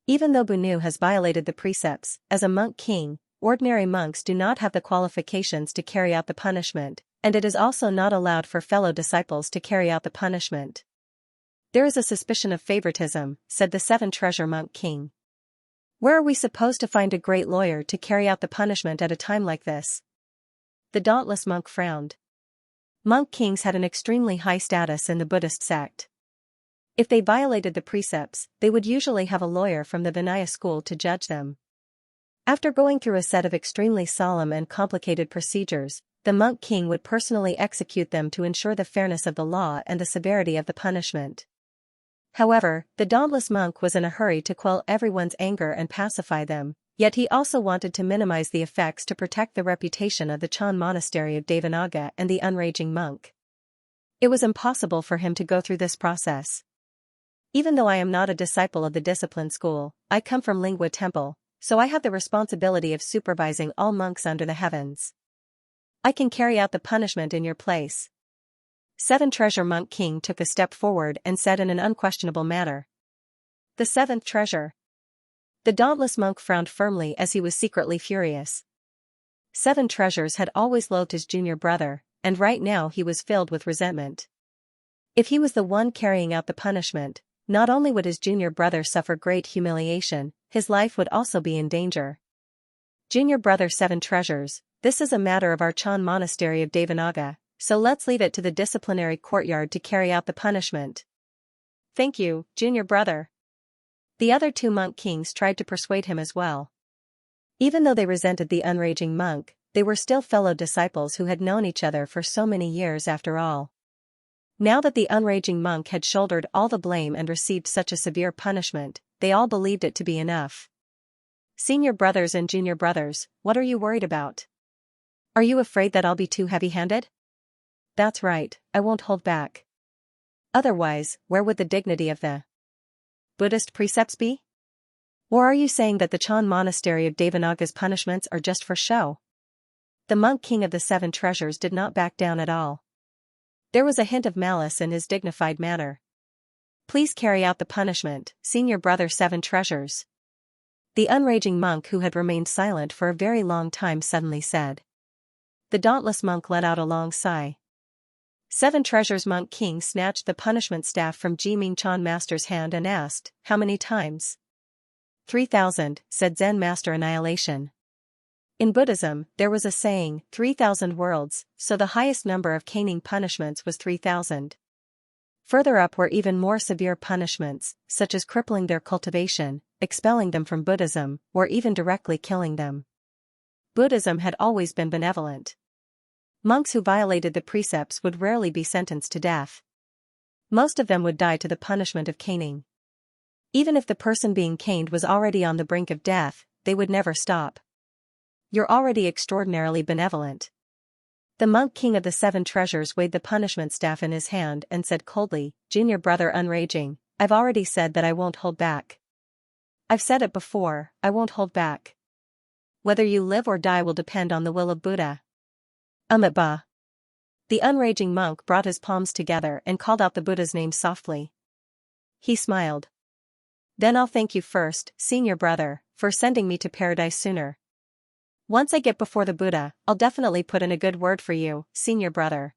Even though Bunu has violated the precepts, as a monk king, ordinary monks do not have the qualifications to carry out the punishment, and it is also not allowed for fellow disciples to carry out the punishment. "There is a suspicion of favoritism," said the Seven Treasure Monk King. "Where are we supposed to find a great lawyer to carry out the punishment at a time like this?" The dauntless monk frowned. Monk kings had an extremely high status in the Buddhist sect. If they violated the precepts, they would usually have a lawyer from the Vinaya school to judge them. After going through a set of extremely solemn and complicated procedures, the monk king would personally execute them to ensure the fairness of the law and the severity of the punishment. However, the dauntless monk was in a hurry to quell everyone's anger and pacify them, yet he also wanted to minimize the effects to protect the reputation of the Chan monastery of Devanaga and the unraging monk. It was impossible for him to go through this process. "Even though I am not a disciple of the discipline school, I come from Lingua Temple, so I have the responsibility of supervising all monks under the heavens. I can carry out the punishment in your place." Seven Treasure Monk King took a step forward and said in an unquestionable manner. "The seventh treasure." The dauntless monk frowned firmly as he was secretly furious. Seven Treasures had always loathed his junior brother, and right now he was filled with resentment. If he was the one carrying out the punishment, Not only would his junior brother suffer great humiliation, his life would also be in danger. Junior brother 7 treasures, this is a matter of our Chan monastery of Devanaga, so let's leave it to the disciplinary courtyard to carry out the punishment. Thank you, junior brother. The other 2 monk kings tried to persuade him as well. Even though they resented the unraging monk, they were still fellow disciples who had known each other for so many years after all. Now that the unraging monk had shouldered all the blame and received such a severe punishment, they all believed it to be enough. Senior brothers and junior brothers, what are you worried about? Are you afraid that I'll be too heavy-handed? That's right, I won't hold back. Otherwise, where would the dignity of the Buddhist precepts be? Or are you saying that the Chan monastery of Devanaga's punishments are just for show? The monk king of the 7 treasures did not back down at all. There was a hint of malice in his dignified manner. Please carry out the punishment, senior brother 7 treasures. The unraging monk who had remained silent for a very long time suddenly said. The dauntless monk let out a long sigh. 7 treasures monk king snatched the punishment staff from Jiming Chan master's hand and asked, how many times? 3,000, said Zen master Annihilation. In Buddhism, there was a saying, 3,000 worlds, so the highest number of caning punishments was 3,000. Further up were even more severe punishments, such as crippling their cultivation, expelling them from Buddhism, or even directly killing them. Buddhism had always been benevolent. Monks who violated the precepts would rarely be sentenced to death. Most of them would die to the punishment of caning. Even if the person being caned was already on the brink of death, they would never stop. You're already extraordinarily benevolent. The monk king of the 7 treasures weighed the punishment staff in his hand and said coldly, junior brother unraging, I've already said that I won't hold back. I've said it before, I won't hold back. Whether you live or die will depend on the will of Buddha. Amitabha. The unraging monk brought his palms together and called out the Buddha's name softly. He smiled. Then I'll thank you first, senior brother, for sending me to paradise sooner. Once I get before the Buddha, I'll definitely put in a good word for you, senior brother.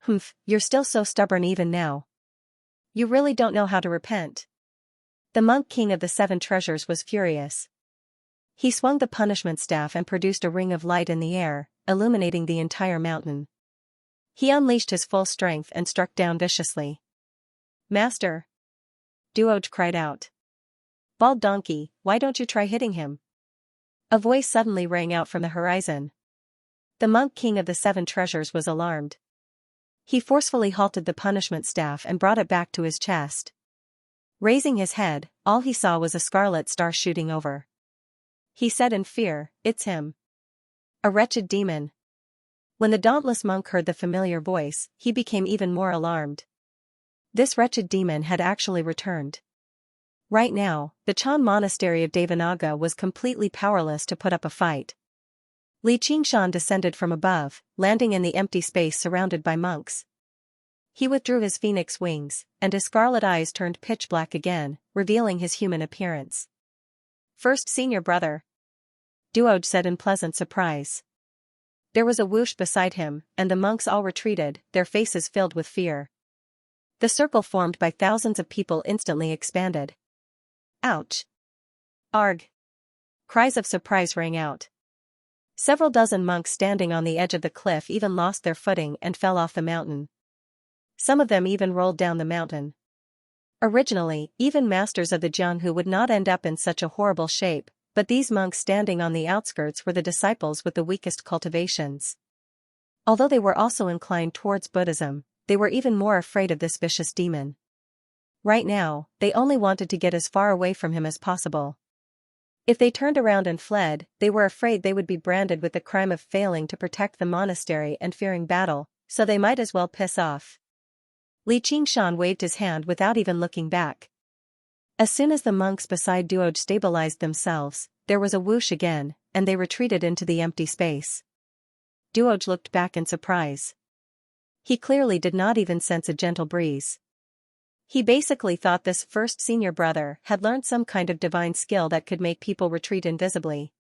Humph, you're still so stubborn even now. You really don't know how to repent. The monk king of the 7 treasures was furious. He swung the punishment staff and produced a ring of light in the air, illuminating the entire mountain. He unleashed his full strength and struck down viciously. Master! Duoj cried out. Bald donkey, why don't you try hitting him? A voice suddenly rang out from the horizon. The monk king of the 7 treasures was alarmed. He forcefully halted the punishment staff and brought it back to his chest. Raising his head, all he saw was a scarlet star shooting over. He said in fear, it's him. A wretched demon. When the dauntless monk heard the familiar voice, he became even more alarmed. This wretched demon had actually returned. Right now, the Chan monastery of Devanaga was completely powerless to put up a fight. Xianxia descended from above, landing in the empty space surrounded by monks. He withdrew his phoenix wings, and his scarlet eyes turned pitch black again, revealing his human appearance. First senior brother. Duoj said in pleasant surprise. There was a whoosh beside him, and the monks all retreated, their faces filled with fear. The circle formed by thousands of people instantly expanded. Ouch! Arg! Cries of surprise rang out. Several dozen monks standing on the edge of the cliff even lost their footing and fell off the mountain. Some of them even rolled down the mountain. Originally, even masters of the Jianghu would not end up in such a horrible shape, but these monks standing on the outskirts were the disciples with the weakest cultivations. Although they were also inclined towards Buddhism, they were even more afraid of this vicious demon. Right now, they only wanted to get as far away from him as possible. If they turned around and fled, they were afraid they would be branded with the crime of failing to protect the monastery and fearing battle, so they might as well piss off. Xianxia waved his hand without even looking back. As soon as the monks beside Duoj stabilized themselves, there was a whoosh again, and they retreated into the empty space. Duoj looked back in surprise. He clearly did not even sense a gentle breeze. He basically thought this first senior brother had learned some kind of divine skill that could make people retreat invisibly.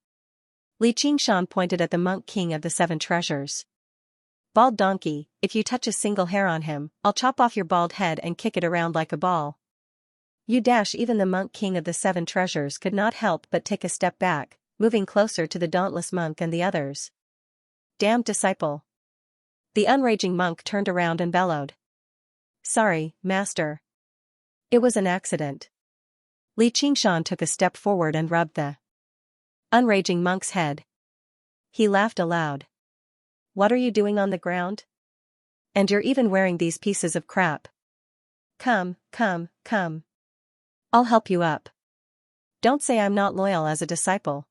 Xianxia pointed at the monk king of the 7 treasures. Bald donkey, if you touch a single hair on him, I'll chop off your bald head and kick it around like a ball. Even the monk king of the seven treasures could not help but take a step back, moving closer to the dauntless monk and the others. Damned disciple. The unraging monk turned around and bellowed. Sorry, master. It was an accident. Xianxia took a step forward and rubbed the unraging monk's head. He laughed aloud. What are you doing on the ground? And you're even wearing these pieces of crap. Come. I'll help you up. Don't say I'm not loyal as a disciple.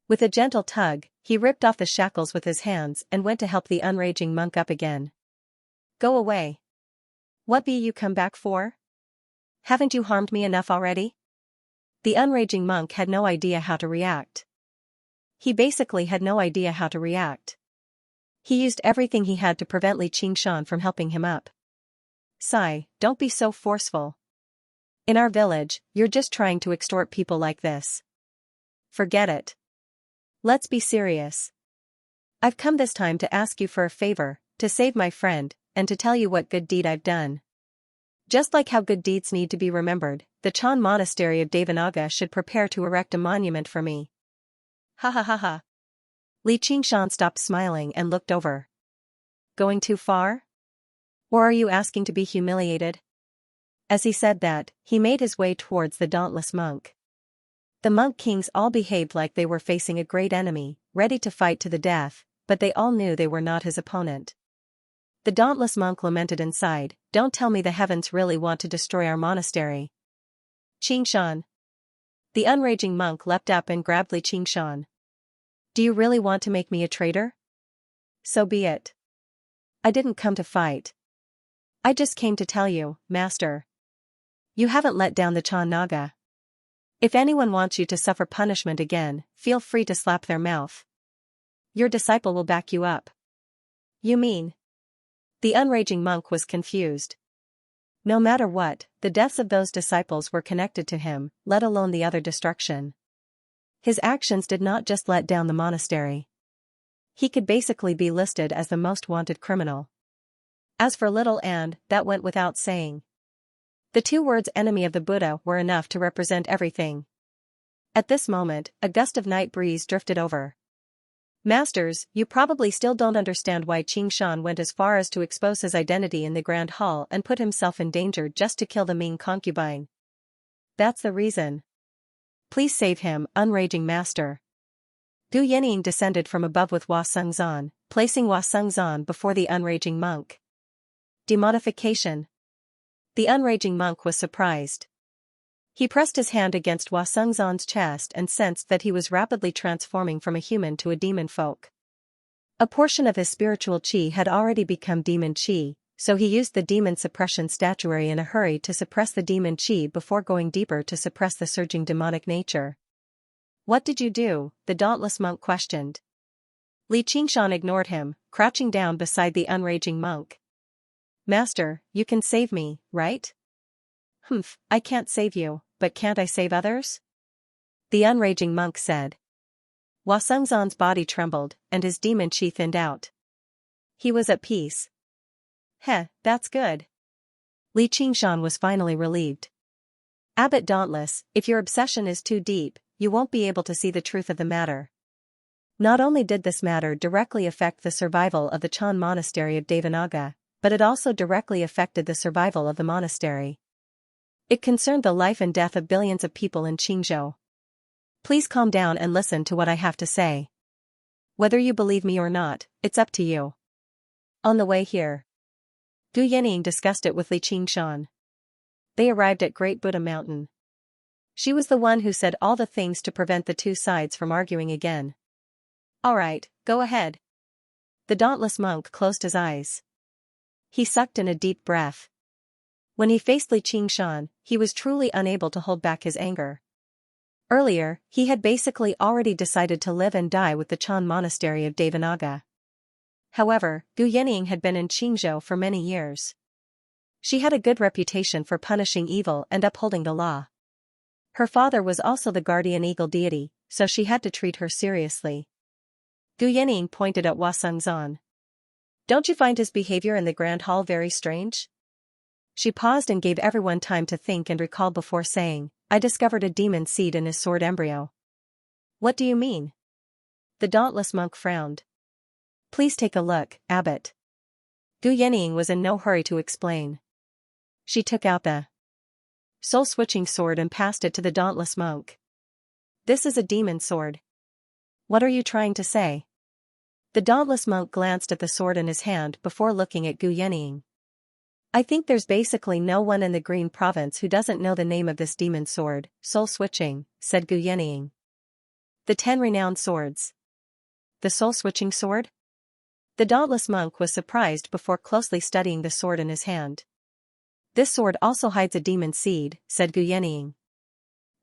With a gentle tug, he ripped off the shackles with his hands and went to help the unraging monk up again. Go away. What be you come back for? Haven't you harmed me enough already? The unraging monk had no idea how to react. He basically had no idea how to react. He used everything he had to prevent Xianxia from helping him up. Sigh, don't be so forceful. In our village, you're just trying to extort people like this. Forget it. Let's be serious. I've come this time to ask you for a favor, to save my friend, and to tell you what good deed I've done. Just like how good deeds need to be remembered, the Chan monastery of Devanaga should prepare to erect a monument for me. Ha ha ha ha. Xianxia stopped smiling and looked over. Going too far? Or are you asking to be humiliated? As he said that, he made his way towards the dauntless monk. The monk kings all behaved like they were facing a great enemy, ready to fight to the death, but they all knew they were not his opponent. The dauntless monk lamented inside, don't tell me the heavens really want to destroy our monastery. Xianxia. The unraging monk leapt up and grabbed Xianxia. Do you really want to make me a traitor? So be it. I didn't come to fight. I just came to tell you, master. You haven't let down the Chan Naga. If anyone wants you to suffer punishment again, feel free to slap their mouth. Your disciple will back you up. You mean? The unraging monk was confused. No matter what, the deaths of those disciples were connected to him, let alone the other destruction. His actions did not just let down the monastery. He could basically be listed as the most wanted criminal. As for little and, that went without saying. The two words enemy of the Buddha were enough to represent everything. At this moment, a gust of night breeze drifted over. Masters, you probably still don't understand why Xianxia went as far as to expose his identity in the Grand Hall and put himself in danger just to kill the mean concubine. That's the reason. Please save him, unraging master. Gu Yenying descended from above with Hua Sengzan, placing Hua Sengzan before the unraging monk. Demodification. The unraging monk was surprised. He pressed his hand against Hua Sengzan's chest and sensed that he was rapidly transforming from a human to a demon folk. A portion of his spiritual qi had already become demon qi, so he used the demon suppression statuary in a hurry to suppress the demon qi before going deeper to suppress the surging demonic nature. What did you do? The dauntless monk questioned. Xianxia ignored him, crouching down beside the unraging monk. Master, you can save me, right? Humph, I can't save you, but can't I save others? The unraging monk said. Hua Sengzan's body trembled, and his demon qi thinned out. He was at peace. Heh, that's good. Xianxia was finally relieved. Abbot Dauntless, if your obsession is too deep, you won't be able to see the truth of the matter. Not only did this matter directly affect the survival of the Chan monastery of Devanaga, but it also directly affected the survival of the monastery. It concerned the life and death of billions of people in Qingzhou. Please calm down and listen to what I have to say. Whether you believe me or not, it's up to you. On the way here, Gu Yenying discussed it with Xianxia. They arrived at Great Buddha Mountain. She was the one who said all the things to prevent the two sides from arguing again. All right, go ahead. The dauntless monk closed his eyes. He sucked in a deep breath. When he faced Xianxia, he was truly unable to hold back his anger. Earlier, he had basically already decided to live and die with the Chan monastery of Devanaga. However, Gu Yenying had been in Qingzhou for many years. She had a good reputation for punishing evil and upholding the law. Her father was also the guardian eagle deity, so she had to treat her seriously. Gu Yenying pointed at Hua Sengzan. Don't you find his behavior in the Grand Hall very strange? She paused and gave everyone time to think and recall before saying, I discovered a demon seed in his sword embryo. What do you mean? The dauntless monk frowned. Please take a look, abbot. Gu Yenying was in no hurry to explain. She took out the soul-switching sword and passed it to the dauntless monk. This is a demon sword. What are you trying to say? The dauntless monk glanced at the sword in his hand before looking at Gu Yenying. I think there's basically no one in the Green Province who doesn't know the name of this demon sword, soul-switching, said Gu Yenying. The 10 renowned swords. The soul-switching sword? The dauntless monk was surprised before closely studying the sword in his hand. This sword also hides a demon seed, said Gu Yenying.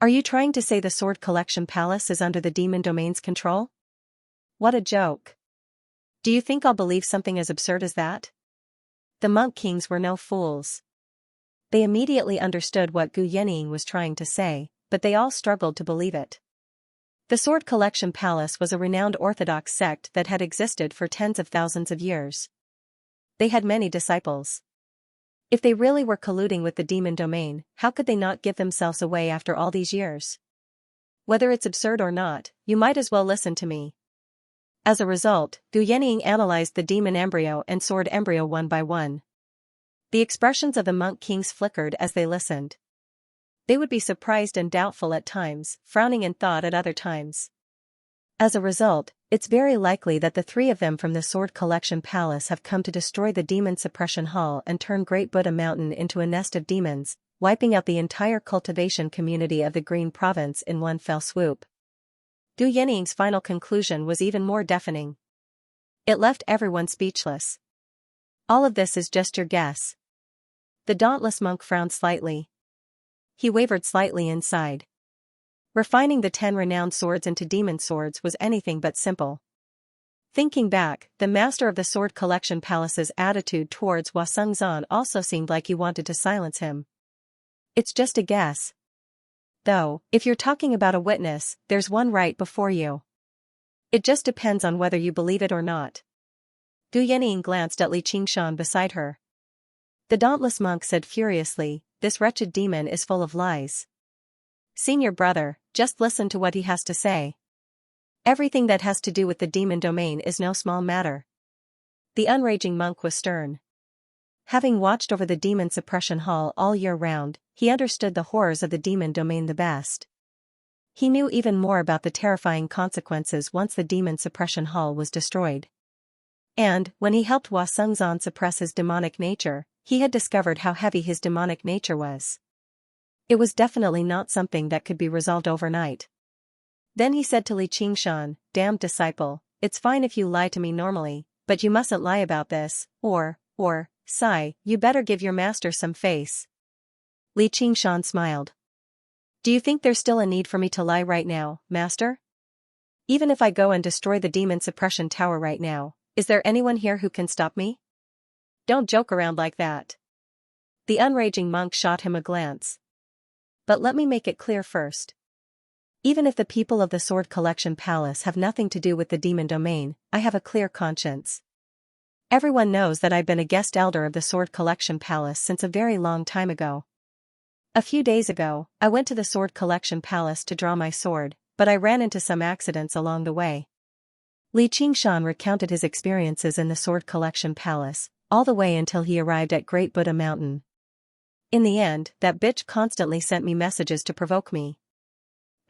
Are you trying to say the sword collection palace is under the demon domain's control? What a joke. Do you think I'll believe something as absurd as that? The monk kings were no fools. They immediately understood what Gu Yenying was trying to say, but they all struggled to believe it. The Sword Collection Palace was a renowned Orthodox sect that had existed for tens of thousands of years. They had many disciples. If they really were colluding with the demon domain, how could they not give themselves away after all these years? Whether it's absurd or not, you might as well listen to me. As a result, Gu Yenying analyzed the demon embryo and sword embryo one by one. The expressions of the monk kings flickered as they listened. They would be surprised and doubtful at times, frowning in thought at other times. As a result, it's very likely that the 3 of them from the Sword Collection Palace have come to destroy the Demon Suppression Hall and turn Great Buddha Mountain into a nest of demons, wiping out the entire cultivation community of the Green Province in one fell swoop. Gu Yenying's final conclusion was even more deafening. It left everyone speechless. All of this is just your guess. The dauntless monk frowned slightly. He wavered slightly inside. Refining the 10 renowned swords into demon swords was anything but simple. Thinking back, the master of the Sword Collection Palace's attitude towards Hua Sengzan also seemed like he wanted to silence him. It's just a guess. Though, if you're talking about a witness, there's one right before you. It just depends on whether you believe it or not. Gu Yenying glanced at Li Qingshan beside her. The dauntless monk said furiously, this wretched demon is full of lies. Senior brother, just listen to what he has to say. Everything that has to do with the demon domain is no small matter. The unraging monk was stern. Having watched over the demon suppression hall all year round, he understood the horrors of the demon domain the best. He knew even more about the terrifying consequences once the demon suppression hall was destroyed. And, when he helped Hua Sengzan suppress his demonic nature, he had discovered how heavy his demonic nature was. It was definitely not something that could be resolved overnight. Then he said to Li Qingshan, damned disciple, it's fine if you lie to me normally, but you mustn't lie about this, or, Sai, you better give your master some face. Li Qingshan smiled. Do you think there's still a need for me to lie right now, master? Even if I go and destroy the demon suppression tower right now, is there anyone here who can stop me? Don't joke around like that. The unraging monk shot him a glance. But let me make it clear first. Even if the people of the Sword Collection Palace have nothing to do with the demon domain, I have a clear conscience. Everyone knows that I've been a guest elder of the Sword Collection Palace since a very long time ago. A few days ago, I went to the Sword Collection Palace to draw my sword, but I ran into some accidents along the way. Li Qingshan recounted his experiences in the Sword Collection Palace, all the way until he arrived at Great Buddha Mountain. In the end, that bitch constantly sent me messages to provoke me.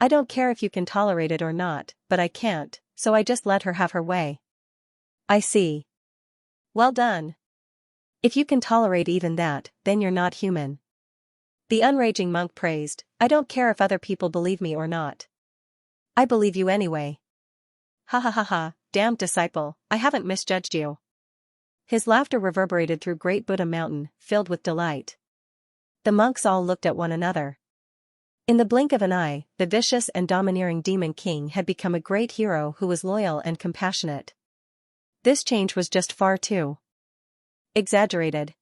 I don't care if you can tolerate it or not, but I can't, so I just let her have her way. I see. Well done. If you can tolerate even that, then you're not human. The unraging monk praised, I don't care if other people believe me or not. I believe you anyway. Ha ha ha ha, damned disciple, I haven't misjudged you. His laughter reverberated through Great Buddha Mountain, filled with delight. The monks all looked at one another. In the blink of an eye, the vicious and domineering demon king had become a great hero who was loyal and compassionate. This change was just far too exaggerated.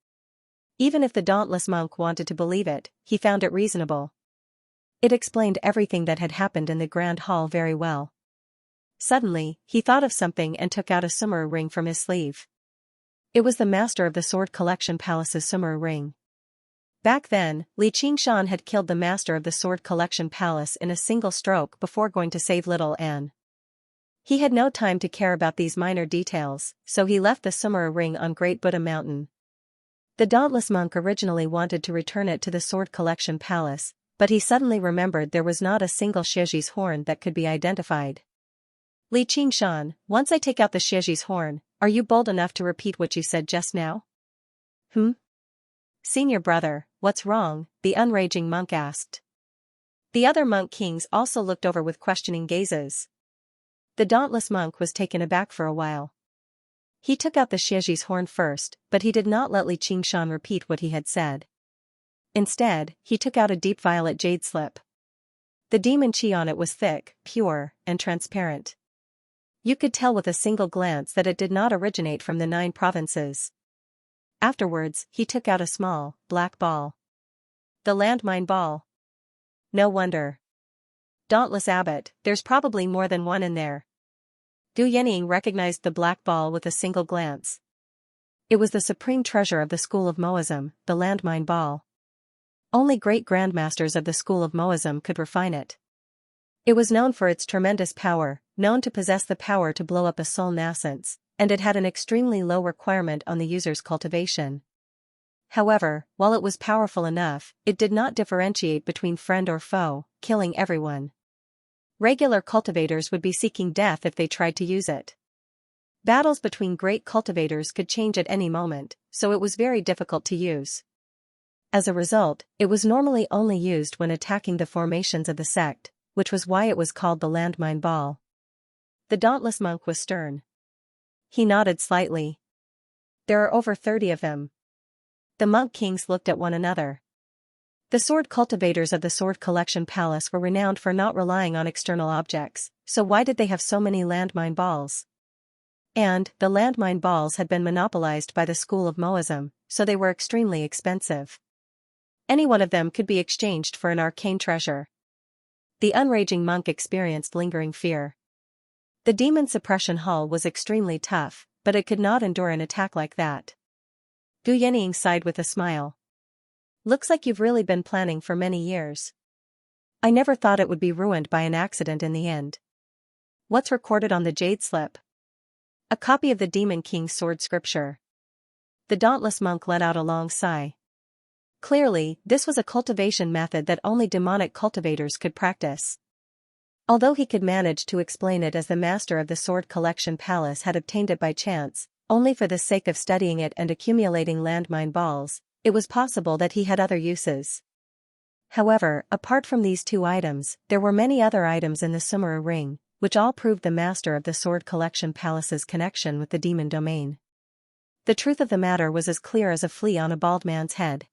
Even if the dauntless monk wanted to believe it, he found it reasonable. It explained everything that had happened in the Grand Hall very well. Suddenly, he thought of something and took out a sumaru ring from his sleeve. It was the master of the Sword Collection Palace's sumaru ring. Back then, Li Qingshan had killed the master of the sword collection palace in a single stroke before going to save little Anne. He had no time to care about these minor details, so he left the Sumera ring on Great Buddha Mountain. The dauntless monk originally wanted to return it to the sword collection palace, but he suddenly remembered there was not a single Xiaoji's horn that could be identified. Li Qingshan, once I take out the Xiaoji's horn, are you bold enough to repeat what you said just now? Senior brother, what's wrong? The unraging monk asked. The other monk kings also looked over with questioning gazes. The dauntless monk was taken aback for a while. He took out the Xiaoji's horn first, but he did not let Li Qingshan repeat what he had said. Instead, he took out a deep violet jade slip. The demon chi on it was thick, pure, and transparent. You could tell with a single glance that it did not originate from the 9 provinces. Afterwards, he took out a small, black ball. The landmine ball. No wonder. Dauntless abbot, there's probably more than one in there. Du Yenying recognized the black ball with a single glance. It was the supreme treasure of the school of Moism, the landmine ball. Only great grandmasters of the school of Moism could refine it. It was known for its tremendous power, known to possess the power to blow up a soul nascence, and it had an extremely low requirement on the user's cultivation. However, while it was powerful enough, it did not differentiate between friend or foe, killing everyone. Regular cultivators would be seeking death if they tried to use it. Battles between great cultivators could change at any moment, so it was very difficult to use. As a result, it was normally only used when attacking the formations of the sect, which was why it was called the landmine ball. The dauntless monk was stern. He nodded slightly. There are over 30 of them. The monk kings looked at one another. The sword cultivators of the Sword Collection Palace were renowned for not relying on external objects, so why did they have so many landmine balls? And, the landmine balls had been monopolized by the school of Moism, so they were extremely expensive. Any one of them could be exchanged for an arcane treasure. The unraging monk experienced lingering fear. The demon suppression hull was extremely tough, but it could not endure an attack like that. Du Yenying sighed with a smile. Looks like you've really been planning for many years. I never thought it would be ruined by an accident in the end. What's recorded on the jade slip? A copy of the Demon King's sword scripture. The dauntless monk let out a long sigh. Clearly, this was a cultivation method that only demonic cultivators could practice. Although he could manage to explain it as the master of the Sword Collection Palace had obtained it by chance, only for the sake of studying it and accumulating landmine balls, it was possible that he had other uses. However, apart from these 2 items, there were many other items in the Sumera ring, which all proved the master of the Sword Collection Palace's connection with the demon domain. The truth of the matter was as clear as a flea on a bald man's head.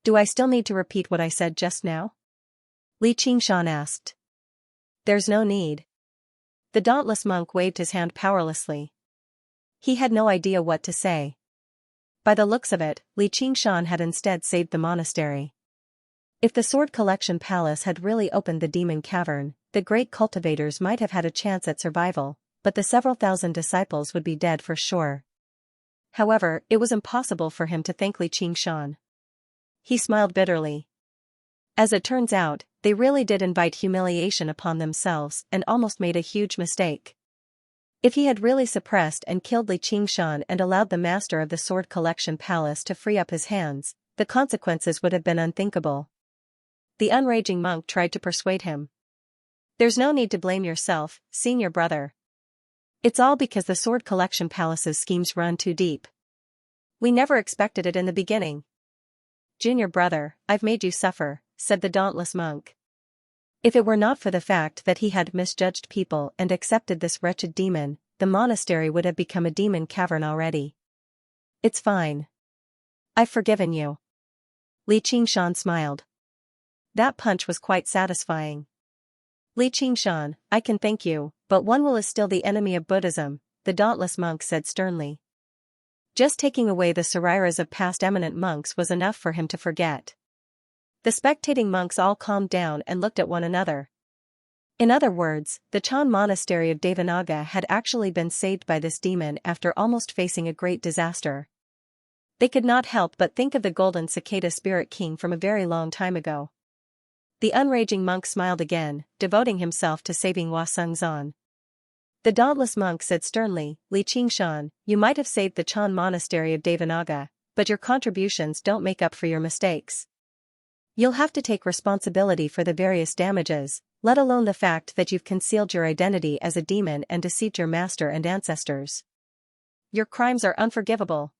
Do I still need to repeat what I said just now? Li Qingshan asked. There's no need. The dauntless monk waved his hand powerlessly. He had no idea what to say. By the looks of it, Li Qingshan had instead saved the monastery. If the Sword Collection Palace had really opened the demon cavern, the great cultivators might have had a chance at survival, but the several thousand disciples would be dead for sure. However, it was impossible for him to thank Li Qingshan. He smiled bitterly. As it turns out, they really did invite humiliation upon themselves and almost made a huge mistake. If he had really suppressed and killed Li Qingshan and allowed the master of the Sword Collection Palace to free up his hands, the consequences would have been unthinkable. The unraging monk tried to persuade him. There's no need to blame yourself, senior brother. It's all because the Sword Collection Palace's schemes run too deep. We never expected it in the beginning. Junior brother, I've made you suffer, said the dauntless monk. If it were not for the fact that he had misjudged people and accepted this wretched demon, the monastery would have become a demon cavern already. It's fine. I've forgiven you. Li Qingshan smiled. That punch was quite satisfying. Li Qingshan, I can thank you, but one will is still the enemy of Buddhism, the dauntless monk said sternly. Just taking away the sariras of past eminent monks was enough for him to forget. The spectating monks all calmed down and looked at one another. In other words, the Chan monastery of Devanaga had actually been saved by this demon after almost facing a great disaster. They could not help but think of the golden cicada spirit king from a very long time ago. The unraging monk smiled again, devoting himself to saving Xianxia. The dauntless monk said sternly, Li Qingshan, you might have saved the Chan monastery of Devanaga, but your contributions don't make up for your mistakes. You'll have to take responsibility for the various damages, let alone the fact that you've concealed your identity as a demon and deceived your master and ancestors. Your crimes are unforgivable.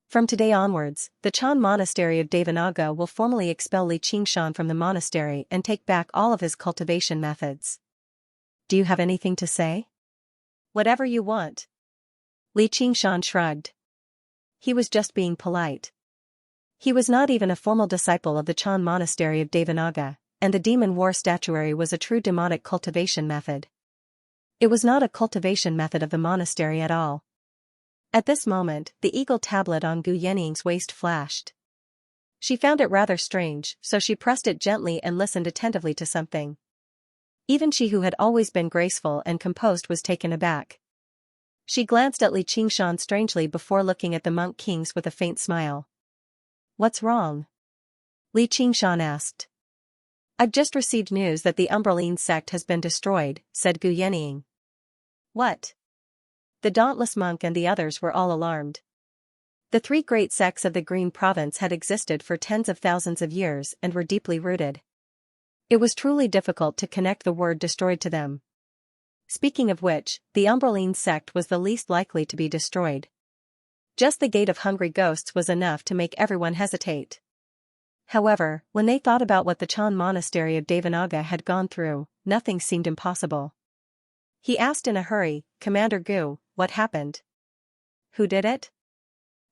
From today onwards, the Chan monastery of Devanaga will formally expel Li Qingshan from the monastery and take back all of his cultivation methods. Do you have anything to say? Whatever you want. Li Qingshan shrugged. He was just being polite. He was not even a formal disciple of the Chan monastery of Devanaga, and the demon war statuary was a true demonic cultivation method. It was not a cultivation method of the monastery at all. At this moment, the eagle tablet on Gu Yannying's waist flashed. She found it rather strange, so she pressed it gently and listened attentively to something. Even she who had always been graceful and composed was taken aback. She glanced at Li Qingshan strangely before looking at the monk kings with a faint smile. What's wrong? Li Qingshan asked. I've just received news that the Umbraline sect has been destroyed, said Gu Yannying. What? The dauntless monk and the others were all alarmed. The three great sects of the Green Province had existed for tens of thousands of years and were deeply rooted. It was truly difficult to connect the word destroyed to them. Speaking of which, the Umbraline sect was the least likely to be destroyed. Just the gate of hungry ghosts was enough to make everyone hesitate. However, when they thought about what the Chan monastery of Devanaga had gone through, nothing seemed impossible. He asked in a hurry, Commander Gu, what happened? Who did it?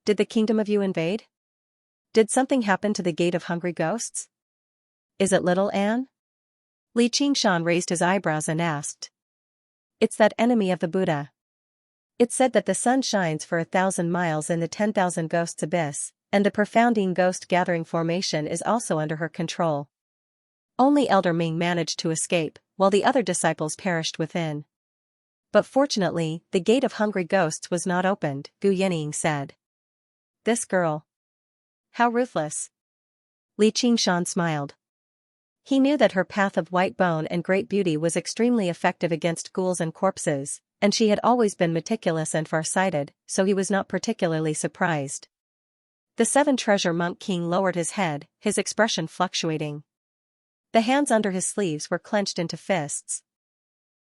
Did the kingdom of you invade? Did something happen to the gate of hungry ghosts? Is it little Anne? Li Qingshan raised his eyebrows and asked. It's that enemy of the Buddha. It's said that the sun shines for 1,000 miles in the 10,000 ghosts abyss, and the profounding ghost gathering formation is also under her control. Only Elder Ming managed to escape, while the other disciples perished within. But fortunately, the gate of hungry ghosts was not opened, Gu Yannying said. This girl. How ruthless. Li Qingshan smiled. He knew that her path of white bone and great beauty was extremely effective against ghouls and corpses, and she had always been meticulous and far-sighted, so he was not particularly surprised. The seven-treasure monk king lowered his head, his expression fluctuating. The hands under his sleeves were clenched into fists.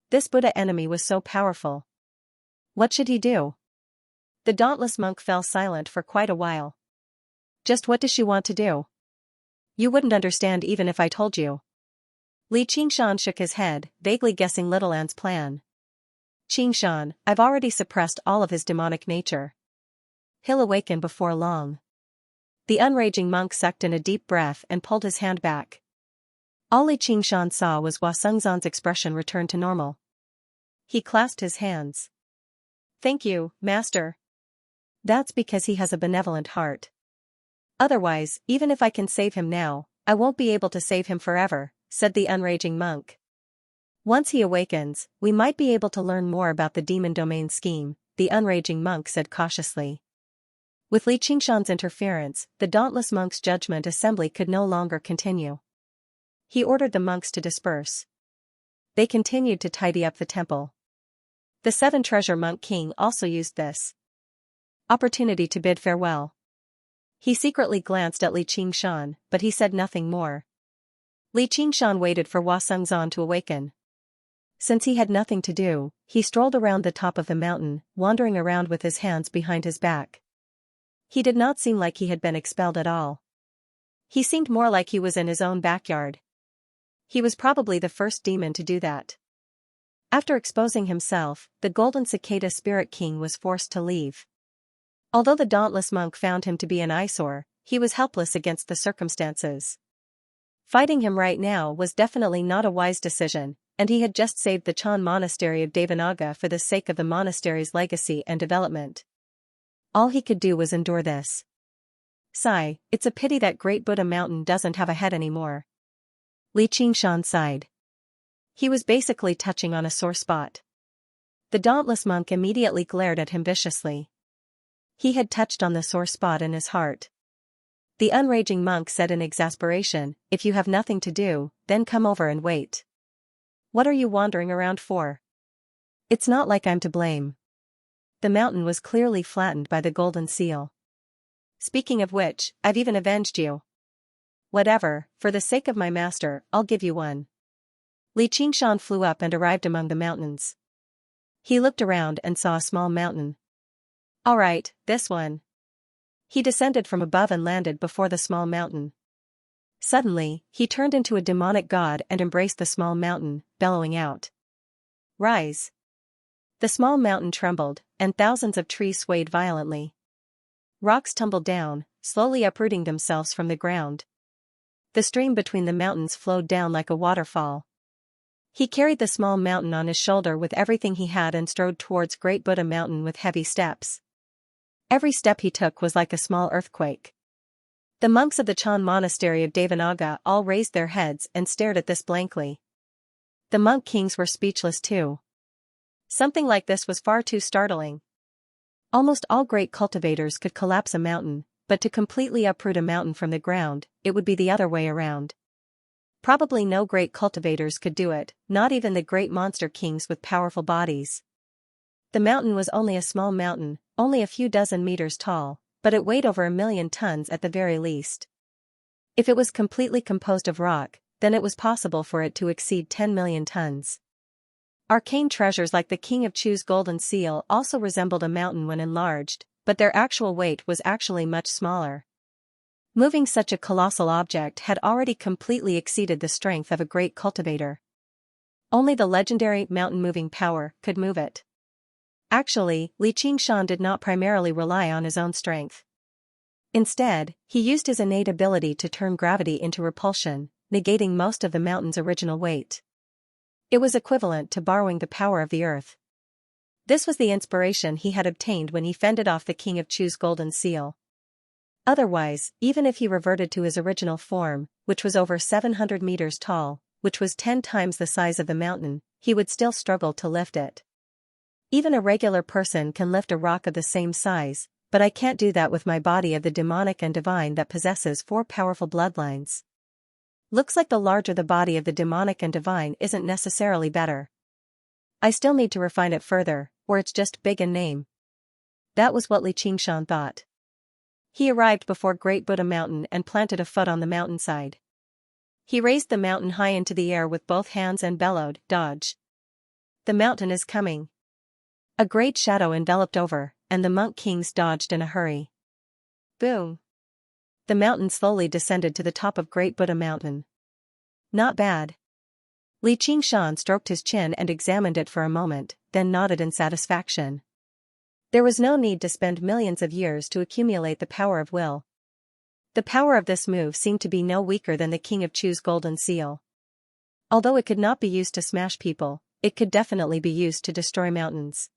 This Buddha enemy was so powerful. What should he do? The dauntless monk fell silent for quite a while. Just what does she want to do? You wouldn't understand even if I told you. Li Qingshan shook his head, vaguely guessing Little Anne's plan. Qingshan, I've already suppressed all of his demonic nature. He'll awaken before long. The unraging monk sucked in a deep breath and pulled his hand back. All Li Qingshan saw was Xianxia's expression return to normal. He clasped his hands. Thank you, Master. That's because he has a benevolent heart. Otherwise, even if I can save him now, I won't be able to save him forever, said the unraging monk. Once he awakens, we might be able to learn more about the demon domain scheme, the unraging monk said cautiously. With Li Qingshan's interference, the dauntless monk's judgment assembly could no longer continue. He ordered the monks to disperse. They continued to tidy up the temple. The seven-treasure monk king also used this opportunity to bid farewell. He secretly glanced at Li Qingshan, but he said nothing more. Li Qingshan waited for Xianxia to awaken. Since he had nothing to do, he strolled around the top of the mountain, wandering around with his hands behind his back. He did not seem like he had been expelled at all. He seemed more like he was in his own backyard. He was probably the first demon to do that. After exposing himself, the golden cicada spirit king was forced to leave. Although the dauntless monk found him to be an eyesore, he was helpless against the circumstances. Fighting him right now was definitely not a wise decision, and he had just saved the Chan monastery of Devanaga for the sake of the monastery's legacy and development. All he could do was endure this. Sigh, it's a pity that Great Buddha Mountain doesn't have a head anymore. Li Qingshan sighed. He was basically touching on a sore spot. The dauntless monk immediately glared at him viciously. He had touched on the sore spot in his heart. The unraging monk said in exasperation, "If you have nothing to do, then come over and wait. What are you wandering around for? It's not like I'm to blame." The mountain was clearly flattened by the golden seal. "Speaking of which, I've even avenged you." "Whatever, for the sake of my master, I'll give you one." Li Qingshan flew up and arrived among the mountains. He looked around and saw a small mountain. "All right, this one." He descended from above and landed before the small mountain. Suddenly, he turned into a demonic god and embraced the small mountain, bellowing out, "Rise!" The small mountain trembled, and thousands of trees swayed violently. Rocks tumbled down, slowly uprooting themselves from the ground. The stream between the mountains flowed down like a waterfall. He carried the small mountain on his shoulder with everything he had and strode towards Great Buddha Mountain with heavy steps. Every step he took was like a small earthquake. The monks of the Chan monastery of Devanaga all raised their heads and stared at this blankly. The monk kings were speechless too. Something like this was far too startling. Almost all great cultivators could collapse a mountain, but to completely uproot a mountain from the ground, it would be the other way around. Probably no great cultivators could do it, not even the great monster kings with powerful bodies. The mountain was only a small mountain, only a few dozen meters tall, but it weighed over 1,000,000 tons at the very least. If it was completely composed of rock, then it was possible for it to exceed 10 million tons. Arcane treasures like the King of Chu's golden seal also resembled a mountain when enlarged, but their actual weight was actually much smaller. Moving such a colossal object had already completely exceeded the strength of a great cultivator. Only the legendary mountain-moving power could move it. Actually, Li Qingshan did not primarily rely on his own strength. Instead, he used his innate ability to turn gravity into repulsion, negating most of the mountain's original weight. It was equivalent to borrowing the power of the earth. This was the inspiration he had obtained when he fended off the King of Chu's golden seal. Otherwise, even if he reverted to his original form, which was over 700 meters tall, which was 10 times the size of the mountain, he would still struggle to lift it. Even a regular person can lift a rock of the same size, but I can't do that with my body of the demonic and divine that possesses 4 powerful bloodlines. Looks like the larger the body of the demonic and divine isn't necessarily better. I still need to refine it further, or it's just big in name. That was what Li Qingshan thought. He arrived before Great Buddha Mountain and planted a foot on the mountainside. He raised the mountain high into the air with both hands and bellowed, "Dodge! The mountain is coming!" A great shadow enveloped over, and the monk kings dodged in a hurry. Boom! The mountain slowly descended to the top of Great Buddha Mountain. Not bad. Li Qingshan stroked his chin and examined it for a moment, then nodded in satisfaction. There was no need to spend millions of years to accumulate the power of will. The power of this move seemed to be no weaker than the King of Chu's golden seal. Although it could not be used to smash people, it could definitely be used to destroy mountains.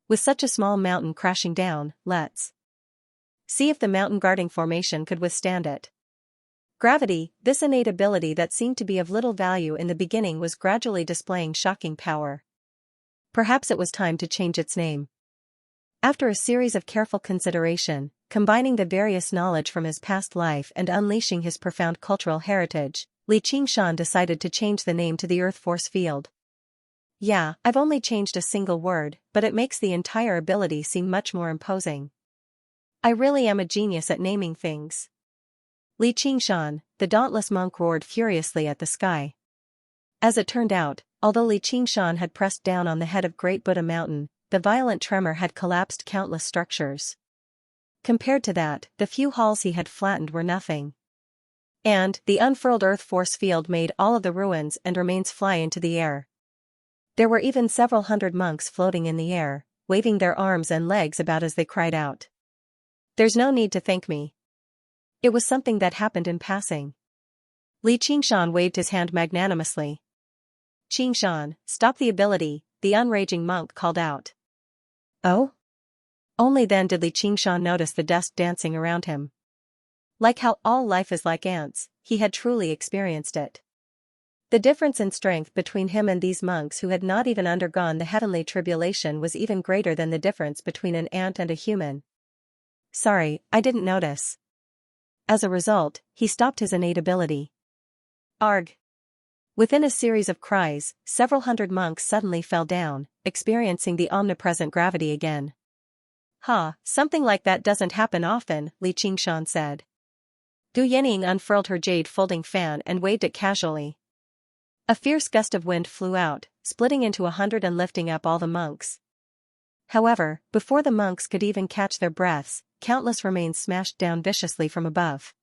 With such a small mountain crashing down, let's see if the mountain guarding formation could withstand it. Gravity, this innate ability that seemed to be of little value in the beginning, was gradually displaying shocking power. Perhaps it was time to change its name. After a series of careful consideration, combining the various knowledge from his past life and unleashing his profound cultural heritage, Li Qingshan decided to change the name to the Earth Force Field. Yeah, I've only changed a single word, but it makes the entire ability seem much more imposing. I really am a genius at naming things. Li Qingshan, the dauntless monk, roared furiously at the sky. As it turned out, although Li Qingshan had pressed down on the head of Great Buddha Mountain, the violent tremor had collapsed countless structures. Compared to that, the few halls he had flattened were nothing. And the unfurled Earth Force Field made all of the ruins and remains fly into the air. There were even several hundred monks floating in the air, waving their arms and legs about as they cried out, "There's no need to thank me. It was something that happened in passing." Li Qingshan waved his hand magnanimously. "Qingshan, stop the ability," the unraging monk called out. Oh? Only then did Li Qingshan notice the dust dancing around him. Like how all life is like ants, he had truly experienced it. The difference in strength between him and these monks who had not even undergone the heavenly tribulation was even greater than the difference between an ant and a human. sorry, I didn't notice. As a result, he stopped his innate ability. Arg! Within a series of cries, several hundred monks suddenly fell down, experiencing the omnipresent gravity again. Something like that doesn't happen often, Li Qingshan said. Gu Yening unfurled her jade folding fan and waved it casually. A fierce gust of wind flew out, splitting into 100 and lifting up all the monks. However, before the monks could even catch their breaths, countless remains smashed down viciously from above.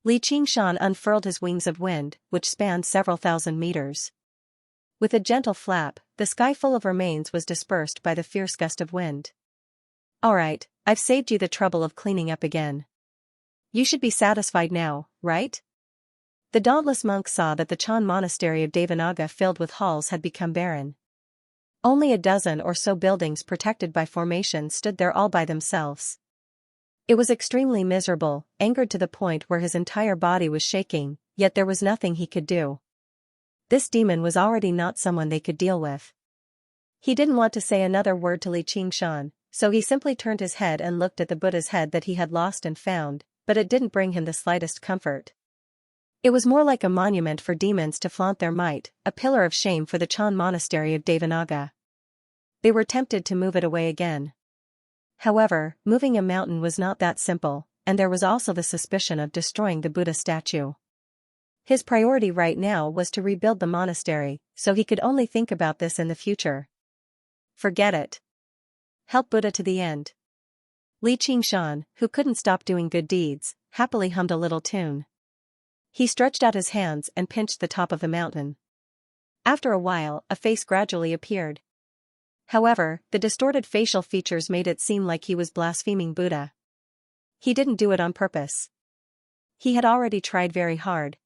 Li Qingshan unfurled his wings of wind, which spanned several thousand meters. With a gentle flap, the sky full of remains was dispersed by the fierce gust of wind. Alright, I've saved you the trouble of cleaning up again. You should be satisfied now, right? The dauntless monk saw that the Chan monastery of Devanaga filled with halls had become barren. Only a dozen or so buildings protected by formations stood there all by themselves. It was extremely miserable, angered to the point where his entire body was shaking, yet there was nothing he could do. This demon was already not someone they could deal with. He didn't want to say another word to Li Qingshan, so he simply turned his head and looked at the Buddha's head that he had lost and found, but it didn't bring him the slightest comfort. It was more like a monument for demons to flaunt their might, a pillar of shame for the Chan monastery of Devanaga. They were tempted to move it away again. However, moving a mountain was not that simple, and there was also the suspicion of destroying the Buddha statue. His priority right now was to rebuild the monastery, so he could only think about this in the future. Forget it. Help Buddha to the end. Li Qingshan, who couldn't stop doing good deeds, happily hummed a little tune. He stretched out his hands and pinched the top of the mountain. After a while, a face gradually appeared. However, the distorted facial features made it seem like he was blaspheming Buddha. He didn't do it on purpose. He had already tried very hard.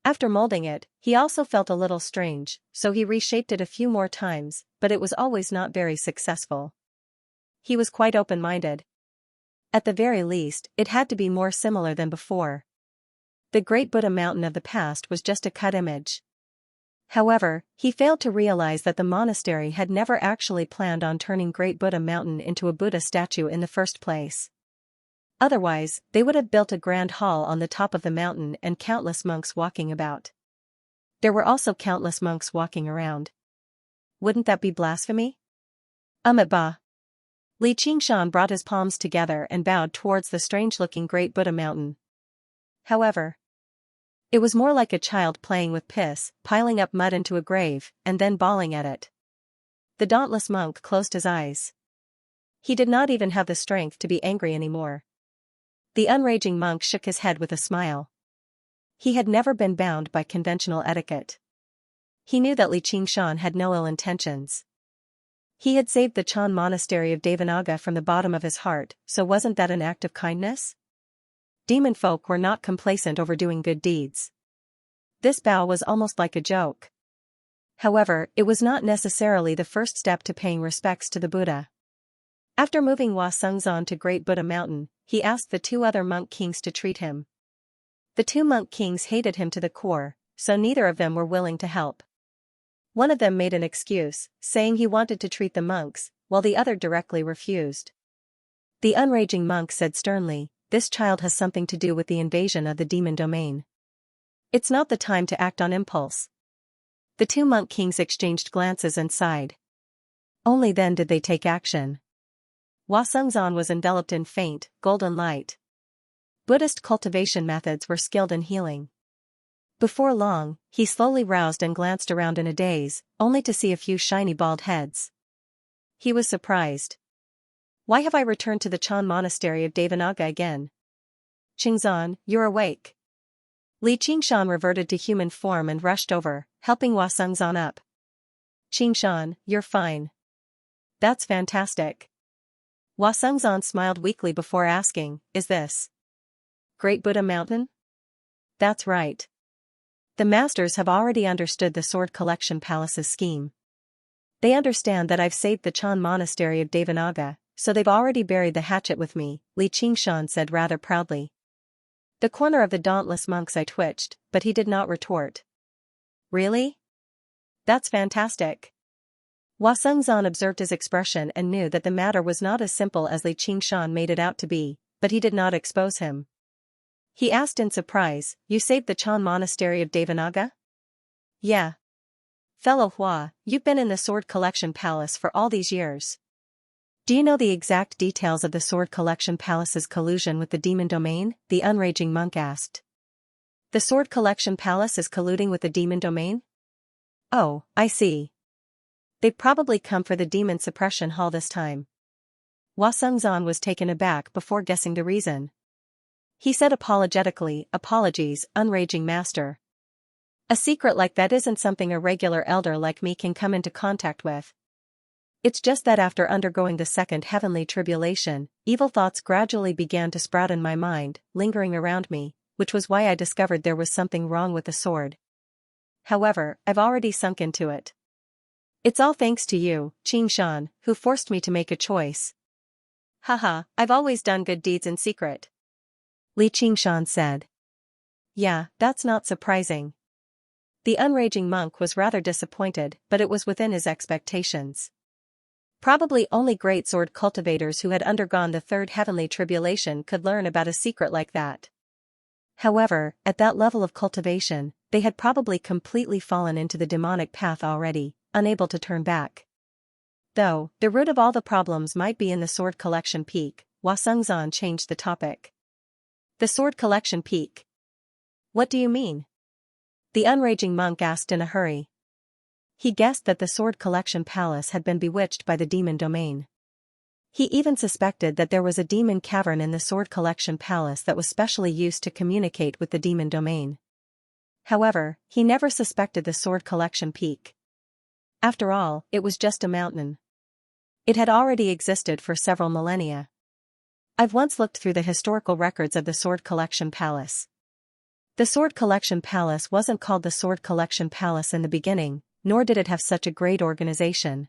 After molding it, he also felt a little strange, so he reshaped it a few more times, but it was always not very successful. He was quite open-minded. At the very least, it had to be more similar than before. The Great Buddha Mountain of the past was just a cut image. However, he failed to realize that the monastery had never actually planned on turning Great Buddha Mountain into a Buddha statue in the first place. Otherwise, they would have built a grand hall on the top of the mountain and countless monks walking about. There were also countless monks walking around. Wouldn't that be blasphemy? Ba. Li Qingshan brought his palms together and bowed towards the strange-looking Great Buddha Mountain. However, it was more like a child playing with piss, piling up mud into a grave, and then bawling at it. The dauntless monk closed his eyes. He did not even have the strength to be angry anymore. The unraging monk shook his head with a smile. He had never been bound by conventional etiquette. He knew that Li Qingshan had no ill intentions. He had saved the Chan monastery of Devanaga from the bottom of his heart, so wasn't that an act of kindness? Demon folk were not complacent over doing good deeds. This bow was almost like a joke. However, it was not necessarily the first step to paying respects to the Buddha. After moving Hua Sengzan to Great Buddha Mountain, he asked the two other monk kings to treat him. The two monk kings hated him to the core, so neither of them were willing to help. One of them made an excuse, saying he wanted to treat the monks, while the other directly refused. The unraging monk said sternly, "This child has something to do with the invasion of the demon domain. It's not the time to act on impulse." The two monk kings exchanged glances and sighed. Only then did they take action. Hua Sengzan was enveloped in faint, golden light. Buddhist cultivation methods were skilled in healing. Before long, he slowly roused and glanced around in a daze, only to see a few shiny bald heads. He was surprised. Why have I returned to the Chan monastery of Devanaga again? Qingzan, you're awake. Li Qingshan reverted to human form and rushed over, helping Hua Sengzan up. Qingshan, you're fine. That's fantastic. Hua Sengzan smiled weakly before asking, is this Great Buddha Mountain? That's right. The masters have already understood the Sword Collection Palace's scheme. They understand that I've saved the Chan monastery of Devanaga, so they've already buried the hatchet with me, Li Qingshan said rather proudly. The corner of the dauntless monk's eye twitched, but he did not retort. Really? That's fantastic. Hua Sengzan observed his expression and knew that the matter was not as simple as Li Qingshan made it out to be, but he did not expose him. He asked in surprise, "You saved the Chan monastery of Devanaga?" "Yeah. Fellow Hua, you've been in the Sword Collection Palace for all these years. Do you know the exact details of the Sword Collection Palace's collusion with the demon domain?" the unraging monk asked. "The Sword Collection Palace is colluding with the demon domain? Oh, I see. They'd probably come for the demon suppression hall this time." Hua Sengzan was taken aback before guessing the reason. He said apologetically, "Apologies, unraging master. A secret like that isn't something a regular elder like me can come into contact with. It's just that after undergoing the second heavenly tribulation, evil thoughts gradually began to sprout in my mind, lingering around me, which was why I discovered there was something wrong with the sword. However, I've already sunk into it. It's all thanks to you, Qingshan, who forced me to make a choice." "Haha, I've always done good deeds in secret," Li Qingshan said. "Yeah, that's not surprising." The unraging monk was rather disappointed, but it was within his expectations. Probably only great sword cultivators who had undergone the third heavenly tribulation could learn about a secret like that. However, at that level of cultivation, they had probably completely fallen into the demonic path already, unable to turn back. Though, the root of all the problems might be in the Sword Collection Peak, Hua Sengzan changed the topic. "The Sword Collection Peak? What do you mean?" the unraging monk asked in a hurry. He guessed that the Sword Collection Palace had been bewitched by the demon domain. He even suspected that there was a demon cavern in the Sword Collection Palace that was specially used to communicate with the demon domain. However, he never suspected the Sword Collection Peak. After all, it was just a mountain. It had already existed for several millennia. I've once looked through the historical records of the Sword Collection Palace. The Sword Collection Palace wasn't called the Sword Collection Palace in the beginning, nor did it have such a great organization.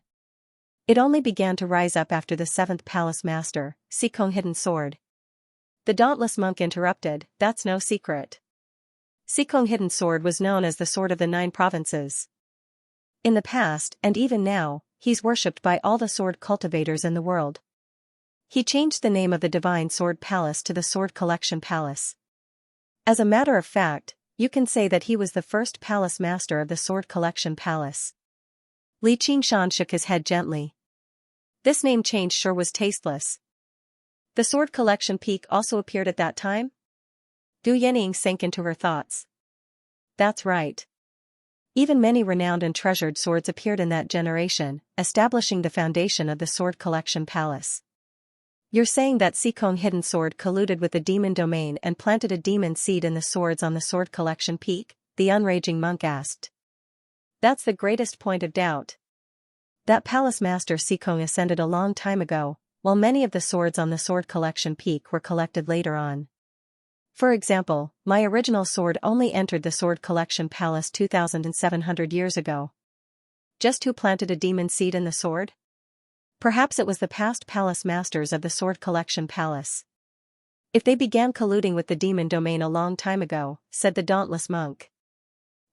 It only began to rise up after the seventh palace master, Sikong Hidden Sword. The dauntless monk interrupted, "That's no secret. Sikong Hidden Sword was known as the Sword of the Nine Provinces. In the past, and even now, he's worshipped by all the sword cultivators in the world." He changed the name of the Divine Sword Palace to the Sword Collection Palace. As a matter of fact, you can say that he was the first palace master of the Sword Collection Palace. Li Qingshan shook his head gently. This name change sure was tasteless. The Sword Collection Peak also appeared at that time? Du Yening sank into her thoughts. That's right. Even many renowned and treasured swords appeared in that generation, establishing the foundation of the Sword Collection Palace. You're saying that Sikong Hidden Sword colluded with the demon domain and planted a demon seed in the swords on the Sword Collection Peak? The unraging monk asked. That's the greatest point of doubt. That palace master Sikong ascended a long time ago, while many of the swords on the Sword Collection Peak were collected later on. For example, my original sword only entered the Sword Collection Palace 2,700 years ago. Just who planted a demon seed in the sword? Perhaps it was the past palace masters of the Sword Collection Palace. If they began colluding with the demon domain a long time ago, said the dauntless monk.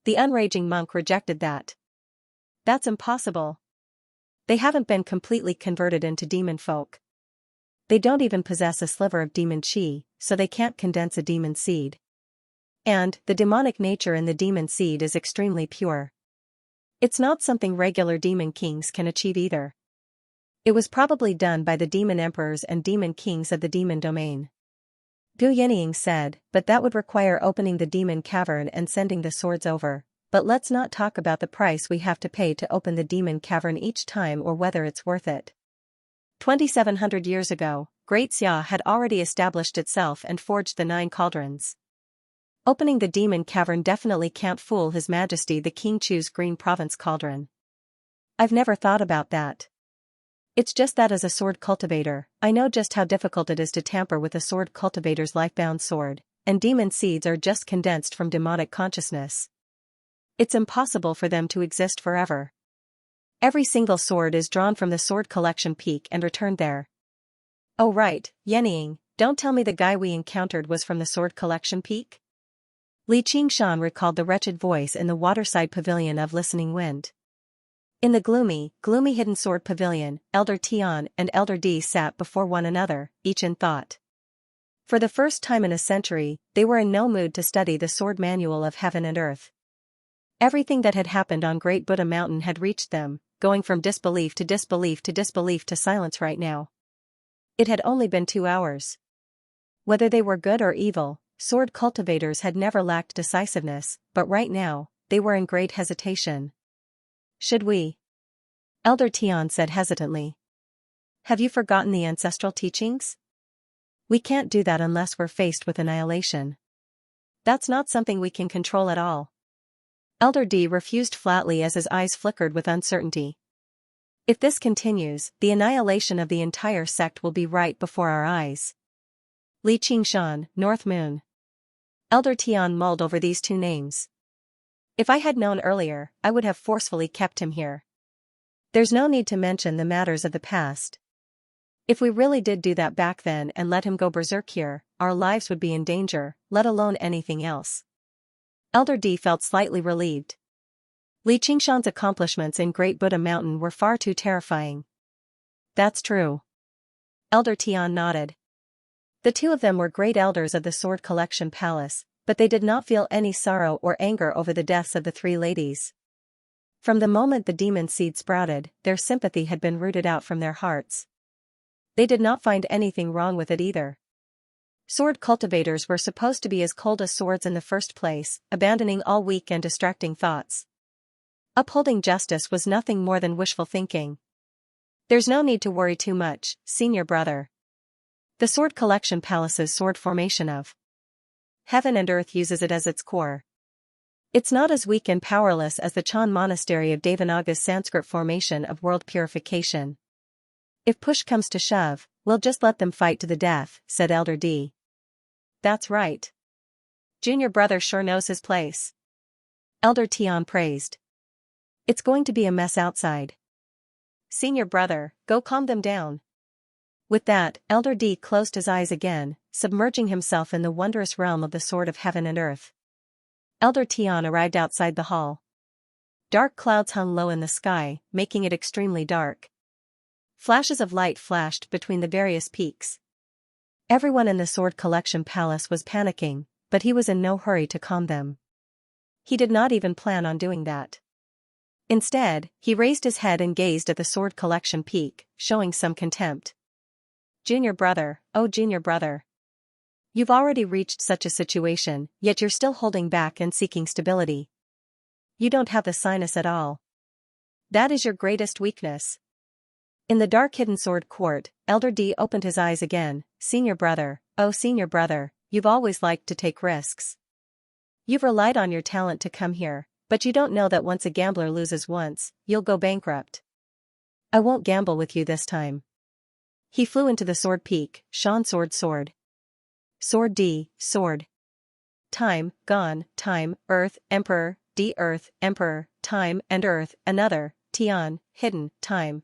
The unraging monk rejected that. That's impossible. They haven't been completely converted into demon folk. They don't even possess a sliver of demon chi, so they can't condense a demon seed. And, the demonic nature in the demon seed is extremely pure. It's not something regular demon kings can achieve either. It was probably done by the demon emperors and demon kings of the demon domain. Du Yening said, but that would require opening the demon cavern and sending the swords over. But let's not talk about the price we have to pay to open the demon cavern each time or whether it's worth it. 2,700 years ago, Great Xia had already established itself and forged the 9 cauldrons. Opening the demon cavern definitely can't fool His Majesty the King Chu's Green Province cauldron. I've never thought about that. It's just that as a sword cultivator, I know just how difficult it is to tamper with a sword cultivator's life-bound sword, and demon seeds are just condensed from demonic consciousness. It's impossible for them to exist forever. Every single sword is drawn from the Sword Collection Peak and returned there. Oh right, Yening, don't tell me the guy we encountered was from the Sword Collection Peak? Li Qingshan recalled the wretched voice in the waterside pavilion of Listening Wind. In the gloomy hidden sword pavilion, Elder Tian and Elder D sat before one another, each in thought. For the first time in a century, they were in no mood to study the sword manual of heaven and earth. Everything that had happened on Great Buddha Mountain had reached them, going from disbelief to disbelief to disbelief to silence right now. It had only been 2 hours. Whether they were good or evil, sword cultivators had never lacked decisiveness, but right now, they were in great hesitation. Should we? Elder Tian said hesitantly. Have you forgotten the ancestral teachings? We can't do that unless we're faced with annihilation. That's not something we can control at all. Elder D refused flatly as his eyes flickered with uncertainty. If this continues, the annihilation of the entire sect will be right before our eyes. Li Qingshan, North Moon. Elder Tian mulled over these 2 names. If I had known earlier, I would have forcefully kept him here. There's no need to mention the matters of the past. If we really did do that back then and let him go berserk here, our lives would be in danger, let alone anything else. Elder D felt slightly relieved. Li Qingshan's accomplishments in Great Buddha Mountain were far too terrifying. That's true. Elder Tian nodded. The 2 of them were great elders of the Sword Collection Palace, but they did not feel any sorrow or anger over the deaths of the 3 ladies. From the moment the demon seed sprouted, their sympathy had been rooted out from their hearts. They did not find anything wrong with it either. Sword cultivators were supposed to be as cold as swords in the first place, abandoning all weak and distracting thoughts. Upholding justice was nothing more than wishful thinking. There's no need to worry too much, senior brother. The Sword Collection Palace's sword formation of heaven and earth uses it as its core. It's not as weak and powerless as the Chan Monastery of Devanaga's Sanskrit formation of world purification. If push comes to shove, we'll just let them fight to the death, said Elder D. That's right. Junior brother sure knows his place. Elder Tian praised. It's going to be a mess outside. Senior brother, go calm them down. With that, Elder D closed his eyes again, submerging himself in the wondrous realm of the sword of heaven and earth. Elder Tian arrived outside the hall. Dark clouds hung low in the sky, making it extremely dark. Flashes of light flashed between the various peaks. Everyone in the Sword Collection Palace was panicking, but he was in no hurry to calm them. He did not even plan on doing that. Instead, he raised his head and gazed at the Sword Collection peak, showing some contempt. Junior brother, oh junior brother. You've already reached such a situation, yet you're still holding back and seeking stability. You don't have the sinus at all. That is your greatest weakness. In the dark hidden sword court, Elder D opened his eyes again. Senior brother, oh senior brother, you've always liked to take risks. You've relied on your talent to come here, but you don't know that once a gambler loses once, you'll go bankrupt. I won't gamble with you this time. He flew into the sword peak, Shan sword sword. Sword D, sword. Time, gone, time, earth, emperor, D earth, emperor, time and earth, another, Tian, hidden, time,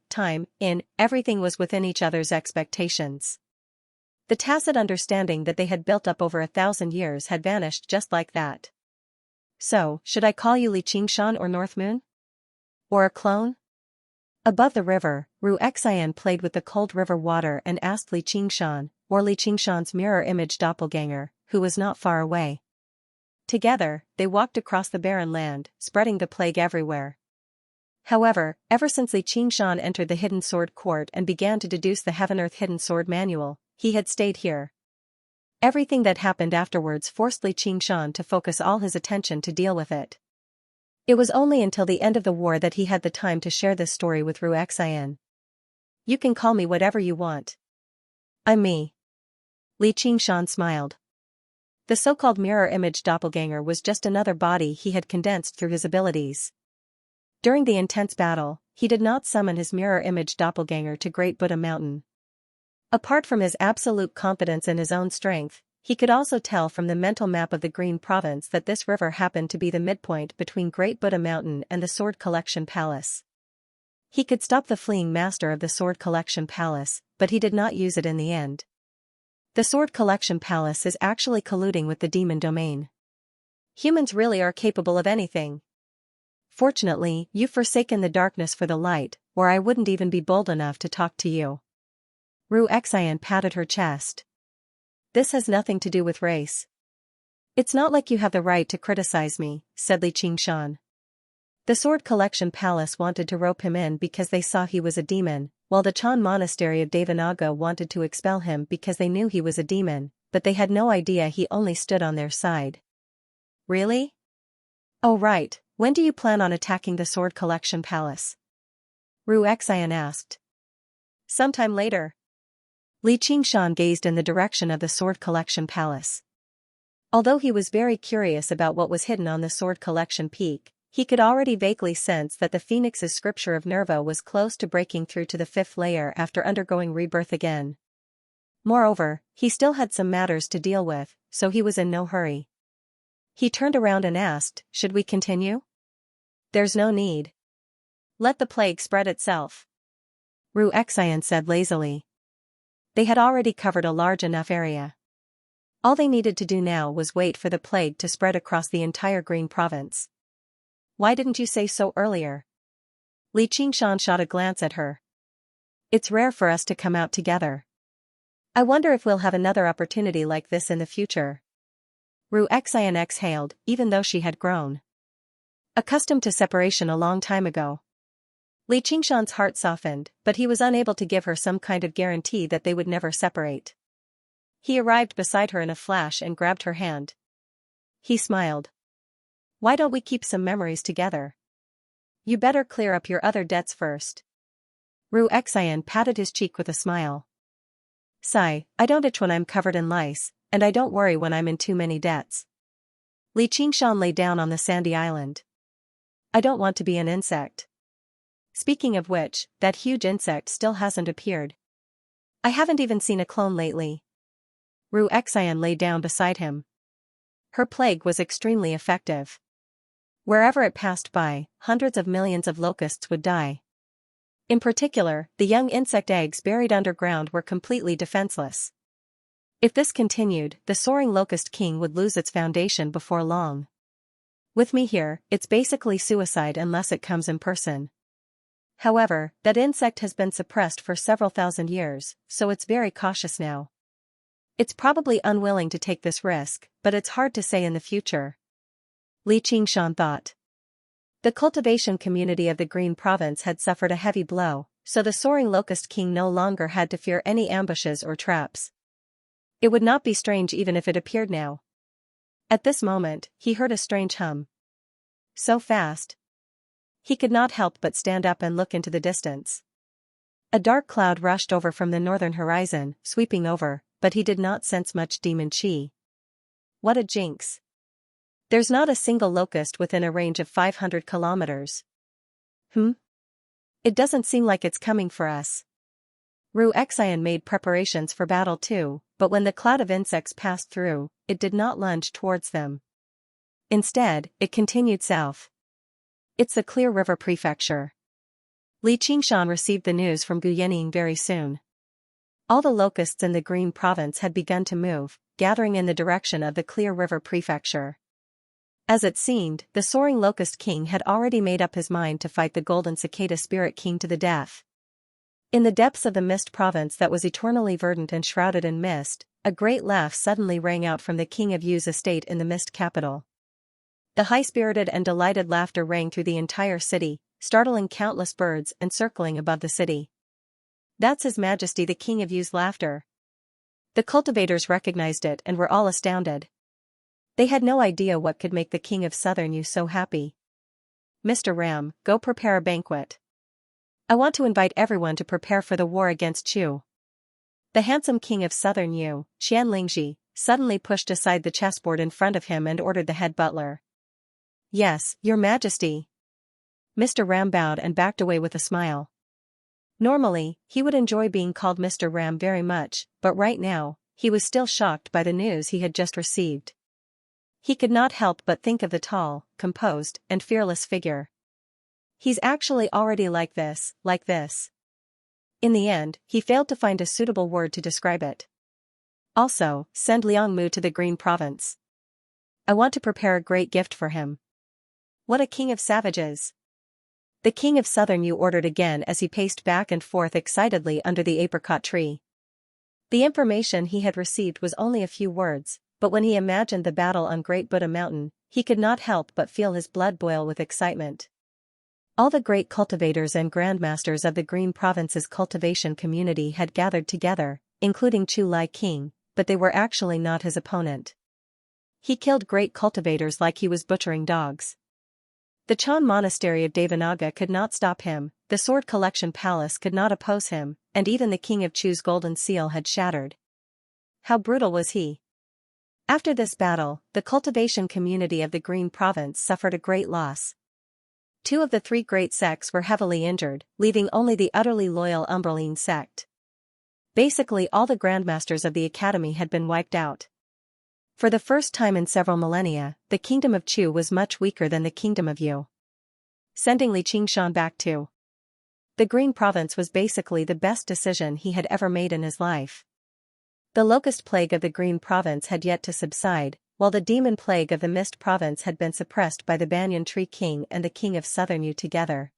in, everything was within each other's expectations. The tacit understanding that they had built up over 1,000 years had vanished just like that. So, should I call you Li Qingshan or North Moon? Or a clone? Above the river, Xianxia played with the cold river water and asked Li Qingshan, or Li Qingshan's mirror image doppelganger, who was not far away. Together, they walked across the barren land, spreading the plague everywhere. However, ever since Li Qingshan entered the hidden sword court and began to deduce the Heaven-Earth hidden sword manual, he had stayed here. Everything that happened afterwards forced Li Qingshan to focus all his attention to deal with it. It was only until the end of the war that he had the time to share this story with Xianxia. You can call me whatever you want. I'm me. Li Qingshan smiled. The so-called mirror image doppelganger was just another body he had condensed through his abilities. During the intense battle, he did not summon his mirror image doppelganger to Great Buddha Mountain. Apart from his absolute confidence in his own strength, he could also tell from the mental map of the Green Province that this river happened to be the midpoint between Great Buddha Mountain and the Sword Collection Palace. He could stop the fleeing master of the Sword Collection Palace, but he did not use it in the end. The Sword Collection Palace is actually colluding with the demon domain. Humans really are capable of anything. Fortunately, you've forsaken the darkness for the light, or I wouldn't even be bold enough to talk to you. Xian patted her chest. This has nothing to do with race. It's not like you have the right to criticize me, said Li Qingshan. The Sword Collection Palace wanted to rope him in because they saw he was a demon, while the Chan Monastery of Devanaga wanted to expel him because they knew he was a demon, but they had no idea he only stood on their side. Really? Oh right, when do you plan on attacking the Sword Collection Palace? Xian asked. Sometime later. Li Qingshan gazed in the direction of the Sword Collection Palace. Although he was very curious about what was hidden on the Sword Collection Peak, he could already vaguely sense that the Phoenix's scripture of Nerva was close to breaking through to the 5th layer after undergoing rebirth again. Moreover, he still had some matters to deal with, so he was in no hurry. He turned around and asked, should we continue? There's no need. Let the plague spread itself. Xian said lazily. They had already covered a large enough area. All they needed to do now was wait for the plague to spread across the entire Green Province. Why didn't you say so earlier? Li Qingshan shot a glance at her. It's rare for us to come out together. I wonder if we'll have another opportunity like this in the future. Xian exhaled, even though she had grown accustomed to separation a long time ago. Li Qingshan's heart softened, but he was unable to give her some kind of guarantee that they would never separate. He arrived beside her in a flash and grabbed her hand. He smiled. Why don't we keep some memories together? You better clear up your other debts first. Xian patted his cheek with a smile. Sigh, I don't itch when I'm covered in lice, and I don't worry when I'm in too many debts. Li Qingshan lay down on the sandy island. I don't want to be an insect. Speaking of which, that huge insect still hasn't appeared. I haven't even seen a clone lately. Xian lay down beside him. Her plague was extremely effective. Wherever it passed by, hundreds of millions of locusts would die. In particular, the young insect eggs buried underground were completely defenseless. If this continued, the soaring locust king would lose its foundation before long. With me here, it's basically suicide unless it comes in person. However, that insect has been suppressed for several thousand years, so it's very cautious now. It's probably unwilling to take this risk, but it's hard to say in the future. Li Qingshan thought. The cultivation community of the Green Province had suffered a heavy blow, so the soaring locust king no longer had to fear any ambushes or traps. It would not be strange even if it appeared now. At this moment, he heard a strange hum. So fast. He could not help but stand up and look into the distance. A dark cloud rushed over from the northern horizon, sweeping over, but he did not sense much demon chi. What a jinx. There's not a single locust within a range of 500 kilometers. It doesn't seem like it's coming for us. Xian made preparations for battle too, but when the cloud of insects passed through, it did not lunge towards them. Instead, it continued south. It's the Clear River Prefecture. Li Qingshan received the news from Guyening very soon. All the locusts in the Green Province had begun to move, gathering in the direction of the Clear River Prefecture. As it seemed, the soaring locust king had already made up his mind to fight the golden cicada spirit king to the death. In the depths of the mist province that was eternally verdant and shrouded in mist, a great laugh suddenly rang out from the king of Yu's estate in the mist capital. The high-spirited and delighted laughter rang through the entire city, startling countless birds and circling above the city. That's His Majesty the King of Yu's laughter. The cultivators recognized it and were all astounded. They had no idea what could make the King of Southern Yu so happy. Mr. Ram, go prepare a banquet. I want to invite everyone to prepare for the war against Chu. The handsome King of Southern Yu, Qianlingji, suddenly pushed aside the chessboard in front of him and ordered the head butler. Yes, Your Majesty. Mr. Ram bowed and backed away with a smile. Normally, he would enjoy being called Mr. Ram very much, but right now, he was still shocked by the news he had just received. He could not help but think of the tall, composed, and fearless figure. He's actually already like this. In the end, he failed to find a suitable word to describe it. Also, send Liang Mu to the Green Province. I want to prepare a great gift for him. What a king of savages! The king of Southern Yu ordered again as he paced back and forth excitedly under the apricot tree. The information he had received was only a few words, but when he imagined the battle on Great Buddha Mountain, he could not help but feel his blood boil with excitement. All the great cultivators and grandmasters of the Green Province's cultivation community had gathered together, including Chu Lai King, but they were actually not his opponent. He killed great cultivators like he was butchering dogs. The Chan Monastery of Devanaga could not stop him, the Sword Collection Palace could not oppose him, and even the King of Chu's golden seal had shattered. How brutal was he? After this battle, the cultivation community of the Green Province suffered a great loss. 2 of the 3 great sects were heavily injured, leaving only the utterly loyal Umbraline sect. Basically all the grandmasters of the academy had been wiped out. For the first time in several millennia, the kingdom of Chu was much weaker than the kingdom of Yu. Sending Li Qingshan back to the Green Province was basically the best decision he had ever made in his life. The locust plague of the Green Province had yet to subside, while the demon plague of the Mist Province had been suppressed by the Banyan Tree King and the King of Southern Yu together.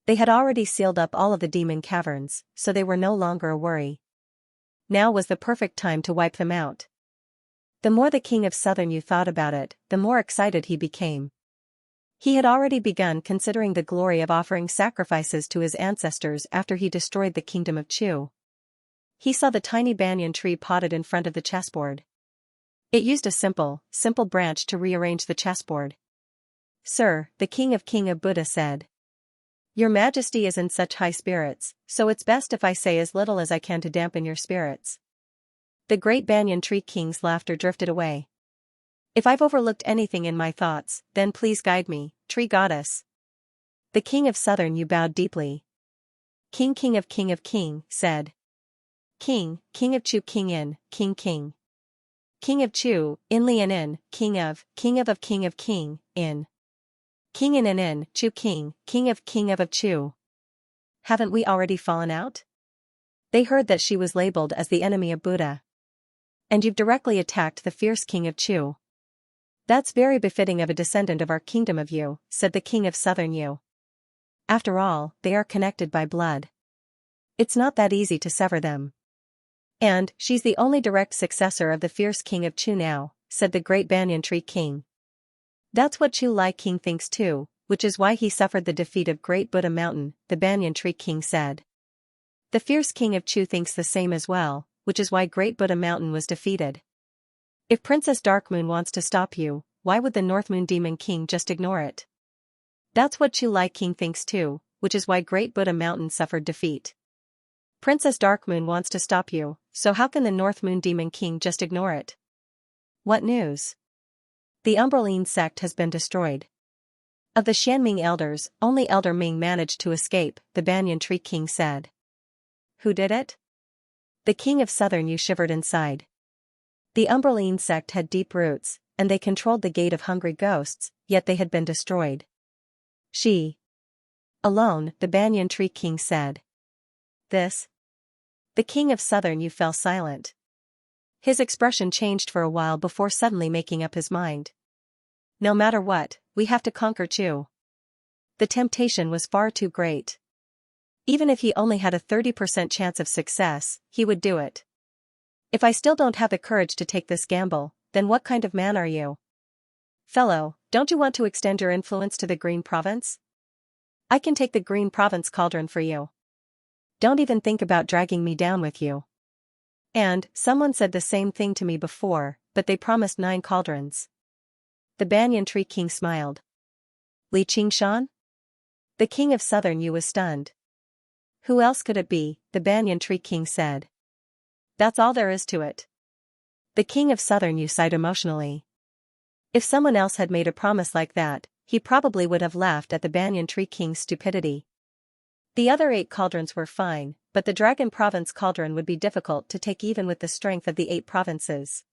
They had already sealed up all of the demon caverns, so they were no longer a worry. Now was the perfect time to wipe them out. The more the King of Southern Yu thought about it, the more excited he became. He had already begun considering the glory of offering sacrifices to his ancestors after he destroyed the kingdom of Chu. He saw the tiny banyan tree potted in front of the chessboard. It used a simple branch to rearrange the chessboard. "Sir," the King of Buddha said. "Your Majesty is in such high spirits, so it's best if I say as little as I can to dampen your spirits." The great Banyan Tree King's laughter drifted away. "If I've overlooked anything in my thoughts, then please guide me, Tree Goddess." The King of Southern Yu bowed deeply. King said. King of Chu King in, King. King of Chu, in Lian in, King of King in. King in, Chu King of Chu. Haven't we already fallen out? They heard that she was labeled as the enemy of Buddha. And you've directly attacked the fierce King of Chu. That's very befitting of a descendant of our kingdom of Yu, said the King of Southern Yu. After all, they are connected by blood. It's not that easy to sever them. And she's the only direct successor of the fierce King of Chu now, said the great Banyan Tree King. That's what Chu Lai King thinks too, which is why he suffered the defeat of Great Buddha Mountain, the Banyan Tree King said. The fierce King of Chu thinks the same as well, which is why Great Buddha Mountain was defeated. If Princess Darkmoon wants to stop you, why would the North Moon Demon King just ignore it? That's what Chu Lai King thinks too, which is why Great Buddha Mountain suffered defeat. Princess Darkmoon wants to stop you, so how can the North Moon Demon King just ignore it? What news? The Umbraline sect has been destroyed. Of the Xianming elders, only Elder Ming managed to escape, the Banyan Tree King said. Who did it? The King of Southern Yu shivered inside. The Umbraline sect had deep roots, and they controlled the Gate of Hungry Ghosts, yet they had been destroyed. She alone, the Banyan Tree King said. This? The King of Southern Yu fell silent. His expression changed for a while before suddenly making up his mind. No matter what, we have to conquer Chu. The temptation was far too great. Even if he only had a 30% chance of success, he would do it. If I still don't have the courage to take this gamble, then what kind of man are you? Fellow, don't you want to extend your influence to the Green Province? I can take the Green Province cauldron for you. Don't even think about dragging me down with you. And, someone said the same thing to me before, but they promised 9 cauldrons. The Banyan Tree King smiled. Li Qingshan? The King of Southern Yu was stunned. Who else could it be? The Banyan Tree King said. That's all there is to it. The King of Southern Yu sighed emotionally. If someone else had made a promise like that, he probably would have laughed at the Banyan Tree King's stupidity. The other 8 cauldrons were fine, but the Dragon Province cauldron would be difficult to take even with the strength of the 8 provinces.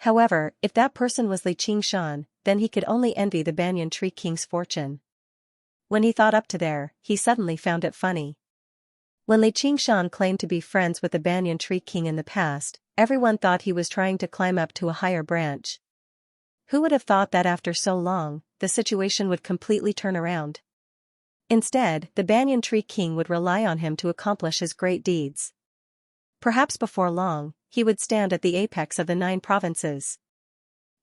However, if that person was Li Qingshan, then he could only envy the Banyan Tree King's fortune. When he thought up to there, he suddenly found it funny. When Li Qingshan claimed to be friends with the Banyan Tree King in the past, everyone thought he was trying to climb up to a higher branch. Who would have thought that after so long, the situation would completely turn around? Instead, the banyan tree king would rely on him to accomplish his great deeds. Perhaps before long, he would stand at the apex of the 9 provinces.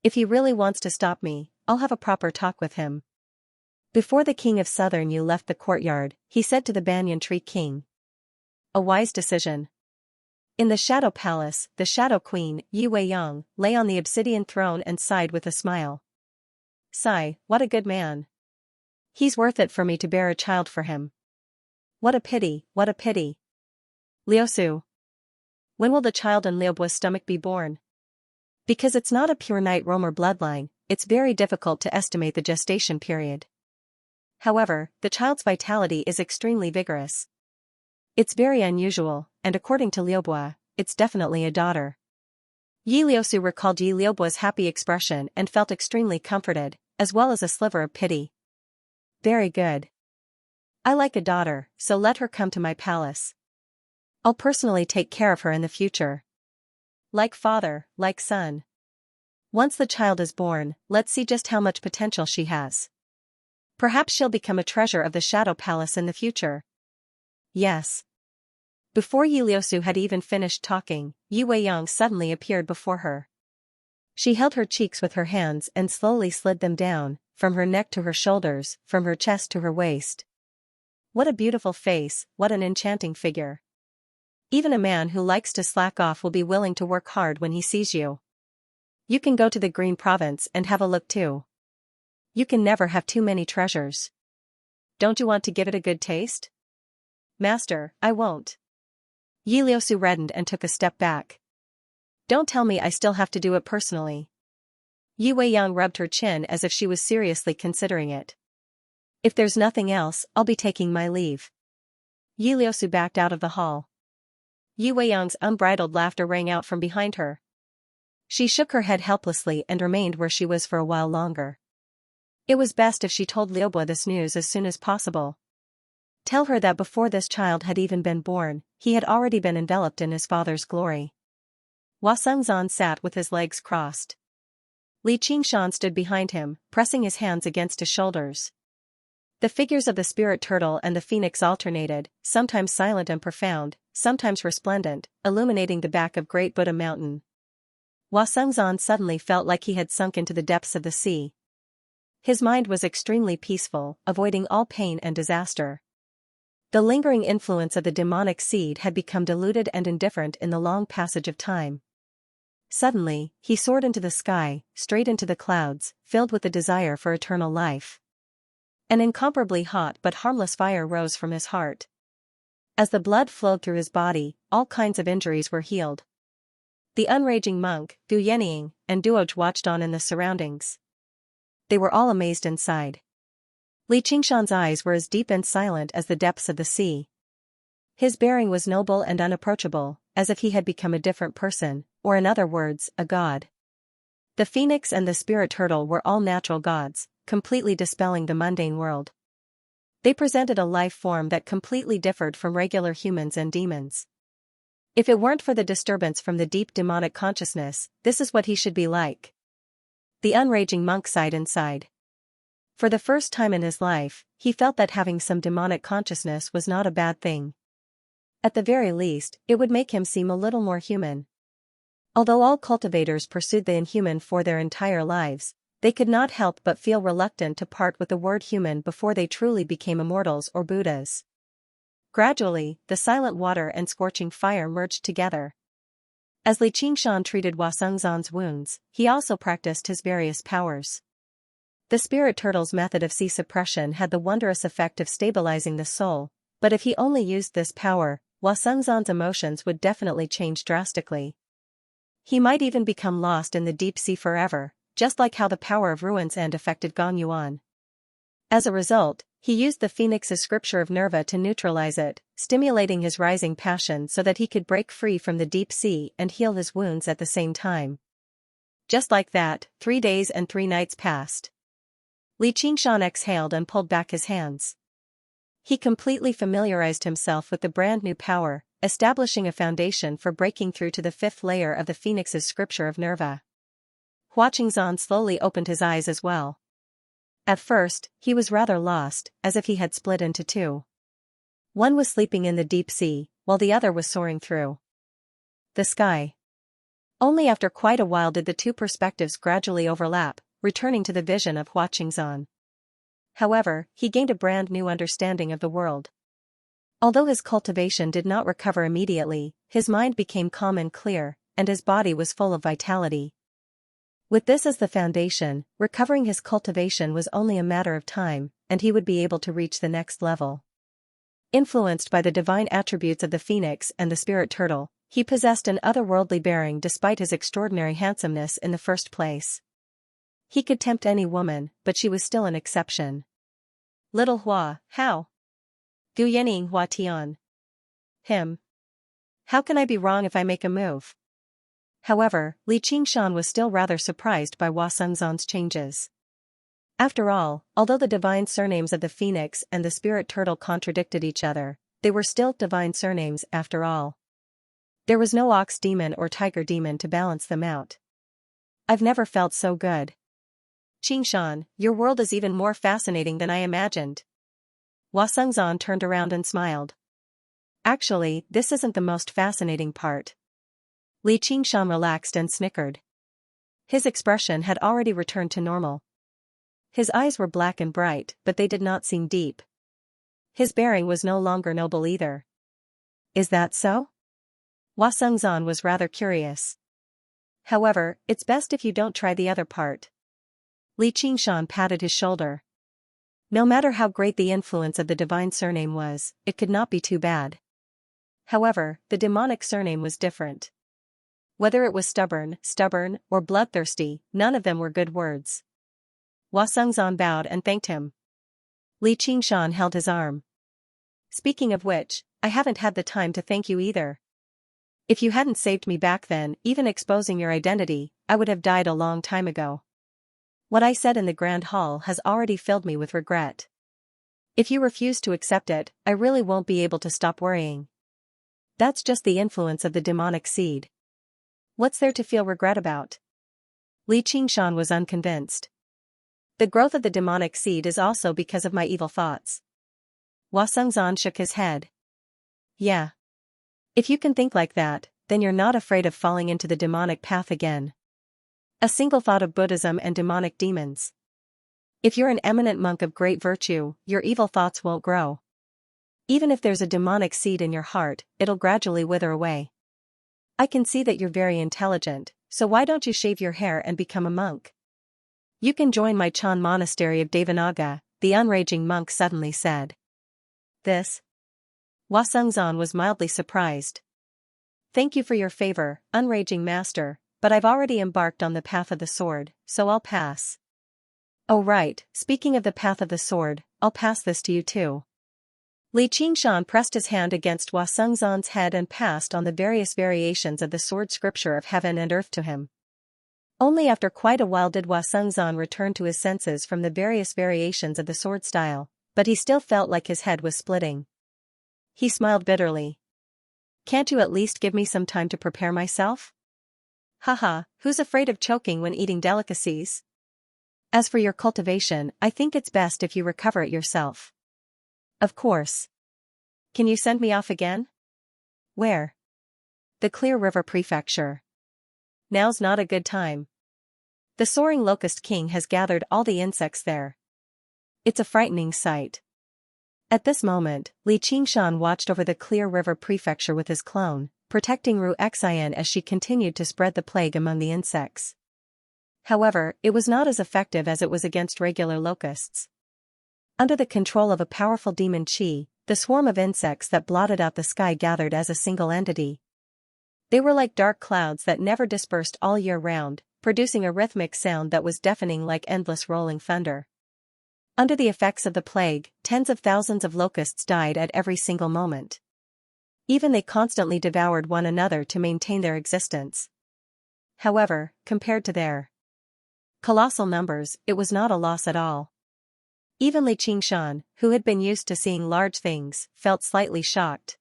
If he really wants to stop me, I'll have a proper talk with him. Before the king of Southern Yu left the courtyard, he said to the banyan tree king. A wise decision. In the Shadow Palace, the Shadow Queen, Yi Weiyang, lay on the obsidian throne and sighed with a smile. Sigh, what a good man. He's worth it for me to bear a child for him. What a pity, what a pity. Liusu. When will the child in Liubua's stomach be born? Because it's not a pure night roamer bloodline, it's very difficult to estimate the gestation period. However, the child's vitality is extremely vigorous. It's very unusual, and according to Liubua, it's definitely a daughter. Yi Liusu recalled Yi Liubua's happy expression and felt extremely comforted, as well as a sliver of pity. Very good. I like a daughter, so let her come to my palace. I'll personally take care of her in the future. Like father, like son. Once the child is born, let's see just how much potential she has. Perhaps she'll become a treasure of the Shadow Palace in the future. Yes. Before Yi Liusu had even finished talking, Yi Weiyang suddenly appeared before her. She held her cheeks with her hands and slowly slid them down, from her neck to her shoulders, from her chest to her waist. What a beautiful face, what an enchanting figure. Even a man who likes to slack off will be willing to work hard when he sees you. You can go to the Green Province and have a look too. You can never have too many treasures. Don't you want to give it a good taste? Master, I won't. Yi Liusu reddened and took a step back. Don't tell me I still have to do it personally. Yi Weiyang rubbed her chin as if she was seriously considering it. If there's nothing else, I'll be taking my leave. Yi Liusu backed out of the hall. Yi Weiyang's unbridled laughter rang out from behind her. She shook her head helplessly and remained where she was for a while longer. It was best if she told Liubua this news as soon as possible. Tell her that before this child had even been born, he had already been enveloped in his father's glory. Hua Sengzan sat with his legs crossed. Li Qingshan stood behind him, pressing his hands against his shoulders. The figures of the spirit turtle and the phoenix alternated, sometimes silent and profound, sometimes resplendent, illuminating the back of Great Buddha Mountain. Hua Sengzan suddenly felt like he had sunk into the depths of the sea. His mind was extremely peaceful, avoiding all pain and disaster. The lingering influence of the demonic seed had become diluted and indifferent in the long passage of time. Suddenly, he soared into the sky, straight into the clouds, filled with the desire for eternal life. An incomparably hot but harmless fire rose from his heart. As the blood flowed through his body, all kinds of injuries were healed. The unraging monk, Du Yenying, and Duoj watched on in the surroundings. They were all amazed inside. Li Qingshan's eyes were as deep and silent as the depths of the sea. His bearing was noble and unapproachable, as if he had become a different person, or in other words, a god. The phoenix and the spirit turtle were all natural gods, completely dispelling the mundane world. They presented a life form that completely differed from regular humans and demons. If it weren't for the disturbance from the deep demonic consciousness, this is what he should be like. The unraging monk sighed inside. For the first time in his life, he felt that having some demonic consciousness was not a bad thing. At the very least, it would make him seem a little more human. Although all cultivators pursued the inhuman for their entire lives, they could not help but feel reluctant to part with the word human before they truly became immortals or Buddhas. Gradually, the silent water and scorching fire merged together. As Li Qingshan treated Hua Sengzan's wounds, he also practiced his various powers. The spirit turtle's method of sea suppression had the wondrous effect of stabilizing the soul, but if he only used this power, Hua Sengzan's emotions would definitely change drastically. He might even become lost in the deep sea forever, just like how the power of Ruin's End affected Gong Yuan. As a result, he used the phoenix's scripture of Nerva to neutralize it, stimulating his rising passion so that he could break free from the deep sea and heal his wounds at the same time. Just like that, 3 days and 3 nights passed. Li Qingshan exhaled and pulled back his hands. He completely familiarized himself with the brand new power, establishing a foundation for breaking through to the 5th layer of the phoenix's scripture of Nerva. Hua Qingzhan slowly opened his eyes as well. At first, he was rather lost, as if he had split into two. One was sleeping in the deep sea, while the other was soaring through the sky. Only after quite a while did the two perspectives gradually overlap, returning to the vision of Hua Qingzhan. However, he gained a brand new understanding of the world. Although his cultivation did not recover immediately, his mind became calm and clear, and his body was full of vitality. With this as the foundation, recovering his cultivation was only a matter of time, and he would be able to reach the next level. Influenced by the divine attributes of the phoenix and the spirit turtle, he possessed an otherworldly bearing despite his extraordinary handsomeness in the first place. He could tempt any woman, but she was still an exception. Little Hua, how? Gu Yening Hua Tian. Him. How can I be wrong if I make a move? However, Li Qingshan was still rather surprised by Hua Sengzhan's changes. After all, although the divine surnames of the phoenix and the spirit turtle contradicted each other, they were still divine surnames after all. There was no ox demon or tiger demon to balance them out. I've never felt so good. Qingshan, your world is even more fascinating than I imagined. Hua Sengzhan turned around and smiled. Actually, this isn't the most fascinating part. Li Qingshan relaxed and snickered. His expression had already returned to normal. His eyes were black and bright, but they did not seem deep. His bearing was no longer noble either. Is that so? Hua Sengzhan was rather curious. However, it's best if you don't try the other part. Li Qingshan patted his shoulder. No matter how great the influence of the divine surname was, it could not be too bad. However, the demonic surname was different. Whether it was stubborn, or bloodthirsty, none of them were good words. Hua Sengzhan bowed and thanked him. Li Qingshan held his arm. Speaking of which, I haven't had the time to thank you either. If you hadn't saved me back then, even exposing your identity, I would have died a long time ago. What I said in the Grand Hall has already filled me with regret. If you refuse to accept it, I really won't be able to stop worrying. That's just the influence of the demonic seed. What's there to feel regret about? Li Qingshan was unconvinced. The growth of the demonic seed is also because of my evil thoughts. Hua Sengzhan shook his head. Yeah. If you can think like that, then you're not afraid of falling into the demonic path again. A single thought of Buddhism and demonic demons. If you're an eminent monk of great virtue, your evil thoughts won't grow. Even if there's a demonic seed in your heart, it'll gradually wither away. I can see that you're very intelligent, so why don't you shave your hair and become a monk? You can join my Chan monastery of Devanaga, the unraging monk suddenly said. This? Hua Sengzhan was mildly surprised. Thank you for your favor, unraging master, but I've already embarked on the path of the sword, so I'll pass. Oh right, speaking of the path of the sword, I'll pass this to you too. Li Qingshan pressed his hand against Hua Sengzhan's head and passed on the various variations of the sword scripture of heaven and earth to him. Only after quite a while did Hua Sengzhan return to his senses from the various variations of the sword style, but he still felt like his head was splitting. He smiled bitterly. Can't you at least give me some time to prepare myself? Haha, who's afraid of choking when eating delicacies? As for your cultivation, I think it's best if you recover it yourself. Of course. Can you send me off again? Where? The Clear River Prefecture. Now's not a good time. The soaring locust king has gathered all the insects there. It's a frightening sight. At this moment, Li Qingshan watched over the Clear River Prefecture with his clone, protecting Ru Xian as she continued to spread the plague among the insects. However, it was not as effective as it was against regular locusts. Under the control of a powerful demon chi, the swarm of insects that blotted out the sky gathered as a single entity. They were like dark clouds that never dispersed all year round, producing a rhythmic sound that was deafening like endless rolling thunder. Under the effects of the plague, tens of thousands of locusts died at every single moment. Even they constantly devoured one another to maintain their existence. However, compared to their colossal numbers, it was not a loss at all. Even Li Qingshan, who had been used to seeing large things, felt slightly shocked.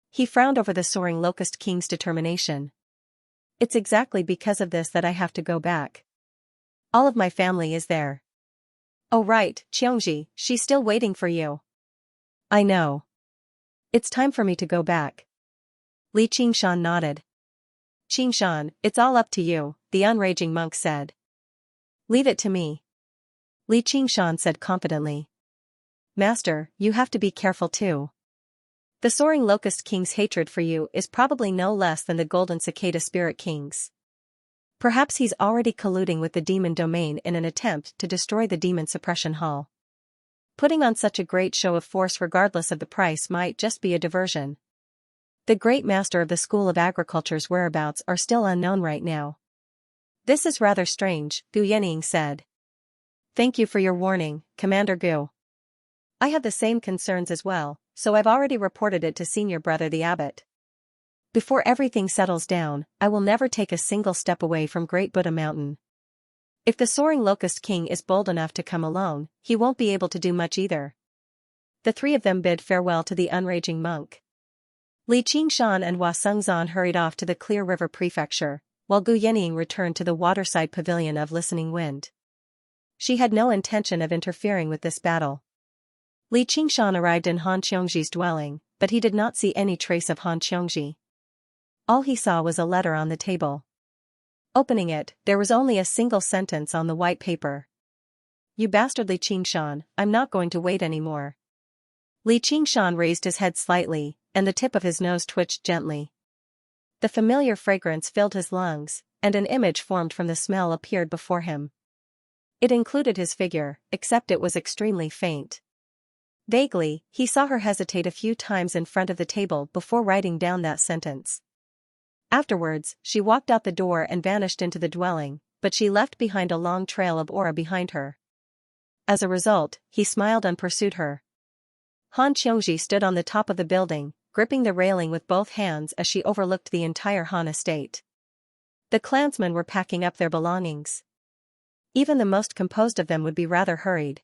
He frowned over the soaring locust king's determination. It's exactly because of this that I have to go back. All of my family is there. Oh right, Xianxia, she's still waiting for you. I know. It's time for me to go back. Li Qingshan nodded. Qingshan, it's all up to you, the unraging monk said. Leave it to me. Li Qingshan said confidently. Master, you have to be careful too. The soaring locust king's hatred for you is probably no less than the golden cicada spirit king's. Perhaps he's already colluding with the demon domain in an attempt to destroy the demon suppression hall. Putting on such a great show of force regardless of the price might just be a diversion. The great master of the School of Agriculture's whereabouts are still unknown right now. This is rather strange, Gu Yening said. Thank you for your warning, Commander Gu. I had the same concerns as well, so I've already reported it to Senior Brother the Abbot. Before everything settles down, I will never take a single step away from Great Buddha Mountain. If the soaring locust king is bold enough to come alone, he won't be able to do much either. The three of them bid farewell to the unraging monk. Li Qingshan and Hua Sengzan hurried off to the Clear River Prefecture, while Gu Yening returned to the waterside pavilion of Listening Wind. She had no intention of interfering with this battle. Li Qingshan arrived in Han Qiongji's dwelling, but he did not see any trace of Han Qiongji. All he saw was a letter on the table. Opening it, there was only a single sentence on the white paper. You bastard Li Qingshan, I'm not going to wait anymore. Li Qingshan raised his head slightly, and the tip of his nose twitched gently. The familiar fragrance filled his lungs, and an image formed from the smell appeared before him. It included his figure, except it was extremely faint. Vaguely, he saw her hesitate a few times in front of the table before writing down that sentence. Afterwards, she walked out the door and vanished into the dwelling, but she left behind a long trail of aura behind her. As a result, he smiled and pursued her. Han Qiongji stood on the top of the building, gripping the railing with both hands as she overlooked the entire Han estate. The clansmen were packing up their belongings. Even the most composed of them would be rather hurried.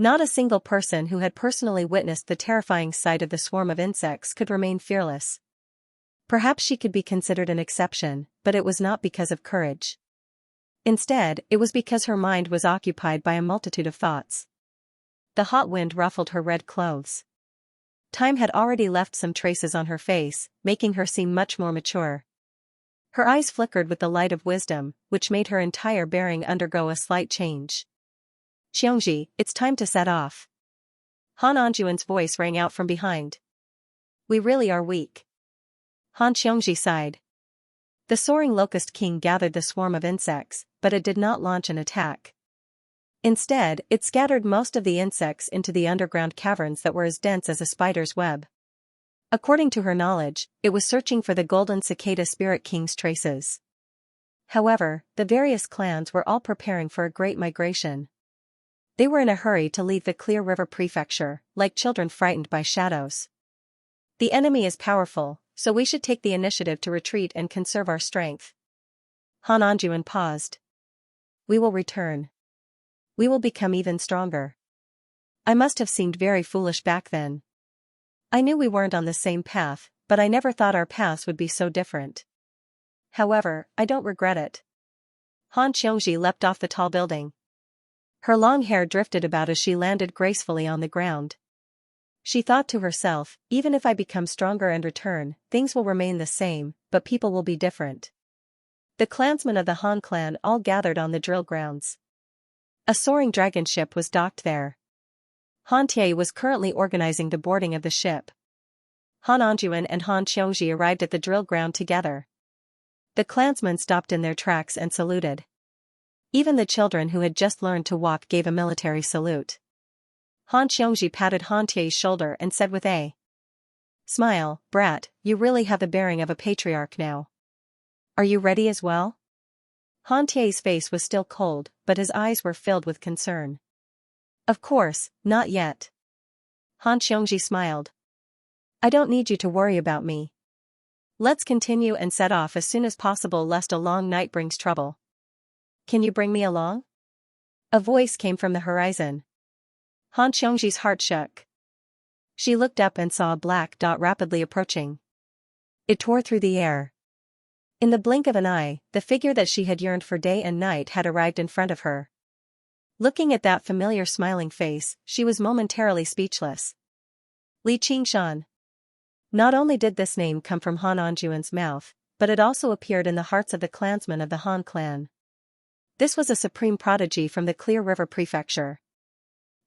Not a single person who had personally witnessed the terrifying sight of the swarm of insects could remain fearless. Perhaps she could be considered an exception, but it was not because of courage. Instead, it was because her mind was occupied by a multitude of thoughts. The hot wind ruffled her red clothes. Time had already left some traces on her face, making her seem much more mature. Her eyes flickered with the light of wisdom, which made her entire bearing undergo a slight change. Xianxia, it's time to set off. Han Anjuan's voice rang out from behind. We really are weak. Han Qiongji sighed. The soaring locust king gathered the swarm of insects, but it did not launch an attack. Instead, it scattered most of the insects into the underground caverns that were as dense as a spider's web. According to her knowledge, it was searching for the golden cicada spirit king's traces. However, the various clans were all preparing for a great migration. They were in a hurry to leave the Clear River Prefecture, like children frightened by shadows. The enemy is powerful, so we should take the initiative to retreat and conserve our strength. Han Anjuan paused. We will return. We will become even stronger. I must have seemed very foolish back then. I knew we weren't on the same path, but I never thought our paths would be so different. However, I don't regret it. Han Qiongji leapt off the tall building. Her long hair drifted about as she landed gracefully on the ground. She thought to herself, even if I become stronger and return, things will remain the same, but people will be different. The clansmen of the Han clan all gathered on the drill grounds. A soaring dragon ship was docked there. Han Tie was currently organizing the boarding of the ship. Han Anjuan and Han Qiongji arrived at the drill ground together. The clansmen stopped in their tracks and saluted. Even the children who had just learned to walk gave a military salute. Han Qiongji patted Han Tie's shoulder and said with a smile, "Brat, you really have the bearing of a patriarch now. Are you ready as well?" Han Tie's face was still cold, but his eyes were filled with concern. Of course, not yet. Han Qiongji smiled. I don't need you to worry about me. Let's continue and set off as soon as possible lest a long night brings trouble. Can you bring me along? A voice came from the horizon. Han Qiongji's heart shook. She looked up and saw a black dot rapidly approaching. It tore through the air. In the blink of an eye, the figure that she had yearned for day and night had arrived in front of her. Looking at that familiar smiling face, she was momentarily speechless. Li Qingshan. Not only did this name come from Han Anjuan's mouth, but it also appeared in the hearts of the clansmen of the Han clan. This was a supreme prodigy from the Clear River Prefecture.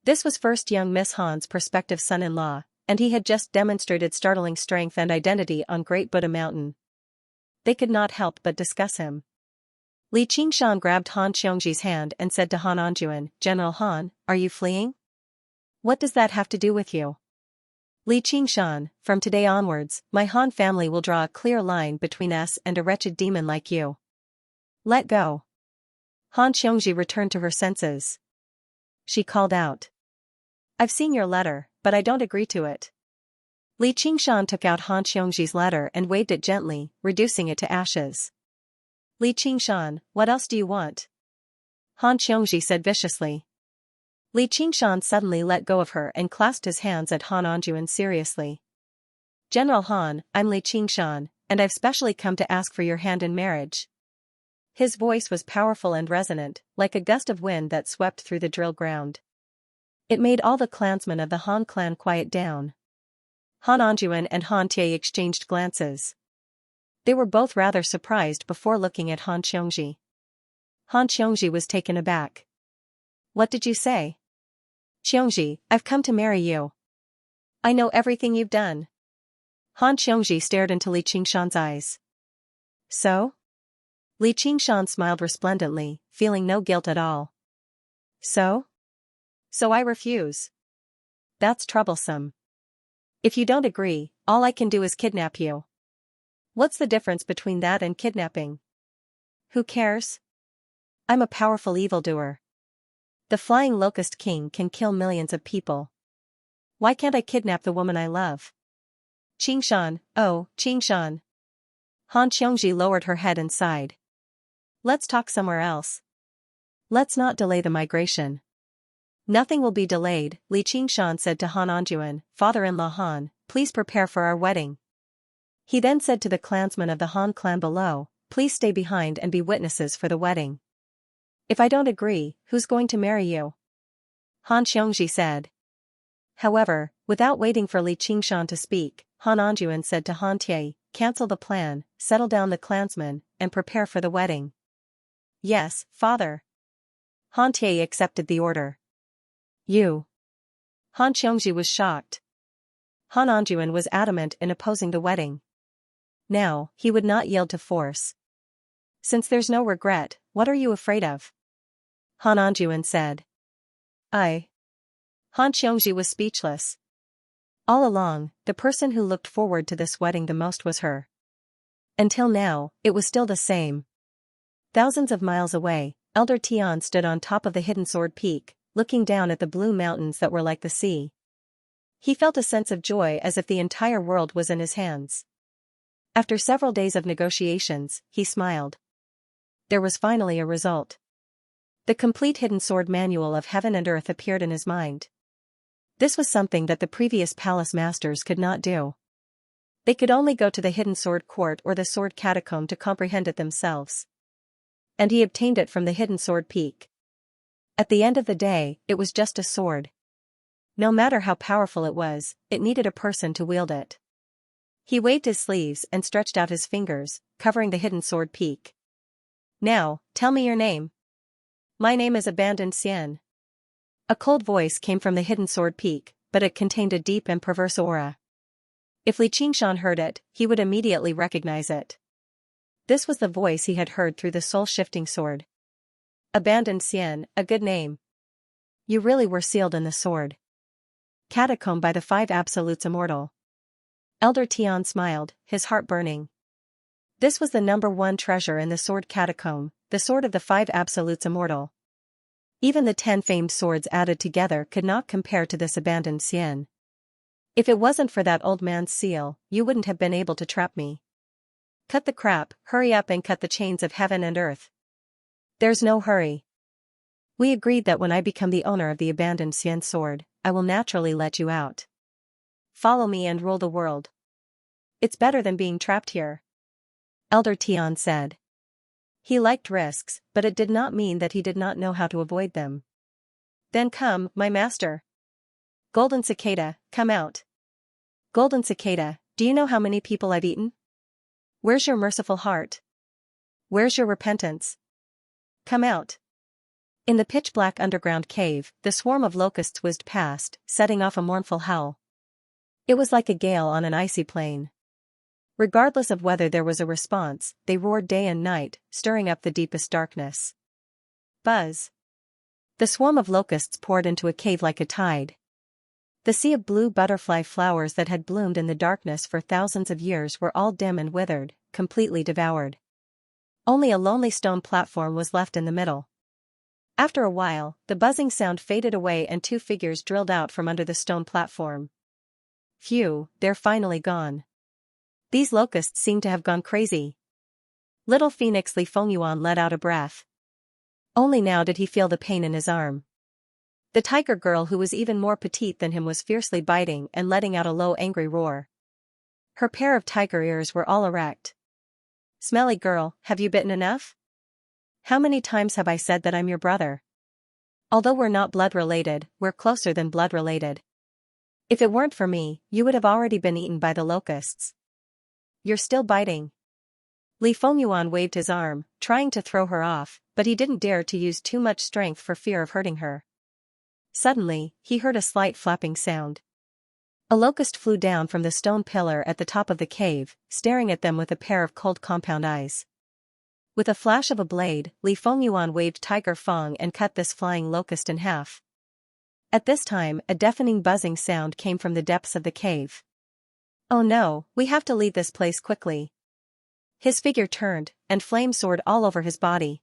This was first young Miss Han's prospective son-in-law, and he had just demonstrated startling strength and identity on Great Buddha Mountain. They could not help but discuss him. Li Qingshan grabbed Han Xiongji's hand and said to Han Anjuan, "General Han, are you fleeing? What does that have to do with you?" Li Qingshan, from today onwards, my Han family will draw a clear line between us and a wretched demon like you. Let go. Han Xiongji returned to her senses. She called out. I've seen your letter, but I don't agree to it. Li Qingshan took out Han Xiongji's letter and waved it gently, reducing it to ashes. Li Qingshan, what else do you want? Han Xiongji said viciously. Li Qingshan suddenly let go of her and clasped his hands at Han Anjuan seriously. General Han, I'm Li Qingshan, and I've specially come to ask for your hand in marriage. His voice was powerful and resonant, like a gust of wind that swept through the drill ground. It made all the clansmen of the Han clan quiet down. Han Anjuan and Han Tie exchanged glances. They were both rather surprised before looking at Han Xiongji. Han Xiongji was taken aback. What did you say? Xiongji, I've come to marry you. I know everything you've done. Han Xiongji stared into Li Qingshan's eyes. So? Li Qingshan smiled resplendently, feeling no guilt at all. So? So I refuse. That's troublesome. If you don't agree, all I can do is kidnap you. What's the difference between that and kidnapping? Who cares? I'm a powerful evildoer. The Flying Locust King can kill millions of people. Why can't I kidnap the woman I love? Qingshan, oh, Qingshan. Han Xiongji lowered her head and sighed. Let's talk somewhere else. Let's not delay the migration. Nothing will be delayed, Li Qingshan said to Han Anjuan, father-in-law Han, please prepare for our wedding. He then said to the clansmen of the Han clan below, please stay behind and be witnesses for the wedding. If I don't agree, who's going to marry you? Han Xiongji said. However, without waiting for Li Qingshan to speak, Han Anjuan said to Han Tie, cancel the plan, settle down the clansmen, and prepare for the wedding. Yes, father. Han Tie accepted the order. You. Han Xiongji was shocked. Han Anjuan was adamant in opposing the wedding. Now, he would not yield to force. Since there's no regret, what are you afraid of? Han Anjuan said. Han Xiongji was speechless. All along, the person who looked forward to this wedding the most was her. Until now, it was still the same. Thousands of miles away, Elder Tian stood on top of the hidden sword peak, looking down at the blue mountains that were like the sea. He felt a sense of joy as if the entire world was in his hands. After several days of negotiations, he smiled. There was finally a result. The complete hidden sword manual of heaven and earth appeared in his mind. This was something that the previous palace masters could not do. They could only go to the hidden sword court or the sword catacomb to comprehend it themselves. And he obtained it from the hidden sword peak. At the end of the day, it was just a sword. No matter how powerful it was, it needed a person to wield it. He waved his sleeves and stretched out his fingers, covering the hidden sword peak. Now, tell me your name. My name is Abandoned Xian. A cold voice came from the hidden sword peak, but it contained a deep and perverse aura. If Li Qingshan heard it, he would immediately recognize it. This was the voice he had heard through the soul-shifting sword. Abandoned Xian, a good name. You really were sealed in the sword. Catacomb by the Five Absolutes Immortal. Elder Tian smiled, his heart burning. This was the #1 treasure in the sword catacomb, the sword of the Five Absolutes Immortal. Even the 10 famed swords added together could not compare to this Abandoned Xian. If it wasn't for that old man's seal, you wouldn't have been able to trap me. Cut the crap, hurry up and cut the chains of heaven and earth. There's no hurry. We agreed that when I become the owner of the Abandoned Xian sword, I will naturally let you out. Follow me and rule the world. It's better than being trapped here. Elder Tian said. He liked risks, but it did not mean that he did not know how to avoid them. Then come, my master. Golden cicada, come out. Golden cicada, do you know how many people I've eaten? Where's your merciful heart? Where's your repentance? Come out. In the pitch-black underground cave, the swarm of locusts whizzed past, setting off a mournful howl. It was like a gale on an icy plain. Regardless of whether there was a response, they roared day and night, stirring up the deepest darkness. Buzz. The swarm of locusts poured into a cave like a tide. The sea of blue butterfly flowers that had bloomed in the darkness for thousands of years were all dim and withered, completely devoured. Only a lonely stone platform was left in the middle. After a while, the buzzing sound faded away and two figures drilled out from under the stone platform. Phew, they're finally gone. These locusts seem to have gone crazy. Little Phoenix Li Fengyuan let out a breath. Only now did he feel the pain in his arm. The tiger girl, who was even more petite than him, was fiercely biting and letting out a low angry roar. Her pair of tiger ears were all erect. Smelly girl, have you bitten enough? How many times have I said that I'm your brother? Although we're not blood related, we're closer than blood related. If it weren't for me, you would have already been eaten by the locusts. You're still biting. Li Fengyuan waved his arm, trying to throw her off, but he didn't dare to use too much strength for fear of hurting her. Suddenly, he heard a slight flapping sound. A locust flew down from the stone pillar at the top of the cave, staring at them with a pair of cold compound eyes. With a flash of a blade, Li Fengyuan waved Tiger Fang and cut this flying locust in half. At this time, a deafening buzzing sound came from the depths of the cave. Oh no, we have to leave this place quickly. His figure turned, and flame soared all over his body.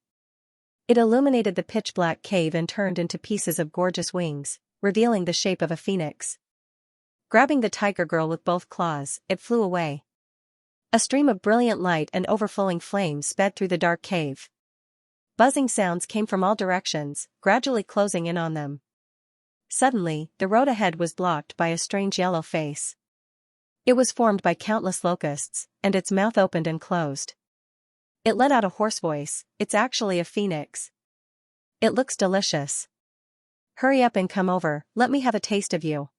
It illuminated the pitch-black cave and turned into pieces of gorgeous wings, revealing the shape of a phoenix. Grabbing the tiger girl with both claws, it flew away. A stream of brilliant light and overflowing flames sped through the dark cave. Buzzing sounds came from all directions, gradually closing in on them. Suddenly, the road ahead was blocked by a strange yellow face. It was formed by countless locusts, and its mouth opened and closed. It let out a hoarse voice. It's actually a phoenix. It looks delicious. Hurry up and come over, let me have a taste of you.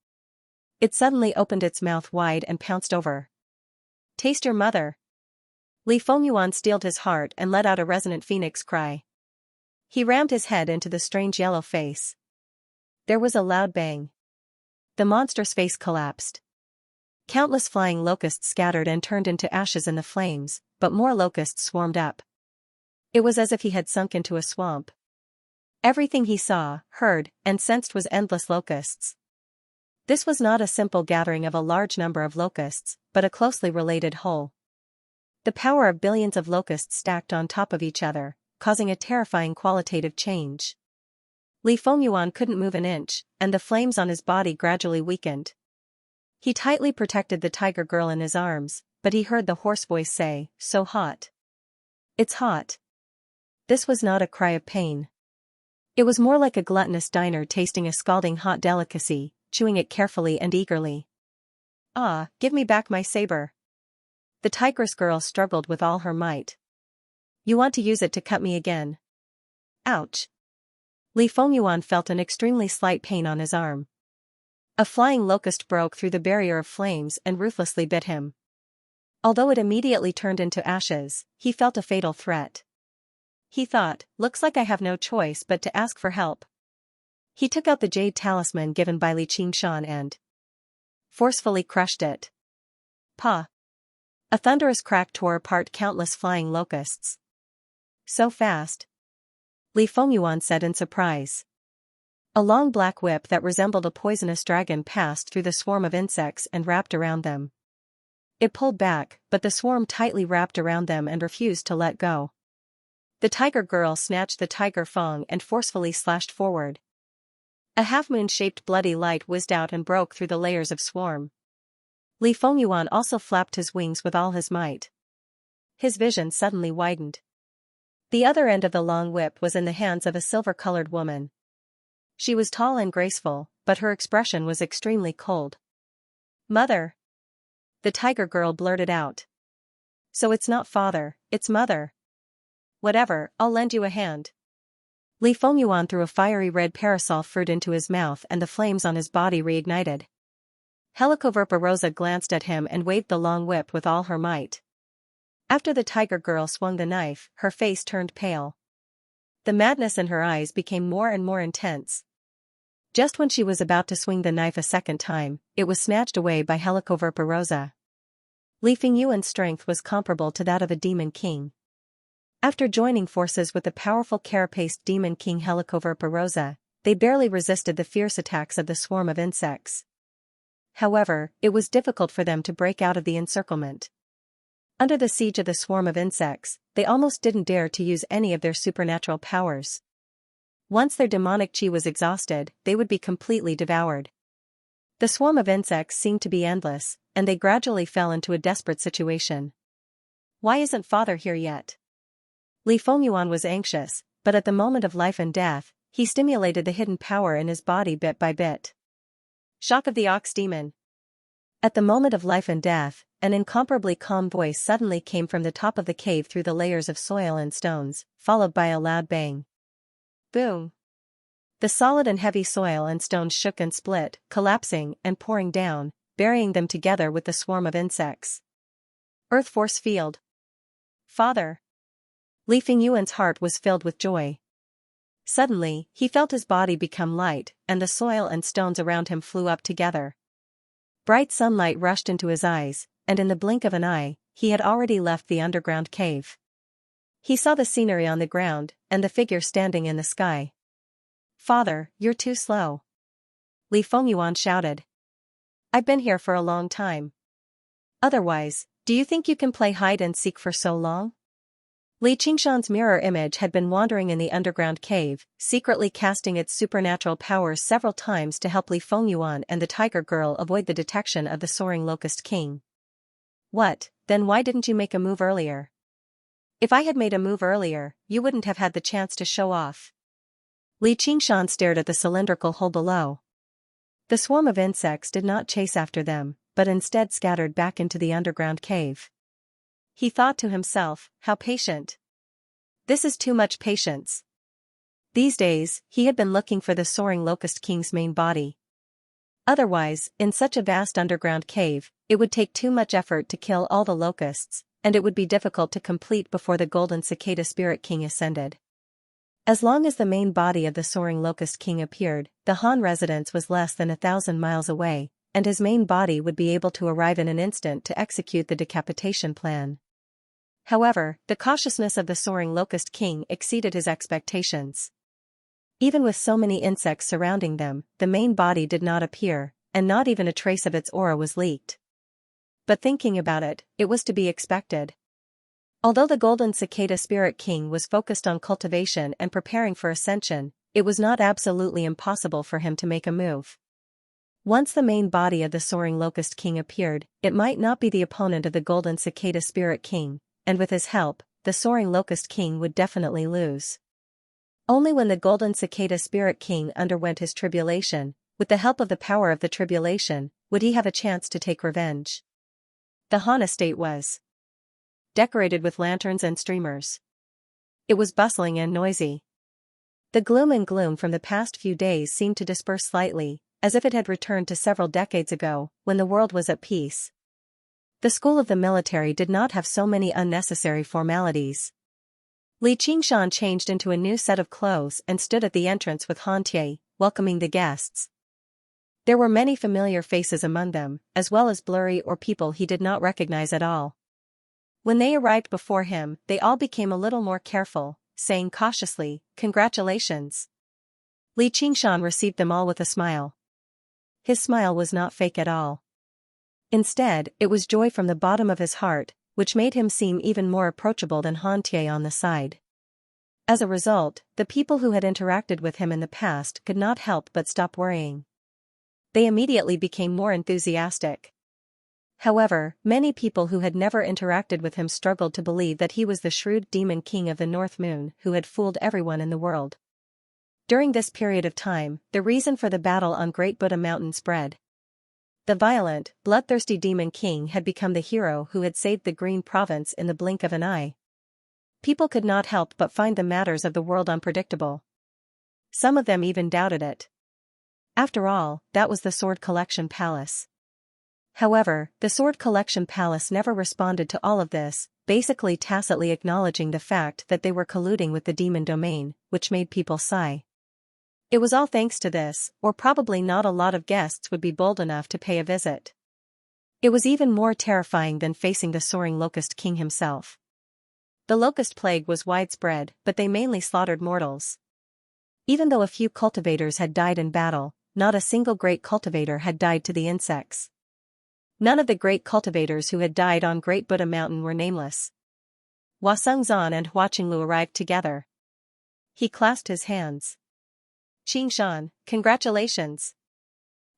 It suddenly opened its mouth wide and pounced over. Taste your mother. Li Fengyuan steeled his heart and let out a resonant phoenix cry. He rammed his head into the strange yellow face. There was a loud bang. The monstrous face collapsed. Countless flying locusts scattered and turned into ashes in the flames, but more locusts swarmed up. It was as if he had sunk into a swamp. Everything he saw, heard, and sensed was endless locusts. This was not a simple gathering of a large number of locusts, but a closely related whole. The power of billions of locusts stacked on top of each other, causing a terrifying qualitative change. Li Fengyuan couldn't move an inch, and the flames on his body gradually weakened. He tightly protected the tiger girl in his arms, but he heard the hoarse voice say, "So hot. It's hot." This was not a cry of pain. It was more like a gluttonous diner tasting a scalding hot delicacy, chewing it carefully and eagerly. Ah, give me back my saber. The tigress girl struggled with all her might. You want to use it to cut me again? Ouch. Li Fengyuan felt an extremely slight pain on his arm. A flying locust broke through the barrier of flames and ruthlessly bit him. Although it immediately turned into ashes, he felt a fatal threat. He thought, looks like I have no choice but to ask for help. He took out the jade talisman given by Li Qingshan and forcefully crushed it. Pa! A thunderous crack tore apart countless flying locusts. So fast? Li Fengyuan said in surprise. A long black whip that resembled a poisonous dragon passed through the swarm of insects and wrapped around them. It pulled back, but the swarm tightly wrapped around them and refused to let go. The tiger girl snatched the tiger fang and forcefully slashed forward. A half-moon-shaped bloody light whizzed out and broke through the layers of swarm. Li Fengyuan also flapped his wings with all his might. His vision suddenly widened. The other end of the long whip was in the hands of a silver-colored woman. She was tall and graceful, but her expression was extremely cold. Mother! The tiger girl blurted out. So it's not father, it's mother. Whatever, I'll lend you a hand. Li Fengyuan threw a fiery red parasol fruit into his mouth and the flames on his body reignited. Helicoverpa glanced at him and waved the long whip with all her might. After the tiger girl swung the knife, her face turned pale. The madness in her eyes became more and more intense. Just when she was about to swing the knife a second time, it was snatched away by Helicoverpa. Li Fengyuan's strength was comparable to that of a demon king. After joining forces with the powerful carapaced demon king Helicoverpa, they barely resisted the fierce attacks of the swarm of insects. However, it was difficult for them to break out of the encirclement. Under the siege of the swarm of insects, they almost didn't dare to use any of their supernatural powers. Once their demonic chi was exhausted, they would be completely devoured. The swarm of insects seemed to be endless, and they gradually fell into a desperate situation. Why isn't father here yet? Li Fengyuan was anxious, but at the moment of life and death, he stimulated the hidden power in his body bit by bit. Shock of the Ox Demon. At the moment of life and death, an incomparably calm voice suddenly came from the top of the cave through the layers of soil and stones, followed by a loud bang. Boom! The solid and heavy soil and stones shook and split, collapsing and pouring down, burying them together with the swarm of insects. Earth Force Field. Father! Li Fengyuan's heart was filled with joy. Suddenly, he felt his body become light, and the soil and stones around him flew up together. Bright sunlight rushed into his eyes, and in the blink of an eye, he had already left the underground cave. He saw the scenery on the ground, and the figure standing in the sky. Father, you're too slow. Li Fengyuan shouted. I've been here for a long time. Otherwise, do you think you can play hide and seek for so long? Li Qingshan's mirror image had been wandering in the underground cave, secretly casting its supernatural powers several times to help Li Fengyuan and the tiger girl avoid the detection of the soaring locust king. What, then why didn't you make a move earlier? If I had made a move earlier, you wouldn't have had the chance to show off. Li Qingshan stared at the cylindrical hole below. The swarm of insects did not chase after them, but instead scattered back into the underground cave. He thought to himself, how patient. This is too much patience. These days, he had been looking for the soaring locust king's main body. Otherwise, in such a vast underground cave, it would take too much effort to kill all the locusts, and it would be difficult to complete before the golden cicada spirit king ascended. As long as the main body of the soaring locust king appeared, the Han residence was less than 1,000 miles away, and his main body would be able to arrive in an instant to execute the decapitation plan. However, the cautiousness of the soaring locust king exceeded his expectations. Even with so many insects surrounding them, the main body did not appear, and not even a trace of its aura was leaked. But thinking about it, it was to be expected. Although the golden cicada spirit king was focused on cultivation and preparing for ascension, it was not absolutely impossible for him to make a move. Once the main body of the soaring locust king appeared, it might not be the opponent of the golden cicada spirit king, and with his help, the soaring locust king would definitely lose. Only when the golden cicada spirit king underwent his tribulation, with the help of the power of the tribulation, would he have a chance to take revenge. The Han estate was decorated with lanterns and streamers. It was bustling and noisy. The gloom and gloom from the past few days seemed to disperse slightly, as if it had returned to several decades ago, when the world was at peace. The school of the military did not have so many unnecessary formalities. Li Qingshan changed into a new set of clothes and stood at the entrance with Han Tie, welcoming the guests. There were many familiar faces among them, as well as blurry or people he did not recognize at all. When they arrived before him, they all became a little more careful, saying cautiously, "Congratulations." Li Qingshan received them all with a smile. His smile was not fake at all. Instead, it was joy from the bottom of his heart, which made him seem even more approachable than Han Tie on the side. As a result, the people who had interacted with him in the past could not help but stop worrying. They immediately became more enthusiastic. However, many people who had never interacted with him struggled to believe that he was the shrewd demon king of the North Moon who had fooled everyone in the world. During this period of time, the reason for the battle on Great Buddha Mountain spread. The violent, bloodthirsty demon king had become the hero who had saved the Green Province in the blink of an eye. People could not help but find the matters of the world unpredictable. Some of them even doubted it. After all, that was the Sword Collection Palace. However, the Sword Collection Palace never responded to all of this, basically tacitly acknowledging the fact that they were colluding with the demon domain, which made people sigh. It was all thanks to this, or probably not a lot of guests would be bold enough to pay a visit. It was even more terrifying than facing the soaring Locust King himself. The Locust Plague was widespread, but they mainly slaughtered mortals. Even though a few cultivators had died in battle, not a single great cultivator had died to the insects. None of the great cultivators who had died on Great Buddha Mountain were nameless. Hua Sengzan and Hua Qinglu arrived together. He clasped his hands. Xianxia, congratulations.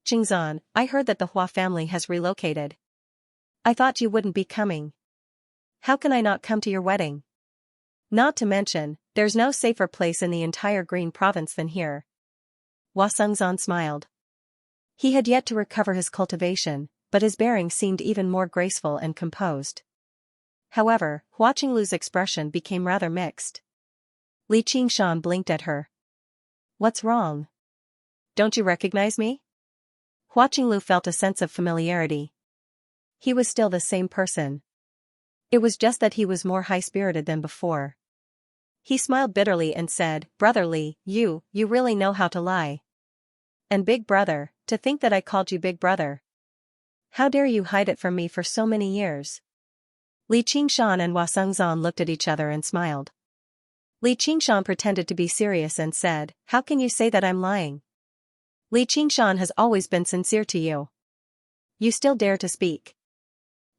Qingzan, I heard that the Hua family has relocated. I thought you wouldn't be coming. How can I not come to your wedding? Not to mention, there's no safer place in the entire Green Province than here. Hua Sengzan smiled. He had yet to recover his cultivation, but his bearing seemed even more graceful and composed. However, Hua Qinglu's expression became rather mixed. Li Qingshan blinked at her. What's wrong? Don't you recognize me? Hua Qinglu felt a sense of familiarity. He was still the same person. It was just that he was more high-spirited than before. He smiled bitterly and said, Brother Li, you really know how to lie. And big brother, to think that I called you big brother. How dare you hide it from me for so many years? Li Qingshan and Hua Sengzan looked at each other and smiled. Li Qingshan pretended to be serious and said, How can you say that I'm lying? Li Qingshan has always been sincere to you. You still dare to speak.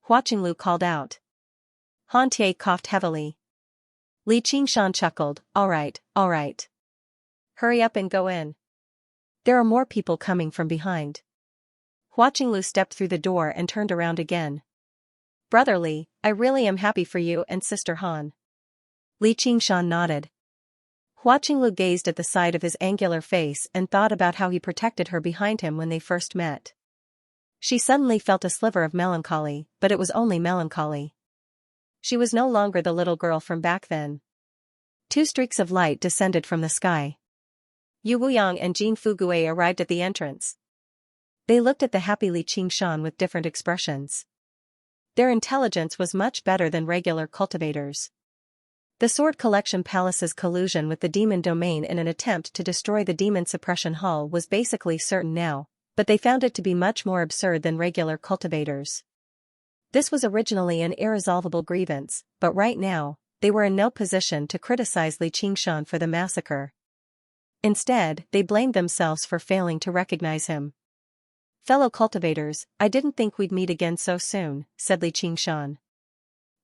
Hua Qinglu called out. Han Tie coughed heavily. Li Qingshan chuckled, all right. Hurry up and go in. There are more people coming from behind. Hua Qinglu stepped through the door and turned around again. Brother Li, I really am happy for you and Sister Han. Li Qingshan nodded. Hua Qinglu gazed at the side of his angular face and thought about how he protected her behind him when they first met. She suddenly felt a sliver of melancholy, but it was only melancholy. She was no longer the little girl from back then. Two streaks of light descended from the sky. Yu Wuyang and Jin Fugue arrived at the entrance. They looked at the happy Li Qingshan with different expressions. Their intelligence was much better than regular cultivators. The Sword Collection Palace's collusion with the demon domain in an attempt to destroy the demon suppression hall was basically certain now, but they found it to be much more absurd than regular cultivators. This was originally an irresolvable grievance, but right now, they were in no position to criticize Li Qingshan for the massacre. Instead, they blamed themselves for failing to recognize him. Fellow cultivators, I didn't think we'd meet again so soon, said Li Qingshan.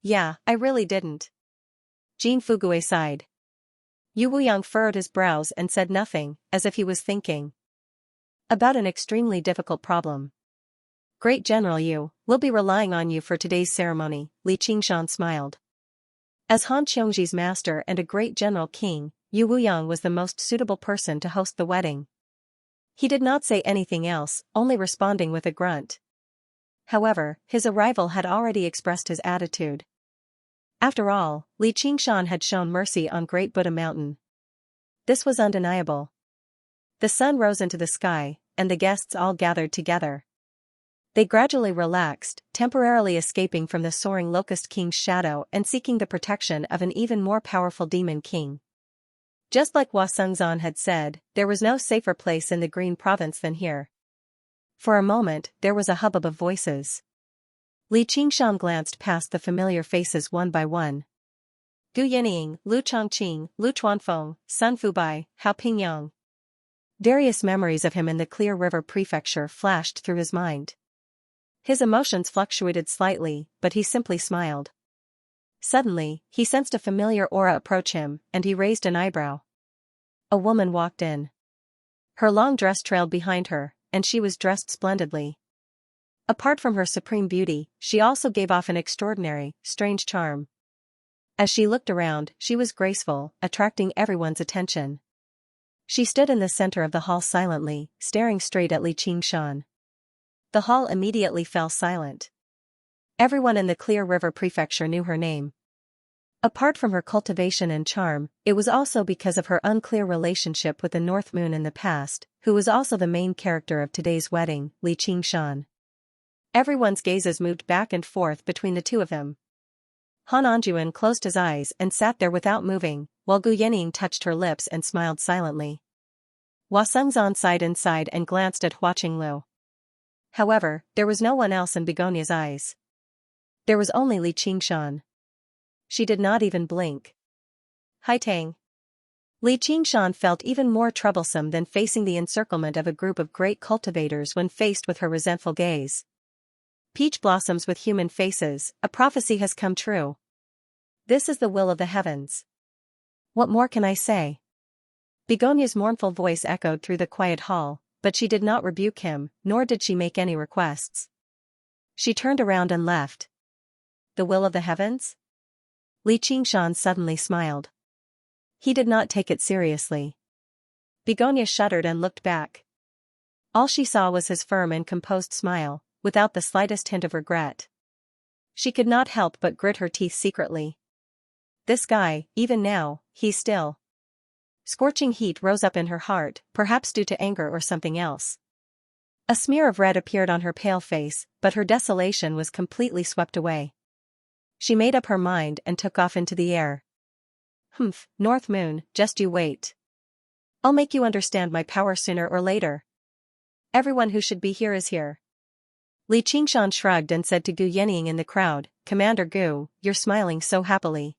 Yeah, I really didn't. Jin Fugue sighed. Yu Wuyang furrowed his brows and said nothing, as if he was thinking about an extremely difficult problem. Great General Yu, we'll be relying on you for today's ceremony, Li Qingshan smiled. As Han Qiongji's master and a great general king, Yu Wuyang was the most suitable person to host the wedding. He did not say anything else, only responding with a grunt. However, his arrival had already expressed his attitude. After all, Li Qingshan had shown mercy on Great Buddha Mountain. This was undeniable. The sun rose into the sky, and the guests all gathered together. They gradually relaxed, temporarily escaping from the soaring Locust King's shadow and seeking the protection of an even more powerful demon king. Just like Hua Sengzan had said, there was no safer place in the Green Province than here. For a moment, there was a hubbub of voices. Li Qingshan glanced past the familiar faces one by one. Gu Yinying, Lu Chongqing, Lu Chuanfeng, Sun Fubai, Hao Pingyang. Various memories of him in the Clear River Prefecture flashed through his mind. His emotions fluctuated slightly, but he simply smiled. Suddenly, he sensed a familiar aura approach him, and he raised an eyebrow. A woman walked in. Her long dress trailed behind her, and she was dressed splendidly. Apart from her supreme beauty, she also gave off an extraordinary, strange charm. As she looked around, she was graceful, attracting everyone's attention. She stood in the center of the hall silently, staring straight at Li Qingshan. The hall immediately fell silent. Everyone in the Clear River Prefecture knew her name. Apart from her cultivation and charm, it was also because of her unclear relationship with the North Moon in the past, who was also the main character of today's wedding, Li Qingshan. Everyone's gazes moved back and forth between the two of them. Han Anjuan closed his eyes and sat there without moving, while Gu Yening touched her lips and smiled silently. Hua Sengzan sighed inside and glanced at Hua Qinglu. However, there was no one else in Begonia's eyes. There was only Li Qingshan. She did not even blink. Hai Tang. Li Qingshan felt even more troublesome than facing the encirclement of a group of great cultivators when faced with her resentful gaze. Peach blossoms with human faces, a prophecy has come true. This is the will of the heavens. What more can I say? Begonia's mournful voice echoed through the quiet hall, but she did not rebuke him, nor did she make any requests. She turned around and left. The will of the heavens? Li Qingshan suddenly smiled. He did not take it seriously. Begonia shuddered and looked back. All she saw was his firm and composed smile, without the slightest hint of regret. She could not help but grit her teeth secretly. This guy, even now, he's still. Scorching heat rose up in her heart, perhaps due to anger or something else. A smear of red appeared on her pale face, but her desolation was completely swept away. She made up her mind and took off into the air. Humph, North Moon, just you wait. I'll make you understand my power sooner or later. Everyone who should be here is here. Li Qingshan shrugged and said to Gu Yening in the crowd, Commander Gu, you're smiling so happily.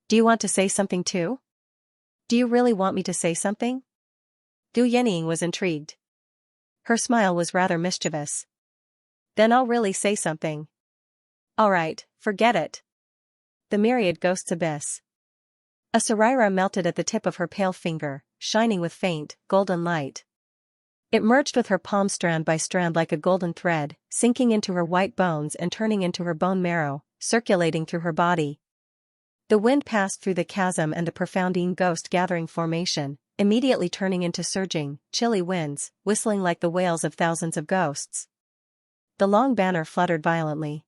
Do you want to say something too? Do you really want me to say something? Gu Yening was intrigued. Her smile was rather mischievous. Then I'll really say something. Alright, forget it. The myriad ghosts abyss. A Saraira melted at the tip of her pale finger, shining with faint, golden light. It merged with her palm strand by strand like a golden thread, sinking into her white bones and turning into her bone marrow, circulating through her body. The wind passed through the chasm and the profoundine ghost gathering formation, immediately turning into surging, chilly winds, whistling like the wails of thousands of ghosts. The long banner fluttered violently.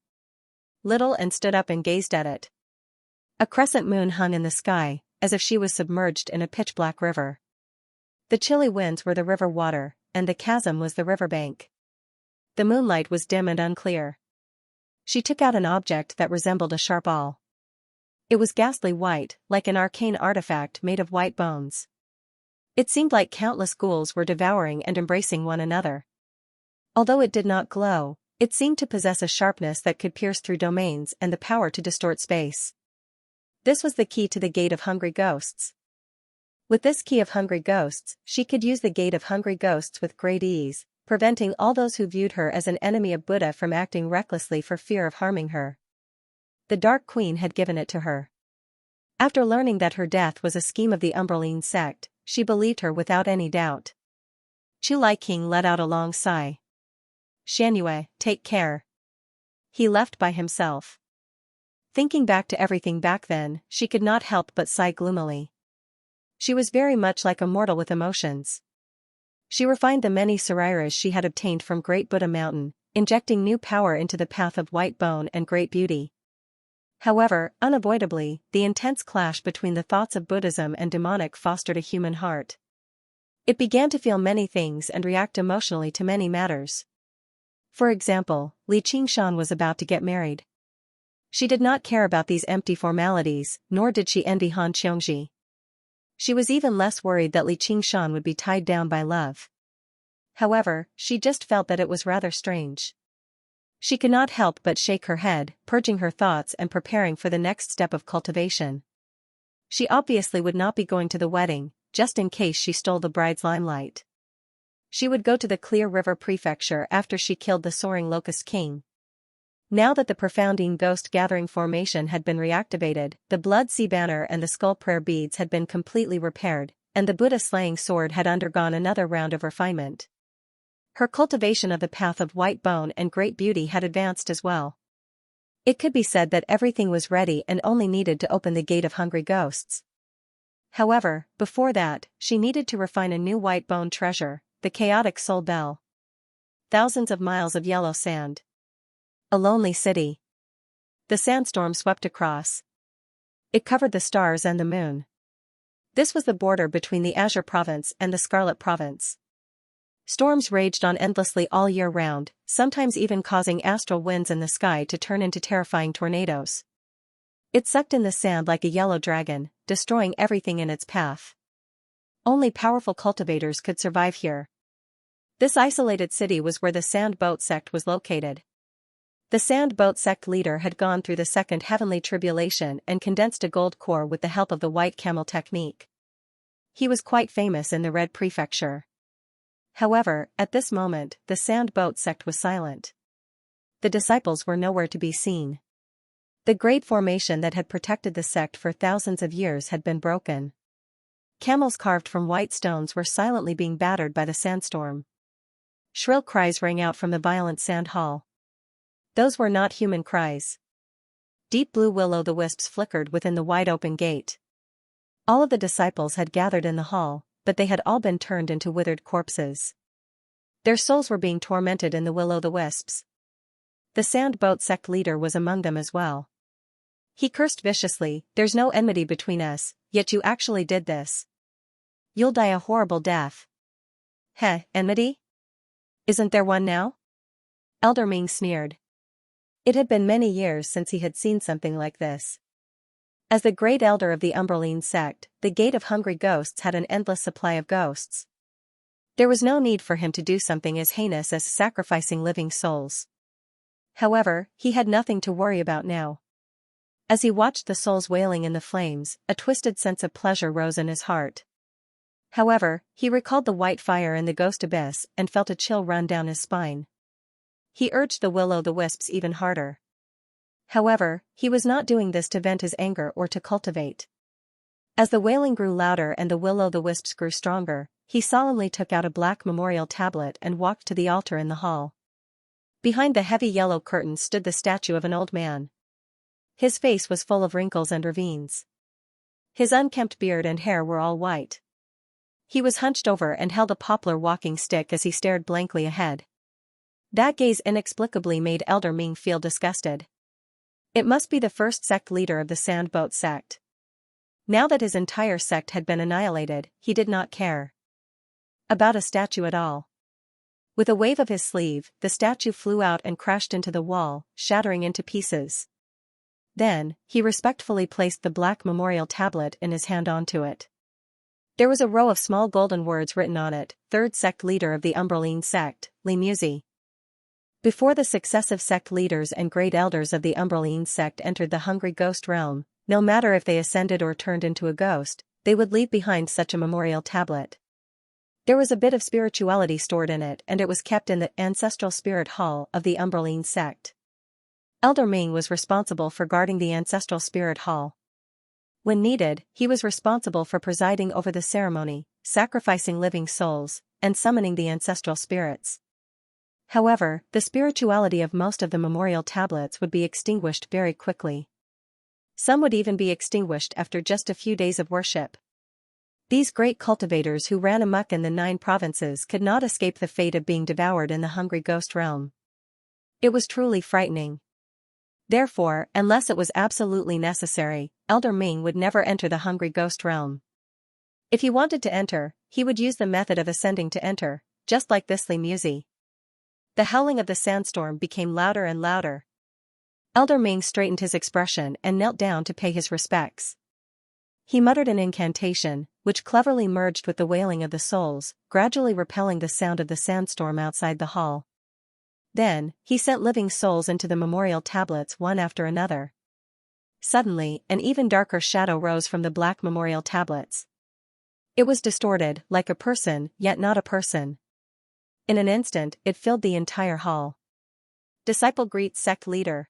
Little and stood up and gazed at it. A crescent moon hung in the sky, as if she was submerged in a pitch-black river. The chilly winds were the river water, and the chasm was the riverbank. The moonlight was dim and unclear. She took out an object that resembled a sharp awl. It was ghastly white, like an arcane artifact made of white bones. It seemed like countless ghouls were devouring and embracing one another. Although it did not glow, it seemed to possess a sharpness that could pierce through domains and the power to distort space. This was the key to the Gate of Hungry Ghosts. With this key of Hungry Ghosts, she could use the Gate of Hungry Ghosts with great ease, preventing all those who viewed her as an enemy of Buddha from acting recklessly for fear of harming her. The Dark Queen had given it to her. After learning that her death was a scheme of the Umbraline sect, she believed her without any doubt. Chu Lai King let out a long sigh. Xianxia, take care. He left by himself. Thinking back to everything back then, she could not help but sigh gloomily. She was very much like a mortal with emotions. She refined the many sarairas she had obtained from Great Buddha Mountain, injecting new power into the path of white bone and great beauty. However, unavoidably, the intense clash between the thoughts of Buddhism and demonic fostered a human heart. It began to feel many things and react emotionally to many matters. For example, Li Qingshan was about to get married. She did not care about these empty formalities, nor did she envy Han Xiongji. She was even less worried that Li Qingshan would be tied down by love. However, she just felt that it was rather strange. She could not help but shake her head, purging her thoughts and preparing for the next step of cultivation. She obviously would not be going to the wedding, just in case she stole the bride's limelight. She would go to the Clear River Prefecture after she killed the Soaring Locust King. Now that the profoundine ghost gathering formation had been reactivated, the Blood Sea banner and the skull prayer beads had been completely repaired, and the Buddha slaying sword had undergone another round of refinement. Her cultivation of the path of white bone and great beauty had advanced as well. It could be said that everything was ready and only needed to open the Gate of Hungry Ghosts. However, before that, she needed to refine a new white bone treasure, the Chaotic Soul Bell. thousands of miles of yellow sand. A lonely city. The sandstorm swept across. It covered the stars and the moon. This was the border between the Azure Province and the Scarlet Province. Storms raged on endlessly all year round, sometimes even causing astral winds in the sky to turn into terrifying tornadoes. It sucked in the sand like a yellow dragon, destroying everything in its path. Only powerful cultivators could survive here. This isolated city was where the Sand Boat sect was located. The Sand Boat sect leader had gone through the second heavenly tribulation and condensed a gold core with the help of the white camel technique. He was quite famous in the Red Prefecture. However, at this moment, the Sand Boat sect was silent. The disciples were nowhere to be seen. The great formation that had protected the sect for thousands of years had been broken. Camels carved from white stones were silently being battered by the sandstorm. Shrill cries rang out from the violent sand hall. Those were not human cries. Deep blue will-o'-the-wisps flickered within the wide-open gate. All of the disciples had gathered in the hall, but they had all been turned into withered corpses. Their souls were being tormented in the will-o'-the-wisps. The Sand Boat sect leader was among them as well. He cursed viciously, "There's no enmity between us, yet you actually did this. You'll die a horrible death." "Heh, enmity? Isn't there one now?" Elder Ming sneered. It had been many years since he had seen something like this. As the great elder of the Umbraline sect, the Gate of Hungry Ghosts had an endless supply of ghosts. There was no need for him to do something as heinous as sacrificing living souls. However, he had nothing to worry about now. As he watched the souls wailing in the flames, a twisted sense of pleasure rose in his heart. However, he recalled the white fire in the ghost abyss and felt a chill run down his spine. He urged the will-o'-the-wisps even harder. However, he was not doing this to vent his anger or to cultivate. As the wailing grew louder and the will-o'-the-wisps grew stronger, he solemnly took out a black memorial tablet and walked to the altar in the hall. Behind the heavy yellow curtain stood the statue of an old man. His face was full of wrinkles and ravines. His unkempt beard and hair were all white. He was hunched over and held a poplar walking stick as he stared blankly ahead. That gaze inexplicably made Elder Ming feel disgusted. It must be the first sect leader of the Sand Boat sect. Now that his entire sect had been annihilated, he did not care about a statue at all. With a wave of his sleeve, the statue flew out and crashed into the wall, shattering into pieces. Then, he respectfully placed the black memorial tablet in his hand onto it. There was a row of small golden words written on it, "Third sect leader of the Umbraline sect, Li Musi." Before the successive sect leaders and great elders of the Umbraline sect entered the hungry ghost realm, no matter if they ascended or turned into a ghost, they would leave behind such a memorial tablet. There was a bit of spirituality stored in it, and it was kept in the ancestral spirit hall of the Umbraline sect. Elder Ming was responsible for guarding the ancestral spirit hall. When needed, he was responsible for presiding over the ceremony, sacrificing living souls, and summoning the ancestral spirits. However, the spirituality of most of the memorial tablets would be extinguished very quickly. Some would even be extinguished after just a few days of worship. These great cultivators who ran amok in the 9 provinces could not escape the fate of being devoured in the hungry ghost realm. It was truly frightening. Therefore, unless it was absolutely necessary, Elder Ming would never enter the hungry ghost realm. If he wanted to enter, he would use the method of ascending to enter, just like this Li Musi. The howling of the sandstorm became louder and louder. Elder Ming straightened his expression and knelt down to pay his respects. He muttered an incantation, which cleverly merged with the wailing of the souls, gradually repelling the sound of the sandstorm outside the hall. Then, he sent living souls into the memorial tablets one after another. Suddenly, an even darker shadow rose from the black memorial tablets. It was distorted, like a person, yet not a person. In an instant, it filled the entire hall. Disciple greets sect leader.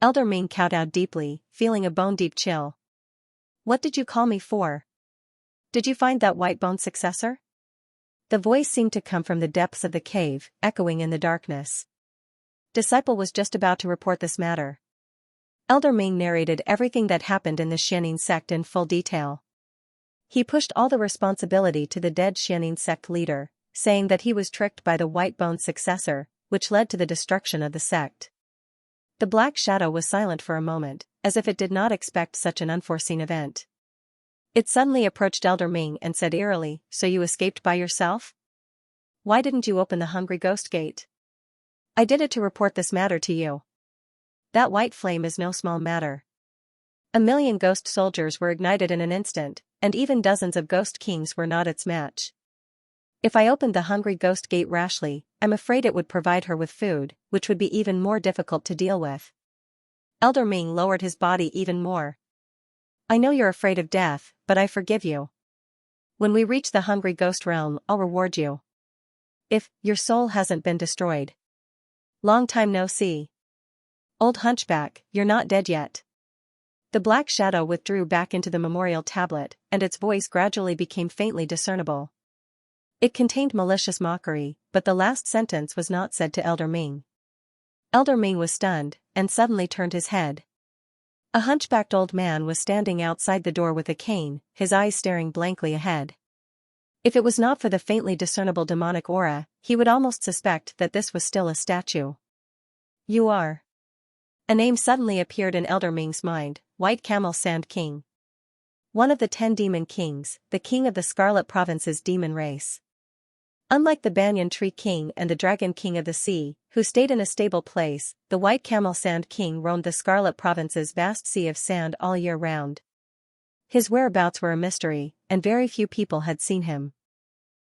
Elder Ming kowtowed deeply, feeling a bone-deep chill. "What did you call me for? Did you find that white-boned successor?" The voice seemed to come from the depths of the cave, echoing in the darkness. Disciple was just about to report this matter. Elder Ming narrated everything that happened in the Xianxia sect in full detail. He pushed all the responsibility to the dead Xianxia sect leader, saying that he was tricked by the white-boned successor, which led to the destruction of the sect. The black shadow was silent for a moment, as if it did not expect such an unforeseen event. It suddenly approached Elder Ming and said eerily, "So you escaped by yourself? Why didn't you open the Hungry Ghost Gate?" "I did it to report this matter to you. That white flame is no small matter. 1,000,000 ghost soldiers were ignited in an instant, and even dozens of ghost kings were not its match. If I opened the Hungry Ghost Gate rashly, I'm afraid it would provide her with food, which would be even more difficult to deal with." Elder Ming lowered his body even more. "I know you're afraid of death, but I forgive you. When we reach the Hungry Ghost Realm, I'll reward you. If your soul hasn't been destroyed. Long time no see. Old hunchback, you're not dead yet." The black shadow withdrew back into the memorial tablet, and its voice gradually became faintly discernible. It contained malicious mockery, but the last sentence was not said to Elder Ming. Elder Ming was stunned, and suddenly turned his head. A hunchbacked old man was standing outside the door with a cane, his eyes staring blankly ahead. If it was not for the faintly discernible demonic aura, he would almost suspect that this was still a statue. "You are." A name suddenly appeared in Elder Ming's mind, White Camel Sand King. One of the 10 demon kings, the king of the Scarlet Province's demon race. Unlike the Banyan Tree King and the Dragon King of the Sea, who stayed in a stable place, the White Camel Sand King roamed the Scarlet Province's vast sea of sand all year round. His whereabouts were a mystery, and very few people had seen him.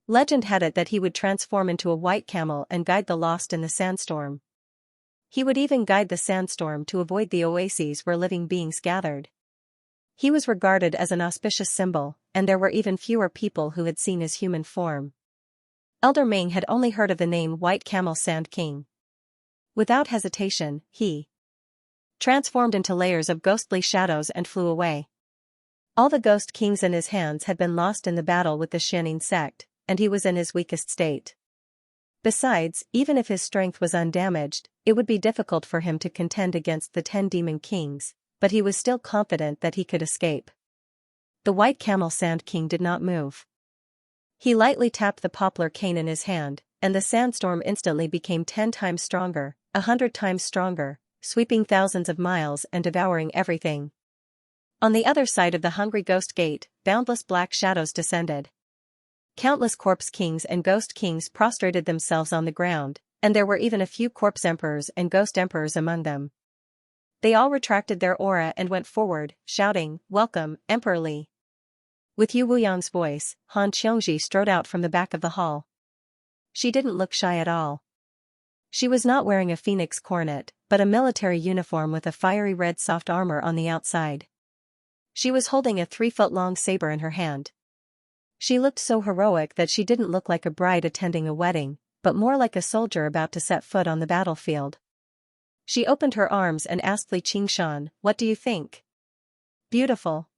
Legend had it that he would transform into a white camel and guide the lost in the sandstorm. He would even guide the sandstorm to avoid the oases where living beings gathered. He was regarded as an auspicious symbol, and there were even fewer people who had seen his human form. Elder Ming had only heard of the name White Camel Sand King. Without hesitation, he transformed into layers of ghostly shadows and flew away. All the ghost kings in his hands had been lost in the battle with the Xianxia sect, and he was in his weakest state. Besides, even if his strength was undamaged, it would be difficult for him to contend against the 10 demon kings, but he was still confident that he could escape. The White Camel Sand King did not move. He lightly tapped the poplar cane in his hand, and the sandstorm instantly became 10 times stronger, 100 times stronger, sweeping thousands of miles and devouring everything. On the other side of the Hungry Ghost Gate, boundless black shadows descended. Countless corpse kings and ghost kings prostrated themselves on the ground, and there were even a few corpse emperors and ghost emperors among them. They all retracted their aura and went forward, shouting, "Welcome, Emperor Li." With Yu Wuyang's voice, Han Xianxia strode out from the back of the hall. She didn't look shy at all. She was not wearing a phoenix coronet, but a military uniform with a fiery red soft armor on the outside. She was holding a 3-foot-long saber in her hand. She looked so heroic that she didn't look like a bride attending a wedding, but more like a soldier about to set foot on the battlefield. She opened her arms and asked Li Qingshan, "What do you think?" "Beautiful."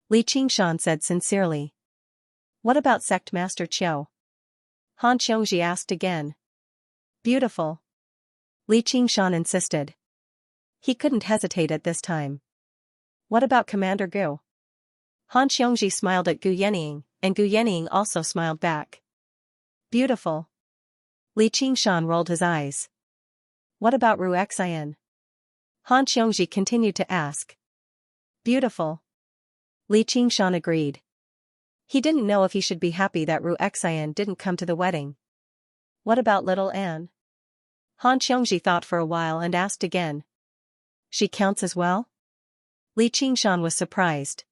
Li Qingshan said sincerely. "What about Sect Master Qiu?" Han Xianxia asked again. "Beautiful." Li Qingshan insisted. He couldn't hesitate at this time. "What about Commander Gu?" Han Xianxia smiled at Gu Yenying, and Gu Yenying also smiled back. "Beautiful." Li Qingshan rolled his eyes. "What about Ru Xian?" Han Xianxia continued to ask. "Beautiful." Li Qingshan agreed. He didn't know if he should be happy that Ru Xian didn't come to the wedding. "What about little Anne?" Han Xianxia thought for a while and asked again. "She counts as well?" Li Qingshan was surprised.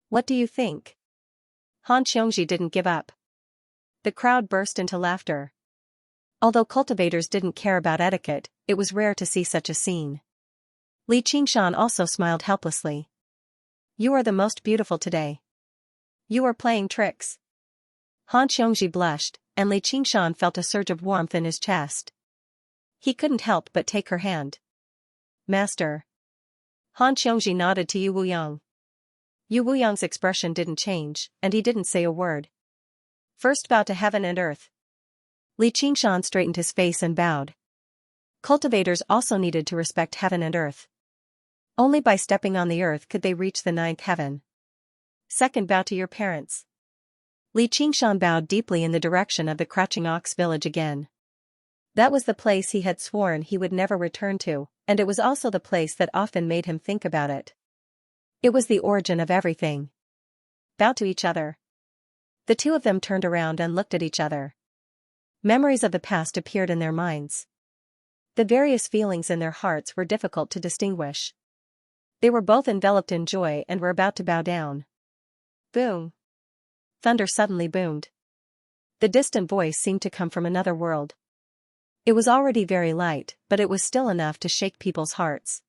"What do you think?" Han Xianxia didn't give up. The crowd burst into laughter. Although cultivators didn't care about etiquette, it was rare to see such a scene. Li Qingshan also smiled helplessly. "You are the most beautiful today. You are playing tricks." Han Xianxia blushed, and Li Qingshan felt a surge of warmth in his chest. He couldn't help but take her hand. "Master." Han Xianxia nodded to Yu Wuyang. Yu Wuyang's expression didn't change, and he didn't say a word. "First bow to heaven and earth." Li Qingshan straightened his face and bowed. Cultivators also needed to respect heaven and earth. Only by stepping on the earth could they reach the 9th heaven. "Second bow to your parents." Li Qingshan bowed deeply in the direction of the Crouching Ox village again. That was the place he had sworn he would never return to, and it was also the place that often made him think about it. It was the origin of everything. Bow to each other. The two of them turned around and looked at each other. Memories of the past appeared in their minds. The various feelings in their hearts were difficult to distinguish. They were both enveloped in joy and were about to bow down. Boom! Thunder suddenly boomed. The distant voice seemed to come from another world. It was already very light, but it was still enough to shake people's hearts.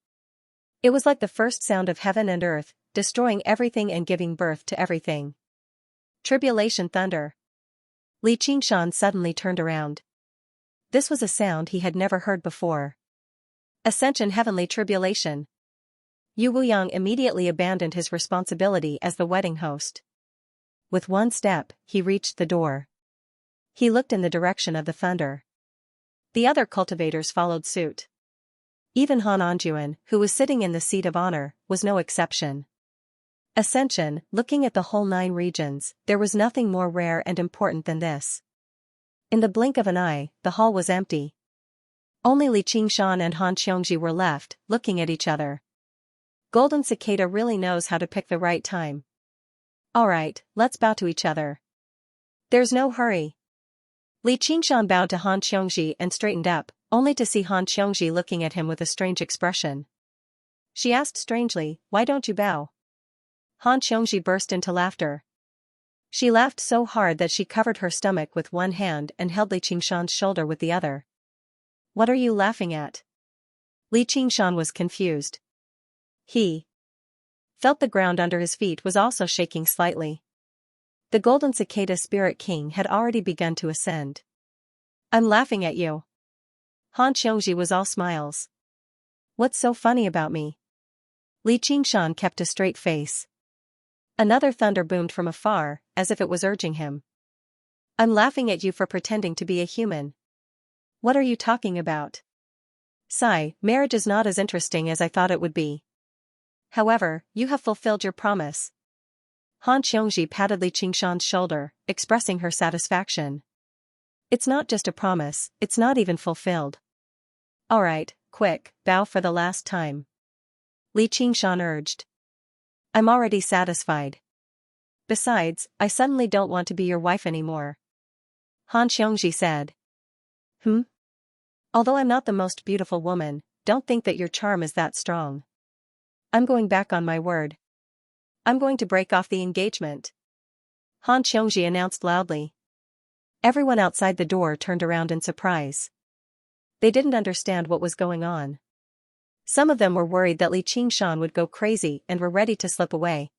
It was like the first sound of heaven and earth, destroying everything and giving birth to everything. Tribulation thunder. Li Qingshan suddenly turned around. This was a sound he had never heard before. Ascension heavenly tribulation. Yu Wuyang immediately abandoned his responsibility as the wedding host. With one step, he reached the door. He looked in the direction of the thunder. The other cultivators followed suit. Even Han Anjuan, who was sitting in the seat of honor, was no exception. Ascension, looking at the whole 9 regions, there was nothing more rare and important than this. In the blink of an eye, the hall was empty. Only Li Qingshan and Han Xiongji were left, looking at each other. Golden Cicada really knows how to pick the right time. Alright, let's bow to each other. There's no hurry. Li Qingshan bowed to Han Xiongji and straightened up, only to see Han Xiongji looking at him with a strange expression. She asked strangely, "Why don't you bow?" Han Xiongji burst into laughter. She laughed so hard that she covered her stomach with one hand and held Li Qingshan's shoulder with the other. What are you laughing at? Li Qingshan was confused. He felt the ground under his feet was also shaking slightly. The Golden Cicada Spirit King had already begun to ascend. I'm laughing at you. Han Xiongji was all smiles. What's so funny about me? Li Qingshan kept a straight face. Another thunder boomed from afar, as if it was urging him. I'm laughing at you for pretending to be a human. What are you talking about? Sigh, marriage is not as interesting as I thought it would be. However, you have fulfilled your promise. Han Xiongji patted Li Qingshan's shoulder, expressing her satisfaction. It's not just a promise, it's not even fulfilled. Alright, quick, bow for the last time. Li Qingshan urged. I'm already satisfied. Besides, I suddenly don't want to be your wife anymore. Han Xiongji said. Although I'm not the most beautiful woman, don't think that your charm is that strong. I'm going back on my word. I'm going to break off the engagement. Han Xiongji announced loudly. Everyone outside the door turned around in surprise. They didn't understand what was going on. Some of them were worried that Li Qingshan would go crazy and were ready to slip away.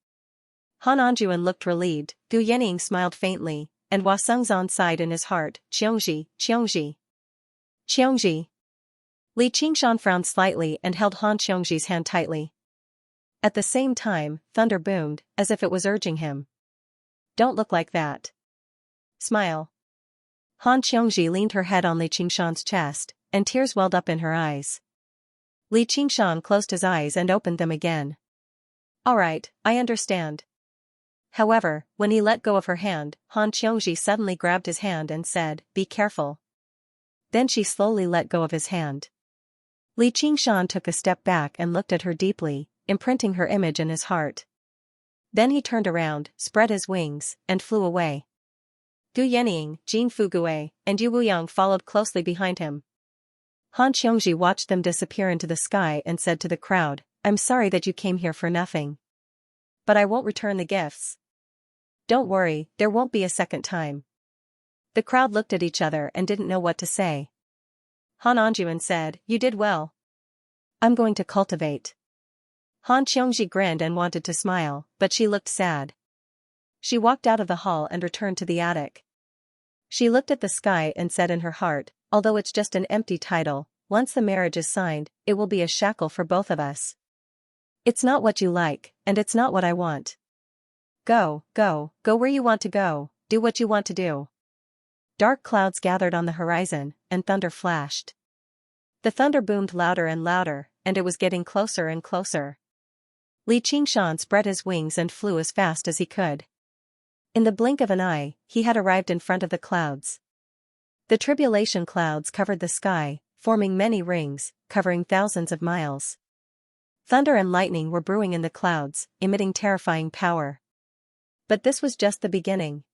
Han Anjuan looked relieved, Gu Yening smiled faintly, and Hua Sengzan sighed in his heart, Qiongji, Qiongji. Qiongji. Li Qingshan frowned slightly and held Han Xiongji's hand tightly. At the same time, thunder boomed, as if it was urging him. Don't look like that. Smile. Han Xiongji leaned her head on Li Qingshan's chest, and tears welled up in her eyes. Li Qingshan closed his eyes and opened them again. Alright, I understand. However, when he let go of her hand, Han Xiongji suddenly grabbed his hand and said, Be careful. Then she slowly let go of his hand. Li Qingshan took a step back and looked at her deeply, imprinting her image in his heart. Then he turned around, spread his wings, and flew away. Gu Yening, Jing Fugue, and Yu Wuyang followed closely behind him. Han Xiongji watched them disappear into the sky and said to the crowd, I'm sorry that you came here for nothing. But I won't return the gifts. Don't worry, there won't be a second time. The crowd looked at each other and didn't know what to say. Han Anjuan said, You did well. I'm going to cultivate. Han Xiongji grinned and wanted to smile, but she looked sad. She walked out of the hall and returned to the attic. She looked at the sky and said in her heart, although it's just an empty title, once the marriage is signed, it will be a shackle for both of us. It's not what you like, and it's not what I want. Go where you want to go, do what you want to do. Dark clouds gathered on the horizon, and thunder flashed. The thunder boomed louder and louder, and it was getting closer and closer. Li Qingshan spread his wings and flew as fast as he could. In the blink of an eye, he had arrived in front of the clouds. The tribulation clouds covered the sky, forming many rings, covering thousands of miles. Thunder and lightning were brewing in the clouds, emitting terrifying power. But this was just the beginning.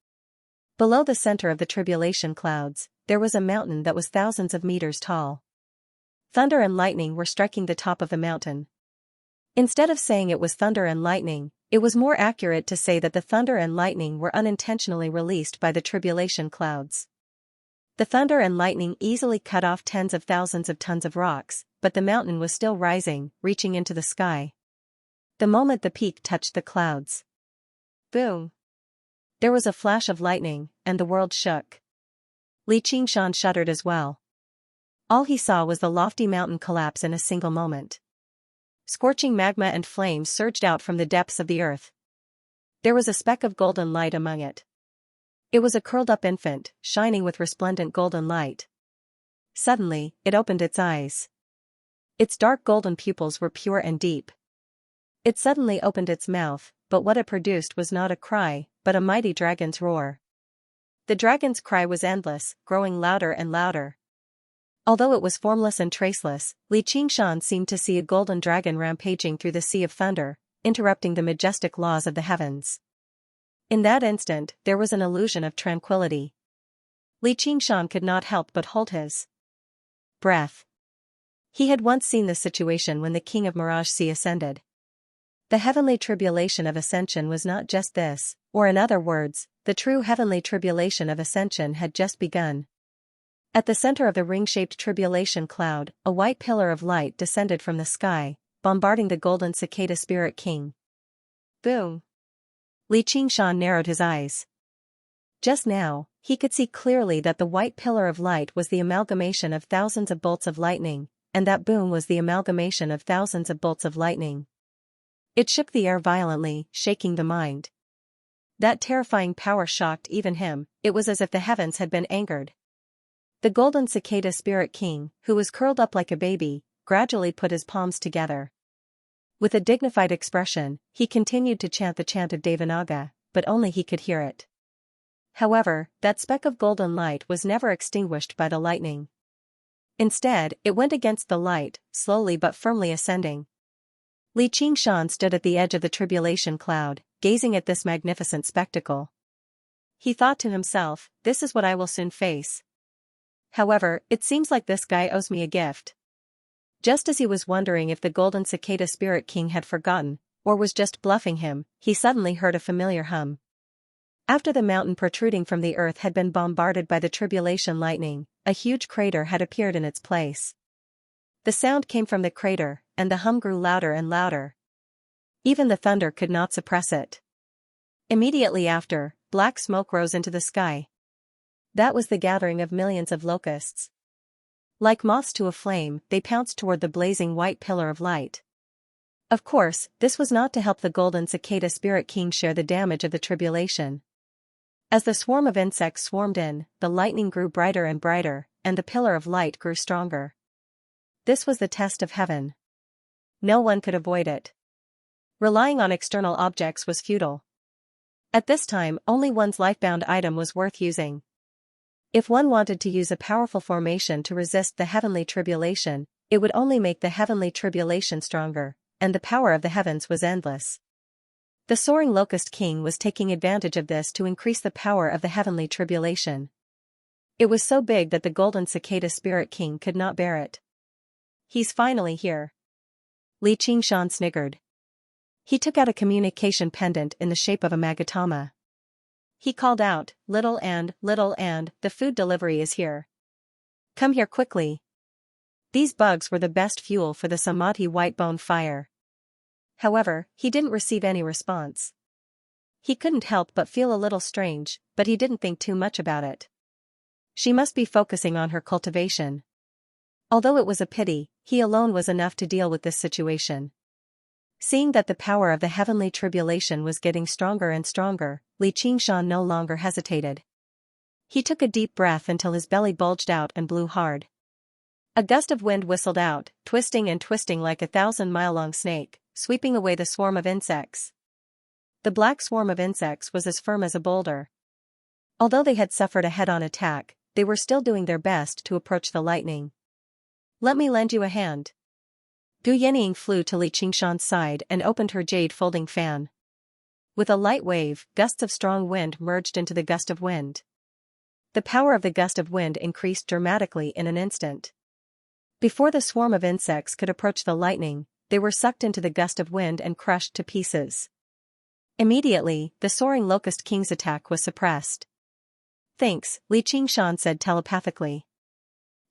Below the center of the tribulation clouds, there was a mountain that was thousands of meters tall. Thunder and lightning were striking the top of the mountain. Instead of saying it was thunder and lightning, it was more accurate to say that the thunder and lightning were unintentionally released by the tribulation clouds. The thunder and lightning easily cut off tens of thousands of tons of rocks, but the mountain was still rising, reaching into the sky. The moment the peak touched the clouds. Boom! There was a flash of lightning, and the world shook. Xianxia shuddered as well. All he saw was the lofty mountain collapse in a single moment. Scorching magma and flames surged out from the depths of the earth. There was a speck of golden light among it. It was a curled-up infant, shining with resplendent golden light. Suddenly, it opened its eyes. Its dark golden pupils were pure and deep. It suddenly opened its mouth, but what it produced was not a cry, but a mighty dragon's roar. The dragon's cry was endless, growing louder and louder. Although it was formless and traceless, Xianxia seemed to see a golden dragon rampaging through the sea of thunder, interrupting the majestic laws of the heavens. In that instant, there was an illusion of tranquility. Xianxia could not help but hold his breath. He had once seen this situation when the king of Mirage Sea ascended. The heavenly tribulation of ascension was not just this, or in other words, the true heavenly tribulation of ascension had just begun. At the center of the ring-shaped tribulation cloud, a white pillar of light descended from the sky, bombarding the golden cicada spirit king. Boom! Xianxia narrowed his eyes. Just now, he could see clearly that the white pillar of light was the amalgamation of thousands of bolts of lightning, and that boom was the amalgamation of thousands of bolts of lightning. It shook the air violently, shaking the mind. That terrifying power shocked even him. It was as if the heavens had been angered. The golden cicada spirit king, who was curled up like a baby, gradually put his palms together. With a dignified expression, he continued to chant the chant of Devanaga, but only he could hear it. However, that speck of golden light was never extinguished by the lightning. Instead, it went against the light, slowly but firmly ascending. Xianxia stood at the edge of the tribulation cloud, gazing at this magnificent spectacle. He thought to himself, this is what I will soon face. However, it seems like this guy owes me a gift. Just as he was wondering if the golden cicada spirit king had forgotten, or was just bluffing him, he suddenly heard a familiar hum. After the mountain protruding from the earth had been bombarded by the tribulation lightning, a huge crater had appeared in its place. The sound came from the crater, and the hum grew louder and louder. Even the thunder could not suppress it. Immediately after, black smoke rose into the sky. That was the gathering of millions of locusts. Like moths to a flame, they pounced toward the blazing white pillar of light. Of course, this was not to help the golden cicada spirit king share the damage of the tribulation. As the swarm of insects swarmed in, the lightning grew brighter and brighter, and the pillar of light grew stronger. This was the test of heaven. No one could avoid it. Relying on external objects was futile. At this time, only one's life-bound item was worth using. If one wanted to use a powerful formation to resist the heavenly tribulation, it would only make the heavenly tribulation stronger, and the power of the heavens was endless. The soaring locust king was taking advantage of this to increase the power of the heavenly tribulation. It was so big that the golden cicada spirit king could not bear it. He's finally here. Xianxia sniggered. He took out a communication pendant in the shape of a magatama. He called out, little and, the food delivery is here. Come here quickly. These bugs were the best fuel for the Samadhi white bone fire. However, he didn't receive any response. He couldn't help but feel a little strange, but he didn't think too much about it. She must be focusing on her cultivation. Although it was a pity, he alone was enough to deal with this situation. Seeing that the power of the heavenly tribulation was getting stronger and stronger, Xianxia no longer hesitated. He took a deep breath until his belly bulged out and blew hard. A gust of wind whistled out, twisting and twisting like a 1,000-mile-long snake, sweeping away the swarm of insects. The black swarm of insects was as firm as a boulder. Although they had suffered a head-on attack, they were still doing their best to approach the lightning. "Let me lend you a hand." Gu Yenying flew to Li Qingshan's side and opened her jade folding fan. With a light wave, gusts of strong wind merged into the gust of wind. The power of the gust of wind increased dramatically in an instant. Before the swarm of insects could approach the lightning, they were sucked into the gust of wind and crushed to pieces. Immediately, the soaring Locust King's attack was suppressed. "Thanks," Li Qingshan said telepathically.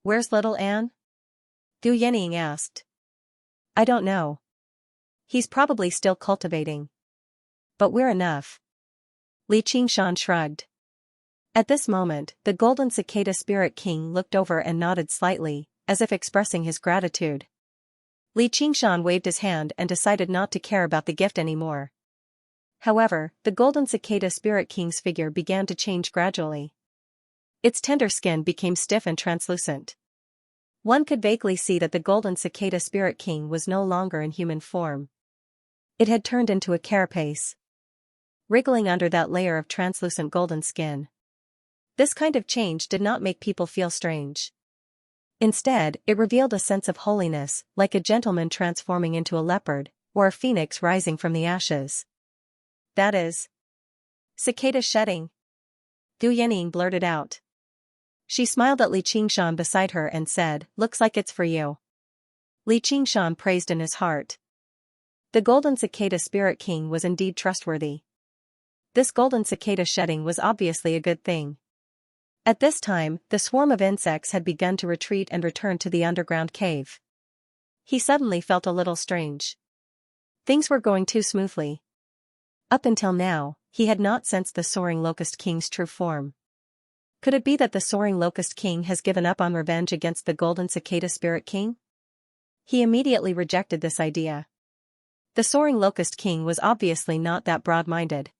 "Where's little Anne?" Gu Yenying asked. "I don't know. He's probably still cultivating. But we're enough." Li Qingshan shrugged. At this moment, the golden cicada spirit king looked over and nodded slightly, as if expressing his gratitude. Li Qingshan waved his hand and decided not to care about the gift anymore. However, the golden cicada spirit king's figure began to change gradually. Its tender skin became stiff and translucent. One could vaguely see that the golden cicada spirit king was no longer in human form. It had turned into a carapace, wriggling under that layer of translucent golden skin. This kind of change did not make people feel strange. Instead, it revealed a sense of holiness, like a gentleman transforming into a leopard, or a phoenix rising from the ashes. "That is cicada shedding," Gu Yenying blurted out. She smiled at Li Qingshan beside her and said, "Looks like it's for you." Li Qingshan praised in his heart. The golden cicada spirit king was indeed trustworthy. This golden cicada shedding was obviously a good thing. At this time, the swarm of insects had begun to retreat and return to the underground cave. He suddenly felt a little strange. Things were going too smoothly. Up until now, he had not sensed the soaring Locust King's true form. Could it be that the soaring Locust King has given up on revenge against the golden cicada spirit king? He immediately rejected this idea. The soaring Locust King was obviously not that broad-minded.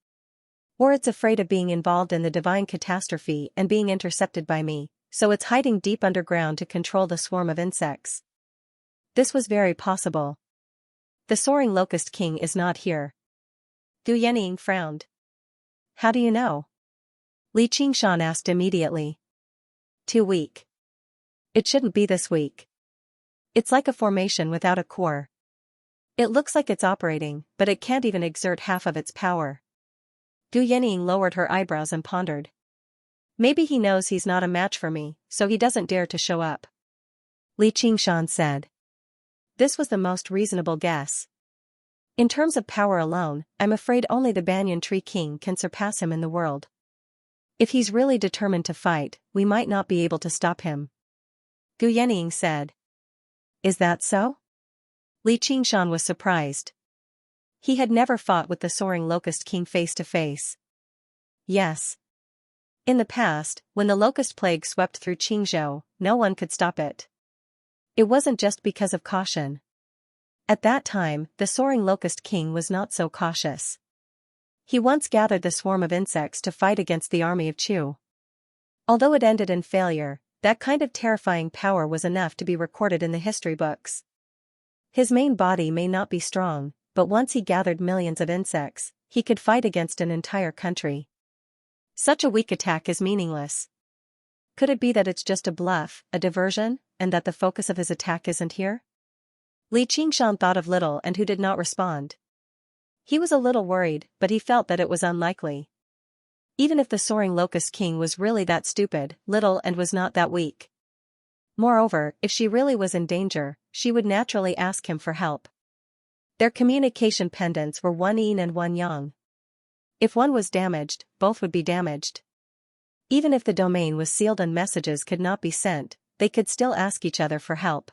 Or it's afraid of being involved in the divine catastrophe and being intercepted by me, so it's hiding deep underground to control the swarm of insects. This was very possible. The soaring Locust King is not here. Gu Yenying frowned. "How do you know?" Li Qingshan asked immediately. "Too weak. It shouldn't be this weak. It's like a formation without a core. It looks like it's operating, but it can't even exert half of its power." Gu Yenying lowered her eyebrows and pondered. "Maybe he knows he's not a match for me, so he doesn't dare to show up," Li Qingshan said. This was the most reasonable guess. In terms of power alone, I'm afraid only the Banyan Tree King can surpass him in the world. If he's really determined to fight, we might not be able to stop him. Gu Yenying said. "Is that so?" Li Qingshan was surprised. He had never fought with the soaring Locust King face to face. Yes. In the past, when the locust plague swept through Qingzhou, no one could stop it. It wasn't just because of caution. At that time, the soaring Locust King was not so cautious. He once gathered the swarm of insects to fight against the army of Chu. Although it ended in failure, that kind of terrifying power was enough to be recorded in the history books. His main body may not be strong, but once he gathered millions of insects, he could fight against an entire country. Such a weak attack is meaningless. Could it be that it's just a bluff, a diversion, and that the focus of his attack isn't here? Li Qingshan thought of Little and who did not respond. He was a little worried, but he felt that it was unlikely. Even if the soaring Locust King was really that stupid, Little and was not that weak. Moreover, if she really was in danger, she would naturally ask him for help. Their communication pendants were one yin and one yang. If one was damaged, both would be damaged. Even if the domain was sealed and messages could not be sent, they could still ask each other for help.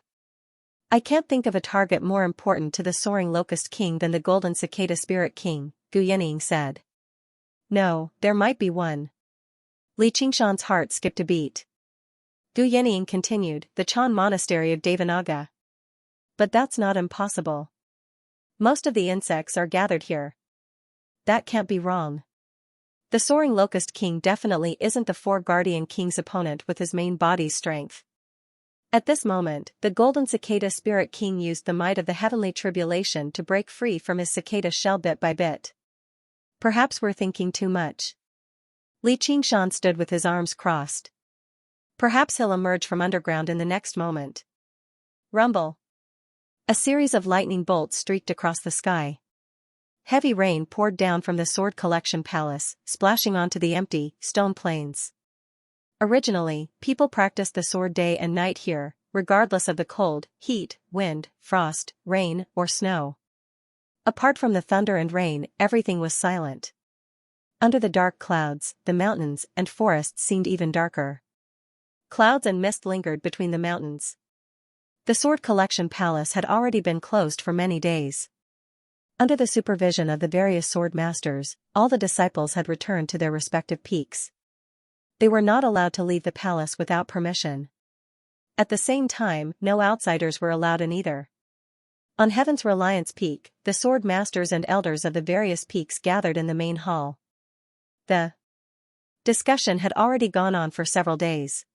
I can't think of a target more important to the soaring Locust King than the golden cicada spirit king, Gu Yenying said. No, there might be one. Li Qingshan's heart skipped a beat. Gu Yenying continued, the Chan monastery of Devanaga. But that's not impossible. Most of the insects are gathered here. That can't be wrong. The soaring Locust King definitely isn't the four Guardian King's opponent with his main body's strength. At this moment, the golden cicada spirit king used the might of the heavenly tribulation to break free from his cicada shell bit by bit. Perhaps we're thinking too much. Li Qingshan stood with his arms crossed. Perhaps he'll emerge from underground in the next moment. Rumble. A series of lightning bolts streaked across the sky. Heavy rain poured down from the Sword Collection Palace, splashing onto the empty, stone plains. Originally, people practiced the sword day and night here, regardless of the cold, heat, wind, frost, rain, or snow. Apart from the thunder and rain, everything was silent. Under the dark clouds, the mountains and forests seemed even darker. Clouds and mist lingered between the mountains. The Sword Collection Palace had already been closed for many days. Under the supervision of the various sword masters, all the disciples had returned to their respective peaks. They were not allowed to leave the palace without permission. At the same time, no outsiders were allowed in either. On Heaven's Reliance Peak, the sword masters and elders of the various peaks gathered in the main hall. The discussion had already gone on for several days.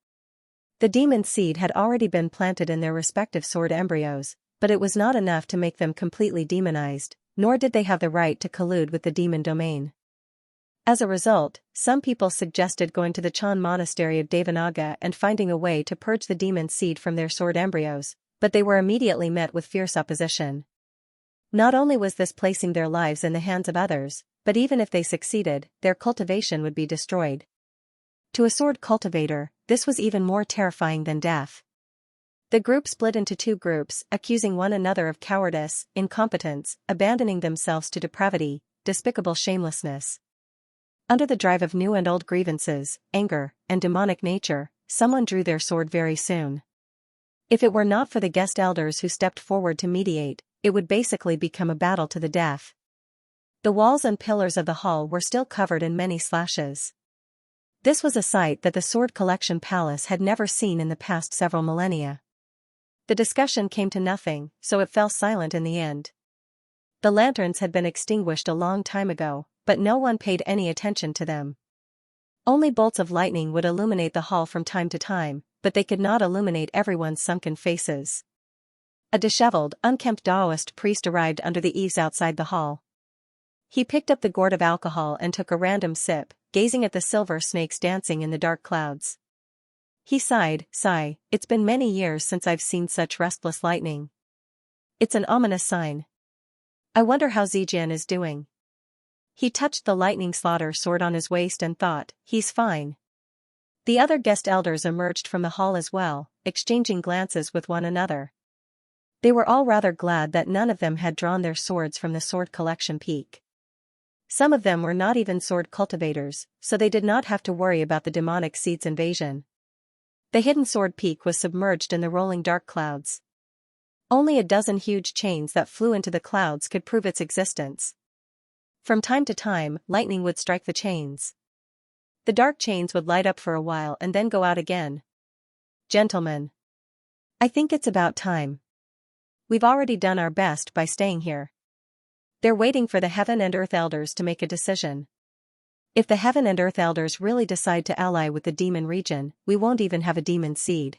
The demon seed had already been planted in their respective sword embryos, but it was not enough to make them completely demonized, nor did they have the right to collude with the demon domain. As a result, some people suggested going to the Chan monastery of Devanaga and finding a way to purge the demon seed from their sword embryos, but they were immediately met with fierce opposition. Not only was this placing their lives in the hands of others, but even if they succeeded, their cultivation would be destroyed. To a sword cultivator, this was even more terrifying than death. The group split into two groups, accusing one another of cowardice, incompetence, abandoning themselves to depravity, despicable shamelessness. Under the drive of new and old grievances, anger, and demonic nature, someone drew their sword very soon. If it were not for the guest elders who stepped forward to mediate, it would basically become a battle to the death. The walls and pillars of the hall were still covered in many slashes. This was a sight that the Sword Collection Palace had never seen in the past several millennia. The discussion came to nothing, so it fell silent in the end. The lanterns had been extinguished a long time ago, but no one paid any attention to them. Only bolts of lightning would illuminate the hall from time to time, but they could not illuminate everyone's sunken faces. A disheveled, unkempt Taoist priest arrived under the eaves outside the hall. He picked up the gourd of alcohol and took a random sip, gazing at the silver snakes dancing in the dark clouds. He sighed, it's been many years since I've seen such restless lightning. It's an ominous sign. I wonder how Zijian is doing. He touched the lightning slaughter sword on his waist and thought, he's fine. The other guest elders emerged from the hall as well, exchanging glances with one another. They were all rather glad that none of them had drawn their swords from the Sword Collection Peak. Some of them were not even sword cultivators, so they did not have to worry about the demonic seed's invasion. The hidden sword peak was submerged in the rolling dark clouds. Only a dozen huge chains that flew into the clouds could prove its existence. From time to time, lightning would strike the chains. The dark chains would light up for a while and then go out again. Gentlemen, I think it's about time. We've already done our best by staying here. They're waiting for the Heaven and Earth Elders to make a decision. If the Heaven and Earth Elders really decide to ally with the demon region, we won't even have a demon seed.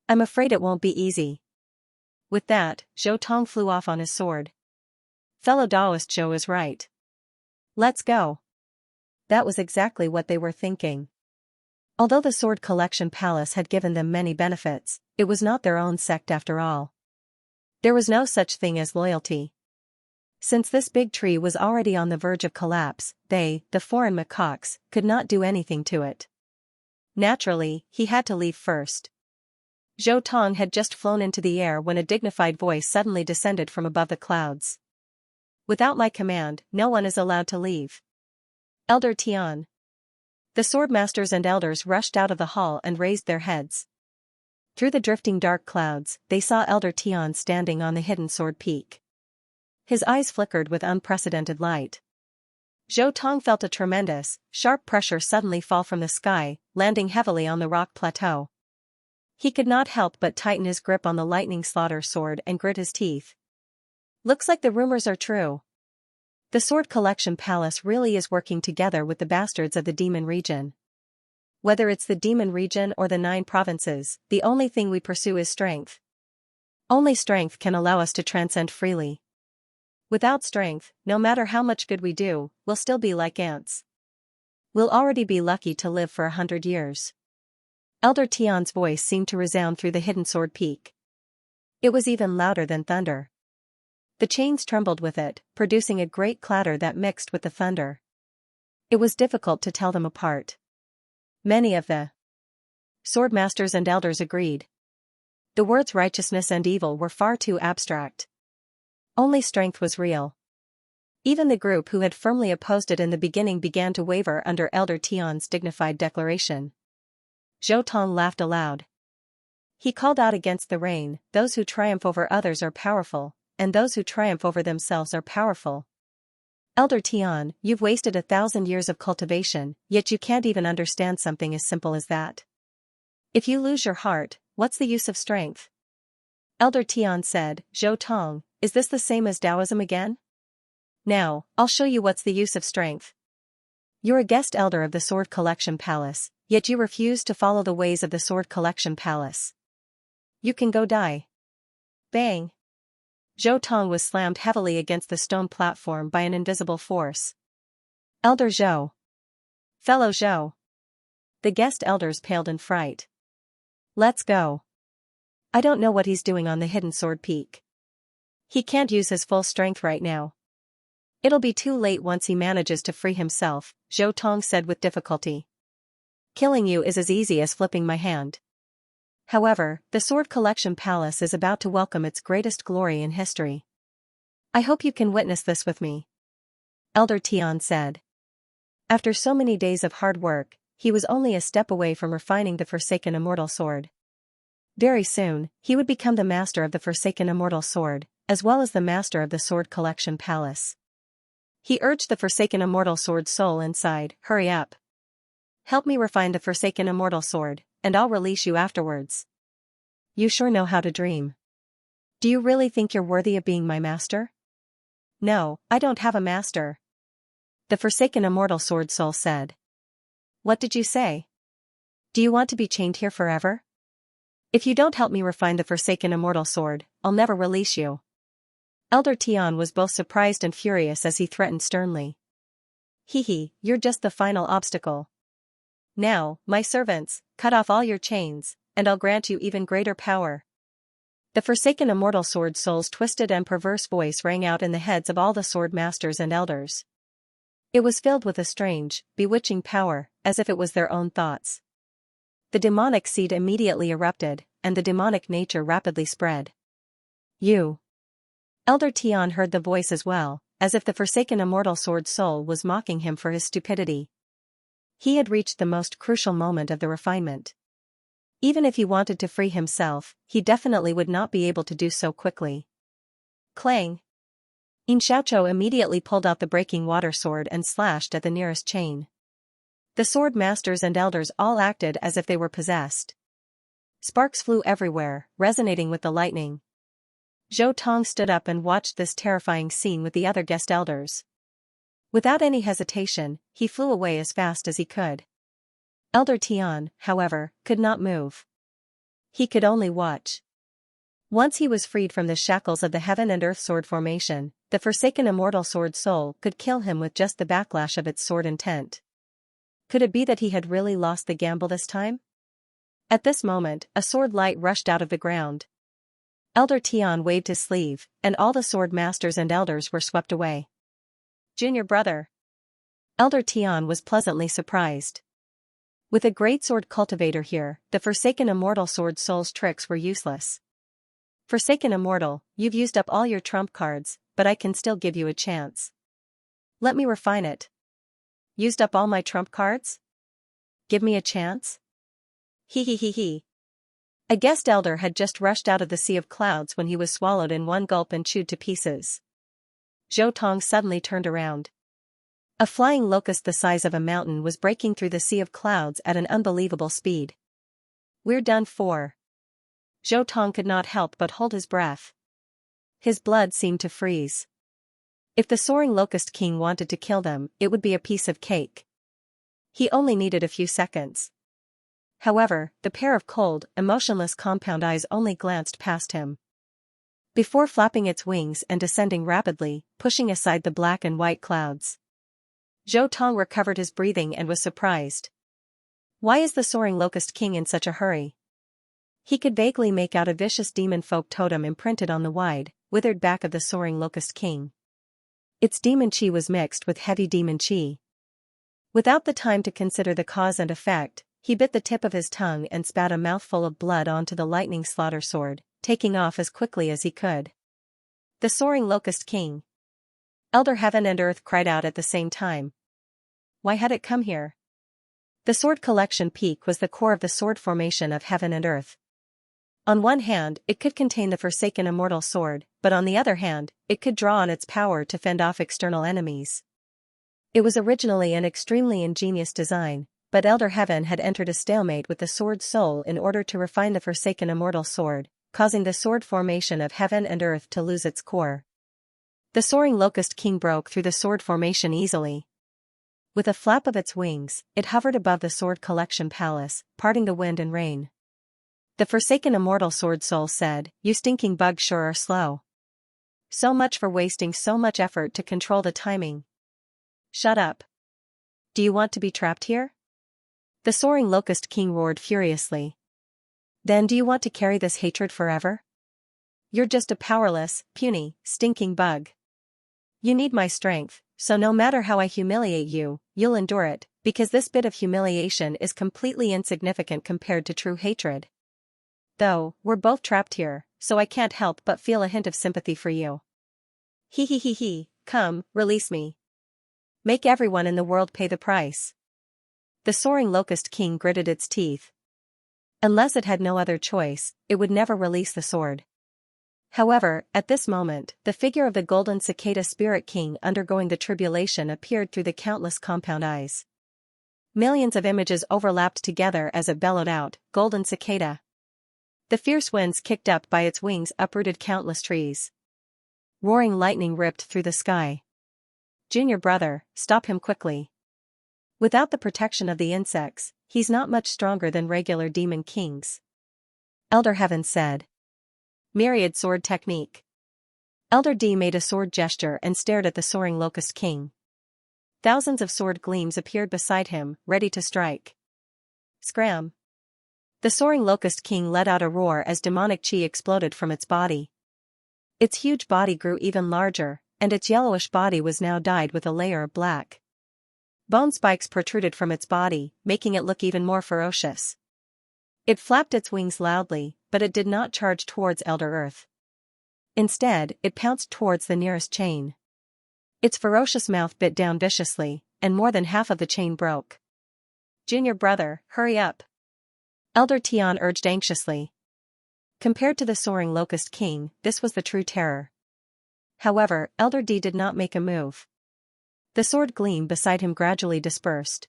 I'm afraid it won't be easy. With that, Zhou Tong flew off on his sword. Fellow Taoist Zhou is right. Let's go. That was exactly what they were thinking. Although the Sword Collection Palace had given them many benefits, it was not their own sect after all. There was no such thing as loyalty. Since this big tree was already on the verge of collapse, they, the foreign macaques, could not do anything to it. Naturally, he had to leave first. Zhou Tong had just flown into the air when a dignified voice suddenly descended from above the clouds. Without my command, no one is allowed to leave. Elder Tian. The swordmasters and elders rushed out of the hall and raised their heads. Through the drifting dark clouds, they saw Elder Tian standing on the hidden sword peak. His eyes flickered with unprecedented light. Zhou Tong felt a tremendous, sharp pressure suddenly fall from the sky, landing heavily on the rock plateau. He could not help but tighten his grip on the lightning slaughter sword and grit his teeth. Looks like the rumors are true. The Sword Collection Palace really is working together with the bastards of the demon region. Whether it's the demon region or the 9 provinces, the only thing we pursue is strength. Only strength can allow us to transcend freely. Without strength, no matter how much good we do, we'll still be like ants. We'll already be lucky to live for 100 years. Elder Tian's voice seemed to resound through the hidden sword peak. It was even louder than thunder. The chains trembled with it, producing a great clatter that mixed with the thunder. It was difficult to tell them apart. Many of the sword masters and elders agreed. The words righteousness and evil were far too abstract. Only strength was real. Even the group who had firmly opposed it in the beginning began to waver under Elder Tian's dignified declaration. Zhou Tong laughed aloud. He called out against the rain, "Those who triumph over others are powerful, and those who triumph over themselves are powerful. Elder Tian, you've wasted 1,000 years of cultivation, yet you can't even understand something as simple as that. If you lose your heart, what's the use of strength?" Elder Tian said, "Zhou Tong, is this the same as Taoism again? Now, I'll show you what's the use of strength. You're a guest elder of the Sword Collection Palace, yet you refuse to follow the ways of the Sword Collection Palace. You can go die." Bang! Zhou Tong was slammed heavily against the stone platform by an invisible force. "Elder Zhou! Fellow Zhou!" The guest elders paled in fright. "Let's go. I don't know what he's doing on the hidden sword peak. He can't use his full strength right now. It'll be too late once he manages to free himself," Zhou Tong said with difficulty. "Killing you is as easy as flipping my hand. However, the Sword Collection Palace is about to welcome its greatest glory in history. I hope you can witness this with me," Elder Tian said. After so many days of hard work, he was only a step away from refining the Forsaken Immortal Sword. Very soon, he would become the master of the Forsaken Immortal Sword, as well as the master of the Sword Collection Palace. He urged the Forsaken Immortal Sword's soul inside, "Hurry up. Help me refine the Forsaken Immortal Sword, and I'll release you afterwards. You sure know how to dream. Do you really think you're worthy of being my master?" "No, I don't have a master," the Forsaken Immortal Sword soul said. "What did you say? Do you want to be chained here forever? If you don't help me refine the Forsaken Immortal Sword, I'll never release you." Elder Tian was both surprised and furious as he threatened sternly. "Hee, you're just the final obstacle. Now, my servants, cut off all your chains, and I'll grant you even greater power." The Forsaken Immortal Sword soul's twisted and perverse voice rang out in the heads of all the sword masters and elders. It was filled with a strange, bewitching power, as if it was their own thoughts. The demonic seed immediately erupted, and the demonic nature rapidly spread. "You!" Elder Tian heard the voice as well, as if the Forsaken Immortal Sword soul was mocking him for his stupidity. He had reached the most crucial moment of the refinement. Even if he wanted to free himself, he definitely would not be able to do so quickly. Clang! Xianxia immediately pulled out the breaking water sword and slashed at the nearest chain. The sword masters and elders all acted as if they were possessed. Sparks flew everywhere, resonating with the lightning. Zhou Tong stood up and watched this terrifying scene with the other guest elders. Without any hesitation, he flew away as fast as he could. Elder Tian, however, could not move. He could only watch. Once he was freed from the shackles of the Heaven and Earth Sword formation, the Forsaken Immortal Sword soul could kill him with just the backlash of its sword intent. Could it be that he had really lost the gamble this time? At this moment, a sword light rushed out of the ground. Elder Tian waved his sleeve, and all the sword masters and elders were swept away. "Junior brother." Elder Tian was pleasantly surprised. With a great sword cultivator here, the Forsaken Immortal Sword soul's tricks were useless. "Forsaken Immortal, you've used up all your trump cards, but I can still give you a chance. Let me refine it." "Used up all my trump cards? Give me a chance?" He. A guest elder had just rushed out of the sea of clouds when he was swallowed in one gulp and chewed to pieces. Zhou Tong suddenly turned around. A flying locust the size of a mountain was breaking through the sea of clouds at an unbelievable speed. "We're done for." Zhou Tong could not help but hold his breath. His blood seemed to freeze. If the soaring locust king wanted to kill them, it would be a piece of cake. He only needed a few seconds. However, the pair of cold, emotionless compound eyes only glanced past him. before flapping its wings and descending rapidly, pushing aside the black and white clouds. Zhou Tong recovered his breathing and was surprised. Why is the soaring locust king in such a hurry? He could vaguely make out a vicious demon folk totem imprinted on the wide, withered back of the soaring locust king. Its demon chi was mixed with heavy demon chi. Without the time to consider the cause and effect, he bit the tip of his tongue and spat a mouthful of blood onto the lightning slaughter sword, taking off as quickly as he could. The soaring locust king. Elder Heaven and Earth cried out at the same time. Why had it come here? The sword collection peak was the core of the sword formation of Heaven and Earth. On one hand, it could contain the forsaken immortal sword, but on the other hand, it could draw on its power to fend off external enemies. It was originally an extremely ingenious design, but Elder Heaven had entered a stalemate with the sword soul in order to refine the forsaken immortal sword, causing the sword formation of Heaven and Earth to lose its core. The soaring locust king broke through the sword formation easily. With a flap of its wings, it hovered above the sword collection palace, parting the wind and rain. The forsaken immortal sword soul said, "You stinking bugs sure are slow. So much for wasting so much effort to control the timing. Shut up. Do you want to be trapped here?" The soaring locust king roared furiously. Then do you want to carry this hatred forever? You're just a powerless, puny, stinking bug. You need my strength, so no matter how I humiliate you, you'll endure it, because this bit of humiliation is completely insignificant compared to true hatred. Though, we're both trapped here, so I can't help but feel a hint of sympathy for you. He, come, release me. Make everyone in the world pay the price. The soaring locust king gritted its teeth. Unless it had no other choice, it would never release the sword. However, at this moment, the figure of the golden cicada spirit king undergoing the tribulation appeared through the countless compound eyes. Millions of images overlapped together as it bellowed out, "Golden cicada." The fierce winds kicked up by its wings uprooted countless trees. Roaring lightning ripped through the sky. Junior brother, stop him quickly. Without the protection of the insects, he's not much stronger than regular demon kings. Elder Heaven said. Myriad sword technique. Elder D made a sword gesture and stared at the soaring locust king. Thousands of sword gleams appeared beside him, ready to strike. Scram. The soaring locust king let out a roar as demonic chi exploded from its body. Its huge body grew even larger, and its yellowish body was now dyed with a layer of black. Bone spikes protruded from its body, making it look even more ferocious. It flapped its wings loudly, but it did not charge towards Elder Earth. Instead, it pounced towards the nearest chain. Its ferocious mouth bit down viciously, and more than half of the chain broke. Junior brother, hurry up. Elder Tian urged anxiously. Compared to the soaring locust king, this was the true terror. However, Elder D did not make a move. The sword gleam beside him gradually dispersed.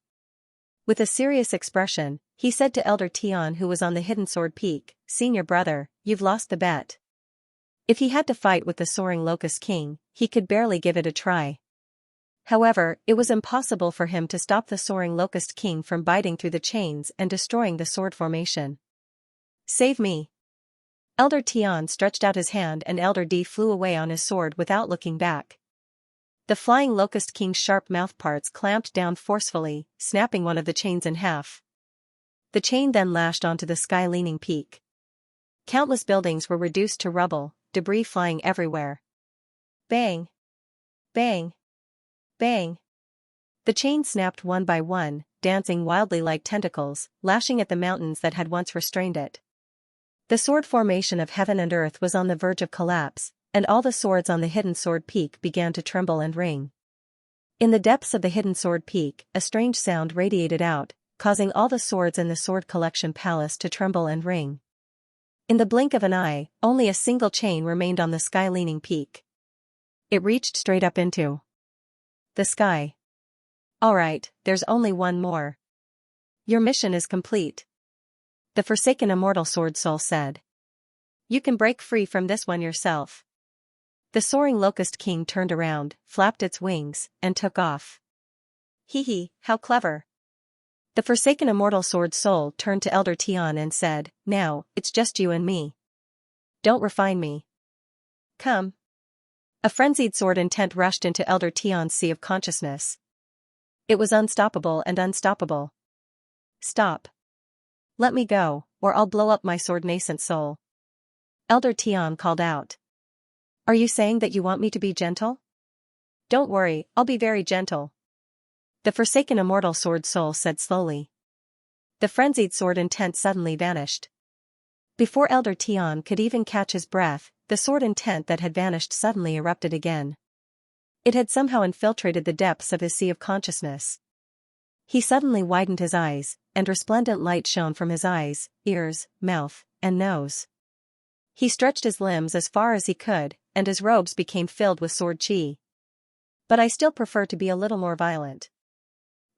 With a serious expression, he said to Elder Tian, who was on the hidden sword peak, "Senior brother, you've lost the bet." If he had to fight with the soaring locust king, he could barely give it a try. However, it was impossible for him to stop the soaring locust king from biting through the chains and destroying the sword formation. Save me. Elder Tian stretched out his hand and Elder D flew away on his sword without looking back. The flying locust king's sharp mouthparts clamped down forcefully, snapping one of the chains in half. The chain then lashed onto the sky-leaning peak. Countless buildings were reduced to rubble, debris flying everywhere. Bang! Bang! Bang! The chain snapped one by one, dancing wildly like tentacles, lashing at the mountains that had once restrained it. The sword formation of Heaven and Earth was on the verge of collapse, and all the swords on the hidden sword peak began to tremble and ring. In the depths of the hidden sword peak, a strange sound radiated out, causing all the swords in the sword collection palace to tremble and ring. In the blink of an eye, only a single chain remained on the sky-leaning peak. It reached straight up into the sky. All right, there's only one more. Your mission is complete. The forsaken immortal sword soul said. You can break free from this one yourself. The soaring locust king turned around, flapped its wings, and took off. Hee, how clever. The forsaken immortal sword soul turned to Elder Tian and said, Now, it's just you and me. Don't refine me. Come. A frenzied sword intent rushed into Elder Tian's sea of consciousness. It was unstoppable and unstoppable. Stop. Let me go, or I'll blow up my sword nascent soul. Elder Tian called out. Are you saying that you want me to be gentle? Don't worry, I'll be very gentle. The forsaken immortal sword soul said slowly. The frenzied sword intent suddenly vanished. Before Elder Tian could even catch his breath, the sword intent that had vanished suddenly erupted again. It had somehow infiltrated the depths of his sea of consciousness. He suddenly widened his eyes, and resplendent light shone from his eyes, ears, mouth, and nose. He stretched his limbs as far as he could, and his robes became filled with sword chi. But I still prefer to be a little more violent.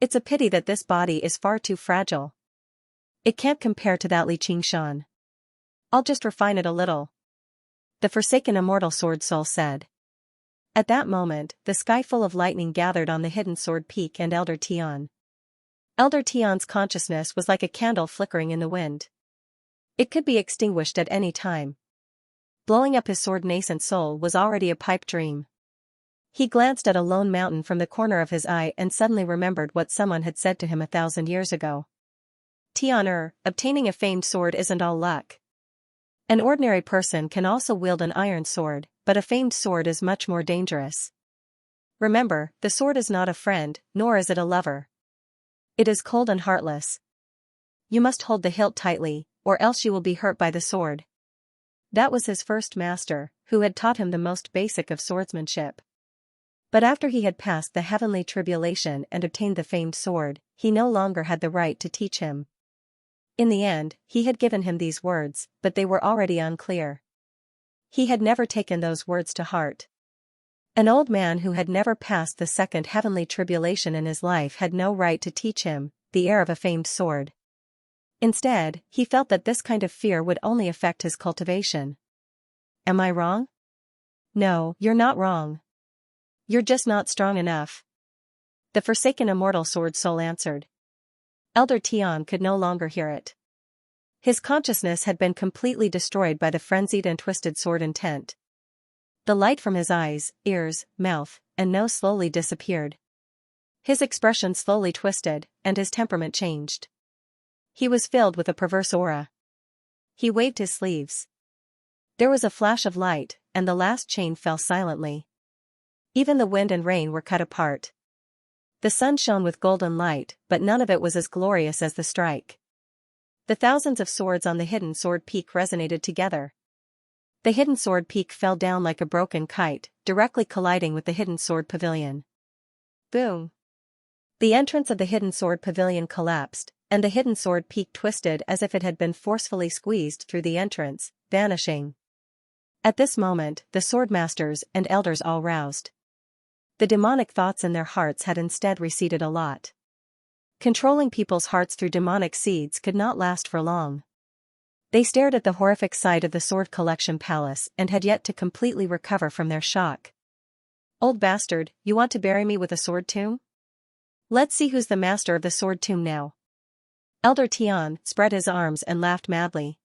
It's a pity that this body is far too fragile. It can't compare to that Xianxia. I'll just refine it a little. The forsaken immortal sword soul said. At that moment, the sky full of lightning gathered on the hidden sword peak and Elder Tian. Elder Tian's consciousness was like a candle flickering in the wind. It could be extinguished at any time. Blowing up his sword nascent soul was already a pipe dream. He glanced at a lone mountain from the corner of his eye and suddenly remembered what someone had said to him 1,000 years ago. Tian, obtaining a famed sword isn't all luck. An ordinary person can also wield an iron sword, but a famed sword is much more dangerous. Remember, the sword is not a friend, nor is it a lover. It is cold and heartless. You must hold the hilt tightly, or else you will be hurt by the sword. That was his first master, who had taught him the most basic of swordsmanship. But after he had passed the heavenly tribulation and obtained the famed sword, he no longer had the right to teach him. In the end, he had given him these words, but they were already unclear. He had never taken those words to heart. An old man who had never passed the second heavenly tribulation in his life had no right to teach him the air of a famed sword. Instead, he felt that this kind of fear would only affect his cultivation. Am I wrong? No, you're not wrong. You're just not strong enough. The forsaken immortal sword soul answered. Elder Tian could no longer hear it. His consciousness had been completely destroyed by the frenzied and twisted sword intent. The light from his eyes, ears, mouth, and nose slowly disappeared. His expression slowly twisted, and his temperament changed. He was filled with a perverse aura. He waved his sleeves. There was a flash of light, and the last chain fell silently. Even the wind and rain were cut apart. The sun shone with golden light, but none of it was as glorious as the strike. The thousands of swords on the hidden sword peak resonated together. The hidden sword peak fell down like a broken kite, directly colliding with the hidden sword pavilion. Boom! The entrance of the hidden sword pavilion collapsed, and the hidden sword peak twisted as if it had been forcefully squeezed through the entrance, vanishing. At this moment, the swordmasters and elders all roused. The demonic thoughts in their hearts had instead receded a lot. Controlling people's hearts through demonic seeds could not last for long. They stared at the horrific sight of the sword collection palace and had yet to completely recover from their shock. Old bastard, you want to bury me with a sword tomb? Let's see who's the master of the sword tomb now. Elder Tian spread his arms and laughed madly.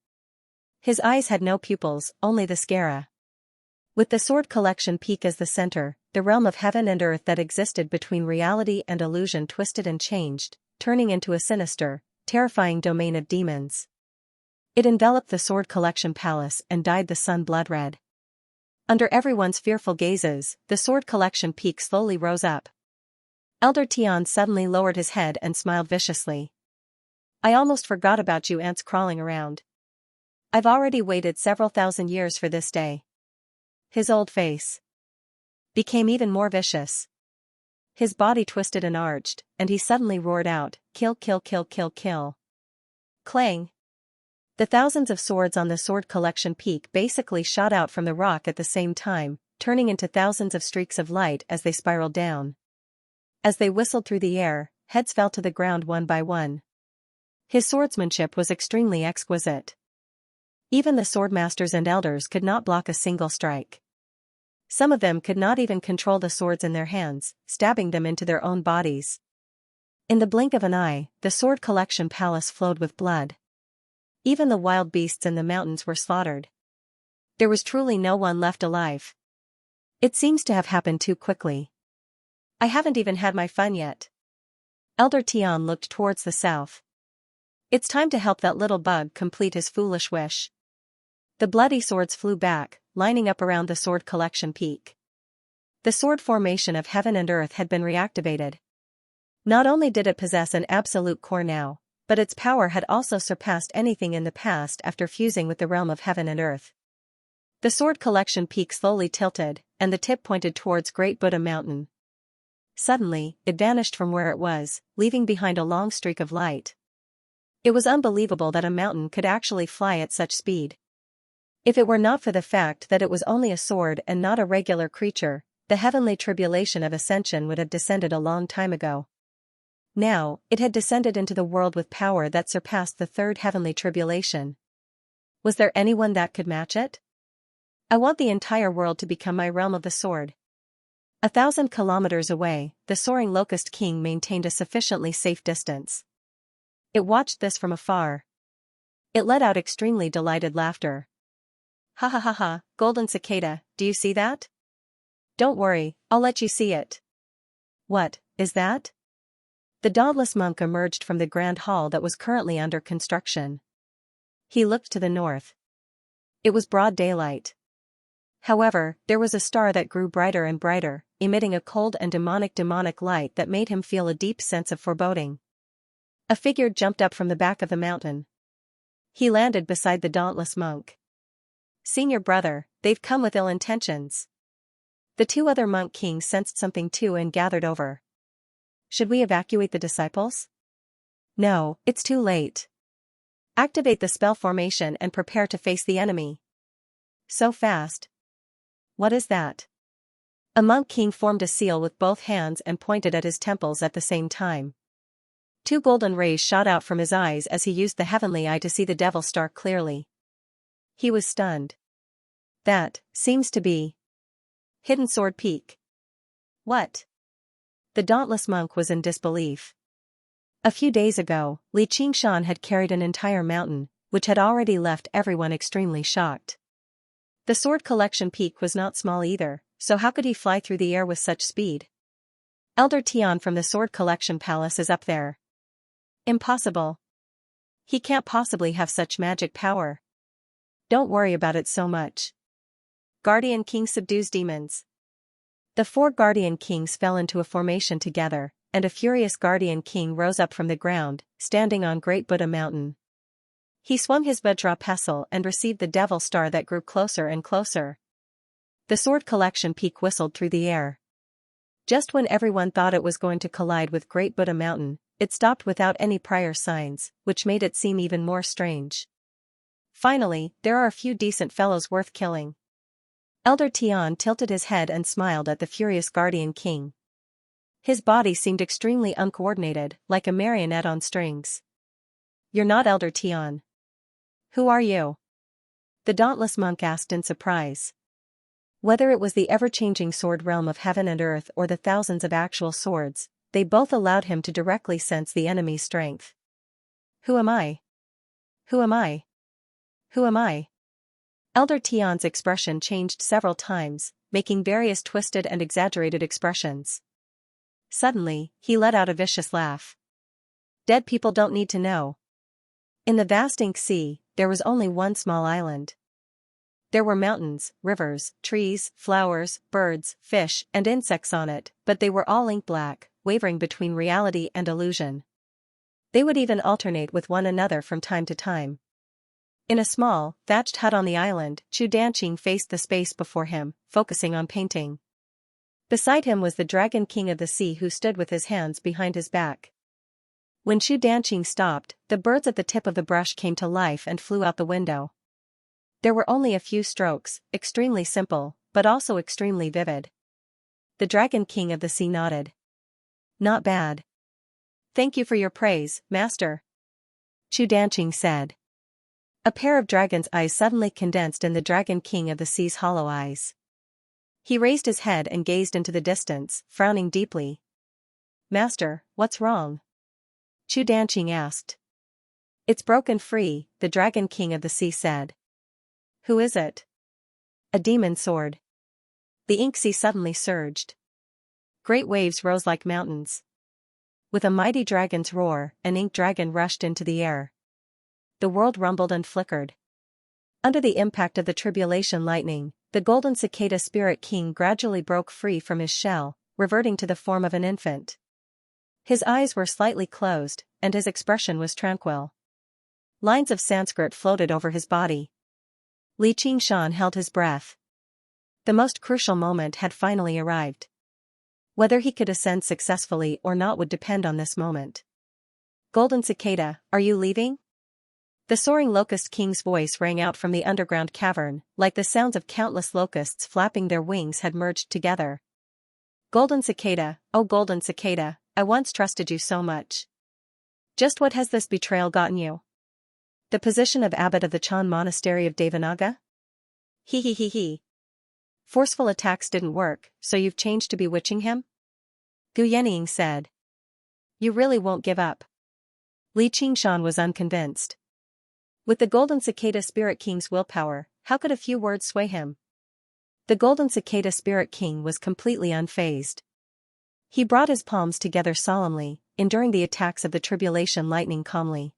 His eyes had no pupils, only the scara. With the sword collection peak as the center, the realm of heaven and earth that existed between reality and illusion twisted and changed, turning into a sinister, terrifying domain of demons. It enveloped the sword collection palace and dyed the sun blood red. Under everyone's fearful gazes, the sword collection peak slowly rose up. Elder Tian suddenly lowered his head and smiled viciously. I almost forgot about you ants crawling around. I've already waited several thousand years for this day. His old face became even more vicious. His body twisted and arched, and he suddenly roared out, kill, kill, kill, kill, kill. Clang! The thousands of swords on the sword collection peak basically shot out from the rock at the same time, turning into thousands of streaks of light as they spiraled down. As they whistled through the air, heads fell to the ground one by one. His swordsmanship was extremely exquisite. Even the swordmasters and elders could not block a single strike. Some of them could not even control the swords in their hands, stabbing them into their own bodies. In the blink of an eye, the sword collection palace flowed with blood. Even the wild beasts in the mountains were slaughtered. There was truly no one left alive. It seems to have happened too quickly. I haven't even had my fun yet. Elder Tian looked towards the south. It's time to help that little bug complete his foolish wish. The bloody swords flew back, lining up around the sword collection peak. The sword formation of heaven and earth had been reactivated. Not only did it possess an absolute core now, but its power had also surpassed anything in the past after fusing with the realm of heaven and earth. The sword collection peak slowly tilted, and the tip pointed towards Great Buddha Mountain. Suddenly, it vanished from where it was, leaving behind a long streak of light. It was unbelievable that a mountain could actually fly at such speed. If it were not for the fact that it was only a sword and not a regular creature, the heavenly tribulation of ascension would have descended a long time ago. Now, it had descended into the world with power that surpassed the third heavenly tribulation. Was there anyone that could match it? I want the entire world to become my realm of the sword. 1,000 kilometers away, the soaring Locust King maintained a sufficiently safe distance. It watched this from afar. It let out extremely delighted laughter. Ha ha ha ha, Golden Cicada, do you see that? Don't worry, I'll let you see it. What is that? The dauntless monk emerged from the grand hall that was currently under construction. He looked to the north. It was broad daylight. However, there was a star that grew brighter and brighter, emitting a cold and demonic light that made him feel a deep sense of foreboding. A figure jumped up from the back of the mountain. He landed beside the dauntless monk. Senior brother, they've come with ill intentions. The two other monk kings sensed something too and gathered over. Should we evacuate the disciples? No, it's too late. Activate the spell formation and prepare to face the enemy. So fast. What is that? A monk king formed a seal with both hands and pointed at his temples at the same time. 2 golden rays shot out from his eyes as he used the heavenly eye to see the devil star clearly. He was stunned. That seems to be Hidden Sword Peak. What? The dauntless monk was in disbelief. A few days ago, Xianxia had carried an entire mountain, which had already left everyone extremely shocked. The sword collection peak was not small either, so how could he fly through the air with such speed? Elder Tian from the sword collection palace is up there. Impossible. He can't possibly have such magic power. Don't worry about it so much. Guardian King subdues demons. The 4 Guardian Kings fell into a formation together, and a furious Guardian King rose up from the ground, standing on Great Buddha Mountain. He swung his Vajra pestle and received the devil star that grew closer and closer. The sword collection peak whistled through the air. Just when everyone thought it was going to collide with Great Buddha Mountain, it stopped without any prior signs, which made it seem even more strange. Finally, there are a few decent fellows worth killing. Elder Tian tilted his head and smiled at the furious Guardian King. His body seemed extremely uncoordinated, like a marionette on strings. You're not Elder Tian. Who are you? The dauntless monk asked in surprise. Whether it was the ever-changing sword realm of heaven and earth or the thousands of actual swords, they both allowed him to directly sense the enemy's strength. Who am I? Who am I? Who am I? Elder Tian's expression changed several times, making various twisted and exaggerated expressions. Suddenly, he let out a vicious laugh. Dead people don't need to know. In the vast ink sea, there was only one small island. There were mountains, rivers, trees, flowers, birds, fish, and insects on it, but they were all ink black, wavering between reality and illusion. They would even alternate with one another from time to time. In a small, thatched hut on the island, Chu Danqing faced the space before him, focusing on painting. Beside him was the Dragon King of the Sea who stood with his hands behind his back. When Chu Danqing stopped, the birds at the tip of the brush came to life and flew out the window. There were only a few strokes, extremely simple, but also extremely vivid. The Dragon King of the Sea nodded. Not bad. Thank you for your praise, Master. Chu Danqing said. A pair of dragon's eyes suddenly condensed in the Dragon King of the Sea's hollow eyes. He raised his head and gazed into the distance, frowning deeply. Master, what's wrong? Chu Danqing asked. It's broken free, the Dragon King of the Sea said. Who is it? A demon sword. The ink sea suddenly surged. Great waves rose like mountains. With a mighty dragon's roar, an ink dragon rushed into the air. The world rumbled and flickered. Under the impact of the tribulation lightning, the golden cicada spirit king gradually broke free from his shell, reverting to the form of an infant. His eyes were slightly closed, and his expression was tranquil. Lines of Sanskrit floated over his body. Li Qingshan held his breath. The most crucial moment had finally arrived. Whether he could ascend successfully or not would depend on this moment. Golden cicada, are you leaving? The soaring locust king's voice rang out from the underground cavern, like the sounds of countless locusts flapping their wings had merged together. Golden cicada, oh golden cicada, I once trusted you so much. Just what has this betrayal gotten you? The position of abbot of the Chan monastery of Devanaga? He. Forceful attacks didn't work, so you've changed to bewitching him? Gu Yenying said. You really won't give up. Li Qingshan was unconvinced. With the golden cicada spirit king's willpower, how could a few words sway him? The golden cicada spirit king was completely unfazed. He brought his palms together solemnly, enduring the attacks of the tribulation lightning calmly.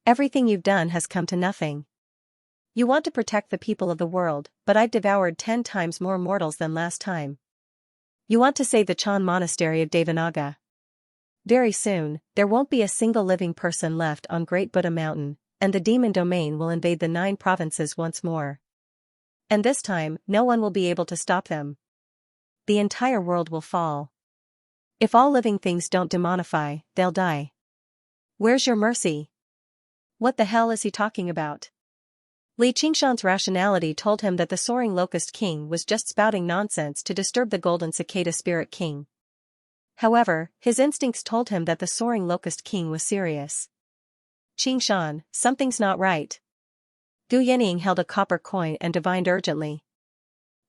Everything you've done has come to nothing. You want to protect the people of the world, but I've devoured 10 times more mortals than last time. You want to save the Chan monastery of Devanaga. Very soon, there won't be a single living person left on Great Buddha Mountain, and the demon domain will invade the 9 provinces once more. And this time, no one will be able to stop them. The entire world will fall. If all living things don't demonify, they'll die. Where's your mercy? What the hell is he talking about? Li Qingshan's rationality told him that the soaring locust king was just spouting nonsense to disturb the golden cicada spirit king. However, his instincts told him that the soaring locust king was serious. Qingshan, something's not right. Gu Yenying held a copper coin and divined urgently.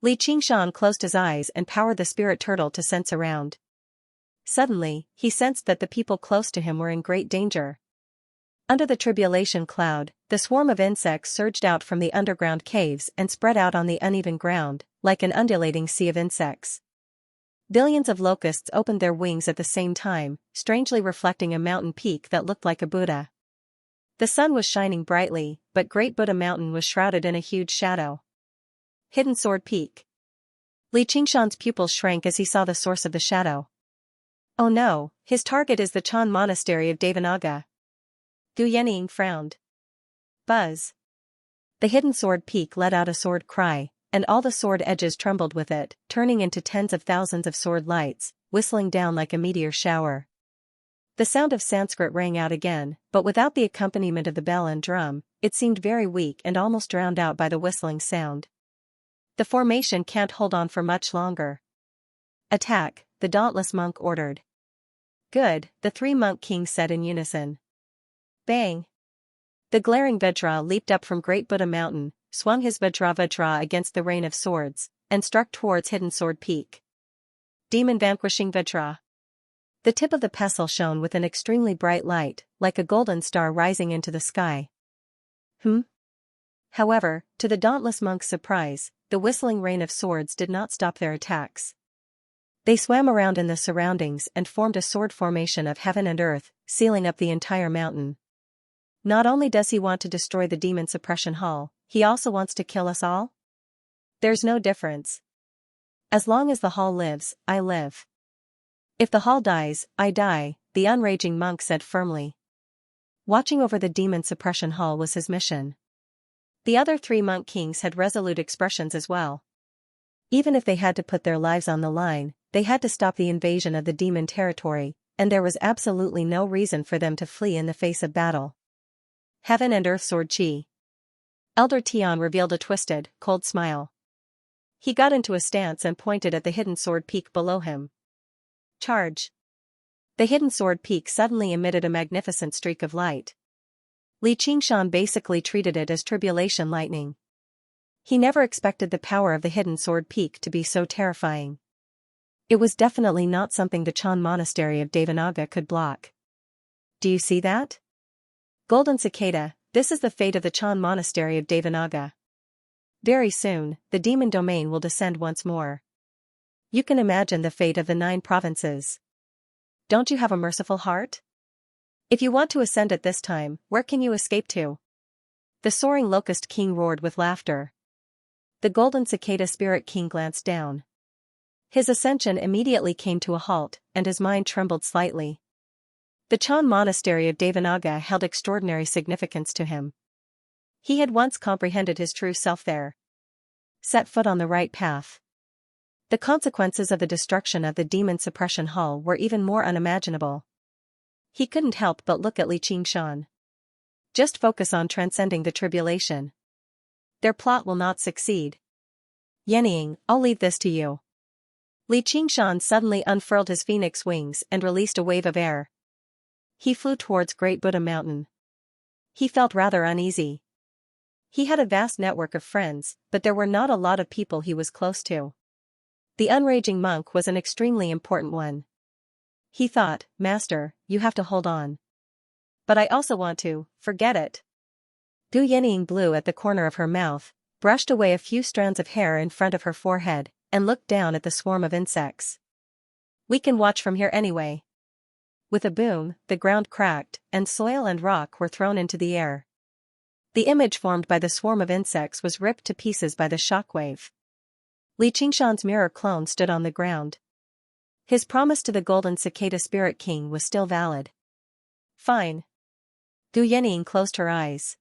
Li Qingshan closed his eyes and powered the spirit turtle to sense around. Suddenly, he sensed that the people close to him were in great danger. Under the tribulation cloud, the swarm of insects surged out from the underground caves and spread out on the uneven ground, like an undulating sea of insects. Billions of locusts opened their wings at the same time, strangely reflecting a mountain peak that looked like a Buddha. The sun was shining brightly, but Great Buddha Mountain was shrouded in a huge shadow. Hidden Sword Peak. Li Qingshan's pupils shrank as he saw the source of the shadow. Oh no, his target is the Chan monastery of Devanaga. Gu Yenying frowned. Buzz. The Hidden Sword Peak let out a sword cry, and all the sword edges trembled with it, turning into tens of thousands of sword lights, whistling down like a meteor shower. The sound of Sanskrit rang out again, but without the accompaniment of the bell and drum, it seemed very weak and almost drowned out by the whistling sound. The formation can't hold on for much longer. Attack, the dauntless monk ordered. Good, the 3 monk kings said in unison. Bang! The glaring Vajra leaped up from Great Buddha Mountain, swung his Vajra against the rain of swords, and struck towards Hidden Sword Peak. Demon vanquishing Vajra. The tip of the pestle shone with an extremely bright light, like a golden star rising into the sky. However, to the dauntless monk's surprise, the whistling rain of swords did not stop their attacks. They swam around in the surroundings and formed a sword formation of heaven and earth, sealing up the entire mountain. Not only does he want to destroy the demon suppression hall, he also wants to kill us all? There's no difference. As long as the hall lives, I live. If the hall dies, I die, the unraging monk said firmly. Watching over the demon suppression hall was his mission. The other 3 monk kings had resolute expressions as well. Even if they had to put their lives on the line, they had to stop the invasion of the demon territory, and there was absolutely no reason for them to flee in the face of battle. Heaven and Earth Sword Chi. Elder Tian revealed a twisted, cold smile. He got into a stance and pointed at the Hidden Sword Peak below him. Charge! The Hidden Sword Peak suddenly emitted a magnificent streak of light. Li Qingshan basically treated it as tribulation lightning. He never expected the power of the Hidden Sword Peak to be so terrifying. It was definitely not something the Chan monastery of Devanaga could block. Do you see that? Golden Cicada, this is the fate of the Chan monastery of Devanaga. Very soon, the demon domain will descend once more. You can imagine the fate of the 9 provinces. Don't you have a merciful heart? If you want to ascend at this time, where can you escape to? The soaring locust king roared with laughter. The golden cicada spirit king glanced down. His ascension immediately came to a halt, and his mind trembled slightly. The Chan monastery of Devanaga held extraordinary significance to him. He had once comprehended his true self there. Set foot on the right path. The consequences of the destruction of the demon suppression hall were even more unimaginable. He couldn't help but look at Xianxia. Just focus on transcending the tribulation. Their plot will not succeed. Yenying, I'll leave this to you. Xianxia suddenly unfurled his phoenix wings and released a wave of air. He flew towards Great Buddha Mountain. He felt rather uneasy. He had a vast network of friends, but there were not a lot of people he was close to. The unraging monk was an extremely important one. He thought, Master, you have to hold on. But I also want to, forget it. Gu Yenying blew at the corner of her mouth, brushed away a few strands of hair in front of her forehead, and looked down at the swarm of insects. We can watch from here anyway. With a boom, the ground cracked, and soil and rock were thrown into the air. The image formed by the swarm of insects was ripped to pieces by the shockwave. Xianxia's mirror clone stood on the ground. His promise to the golden cicada spirit king was still valid. Fine. Gu Yenying closed her eyes.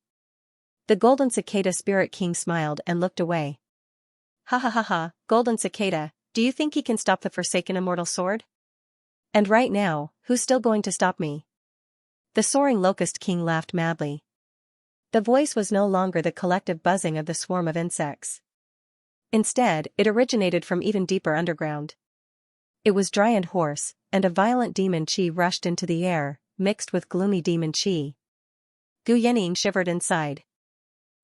The golden cicada spirit king smiled and looked away. Ha ha ha ha, golden cicada, do you think he can stop the forsaken immortal sword? And right now, who's still going to stop me? The soaring locust king laughed madly. The voice was no longer the collective buzzing of the swarm of insects. Instead, it originated from even deeper underground. It was dry and hoarse, and a violent demon chi rushed into the air, mixed with gloomy demon chi. Gu Yenying shivered inside.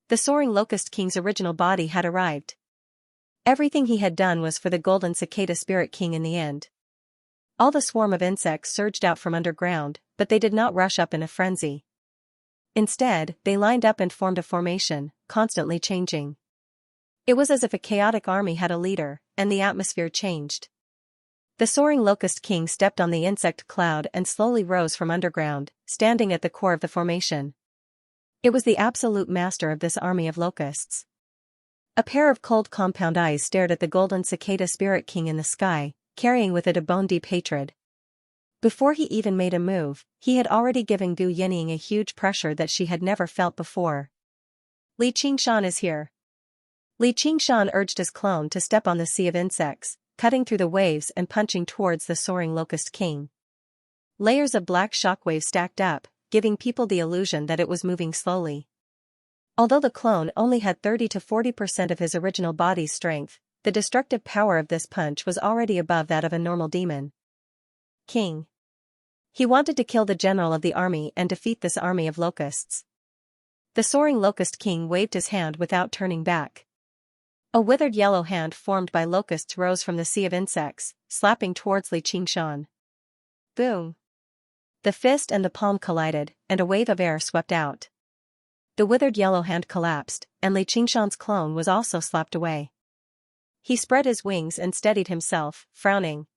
The soaring locust king's original body had arrived. Everything he had done was for the golden cicada spirit king in the end. All the swarm of insects surged out from underground, but they did not rush up in a frenzy. Instead, they lined up and formed a formation, constantly changing. It was as if a chaotic army had a leader, and the atmosphere changed. The soaring locust king stepped on the insect cloud and slowly rose from underground, standing at the core of the formation. It was the absolute master of this army of locusts. A pair of cold compound eyes stared at the golden cicada spirit king in the sky, carrying with it a bone-deep hatred. Before he even made a move, he had already given Gu Yenying a huge pressure that she had never felt before. Xianxia is here. Xianxia urged his clone to step on the sea of insects, cutting through the waves and punching towards the soaring locust king. Layers of black shockwaves stacked up, giving people the illusion that it was moving slowly. Although the clone only had 30 to 40% of his original body's strength, the destructive power of this punch was already above that of a normal demon. King. He wanted to kill the general of the army and defeat this army of locusts. The soaring locust king waved his hand without turning back. A withered yellow hand formed by locusts rose from the sea of insects, slapping towards Xianxia. Boom! The fist and the palm collided, and a wave of air swept out. The withered yellow hand collapsed, and Xianxia's clone was also slapped away. He spread his wings and steadied himself, frowning.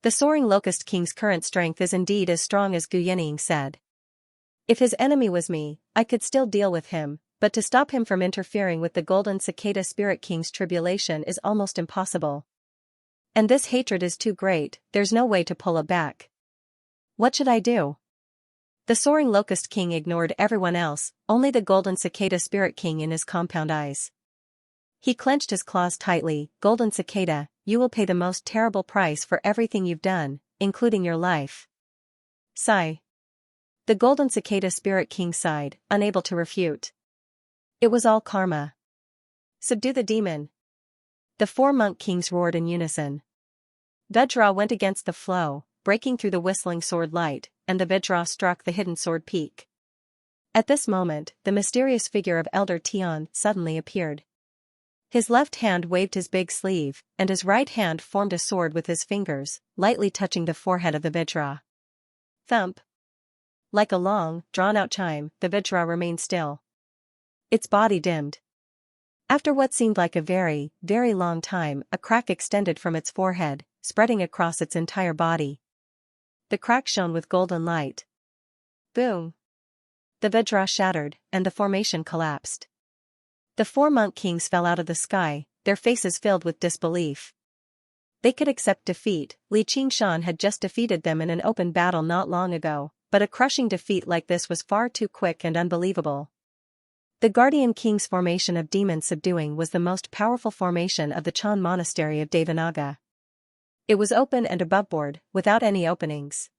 The soaring locust king's current strength is indeed as strong as Gu Yenying said. If his enemy was me, I could still deal with him, but to stop him from interfering with the golden cicada spirit king's tribulation is almost impossible. And this hatred is too great, there's no way to pull it back. What should I do? The soaring locust king ignored everyone else, only the golden cicada spirit king in his compound eyes. He clenched his claws tightly. Golden cicada, you will pay the most terrible price for everything you've done, including your life. Sigh. The golden cicada spirit king sighed, unable to refute. It was all karma. Subdue the demon. The 4 monk kings roared in unison. Vajra went against the flow, breaking through the whistling sword light, and the Vajra struck the hidden sword peak. At this moment, the mysterious figure of Elder Tian suddenly appeared. His left hand waved his big sleeve, and his right hand formed a sword with his fingers, lightly touching the forehead of the Vajra. Thump. Like a long, drawn-out chime, the Vajra remained still. Its body dimmed. After what seemed like a very, very long time, a crack extended from its forehead, spreading across its entire body. The crack shone with golden light. Boom! The Vajra shattered, and the formation collapsed. The 4 monk kings fell out of the sky, their faces filled with disbelief. They could accept defeat. Li Qingshan had just defeated them in an open battle not long ago, but a crushing defeat like this was far too quick and unbelievable. The Guardian King's formation of demon subduing was the most powerful formation of the Chan monastery of Devanaga. It was open and aboveboard, without any openings.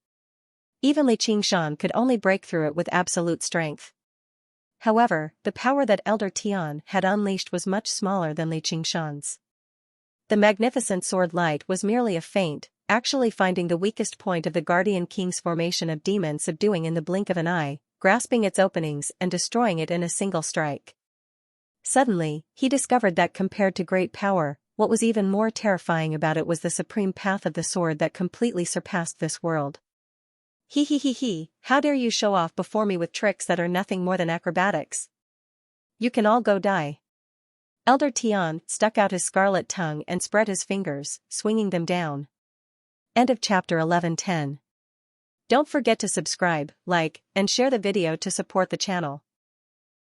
Even Li Qingshan could only break through it with absolute strength. However, the power that Elder Tian had unleashed was much smaller than Li Qingshan's. The magnificent sword light was merely a feint, actually finding the weakest point of the Guardian King's formation of demon subduing in the blink of an eye, grasping its openings and destroying it in a single strike. Suddenly, he discovered that compared to great power, what was even more terrifying about it was the supreme path of the sword that completely surpassed this world. He, how dare you show off before me with tricks that are nothing more than acrobatics? You can all go die. Elder Tian stuck out his scarlet tongue and spread his fingers, swinging them down. End of chapter 11:10. Don't forget to subscribe, like, and share the video to support the channel.